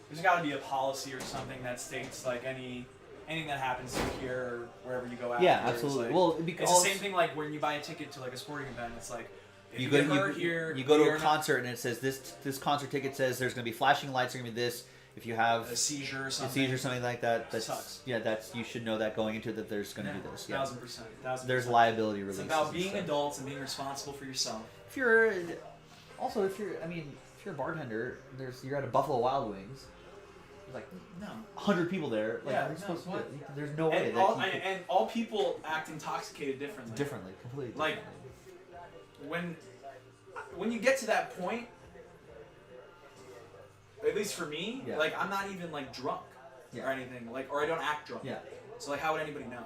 there's got to be a policy or something that states like anything that happens here or wherever you go after. Yeah, absolutely. Like, Well, it's because the same thing like when you buy a ticket to like a sporting event. It's like if you get go hurt here, you go to you're a not- concert and it says this concert ticket says there's going to be flashing lights, there's going to be this. If you have a seizure or a something. seizure, something like that, that's Sucks. yeah, that's you should know that going into that there's going to be this. Yeah. 1000%. There's liability It's releases. about and being stuff. adults and being responsible for yourself. If you're if you're a bartender, you're at a Buffalo Wild Wings. There's like No. 100 people there. Like, Yeah, what are you supposed to do? what? There's no way And that all, you could- and all people act intoxicated differently. differently, completely Like, differently. when you get to that point, at least for me, Yeah. like I'm not even like drunk Yeah. or anything, like or I don't act drunk. Yeah. So like, how would anybody know?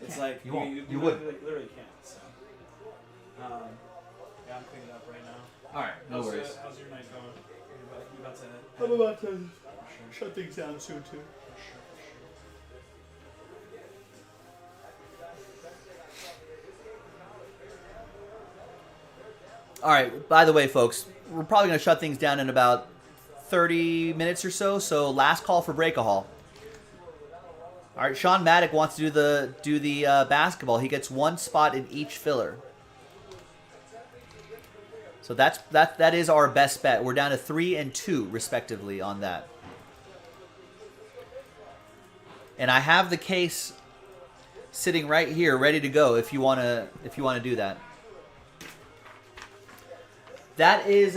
It's Can't. like You won't. You You literally, wouldn't. literally can't. So, yeah, I'm cleaning up right now. All right, no worries. How's your night going? You about to? I'm about to shut things down soon too. All right. By the way, folks, we're probably going to shut things down in about 30 minutes or so. So last call for Breakahol. All right, Sean Maddock wants to do the basketball. He gets one spot in each filler. So that is our best bet. We're down to 3 and 2 respectively on that. And I have the case sitting right here, ready to go. If you wanna do that. That is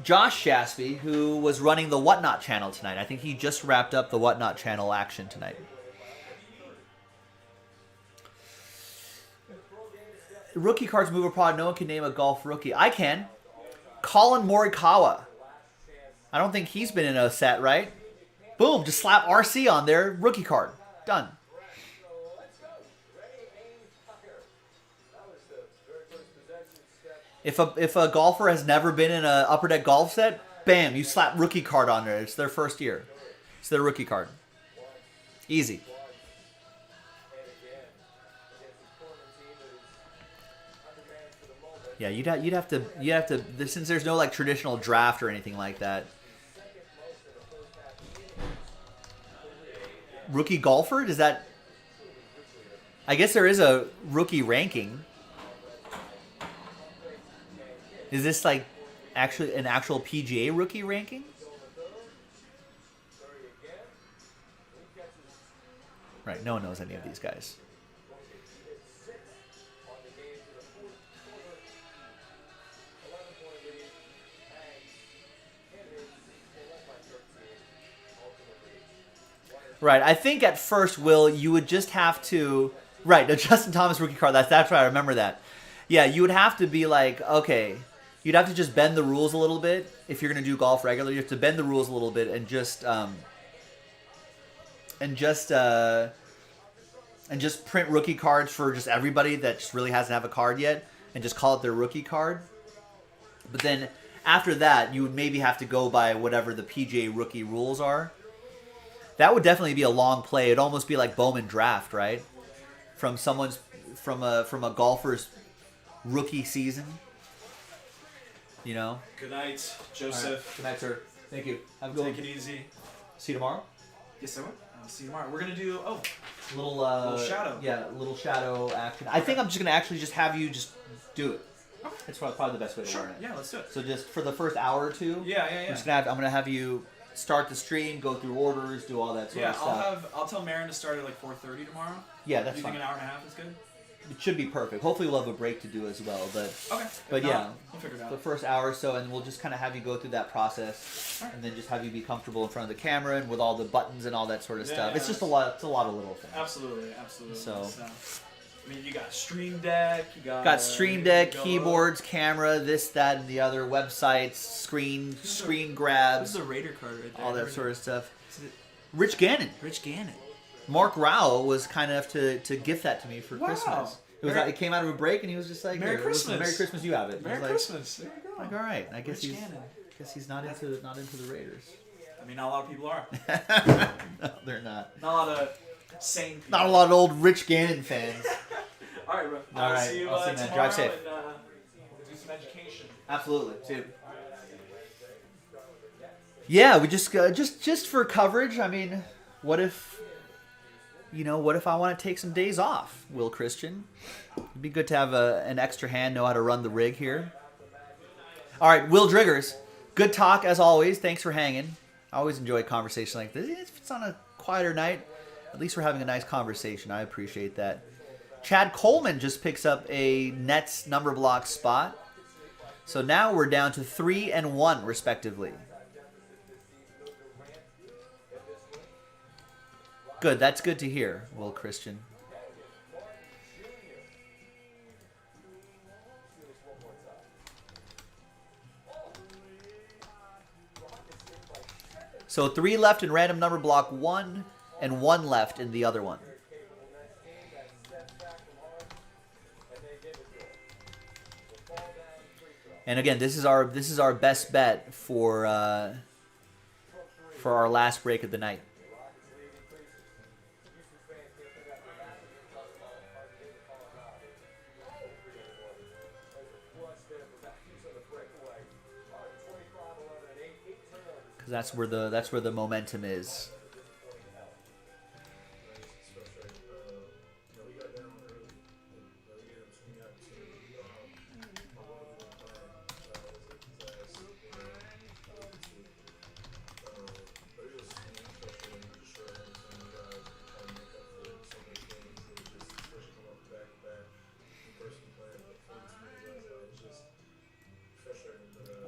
Josh Shaspy, who was running the Whatnot channel tonight. I think he just wrapped up the Whatnot channel action tonight. Rookie cards mover pod. No one can name a golf rookie. I can. Colin Morikawa. I don't think he's been in a set, right? Boom, just slap RC on there. Rookie card. Done. If a golfer has never been in a Upper Deck golf set, bam, you slap rookie card on there. It's their first year. It's their rookie card. Easy. Yeah, you'd have to since there's no like traditional draft or anything like that. Rookie golfer? Does that? I guess there is a rookie ranking. Is this like actually an actual PGA rookie ranking? Right, no one knows any of these guys. Right, I think at first, Will, you would just have to... Right, the Justin Thomas rookie card, that's right, I remember that. Yeah, you would have to be like, okay, you'd have to just bend the rules a little bit. If you're going to do golf regularly, you have to bend the rules a little bit and just print rookie cards for just everybody that just really hasn't have a card yet and just call it their rookie card. But then after that, you would maybe have to go by whatever the PGA rookie rules are. That would definitely be a long play. It'd almost be like Bowman draft, right? From a golfer's rookie season. You know? Good night, Joseph. Good night, sir. Thank you. Have a good one. Take it easy. See you tomorrow. Yes, I will. I'll see you tomorrow. We're gonna do Little shadow. Yeah, little shadow action. I think I'm just gonna actually just have you just do it. Okay. It's probably the best way to Sure. learn it. Yeah, let's do it. So just for the first hour or two. Yeah. I'm gonna have you start the stream, go through orders, do all that sort of stuff. I'll tell Marin to start at like 4:30 tomorrow. Yeah, Do that's you fine. think an hour and a half is good? It should be perfect. Hopefully we'll have a break to do as well, but Okay. But If not, yeah, we'll figure it the out. first hour or so, and we'll just kind of have you go through that process, Alright. and then just have you be comfortable in front of the camera and with all the buttons and all that sort of Yeah, stuff. yeah, It's just a lot of little things. Absolutely. So- I mean, you got Stream Deck. You Got Stream Deck, you go- keyboards, camera, this, that, and the other, websites, screen This grabs, is a Raider card right there. all that sort of stuff. Rich Gannon. Rich Gannon. Mark Rao was kind enough to gift that to me for Wow. Christmas. Merry- It came out of a break, and he was just like, Merry "Here, listen, Christmas. Merry Christmas, you have it." Merry I was Christmas. There you go. like, all right, I guess Rich he's Gannon. not into the Raiders. I mean, not a lot of people are. No, they're not. Not a lot of sane people. Not a lot of old Rich Gannon fans. All right, bro. All I'll right, see you I'll see you, man. tomorrow. Drive safe. And, some education. Absolutely, too. Yeah, we just for coverage. I mean, what if I want to take some days off, Will Christian? It'd be good to have an extra hand know how to run the rig here. All right, Will Driggers, good talk as always. Thanks for hanging. I always enjoy a conversation like this. If it's on a quieter night, at least we're having a nice conversation. I appreciate that. Chad Coleman just picks up a Nets number block spot. So now we're down to 3 and 1, respectively. Good, that's good to hear, Will Christian. So 3 left in random number block 1, and 1 left in the other one. And again, this is our best bet for our last break of the night. Because that's where the momentum is.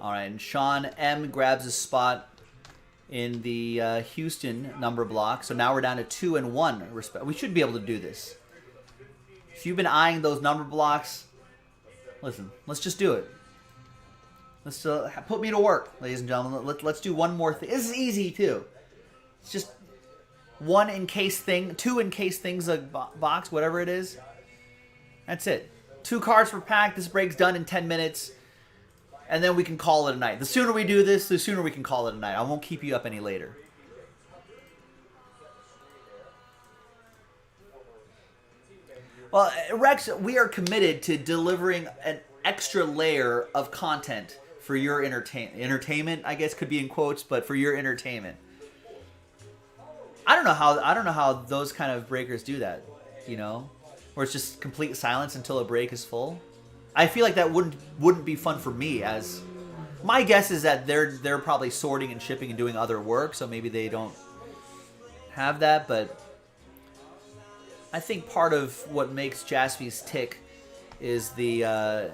All right, and Sean M grabs a spot in the Houston number block. So now we're down to 2 and 1. We should be able to do this. If you've been eyeing those number blocks, listen, let's just do it. Let's put me to work, ladies and gentlemen. Let's do one more thing. This is easy too. It's just one in case thing, 2 in case things a box, whatever it is. That's it. 2 cards per pack. This break's done in 10 minutes. And then we can call it a night. The sooner we do this, the sooner we can call it a night. I won't keep you up any later. Well, Rex, we are committed to delivering an extra layer of content for your entertainment. I guess could be in quotes, but for your entertainment. I don't know how those kind of breakers do that. You know, where it's just complete silence until a break is full. I feel like that wouldn't be fun for me. As my guess is that they're probably sorting and shipping and doing other work, so maybe they don't have that. But I think part of what makes Jaspy's tick is the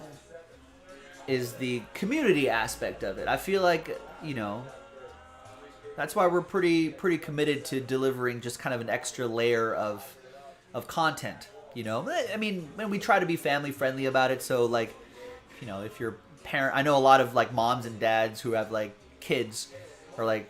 community aspect of it. I feel like, you know, that's why we're pretty committed to delivering just kind of an extra layer of content. You know, I mean, and we try to be family friendly about it. So, like, you know, if you're parent, I know a lot of like moms and dads who have like kids or like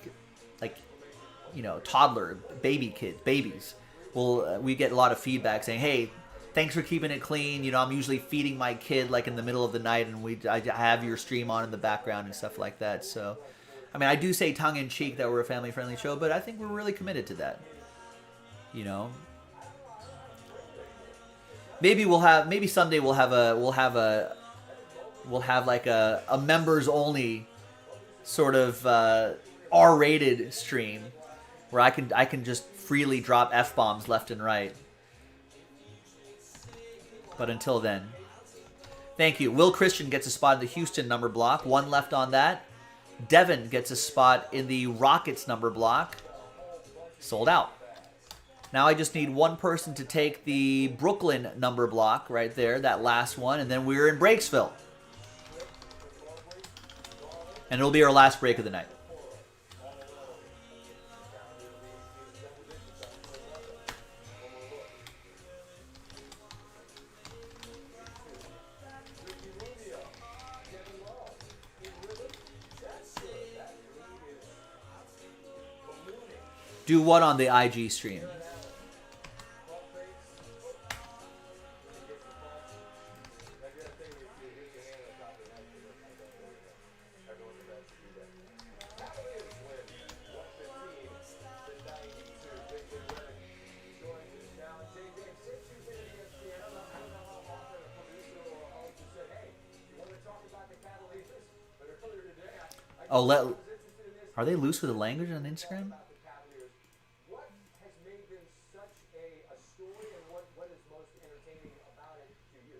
you know, toddler babies. Well, we get a lot of feedback saying, "Hey, thanks for keeping it clean. You know, I'm usually feeding my kid like in the middle of the night, and I have your stream on in the background and stuff like that." So, I mean, I do say tongue in cheek that we're a family friendly show, but I think we're really committed to that. You know. Maybe someday we'll have like a members only sort of R-rated stream where I can just freely drop F-bombs left and right. But until then, thank you. Will Christian gets a spot in the Houston number block. 1 left on that. Devin gets a spot in the Rockets number block. Sold out. Now I just need one person to take the Brooklyn number block right there, that last one, and then we're in Breaksville. And it'll be our last break of the night. Do what on the IG stream? Oh, are they loose with the language on Instagram? What has made them such a story, and what is most entertaining about it to you?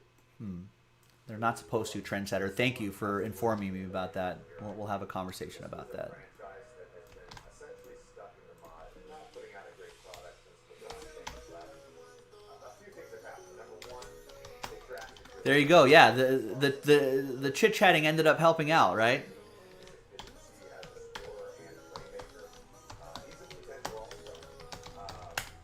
They're not supposed to, Trendsetter. Thank you for informing me about that. We'll have a conversation about that. Franchise that has been essentially stuck in the mud, not putting out a great product since LeBron James left. A few things have happened. Number one, they drastically There you go. Yeah, the chit chatting ended up helping out, right? efficiency as a scorer and playmaker. He's a potential all-star.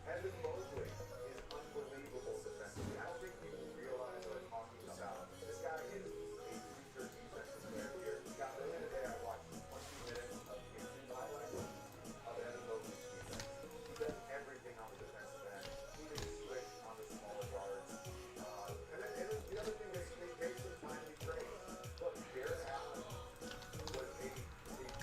Evan Mobley is unbelievable defensively. I don't think people realize or are talking about this guy is a future defensive player here. Scott, the other day I watched 20 minutes of YouTube highlights of Evan Mobley's defense. He does everything on the defensive end. He can switch on the smaller guards. And then the other thing is they made some timely trades. Look, Jared Allen was a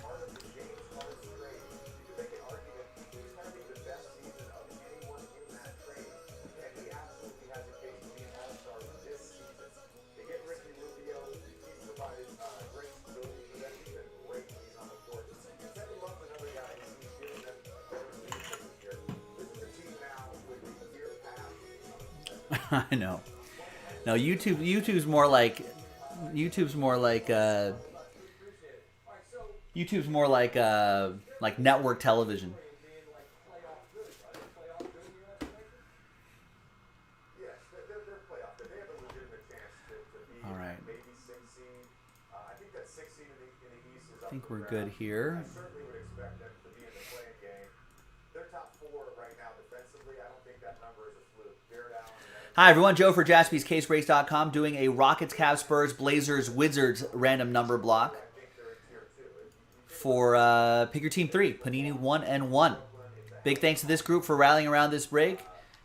part of the James Harden trade. You could make an argument he's having the best season of anyone in that trade, and he absolutely has a case to be an all-star this season. They get Ricky Rubio. He's provided great stability for them. He's been great when he's on the court. And Kevin Love's another guy who's giving them better leadership this year. This is a team now with a year past. I know. No, YouTube's more like network television. Yes, they're playoff. They have a legitimate chance to be All right. maybe 6 seed. I think that 6 seed in the East is up I think for we're grabs. good here. I certainly would expect them to be in the playing game. They're top 4 right now defensively. I don't think that number is a fluke. Jared Allen and Evan Hi everyone, Joe for JaspysCaseBreaks.com doing a Rockets, Cavs, Spurs, Blazers, Wizards random number block think they're in tier 2. for Pick Your Team 3, Panini 1 and 1. Big thanks to this group for rallying around this break.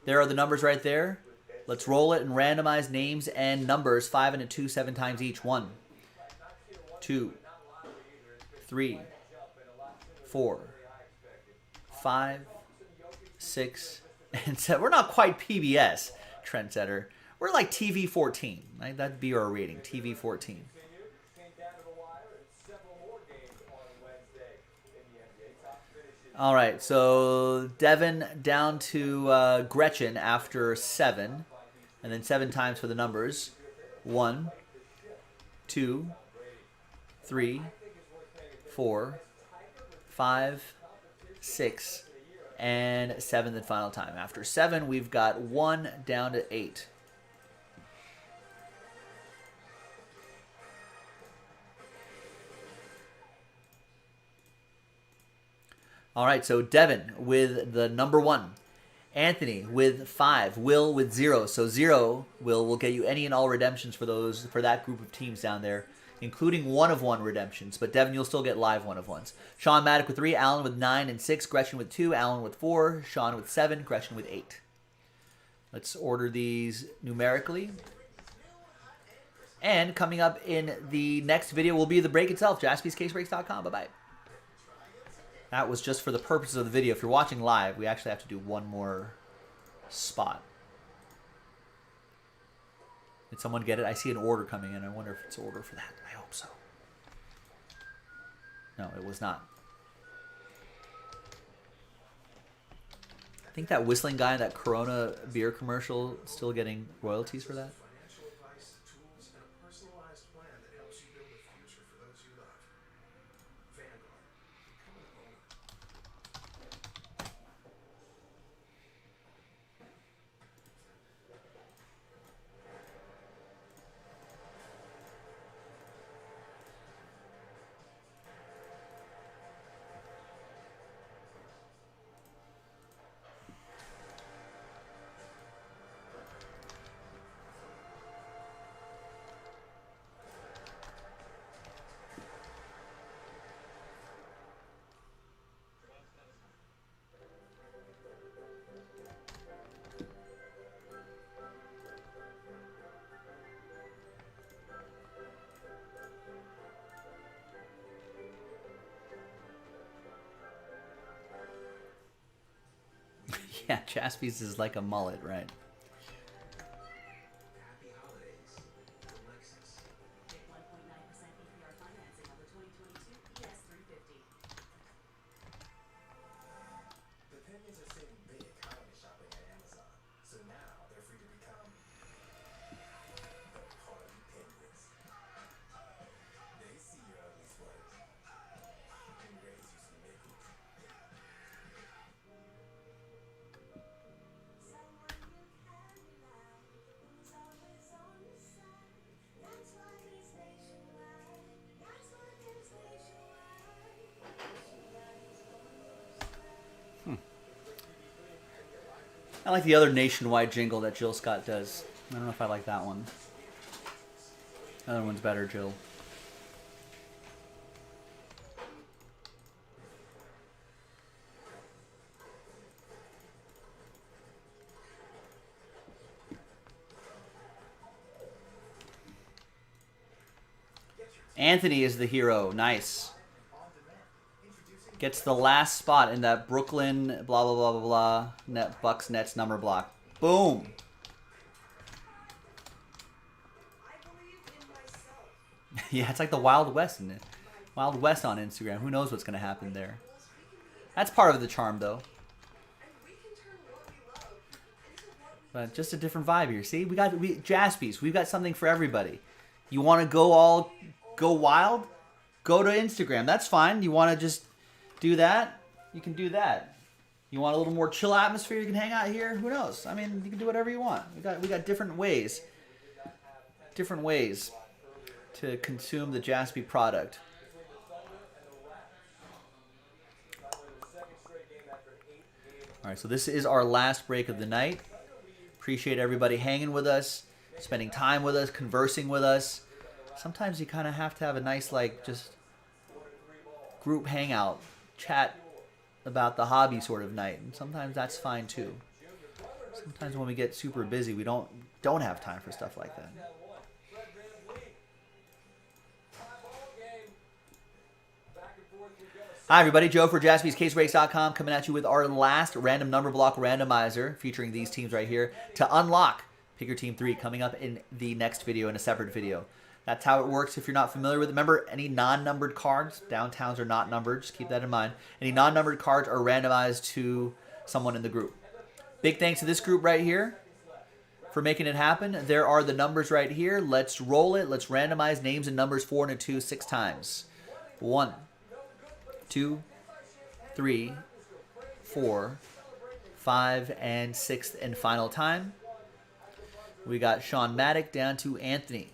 There are the numbers right there. Let's roll it and randomize names and numbers 5 and a 2, 7 times each. 1, 2, 3, 4, 5, 6, and 7. We're not quite PBS, Trendsetter. We're like TV 14. Right? That'd be our rating, TV 14. Came down to the wire, and several more games on Wednesday in the NBA. Top finishes. All right, so Devin down to Gretchen after 7, and then 7 times for the numbers. 1, 2, 3, 4, 5, 6, and 7 the final time. After 7, we've got 1 down to 8. All right, so Devin with the number 1. Anthony with 5. Will with 0. So 0 will get you any and all redemptions for that group of teams down there, including 1 of 1 redemptions. But Devin, you'll still get live 1 of 1s. Sean Maddock with 3. Alan with 9 and 6. Gretchen with 2. Alan with 4. Sean with 7. Gretchen with 8. Let's order these numerically. And coming up in the next video will be the break itself. JaspysCaseBreaks.com. Bye-bye. That was just for the purposes of the video. If you're watching live, we actually have to do one more spot. Did someone get it? I see an order coming in. I wonder if it's an order for that. I hope so. No, it was not. I think that whistling guy in that Corona beer commercial is still getting royalties for that. Financial advice, tools, and a personalized plan that helps you build a future for those you love. Vanguard. Become an owner. Yeah, Jaspys is like a mullet, right? Happy holidays from Lexus. Get 1.9% APR financing on the 2022 ES3 I like the other nationwide jingle that Jill Scott does. I don't know if I like that one. The other one's better, Jill. Anthony is the hero. Nice. Gets the last spot in that Brooklyn blah blah blah blah blah net Bucks Nets number block. Boom. Yeah, it's like the Wild West, isn't it? Wild West on Instagram. Who knows what's gonna happen there? That's part of the charm, though. But just a different vibe here. See, we Jaspys. We've got something for everybody. You want to go wild? Go to Instagram. That's fine. You want to just do that? You can do that. You want a little more chill atmosphere? You can hang out here. Who knows? I mean, you can do whatever you want. We got different ways. Different ways to consume the Jaspy product. All right, so this is our last break of the night. Appreciate everybody hanging with us, spending time with us, conversing with us. Sometimes you kind of have to have a nice, like, just group hangout, chat about the hobby sort of night. And sometimes that's fine too. Sometimes when we get super busy, we don't have time for stuff like that. Hi, everybody. Joe for JaspysCaseBreaks.com coming at you with our last random number block randomizer featuring these teams right here to unlock Pick Your Team 3 coming up in the next video, in a separate video. That's how it works if you're not familiar with it. Remember, any non-numbered cards, downtowns are not numbered, just keep that in mind. Any non-numbered cards are randomized to someone in the group. Big thanks to this group right here for making it happen. There are the numbers right here. Let's roll it. Let's randomize names and numbers 4 and a 2 6 times. 1, 2, 3, 4, 5, and 6th and final time. We got Sean Maddock down to Anthony.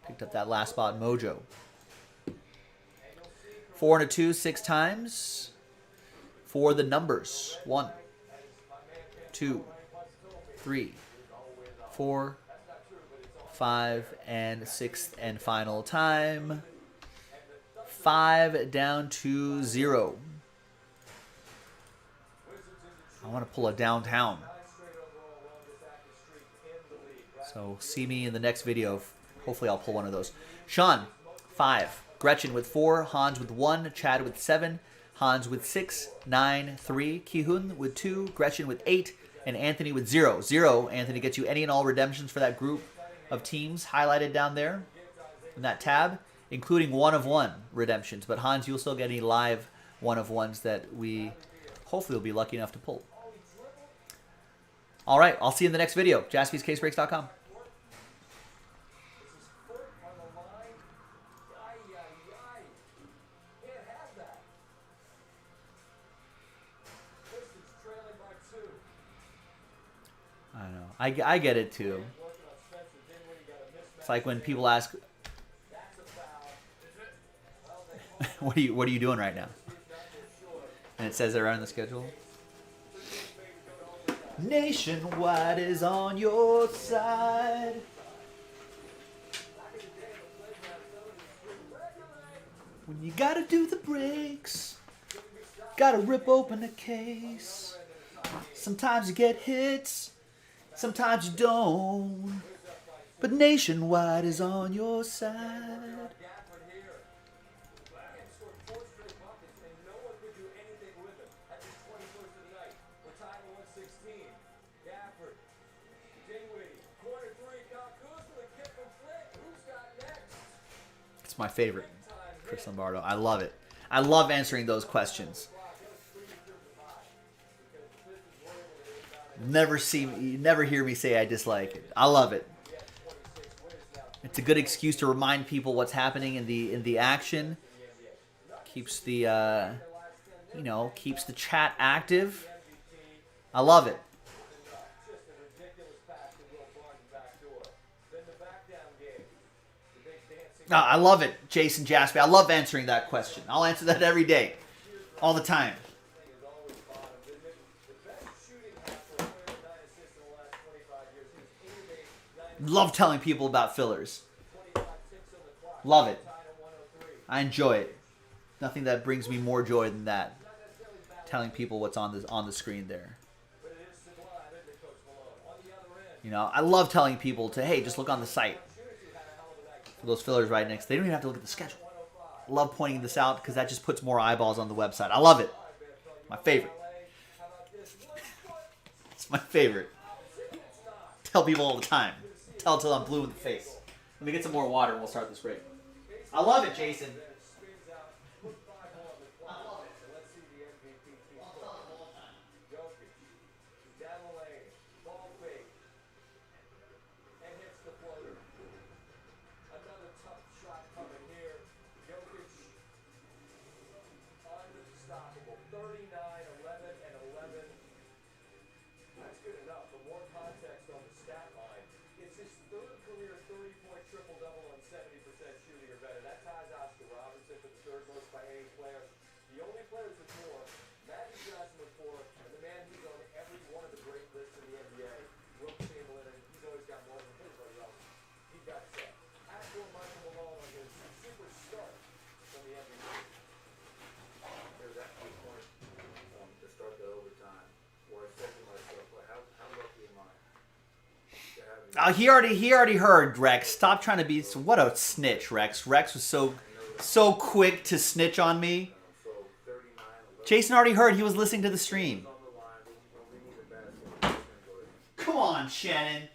Picked up that last spot, Mojo. 4 and a 2 6 times. For the numbers. 1, 2, 3, 4, 5, and 6th and final time. 5 down to 0. I want to pull a downtown. So see me in the next video. Hopefully I'll pull one of those. Sean, 5. Gretchen with 4. Hans with 1. Chad with 7. Hans with 6. 9, 3. Kihun with 2. Gretchen with 8. And Anthony with 0. 0. Anthony gets you any and all redemptions for that group of teams highlighted down there in that tab, including 1 of 1 redemptions. But Hans, you'll still get any live 1 of 1s that we hopefully will be lucky enough to pull. All right, I'll see you in the next video. JaspysCaseBreaks.com. I know. I get it too. It's like when people ask, what are you doing right now? And it says they're on the schedule. Nationwide is on your side. When you gotta do the breaks, gotta rip open a case. Sometimes you get hits, sometimes you don't. But Nationwide is on your side. It's my favorite, Chris Lombardo. I love it. I love answering those questions. You never hear me say I dislike it. I love it. It's a good excuse to remind people what's happening in the action. Keeps the keeps the chat active. I love it. I love it, Jason Jaspy. I love answering that question. I'll answer that every day, all the time. Love telling people about fillers. Love it. I enjoy it. Nothing that brings me more joy than that. Telling people what's on the screen there. You know, I love telling people to, hey, just look on the site. For those fillers right next. They don't even have to look at the schedule. I love pointing this out because that just puts more eyeballs on the website. I love it. My favorite. It's my favorite. Tell people all the time. Tell till I'm blue in the face. Let me get some more water and we'll start this break. I love it, Jason. He already heard, Rex. Stop trying to be. What a snitch, Rex. Rex was so quick to snitch on me. Jason already heard. He was listening to the stream. Come on, Shannon.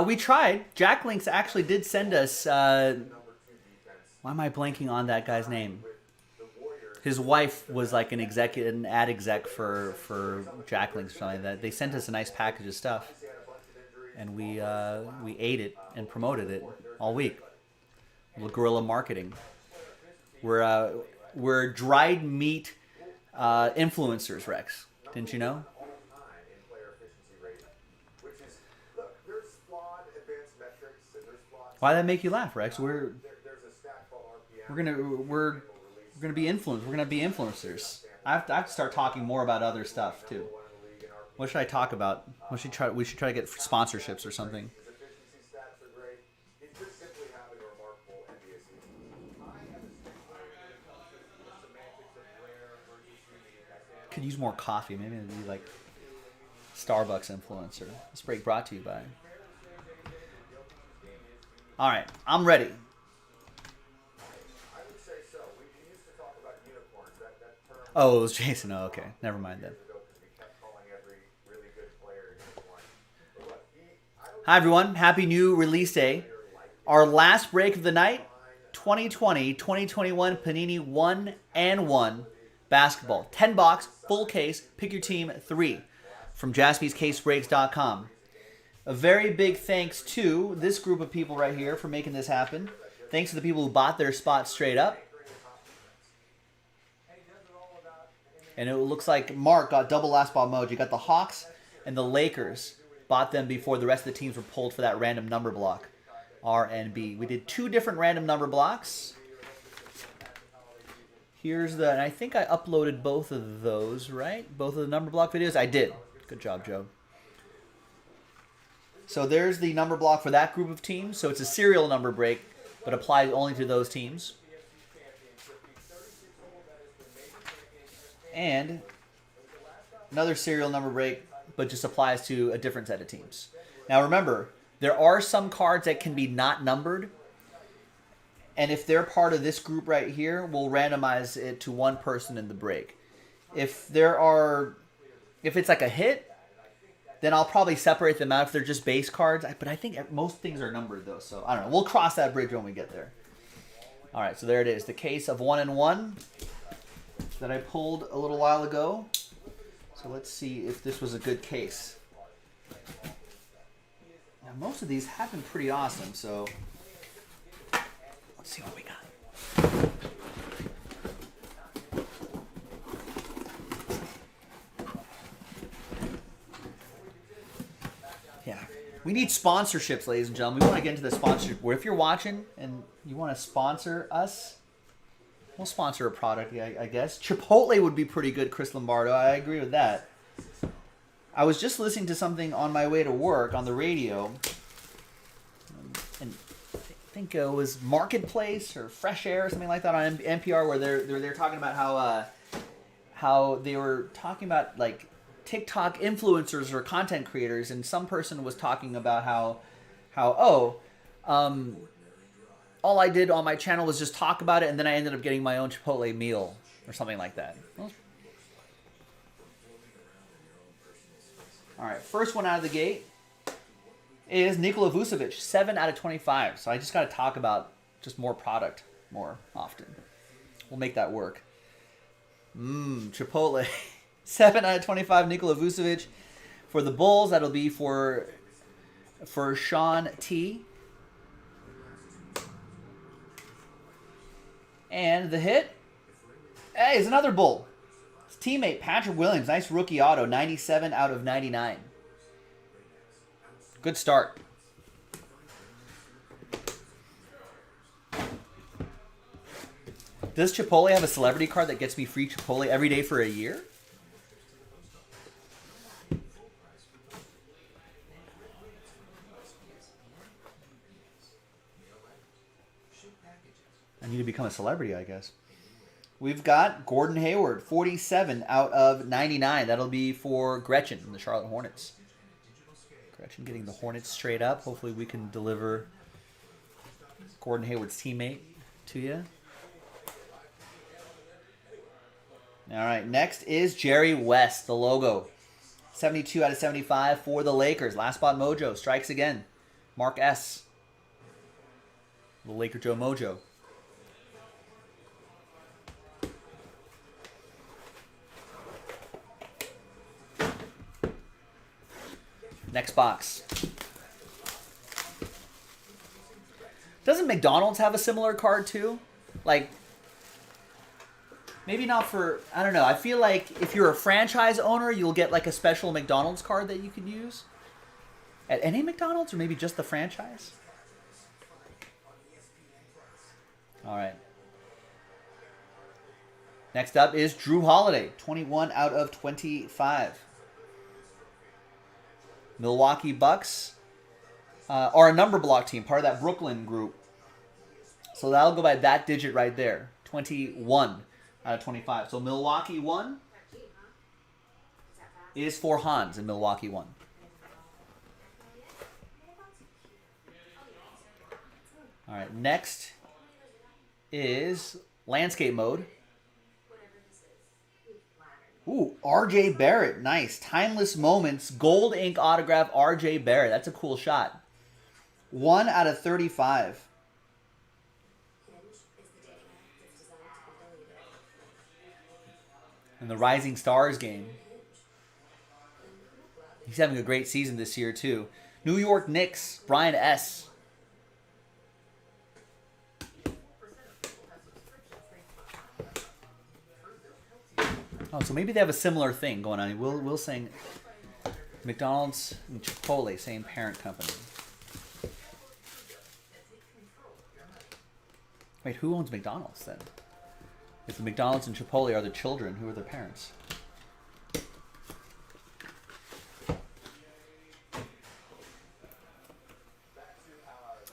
We tried. Jack Links actually did send us. Why am I blanking on that guy's name? His wife was like an ad exec for Jack Links or something like that. They sent us a nice package of stuff, and we ate it and promoted it all week. With guerrilla marketing. We're dried meat influencers, Rex. Didn't you know? Why did that make you laugh, Rex? We're gonna be influenced. We're gonna be influencers. I have to start talking more about other stuff too. What should I talk about? We should try to get sponsorships or something. Could use more coffee. Maybe it'd be like Starbucks influencer. This break brought to you by. All right, I'm ready. Oh, it was Jason. Oh, okay. Never mind then. Hi, everyone. Happy new release day. Our last break of the night, 2020-2021 Panini 1-1 basketball. 10 box, full case, pick your team 3 from jaspyscasebreaks.com. A very big thanks to this group of people right here for making this happen. Thanks to the people who bought their spots straight up. And it looks like Mark got double last spot emoji. Got the Hawks and the Lakers. Bought them before the rest of the teams were pulled for that random number block. R and B. We did 2 different random number blocks. Here's and I think I uploaded both of those, right? Both of the number block videos? I did. Good job, Joe. So there's the number block for that group of teams. So it's a serial number break, but applies only to those teams. And another serial number break, but just applies to a different set of teams. Now remember, there are some cards that can be not numbered. And if they're part of this group right here, we'll randomize it to one person in the break. If it's like a hit, then I'll probably separate them out if they're just base cards. But I think most things are numbered, though. So, I don't know. We'll cross that bridge when we get there. All right, so there it is. The case of 1-1 that I pulled a little while ago. So let's see if this was a good case. most of these have been pretty awesome, so let's see what we got. Yeah, we need sponsorships, ladies and gentlemen. We want to get into the sponsorship. Where if you're watching and you want to sponsor us, we'll sponsor a product, I guess. Chipotle would be pretty good, Chris Lombardo. I agree with that. I was just listening to something on my way to work on the radio, and I think it was Marketplace or Fresh Air or something like that on NPR, where they're talking about how they were talking about like TikTok influencers or content creators, and some person was talking about all I did on my channel was just talk about it, and then I ended up getting my own Chipotle meal or something like that. All right, first one out of the gate is Nikola Vucevic, 7 out of 25. So I just got to talk about just more product more often. We'll make that work. Chipotle, 7 out of 25, Nikola Vucevic. For the Bulls, that'll be for Sean T. And the hit, hey, is another Bull. His teammate, Patrick Williams. Nice rookie auto, 97 out of 99. Good start. Does Chipotle have a celebrity card that gets me free Chipotle every day for a year? I need to become a celebrity, I guess. We've got Gordon Hayward, 47 out of 99. That'll be for Gretchen from the Charlotte Hornets. Gretchen getting the Hornets straight up. Hopefully we can deliver Gordon Hayward's teammate to you. All right, next is Jerry West, the logo. 72 out of 75 for the Lakers. Last spot mojo. Strikes again. Mark S. The Laker Joe Mojo. Next box. Doesn't McDonald's have a similar card too? Like, maybe not for, I don't know. I feel like if you're a franchise owner, you'll get like a special McDonald's card that you can use. At any McDonald's or maybe just the franchise? All right. Next up is Drew Holiday, 21 out of 25. Milwaukee Bucks are a number block team, part of that Brooklyn group. So that'll go by that digit right there, 21 out of 25. So Milwaukee 1 is for Hans in Milwaukee 1. All right, next is landscape mode. Ooh, R.J. Barrett. Nice. Timeless Moments. Gold ink autograph R.J. Barrett. That's a cool shot. 1 out of 35. And the Rising Stars game. He's having a great season this year, too. New York Knicks. Brian S. Oh, so maybe they have a similar thing going on. We'll saying McDonald's and Chipotle, same parent company. Wait, who owns McDonald's then? If the McDonald's and Chipotle are the children, who are their parents?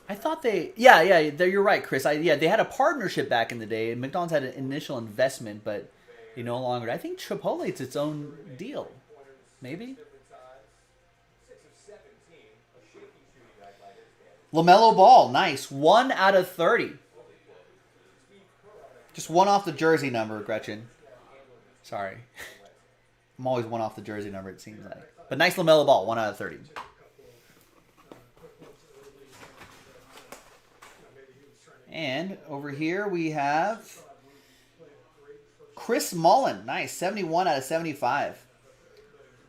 I thought they... Yeah, you're right, Chris. They had a partnership back in the day. McDonald's had an initial investment, but... They no longer. I think Chipotle, it's its own deal. Maybe? LaMelo Ball. Nice. 1 out of 30. Just one off the jersey number, Gretchen. Sorry. I'm always one off the jersey number, it seems like. But nice LaMelo Ball. 1 out of 30. And over here we have... Chris Mullen, nice, 71 out of 75.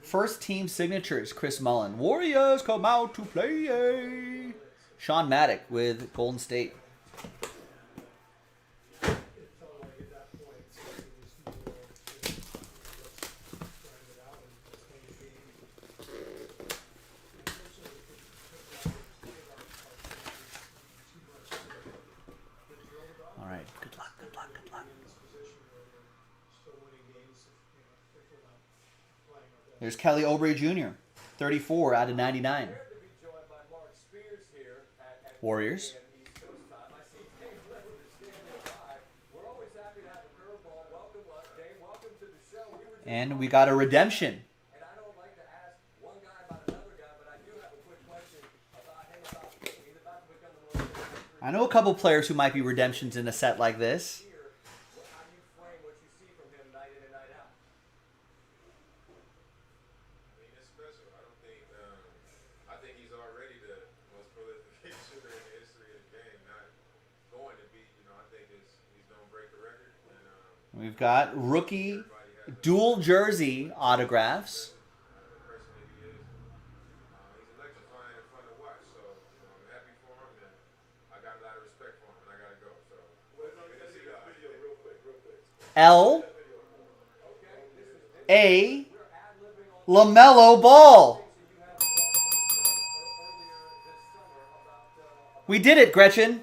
First team signatures, Chris Mullen. Warriors come out to play. Sean Maddock with Golden State. All right, good luck, good luck, good luck. There's Kelly Oubre Jr., 34 out of 99. Warriors. And we got a redemption. I know a couple players who might be redemptions in a set like this. We've got rookie dual jersey autographs. L A LaMelo Ball. We did it, Gretchen.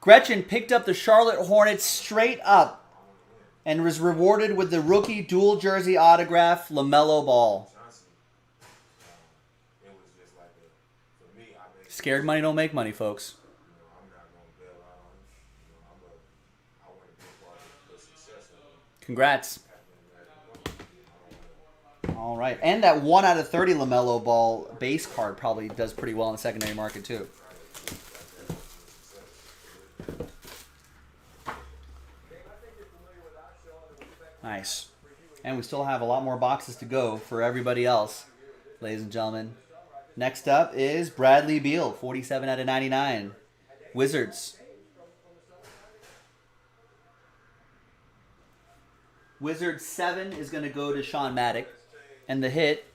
Gretchen picked up the Charlotte Hornets straight up and was rewarded with the rookie dual jersey autograph LaMelo Ball. Scared money don't make money, folks. Congrats. All right. And that 1 out of 30 LaMelo Ball base card probably does pretty well in the secondary market, too. Nice. And we still have a lot more boxes to go for everybody else, ladies and gentlemen. Next up is Bradley Beal, 47 out of 99. Wizards. Wizards 7 is going to go to Sean Maddock. And the hit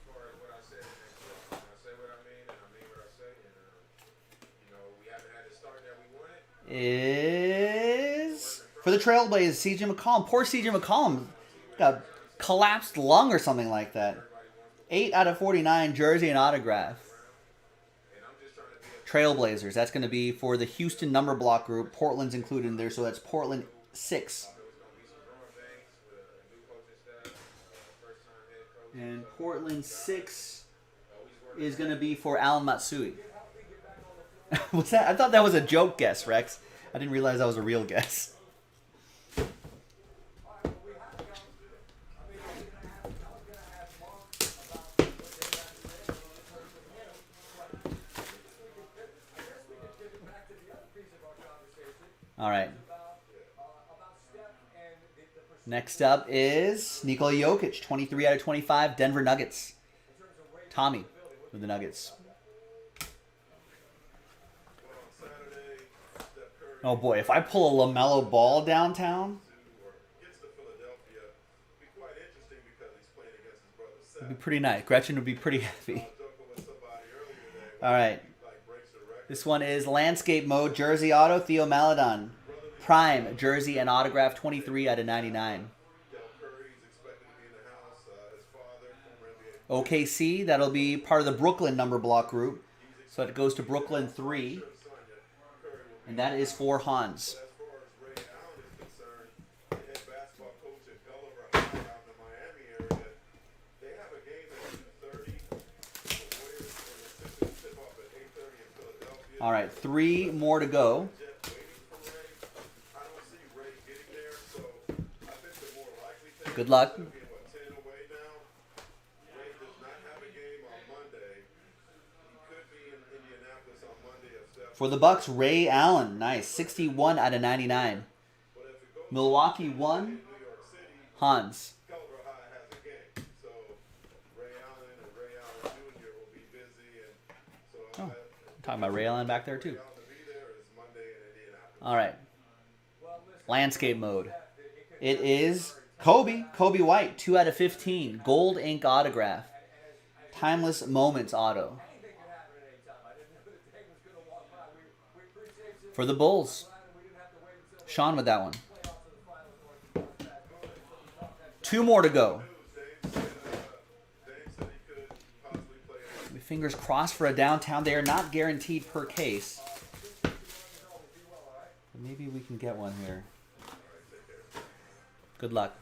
is for the Trailblazers, C.J. McCollum. Poor C.J. McCollum. Got a collapsed lung or something like that. 8 out of 49 jersey and autograph. Trailblazers. That's going to be for the Houston number block group. Portland's included in there, so that's Portland 6. And Portland 6 is going to be for Alan Matsui. Was that? I thought that was a joke guess, Rex. I didn't realize that was a real guess. All right. Next up is Nikola Jokic, 23 out of 25, Denver Nuggets. Tommy with the Nuggets. Oh boy, if I pull a LaMelo Ball downtown, it'd be pretty nice. Gretchen would be pretty happy. All right. This one is Landscape Mode, Jersey Auto, Theo Maledon. Prime, Jersey and autograph, 23 out of 99. OKC, that'll be part of the Brooklyn number block group. So it goes to Brooklyn 3. And that is for Hans. All right, 3 more to go. Good luck. For the Bucks, Ray Allen. Nice. 61 out of 99. Milwaukee 1. Hans. Oh, I'm talking about Ray Allen back there too. All right. Landscape Mode. It is Kobe White, 2 out of 15. Gold ink autograph. Timeless Moments auto. Anything could happen at any time. I didn't know the day was going to walk by. We appreciate you. For the Bulls. We didn't have to wait until Sean with that one. playoffs or the finals for it to come fast. Boom, it's what we talked that 2 more to go. Dave said he could possibly play. Fingers crossed for a downtown. They are not guaranteed per case. But maybe we can get one here. Good luck.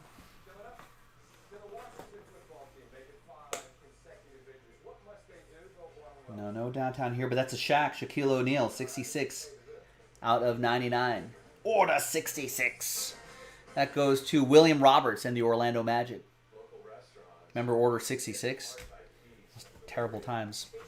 No downtown here, but that's a Shaq. Shaquille O'Neal, 66 out of 99. Order 66. That goes to William Roberts and the Orlando Magic. Remember Order 66? Terrible times. So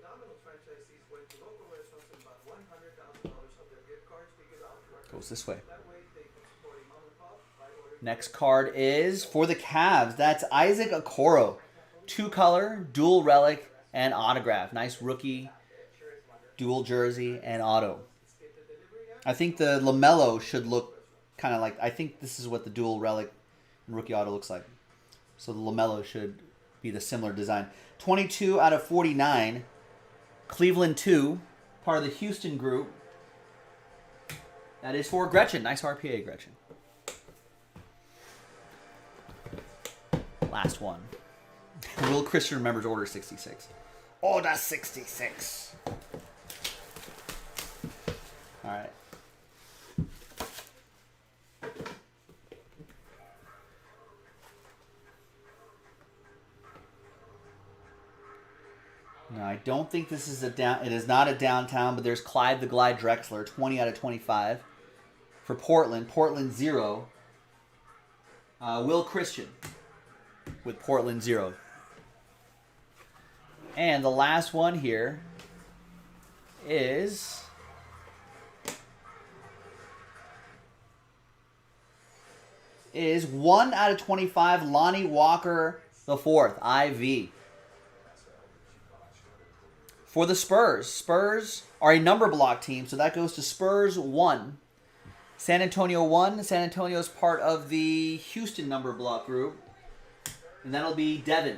Domino's franchisees went to local restaurants and bought $100,000 of their gift cards to give out. Goes this way. That way they can support a mom and pop by ordering. Next card is for the Cavs. That's Isaac Okoro. 2-color, dual relic, and autograph. Nice rookie, dual jersey, and auto. I think the LaMelo should look kind of like... I think this is what the dual relic and rookie auto looks like. So the LaMelo should be the similar design. 22 out of 49. Cleveland 2, part of the Houston group. That is for Gretchen. Nice RPA, Gretchen. Last one. Will Christian remembers Order 66. Order 66. All right. No, I don't think this is a down. It is not a downtown, but there's Clyde the Glide Drexler, 20 out of 25 for Portland. Portland 0. Will Christian with Portland 0. And the last one here is 1 out of 25. Lonnie Walker the 4th, IV. For the Spurs. Spurs are a number block team, so that goes to Spurs 1. San Antonio 1. San Antonio is part of the Houston number block group. And that'll be Devin.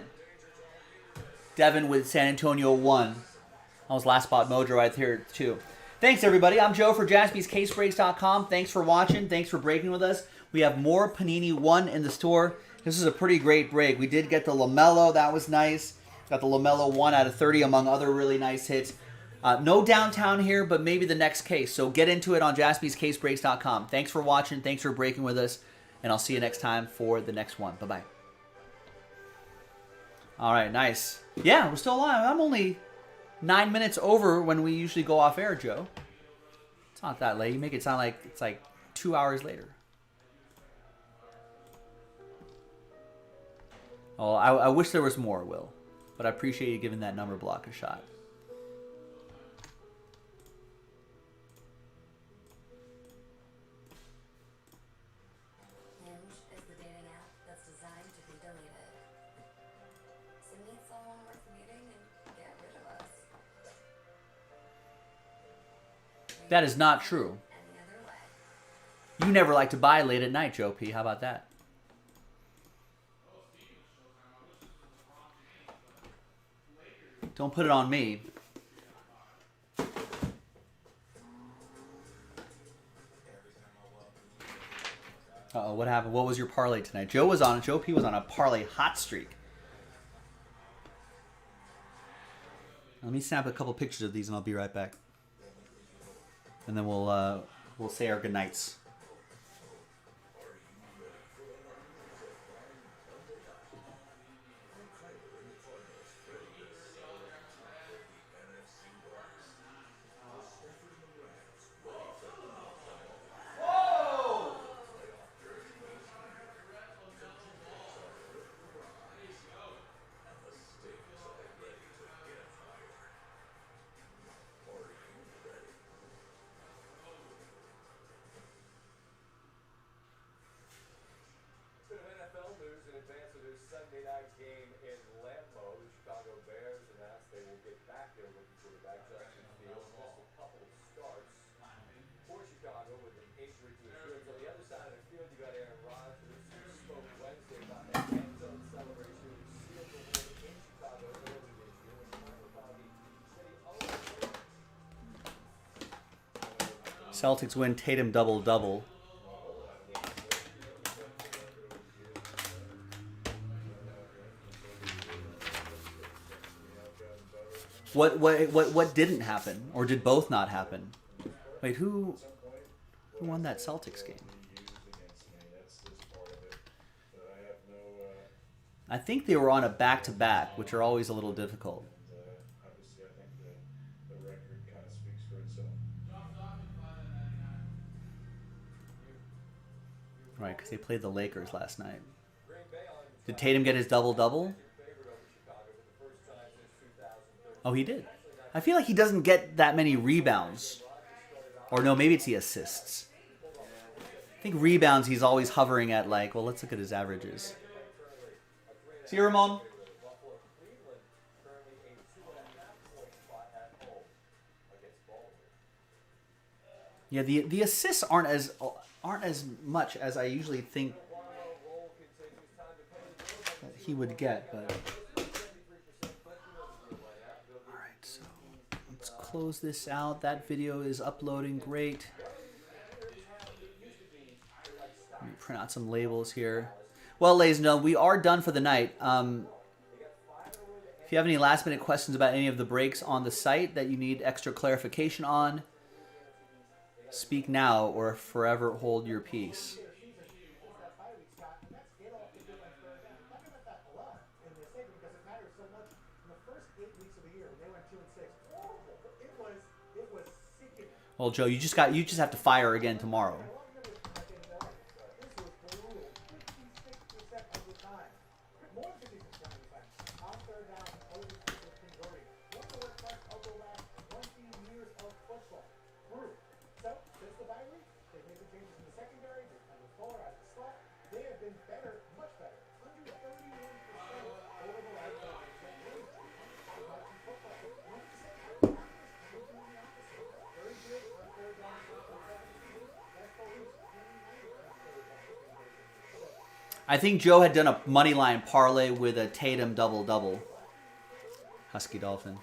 Devin with San Antonio 1. That was Last Spot Mojo right here, too. Thanks, everybody. I'm Joe for JaspysCaseBreaks.com. Thanks for watching. Thanks for breaking with us. We have more Panini 1 in the store. This is a pretty great break. We did get the LaMelo. That was nice. Got the LaMelo 1 out of 30 among other really nice hits. No downtown here, but maybe the next case. So get into it on JaspysCaseBreaks.com. Thanks for watching. Thanks for breaking with us. And I'll see you next time for the next one. Bye-bye. All right, nice. Yeah, we're still live. I'm only 9 minutes over when we usually go off air, Joe. It's not that late. You make it sound like it's like 2 hours later. Oh, I wish there was more, Will. But I appreciate you giving that number block a shot. Hinge is the dating app that's designed to be deleted. So meet someone worth meeting and get rid of us. That is not true. Any other way. You never like to buy late at night, Joe P. How about that? Don't put it on me. Uh-oh, what happened? What was your parlay tonight? Joe P was on a parlay hot streak. Let me snap a couple pictures of these and I'll be right back. And then we'll say our goodnights. Celtics win. Tatum double-double. What didn't happen, or did both not happen? Wait, who won that Celtics game? I think they were on a back-to-back, which are always a little difficult. Obviously, I think the record kind of speaks for itself. Right, because they played the Lakers last night. Did Tatum get his double-double? Oh, he did. I feel like he doesn't get that many rebounds. Or no, maybe it's the assists. I think rebounds he's always hovering at like, well, let's look at his averages. See you, Ramon. Yeah, the assists aren't as much as I usually think that he would get, but alright, so let's close this out. That video is uploading great. Let me print out some labels here. Well, ladies and gentlemen, we are done for the night. If you have any last minute questions about any of the breaks on the site that you need extra clarification on, speak now or forever hold your peace. Well, Joe, you just have to fire again tomorrow. I think Joe had done a money line parlay with a Tatum double-double. Husky Dolphin.